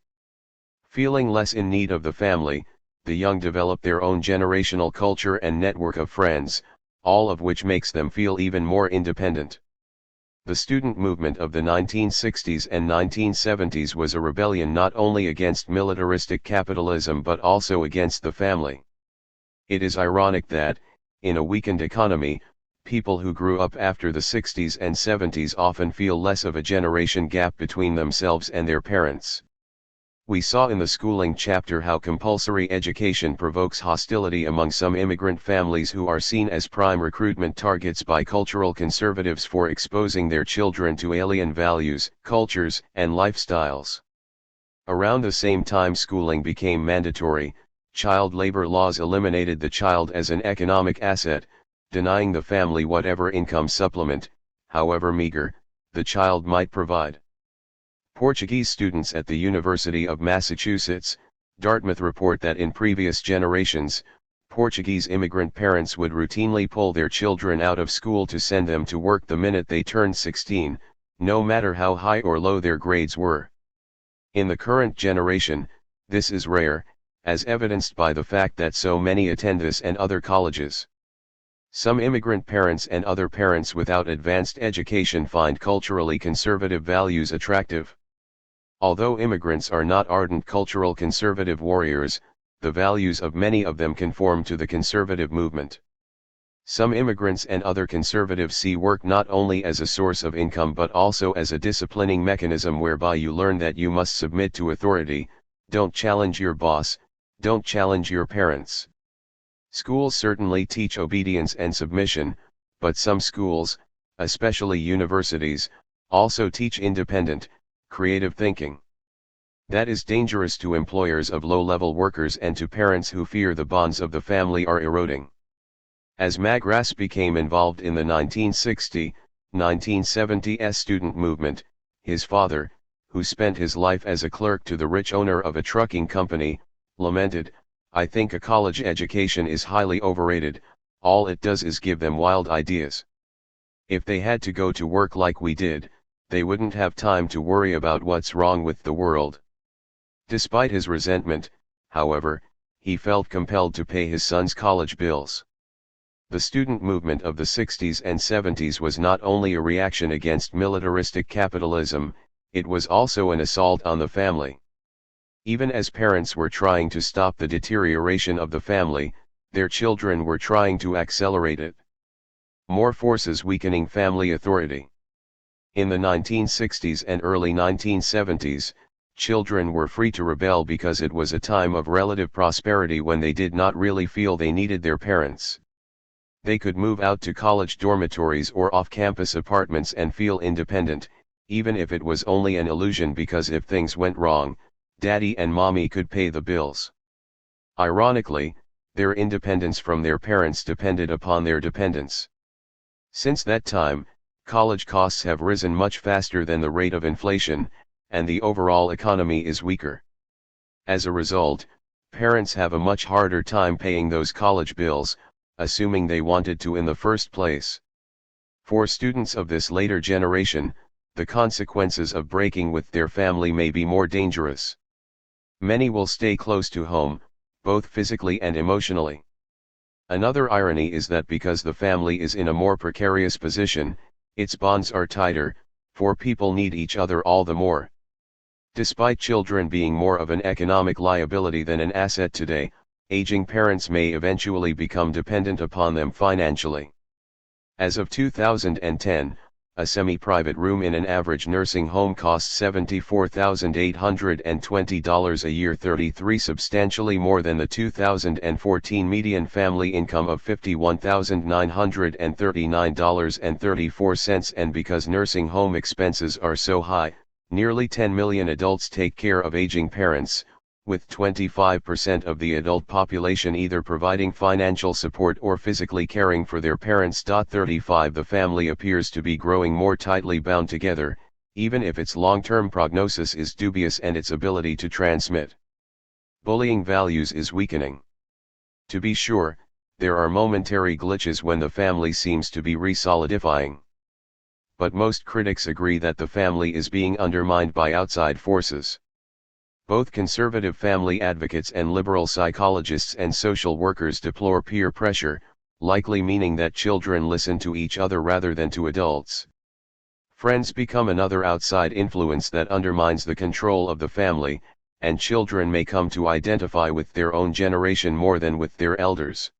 Feeling less in need of the family, the young develop their own generational culture and network of friends, all of which makes them feel even more independent. The student movement of the 1960s and 1970s was a rebellion not only against militaristic capitalism but also against the family. It is ironic that, in a weakened economy, people who grew up after the 60s and 70s often feel less of a generation gap between themselves and their parents. We saw in the schooling chapter how compulsory education provokes hostility among some immigrant families who are seen as prime recruitment targets by cultural conservatives for exposing their children to alien values, cultures, and lifestyles. Around the same time schooling became mandatory, child labor laws eliminated the child as an economic asset, denying the family whatever income supplement, however meager, the child might provide. Portuguese students at the University of Massachusetts, Dartmouth report that in previous generations, Portuguese immigrant parents would routinely pull their children out of school to send them to work the minute they turned 16, no matter how high or low their grades were. In the current generation, this is rare, as evidenced by the fact that so many attend this and other colleges. Some immigrant parents and other parents without advanced education find culturally conservative values attractive. Although immigrants are not ardent cultural conservative warriors, the values of many of them conform to the conservative movement. Some immigrants and other conservatives see work not only as a source of income but also as a disciplining mechanism whereby you learn that you must submit to authority, don't challenge your boss, don't challenge your parents. Schools certainly teach obedience and submission, but some schools, especially universities, also teach independent, creative thinking. That is dangerous to employers of low-level workers and to parents who fear the bonds of the family are eroding. As MagrasS became involved in the 1960-1970s student movement, his father, who spent his life as a clerk to the rich owner of a trucking company, lamented, "I think a college education is highly overrated, all it does is give them wild ideas. If they had to go to work like we did, they wouldn't have time to worry about what's wrong with the world." Despite his resentment, however, he felt compelled to pay his son's college bills. The student movement of the 60s and 70s was not only a reaction against militaristic capitalism, it was also an assault on the family. Even as parents were trying to stop the deterioration of the family, their children were trying to accelerate it. More forces weakening family authority. In the 1960s and early 1970s, children were free to rebel because it was a time of relative prosperity when they did not really feel they needed their parents. They could move out to college dormitories or off-campus apartments and feel independent, even if it was only an illusion, because if things went wrong, Daddy and Mommy could pay the bills. Ironically, their independence from their parents depended upon their dependence. Since that time, college costs have risen much faster than the rate of inflation, and the overall economy is weaker. As a result, parents have a much harder time paying those college bills, assuming they wanted to in the first place. For students of this later generation, the consequences of breaking with their family may be more dangerous. Many will stay close to home, both physically and emotionally. Another irony is that because the family is in a more precarious position, its bonds are tighter, for people need each other all the more. Despite children being more of an economic liability than an asset today, aging parents may eventually become dependent upon them financially. As of 2010, a semi-private room in an average nursing home costs $74,820 a year, 33 substantially more than the 2014 median family income of $51,939.34, and because nursing home expenses are so high, nearly 10 million adults take care of aging parents, with 25% of the adult population either providing financial support or physically caring for their parents. 35 The family appears to be growing more tightly bound together, even if its long-term prognosis is dubious and its ability to transmit bullying values is weakening. To be sure, there are momentary glitches when the family seems to be re-solidifying. But most critics agree that the family is being undermined by outside forces. Both conservative family advocates and liberal psychologists and social workers deplore peer pressure, likely meaning that children listen to each other rather than to adults. Friends become another outside influence that undermines the control of the family, and children may come to identify with their own generation more than with their elders.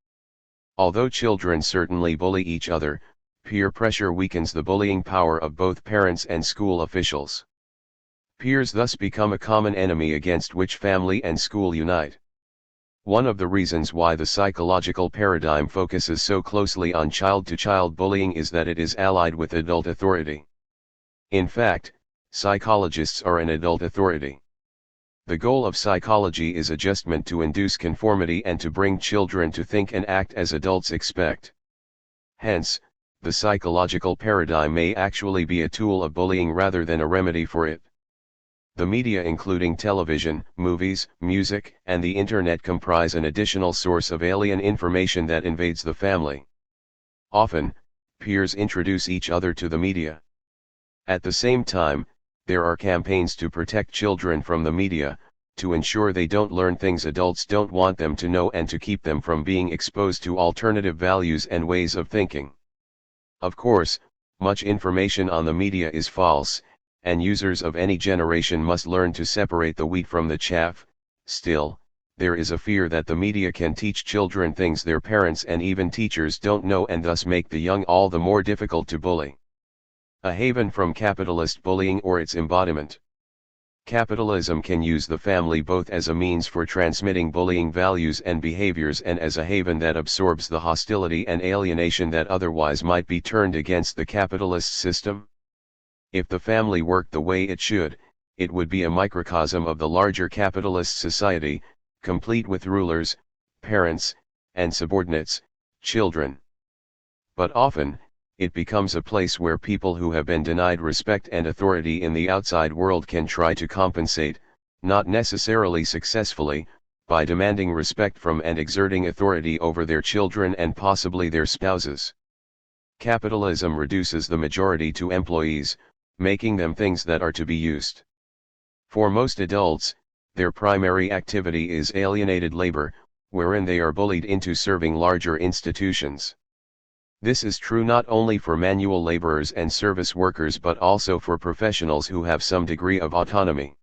Although children certainly bully each other, peer pressure weakens the bullying power of both parents and school officials. Peers thus become a common enemy against which family and school unite. One of the reasons why the psychological paradigm focuses so closely on child-to-child bullying is that it is allied with adult authority. In fact, psychologists are an adult authority. The goal of psychology is adjustment to induce conformity and to bring children to think and act as adults expect. Hence, the psychological paradigm may actually be a tool of bullying rather than a remedy for it. The media, including television, movies, music, and the internet, comprise an additional source of alien information that invades the family. Often, peers introduce each other to the media. At the same time, there are campaigns to protect children from the media, to ensure they don't learn things adults don't want them to know and to keep them from being exposed to alternative values and ways of thinking. Of course, much information on the media is false, and users of any generation must learn to separate the wheat from the chaff. Still, there is a fear that the media can teach children things their parents and even teachers don't know, and thus make the young all the more difficult to bully. A haven from capitalist bullying or its embodiment. Capitalism can use the family both as a means for transmitting bullying values and behaviors and as a haven that absorbs the hostility and alienation that otherwise might be turned against the capitalist system. If the family worked the way it should, it would be a microcosm of the larger capitalist society, complete with rulers, parents, and subordinates, children. But often, it becomes a place where people who have been denied respect and authority in the outside world can try to compensate, not necessarily successfully, by demanding respect from and exerting authority over their children and possibly their spouses. Capitalism reduces the majority to employees, making them things that are to be used. For most adults, their primary activity is alienated labor, wherein they are bullied into serving larger institutions. This is true not only for manual laborers and service workers but also for professionals who have some degree of autonomy.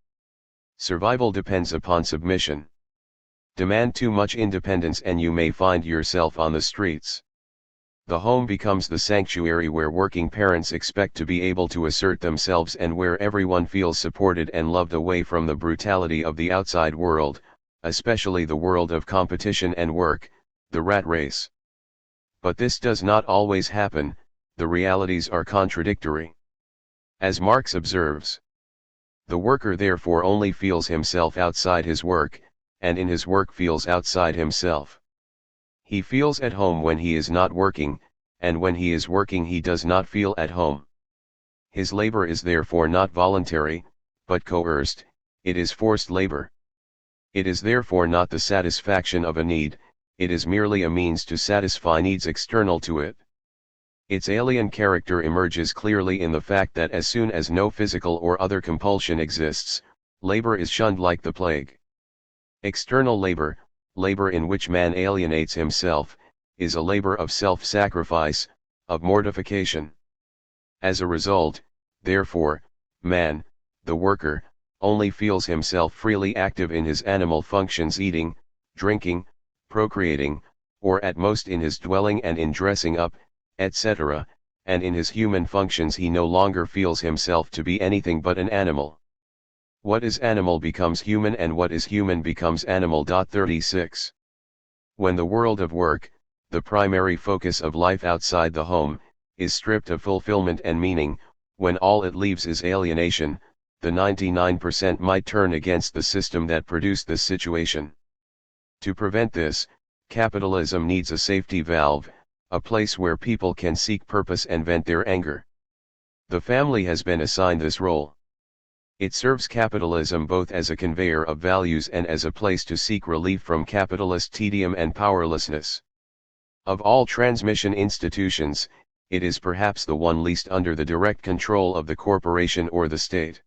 Survival depends upon submission. Demand too much independence and you may find yourself on the streets. The home becomes the sanctuary where working parents expect to be able to assert themselves and where everyone feels supported and loved, away from the brutality of the outside world, especially the world of competition and work, the rat race. But this does not always happen, the realities are contradictory. As Marx observes, the worker therefore only feels himself outside his work, and in his work feels outside himself. He feels at home when he is not working, and when he is working he does not feel at home. His labor is therefore not voluntary, but coerced, it is forced labor. It is therefore not the satisfaction of a need, it is merely a means to satisfy needs external to it. Its alien character emerges clearly in the fact that as soon as no physical or other compulsion exists, labor is shunned like the plague. External labor, labor in which man alienates himself, is a labor of self-sacrifice, of mortification. As a result, therefore, man, the worker, only feels himself freely active in his animal functions, eating, drinking, procreating, or at most in his dwelling and in dressing up, etc., and in his human functions he no longer feels himself to be anything but an animal. What is animal becomes human and what is human becomes animal. 36. When the world of work, the primary focus of life outside the home, is stripped of fulfillment and meaning, when all it leaves is alienation, the 99% might turn against the system that produced this situation. To prevent this, capitalism needs a safety valve, a place where people can seek purpose and vent their anger. The family has been assigned this role. It serves capitalism both as a conveyor of values and as a place to seek relief from capitalist tedium and powerlessness. Of all transmission institutions, it is perhaps the one least under the direct control of the corporation or the state.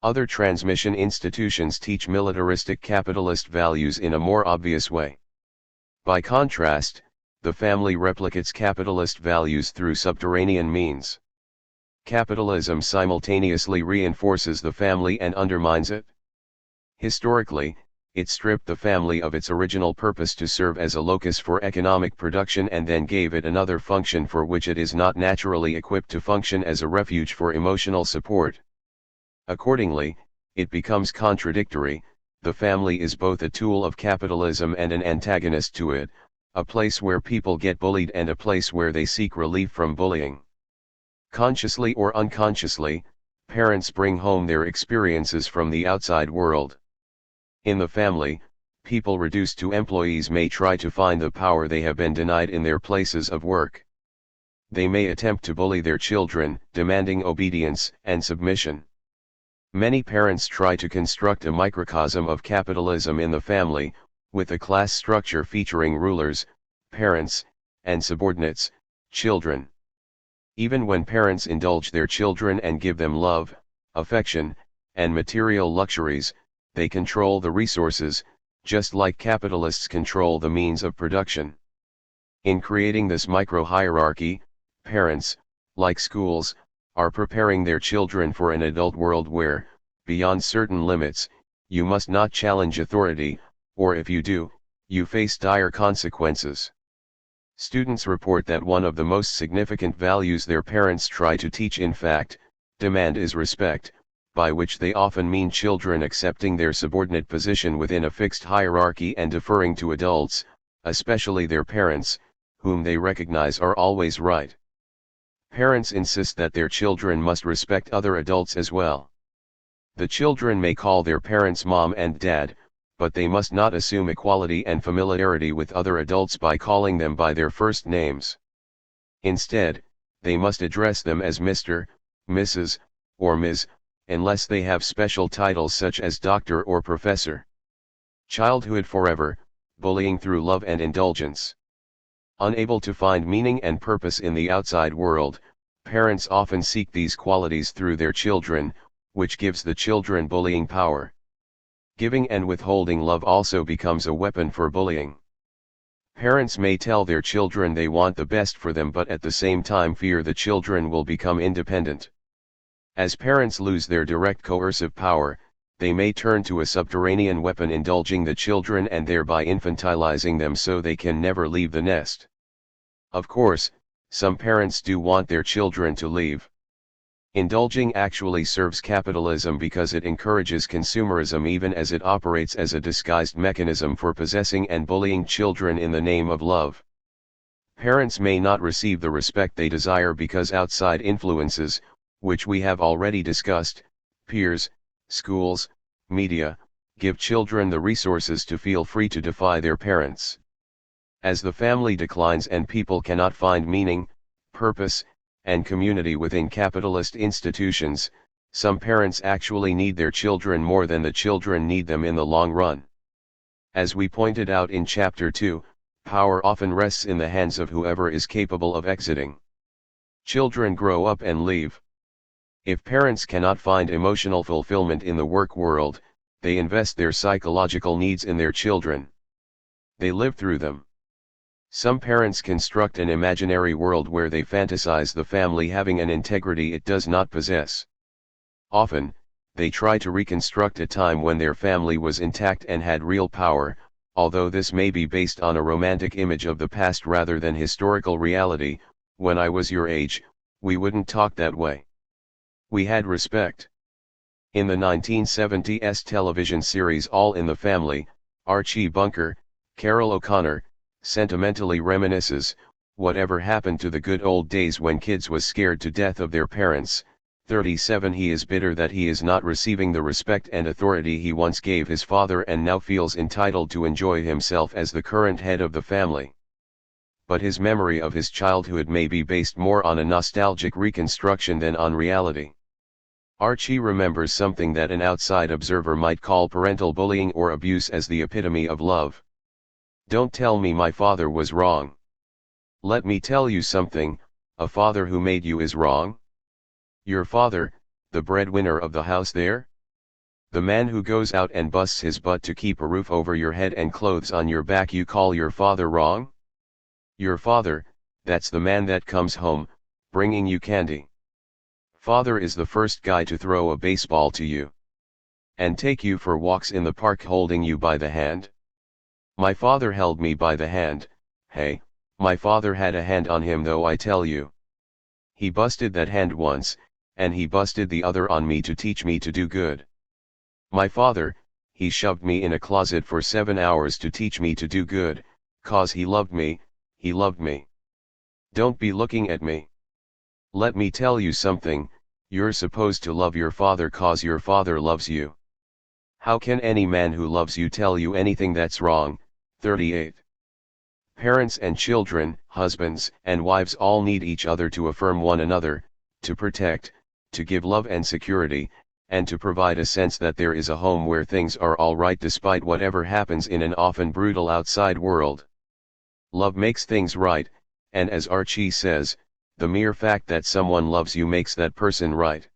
Other transmission institutions teach militaristic capitalist values in a more obvious way. By contrast, the family replicates capitalist values through subterranean means. Capitalism simultaneously reinforces the family and undermines it. Historically, it stripped the family of its original purpose to serve as a locus for economic production and then gave it another function for which it is not naturally equipped to function, as a refuge for emotional support. Accordingly, it becomes contradictory. The family is both a tool of capitalism and an antagonist to it, a place where people get bullied and a place where they seek relief from bullying. Consciously or unconsciously, parents bring home their experiences from the outside world. In the family, people reduced to employees may try to find the power they have been denied in their places of work. They may attempt to bully their children, demanding obedience and submission. Many parents try to construct a microcosm of capitalism in the family, with a class structure featuring rulers, parents, and subordinates, children. Even when parents indulge their children and give them love, affection, and material luxuries, they control the resources, just like capitalists control the means of production. In creating this micro-hierarchy, parents, like schools, are preparing their children for an adult world where, beyond certain limits, you must not challenge authority, or if you do, you face dire consequences. Students report that one of the most significant values their parents try to teach, in fact, demand, is respect, by which they often mean children accepting their subordinate position within a fixed hierarchy and deferring to adults, especially their parents, whom they recognize are always right. Parents insist that their children must respect other adults as well. The children may call their parents mom and dad, but they must not assume equality and familiarity with other adults by calling them by their first names. Instead, they must address them as Mr., Mrs., or Ms., unless they have special titles such as doctor or professor. Childhood forever, bullying through love and indulgence. Unable to find meaning and purpose in the outside world, parents often seek these qualities through their children, which gives the children bullying power. Giving and withholding love also becomes a weapon for bullying. Parents may tell their children they want the best for them, but at the same time fear the children will become independent. As parents lose their direct coercive power, they may turn to a subterranean weapon, indulging the children and thereby infantilizing them so they can never leave the nest. Of course, some parents do want their children to leave. Indulging actually serves capitalism because it encourages consumerism, even as it operates as a disguised mechanism for possessing and bullying children in the name of love. Parents may not receive the respect they desire because outside influences, which we have already discussed, peers, schools, media, give children the resources to feel free to defy their parents. As the family declines and people cannot find meaning, purpose, and community within capitalist institutions, some parents actually need their children more than the children need them in the long run. As we pointed out in Chapter 2, power often rests in the hands of whoever is capable of exiting. Children grow up and leave. If parents cannot find emotional fulfillment in the work world, they invest their psychological needs in their children. They live through them. Some parents construct an imaginary world where they fantasize the family having an integrity it does not possess. Often, they try to reconstruct a time when their family was intact and had real power, although this may be based on a romantic image of the past rather than historical reality. When I was your age, we wouldn't talk that way. We had respect. In the 1970s television series All in the Family, Archie Bunker, Carol O'Connor, sentimentally reminisces, whatever happened to the good old days when kids was scared to death of their parents. 37 He is bitter that he is not receiving the respect and authority he once gave his father and now feels entitled to enjoy himself as the current head of the family. But his memory of his childhood may be based more on a nostalgic reconstruction than on reality. Archie remembers something that an outside observer might call parental bullying or abuse as the epitome of love. Don't tell me my father was wrong. Let me tell you something, a father who made you is wrong. Your father, the breadwinner of the house there? The man who goes out and busts his butt to keep a roof over your head and clothes on your back, you call your father wrong? Your father, that's the man that comes home, bringing you candy. Father is the first guy to throw a baseball to you. And take you for walks in the park holding you by the hand. My father held me by the hand. Hey, my father had a hand on him though, I tell you. He busted that hand once, and he busted the other on me to teach me to do good. My father, he shoved me in a closet for 7 hours to teach me to do good, 'cause he loved me, he loved me. Don't be looking at me. Let me tell you something, you're supposed to love your father 'cause your father loves you. How can any man who loves you tell you anything that's wrong? 38. Parents and children, husbands and wives all need each other to affirm one another, to protect, to give love and security, and to provide a sense that there is a home where things are all right despite whatever happens in an often brutal outside world. Love makes things right, and as Archie says, the mere fact that someone loves you makes that person right.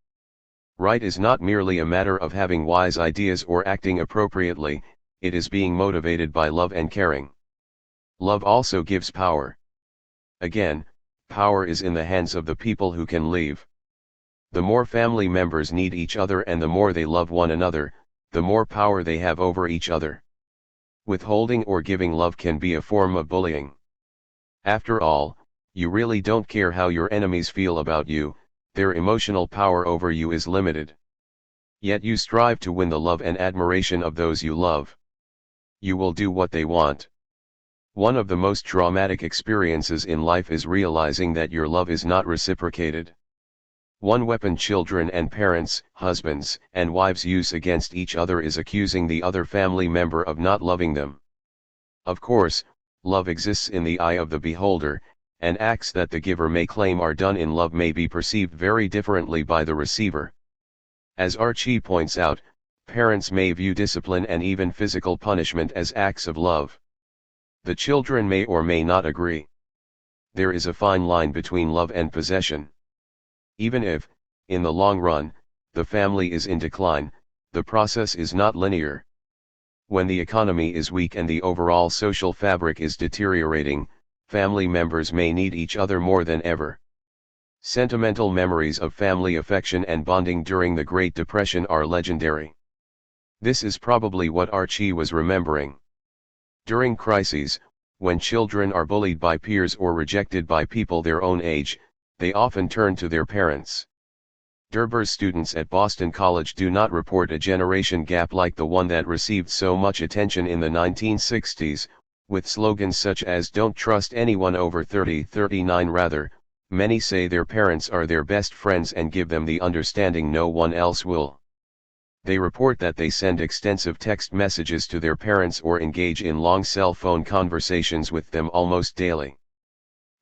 Right is not merely a matter of having wise ideas or acting appropriately, it is being motivated by love and caring. Love also gives power. Again, power is in the hands of the people who can leave. The more family members need each other and the more they love one another, the more power they have over each other. Withholding or giving love can be a form of bullying. After all, you really don't care how your enemies feel about you, their emotional power over you is limited. Yet you strive to win the love and admiration of those you love. You will do what they want. One of the most traumatic experiences in life is realizing that your love is not reciprocated. One weapon children and parents, husbands and wives use against each other is accusing the other family member of not loving them. Of course, love exists in the eye of the beholder, and acts that the giver may claim are done in love may be perceived very differently by the receiver. As Archie points out, parents may view discipline and even physical punishment as acts of love. The children may or may not agree. There is a fine line between love and possession. Even if, in the long run, the family is in decline, the process is not linear. When the economy is weak and the overall social fabric is deteriorating, family members may need each other more than ever. Sentimental memories of family affection and bonding during the Great Depression are legendary. This is probably what Archie was remembering. During crises, when children are bullied by peers or rejected by people their own age, they often turn to their parents. Derber's students at Boston College do not report a generation gap like the one that received so much attention in the 1960s, with slogans such as "Don't trust anyone over 30-39." Rather, many say their parents are their best friends and give them the understanding no one else will. They report that they send extensive text messages to their parents or engage in long cell phone conversations with them almost daily.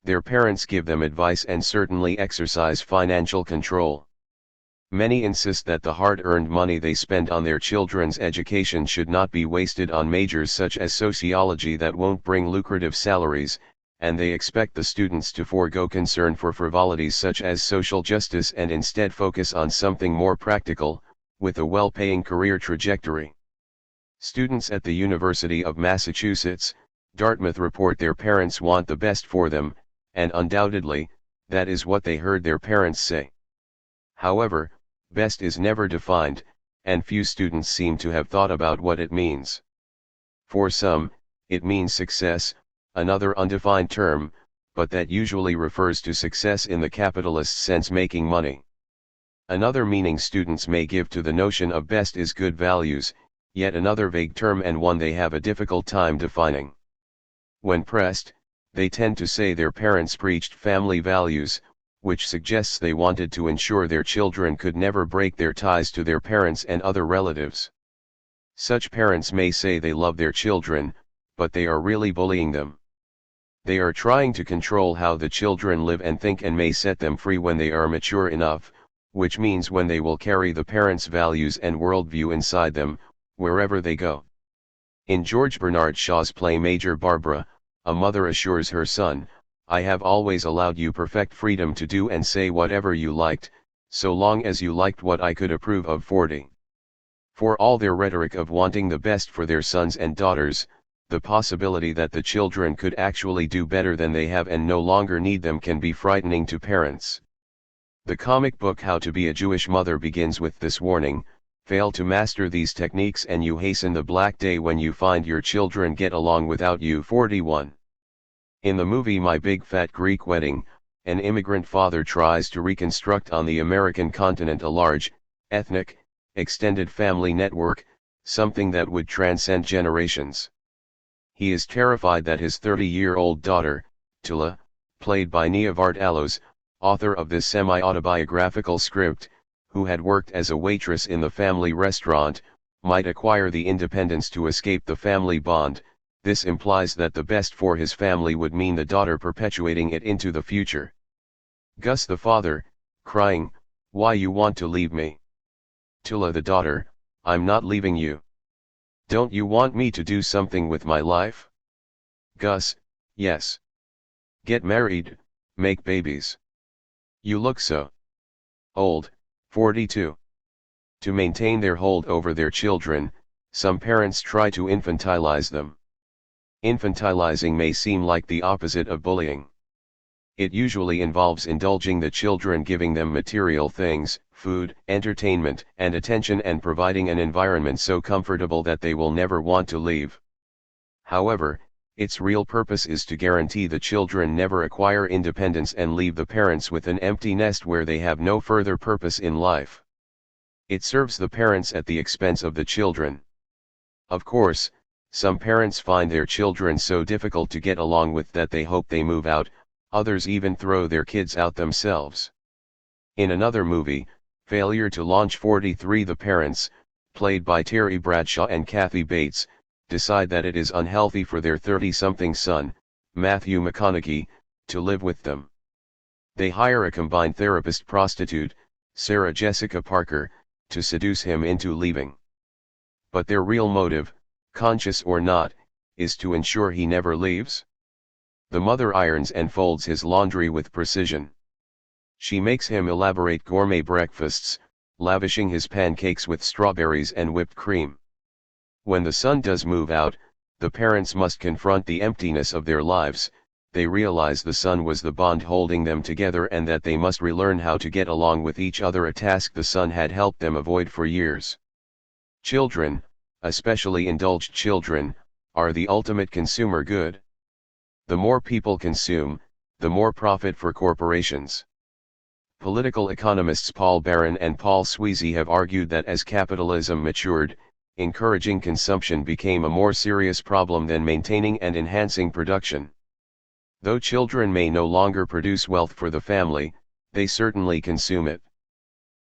Their parents give them advice and certainly exercise financial control. Many insist that the hard-earned money they spend on their children's education should not be wasted on majors such as sociology that won't bring lucrative salaries, and they expect the students to forego concern for frivolities such as social justice and instead focus on something more practical, with a well-paying career trajectory. Students at the University of Massachusetts, Dartmouth report their parents want the best for them, and undoubtedly, that is what they heard their parents say. However, best is never defined, and few students seem to have thought about what it means. For some, it means success, another undefined term, but that usually refers to success in the capitalist sense, making money. Another meaning students may give to the notion of best is good values, yet another vague term and one they have a difficult time defining. When pressed, they tend to say their parents preached family values, which suggests they wanted to ensure their children could never break their ties to their parents and other relatives. Such parents may say they love their children, but they are really bullying them. They are trying to control how the children live and think and may set them free when they are mature enough, which means when they will carry the parents' values and worldview inside them, wherever they go. In George Bernard Shaw's play Major Barbara, a mother assures her son, "I have always allowed you perfect freedom to do and say whatever you liked, so long as you liked what I could approve of." 40. For all their rhetoric of wanting the best for their sons and daughters, the possibility that the children could actually do better than they have and no longer need them can be frightening to parents. The comic book How to Be a Jewish Mother begins with this warning: fail to master these techniques and you hasten the black day when you find your children get along without you. 41. In the movie My Big Fat Greek Wedding, an immigrant father tries to reconstruct on the American continent a large, ethnic, extended family network, something that would transcend generations. He is terrified that his 30-year-old daughter, Tula, played by Nia Vardalos, author of this semi-autobiographical script, who had worked as a waitress in the family restaurant, might acquire the independence to escape the family bond. This implies that the best for his family would mean the daughter perpetuating it into the future. Gus the father, crying, "Why you want to leave me?" Tula the daughter, "I'm not leaving you. Don't you want me to do something with my life?" Gus, "Yes. Get married, make babies. You look so old." 42. To maintain their hold over their children, some parents try to infantilize them. Infantilizing may seem like the opposite of bullying. It usually involves indulging the children, giving them material things, food, entertainment, and attention, and providing an environment so comfortable that they will never want to leave. However, its real purpose is to guarantee the children never acquire independence and leave the parents with an empty nest where they have no further purpose in life. It serves the parents at the expense of the children. Of course, some parents find their children so difficult to get along with that they hope they move out, others even throw their kids out themselves. In another movie, Failure to Launch 43, the parents, played by Terry Bradshaw and Kathy Bates, decide that it is unhealthy for their 30-something son, Matthew McConaughey, to live with them. They hire a combined therapist prostitute, Sarah Jessica Parker, to seduce him into leaving. But their real motive, conscious or not, is to ensure he never leaves. The mother irons and folds his laundry with precision. She makes him elaborate gourmet breakfasts, lavishing his pancakes with strawberries and whipped cream. When the son does move out, the parents must confront the emptiness of their lives. They realize the son was the bond holding them together and that they must relearn how to get along with each other, a task the son had helped them avoid for years. Children, especially indulged children, are the ultimate consumer good. The more people consume, the more profit for corporations. Political economists Paul Barron and Paul Sweezy have argued that as capitalism matured, encouraging consumption became a more serious problem than maintaining and enhancing production. Though children may no longer produce wealth for the family, they certainly consume it.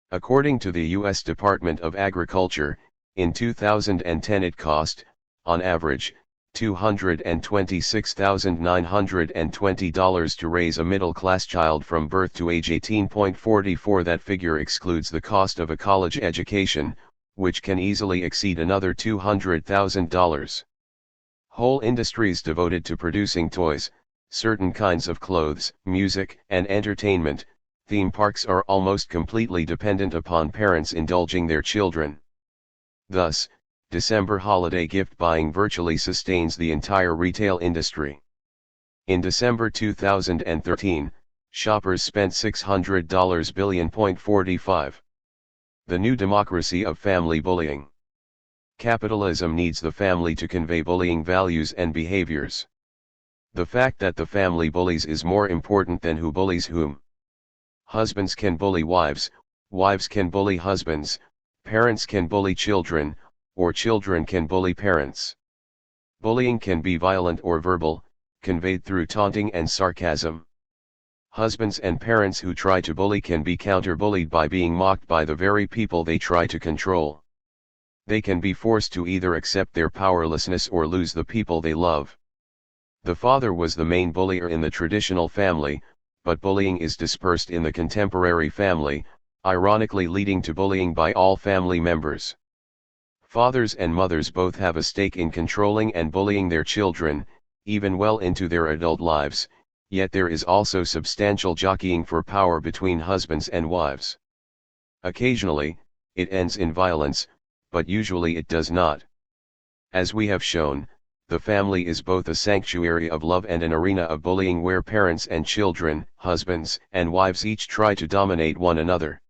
According to the U.S. Department of Agriculture, in 2010 it cost, on average, $226,920 to raise a middle-class child from birth to age 18.44. That figure excludes the cost of a college education, which can easily exceed another $200,000. Whole industries devoted to producing toys, certain kinds of clothes, music, and entertainment, theme parks are almost completely dependent upon parents indulging their children. Thus, December holiday gift buying virtually sustains the entire retail industry. In December 2013, shoppers spent $600 billion.45. The new democracy of family bullying. Capitalism needs the family to convey bullying values and behaviors. The fact that the family bullies is more important than who bullies whom. Husbands can bully wives, wives can bully husbands, parents can bully children, or children can bully parents. Bullying can be violent or verbal, conveyed through taunting and sarcasm. Husbands and parents who try to bully can be counter-bullied by being mocked by the very people they try to control. They can be forced to either accept their powerlessness or lose the people they love. The father was the main bullier in the traditional family, but bullying is dispersed in the contemporary family, ironically leading to bullying by all family members. Fathers and mothers both have a stake in controlling and bullying their children, even well into their adult lives, yet there is also substantial jockeying for power between husbands and wives. Occasionally, it ends in violence, but usually it does not. As we have shown, the family is both a sanctuary of love and an arena of bullying where parents and children, husbands and wives each try to dominate one another.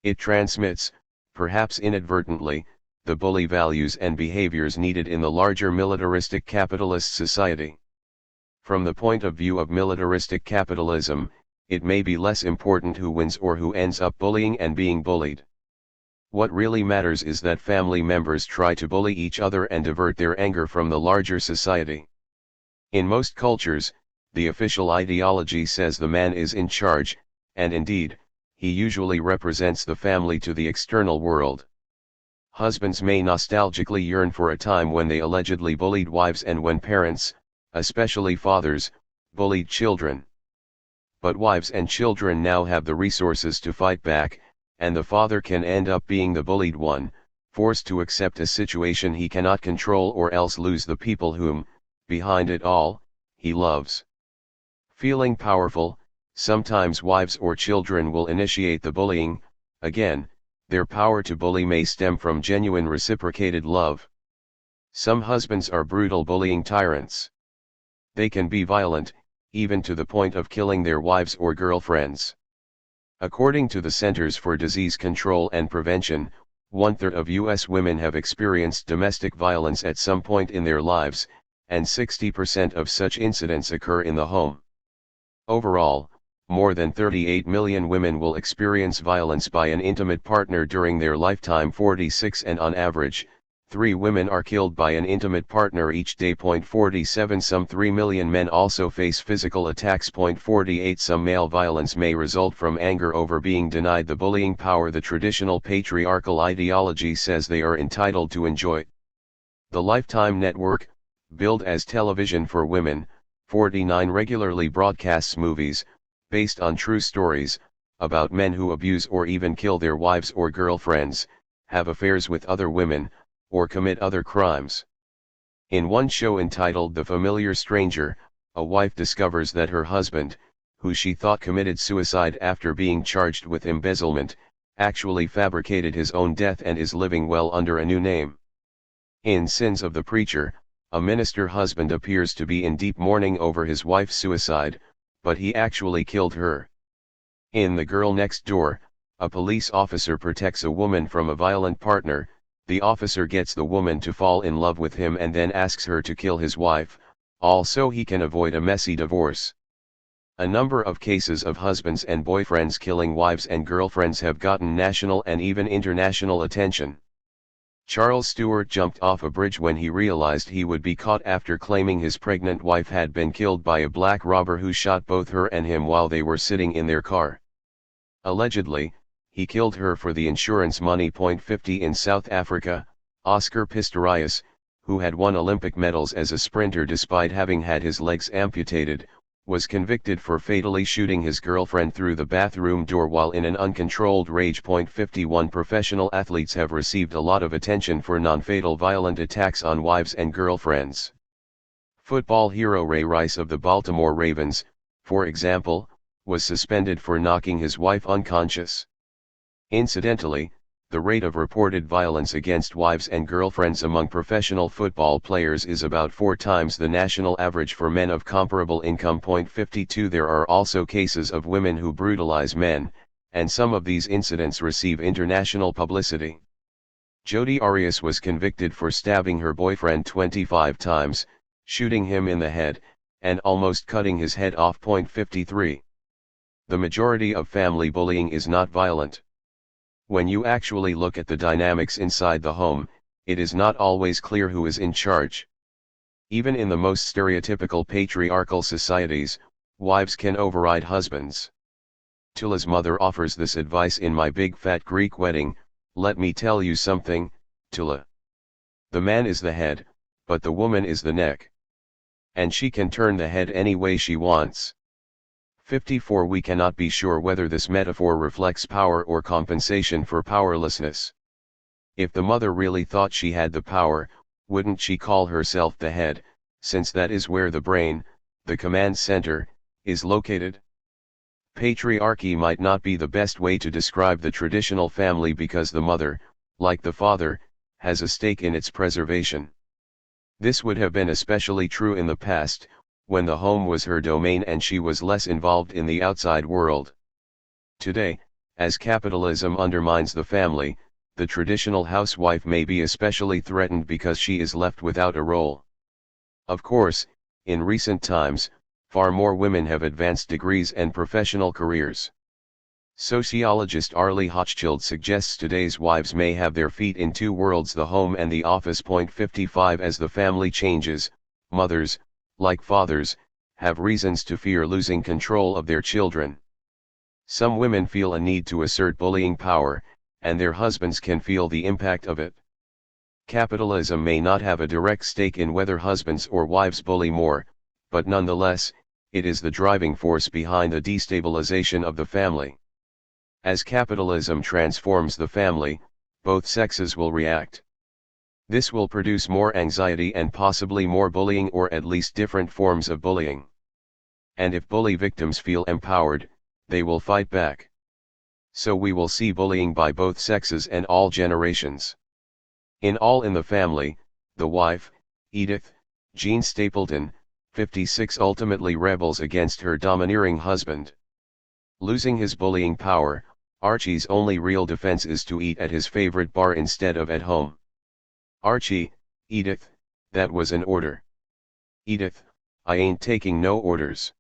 It transmits, perhaps inadvertently, the bully values and behaviors needed in the larger militaristic capitalist society. From the point of view of militaristic capitalism, it may be less important who wins or who ends up bullying and being bullied. What really matters is that family members try to bully each other and divert their anger from the larger society. In most cultures, the official ideology says the man is in charge, and indeed, he usually represents the family to the external world. Husbands may nostalgically yearn for a time when they allegedly bullied wives and when parents, especially fathers, bullied children. But wives and children now have the resources to fight back, and the father can end up being the bullied one, forced to accept a situation he cannot control or else lose the people whom, behind it all, he loves. Feeling powerful, sometimes wives or children will initiate the bullying. Again, their power to bully may stem from genuine reciprocated love. Some husbands are brutal bullying tyrants. They can be violent, even to the point of killing their wives or girlfriends. According to the Centers for Disease Control and Prevention, 1/3 of U.S. women have experienced domestic violence at some point in their lives, and 60% of such incidents occur in the home. Overall, more than 38 million women will experience violence by an intimate partner during their lifetime, 46, and on average, 3 women are killed by an intimate partner each day. 47 Some 3 million men also face physical attacks. 48 Some male violence may result from anger over being denied the bullying power the traditional patriarchal ideology says they are entitled to enjoy. The Lifetime Network, billed as television for women, 49 regularly broadcasts movies, based on true stories, about men who abuse or even kill their wives or girlfriends, have affairs with other women, or commit other crimes. In one show entitled The Familiar Stranger, a wife discovers that her husband, who she thought committed suicide after being charged with embezzlement, actually fabricated his own death and is living well under a new name. In Sins of the Preacher, a minister husband appears to be in deep mourning over his wife's suicide, but he actually killed her. In The Girl Next Door, a police officer protects a woman from a violent partner. The officer gets the woman to fall in love with him and then asks her to kill his wife, all so he can avoid a messy divorce. A number of cases of husbands and boyfriends killing wives and girlfriends have gotten national and even international attention. Charles Stewart jumped off a bridge when he realized he would be caught after claiming his pregnant wife had been killed by a black robber who shot both her and him while they were sitting in their car. Allegedly, he killed her for the insurance money. 50 In South Africa, Oscar Pistorius, who had won Olympic medals as a sprinter despite having had his legs amputated, was convicted for fatally shooting his girlfriend through the bathroom door while in an uncontrolled rage. 51 Professional athletes have received a lot of attention for non-fatal violent attacks on wives and girlfriends. Football hero Ray Rice of the Baltimore Ravens, for example, was suspended for knocking his wife unconscious. Incidentally, the rate of reported violence against wives and girlfriends among professional football players is about 4 times the national average for men of comparable income. 52 There are also cases of women who brutalize men, and some of these incidents receive international publicity. Jodi Arias was convicted for stabbing her boyfriend 25 times, shooting him in the head, and almost cutting his head off. 53 The majority of family bullying is not violent. When you actually look at the dynamics inside the home, it is not always clear who is in charge. Even in the most stereotypical patriarchal societies, wives can override husbands. Tula's mother offers this advice in My Big Fat Greek Wedding: "Let me tell you something, Tula. The man is the head, but the woman is the neck. And she can turn the head any way she wants." 54 We cannot be sure whether this metaphor reflects power or compensation for powerlessness. If the mother really thought she had the power, wouldn't she call herself the head, since that is where the brain, the command center, is located? Patriarchy might not be the best way to describe the traditional family because the mother, like the father, has a stake in its preservation. This would have been especially true in the past, when the home was her domain and she was less involved in the outside world. Today, as capitalism undermines the family, the traditional housewife may be especially threatened because she is left without a role. Of course, in recent times, far more women have advanced degrees and professional careers. Sociologist Arlie Hochschild suggests today's wives may have their feet in two worlds, the home and the office. 55 As the family changes, mothers, like fathers, have reasons to fear losing control of their children. Some women feel a need to assert bullying power, and their husbands can feel the impact of it. Capitalism may not have a direct stake in whether husbands or wives bully more, but nonetheless, it is the driving force behind the destabilization of the family. As capitalism transforms the family, both sexes will react. This will produce more anxiety and possibly more bullying, or at least different forms of bullying. And if bully victims feel empowered, they will fight back. So we will see bullying by both sexes and all generations. In All in the Family, the wife, Edith, Jean Stapleton, 56, ultimately rebels against her domineering husband. Losing his bullying power, Archie's only real defense is to eat at his favorite bar instead of at home. Archie: Edith, that was an order. Edith: I ain't taking no orders.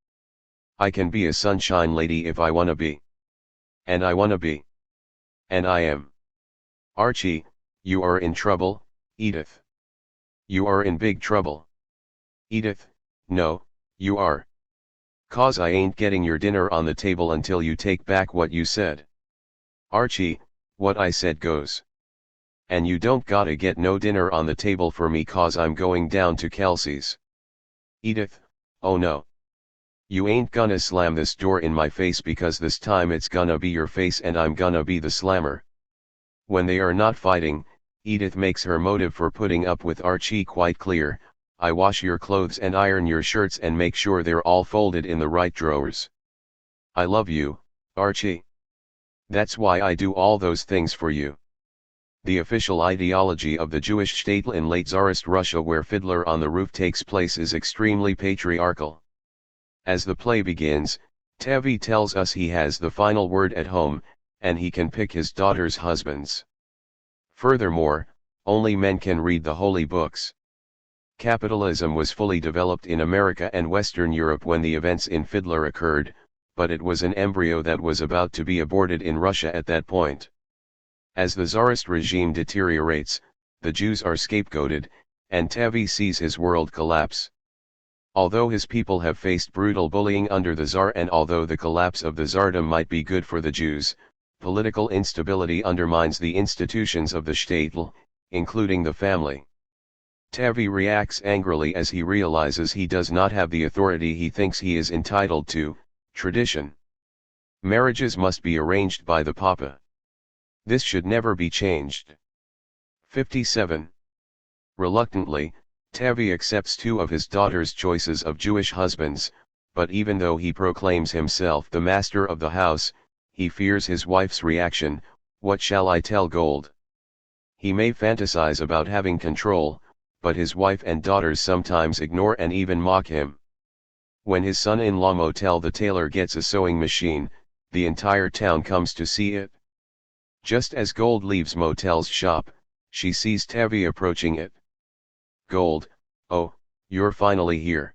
I can be a sunshine lady if I wanna be. And I wanna be. And I am. Archie: you are in trouble, Edith. You are in big trouble. Edith: no, you are. 'Cause I ain't getting your dinner on the table until you take back what you said. Archie: what I said goes. And you don't gotta get no dinner on the table for me 'cause I'm going down to Kelsey's. Edith: oh no. You ain't gonna slam this door in my face, because this time it's gonna be your face and I'm gonna be the slammer. When they are not fighting, Edith makes her motive for putting up with Archie quite clear: I wash your clothes and iron your shirts and make sure they're all folded in the right drawers. I love you, Archie. That's why I do all those things for you. the official ideology of the Jewish state in late Tsarist Russia, where Fiddler on the Roof takes place, is extremely patriarchal. As the play begins, Tevye tells us he has the final word at home, and he can pick his daughter's husbands. Furthermore, only men can read the holy books. Capitalism was fully developed in America and Western Europe when the events in Fiddler occurred, but it was an embryo that was about to be aborted in Russia at that point. As the Tsarist regime deteriorates, the Jews are scapegoated, and Tevye sees his world collapse. Although his people have faced brutal bullying under the Tsar, and although the collapse of the Tsardom might be good for the Jews, political instability undermines the institutions of the shtetl, including the family. Tevye reacts angrily as he realizes he does not have the authority he thinks he is entitled to: tradition. Marriages must be arranged by the Papa. This should never be changed. 57. Reluctantly, Tevye accepts two of his daughter's choices of Jewish husbands, but even though he proclaims himself the master of the house, he fears his wife's reaction. What shall I tell Gold? He may fantasize about having control, but his wife and daughters sometimes ignore and even mock him. When his son-in-law Motel the tailor gets a sewing machine, the entire town comes to see it. Just as Gold leaves Motel's shop, she sees Tevye approaching it. Gold, oh, you're finally here.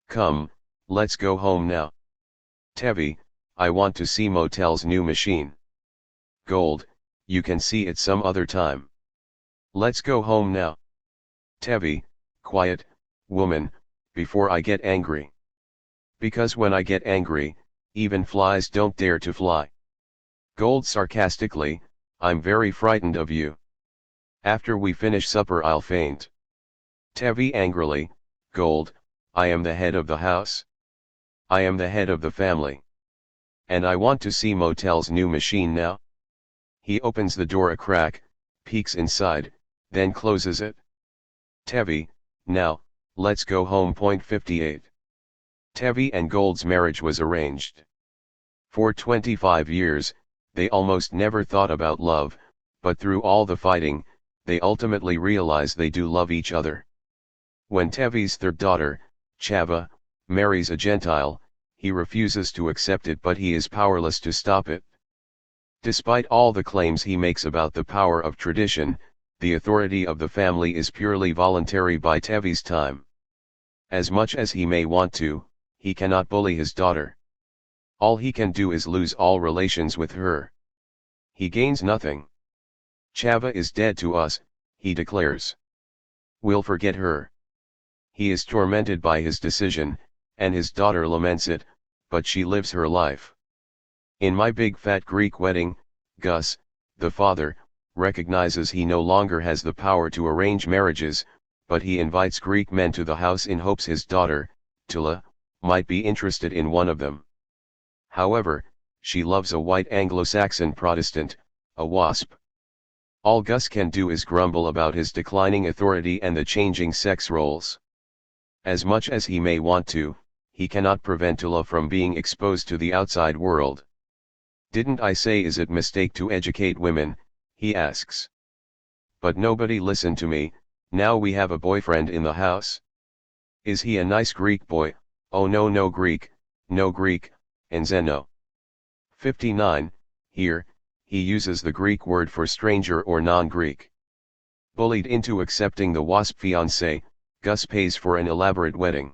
Come, let's go home now. Tevye, I want to see Motel's new machine. Gold, you can see it some other time. Let's go home now. Tevye, quiet, woman, before I get angry. Because when I get angry, even flies don't dare to fly. Gold sarcastically, I'm very frightened of you. After we finish supper I'll faint. Tevye angrily, Gold, I am the head of the house. I am the head of the family. And I want to see Motel's new machine now. He opens the door a crack, peeks inside, then closes it. Tevye, now, let's go home. 58. Tevye and Gold's marriage was arranged. For 25 years, they almost never thought about love, but through all the fighting, they ultimately realize they do love each other. When Tevye's third daughter, Chava, marries a Gentile, he refuses to accept it, but he is powerless to stop it. Despite all the claims he makes about the power of tradition, the authority of the family is purely voluntary by Tevye's time. As much as he may want to, he cannot bully his daughter. All he can do is lose all relations with her. He gains nothing. Chava is dead to us, he declares. We'll forget her. He is tormented by his decision, and his daughter laments it, but she lives her life. In My Big Fat Greek Wedding, Gus, the father, recognizes he no longer has the power to arrange marriages, but he invites Greek men to the house in hopes his daughter, Tula, might be interested in one of them. However, she loves a white Anglo-Saxon Protestant, a WASP. All Gus can do is grumble about his declining authority and the changing sex roles. As much as he may want to, he cannot prevent Tula from being exposed to the outside world. Didn't I say is it mistake to educate women, he asks. But nobody listened to me, now we have a boyfriend in the house. Is he a nice Greek boy? Oh no Greek, and Zeno. 59, here, he uses the Greek word for stranger or non-Greek. Bullied into accepting the WASP fiancé, Gus pays for an elaborate wedding.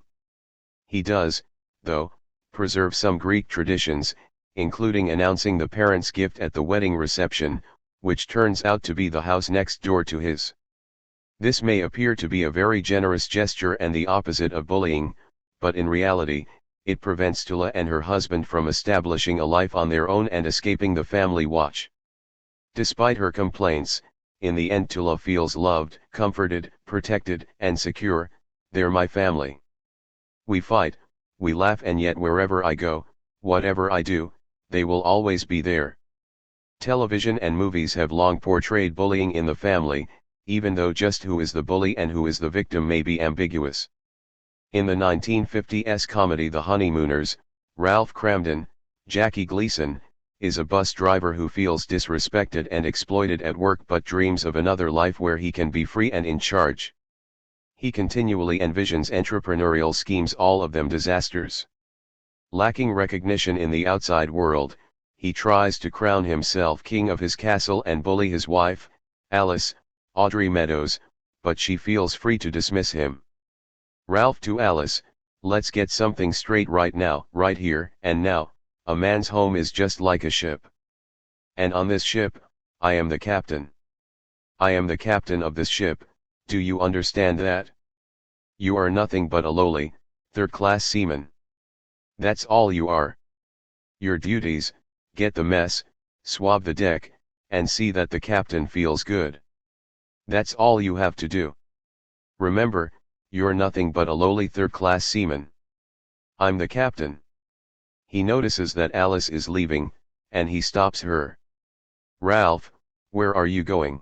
He does, though, preserve some Greek traditions, including announcing the parents' gift at the wedding reception, which turns out to be the house next door to his. This may appear to be a very generous gesture and the opposite of bullying, but in reality, it prevents Tula and her husband from establishing a life on their own and escaping the family watch. Despite her complaints, in the end Tula feels loved, comforted, protected, and secure. They're my family. We fight, we laugh, and yet wherever I go, whatever I do, they will always be there. Television and movies have long portrayed bullying in the family, even though just who is the bully and who is the victim may be ambiguous. In the 1950s comedy The Honeymooners, Ralph Cramden, Jackie Gleason, is a bus driver who feels disrespected and exploited at work but dreams of another life where he can be free and in charge. He continually envisions entrepreneurial schemes, all of them disasters. Lacking recognition in the outside world, he tries to crown himself king of his castle and bully his wife, Alice, Audrey Meadows, but she feels free to dismiss him. Ralph to Alice, let's get something straight right now, right here and now. A man's home is just like a ship. And on this ship, I am the captain. I am the captain of this ship, do you understand that? You are nothing but a lowly, third-class seaman. That's all you are. Your duties, get the mess, swab the deck, and see that the captain feels good. That's all you have to do. Remember, you're nothing but a lowly third-class seaman. I'm the captain. He notices that Alice is leaving, and he stops her. Ralph, where are you going?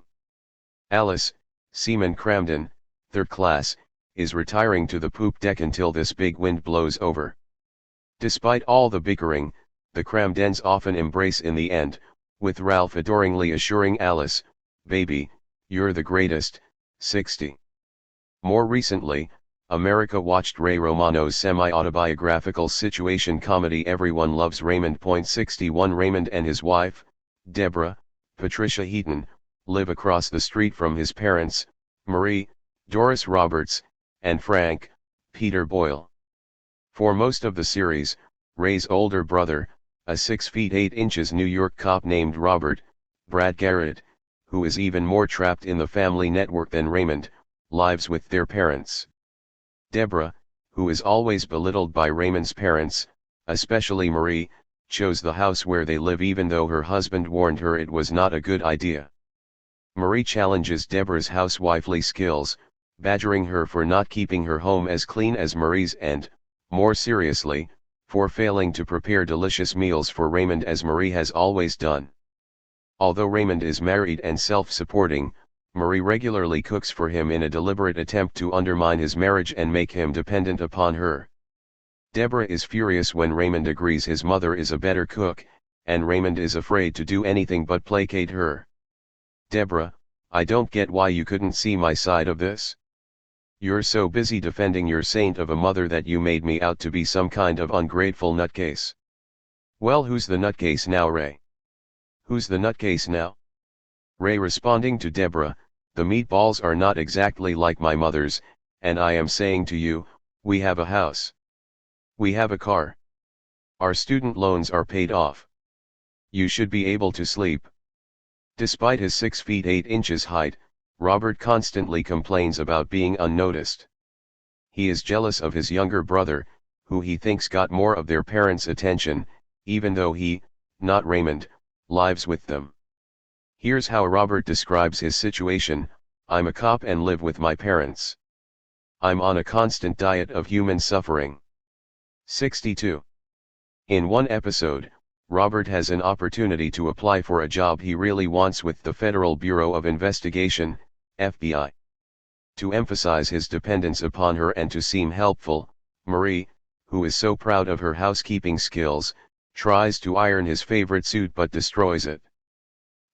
Alice, Seaman Cramden, third class, is retiring to the poop deck until this big wind blows over. Despite all the bickering, the Cramdens often embrace in the end, with Ralph adoringly assuring Alice, "Baby, you're the greatest." 60. More recently, America watched Ray Romano's semi-autobiographical situation comedy Everyone Loves Raymond. 61 Raymond and his wife, Deborah, Patricia Heaton, live across the street from his parents, Marie, Doris Roberts, and Frank, Peter Boyle. For most of the series, Ray's older brother, a 6 feet 8 inches New York cop named Robert, Brad Garrett, who is even more trapped in the family network than Raymond, lives with their parents. Deborah, who is always belittled by Raymond's parents, especially Marie, chose the house where they live even though her husband warned her it was not a good idea. Marie challenges Deborah's housewifely skills, badgering her for not keeping her home as clean as Marie's and, more seriously, for failing to prepare delicious meals for Raymond as Marie has always done. Although Raymond is married and self-supporting, Marie regularly cooks for him in a deliberate attempt to undermine his marriage and make him dependent upon her. Deborah is furious when Raymond agrees his mother is a better cook, and Raymond is afraid to do anything but placate her. Deborah, I don't get why you couldn't see my side of this. You're so busy defending your saint of a mother that you made me out to be some kind of ungrateful nutcase. Well, who's the nutcase now, Ray? Who's the nutcase now? Ray responding to Deborah, the meatballs are not exactly like my mother's, and I am saying to you, we have a house. We have a car. Our student loans are paid off. You should be able to sleep. Despite his 6 feet 8 inches height, Robert constantly complains about being unnoticed. He is jealous of his younger brother, who he thinks got more of their parents' attention, even though he, not Raymond, lives with them. Here's how Robert describes his situation: I'm a cop and live with my parents. I'm on a constant diet of human suffering. 62. In one episode, Robert has an opportunity to apply for a job he really wants with the Federal Bureau of Investigation, FBI. To emphasize his dependence upon her and to seem helpful, Marie, who is so proud of her housekeeping skills, tries to iron his favorite suit but destroys it.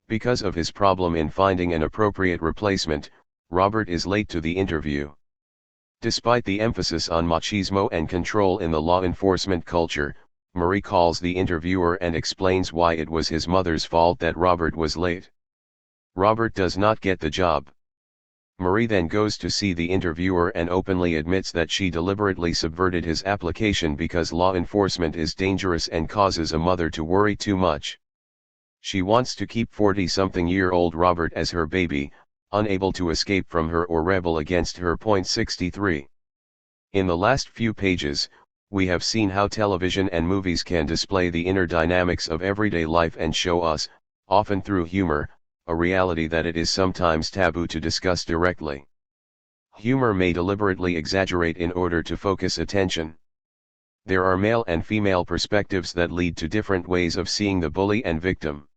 Because of his problem in finding an appropriate replacement, Robert is late to the interview. Despite the emphasis on machismo and control in the law enforcement culture, Marie calls the interviewer and explains why it was his mother's fault that Robert was late. Robert does not get the job. Marie then goes to see the interviewer and openly admits that she deliberately subverted his application because law enforcement is dangerous and causes a mother to worry too much. She wants to keep 40-something-year-old Robert as her baby, unable to escape from her or rebel against her. 63. In the last few pages, we have seen how television and movies can display the inner dynamics of everyday life and show us, often through humor, a reality that it is sometimes taboo to discuss directly. Humor may deliberately exaggerate in order to focus attention. There are male and female perspectives that lead to different ways of seeing the bully and victim.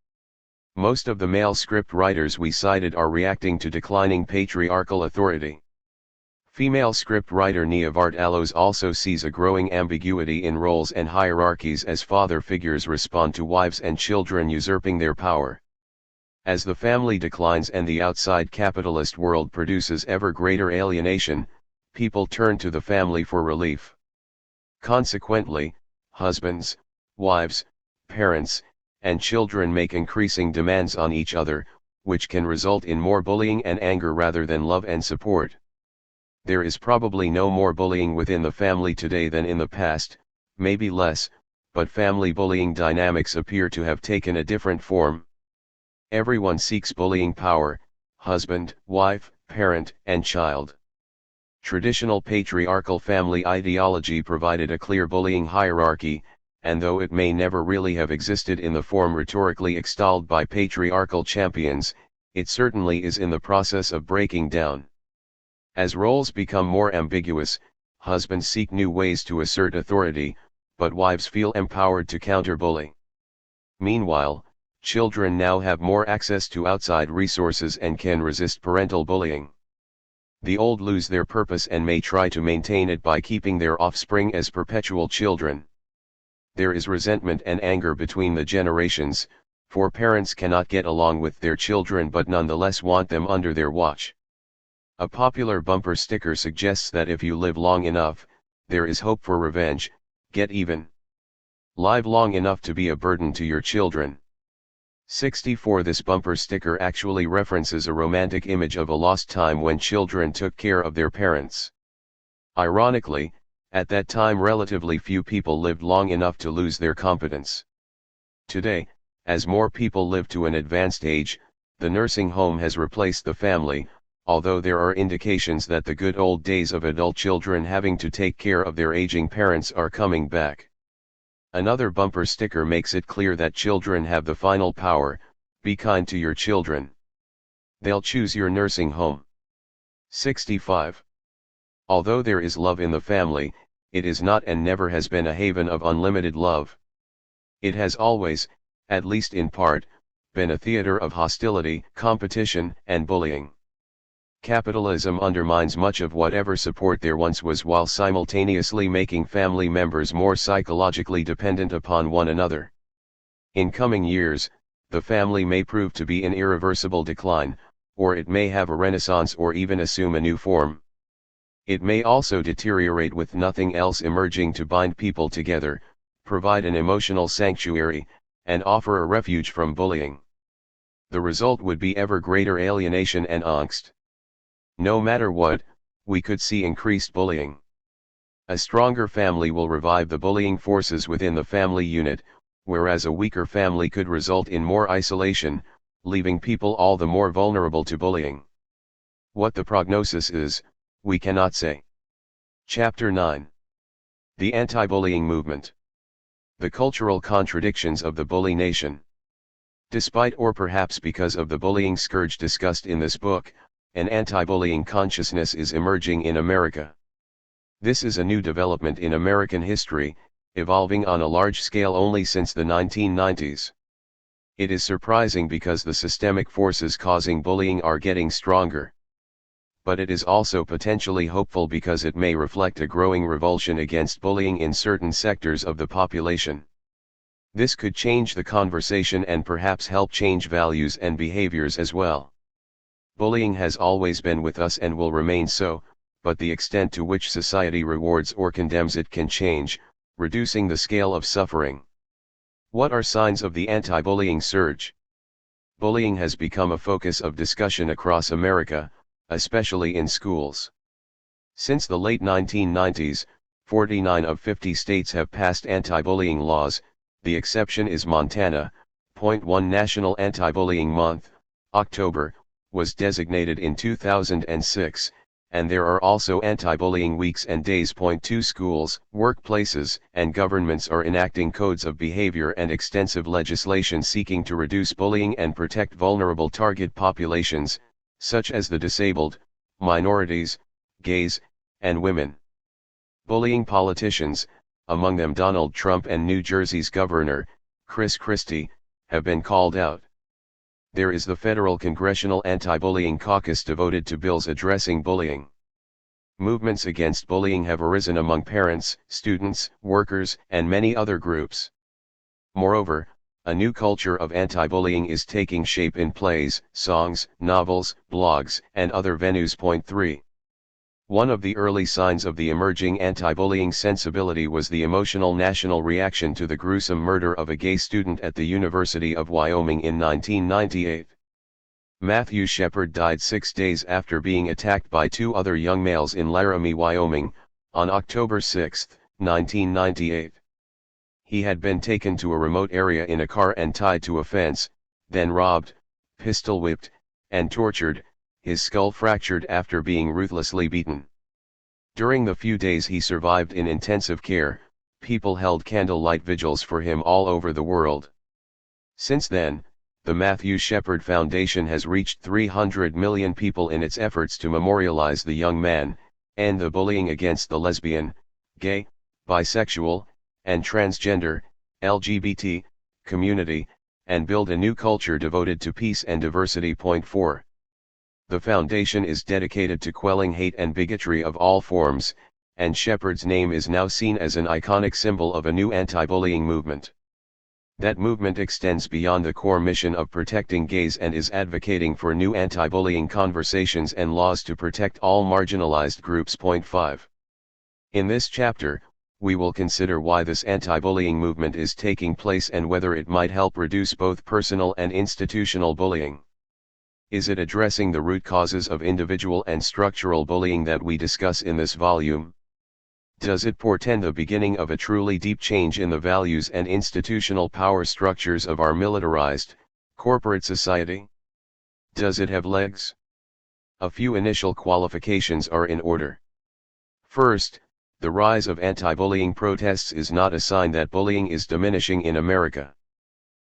Most of the male script writers we cited are reacting to declining patriarchal authority. Female scriptwriter Neavart Allows also sees a growing ambiguity in roles and hierarchies as father figures respond to wives and children usurping their power. As the family declines and the outside capitalist world produces ever greater alienation, people turn to the family for relief. Consequently, husbands, wives, parents, and children make increasing demands on each other, which can result in more bullying and anger rather than love and support. There is probably no more bullying within the family today than in the past, maybe less, but family bullying dynamics appear to have taken a different form. Everyone seeks bullying power: husband, wife, parent, and child. Traditional patriarchal family ideology provided a clear bullying hierarchy, and though it may never really have existed in the form rhetorically extolled by patriarchal champions, it certainly is in the process of breaking down. As roles become more ambiguous, husbands seek new ways to assert authority, but wives feel empowered to counter-bully. Meanwhile, children now have more access to outside resources and can resist parental bullying. The old lose their purpose and may try to maintain it by keeping their offspring as perpetual children. There is resentment and anger between the generations, for parents cannot get along with their children but nonetheless want them under their watch. A popular bumper sticker suggests that if you live long enough, there is hope for revenge. Get even. Live long enough to be a burden to your children. 64. This bumper sticker actually references a romantic image of a lost time when children took care of their parents. Ironically, at that time relatively few people lived long enough to lose their competence. Today, as more people live to an advanced age, the nursing home has replaced the family, although there are indications that the good old days of adult children having to take care of their aging parents are coming back. Another bumper sticker makes it clear that children have the final power: be kind to your children. They'll choose your nursing home. 65. Although there is love in the family, it is not and never has been a haven of unlimited love. It has always, at least in part, been a theater of hostility, competition, and bullying. Capitalism undermines much of whatever support there once was while simultaneously making family members more psychologically dependent upon one another. In coming years, the family may prove to be in irreversible decline, or it may have a renaissance or even assume a new form. It may also deteriorate with nothing else emerging to bind people together, provide an emotional sanctuary, and offer a refuge from bullying. The result would be ever greater alienation and angst. No matter what, we could see increased bullying. A stronger family will revive the bullying forces within the family unit, whereas a weaker family could result in more isolation, leaving people all the more vulnerable to bullying. What the prognosis is, we cannot say. Chapter 9. The Anti-Bullying Movement. The cultural contradictions of the bully nation. Despite or perhaps because of the bullying scourge discussed in this book, an anti-bullying consciousness is emerging in America. This is a new development in American history, evolving on a large scale only since the 1990s. It is surprising because the systemic forces causing bullying are getting stronger. But it is also potentially hopeful because it may reflect a growing revulsion against bullying in certain sectors of the population. This could change the conversation and perhaps help change values and behaviors as well. Bullying has always been with us and will remain so, but the extent to which society rewards or condemns it can change, reducing the scale of suffering. What are signs of the anti-bullying surge? Bullying has become a focus of discussion across America, especially in schools. Since the late 1990s, 49 of 50 states have passed anti-bullying laws. The exception is Montana. 1 National Anti-Bullying Month, October, was designated in 2006, and there are also anti-bullying weeks and days. 2 Schools, workplaces, and governments are enacting codes of behavior and extensive legislation seeking to reduce bullying and protect vulnerable target populations, such as the disabled, minorities, gays, and women. Bullying politicians, among them Donald Trump and New Jersey's Governor, Chris Christie, have been called out. There is the Federal Congressional Anti-Bullying Caucus devoted to bills addressing bullying. movements against bullying have arisen among parents, students, workers, and many other groups. Moreover, a new culture of anti-bullying is taking shape in plays, songs, novels, blogs, and other venues. Point 3. One of the early signs of the emerging anti-bullying sensibility was the emotional national reaction to the gruesome murder of a gay student at the University of Wyoming in 1998. Matthew Shepard died 6 days after being attacked by 2 other young males in Laramie, Wyoming, on October 6, 1998. He had been taken to a remote area in a car and tied to a fence, then robbed, pistol-whipped, and tortured, his skull fractured after being ruthlessly beaten. During the few days he survived in intensive care, people held candlelight vigils for him all over the world. Since then, the Matthew Shepard Foundation has reached 300 million people in its efforts to memorialize the young man, end the bullying against the lesbian, gay, bisexual, and transgender, LGBT, community, and build a new culture devoted to peace and diversity. Point 4. The foundation is dedicated to quelling hate and bigotry of all forms, and Shepard's name is now seen as an iconic symbol of a new anti-bullying movement. That movement extends beyond the core mission of protecting gays and is advocating for new anti-bullying conversations and laws to protect all marginalized groups. Point 5. In this chapter, we will consider why this anti-bullying movement is taking place and whether it might help reduce both personal and institutional bullying. Is it addressing the root causes of individual and structural bullying that we discuss in this volume? Does it portend the beginning of a truly deep change in the values and institutional power structures of our militarized, corporate society? Does it have legs? A few initial qualifications are in order. First, the rise of anti-bullying protests is not a sign that bullying is diminishing in America.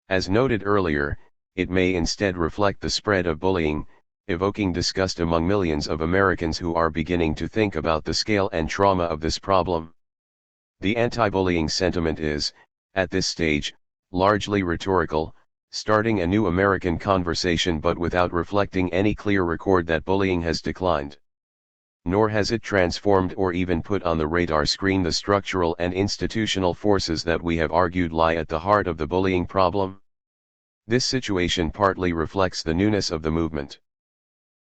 As noted earlier, it may instead reflect the spread of bullying, evoking disgust among millions of Americans who are beginning to think about the scale and trauma of this problem. The anti-bullying sentiment is, at this stage, largely rhetorical, starting a new American conversation but without reflecting any clear record that bullying has declined. Nor has it transformed or even put on the radar screen the structural and institutional forces that we have argued lie at the heart of the bullying problem. This situation partly reflects the newness of the movement.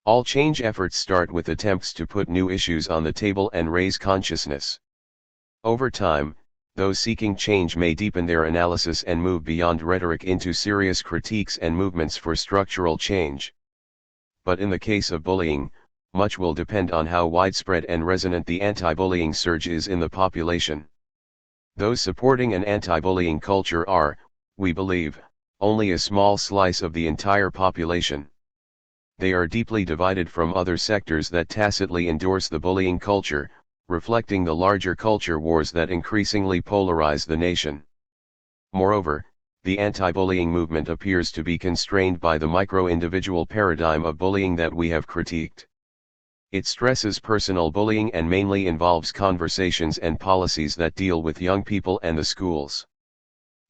All change efforts start with attempts to put new issues on the table and raise consciousness. Over time, those seeking change may deepen their analysis and move beyond rhetoric into serious critiques and movements for structural change. But in the case of bullying, much will depend on how widespread and resonant the anti-bullying surge is in the population. Those supporting an anti-bullying culture are, we believe, only a small slice of the entire population. They are deeply divided from other sectors that tacitly endorse the bullying culture, reflecting the larger culture wars that increasingly polarize the nation. Moreover, the anti-bullying movement appears to be constrained by the micro-individual paradigm of bullying that we have critiqued. It stresses personal bullying and mainly involves conversations and policies that deal with young people and the schools.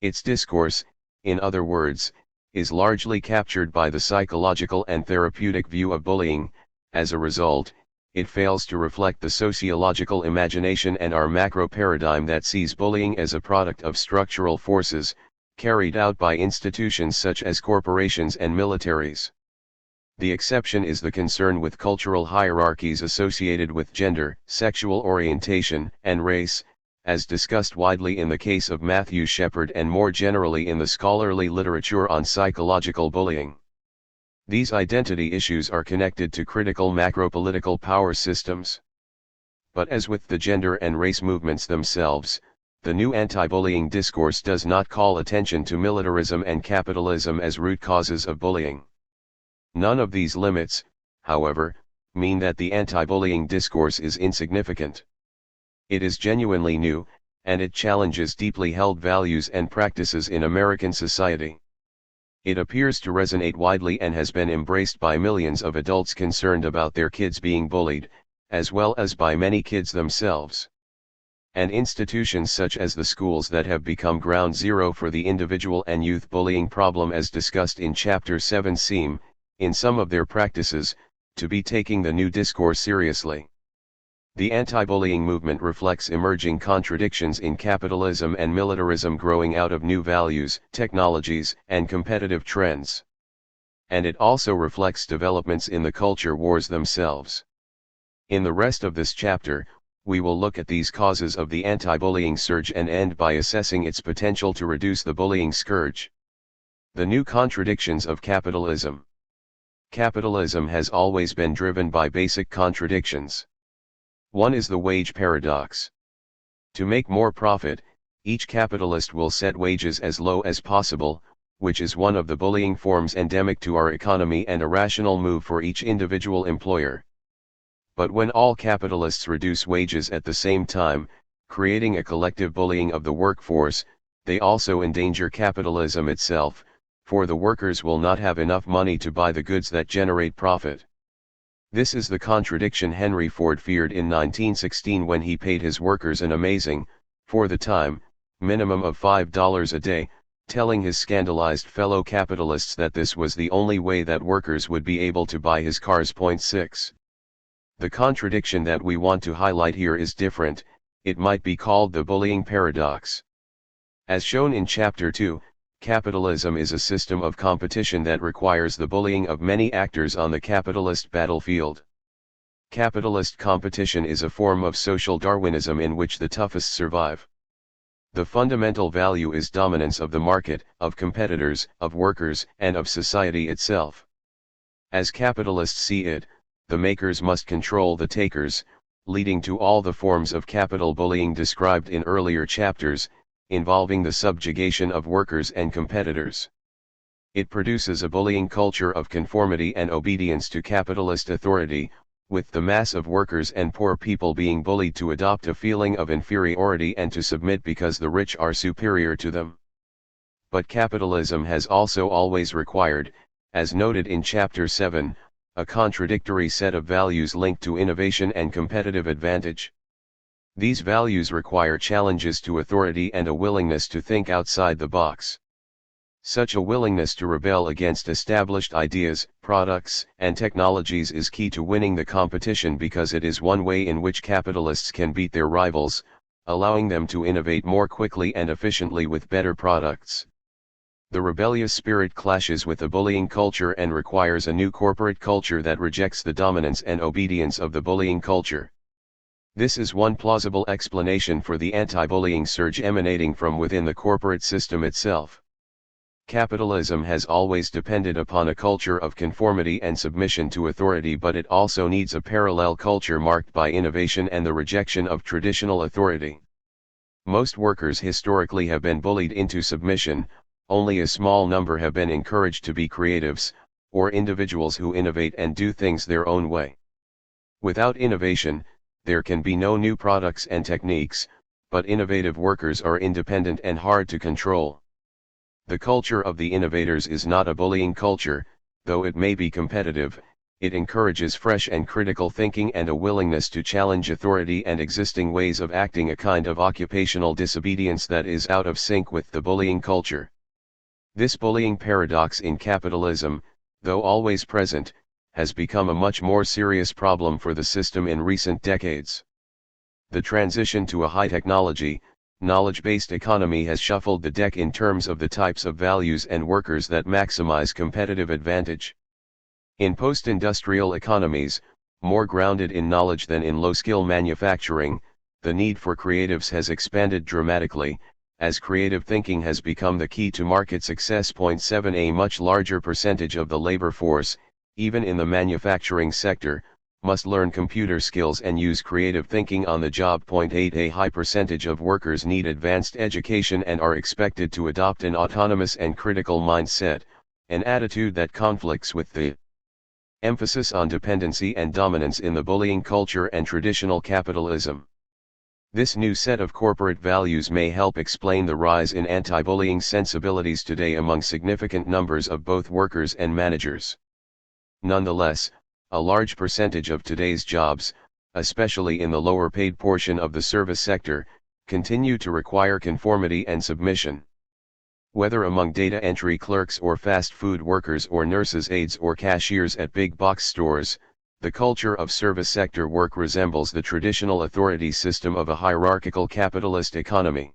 Its discourse, in other words, is largely captured by the psychological and therapeutic view of bullying. As a result, it fails to reflect the sociological imagination and our macro paradigm that sees bullying as a product of structural forces, carried out by institutions such as corporations and militaries. The exception is the concern with cultural hierarchies associated with gender, sexual orientation, and race, as discussed widely in the case of Matthew Shepard and more generally in the scholarly literature on psychological bullying. These identity issues are connected to critical macro-political power systems. But as with the gender and race movements themselves, the new anti-bullying discourse does not call attention to militarism and capitalism as root causes of bullying. None of these limits, however, mean that the anti-bullying discourse is insignificant. It is genuinely new, and it challenges deeply held values and practices in American society. It appears to resonate widely and has been embraced by millions of adults concerned about their kids being bullied, as well as by many kids themselves. And institutions such as the schools that have become ground zero for the individual and youth bullying problem as discussed in Chapter 7 seem, in some of their practices, to be taking the new discourse seriously. The anti-bullying movement reflects emerging contradictions in capitalism and militarism growing out of new values, technologies, and competitive trends. And it also reflects developments in the culture wars themselves. In the rest of this chapter, we will look at these causes of the anti-bullying surge and end by assessing its potential to reduce the bullying scourge. The new contradictions of capitalism. Capitalism has always been driven by basic contradictions. One is the wage paradox. To make more profit, each capitalist will set wages as low as possible, which is one of the bullying forms endemic to our economy and a rational move for each individual employer. But when all capitalists reduce wages at the same time, creating a collective bullying of the workforce, they also endanger capitalism itself, for the workers will not have enough money to buy the goods that generate profit. This is the contradiction Henry Ford feared in 1916 when he paid his workers an amazing, for the time, minimum of $5 a day, telling his scandalized fellow capitalists that this was the only way that workers would be able to buy his cars. 6. The contradiction that we want to highlight here is different, it might be called the bullying paradox. As shown in Chapter 2, capitalism is a system of competition that requires the bullying of many actors on the capitalist battlefield. Capitalist competition is a form of social Darwinism in which the toughest survive. The fundamental value is dominance of the market, of competitors, of workers, and of society itself. As capitalists see it, the makers must control the takers, leading to all the forms of capital bullying described in earlier chapters, involving the subjugation of workers and competitors. It produces a bullying culture of conformity and obedience to capitalist authority, with the mass of workers and poor people being bullied to adopt a feeling of inferiority and to submit because the rich are superior to them. But capitalism has also always required, as noted in Chapter 7, a contradictory set of values linked to innovation and competitive advantage. These values require challenges to authority and a willingness to think outside the box. Such a willingness to rebel against established ideas, products, and technologies is key to winning the competition because it is one way in which capitalists can beat their rivals, allowing them to innovate more quickly and efficiently with better products. The rebellious spirit clashes with the bullying culture and requires a new corporate culture that rejects the dominance and obedience of the bullying culture. This is one plausible explanation for the anti-bullying surge emanating from within the corporate system itself. Capitalism has always depended upon a culture of conformity and submission to authority, but it also needs a parallel culture marked by innovation and the rejection of traditional authority. Most workers historically have been bullied into submission, only a small number have been encouraged to be creatives, or individuals who innovate and do things their own way. Without innovation, there can be no new products and techniques, but innovative workers are independent and hard to control. The culture of the innovators is not a bullying culture, though it may be competitive. It encourages fresh and critical thinking and a willingness to challenge authority and existing ways of acting, a kind of occupational disobedience that is out of sync with the bullying culture. This bullying paradox in capitalism, though always present, has become a much more serious problem for the system in recent decades. The transition to a high-technology, knowledge-based economy has shuffled the deck in terms of the types of values and workers that maximize competitive advantage. In post-industrial economies, more grounded in knowledge than in low-skill manufacturing, the need for creatives has expanded dramatically, as creative thinking has become the key to market success. 7 A much larger percentage of the labor force, even in the manufacturing sector, must learn computer skills and use creative thinking on the job. 8 A high percentage of workers need advanced education and are expected to adopt an autonomous and critical mindset, an attitude that conflicts with the emphasis on dependency and dominance in the bullying culture and traditional capitalism. This new set of corporate values may help explain the rise in anti-bullying sensibilities today among significant numbers of both workers and managers. Nonetheless, a large percentage of today's jobs, especially in the lower-paid portion of the service sector, continue to require conformity and submission. Whether among data entry clerks or fast food workers or nurses' aides or cashiers at big box stores, The culture of service sector work resembles the traditional authority system of a hierarchical capitalist economy.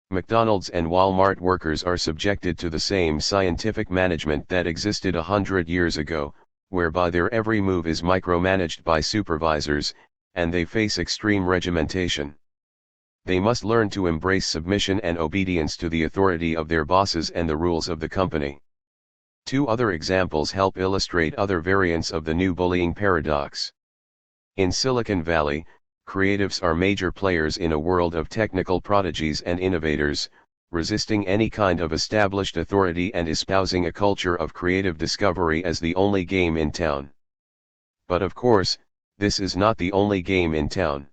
McDonald's and Walmart workers are subjected to the same scientific management that existed 100 years ago, whereby their every move is micromanaged by supervisors, and they face extreme regimentation. They must learn to embrace submission and obedience to the authority of their bosses and the rules of the company. Two other examples help illustrate other variants of the new bullying paradox. In Silicon Valley, creatives are major players in a world of technical prodigies and innovators, resisting any kind of established authority and espousing a culture of creative discovery as the only game in town. But of course, this is not the only game in town.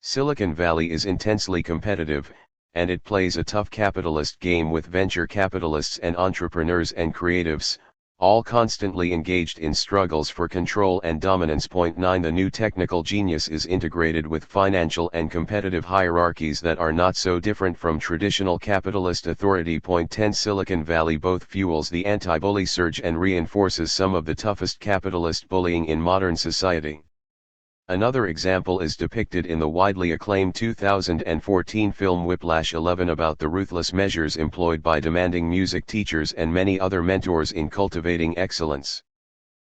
Silicon Valley is intensely competitive, and it plays a tough capitalist game with venture capitalists and entrepreneurs and creatives, all constantly engaged in struggles for control and dominance. Point 9 The new technical genius is integrated with financial and competitive hierarchies that are not so different from traditional capitalist authority. Point 10 Silicon Valley both fuels the anti-bully surge and reinforces some of the toughest capitalist bullying in modern society. Another example is depicted in the widely acclaimed 2014 film Whiplash 11 about the ruthless measures employed by demanding music teachers and many other mentors in cultivating excellence.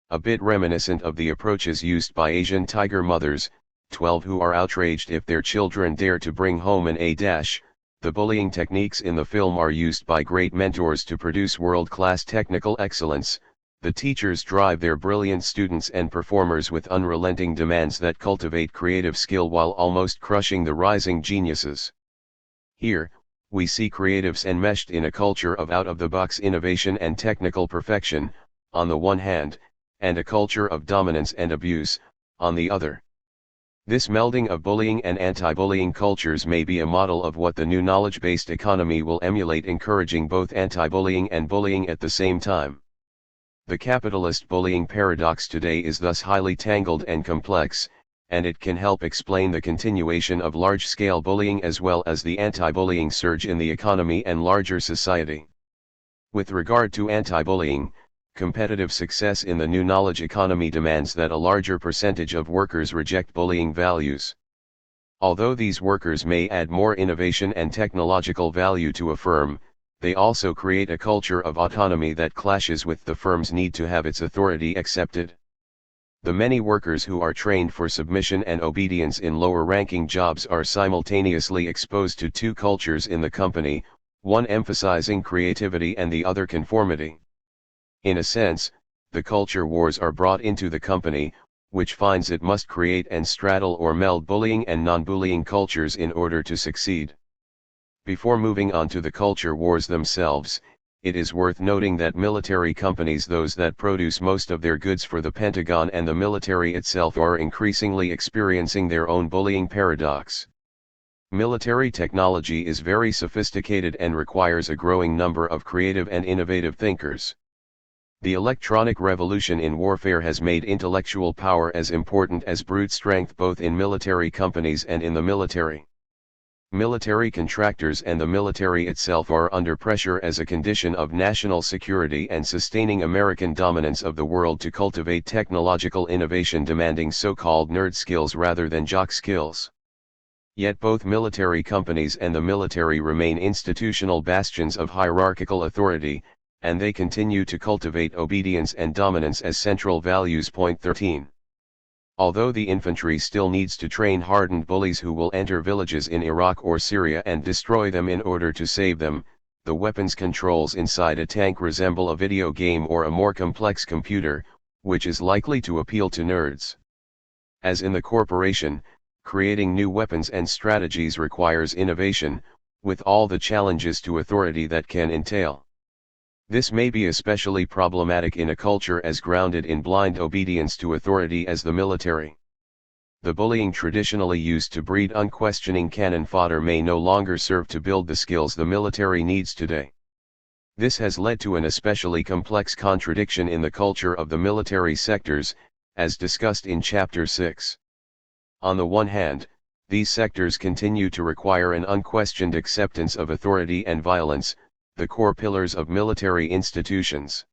A bit reminiscent of the approaches used by Asian tiger mothers, 12 who are outraged if their children dare to bring home an A-. The bullying techniques in the film are used by great mentors to produce world-class technical excellence. The teachers drive their brilliant students and performers with unrelenting demands that cultivate creative skill while almost crushing the rising geniuses. Here, we see creatives enmeshed in a culture of out-of-the-box innovation and technical perfection, on the one hand, and a culture of dominance and abuse, on the other. This melding of bullying and anti-bullying cultures may be a model of what the new knowledge-based economy will emulate, encouraging both anti-bullying and bullying at the same time. The capitalist bullying paradox today is thus highly tangled and complex, and it can help explain the continuation of large-scale bullying as well as the anti-bullying surge in the economy and larger society. With regard to anti-bullying, competitive success in the new knowledge economy demands that a larger percentage of workers reject bullying values. Although these workers may add more innovation and technological value to a firm, they also create a culture of autonomy that clashes with the firm's need to have its authority accepted. The many workers who are trained for submission and obedience in lower-ranking jobs are simultaneously exposed to two cultures in the company, one emphasizing creativity and the other conformity. In a sense, the culture wars are brought into the company, which finds it must create and straddle or meld bullying and non-bullying cultures in order to succeed. Before moving on to the culture wars themselves, it is worth noting that military companies, those that produce most of their goods for the Pentagon and the military itself, are increasingly experiencing their own bullying paradox. Military technology is very sophisticated and requires a growing number of creative and innovative thinkers. The electronic revolution in warfare has made intellectual power as important as brute strength both in military companies and in the military. Military contractors and the military itself are under pressure as a condition of national security and sustaining American dominance of the world to cultivate technological innovation demanding so-called nerd skills rather than jock skills. Yet both military companies and the military remain institutional bastions of hierarchical authority, and they continue to cultivate obedience and dominance as central values. Point 13. Although the infantry still needs to train hardened bullies who will enter villages in Iraq or Syria and destroy them in order to save them, the weapons controls inside a tank resemble a video game or a more complex computer, which is likely to appeal to nerds. As in the corporation, creating new weapons and strategies requires innovation, with all the challenges to authority that can entail. This may be especially problematic in a culture as grounded in blind obedience to authority as the military. The bullying traditionally used to breed unquestioning cannon fodder may no longer serve to build the skills the military needs today. This has led to an especially complex contradiction in the culture of the military sectors, as discussed in Chapter 6. On the one hand, these sectors continue to require an unquestioned acceptance of authority and violence, the core pillars of military institutions.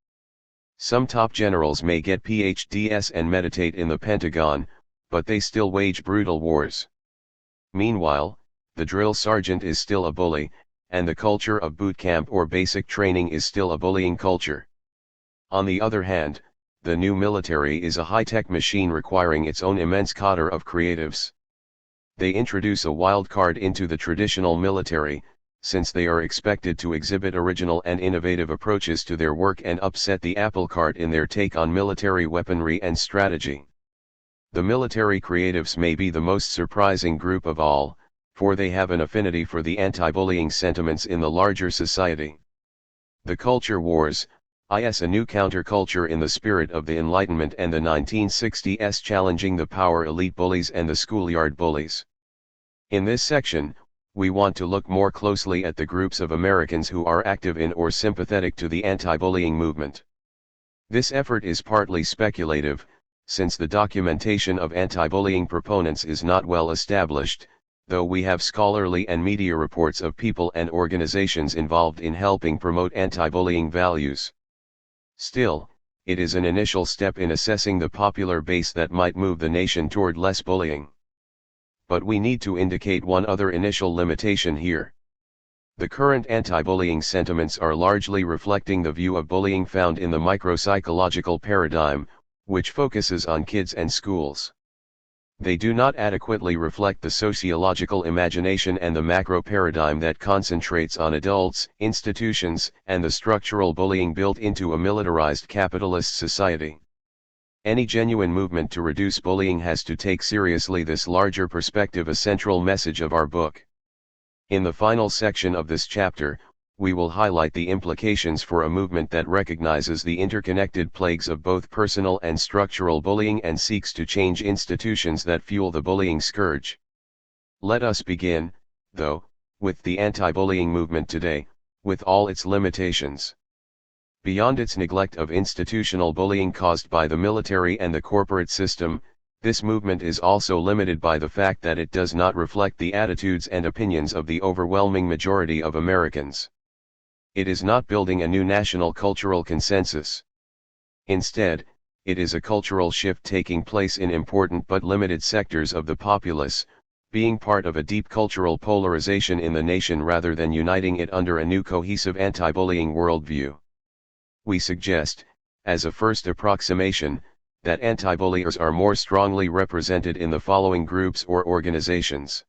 Some top generals may get PhDs and meditate in the Pentagon, but they still wage brutal wars. Meanwhile, the drill sergeant is still a bully, and the culture of boot camp or basic training is still a bullying culture. On the other hand, the new military is a high-tech machine requiring its own immense cadre of creatives. They introduce a wild card into the traditional military, since they are expected to exhibit original and innovative approaches to their work and upset the apple cart in their take on military weaponry and strategy. The military creatives may be the most surprising group of all, for they have an affinity for the anti-bullying sentiments in the larger society. The culture wars is a new counterculture in the spirit of the Enlightenment and the 1960s, challenging the power elite bullies and the schoolyard bullies. In this section, we want to look more closely at the groups of Americans who are active in or sympathetic to the anti-bullying movement. This effort is partly speculative, since the documentation of anti-bullying proponents is not well established, though we have scholarly and media reports of people and organizations involved in helping promote anti-bullying values. Still, it is an initial step in assessing the popular base that might move the nation toward less bullying. But we need to indicate one other initial limitation here. The current anti-bullying sentiments are largely reflecting the view of bullying found in the micropsychological paradigm, which focuses on kids and schools. They do not adequately reflect the sociological imagination and the macro paradigm that concentrates on adults, institutions, and the structural bullying built into a militarized capitalist society. Any genuine movement to reduce bullying has to take seriously this larger perspective, a central message of our book. In the final section of this chapter, we will highlight the implications for a movement that recognizes the interconnected plagues of both personal and structural bullying and seeks to change institutions that fuel the bullying scourge. Let us begin, though, with the anti-bullying movement today, with all its limitations. Beyond its neglect of institutional bullying caused by the military and the corporate system, this movement is also limited by the fact that it does not reflect the attitudes and opinions of the overwhelming majority of Americans. It is not building a new national cultural consensus. Instead, it is a cultural shift taking place in important but limited sectors of the populace, being part of a deep cultural polarization in the nation rather than uniting it under a new cohesive anti-bullying worldview. We suggest, as a first approximation, that anti-bulliers are more strongly represented in the following groups or organizations.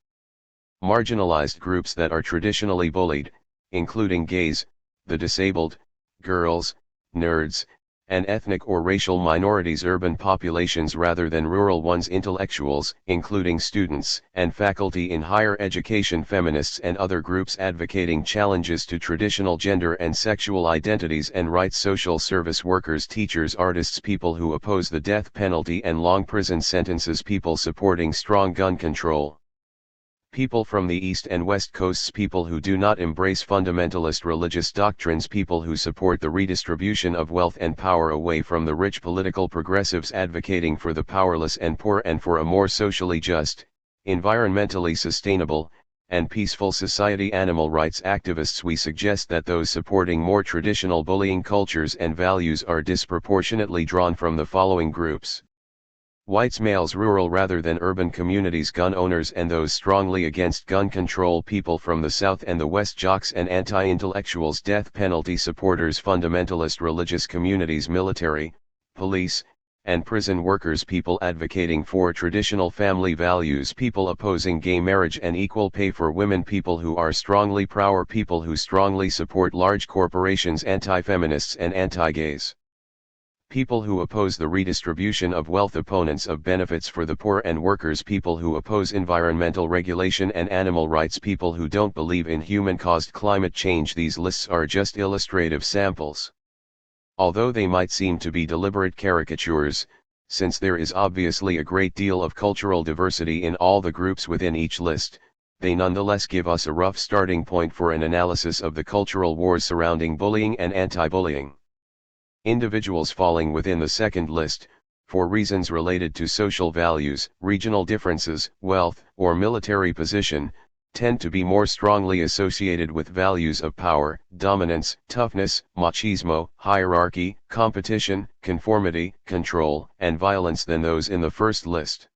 Marginalized groups that are traditionally bullied, including gays, the disabled, girls, nerds, and ethnic or racial minorities, urban populations rather than rural ones, intellectuals, including students and faculty in higher education, feminists and other groups advocating challenges to traditional gender and sexual identities and rights, social service workers, teachers, artists, people who oppose the death penalty and long prison sentences, people supporting strong gun control. People from the East and West Coasts, people who do not embrace fundamentalist religious doctrines, people who support the redistribution of wealth and power away from the rich, political progressives advocating for the powerless and poor and for a more socially just, environmentally sustainable, and peaceful society, animal rights activists. We suggest that those supporting more traditional bullying cultures and values are disproportionately drawn from the following groups: whites, males, rural rather than urban communities, gun owners and those strongly against gun control, people from the South and the West, jocks and anti-intellectuals, death penalty supporters, fundamentalist religious communities, military, police, and prison workers, people advocating for traditional family values, people opposing gay marriage and equal pay for women, people who are strongly pro-war, people who strongly support large corporations, anti-feminists and anti-gays. People who oppose the redistribution of wealth, opponents of benefits for the poor and workers, people who oppose environmental regulation and animal rights, people who don't believe in human-caused climate change. These lists are just illustrative samples. Although they might seem to be deliberate caricatures, since there is obviously a great deal of cultural diversity in all the groups within each list, they nonetheless give us a rough starting point for an analysis of the cultural wars surrounding bullying and anti-bullying. Individuals falling within the second list, for reasons related to social values, regional differences, wealth, or military position, tend to be more strongly associated with values of power, dominance, toughness, machismo, hierarchy, competition, conformity, control, and violence than those in the first list.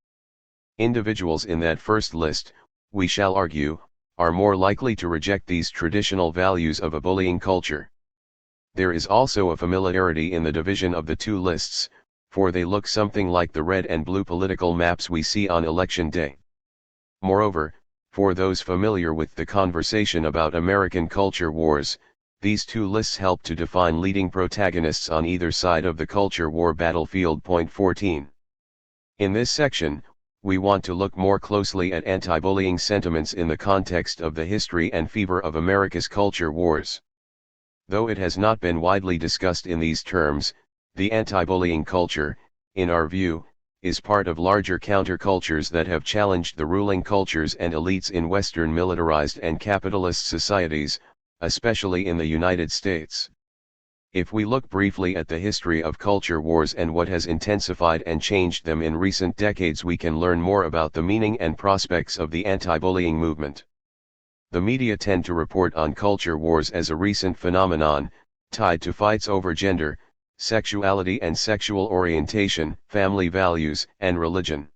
Individuals in that first list, we shall argue, are more likely to reject these traditional values of a bullying culture. There is also a familiarity in the division of the two lists, for they look something like the red and blue political maps we see on election day. Moreover, for those familiar with the conversation about American culture wars, these two lists help to define leading protagonists on either side of the culture war battlefield. Point 14. In this section, we want to look more closely at anti-bullying sentiments in the context of the history and fever of America's culture wars. Though it has not been widely discussed in these terms, the anti-bullying culture, in our view, is part of larger countercultures that have challenged the ruling cultures and elites in Western militarized and capitalist societies, especially in the United States. If we look briefly at the history of culture wars and what has intensified and changed them in recent decades, we can learn more about the meaning and prospects of the anti-bullying movement. The media tend to report on culture wars as a recent phenomenon, tied to fights over gender, sexuality and sexual orientation, family values, and religion.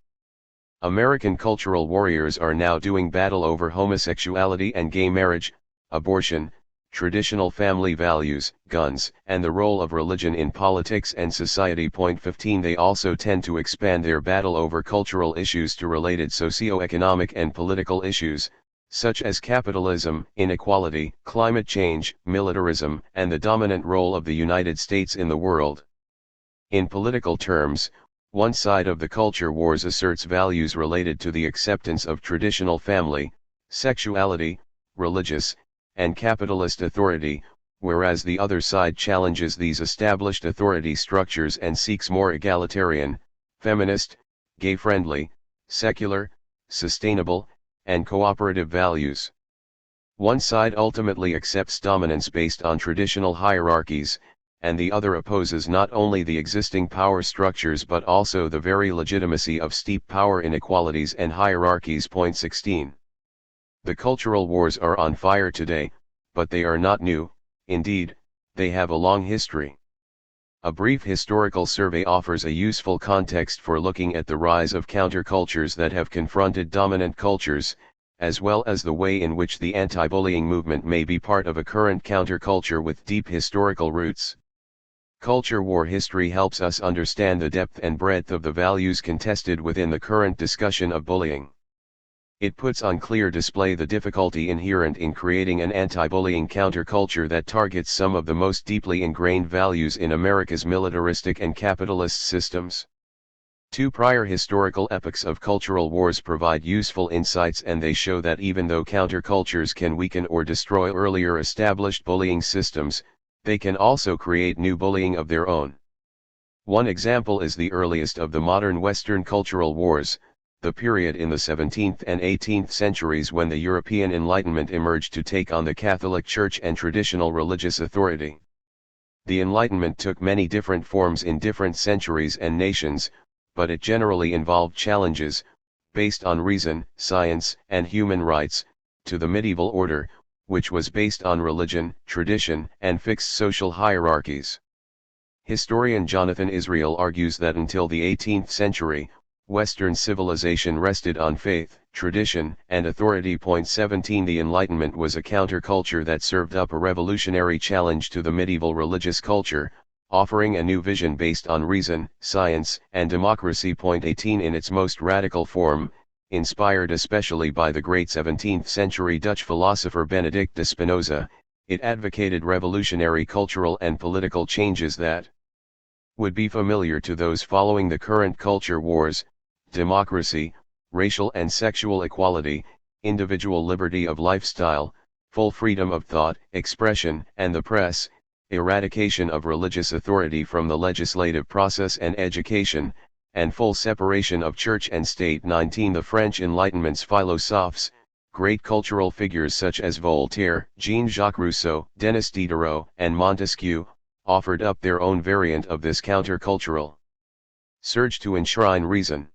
American cultural warriors are now doing battle over homosexuality and gay marriage, abortion, traditional family values, guns, and the role of religion in politics and society. Point 15. They also tend to expand their battle over cultural issues to related socio-economic and political issues, such as capitalism, inequality, climate change, militarism, and the dominant role of the United States in the world. In political terms, one side of the culture wars asserts values related to the acceptance of traditional family, sexuality, religious, and capitalist authority, whereas the other side challenges these established authority structures and seeks more egalitarian, feminist, gay-friendly, secular, sustainable, and cooperative values. One side ultimately accepts dominance based on traditional hierarchies, and the other opposes not only the existing power structures but also the very legitimacy of steep power inequalities and hierarchies. Point 16. The cultural wars are on fire today, but they are not new. Indeed, they have a long history. A brief historical survey offers a useful context for looking at the rise of countercultures that have confronted dominant cultures, as well as the way in which the anti-bullying movement may be part of a current counterculture with deep historical roots. Culture war history helps us understand the depth and breadth of the values contested within the current discussion of bullying. It puts on clear display the difficulty inherent in creating an anti-bullying counterculture that targets some of the most deeply ingrained values in America's militaristic and capitalist systems. Two prior historical epochs of cultural wars provide useful insights, and they show that even though countercultures can weaken or destroy earlier established bullying systems, they can also create new bullying of their own. One example is the earliest of the modern Western cultural wars, the period in the 17th and 18th centuries when the European Enlightenment emerged to take on the Catholic Church and traditional religious authority. The Enlightenment took many different forms in different centuries and nations, but it generally involved challenges, based on reason, science, and human rights, to the medieval order, which was based on religion, tradition, and fixed social hierarchies. Historian Jonathan Israel argues that until the 18th century, Western civilization rested on faith, tradition, and authority. Point 17. The Enlightenment was a counterculture that served up a revolutionary challenge to the medieval religious culture, offering a new vision based on reason, science, and democracy. Point 18. In its most radical form, inspired especially by the great 17th century Dutch philosopher Benedict de Spinoza, it advocated revolutionary cultural and political changes that would be familiar to those following the current culture wars: democracy, racial and sexual equality, individual liberty of lifestyle, full freedom of thought, expression, and the press, eradication of religious authority from the legislative process and education, and full separation of church and state. 19. The French Enlightenment's philosophes, great cultural figures such as Voltaire, Jean-Jacques Rousseau, Denis Diderot, and Montesquieu, offered up their own variant of this countercultural surge to enshrine reason.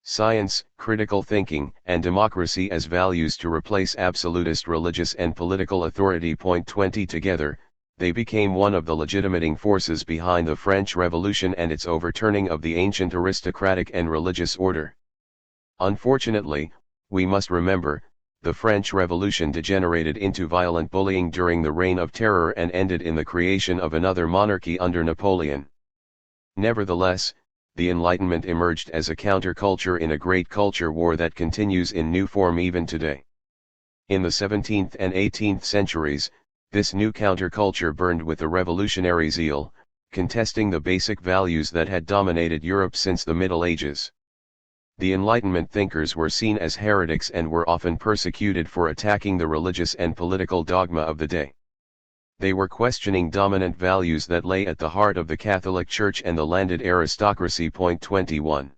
Science, critical thinking, and democracy as values to replace absolutist religious and political authority. Point 20 Together, they became one of the legitimating forces behind the French Revolution and its overturning of the ancient aristocratic and religious order. Unfortunately, we must remember, the French Revolution degenerated into violent bullying during the Reign of Terror and ended in the creation of another monarchy under Napoleon. Nevertheless, the Enlightenment emerged as a counterculture in a great culture war that continues in new form even today. In the 17th and 18th centuries, this new counterculture burned with a revolutionary zeal, contesting the basic values that had dominated Europe since the Middle Ages. The Enlightenment thinkers were seen as heretics and were often persecuted for attacking the religious and political dogma of the day. They were questioning dominant values that lay at the heart of the Catholic Church and the landed aristocracy. Point 21.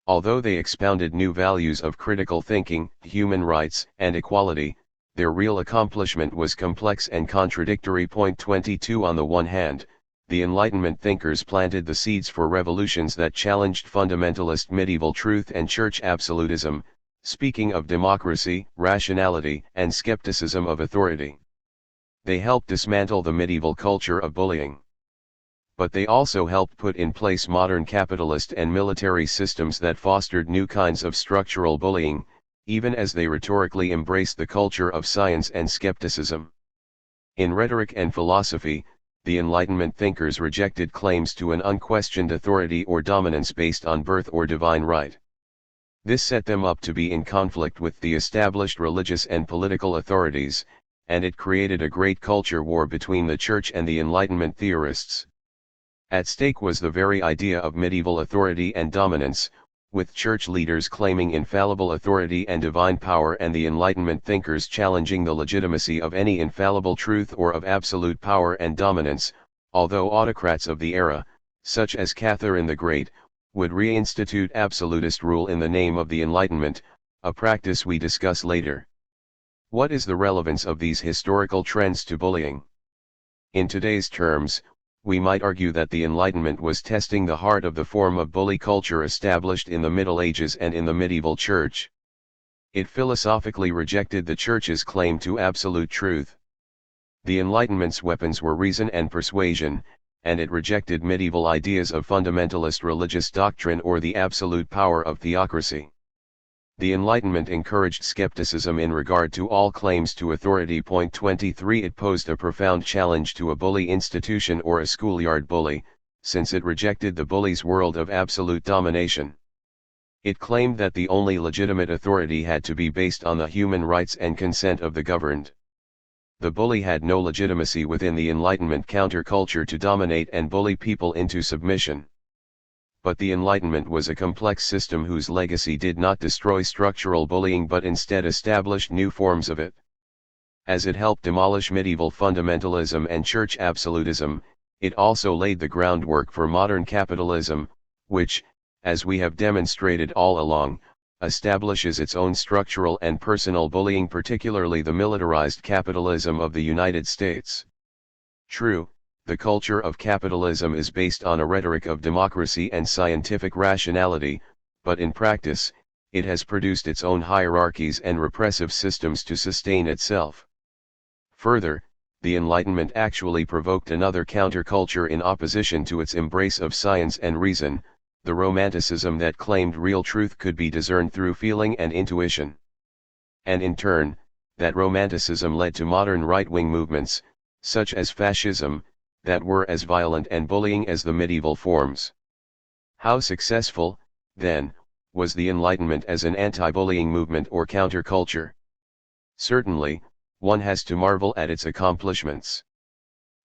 Although they expounded new values of critical thinking, human rights, and equality, their real accomplishment was complex and contradictory. Point 22 On the one hand, the Enlightenment thinkers planted the seeds for revolutions that challenged fundamentalist medieval truth and church absolutism, speaking of democracy, rationality, and skepticism of authority. They helped dismantle the medieval culture of bullying. But they also helped put in place modern capitalist and military systems that fostered new kinds of structural bullying, even as they rhetorically embraced the culture of science and skepticism. In rhetoric and philosophy, the Enlightenment thinkers rejected claims to an unquestioned authority or dominance based on birth or divine right. This set them up to be in conflict with the established religious and political authorities, and it created a great culture war between the Church and the Enlightenment theorists. At stake was the very idea of medieval authority and dominance, with Church leaders claiming infallible authority and divine power and the Enlightenment thinkers challenging the legitimacy of any infallible truth or of absolute power and dominance, although autocrats of the era, such as Catherine the Great, would reinstitute absolutist rule in the name of the Enlightenment, a practice we discuss later. What is the relevance of these historical trends to bullying? In today's terms, we might argue that the Enlightenment was testing the heart of the form of bully culture established in the Middle Ages and in the medieval Church. It philosophically rejected the Church's claim to absolute truth. The Enlightenment's weapons were reason and persuasion, and it rejected medieval ideas of fundamentalist religious doctrine or the absolute power of theocracy. The Enlightenment encouraged skepticism in regard to all claims to authority. Point 23 It posed a profound challenge to a bully institution or a schoolyard bully, since it rejected the bully's world of absolute domination. It claimed that the only legitimate authority had to be based on the human rights and consent of the governed. The bully had no legitimacy within the Enlightenment counterculture to dominate and bully people into submission. But the Enlightenment was a complex system whose legacy did not destroy structural bullying but instead established new forms of it. As it helped demolish medieval fundamentalism and church absolutism, it also laid the groundwork for modern capitalism, which, as we have demonstrated all along, establishes its own structural and personal bullying, particularly the militarized capitalism of the United States. True, the culture of capitalism is based on a rhetoric of democracy and scientific rationality, but in practice, it has produced its own hierarchies and repressive systems to sustain itself. Further, the Enlightenment actually provoked another counterculture in opposition to its embrace of science and reason, the Romanticism that claimed real truth could be discerned through feeling and intuition. And in turn, that Romanticism led to modern right-wing movements, such as fascism, that were as violent and bullying as the medieval forms. How successful, then, was the Enlightenment as an anti-bullying movement or counterculture? Certainly, one has to marvel at its accomplishments.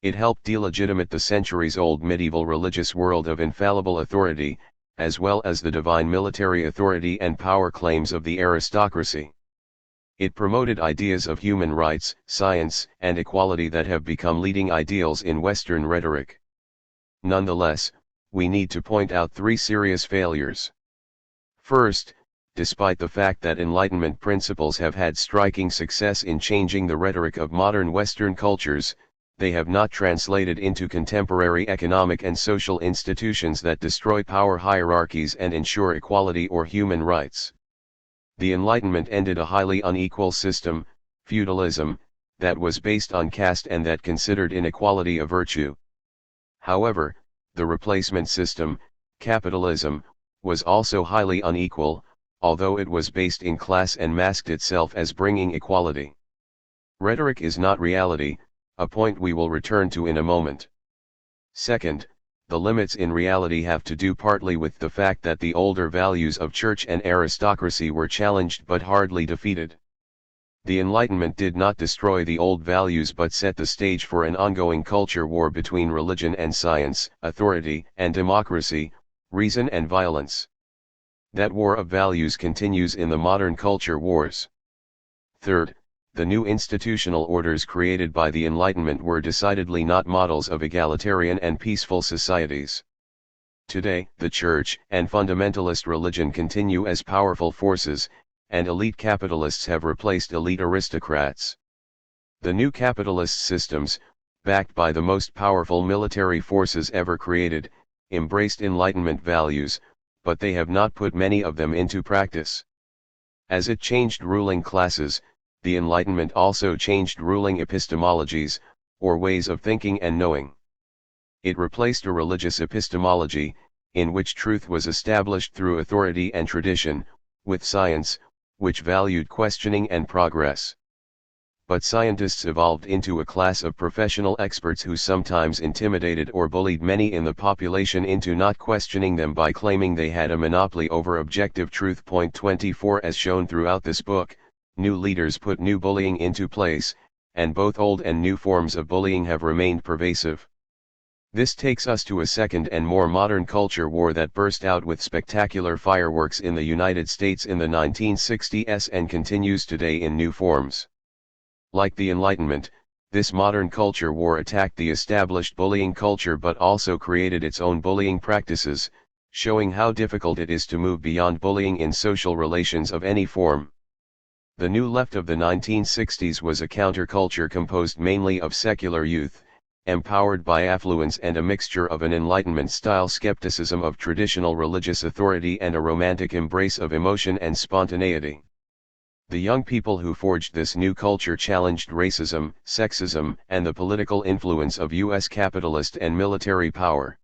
It helped delegitimate the centuries-old medieval religious world of infallible authority, as well as the divine military authority and power claims of the aristocracy. It promoted ideas of human rights, science, and equality that have become leading ideals in Western rhetoric. Nonetheless, we need to point out three serious failures. First, despite the fact that Enlightenment principles have had striking success in changing the rhetoric of modern Western cultures, they have not translated into contemporary economic and social institutions that destroy power hierarchies and ensure equality or human rights. The Enlightenment ended a highly unequal system, feudalism, that was based on caste and that considered inequality a virtue. However, the replacement system, capitalism, was also highly unequal, although it was based in class and masked itself as bringing equality. Rhetoric is not reality, a point we will return to in a moment. Second, the limits in reality have to do partly with the fact that the older values of church and aristocracy were challenged but hardly defeated. The Enlightenment did not destroy the old values but set the stage for an ongoing culture war between religion and science, authority and democracy, reason and violence. That war of values continues in the modern culture wars. Third, the new institutional orders created by the Enlightenment were decidedly not models of egalitarian and peaceful societies. Today, the Church and fundamentalist religion continue as powerful forces, and elite capitalists have replaced elite aristocrats. The new capitalist systems, backed by the most powerful military forces ever created, embraced Enlightenment values, but they have not put many of them into practice. As it changed ruling classes, the Enlightenment also changed ruling epistemologies, or ways of thinking and knowing. It replaced a religious epistemology, in which truth was established through authority and tradition, with science, which valued questioning and progress. But scientists evolved into a class of professional experts who sometimes intimidated or bullied many in the population into not questioning them by claiming they had a monopoly over objective truth. Point 24. As shown throughout this book, new leaders put new bullying into place, and both old and new forms of bullying have remained pervasive. This takes us to a second and more modern culture war that burst out with spectacular fireworks in the United States in the 1960s and continues today in new forms. Like the Enlightenment, this modern culture war attacked the established bullying culture but also created its own bullying practices, showing how difficult it is to move beyond bullying in social relations of any form. The New Left of the 1960s was a counterculture composed mainly of secular youth, empowered by affluence and a mixture of an Enlightenment-style skepticism of traditional religious authority and a romantic embrace of emotion and spontaneity. The young people who forged this new culture challenged racism, sexism, and the political influence of U.S. capitalist and military power.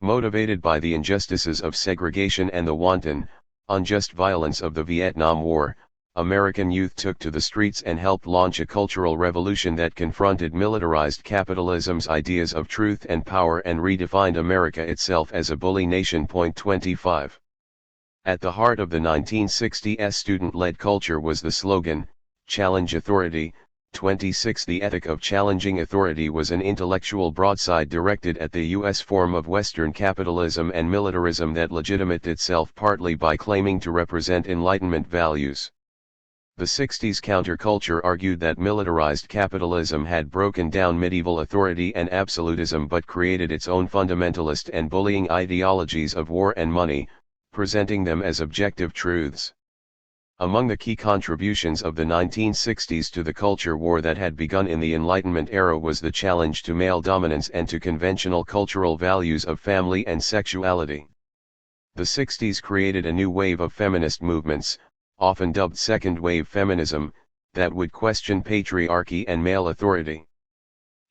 Motivated by the injustices of segregation and the wanton, unjust violence of the Vietnam War, American youth took to the streets and helped launch a cultural revolution that confronted militarized capitalism's ideas of truth and power and redefined America itself as a bully nation. Point 25. At the heart of the 1960s student-led culture was the slogan, "Challenge Authority." 26. The ethic of challenging authority was an intellectual broadside directed at the U.S. form of Western capitalism and militarism that legitimated itself partly by claiming to represent Enlightenment values. The 60s counterculture argued that militarized capitalism had broken down medieval authority and absolutism but created its own fundamentalist and bullying ideologies of war and money, presenting them as objective truths. Among the key contributions of the 1960s to the culture war that had begun in the Enlightenment era was the challenge to male dominance and to conventional cultural values of family and sexuality. The 60s created a new wave of feminist movements, often dubbed second-wave feminism, that would question patriarchy and male authority.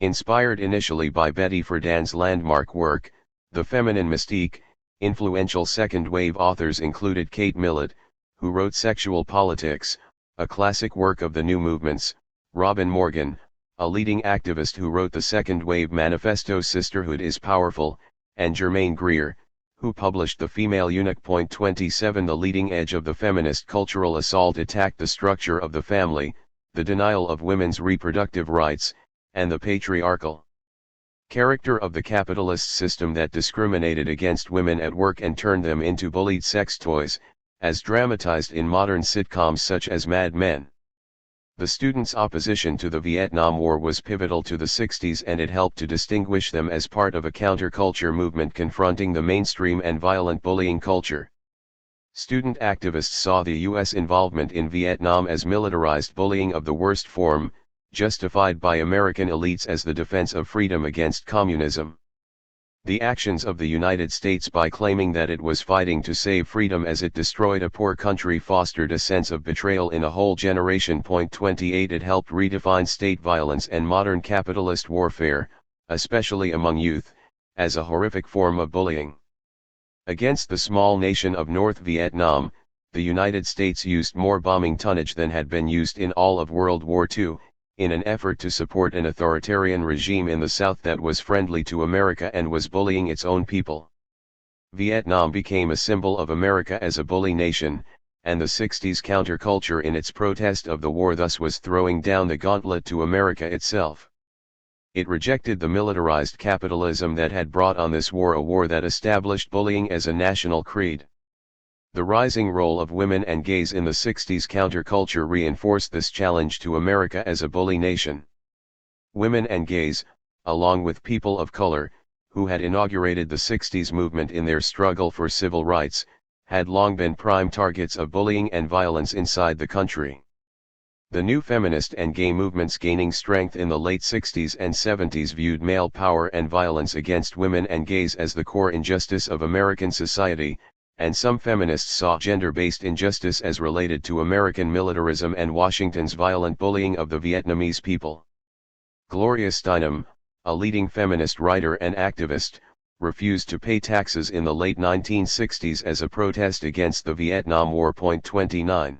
Inspired initially by Betty Friedan's landmark work, The Feminine Mystique, influential second-wave authors included Kate Millett, who wrote Sexual Politics, a classic work of the new movements, Robin Morgan, a leading activist who wrote the second-wave manifesto Sisterhood is Powerful, and Germaine Greer, who published The Female Eunuch. Point 27. The leading edge of the feminist cultural assault attacked the structure of the family, the denial of women's reproductive rights, and the patriarchal character of the capitalist system that discriminated against women at work and turned them into bullied sex toys, as dramatized in modern sitcoms such as Mad Men. The students' opposition to the Vietnam War was pivotal to the 60s and it helped to distinguish them as part of a counterculture movement confronting the mainstream and violent bullying culture. Student activists saw the U.S. involvement in Vietnam as militarized bullying of the worst form, justified by American elites as the defense of freedom against communism. The actions of the United States by claiming that it was fighting to save freedom as it destroyed a poor country fostered a sense of betrayal in a whole generation. 28 It helped redefine state violence and modern capitalist warfare, especially among youth, as a horrific form of bullying. Against the small nation of North Vietnam, the United States used more bombing tonnage than had been used in all of World War II, in an effort to support an authoritarian regime in the South that was friendly to America and was bullying its own people. Vietnam became a symbol of America as a bully nation, and the 60s counterculture in its protest of the war thus was throwing down the gauntlet to America itself. It rejected the militarized capitalism that had brought on this war, a war that established bullying as a national creed. The rising role of women and gays in the 60s counterculture reinforced this challenge to America as a bully nation. Women and gays, along with people of color, who had inaugurated the 60s movement in their struggle for civil rights, had long been prime targets of bullying and violence inside the country. The new feminist and gay movements gaining strength in the late 60s and 70s viewed male power and violence against women and gays as the core injustice of American society, and some feminists saw gender-based injustice as related to American militarism and Washington's violent bullying of the Vietnamese people. Gloria Steinem, a leading feminist writer and activist, refused to pay taxes in the late 1960s as a protest against the Vietnam War. 29.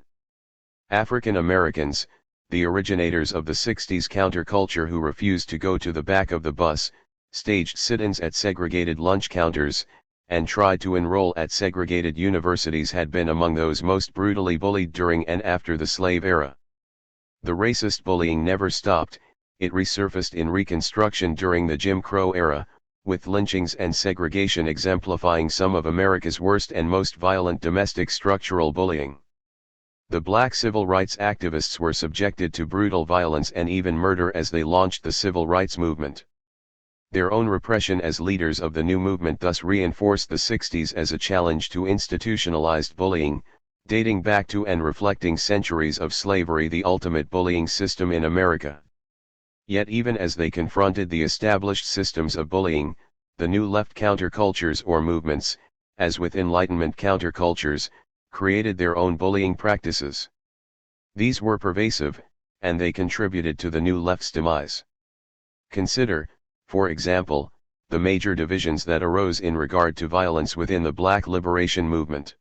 African Americans, the originators of the 60s counterculture who refused to go to the back of the bus, staged sit-ins at segregated lunch counters, and tried to enroll at segregated universities, had been among those most brutally bullied during and after the slave era. The racist bullying never stopped, it resurfaced in Reconstruction during the Jim Crow era, with lynchings and segregation exemplifying some of America's worst and most violent domestic structural bullying. The black civil rights activists were subjected to brutal violence and even murder as they launched the civil rights movement. Their own repression as leaders of the new movement thus reinforced the 60s as a challenge to institutionalized bullying, dating back to and reflecting centuries of slavery, the ultimate bullying system in America. Yet even as they confronted the established systems of bullying, the new left countercultures or movements, as with Enlightenment countercultures, created their own bullying practices. These were pervasive, and they contributed to the new left's demise. Consider, for example, the major divisions that arose in regard to violence within the Black liberation movement.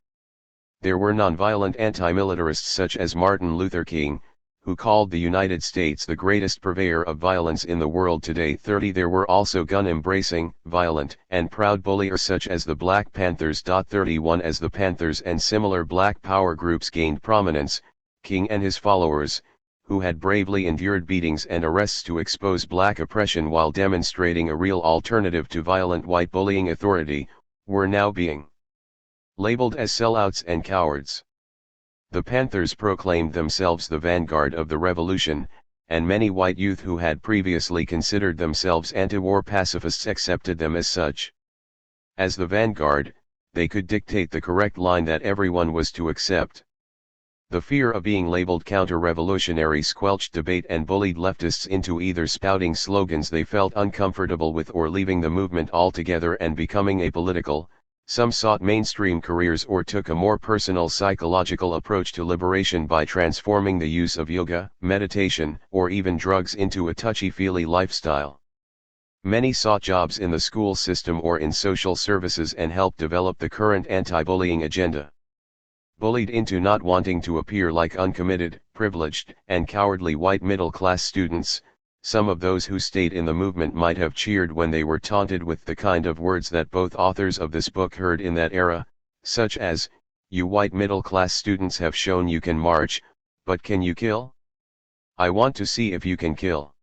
There were nonviolent anti-militarists such as Martin Luther King, who called the United States the greatest purveyor of violence in the world today. 30 There were also gun-embracing, violent, and proud bulliers such as the Black Panthers. 31 As the Panthers and similar Black Power groups gained prominence, King and his followers, who had bravely endured beatings and arrests to expose black oppression while demonstrating a real alternative to violent white bullying authority, were now being labeled as sellouts and cowards. The Panthers proclaimed themselves the vanguard of the revolution, and many white youth who had previously considered themselves anti-war pacifists accepted them as such. As the vanguard, they could dictate the correct line that everyone was to accept. The fear of being labeled counter-revolutionary squelched debate and bullied leftists into either spouting slogans they felt uncomfortable with or leaving the movement altogether and becoming apolitical. Some sought mainstream careers or took a more personal psychological approach to liberation by transforming the use of yoga, meditation, or even drugs into a touchy-feely lifestyle. Many sought jobs in the school system or in social services and helped develop the current anti-bullying agenda. Bullied into not wanting to appear like uncommitted, privileged, and cowardly white middle-class students, some of those who stayed in the movement might have cheered when they were taunted with the kind of words that both authors of this book heard in that era, such as, "You white middle-class students have shown you can march, but can you kill? I want to see if you can kill."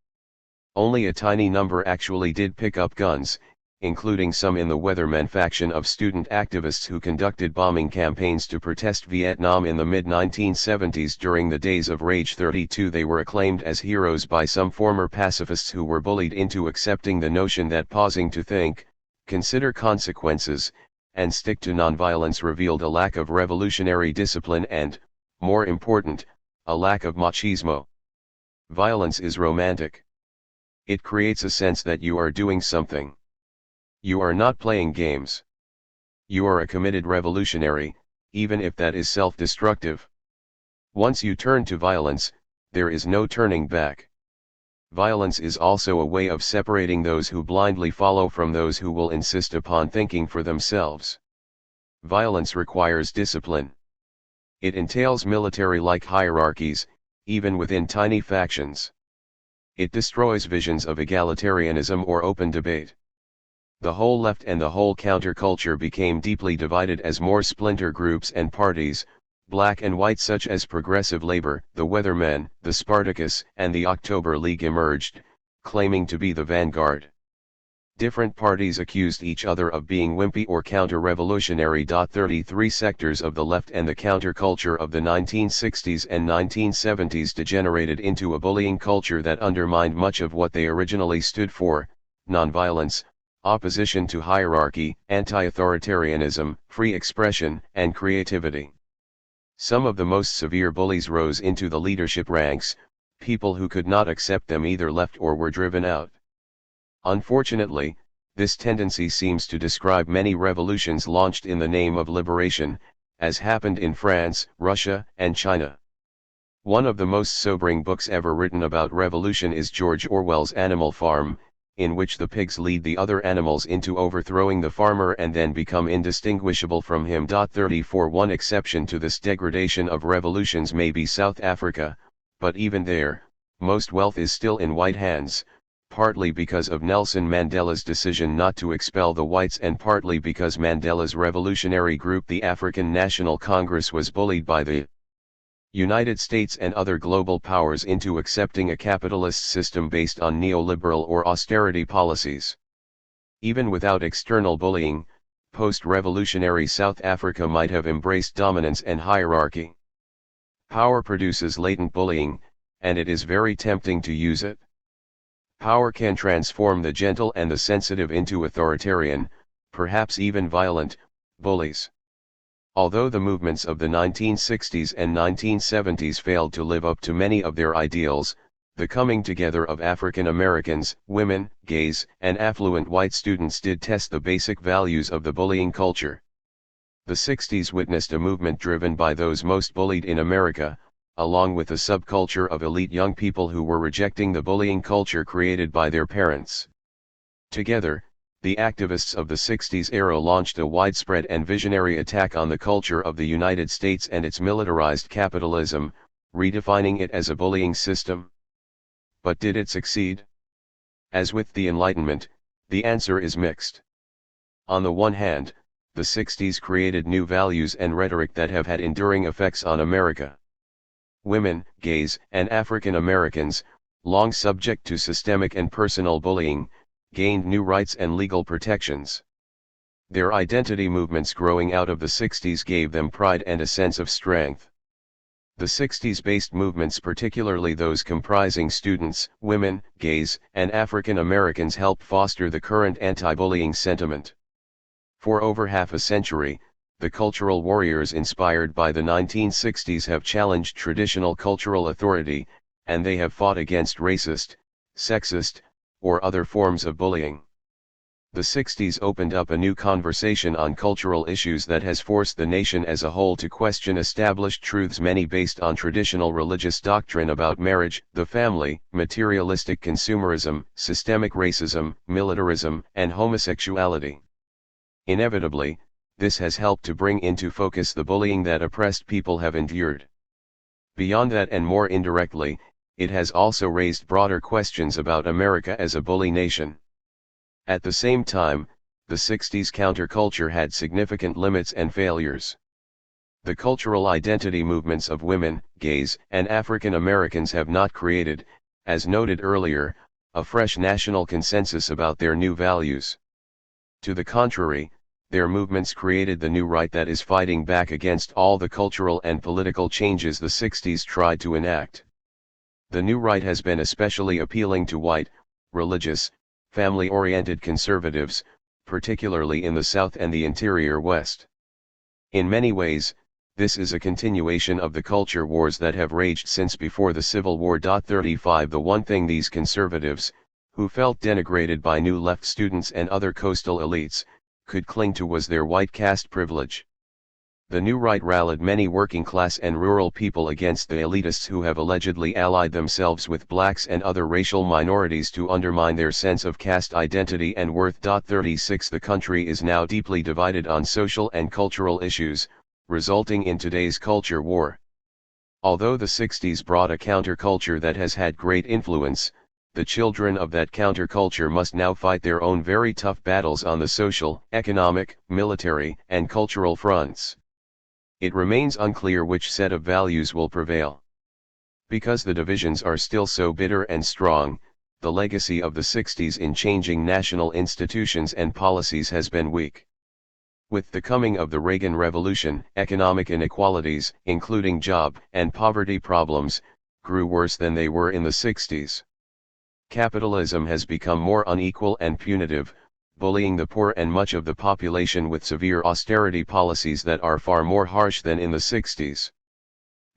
Only a tiny number actually did pick up guns, including some in the Weathermen faction of student activists who conducted bombing campaigns to protest Vietnam in the mid-1970s during the Days of Rage. 32 They were acclaimed as heroes by some former pacifists who were bullied into accepting the notion that pausing to think, consider consequences, and stick to nonviolence revealed a lack of revolutionary discipline and, more important, a lack of machismo. Violence is romantic. It creates a sense that you are doing something. You are not playing games. You are a committed revolutionary, even if that is self-destructive. Once you turn to violence, there is no turning back. Violence is also a way of separating those who blindly follow from those who will insist upon thinking for themselves. Violence requires discipline. It entails military-like hierarchies, even within tiny factions. It destroys visions of egalitarianism or open debate. The whole left and the whole counterculture became deeply divided as more splinter groups and parties, black and white such as Progressive Labor, the Weathermen, the Spartacus, and the October League emerged, claiming to be the vanguard. Different parties accused each other of being wimpy or counter-revolutionary. 33 sectors of the left and the counterculture of the 1960s and 1970s degenerated into a bullying culture that undermined much of what they originally stood for: nonviolence, opposition to hierarchy, anti-authoritarianism, free expression, and creativity. Some of the most severe bullies rose into the leadership ranks. People who could not accept them either left or were driven out. Unfortunately, this tendency seems to describe many revolutions launched in the name of liberation, as happened in France, Russia, and China. One of the most sobering books ever written about revolution is George Orwell's Animal Farm, in which the pigs lead the other animals into overthrowing the farmer and then become indistinguishable from him. 34 One exception to this degradation of revolutions may be South Africa, but even there, most wealth is still in white hands, partly because of Nelson Mandela's decision not to expel the whites and partly because Mandela's revolutionary group, the African National Congress, was bullied by the United States and other global powers into accepting a capitalist system based on neoliberal or austerity policies. Even without external bullying, post-revolutionary South Africa might have embraced dominance and hierarchy. Power produces latent bullying, and it is very tempting to use it. Power can transform the gentle and the sensitive into authoritarian, perhaps even violent, bullies. Although the movements of the 1960s and 1970s failed to live up to many of their ideals, the coming together of African Americans, women, gays, and affluent white students did test the basic values of the bullying culture. The 60s witnessed a movement driven by those most bullied in America, along with a subculture of elite young people who were rejecting the bullying culture created by their parents. Together, the activists of the 60s era launched a widespread and visionary attack on the culture of the United States and its militarized capitalism, redefining it as a bullying system. But did it succeed? As with the Enlightenment, the answer is mixed. On the one hand, the 60s created new values and rhetoric that have had enduring effects on America. Women, gays, and African Americans, long subject to systemic and personal bullying, gained new rights and legal protections. Their identity movements growing out of the 60s gave them pride and a sense of strength. The 60s-based movements, particularly those comprising students, women, gays, and African Americans, helped foster the current anti-bullying sentiment. For over half a century, the cultural warriors inspired by the 1960s have challenged traditional cultural authority, and they have fought against racist, sexist, or other forms of bullying. The 60s opened up a new conversation on cultural issues that has forced the nation as a whole to question established truths, many based on traditional religious doctrine about marriage, the family, materialistic consumerism, systemic racism, militarism, and homosexuality. Inevitably, this has helped to bring into focus the bullying that oppressed people have endured. Beyond that, and more indirectly, it has also raised broader questions about America as a bully nation. At the same time, the 60s counterculture had significant limits and failures. The cultural identity movements of women, gays, and African Americans have not created, as noted earlier, a fresh national consensus about their new values. To the contrary, their movements created the new right that is fighting back against all the cultural and political changes the 60s tried to enact. The new right has been especially appealing to white, religious, family-oriented conservatives, particularly in the South and the interior West. In many ways, This is a continuation of the culture wars that have raged since before the Civil War. 35 The one thing these conservatives, who felt denigrated by New Left students and other coastal elites, could cling to was their white caste privilege. The New Right rallied many working class and rural people against the elitists who have allegedly allied themselves with blacks and other racial minorities to undermine their sense of caste identity and worth. 36 The country is now deeply divided on social and cultural issues, resulting in today's culture war. Although the 60s brought a counterculture that has had great influence, the children of that counterculture must now fight their own very tough battles on the social, economic, military, and cultural fronts. It remains unclear which set of values will prevail. Because the divisions are still so bitter and strong, the legacy of the 60s in changing national institutions and policies has been weak. With the coming of the Reagan Revolution, economic inequalities, including job and poverty problems, grew worse than they were in the 60s. Capitalism has become more unequal and punitive, bullying the poor and much of the population with severe austerity policies that are far more harsh than in the 60s.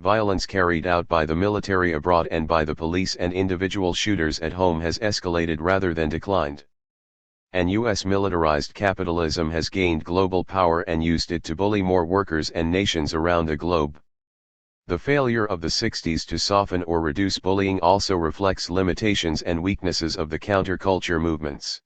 Violence carried out by the military abroad and by the police and individual shooters at home has escalated rather than declined. And U.S. militarized capitalism has gained global power and used it to bully more workers and nations around the globe. The failure of the 60s to soften or reduce bullying also reflects limitations and weaknesses of the counterculture movements.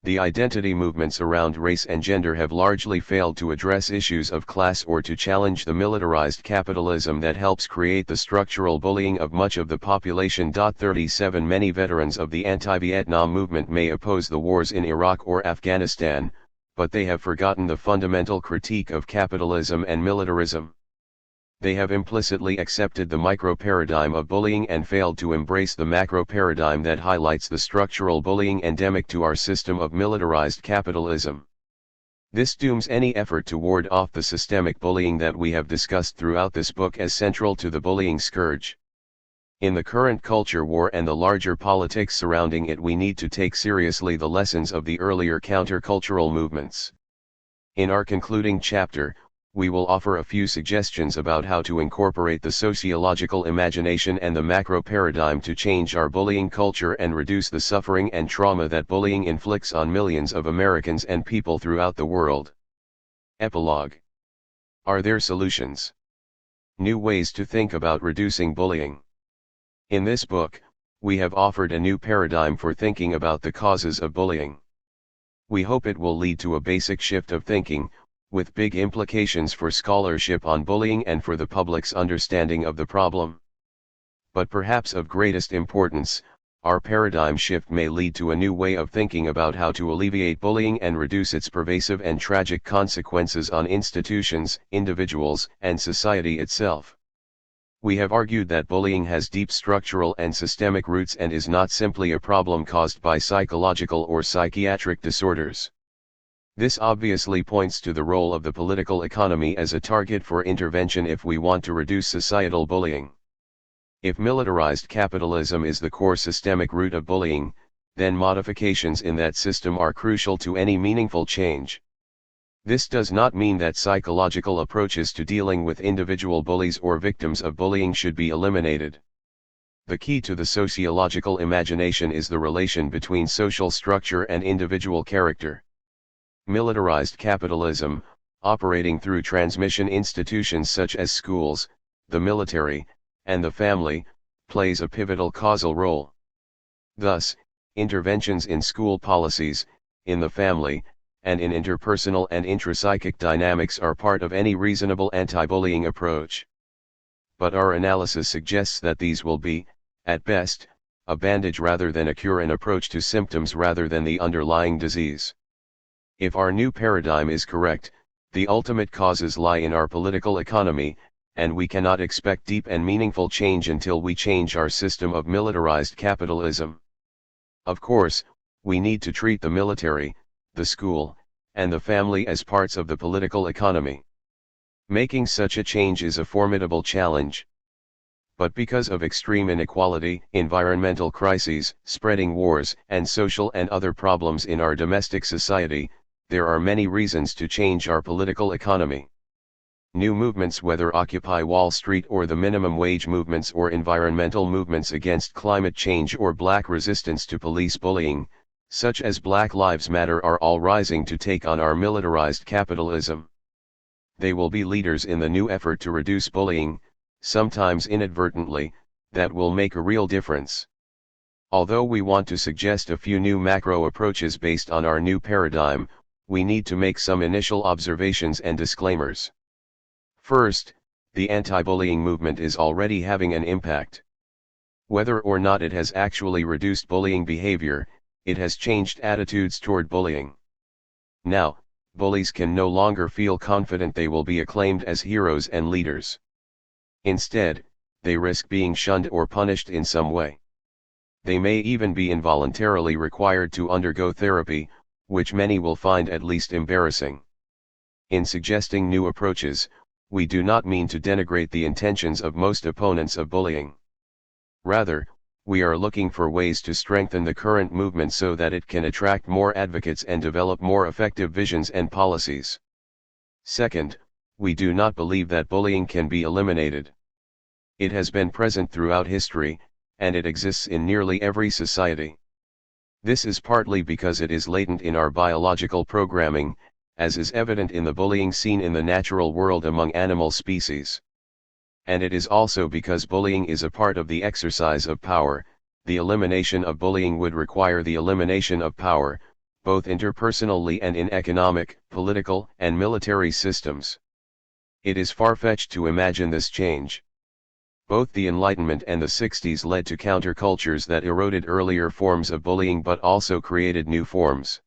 The identity movements around race and gender have largely failed to address issues of class or to challenge the militarized capitalism that helps create the structural bullying of much of the population. 37 Many veterans of the anti-Vietnam movement may oppose the wars in Iraq or Afghanistan, but they have forgotten the fundamental critique of capitalism and militarism. They have implicitly accepted the micro-paradigm of bullying and failed to embrace the macro-paradigm that highlights the structural bullying endemic to our system of militarized capitalism. This dooms any effort to ward off the systemic bullying that we have discussed throughout this book as central to the bullying scourge. In the current culture war and the larger politics surrounding it, we need to take seriously the lessons of the earlier countercultural movements. In our concluding chapter, we will offer a few suggestions about how to incorporate the sociological imagination and the macro paradigm to change our bullying culture and reduce the suffering and trauma that bullying inflicts on millions of Americans and people throughout the world. Epilogue. Are there solutions? New ways to think about reducing bullying. In this book, we have offered a new paradigm for thinking about the causes of bullying. We hope it will lead to a basic shift of thinking, with big implications for scholarship on bullying and for the public's understanding of the problem. But perhaps of greatest importance, our paradigm shift may lead to a new way of thinking about how to alleviate bullying and reduce its pervasive and tragic consequences on institutions, individuals, and society itself. We have argued that bullying has deep structural and systemic roots and is not simply a problem caused by psychological or psychiatric disorders. This obviously points to the role of the political economy as a target for intervention if we want to reduce societal bullying. If militarized capitalism is the core systemic root of bullying, then modifications in that system are crucial to any meaningful change. This does not mean that psychological approaches to dealing with individual bullies or victims of bullying should be eliminated. The key to the sociological imagination is the relation between social structure and individual character. Militarized capitalism, operating through transmission institutions such as schools, the military, and the family, plays a pivotal causal role. Thus, interventions in school policies, in the family, and in interpersonal and intrapsychic dynamics are part of any reasonable anti-bullying approach. But our analysis suggests that these will be, at best, a bandage rather than a cure, an approach to symptoms rather than the underlying disease. If our new paradigm is correct, the ultimate causes lie in our political economy, and we cannot expect deep and meaningful change until we change our system of militarized capitalism. Of course, we need to treat the military, the school, and the family as parts of the political economy. Making such a change is a formidable challenge. But because of extreme inequality, environmental crises, spreading wars, and social and other problems in our domestic society, there are many reasons to change our political economy. New movements, whether Occupy Wall Street or the minimum wage movements or environmental movements against climate change or black resistance to police bullying, such as Black Lives Matter, are all rising to take on our militarized capitalism. They will be leaders in the new effort to reduce bullying, sometimes inadvertently, that will make a real difference. Although we want to suggest a few new macro approaches based on our new paradigm, we need to make some initial observations and disclaimers. First, the anti-bullying movement is already having an impact. Whether or not it has actually reduced bullying behavior, it has changed attitudes toward bullying. Now, bullies can no longer feel confident they will be acclaimed as heroes and leaders. Instead, they risk being shunned or punished in some way. They may even be involuntarily required to undergo therapy, which many will find at least embarrassing. In suggesting new approaches, we do not mean to denigrate the intentions of most opponents of bullying. Rather, we are looking for ways to strengthen the current movement so that it can attract more advocates and develop more effective visions and policies. Second, we do not believe that bullying can be eliminated. It has been present throughout history, and it exists in nearly every society. This is partly because it is latent in our biological programming, as is evident in the bullying seen in the natural world among animal species. And it is also because bullying is a part of the exercise of power. The elimination of bullying would require the elimination of power, both interpersonally and in economic, political, and military systems. It is far-fetched to imagine this change. Both the Enlightenment and the 60s led to countercultures that eroded earlier forms of bullying but also created new forms.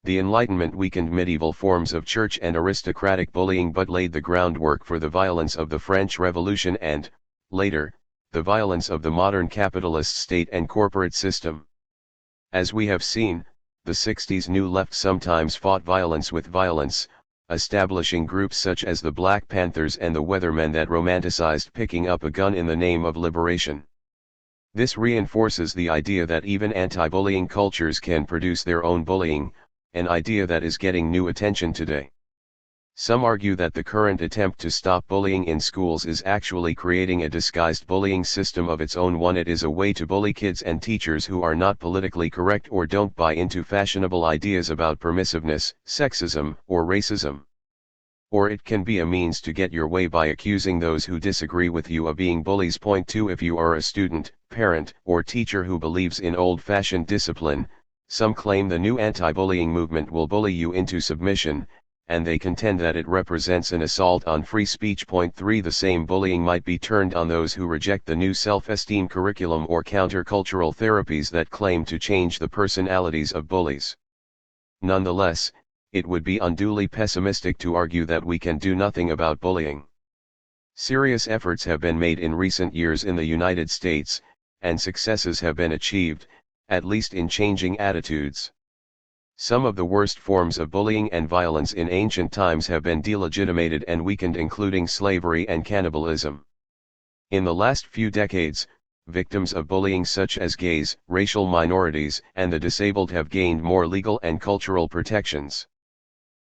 The Enlightenment weakened medieval forms of church and aristocratic bullying but laid the groundwork for the violence of the French Revolution and, later, the violence of the modern capitalist state and corporate system. As we have seen, the 60s New Left sometimes fought violence with violence, establishing groups such as the Black Panthers and the Weathermen that romanticized picking up a gun in the name of liberation. This reinforces the idea that even anti-bullying cultures can produce their own bullying, an idea that is getting new attention today. Some argue that the current attempt to stop bullying in schools is actually creating a disguised bullying system of its own. It is a way to bully kids and teachers who are not politically correct or don't buy into fashionable ideas about permissiveness, sexism, or racism. Or it can be a means to get your way by accusing those who disagree with you of being bullies. Point 2. If you are a student, parent, or teacher who believes in old-fashioned discipline, some claim the new anti-bullying movement will bully you into submission, and they contend that it represents an assault on free speech. Point 3. The same bullying might be turned on those who reject the new self-esteem curriculum or countercultural therapies that claim to change the personalities of bullies. Nonetheless, it would be unduly pessimistic to argue that we can do nothing about bullying. Serious efforts have been made in recent years in the United States, and successes have been achieved, at least in changing attitudes. Some of the worst forms of bullying and violence in ancient times have been delegitimated and weakened, including slavery and cannibalism. In the last few decades, victims of bullying such as gays, racial minorities, and the disabled have gained more legal and cultural protections.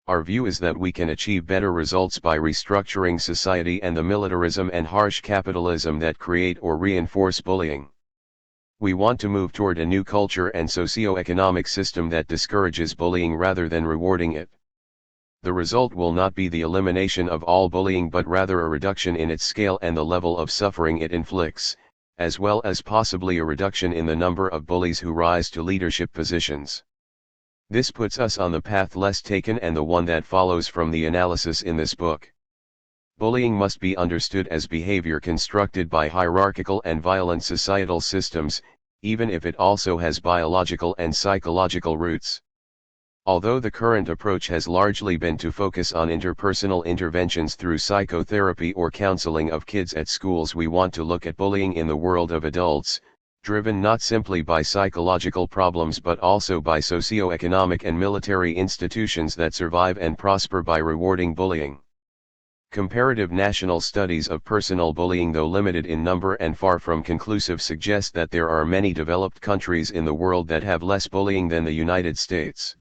Our view is that we can achieve better results by restructuring society and the militarism and harsh capitalism that create or reinforce bullying. We want to move toward a new culture and socio-economic system that discourages bullying rather than rewarding it. The result will not be the elimination of all bullying but rather a reduction in its scale and the level of suffering it inflicts, as well as possibly a reduction in the number of bullies who rise to leadership positions. This puts us on the path less taken and the one that follows from the analysis in this book. Bullying must be understood as behavior constructed by hierarchical and violent societal systems, even if it also has biological and psychological roots. Although the current approach has largely been to focus on interpersonal interventions through psychotherapy or counseling of kids at schools, we want to look at bullying in the world of adults, driven not simply by psychological problems but also by socio-economic and military institutions that survive and prosper by rewarding bullying. Comparative national studies of personal bullying, though limited in number and far from conclusive, suggest that there are many developed countries in the world that have less bullying than the United States.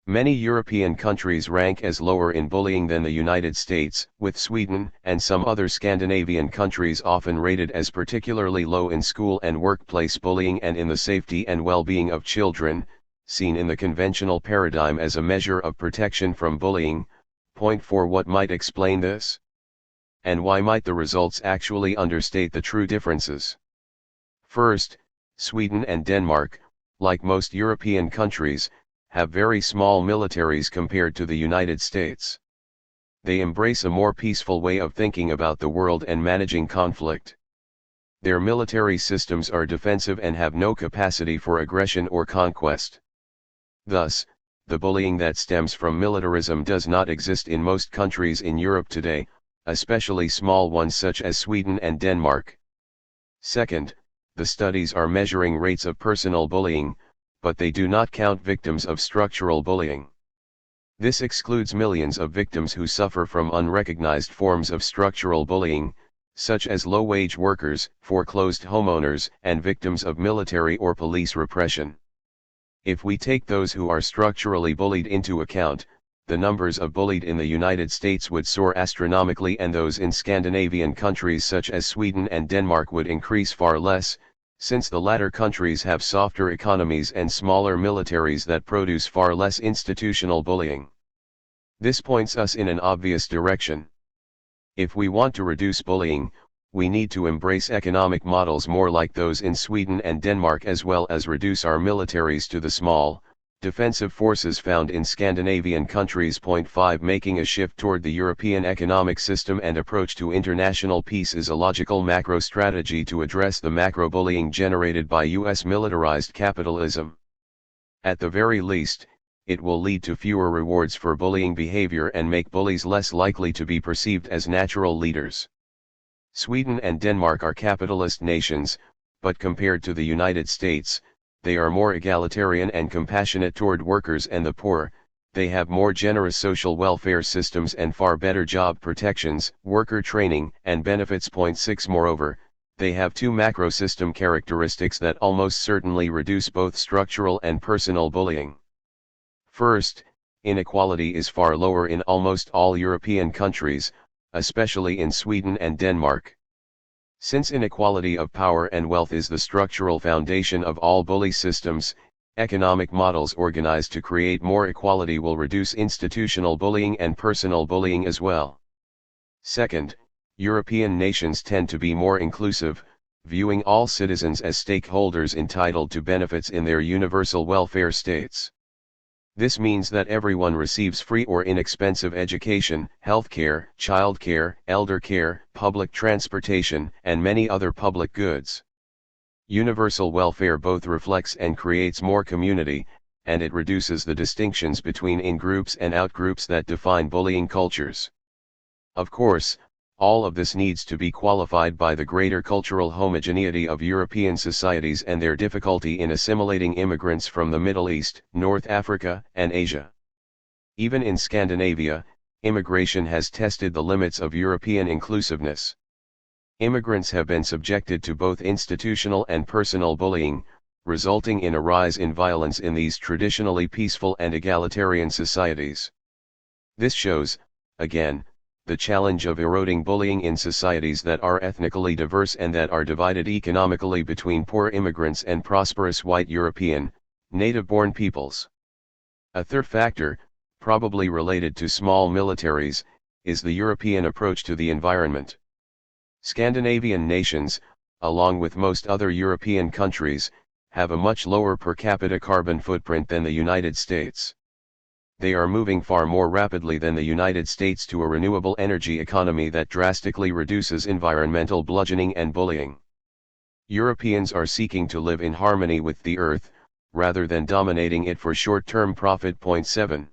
Many European countries rank as lower in bullying than the United States, with Sweden and some other Scandinavian countries often rated as particularly low in school and workplace bullying and in the safety and well-being of children, seen in the conventional paradigm as a measure of protection from bullying. Point 4. What might explain this? And why might the results actually understate the true differences? First, Sweden and Denmark, like most European countries, have very small militaries compared to the United States. They embrace a more peaceful way of thinking about the world and managing conflict. Their military systems are defensive and have no capacity for aggression or conquest. Thus, the bullying that stems from militarism does not exist in most countries in Europe today, especially small ones such as Sweden and Denmark. Second, the studies are measuring rates of personal bullying, but they do not count victims of structural bullying. This excludes millions of victims who suffer from unrecognized forms of structural bullying, such as low-wage workers, foreclosed homeowners, and victims of military or police repression. If we take those who are structurally bullied into account, the numbers of bullied in the United States would soar astronomically, and those in Scandinavian countries such as Sweden and Denmark would increase far less, since the latter countries have softer economies and smaller militaries that produce far less institutional bullying. This points us in an obvious direction. If we want to reduce bullying, we need to embrace economic models more like those in Sweden and Denmark, as well as reduce our militaries to the small, defensive forces found in Scandinavian countries. Point 5. Making a shift toward the European economic system and approach to international peace is a logical macro strategy to address the macro bullying generated by US militarized capitalism. At the very least, it will lead to fewer rewards for bullying behavior and make bullies less likely to be perceived as natural leaders. Sweden and Denmark are capitalist nations, but compared to the United States, they are more egalitarian and compassionate toward workers and the poor. They have more generous social welfare systems and far better job protections, worker training, and benefits. Point 6. Moreover, they have two macro system characteristics that almost certainly reduce both structural and personal bullying. First, inequality is far lower in almost all European countries, especially in Sweden and Denmark. Since inequality of power and wealth is the structural foundation of all bully systems, economic models organized to create more equality will reduce institutional bullying and personal bullying as well. Second, European nations tend to be more inclusive, viewing all citizens as stakeholders entitled to benefits in their universal welfare states. This means that everyone receives free or inexpensive education, healthcare, childcare, elder care, public transportation, and many other public goods. Universal welfare both reflects and creates more community, and it reduces the distinctions between in-groups and out-groups that define bullying cultures. Of course, all of this needs to be qualified by the greater cultural homogeneity of European societies and their difficulty in assimilating immigrants from the Middle East, North Africa, and Asia. Even in Scandinavia, immigration has tested the limits of European inclusiveness. Immigrants have been subjected to both institutional and personal bullying, resulting in a rise in violence in these traditionally peaceful and egalitarian societies. This shows, again, the challenge of eroding bullying in societies that are ethnically diverse and that are divided economically between poor immigrants and prosperous white European, native-born peoples. A third factor, probably related to small militaries, is the European approach to the environment. Scandinavian nations, along with most other European countries, have a much lower per capita carbon footprint than the United States. They are moving far more rapidly than the United States to a renewable energy economy that drastically reduces environmental bludgeoning and bullying. Europeans are seeking to live in harmony with the earth, rather than dominating it for short-term profit. Point 7.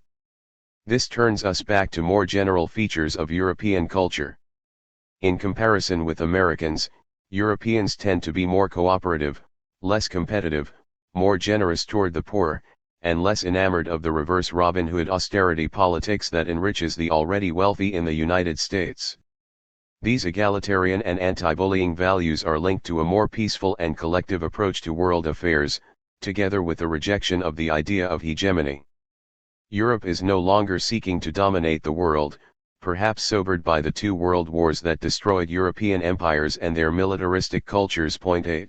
This turns us back to more general features of European culture. In comparison with Americans, Europeans tend to be more cooperative, less competitive, more generous toward the poor, and less enamored of the reverse Robin Hood austerity politics that enriches the already wealthy in the United States. These egalitarian and anti-bullying values are linked to a more peaceful and collective approach to world affairs, together with a rejection of the idea of hegemony. Europe is no longer seeking to dominate the world, perhaps sobered by the two world wars that destroyed European empires and their militaristic cultures. Point 8.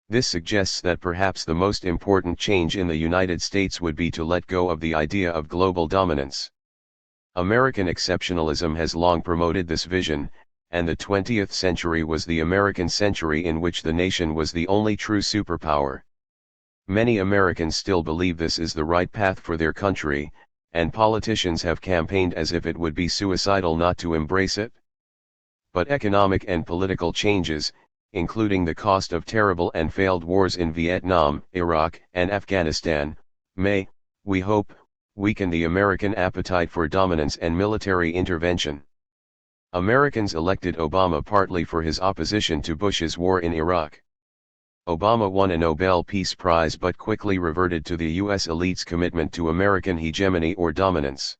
This suggests that perhaps the most important change in the United States would be to let go of the idea of global dominance. American exceptionalism has long promoted this vision, and the 20th century was the American century in which the nation was the only true superpower. Many Americans still believe this is the right path for their country, and politicians have campaigned as if it would be suicidal not to embrace it. But economic and political changes, including the cost of terrible and failed wars in Vietnam, Iraq, and Afghanistan, may, we hope, weaken the American appetite for dominance and military intervention. Americans elected Obama partly for his opposition to Bush's war in Iraq. Obama won a Nobel Peace Prize but quickly reverted to the US elite's commitment to American hegemony or dominance.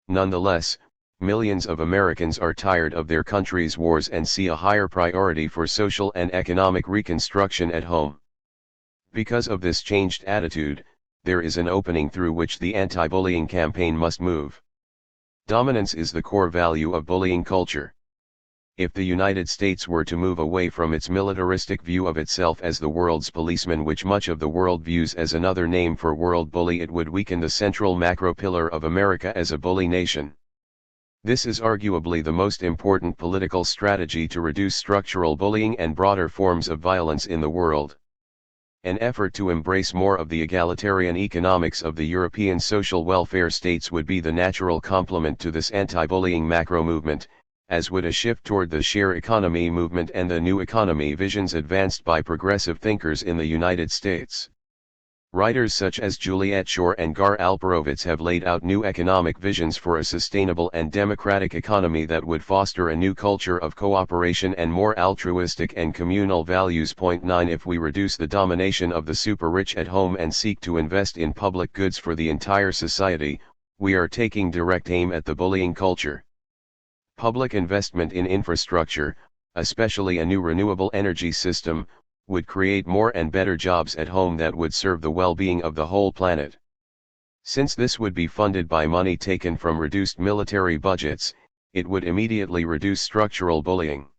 Nonetheless, millions of Americans are tired of their country's wars and see a higher priority for social and economic reconstruction at home. Because of this changed attitude, there is an opening through which the anti-bullying campaign must move. Dominance is the core value of bullying culture. If the United States were to move away from its militaristic view of itself as the world's policeman, which much of the world views as another name for world bully, it would weaken the central macro pillar of America as a bully nation. This is arguably the most important political strategy to reduce structural bullying and broader forms of violence in the world. An effort to embrace more of the egalitarian economics of the European social welfare states would be the natural complement to this anti-bullying macro movement, as would a shift toward the share economy movement and the new economy visions advanced by progressive thinkers in the United States. Writers such as Juliet Schor and Gar Alperovitz have laid out new economic visions for a sustainable and democratic economy that would foster a new culture of cooperation and more altruistic and communal values. Point 9. If we reduce the domination of the super-rich at home and seek to invest in public goods for the entire society, we are taking direct aim at the bullying culture. Public investment in infrastructure, especially a new renewable energy system, would create more and better jobs at home that would serve the well-being of the whole planet. Since this would be funded by money taken from reduced military budgets, it would immediately reduce structural bullying.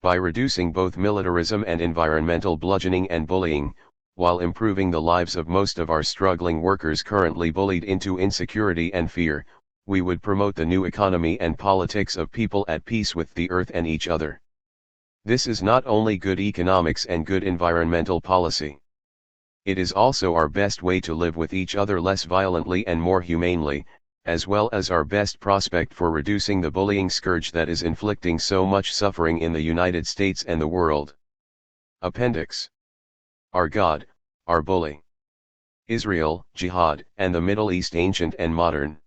By reducing both militarism and environmental bludgeoning and bullying, while improving the lives of most of our struggling workers currently bullied into insecurity and fear, we would promote the new economy and politics of people at peace with the earth and each other. This is not only good economics and good environmental policy. It is also our best way to live with each other less violently and more humanely, as well as our best prospect for reducing the bullying scourge that is inflicting so much suffering in the United States and the world. Appendix. Our God, our bully. Israel, Jihad, and the Middle East, ancient and modern.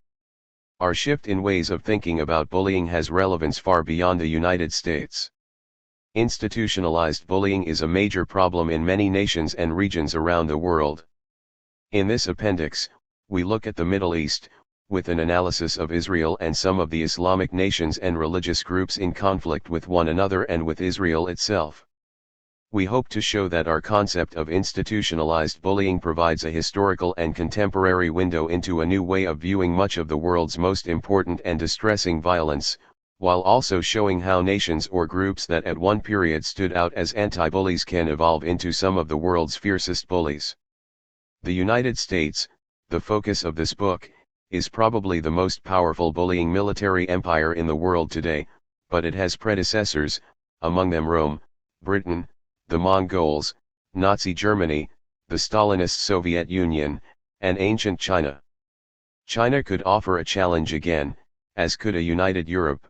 Our shift in ways of thinking about bullying has relevance far beyond the United States. Institutionalized bullying is a major problem in many nations and regions around the world. In this appendix, we look at the Middle East, with an analysis of Israel and some of the Islamic nations and religious groups in conflict with one another and with Israel itself. We hope to show that our concept of institutionalized bullying provides a historical and contemporary window into a new way of viewing much of the world's most important and distressing violence, while also showing how nations or groups that at one period stood out as anti-bullies can evolve into some of the world's fiercest bullies. The United States, the focus of this book, is probably the most powerful bullying military empire in the world today, but it has predecessors, among them Rome, Britain, the Mongols, Nazi Germany, the Stalinist Soviet Union, and ancient China. China could offer a challenge again, as could a united Europe.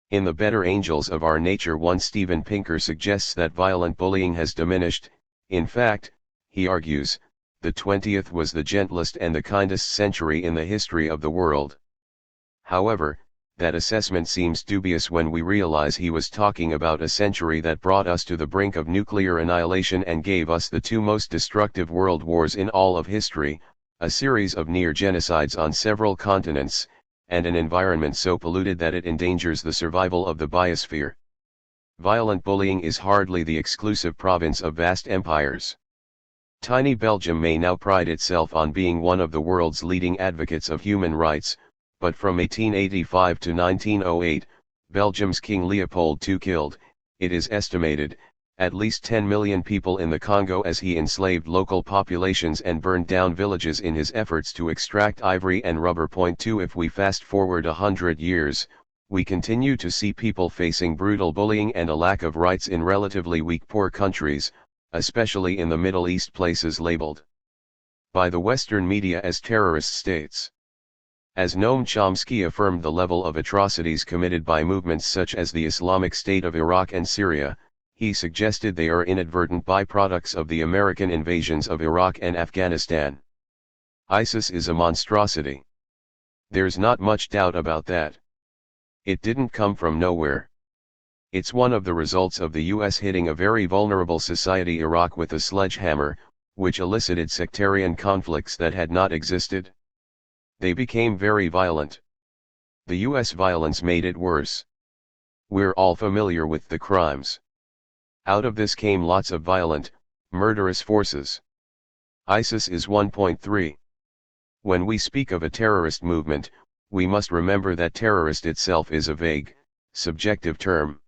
In The Better Angels of Our Nature, one Steven Pinker suggests that violent bullying has diminished. In fact, he argues, the 20th was the gentlest and the kindest century in the history of the world. However, that assessment seems dubious when we realize he was talking about a century that brought us to the brink of nuclear annihilation and gave us the two most destructive world wars in all of history, a series of near genocides on several continents, and an environment so polluted that it endangers the survival of the biosphere. Violent bullying is hardly the exclusive province of vast empires. Tiny Belgium may now pride itself on being one of the world's leading advocates of human rights, but from 1885 to 1908, Belgium's King Leopold II killed, it is estimated, at least 10 million people in the Congo as he enslaved local populations and burned down villages in his efforts to extract ivory and rubber. Point 2. If we fast forward 100 years, we continue to see people facing brutal bullying and a lack of rights in relatively weak poor countries, especially in the Middle East, places labeled by the Western media as terrorist states. As Noam Chomsky affirmed, the level of atrocities committed by movements such as the Islamic State of Iraq and Syria, he suggested they are inadvertent byproducts of the American invasions of Iraq and Afghanistan. ISIS is a monstrosity. There's not much doubt about that. It didn't come from nowhere. It's one of the results of the US hitting a very vulnerable society, Iraq, with a sledgehammer, which elicited sectarian conflicts that had not existed. They became very violent. The US violence made it worse. We're all familiar with the crimes. Out of this came lots of violent, murderous forces. ISIS is 1.3. When we speak of a terrorist movement, we must remember that terrorist itself is a vague, subjective term.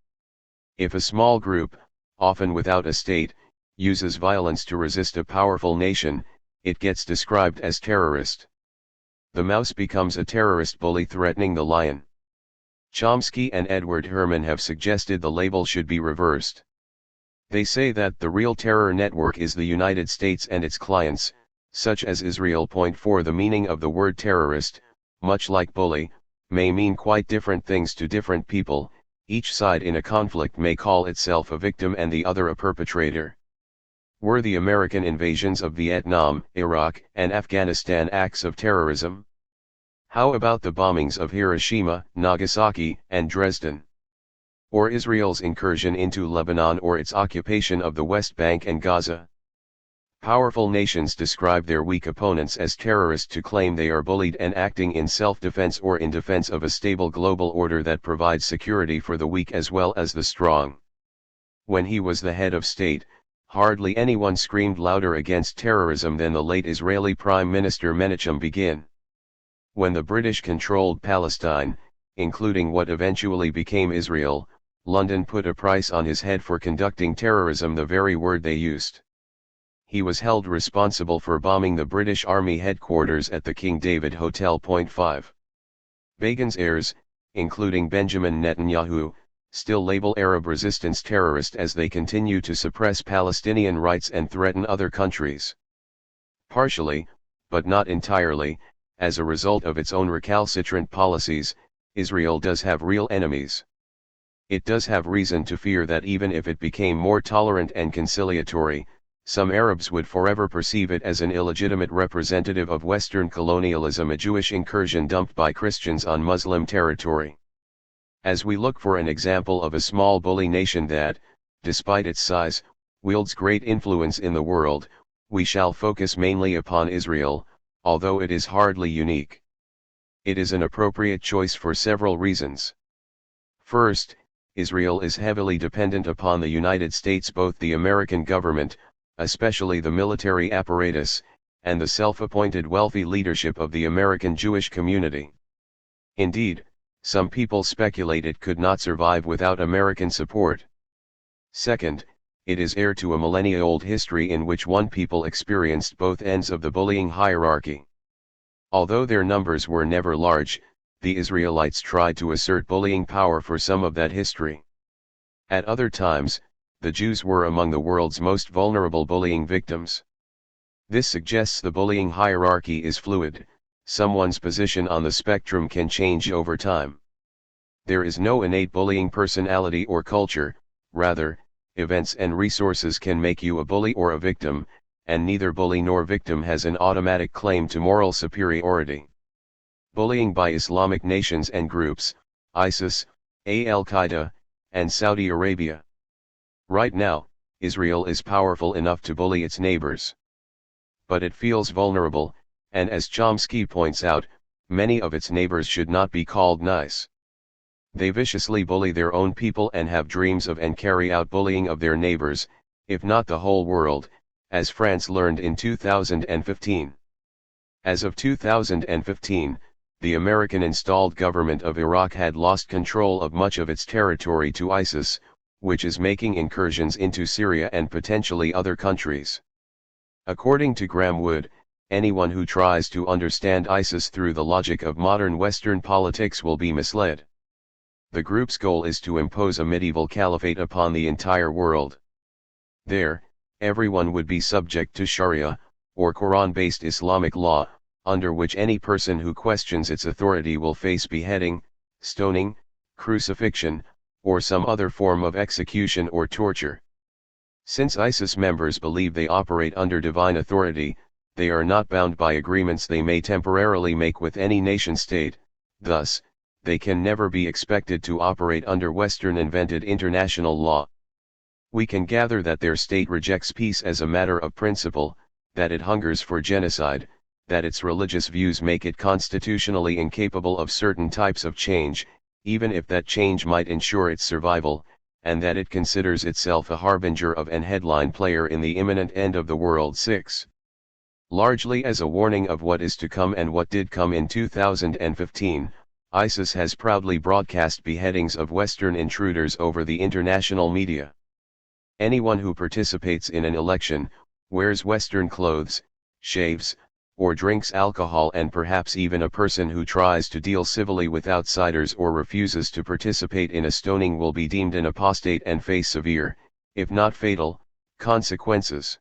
If a small group, often without a state, uses violence to resist a powerful nation, it gets described as terrorist. The mouse becomes a terrorist bully threatening the lion. Chomsky and Edward Herman have suggested the label should be reversed. They say that the real terror network is the United States and its clients, such as Israel. Point 4. The meaning of the word terrorist, much like bully, may mean quite different things to different people. Each side in a conflict may call itself a victim and the other a perpetrator. Were the American invasions of Vietnam, Iraq, and Afghanistan acts of terrorism? How about the bombings of Hiroshima, Nagasaki, and Dresden? Or Israel's incursion into Lebanon or its occupation of the West Bank and Gaza? Powerful nations describe their weak opponents as terrorists to claim they are bullied and acting in self-defense or in defense of a stable global order that provides security for the weak as well as the strong. When he was the head of state, hardly anyone screamed louder against terrorism than the late Israeli Prime Minister Menachem Begin. When the British controlled Palestine, including what eventually became Israel, London put a price on his head for conducting terrorism, the very word they used. He was held responsible for bombing the British Army headquarters at the King David Hotel. Point 5. Begin's heirs, including Benjamin Netanyahu, still label Arab resistance terrorist as they continue to suppress Palestinian rights and threaten other countries. Partially, but not entirely, as a result of its own recalcitrant policies, Israel does have real enemies. It does have reason to fear that even if it became more tolerant and conciliatory, some Arabs would forever perceive it as an illegitimate representative of Western colonialism, a Jewish incursion dumped by Christians on Muslim territory. As we look for an example of a small bully nation that, despite its size, wields great influence in the world, we shall focus mainly upon Israel, although it is hardly unique. It is an appropriate choice for several reasons. First, Israel is heavily dependent upon the United States, both the American government, especially the military apparatus, and the self-appointed wealthy leadership of the American Jewish community. Indeed, some people speculate it could not survive without American support. Second, it is heir to a millennia-old history in which one people experienced both ends of the bullying hierarchy. Although their numbers were never large, the Israelites tried to assert bullying power for some of that history. At other times, the Jews were among the world's most vulnerable bullying victims. This suggests the bullying hierarchy is fluid. Someone's position on the spectrum can change over time. There is no innate bullying personality or culture, rather, events and resources can make you a bully or a victim, and neither bully nor victim has an automatic claim to moral superiority. Bullying by Islamic nations and groups, ISIS, Al-Qaeda, and Saudi Arabia. Right now, Israel is powerful enough to bully its neighbors. But it feels vulnerable, and as Chomsky points out, many of its neighbors should not be called nice. They viciously bully their own people and have dreams of and carry out bullying of their neighbors, if not the whole world, as France learned in 2015. As of 2015, the American-installed government of Iraq had lost control of much of its territory to ISIS, which is making incursions into Syria and potentially other countries. According to Graham Wood, anyone who tries to understand ISIS through the logic of modern Western politics will be misled. The group's goal is to impose a medieval caliphate upon the entire world. There, everyone would be subject to Sharia, or Quran-based Islamic law, under which any person who questions its authority will face beheading, stoning, crucifixion, or some other form of execution or torture. Since ISIS members believe they operate under divine authority, they are not bound by agreements they may temporarily make with any nation-state, thus, they can never be expected to operate under Western-invented international law. We can gather that their state rejects peace as a matter of principle, that it hungers for genocide, that its religious views make it constitutionally incapable of certain types of change, even if that change might ensure its survival, and that it considers itself a harbinger of and headline player in the imminent end of the world. 6. Largely as a warning of what is to come and what did come in 2015, ISIS has proudly broadcast beheadings of Western intruders over the international media. Anyone who participates in an election, wears Western clothes, shaves, or drinks alcohol, and perhaps even a person who tries to deal civilly with outsiders or refuses to participate in a stoning will be deemed an apostate and face severe, if not fatal, consequences.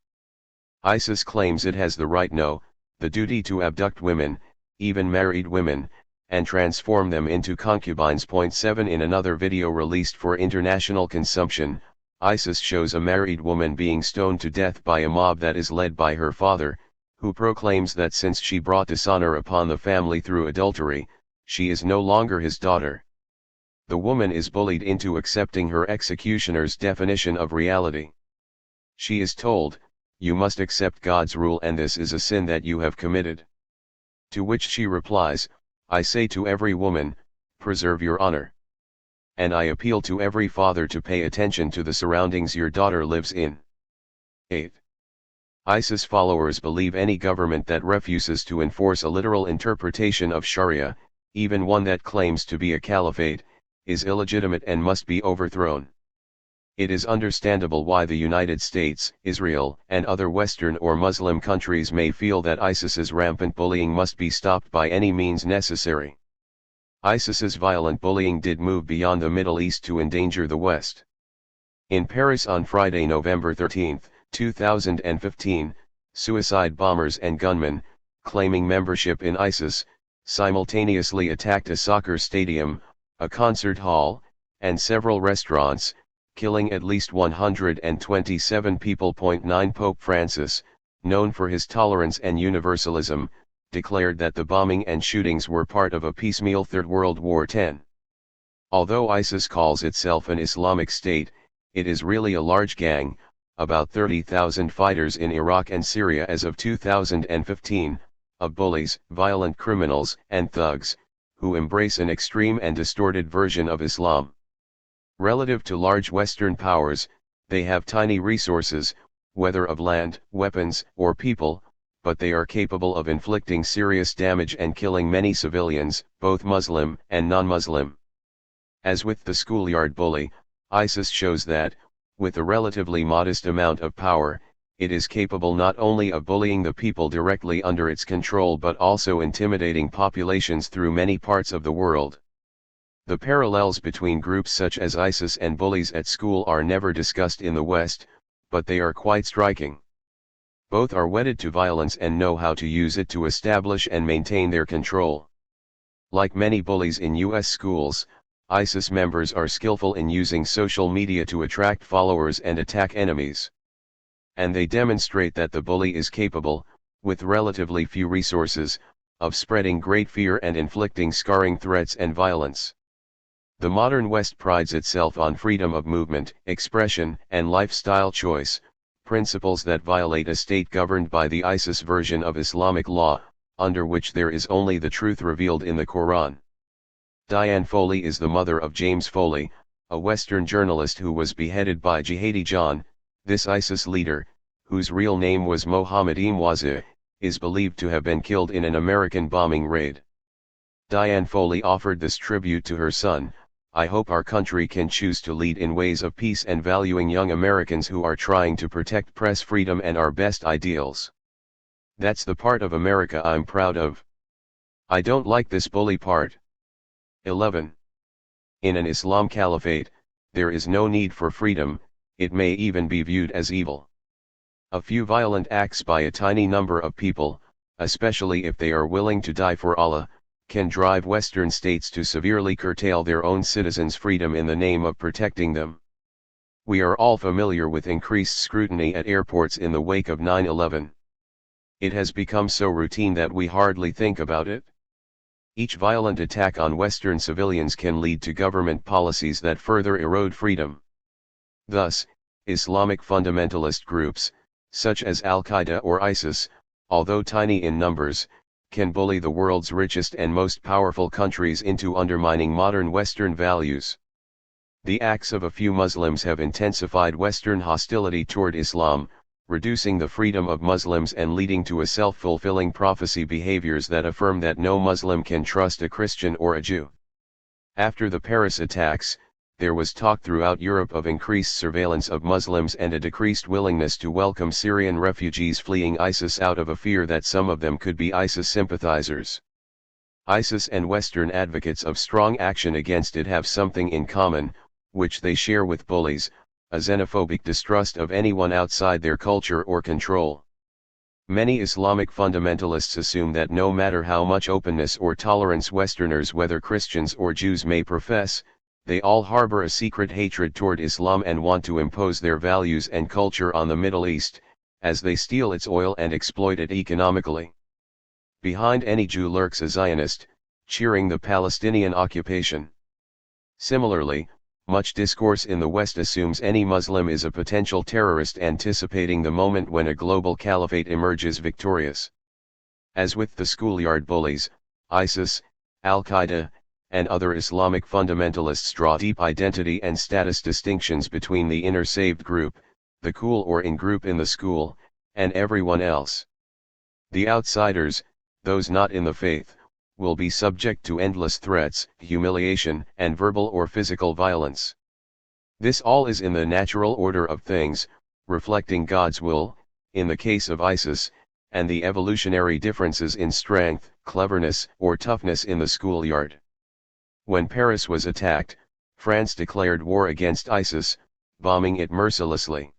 ISIS claims it has the right, no, the duty to abduct women, even married women, and transform them into concubines. 7 In another video released for international consumption, ISIS shows a married woman being stoned to death by a mob that is led by her father, who proclaims that since she brought dishonor upon the family through adultery, she is no longer his daughter. The woman is bullied into accepting her executioner's definition of reality. She is told, "You must accept God's rule, and this is a sin that you have committed." To which she replies, "I say to every woman, preserve your honor. And I appeal to every father to pay attention to the surroundings your daughter lives in." 8. ISIS followers believe any government that refuses to enforce a literal interpretation of Sharia, even one that claims to be a caliphate, is illegitimate and must be overthrown. It is understandable why the United States, Israel, and other Western or Muslim countries may feel that ISIS's rampant bullying must be stopped by any means necessary. ISIS's violent bullying did move beyond the Middle East to endanger the West. In Paris on Friday, November 13, 2015, suicide bombers and gunmen, claiming membership in ISIS, simultaneously attacked a soccer stadium, a concert hall, and several restaurants, killing at least 127 people. 9 Pope Francis, known for his tolerance and universalism, declared that the bombing and shootings were part of a piecemeal Third World War. 10. Although ISIS calls itself an Islamic State, it is really a large gang, about 30,000 fighters in Iraq and Syria as of 2015, of bullies, violent criminals, and thugs, who embrace an extreme and distorted version of Islam. Relative to large Western powers, they have tiny resources, whether of land, weapons, or people, but they are capable of inflicting serious damage and killing many civilians, both Muslim and non-Muslim. As with the schoolyard bully, ISIS shows that, with a relatively modest amount of power, it is capable not only of bullying the people directly under its control but also intimidating populations through many parts of the world. The parallels between groups such as ISIS and bullies at school are never discussed in the West, but they are quite striking. Both are wedded to violence and know how to use it to establish and maintain their control. Like many bullies in U.S. schools, ISIS members are skillful in using social media to attract followers and attack enemies. And they demonstrate that the bully is capable, with relatively few resources, of spreading great fear and inflicting scarring threats and violence. The modern West prides itself on freedom of movement, expression, and lifestyle choice, principles that violate a state governed by the ISIS version of Islamic law, under which there is only the truth revealed in the Quran. Diane Foley is the mother of James Foley, a Western journalist who was beheaded by Jihadi John, this ISIS leader, whose real name was Mohammed Imwazi, is believed to have been killed in an American bombing raid. Diane Foley offered this tribute to her son: "I hope our country can choose to lead in ways of peace and valuing young Americans who are trying to protect press freedom and our best ideals. That's the part of America I'm proud of. I don't like this bully part." 11. In an Islam caliphate, there is no need for freedom, it may even be viewed as evil. A few violent acts by a tiny number of people, especially if they are willing to die for Allah, can drive Western states to severely curtail their own citizens' freedom in the name of protecting them. We are all familiar with increased scrutiny at airports in the wake of 9/11. It has become so routine that we hardly think about it. Each violent attack on Western civilians can lead to government policies that further erode freedom. Thus, Islamic fundamentalist groups, such as Al-Qaeda or ISIS, although tiny in numbers, can bully the world's richest and most powerful countries into undermining modern Western values. The acts of a few Muslims have intensified Western hostility toward Islam, reducing the freedom of Muslims and leading to a self-fulfilling prophecy behaviors that affirm that no Muslim can trust a Christian or a Jew. After the Paris attacks, there was talk throughout Europe of increased surveillance of Muslims and a decreased willingness to welcome Syrian refugees fleeing ISIS out of a fear that some of them could be ISIS sympathizers. ISIS and Western advocates of strong action against it have something in common, which they share with bullies: a xenophobic distrust of anyone outside their culture or control. Many Islamic fundamentalists assume that no matter how much openness or tolerance Westerners, whether Christians or Jews, may profess, they all harbor a secret hatred toward Islam and want to impose their values and culture on the Middle East, as they steal its oil and exploit it economically. Behind any Jew lurks a Zionist, cheering the Palestinian occupation. Similarly, much discourse in the West assumes any Muslim is a potential terrorist, anticipating the moment when a global caliphate emerges victorious. As with the schoolyard bullies, ISIS, Al-Qaeda, and other Islamic fundamentalists draw deep identity and status distinctions between the inner saved group, the cool or in group in the school, and everyone else. The outsiders, those not in the faith, will be subject to endless threats, humiliation, and verbal or physical violence. This all is in the natural order of things, reflecting God's will, in the case of ISIS, and the evolutionary differences in strength, cleverness, or toughness in the schoolyard. When Paris was attacked, France declared war against ISIS, bombing it mercilessly.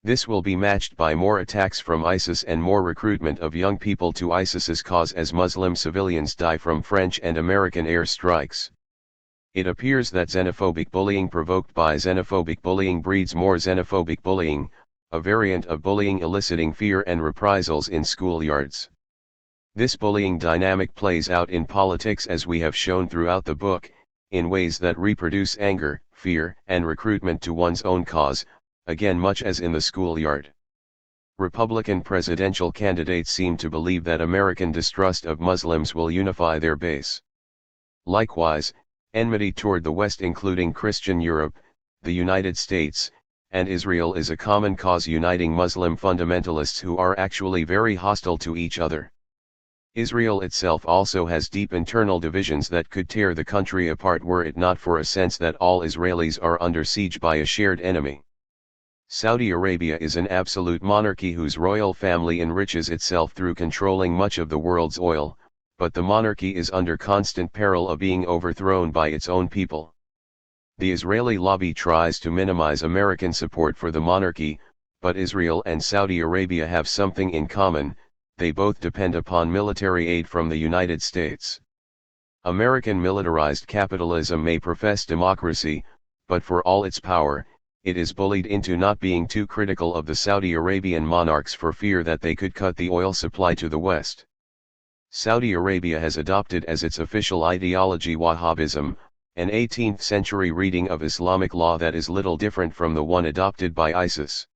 This will be matched by more attacks from ISIS and more recruitment of young people to ISIS's cause as Muslim civilians die from French and American air strikes. It appears that xenophobic bullying provoked by xenophobic bullying breeds more xenophobic bullying, a variant of bullying eliciting fear and reprisals in schoolyards. This bullying dynamic plays out in politics, as we have shown throughout the book, in ways that reproduce anger, fear, and recruitment to one's own cause, again much as in the schoolyard. Republican presidential candidates seem to believe that American distrust of Muslims will unify their base. Likewise, enmity toward the West, including Christian Europe, the United States, and Israel, is a common cause uniting Muslim fundamentalists who are actually very hostile to each other. Israel itself also has deep internal divisions that could tear the country apart were it not for a sense that all Israelis are under siege by a shared enemy. Saudi Arabia is an absolute monarchy whose royal family enriches itself through controlling much of the world's oil, but the monarchy is under constant peril of being overthrown by its own people. The Israeli lobby tries to minimize American support for the monarchy, but Israel and Saudi Arabia have something in common: they both depend upon military aid from the United States. American militarized capitalism may profess democracy, but for all its power, it is bullied into not being too critical of the Saudi Arabian monarchs for fear that they could cut the oil supply to the West. Saudi Arabia has adopted as its official ideology Wahhabism, an 18th century reading of Islamic law that is little different from the one adopted by ISIS.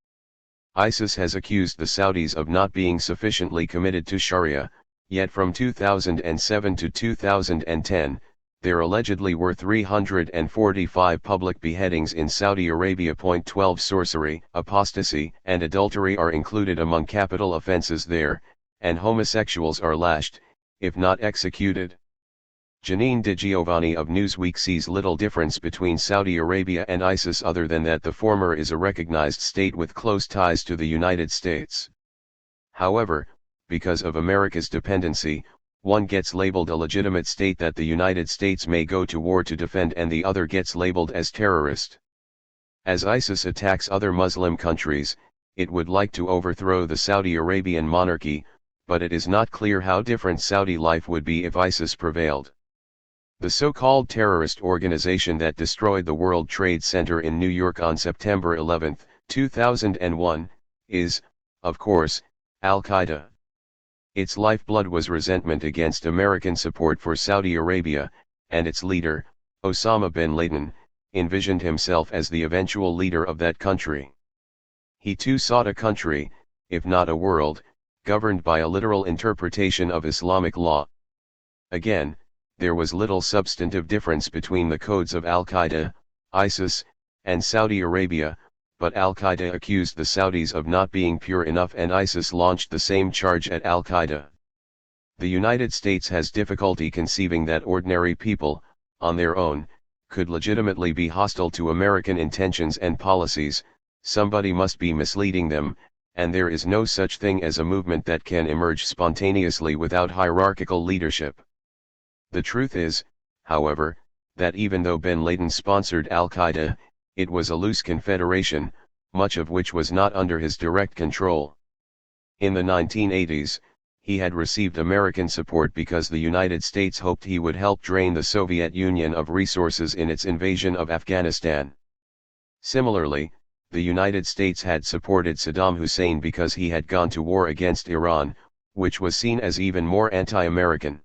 ISIS has accused the Saudis of not being sufficiently committed to Sharia, yet from 2007 to 2010, There allegedly were 345 public beheadings in Saudi Arabia. 12 Sorcery, apostasy, and adultery are included among capital offenses there, and homosexuals are lashed, if not executed. Janine De Giovanni of Newsweek sees little difference between Saudi Arabia and ISIS other than that the former is a recognized state with close ties to the United States. However, because of America's dependency, one gets labeled a legitimate state that the United States may go to war to defend, and the other gets labeled as terrorist. As ISIS attacks other Muslim countries, it would like to overthrow the Saudi Arabian monarchy, but it is not clear how different Saudi life would be if ISIS prevailed. The so-called terrorist organization that destroyed the World Trade Center in New York on September 11, 2001, is, of course, Al-Qaeda. Its lifeblood was resentment against American support for Saudi Arabia, and its leader, Osama bin Laden, envisioned himself as the eventual leader of that country. He too sought a country, if not a world, governed by a literal interpretation of Islamic law. Again, there was little substantive difference between the codes of Al-Qaeda, ISIS, and Saudi Arabia, but Al-Qaeda accused the Saudis of not being pure enough, and ISIS launched the same charge at Al-Qaeda. The United States has difficulty conceiving that ordinary people, on their own, could legitimately be hostile to American intentions and policies. Somebody must be misleading them, and there is no such thing as a movement that can emerge spontaneously without hierarchical leadership. The truth is, however, that even though bin Laden sponsored Al-Qaeda, it was a loose confederation, much of which was not under his direct control. In the 1980s, he had received American support because the United States hoped he would help drain the Soviet Union of resources in its invasion of Afghanistan. Similarly, the United States had supported Saddam Hussein because he had gone to war against Iran, which was seen as even more anti-American.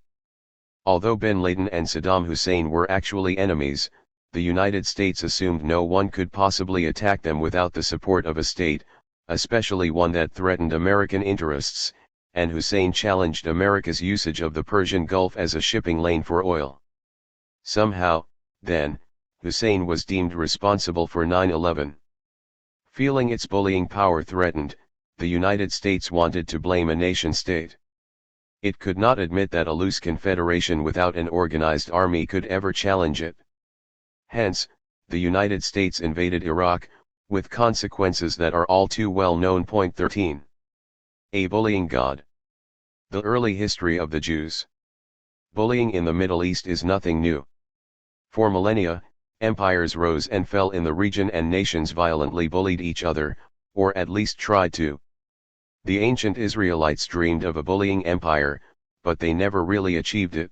Although bin Laden and Saddam Hussein were actually enemies, the United States assumed no one could possibly attack them without the support of a state, especially one that threatened American interests, and Hussein challenged America's usage of the Persian Gulf as a shipping lane for oil. Somehow, then, Hussein was deemed responsible for 9/11. Feeling its bullying power threatened, the United States wanted to blame a nation-state. It could not admit that a loose confederation without an organized army could ever challenge it. Hence, the United States invaded Iraq, with consequences that are all too well known. 13. A bullying god. The early history of the Jews. Bullying in the Middle East is nothing new. For millennia, empires rose and fell in the region, and nations violently bullied each other, or at least tried to. The ancient Israelites dreamed of a bullying empire, but they never really achieved it.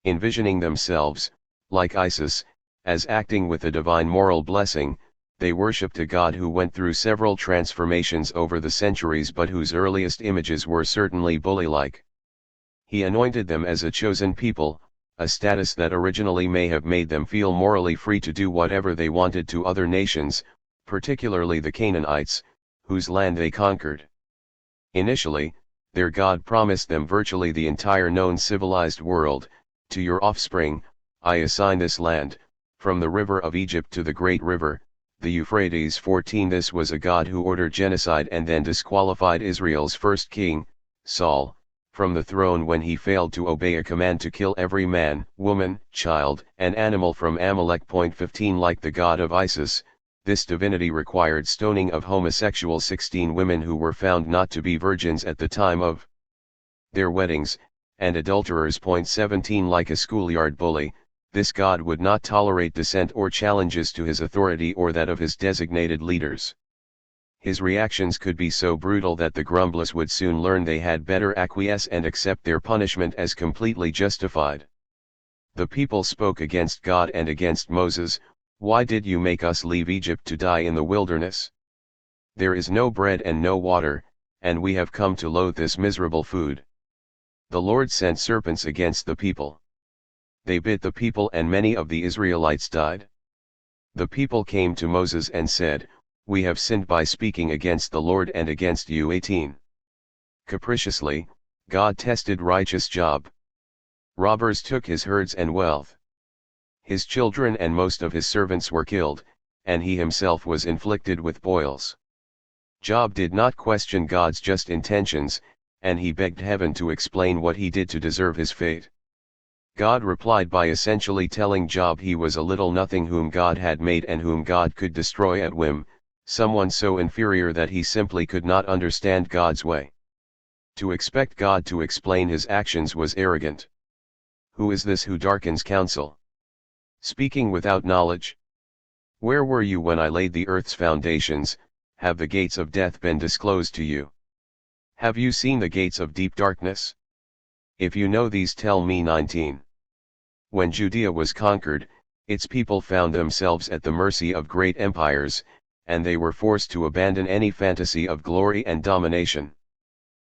Envisioning themselves, like ISIS, as acting with a divine moral blessing, they worshipped a god who went through several transformations over the centuries, but whose earliest images were certainly bully-like. He anointed them as a chosen people, a status that originally may have made them feel morally free to do whatever they wanted to other nations, particularly the Canaanites, whose land they conquered. Initially, their god promised them virtually the entire known civilized world. To your offspring, I assign this land, from the river of Egypt to the great river, the Euphrates. 14. This was a god who ordered genocide and then disqualified Israel's first king, Saul, from the throne when he failed to obey a command to kill every man, woman, child, and animal from Amalek. 15. Like the god of Isis, this divinity required stoning of homosexual 16 women who were found not to be virgins at the time of their weddings, and adulterers. 17. Like a schoolyard bully, this god would not tolerate dissent or challenges to his authority or that of his designated leaders. His reactions could be so brutal that the grumblers would soon learn they had better acquiesce and accept their punishment as completely justified. The people spoke against God and against Moses. Why did you make us leave Egypt to die in the wilderness? There is no bread and no water, and we have come to loathe this miserable food. The Lord sent serpents against the people. They bit the people, and many of the Israelites died. The people came to Moses and said, "We have sinned by speaking against the Lord and against you." 18. Capriciously, God tested righteous Job. Robbers took his herds and wealth. His children and most of his servants were killed, and he himself was inflicted with boils. Job did not question God's just intentions, and he begged heaven to explain what he did to deserve his fate. God replied by essentially telling Job he was a little nothing whom God had made and whom God could destroy at whim, someone so inferior that he simply could not understand God's way. To expect God to explain his actions was arrogant. Who is this who darkens counsel? Speaking without knowledge? Where were you when I laid the earth's foundations? Have the gates of death been disclosed to you? Have you seen the gates of deep darkness? If you know these, tell me. 19. When Judea was conquered, its people found themselves at the mercy of great empires, and they were forced to abandon any fantasy of glory and domination.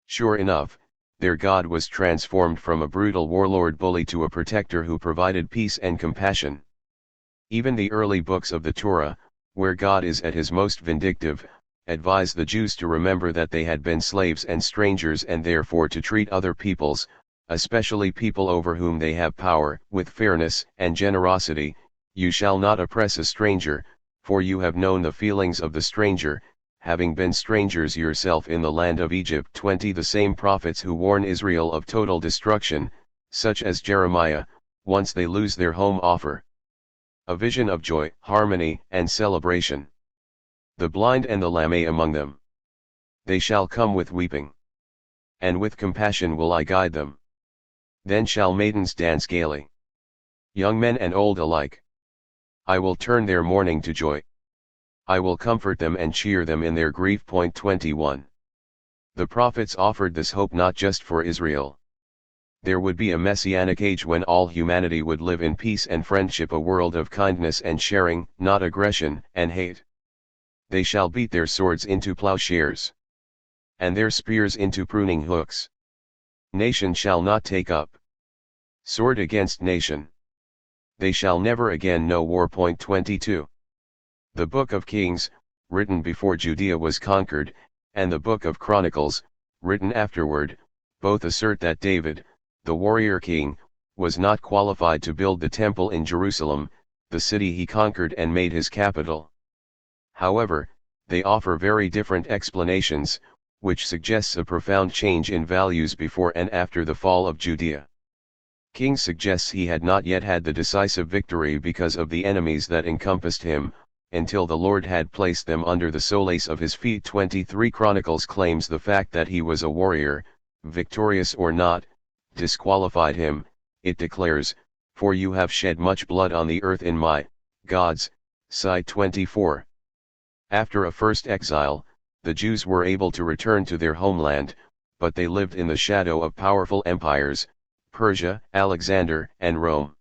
Sure enough, their God was transformed from a brutal warlord bully to a protector who provided peace and compassion. Even the early books of the Torah, where God is at his most vindictive, advise the Jews to remember that they had been slaves and strangers and therefore to treat other peoples, especially people over whom they have power, with fairness and generosity. You shall not oppress a stranger, for you have known the feelings of the stranger, having been strangers yourself in the land of Egypt. 20. The same prophets who warn Israel of total destruction, such as Jeremiah, once they lose their home offer a vision of joy, harmony, and celebration. The blind and the lame among them. They shall come with weeping. And with compassion will I guide them. Then shall maidens dance gaily. Young men and old alike. I will turn their mourning to joy. I will comfort them and cheer them in their grief. 21. The prophets offered this hope not just for Israel. There would be a messianic age when all humanity would live in peace and friendship, a world of kindness and sharing, not aggression and hate. They shall beat their swords into plowshares, and their spears into pruning hooks. Nation shall not take up sword against nation. They shall never again know war. 22. The Book of Kings, written before Judea was conquered, and the Book of Chronicles, written afterward, both assert that David, the warrior king, was not qualified to build the temple in Jerusalem, the city he conquered and made his capital. However, they offer very different explanations, which suggests a profound change in values before and after the fall of Judea. King suggests he had not yet had the decisive victory because of the enemies that encompassed him, until the Lord had placed them under the solace of his feet. 23. Chronicles claims the fact that he was a warrior, victorious or not, disqualified him. It declares, "For you have shed much blood on the earth in my, God's, sight." 24. After a first exile, the Jews were able to return to their homeland, but they lived in the shadow of powerful empires, Persia, Alexander, and Rome.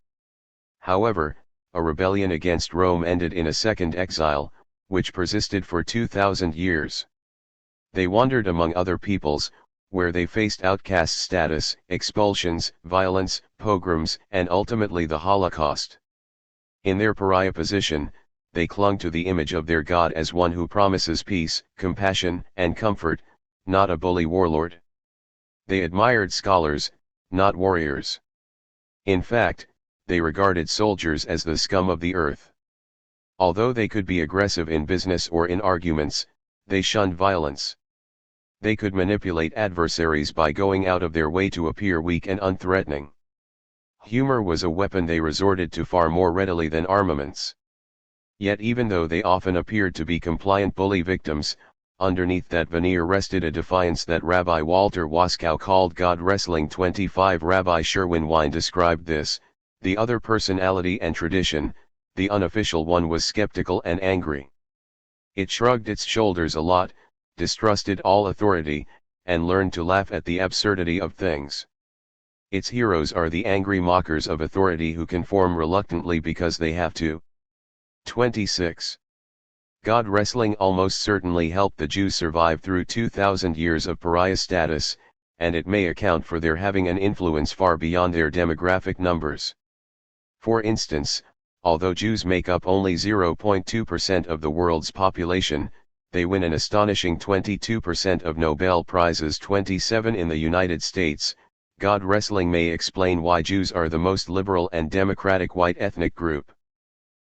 However, a rebellion against Rome ended in a second exile, which persisted for 2,000 years. They wandered among other peoples, where they faced outcast status, expulsions, violence, pogroms, and ultimately the Holocaust. In their pariah position, they clung to the image of their God as one who promises peace, compassion, and comfort, not a bully warlord. They admired scholars, not warriors. In fact, they regarded soldiers as the scum of the earth. Although they could be aggressive in business or in arguments, they shunned violence. They could manipulate adversaries by going out of their way to appear weak and unthreatening. Humor was a weapon they resorted to far more readily than armaments. Yet even though they often appeared to be compliant bully victims, underneath that veneer rested a defiance that Rabbi Walter Waskow called God wrestling. 25. Rabbi Sherwin Wine described this: the other personality and tradition, the unofficial one, was skeptical and angry. It shrugged its shoulders a lot, distrusted all authority, and learned to laugh at the absurdity of things. Its heroes are the angry mockers of authority who conform reluctantly because they have to. 26. God wrestling almost certainly helped the Jews survive through 2,000 years of pariah status, and it may account for their having an influence far beyond their demographic numbers. For instance, although Jews make up only 0.2% of the world's population, they win an astonishing 22% of Nobel Prizes. 27. In the United States, God wrestling may explain why Jews are the most liberal and democratic white ethnic group.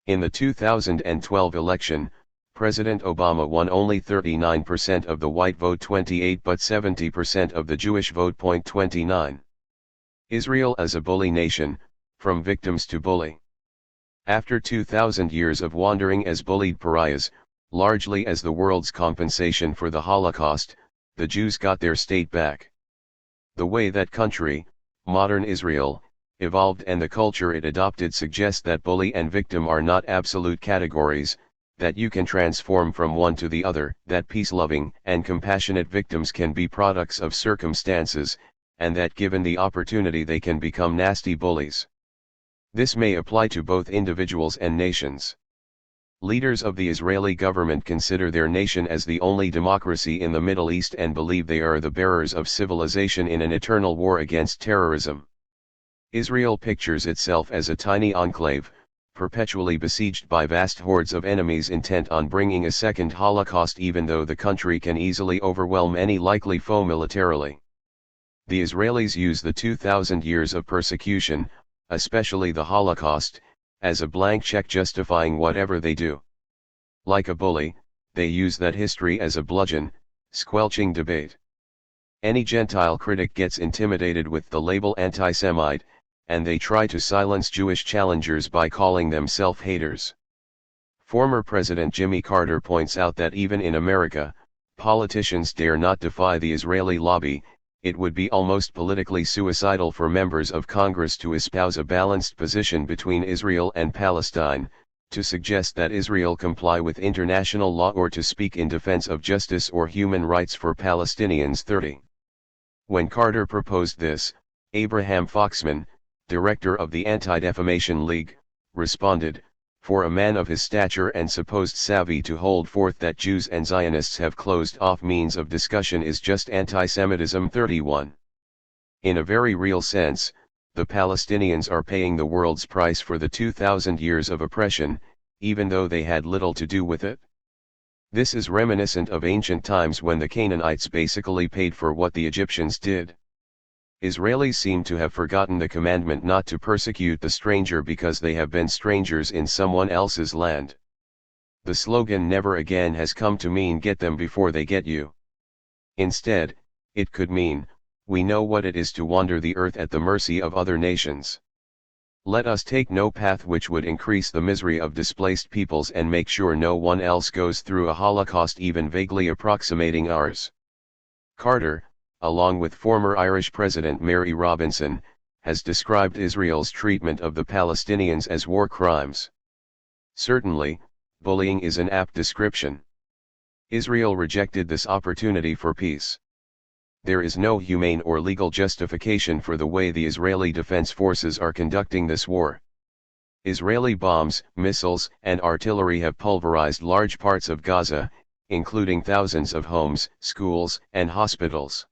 In the 2012 election, President Obama won only 39% of the white vote 28 but 70% of the Jewish vote 29. Israel as a bully nation, from victims to bully. After 2,000 years of wandering as bullied pariahs, largely as the world's compensation for the Holocaust, the Jews got their state back. The way that country, modern Israel, evolved and the culture it adopted suggest that bully and victim are not absolute categories, that you can transform from one to the other, that peace-loving and compassionate victims can be products of circumstances, and that given the opportunity they can become nasty bullies. This may apply to both individuals and nations. Leaders of the Israeli government consider their nation as the only democracy in the Middle East and believe they are the bearers of civilization in an eternal war against terrorism. Israel pictures itself as a tiny enclave, perpetually besieged by vast hordes of enemies intent on bringing a second Holocaust, even though the country can easily overwhelm any likely foe militarily. The Israelis use the 2,000 years of persecution, especially the Holocaust, as a blank check justifying whatever they do. Like a bully, they use that history as a bludgeon, squelching debate. Any Gentile critic gets intimidated with the label anti-Semite, and they try to silence Jewish challengers by calling them self-haters. Former President Jimmy Carter points out that even in America, politicians dare not defy the Israeli lobby. It would be almost politically suicidal for members of Congress to espouse a balanced position between Israel and Palestine, to suggest that Israel comply with international law or to speak in defense of justice or human rights for Palestinians. 30. When Carter proposed this, Abraham Foxman, director of the Anti-Defamation League, responded, "For a man of his stature and supposed savvy to hold forth that Jews and Zionists have closed off means of discussion is just anti-Semitism." 31. In a very real sense, the Palestinians are paying the world's price for the 2,000 years of oppression, even though they had little to do with it. This is reminiscent of ancient times when the Canaanites basically paid for what the Egyptians did. Israelis seem to have forgotten the commandment not to persecute the stranger because they have been strangers in someone else's land. The slogan "never again" has come to mean get them before they get you. Instead, it could mean, we know what it is to wander the earth at the mercy of other nations. Let us take no path which would increase the misery of displaced peoples and make sure no one else goes through a Holocaust even vaguely approximating ours. Carter, along with former Irish President Mary Robinson, has described Israel's treatment of the Palestinians as war crimes. Certainly, bullying is an apt description. Israel rejected this opportunity for peace. There is no humane or legal justification for the way the Israeli Defense Forces are conducting this war. Israeli bombs, missiles, and artillery have pulverized large parts of Gaza, including thousands of homes, schools, and hospitals.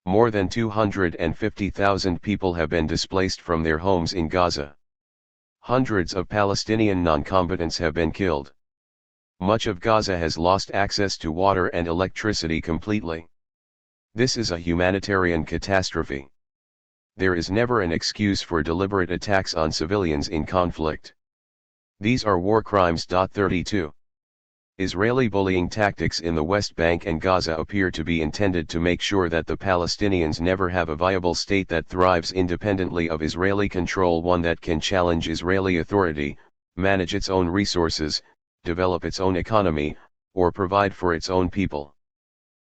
More than 250,000 people have been displaced from their homes in Gaza. Hundreds of Palestinian non-combatants have been killed. Much of Gaza has lost access to water and electricity completely. This is a humanitarian catastrophe. There is never an excuse for deliberate attacks on civilians in conflict. These are war crimes. 32. Israeli bullying tactics in the West Bank and Gaza appear to be intended to make sure that the Palestinians never have a viable state that thrives independently of Israeli control, one that can challenge Israeli authority, manage its own resources, develop its own economy, or provide for its own people.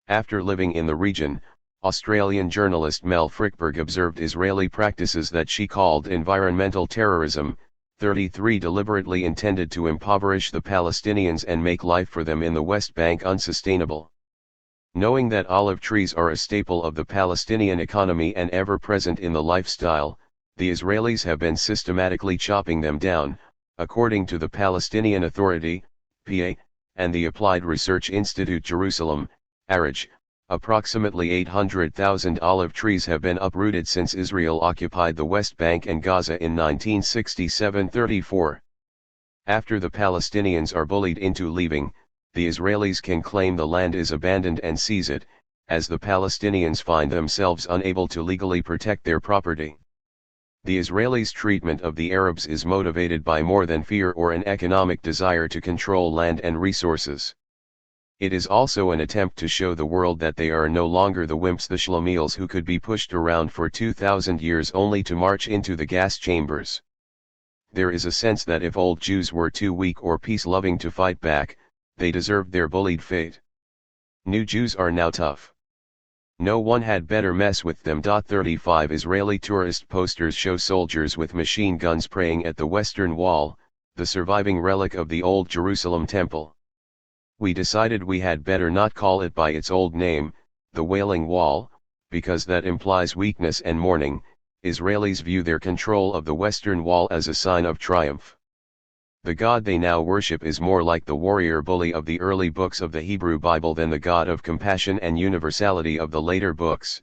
After living in the region, Australian journalist Mel Frickberg observed Israeli practices that she called environmental terrorism. 33 deliberately intended to impoverish the Palestinians and make life for them in the West Bank unsustainable. Knowing that olive trees are a staple of the Palestinian economy and ever present in the lifestyle, the Israelis have been systematically chopping them down, according to the Palestinian Authority, PA, and the Applied Research Institute Jerusalem, ARIJ. Approximately 800,000 olive trees have been uprooted since Israel occupied the West Bank and Gaza in 1967-34. After the Palestinians are bullied into leaving, the Israelis can claim the land is abandoned and seize it, as the Palestinians find themselves unable to legally protect their property. The Israelis' treatment of the Arabs is motivated by more than fear or an economic desire to control land and resources. It is also an attempt to show the world that they are no longer the wimps, the schlemiels who could be pushed around for 2,000 years only to march into the gas chambers. There is a sense that if old Jews were too weak or peace-loving to fight back, they deserved their bullied fate. New Jews are now tough. No one had better mess with them. 35 Israeli tourist posters show soldiers with machine guns praying at the Western Wall, the surviving relic of the old Jerusalem temple. We decided we had better not call it by its old name, the Wailing Wall, because that implies weakness and mourning. Israelis view their control of the Western Wall as a sign of triumph. The God they now worship is more like the warrior bully of the early books of the Hebrew Bible than the God of compassion and universality of the later books.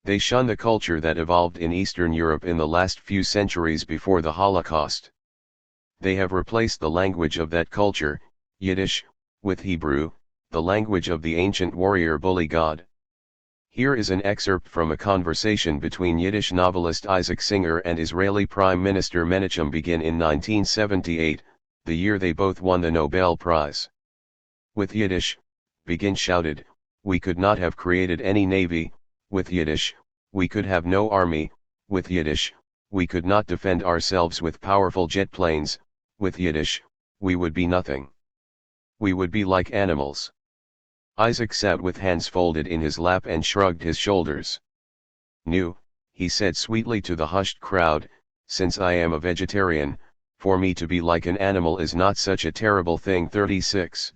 They shun the culture that evolved in Eastern Europe in the last few centuries before the Holocaust. They have replaced the language of that culture, Yiddish, with Hebrew, the language of the ancient warrior bully God. Here is an excerpt from a conversation between Yiddish novelist Isaac Singer and Israeli Prime Minister Menachem Begin in 1978, the year they both won the Nobel Prize. With Yiddish, Begin shouted, "We could not have created any navy; with Yiddish, we could have no army; with Yiddish, we could not defend ourselves with powerful jet planes; with Yiddish, we would be nothing. We would be like animals." Isaac sat with hands folded in his lap and shrugged his shoulders. "Nu," he said sweetly to the hushed crowd, "since I am a vegetarian, for me to be like an animal is not such a terrible thing." 36.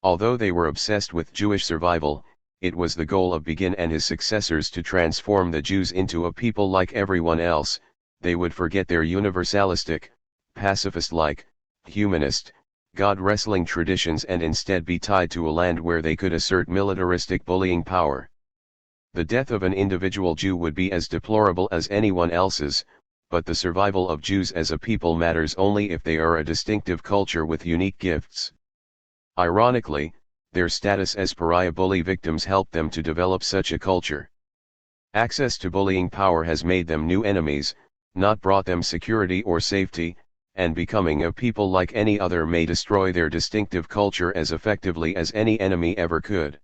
Although they were obsessed with Jewish survival, it was the goal of Begin and his successors to transform the Jews into a people like everyone else. They would forget their universalistic, pacifist-like, humanist, God-wrestling traditions and instead be tied to a land where they could assert militaristic bullying power. The death of an individual Jew would be as deplorable as anyone else's, but the survival of Jews as a people matters only if they are a distinctive culture with unique gifts. Ironically, their status as pariah bully victims helped them to develop such a culture. Access to bullying power has made them new enemies, not brought them security or safety, and becoming a people like any other may destroy their distinctive culture as effectively as any enemy ever could.